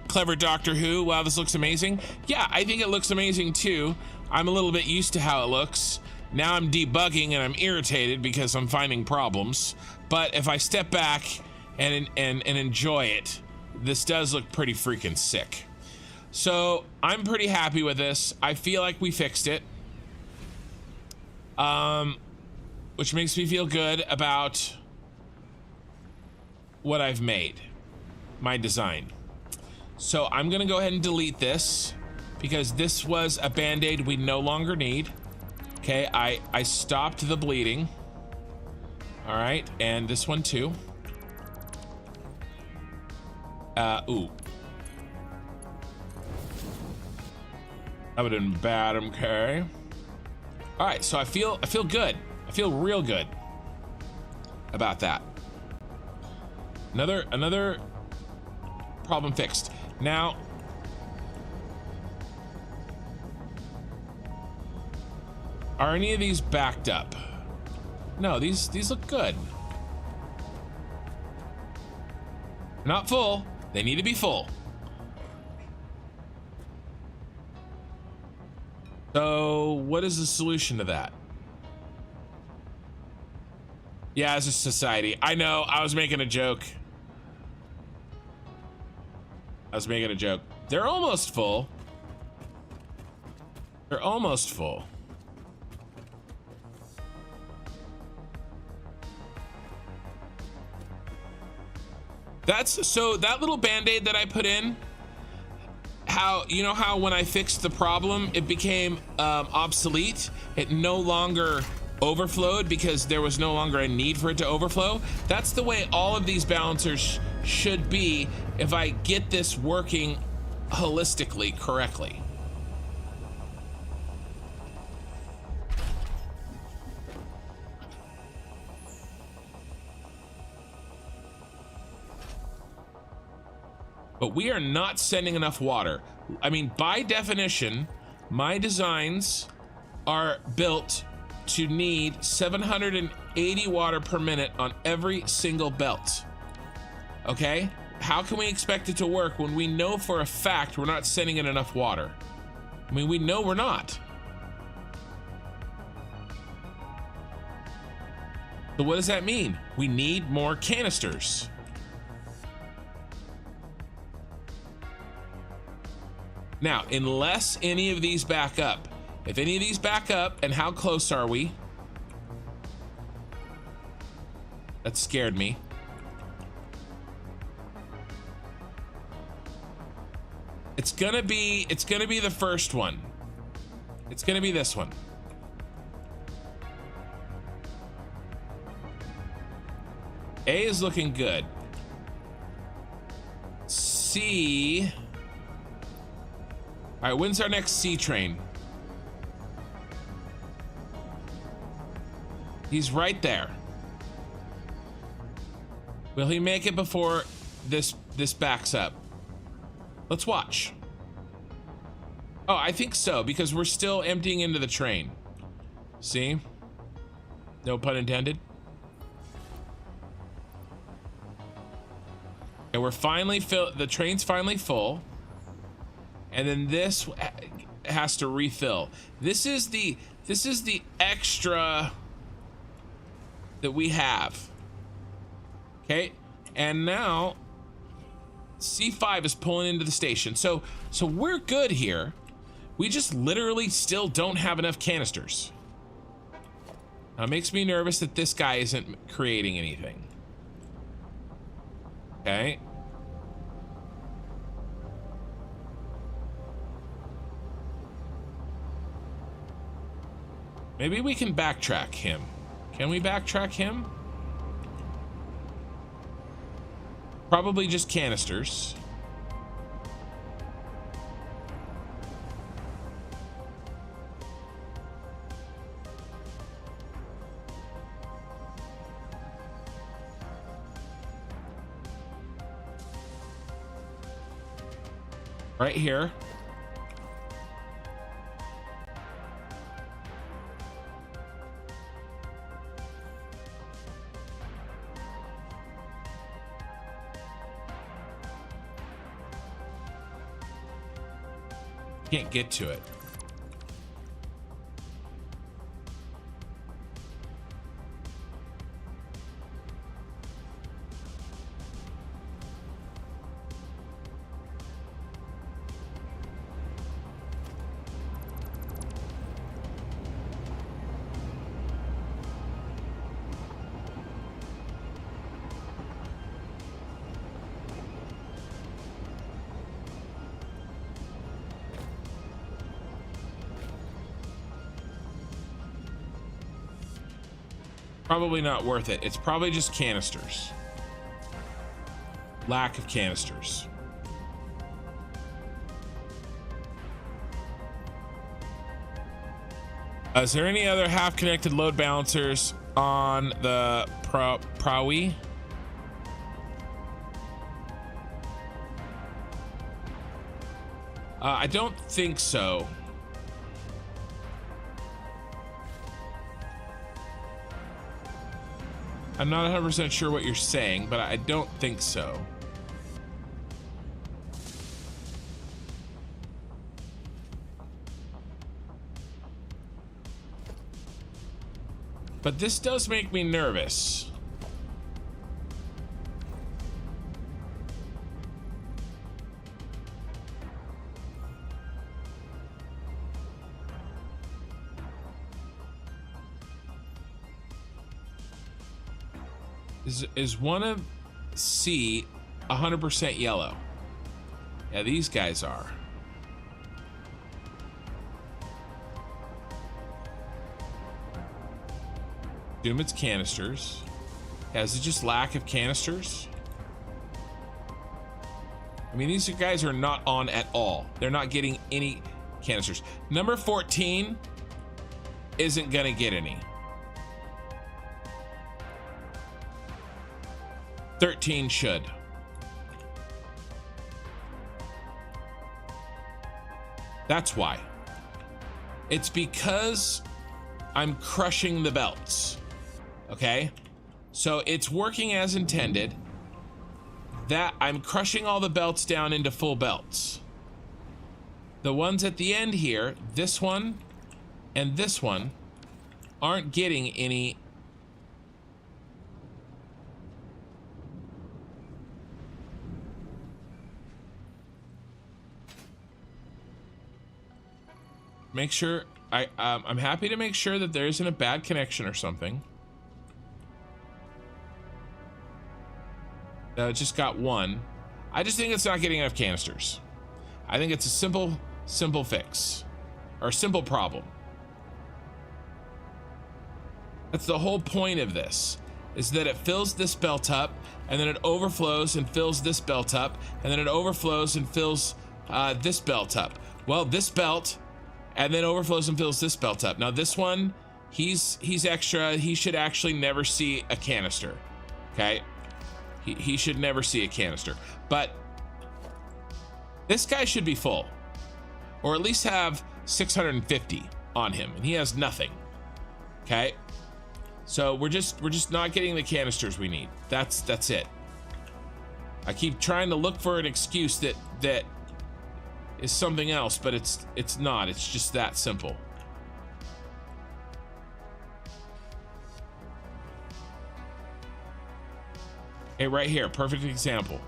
Speaker 2: clever Doctor Who, wow, this looks amazing. Yeah, I think it looks amazing too. I'm a little bit used to how it looks. Now I'm debugging and I'm irritated because I'm finding problems. But if I step back and enjoy it, this does look pretty freaking sick. So I'm pretty happy with this. I feel like we fixed it. Which makes me feel good about what I've made, my design. So I'm gonna go ahead and delete this because this was a band-aid we no longer need. Okay, I stopped the bleeding. All right, and this one too. Ooh. That would have been bad, okay. All right, so I feel good. I feel real good about that. Another problem fixed. Now, are any of these backed up? No, these look good. Not full. They need to be full. So what is the solution to that? Yeah, as a society. I know, I was making a joke. They're almost full. They're almost full. So that little band-aid that I put in, how, you know how when I fixed the problem, it became obsolete? It no longer overflowed because there was no longer a need for it to overflow. That's the way all of these balancers should be if I get this working holistically correctly. But we are not sending enough water. I mean, by definition, my designs are built to need 780 water per minute on every single belt. Okay? How can we expect it to work when we know for a fact we're not sending in enough water? I mean, we know we're not. So what does that mean? We need more canisters. Now, unless any of these back up, if any of these back up, and how close are we? That scared me. It's gonna be the first one. It's gonna be this one. A is looking good. C. All right, when's our next C train? He's right there. Will he make it before this backs up? Let's watch. Oh, I think so, because we're still emptying into the train. See? No pun intended. And we're finally the train's finally full. And then this has to refill. This is the extra that we have. Okay, and now C5 is pulling into the station. So we're good here. We just literally still don't have enough canisters. Now it makes me nervous that this guy isn't creating anything. Okay. Maybe we can backtrack him. Can we backtrack him? Probably just canisters. Right here.
Speaker 1: Can't get to it. Probably not worth it. It's probably just canisters. Lack of canisters. Is there any other half-connected load balancers on the Prawi? I don't think so. I'm not 100% sure what you're saying, but I don't think so. But this does make me nervous. Is one of C 100% yellow? Yeah, these guys are. Assume it's canisters. Yeah, is it just lack of canisters? I mean, these guys are not on at all. They're not getting any canisters. Number 14 isn't gonna get any. 13 should. That's why. It's because I'm crushing the belts. Okay? So it's working as intended. That I'm crushing all the belts down into full belts. The ones at the end here, this one and this one, aren't getting any. Make sure I'm happy to make sure that there isn't a bad connection or something. Just got one. I just think it's not getting enough canisters. I think it's a simple fix or simple problem. That's the whole point of this, is that it fills this belt up and then it overflows and fills this belt up and then it overflows and fills this belt up. Well, this belt and then overflows and fills this belt up. Now this one, he's extra. He should actually never see a canister. Okay, he should never see a canister. But this guy should be full, or at least have 650 on him, and he has nothing. Okay, so we're just not getting the canisters we need. That's it. I keep trying to look for an excuse that is something else, but it's not. It's just that simple. Hey, right here, perfect example.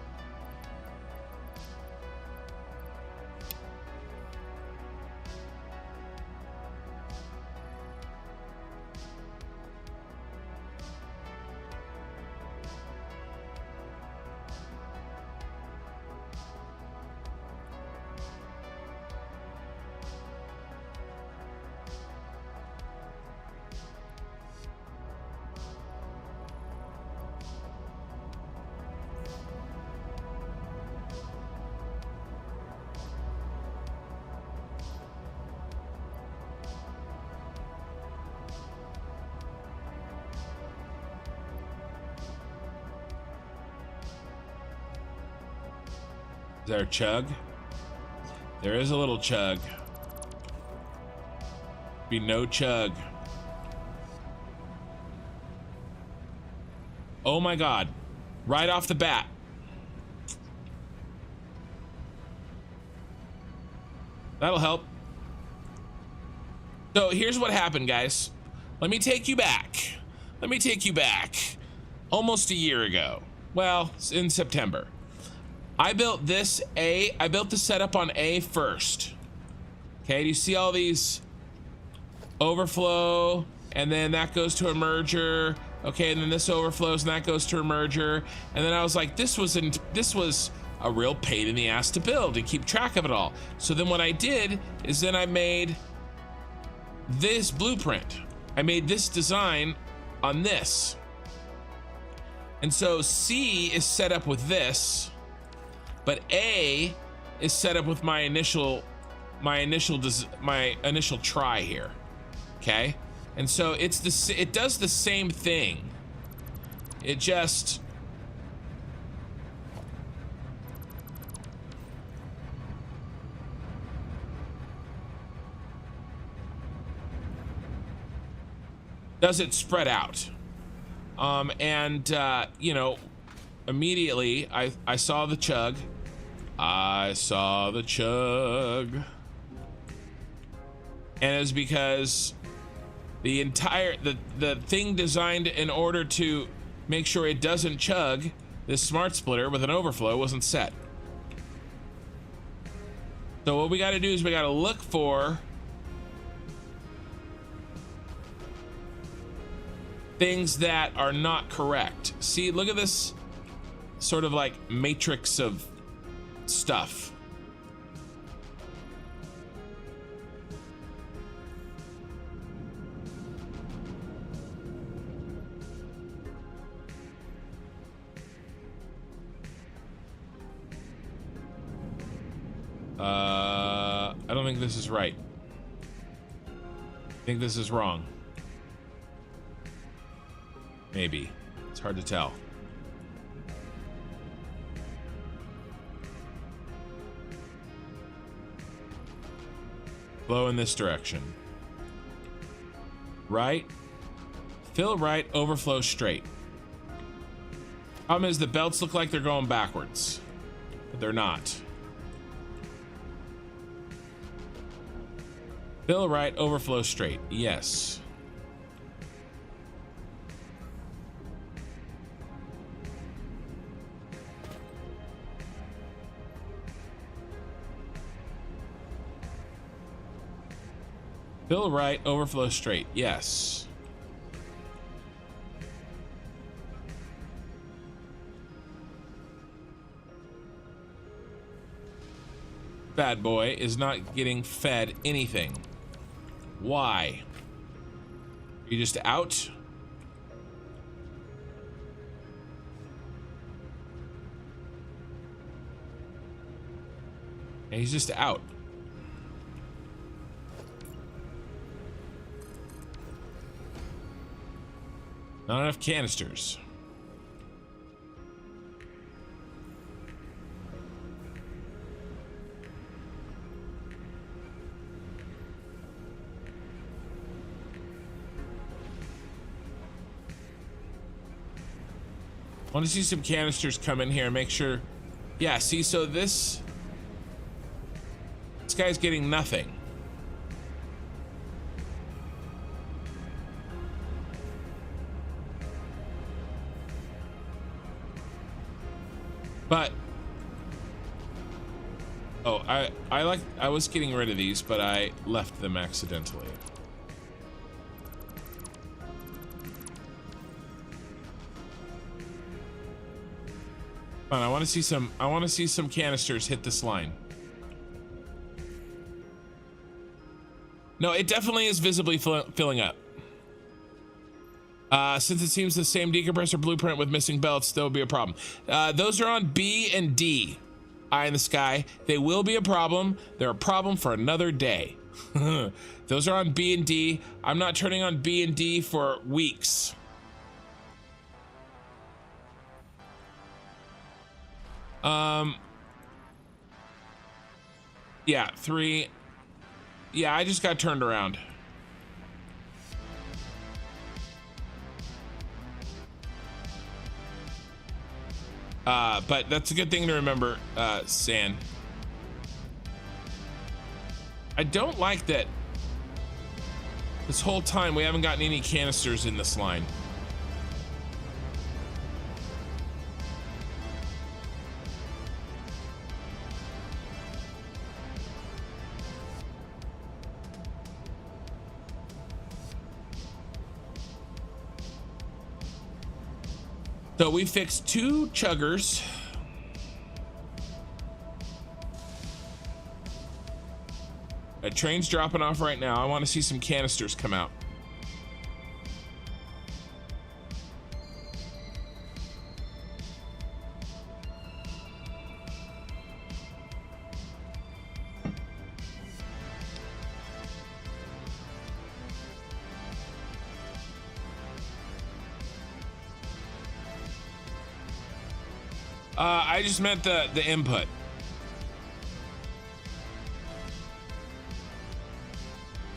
Speaker 1: Is there a chug? There is a little chug. Be no chug. Oh my God. Right off the bat. That'll help. So here's what happened, guys. Let me take you back. Let me take you back almost a year ago. Well, in September. I built this A. I built the setup on A first. Okay, do you see all these overflow? And then that goes to a merger. Okay, and then this overflows and that goes to a merger. And then I was like, this was a real pain in the ass to build and keep track of it all. So then what I did is then I made this blueprint. I made this design on this. And so C is set up with this, but A is set up with my initial try here. Okay? And so it does the same thing. It just does it spread out. You know, immediately I saw the chug. I saw the chug. And it was because the entire the thing designed in order to make sure it doesn't chug, this smart splitter with an overflow wasn't set. So what we got to do is we got to look for things that are not correct. See, look at this sort of like matrix of stuff. I don't think this is right. I think this is wrong. Maybe. It's hard to tell. Flow in this direction. Right. Fill right, overflow straight. Problem is the belts look like they're going backwards, but they're not. Fill right, overflow straight. Yes. Fill right, overflow straight. Yes. Bad boy is not getting fed anything. Why? Are you just out? And he's just out. Not enough canisters. I want to see some canisters come in here and make sure. Yeah, see, so this guy's getting nothing. But oh, I was getting rid of these, but I left them accidentally. Fine, I want to see some canisters hit this line. No, it definitely is visibly filling up. Since it seems the same decompressor blueprint with missing belts, there will be a problem. Those are on B and D. Eye in the sky. They will be a problem. They're a problem for another day. Those are on B and D. I'm not turning on B and D for weeks. Yeah, 3. Yeah, I just got turned around. But that's a good thing to remember, San. I don't like that this whole time we haven't gotten any canisters in this line. So we fixed 2 chuggers. A train's dropping off right now. I want to see some canisters come out. I just meant the input.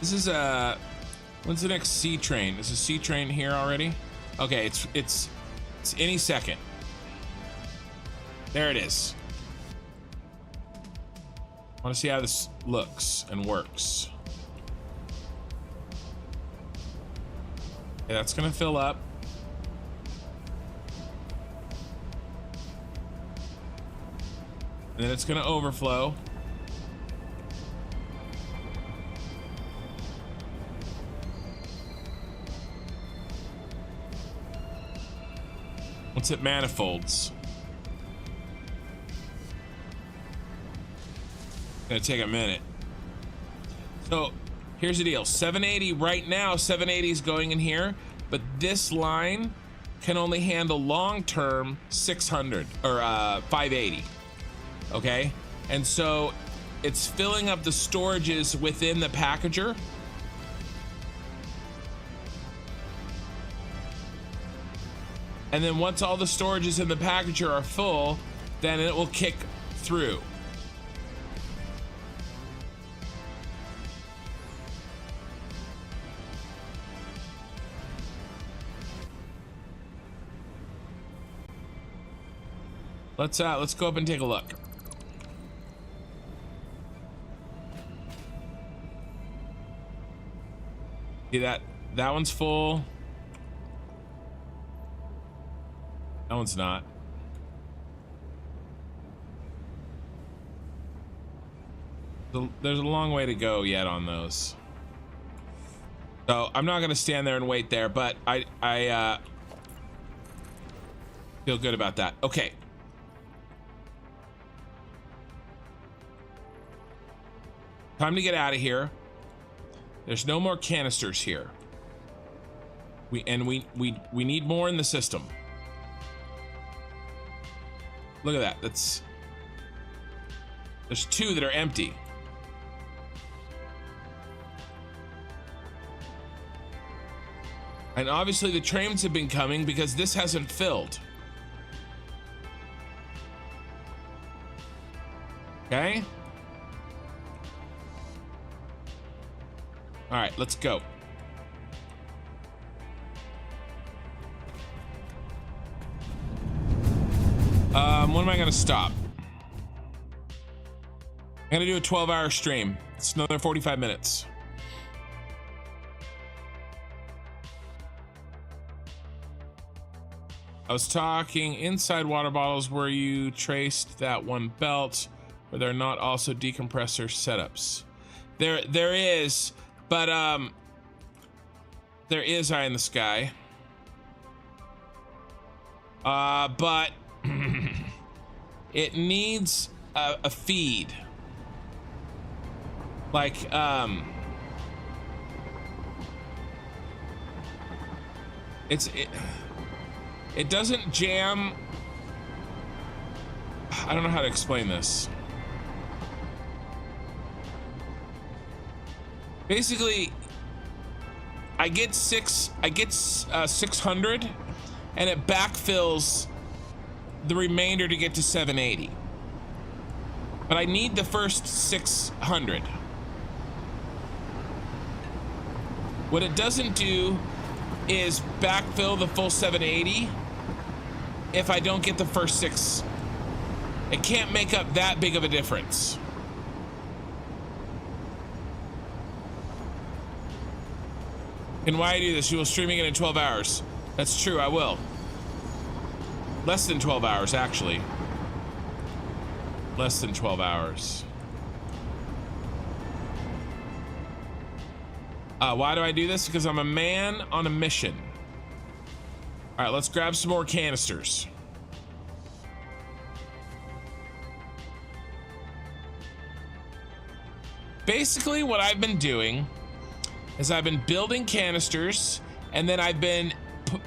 Speaker 1: This is a, when's the next C train? Is a C train here already? Okay, it's any second. There it is. I want to see how this looks and works. Okay, that's gonna fill up. And then it's gonna overflow. Once it manifolds. Gonna take a minute. So here's the deal. 780 right now, 780 is going in here, but this line can only handle long-term 600 or 580. Okay, and so it's filling up the storages within the packager. And then once all the storages in the packager are full, then it will kick through. Let's go up and take a look. See that one's full. That one's not. There's a long way to go yet on those. So I'm not gonna stand there and wait there, but I feel good about that. Okay. Time to get out of here. There's no more canisters here. We need more in the system. Look at that. There's 2 that are empty. And obviously the trains have been coming because this hasn't filled. Okay? All right, let's go. When am I gonna stop? I'm gonna do a 12-hour stream. It's another 45 minutes. I was talking inside water bottles where you traced that one belt, where there are not also decompressor setups. There is, but there is eye in the sky. But it needs a feed. Like, it doesn't jam. I don't know how to explain this. Basically, I get 600 and it backfills the remainder to get to 780. But I need the first 600. What it doesn't do is backfill the full 780 if I don't get the first 6. It can't make up that big of a difference. And why I do this? You will stream again in 12 hours. That's true, I will. Less than 12 hours, actually. Less than 12 hours. Why do I do this? Because I'm a man on a mission. All right, let's grab some more canisters. Basically, what I've been doing is I've been building canisters, and then I've been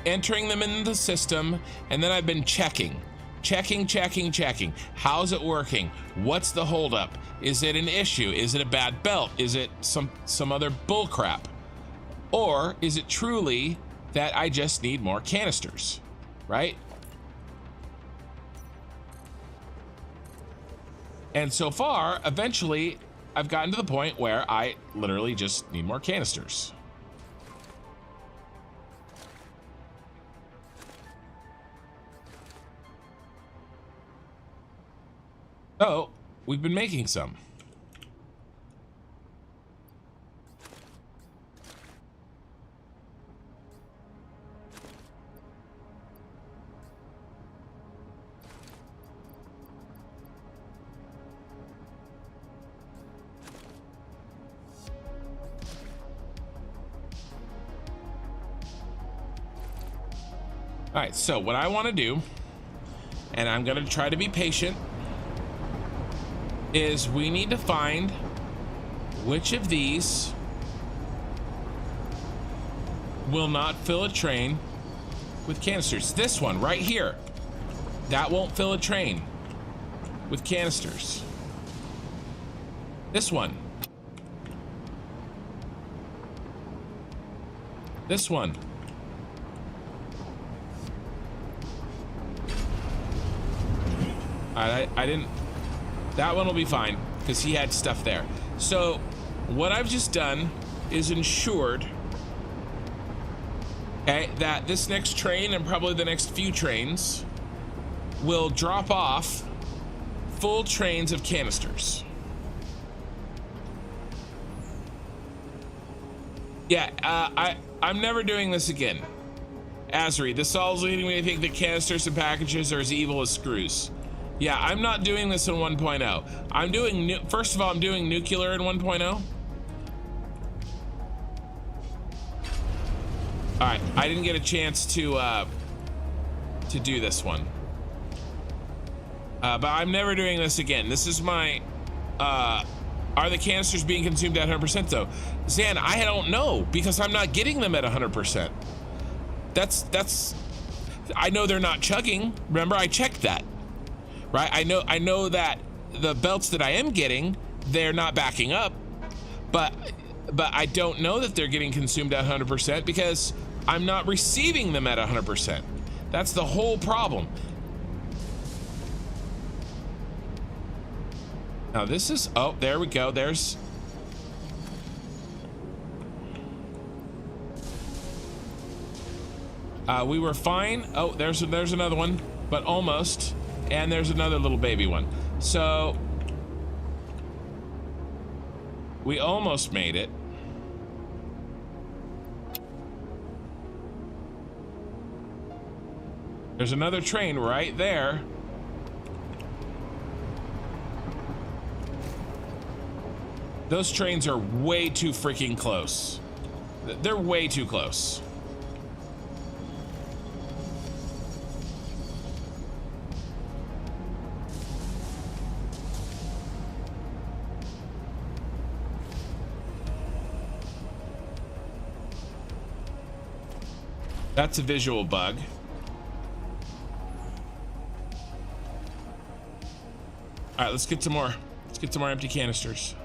Speaker 1: entering them in the system, and then I've been checking. Checking. How's it working? What's the holdup? Is it an issue? Is it a bad belt? Is it some other bull crap? Or is it truly that I just need more canisters, right? And so far, eventually, I've gotten to the point where I literally just need more canisters. So, we've been making some. All right, so what I want to do, and I'm going to try to be patient, is we need to find which of these will not fill a train with canisters. This one right here, that won't fill a train with canisters. This one. This one. I didn't. That one will be fine because he had stuff there. So what I've just done is ensured, okay, that this next train and probably the next few trains will drop off full trains of canisters. Yeah, I'm never doing this again. Azri, this all's leading me to think that canisters and packages are as evil as screws. Yeah, I'm not doing this in 1.0. I'm doing, first of all, I'm doing nuclear in 1.0. All right, I didn't get a chance to do this one. But I'm never doing this again. This is my, are the canisters being consumed at 100% though? Zan, I don't know because I'm not getting them at 100%. That's, I know they're not chugging. Remember, I checked that. Right, I know that the belts that I am getting, they're not backing up, but I don't know that they're getting consumed at 100% because I'm not receiving them at 100%. That's the whole problem. Now this is, oh, there we go. There's, we were fine. Oh, there's another one, but almost. And there's another little baby one. So we almost made it. There's another train right there. Those trains are way too freaking close. They're way too close. That's a visual bug. All right, let's get some more. Let's get some more empty canisters.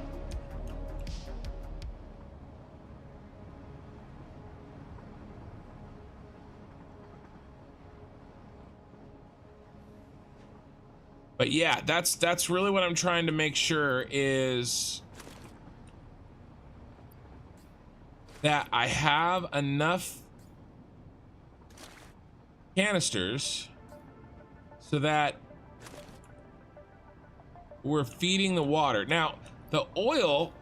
Speaker 1: But yeah, that's really what I'm trying to make sure is that I have enough canisters so that we're feeding the water. Now, the oil,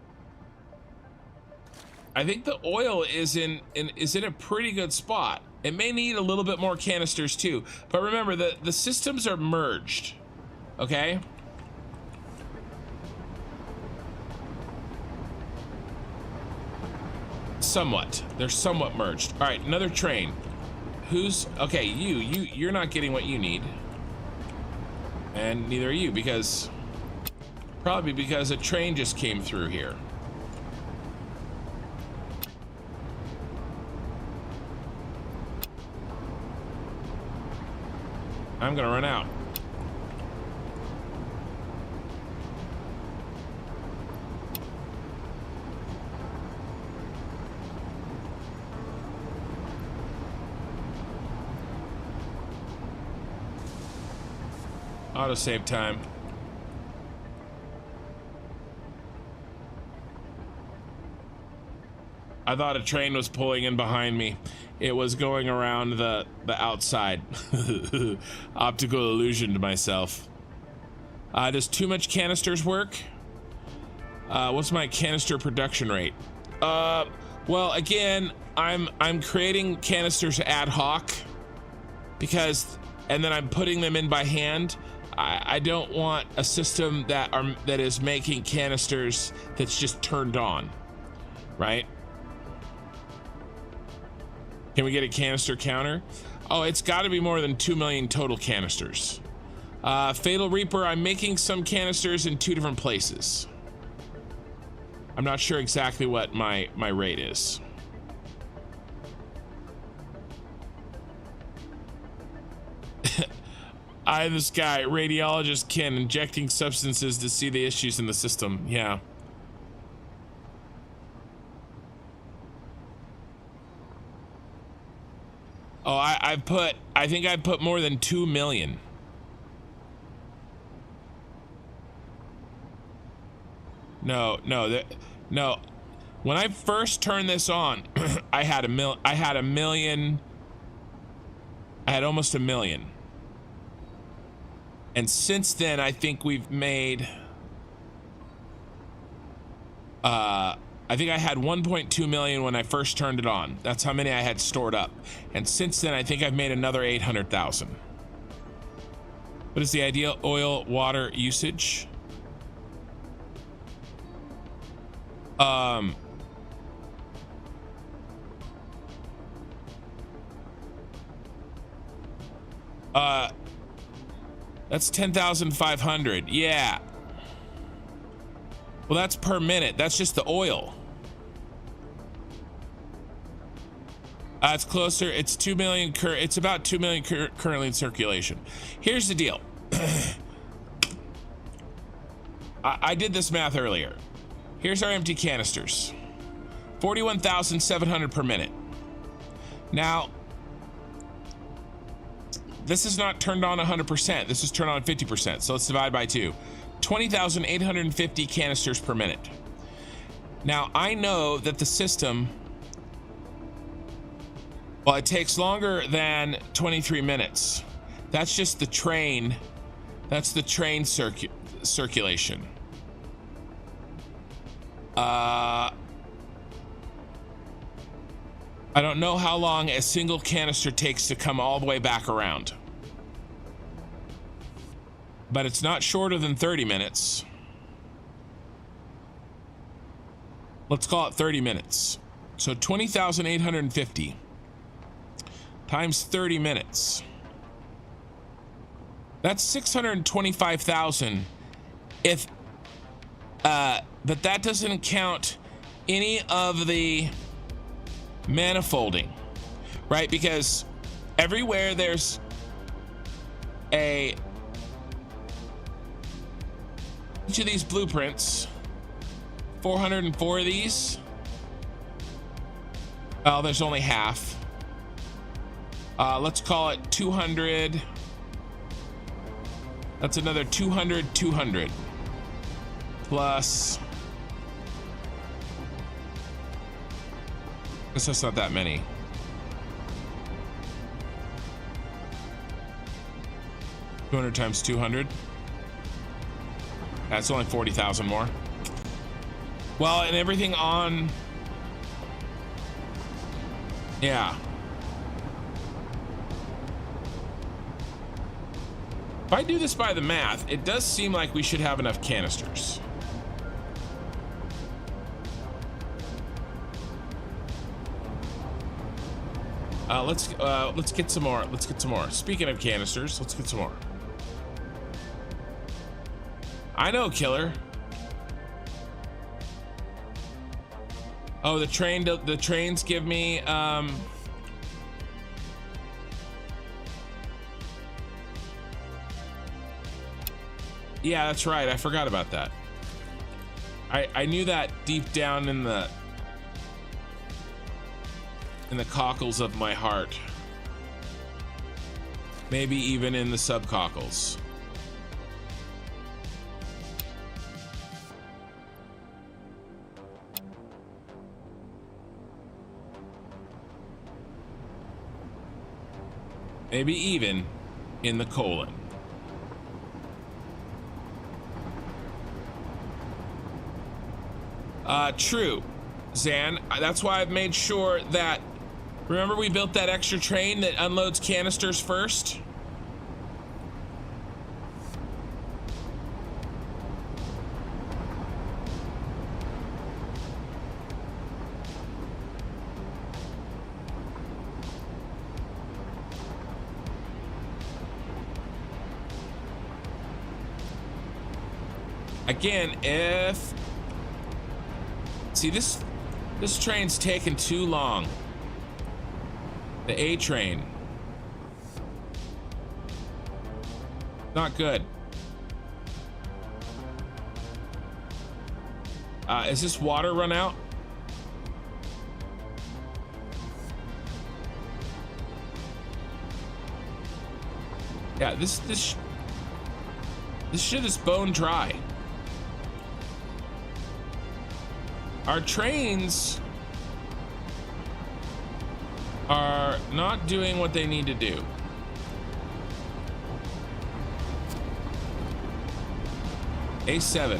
Speaker 1: I think the oil is in a pretty good spot. It may need a little bit more canisters too, but remember the systems are merged, okay? Somewhat. They're somewhat merged. All right, another train. Who's okay? You're not getting what you need, and neither are you, because probably because a train just came through here. I'm gonna run out. Autosave time. I thought a train was pulling in behind me. It was going around the outside. Optical illusion to myself. Does too much canisters work? What's my canister production rate? Well, again, I'm creating canisters ad hoc because, and then I'm putting them in by hand. I don't want a system that is making canisters that's just turned on, right? Can we get a canister counter? Oh, it's got to be more than 2 million total canisters. Fatal Reaper, I'm making some canisters in 2 different places. I'm not sure exactly what my rate is. Eye of the sky, radiologist Ken, injecting substances to see the issues in the system. Yeah. Oh, I think I put more than 2 million. No. When I first turned this on, I had a million. I had almost 1 million. And since then, I think we've made, I think I had 1.2 million when I first turned it on. That's how many I had stored up. And since then, I think I've made another 800,000. What is the ideal oil water usage? That's 10,500. Yeah. Well, that's per minute. That's just the oil. It's closer. It's 2 million. It's about 2 million currently in circulation. Here's the deal. I did this math earlier. Here's our empty canisters. 41,700 per minute. Now, this is not turned on 100%. This is turned on 50%. So let's divide by 2. 20,850 canisters per minute. Now, I know that the system, well, it takes longer than 23 minutes. That's just the train. That's the train circulation. I don't know how long a single canister takes to come all the way back around. But it's not shorter than 30 minutes. Let's call it 30 minutes. So 20,850 times 30 minutes. That's 625,000. But that doesn't count any of the manifolding, right? Because everywhere there's each of these blueprints, 404 of these. Oh, there's only half. Let's call it 200. That's another 200 plus. Guess that's not that many. $200 times 200. That's only 40,000 more. Well, and everything on Yeah. If I do this by the math, it does seem like we should have enough canisters. Let's get some more. Let's get some more. Speaking of canisters, let's get some more. I know, killer. Oh, the trains give me yeah, that's right. I forgot about that. I knew that deep down in the cockles of my heart. Maybe even in the subcockles. Maybe even in the colon. True, Zan. That's why I've made sure that, remember we built that extra train that unloads canisters first? Again, if... See, this train's taking too long. The A train. Not good. Is this water run out? Yeah, this shit is bone dry. Our trains are not doing what they need to do. A7.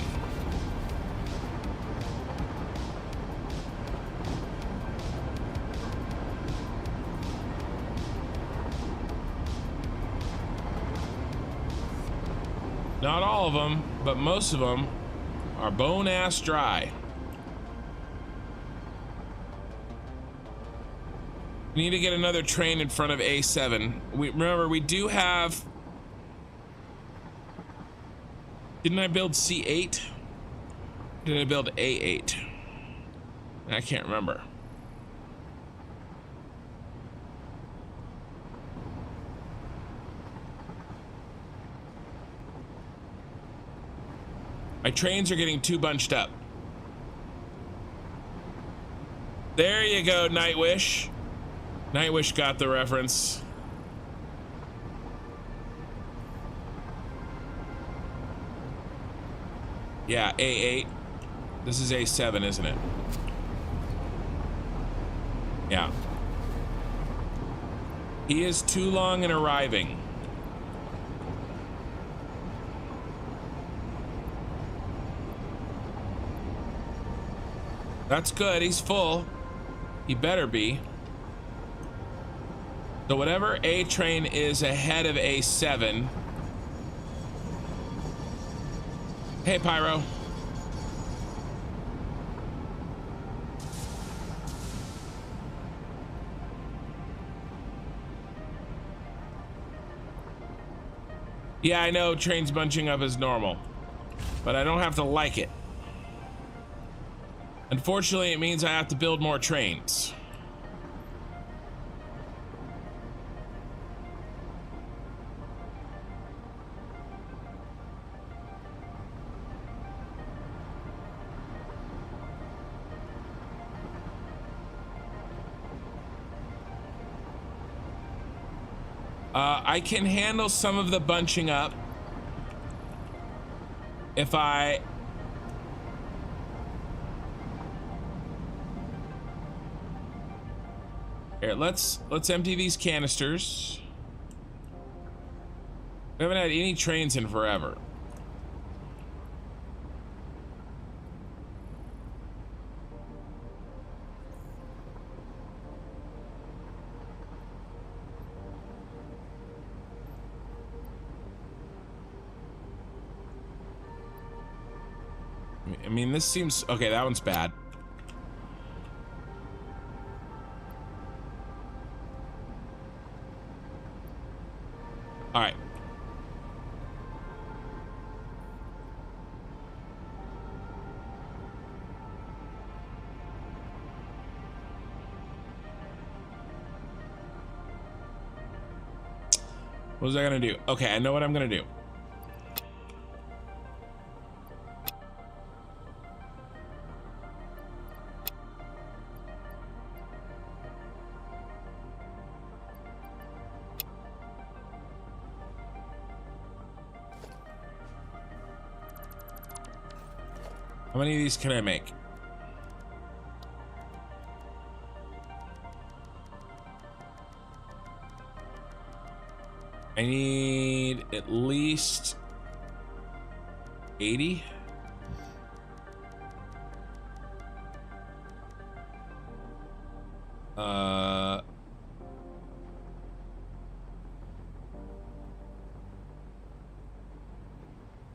Speaker 1: Not all of them, but most of them are bone ass dry. We need to get another train in front of A7. Remember, we do have... Didn't I build C8? Did I build A8? I can't remember. My trains are getting too bunched up. There you go, Nightwish. Nightwish got the reference. Yeah, A8. This is A7, isn't it? Yeah. He is too long in arriving. That's good, he's full. He better be. So whatever A train is ahead of A7. Hey, Pyro. Yeah, I know trains bunching up is normal, but I don't have to like it. Unfortunately, it means I have to build more trains. I can handle some of the bunching up if I... Here, let's empty these canisters. We haven't had any trains in forever. I mean, this seems... Okay, that one's bad. All right. What was I gonna do? Okay, I know what I'm gonna do. How many of these can I make? I need at least 80. Let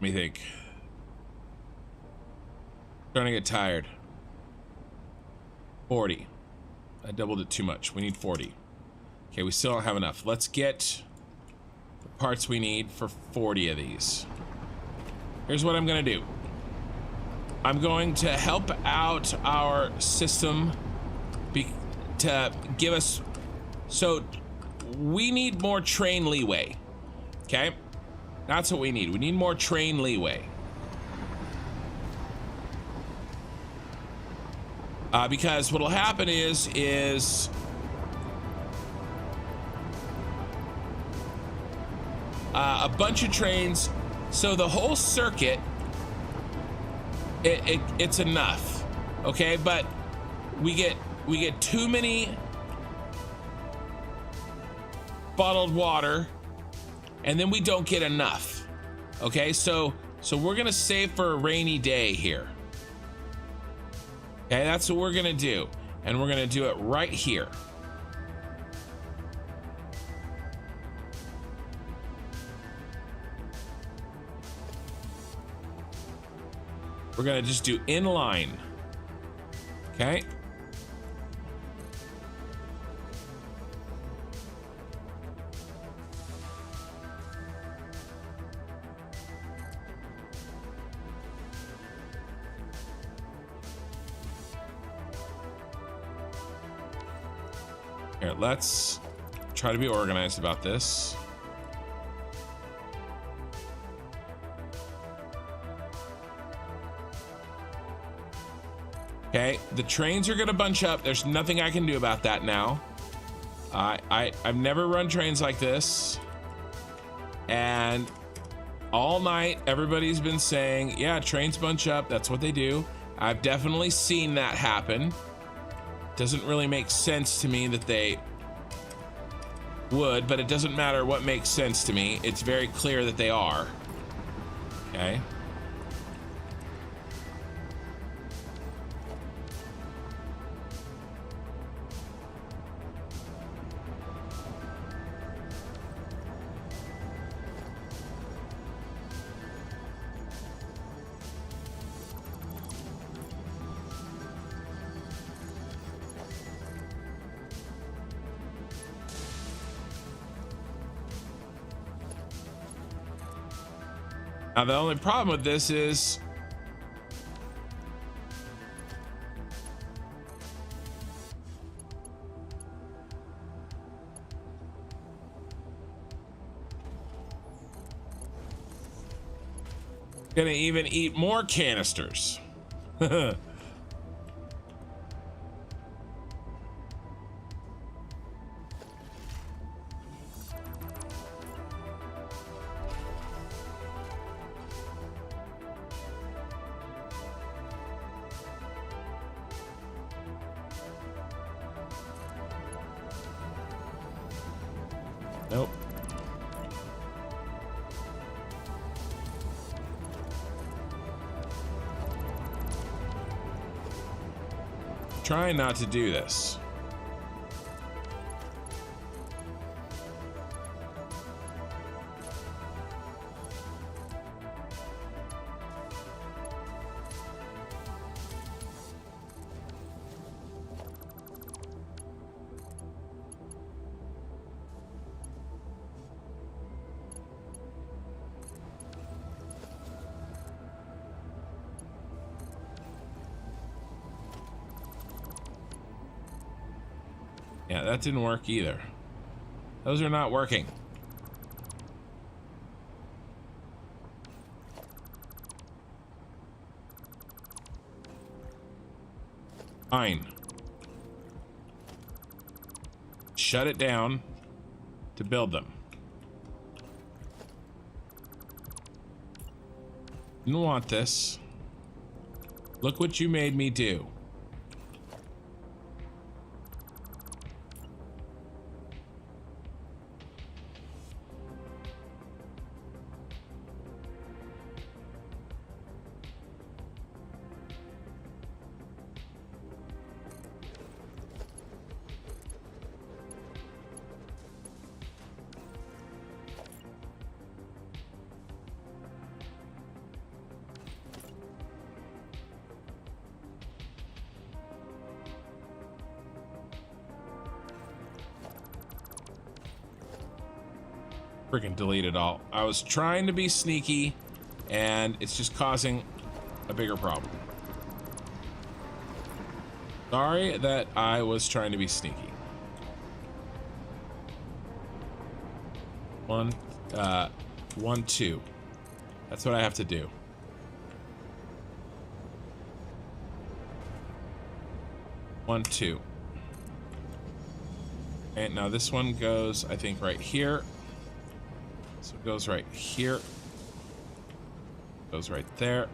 Speaker 1: me think. Starting to get tired. 40. I doubled it too much. We need 40. Okay, we still don't have enough. Let's get the parts we need for 40 of these. Here's what I'm gonna do. I'm going to help out our system to give us... So, we need more train leeway. Okay? That's what we need. We need more train leeway. Because what'll happen is a bunch of trains, so the whole circuit, it's enough, okay? But we get too many bottled water, and then we don't get enough, okay? So we're gonna save for a rainy day here. Okay, that's what we're gonna do. And we're gonna do it right here. We're gonna just do inline. Okay. Here, let's try to be organized about this. Okay, the trains are gonna bunch up. There's nothing I can do about that now. I've never run trains like this. And all night, everybody's been saying, yeah, trains bunch up. That's what they do. I've definitely seen that happen. Doesn't really make sense to me that they would, but it doesn't matter what makes sense to me. It's very clear that they are. Okay. Now, the only problem with this is gonna even eat more canisters. Nope. Trying not to do this. Yeah, that didn't work either. Those are not working. Fine. Shut it down to build them. Didn't want this. Look what you made me do. Freaking delete it all. I was trying to be sneaky, and it's just causing a bigger problem. Sorry that I was trying to be sneaky. 1, 2. That's what I have to do. One, 2. And now this one goes, I think, right here. So it goes right here. Goes right there.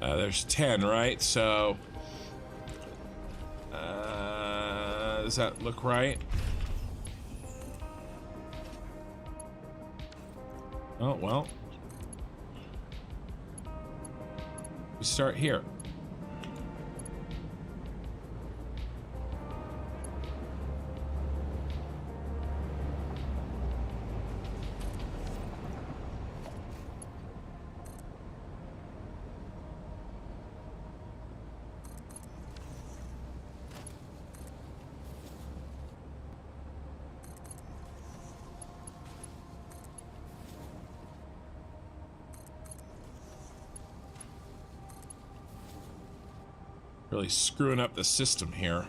Speaker 1: There's 10, right? So, does that look right? Oh, well. We start here. Really screwing up the system here.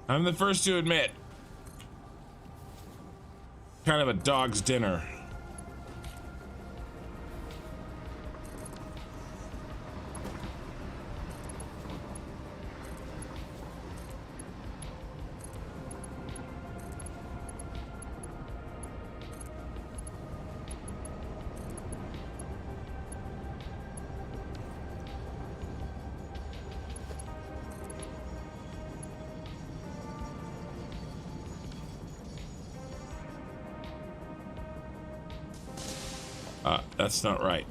Speaker 1: I'm the first to admit. Kind of a dog's dinner. That's not right.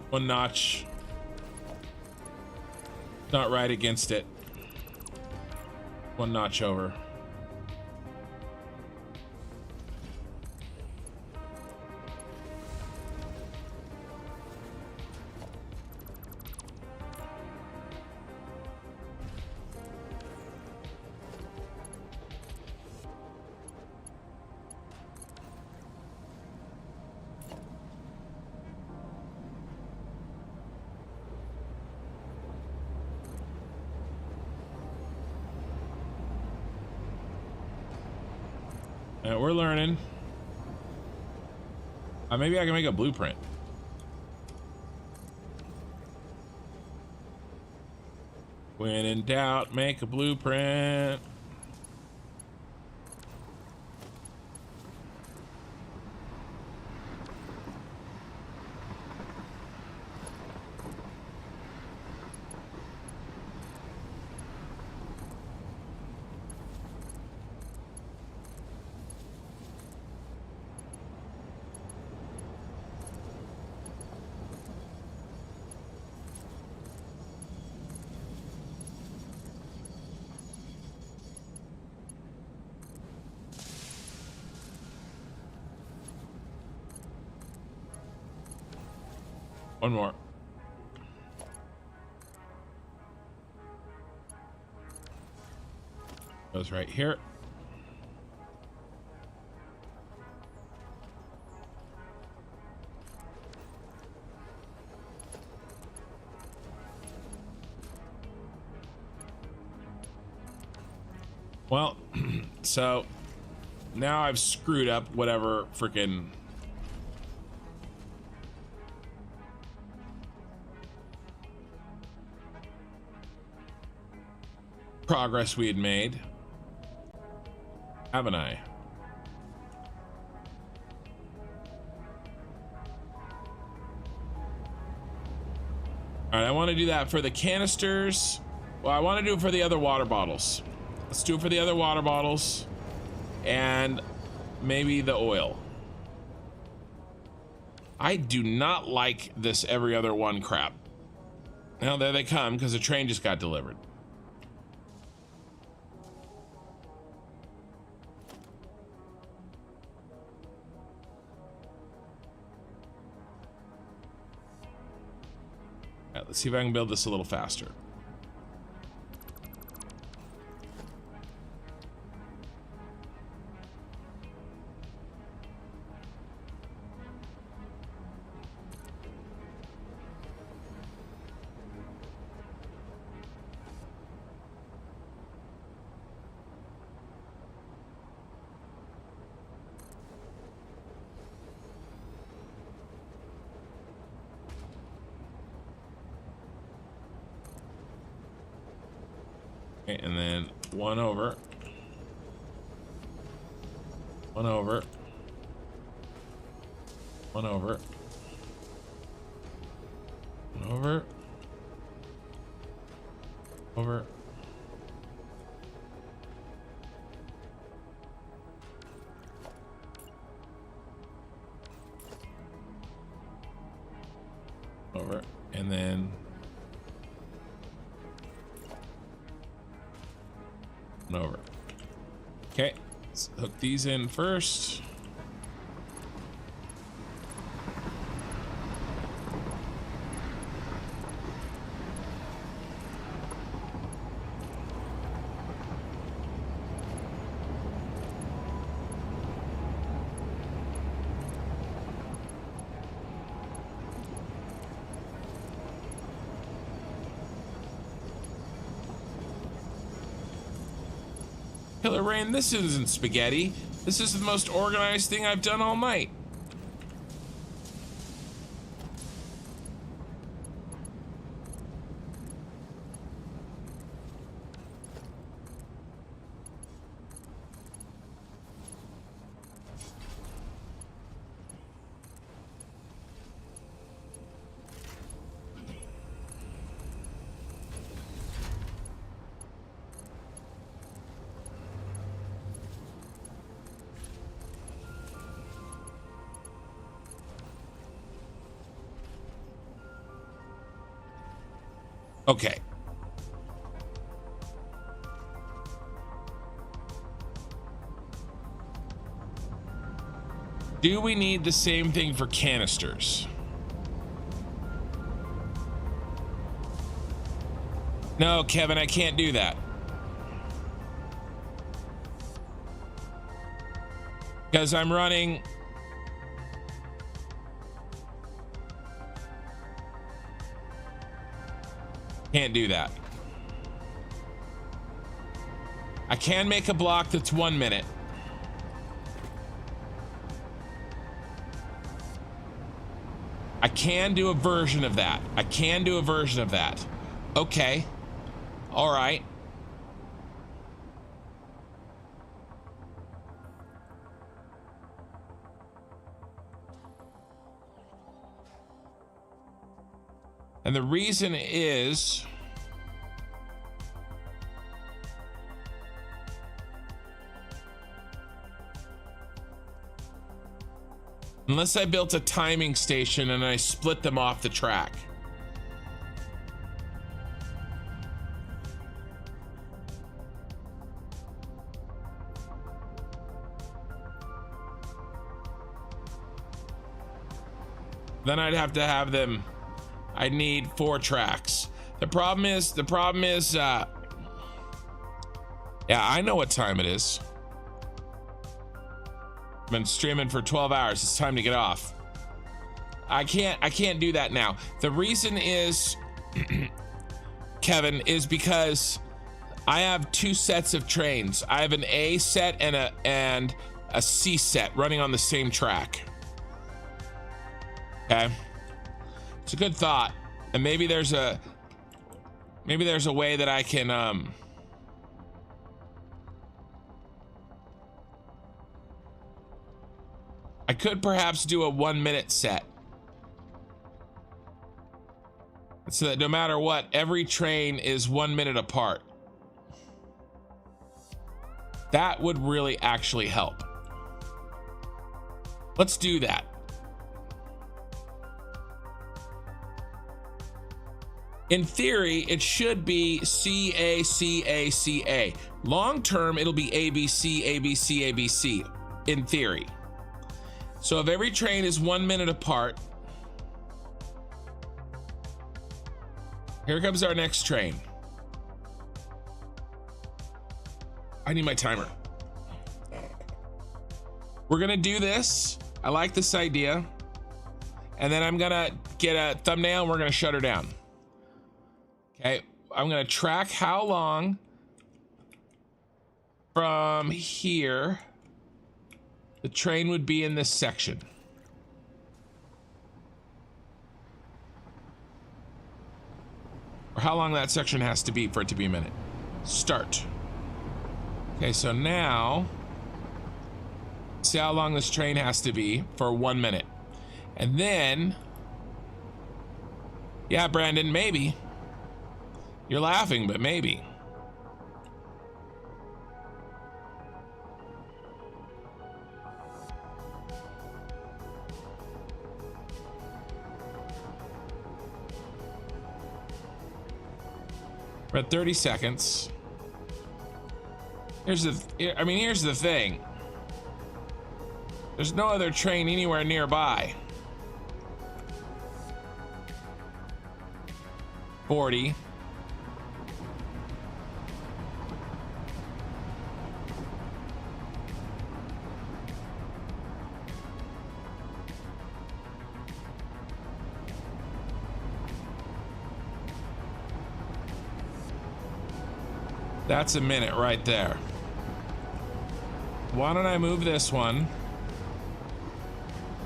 Speaker 1: One notch. Not right against it. One notch over. We're learning. Maybe I can make a blueprint. When in doubt, make a blueprint. One more. Goes right here. Well, so now I've screwed up whatever freaking progress we had made, haven't I? All right, I want to do that for the canisters. Well, I want to do it for the other water bottles. Let's do it for the other water bottles and maybe the oil. I do not like this every other one crap. Now there they come because the train just got delivered. All right, let's see if I can build this a little faster. And then one over, one over, one over, one over, over, over, and then over. Okay, let's hook these in first. Killer Rain, this isn't spaghetti. This is the most organized thing I've done all night. Okay. Do we need the same thing for canisters? No, Kevin, I can't do that. Because I'm running... Can't do that. I can make a block that's 1 minute. I can do a version of that. I can do a version of that. Okay. All right. And the reason is unless I built a timing station and I split them off the track. Then I'd have to have them I need 4 tracks. The problem is, yeah, I know what time it is. I've been streaming for 12 hours. It's time to get off. I can't do that now. The reason is, Kevin, is because I have 2 sets of trains. I have an A set and a C set running on the same track. Okay, it's a good thought, and maybe there's a way that I can I could perhaps do a 1 minute set, so that no matter what, every train is 1 minute apart. That would really actually help. Let's do that. In theory, it should be CA, CA, CA. Long term, it'll be ABC, ABC, ABC, in theory. So if every train is 1 minute apart, here comes our next train. I need my timer. We're gonna do this. I like this idea. And then I'm gonna get a thumbnail and we're gonna shut her down. Okay, I'm gonna track how long from here the train would be in this section. Or how long that section has to be for it to be a minute. Start. Okay, so now, see how long this train has to be for 1 minute. And then, yeah, Brandon, maybe. You're laughing, but maybe. We're at 30 seconds. Here's the thing. There's no other train anywhere nearby. 40. That's a minute right there. Why don't I move this one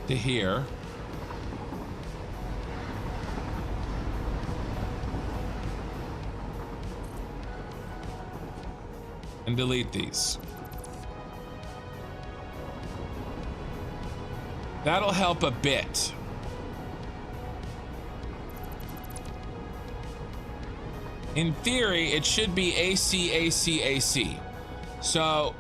Speaker 1: to here? And delete these. That'll help a bit. In theory, it should be AC, AC, AC. So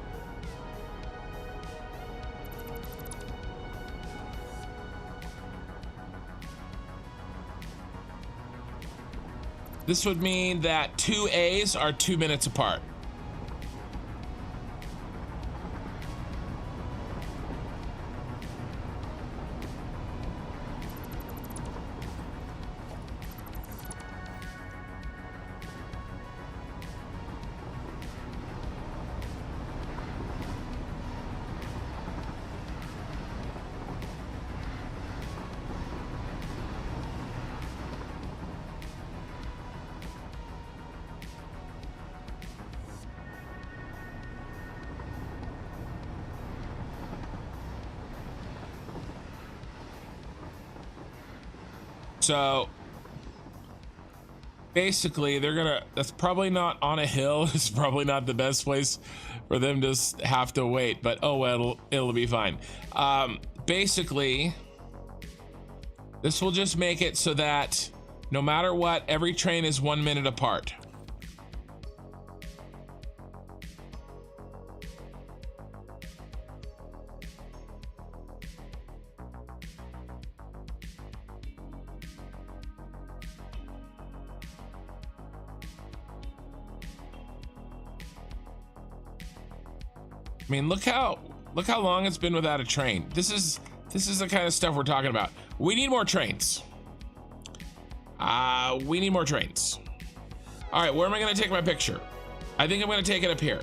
Speaker 1: this would mean that 2 A's are 2 minutes apart. So basically that's probably not on a hill. It's probably not the best place for them to have to wait, but oh well, it'll be fine. Basically this will just make it so that no matter what, every train is 1 minute apart. I mean, look how long it's been without a train. This is the kind of stuff we're talking about. We need more trains. We need more trains. All right, where am I gonna take my picture? I think I'm gonna take it up here.